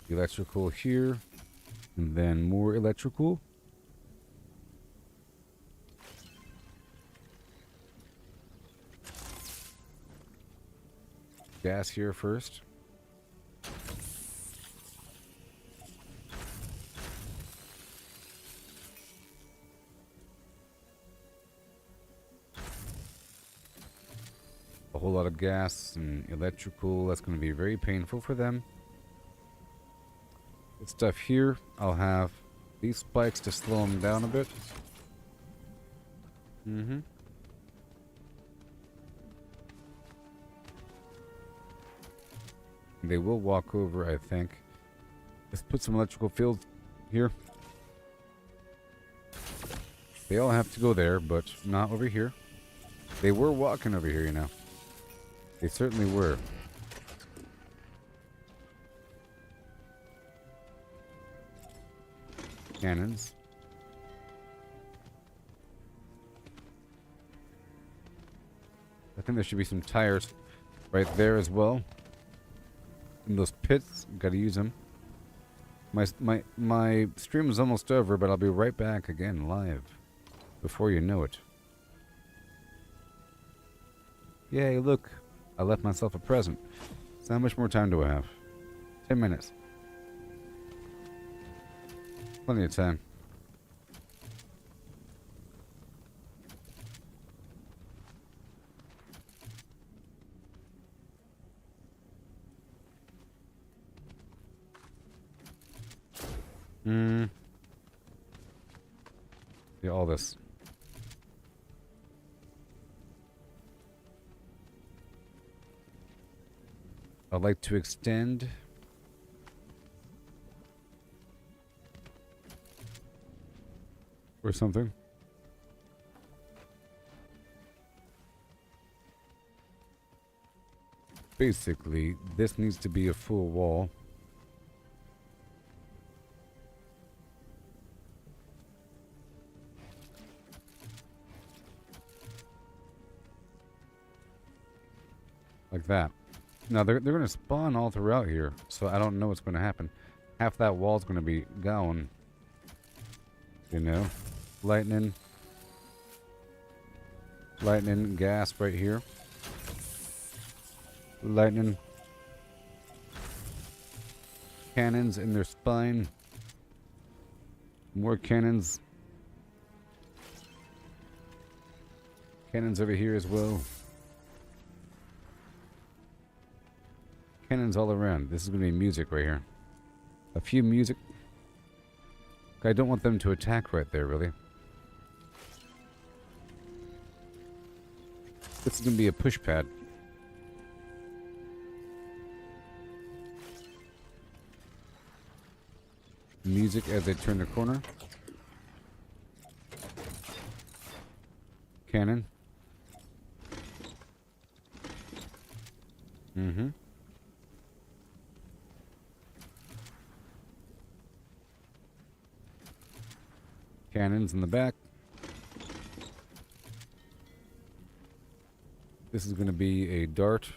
electrical here, and then more electrical. Gas here first. A whole lot of gas and electrical. That's going to be very painful for them. This stuff here, I'll have these spikes to slow them down a bit. Mm-hmm. They will walk over, I think. Let's put some electrical fields here. They all have to go there, but not over here. They were walking over here, you know. They certainly were. Cannons. I think there should be some tires right there as well. In those pits, gotta use them. My stream is almost over, but I'll be right back again live before you know it. Yay! Look, I left myself a present. So how much more time do I have? 10 minutes. Plenty of time. Yeah, all this. I'd like to extend or something. Basically, this needs to be a full wall. Like that. Now, they're going to spawn all throughout here, so I don't know what's going to happen. Half that wall's going to be gone. You know? Lightning. Lightning, gas right here. Lightning. Cannons in their spine. More cannons. Cannons over here as well. Cannons all around. This is going to be music right here. A few music. I don't want them to attack right there, really. This is going to be a push pad. music as they turn the corner. Cannon. Mm-hmm. Cannons in the back. This is going to be a dart.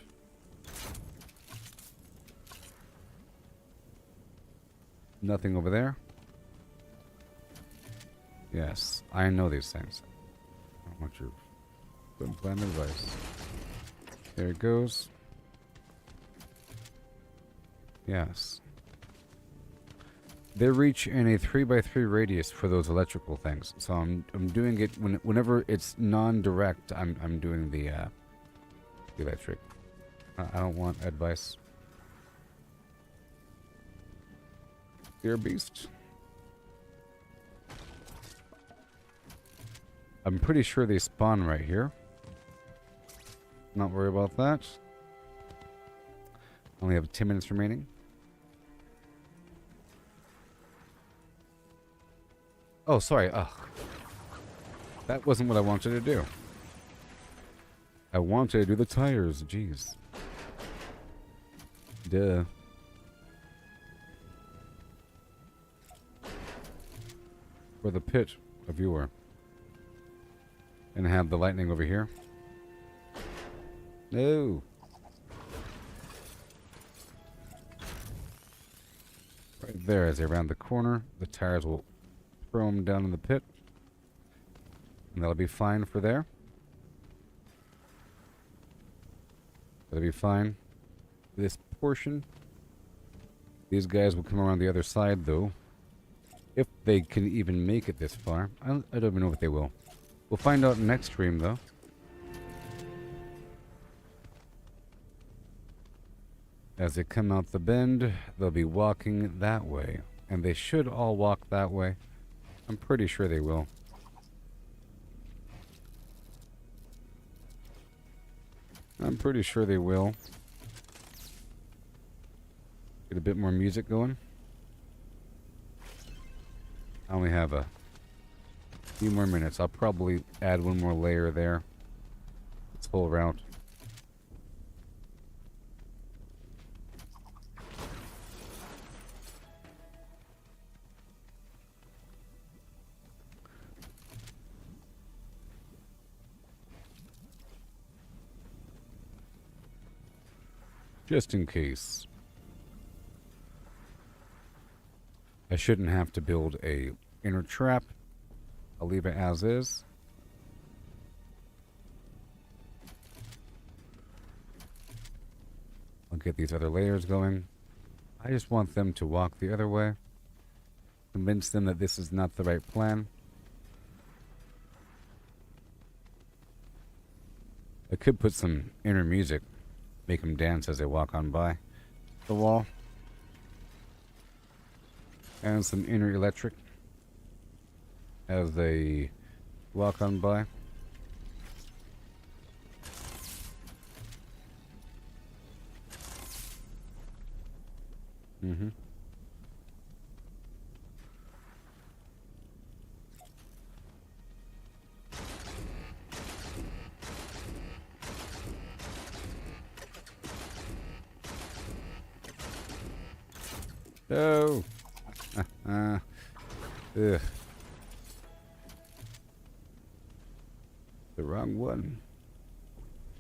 Nothing over there. Yes, I know these things. I don't want your good plan advice. There it goes. Yes. They reach in a 3x3 radius for those electrical things. So I'm doing it whenever it's non-direct. I'm doing the electric. I don't want advice. Dear Beast. I'm pretty sure they spawn right here. Not worry about that. Only have 10 minutes remaining. Oh, sorry. Ugh. That wasn't what I wanted to do. I wanted to do the tires. Jeez. Duh. For the pit, a viewer. And have the lightning over here. No. Right there, as they round the corner, the tires will throw them down in the pit. And that'll be fine for there. That'll be fine. This portion. These guys will come around the other side, though. If they can even make it this far. I don't even know if they will. We'll find out next stream, though. As they come out the bend, they'll be walking that way. And they should all walk that way. I'm pretty sure they will. I'm pretty sure they will. Get a bit more music going. I only have a few more minutes. I'll probably add one more layer there. This whole route. Just in case. I shouldn't have to build a inner trap. I'll leave it as is. I'll get these other layers going. I just want them to walk the other way. Convince them that this is not the right plan. I could put some inner music. Make them dance as they walk on by the wall. And some inner electric as they walk on by. Mm-hmm. Oh. Ugh. The wrong one.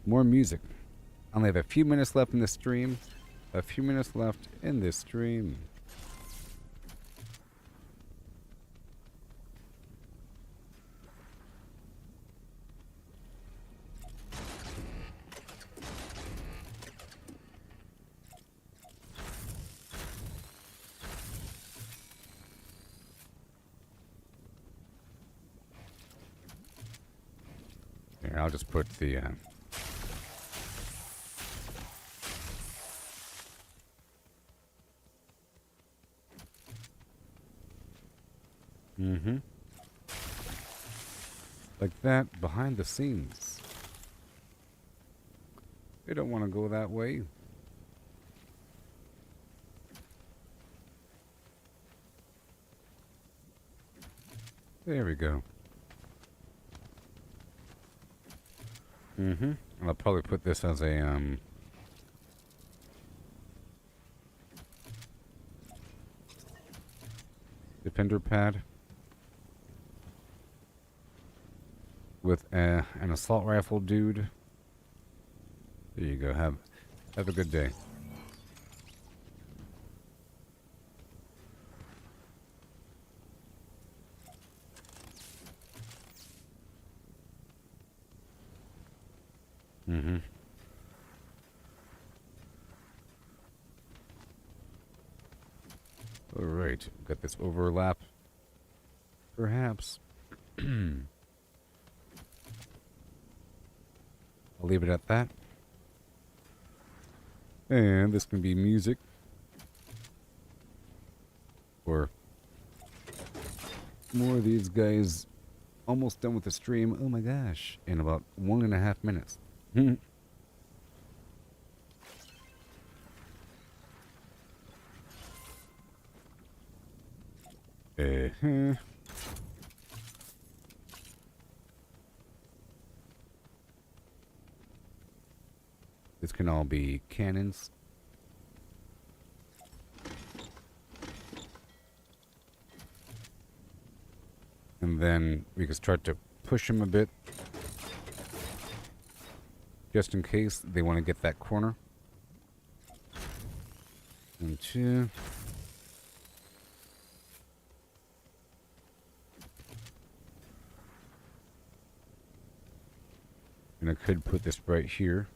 More music. I only have a few minutes left in this stream. A few minutes left in this stream. Here, I'll just put the mm-hmm. Like that, behind the scenes. They don't want to go that way. There we go. Mm-hmm. I'll probably put this as a, defender pad. With an assault rifle dude. There you go. Have a good day. Mm-hmm. All right. Got this overlap. Perhaps. I'll leave it at that. And this can be music. Or more of these guys. Almost done with the stream. Oh my gosh. In about 1.5 minutes. Uh-huh. This can all be cannons. And then we can start to push them a bit. Just in case they want to get that corner. And 2. And I could put this right here.